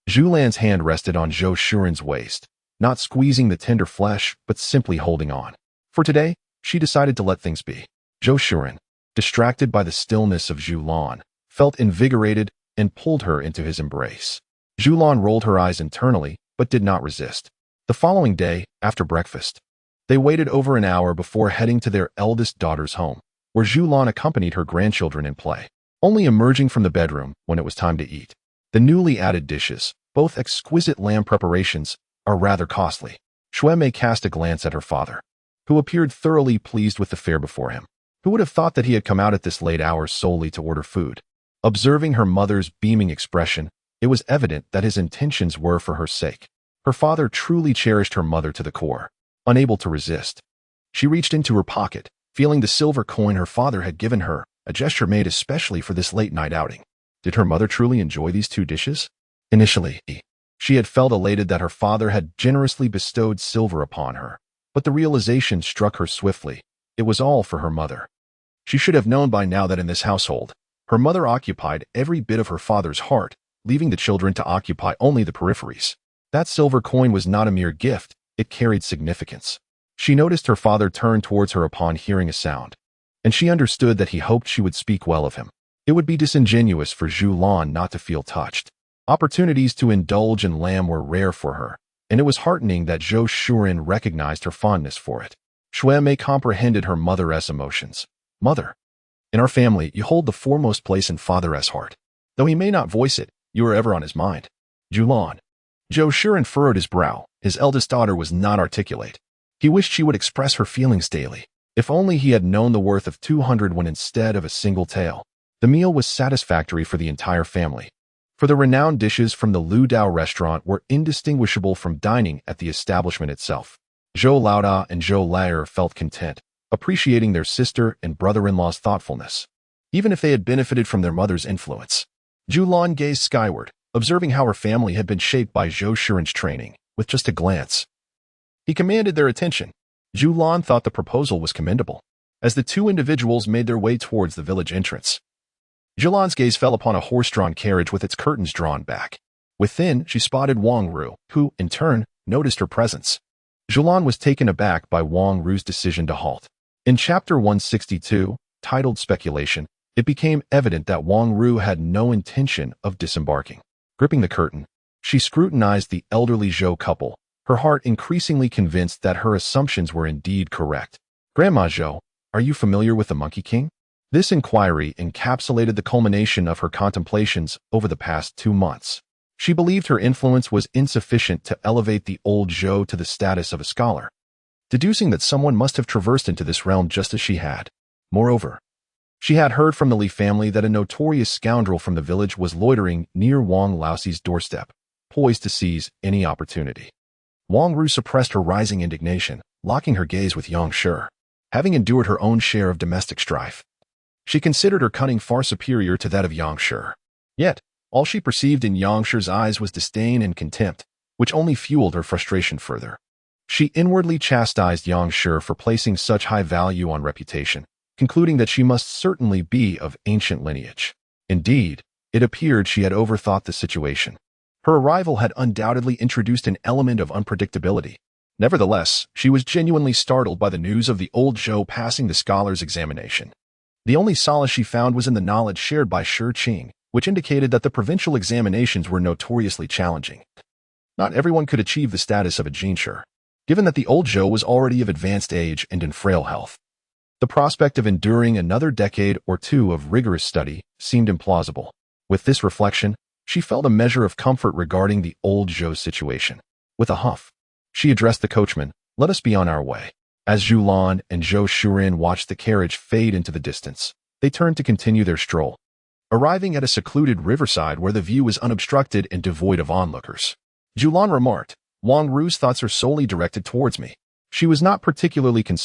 Zhulian's hand rested on Zhou Shuren's waist, not squeezing the tender flesh, but simply holding on. For today, she decided to let things be. Zhou Shuren, distracted by the stillness of Zhulian, felt invigorated and pulled her into his embrace. Zhulian rolled her eyes internally, but did not resist. The following day, after breakfast, they waited over an hour before heading to their eldest daughter's home, where Zhulian accompanied her grandchildren in play, only emerging from the bedroom when it was time to eat. The newly added dishes, both exquisite lamb preparations, are rather costly. Xuanmei cast a glance at her father, who appeared thoroughly pleased with the fare before him. Who would have thought that he had come out at this late hour solely to order food? Observing her mother's beaming expression, it was evident that his intentions were for her sake. Her father truly cherished her mother to the core. Unable to resist, she reached into her pocket, feeling the silver coin her father had given her, a gesture made especially for this late-night outing. Did her mother truly enjoy these 2 dishes? Initially, she had felt elated that her father had generously bestowed silver upon her, but the realization struck her swiftly. It was all for her mother. She should have known by now that in this household, her mother occupied every bit of her father's heart, leaving the children to occupy only the peripheries. That silver coin was not a mere gift, it carried significance. She noticed her father turn towards her upon hearing a sound, and she understood that he hoped she would speak well of him. It would be disingenuous for Zhulian not to feel touched. Opportunities to indulge in lamb were rare for her, and it was heartening that Zhou Shuren recognized her fondness for it. Xuanmei comprehended her mother's emotions. "Mother, in our family, you hold the foremost place in father's heart. Though he may not voice it, you were ever on his mind? Zhulian. Zhou Shuren furrowed his brow. His eldest daughter was not articulate. He wished she would express her feelings daily. If only he had known the worth of 200 when instead of a single tale. The meal was satisfactory for the entire family. For the renowned dishes from the Lu Dao restaurant were indistinguishable from dining at the establishment itself. Zhou Laoda and Zhou Lair felt content, appreciating their sister and brother-in-law's thoughtfulness, even if they had benefited from their mother's influence. Zhulian gazed skyward, observing how her family had been shaped by Zhou Shuren's training, with just a glance. He commanded their attention. Zhulian thought the proposal was commendable, as the two individuals made their way towards the village entrance. Zhulian's gaze fell upon a horse-drawn carriage with its curtains drawn back. Within, she spotted Wang Ru, who, in turn, noticed her presence. Zhulian was taken aback by Wang Ru's decision to halt. In Chapter 162, titled Speculation, it became evident that Wang Ru had no intention of disembarking. Gripping the curtain, she scrutinized the elderly Zhou couple, her heart increasingly convinced that her assumptions were indeed correct. "Grandma Zhou, are you familiar with the Monkey King?" This inquiry encapsulated the culmination of her contemplations over the past 2 months. She believed her influence was insufficient to elevate the old Zhou to the status of a scholar, deducing that someone must have traversed into this realm just as she had. Moreover, she had heard from the Li family that a notorious scoundrel from the village was loitering near Wang Laoxi's doorstep, poised to seize any opportunity. Wang Ru suppressed her rising indignation, locking her gaze with Yang Shi. Having endured her own share of domestic strife, she considered her cunning far superior to that of Yang Shi. Yet, all she perceived in Yang Shi's eyes was disdain and contempt, which only fueled her frustration further. She inwardly chastised Yang Shi for placing such high value on reputation, concluding that she must certainly be of ancient lineage. Indeed, it appeared she had overthought the situation. Her arrival had undoubtedly introduced an element of unpredictability. Nevertheless, she was genuinely startled by the news of the old Zhou passing the scholar's examination. The only solace she found was in the knowledge shared by Shi Qing, which indicated that the provincial examinations were notoriously challenging. Not everyone could achieve the status of a Jinshi, given that the old Zhou was already of advanced age and in frail health. The prospect of enduring another decade or two of rigorous study seemed implausible. With this reflection, she felt a measure of comfort regarding the old Zhou's situation. With a huff, she addressed the coachman, "Let us be on our way." As Zhulian and Zhou Shuren watched the carriage fade into the distance, they turned to continue their stroll, arriving at a secluded riverside where the view was unobstructed and devoid of onlookers. Zhulian remarked, "Wang Ru's thoughts are solely directed towards me." She was not particularly concerned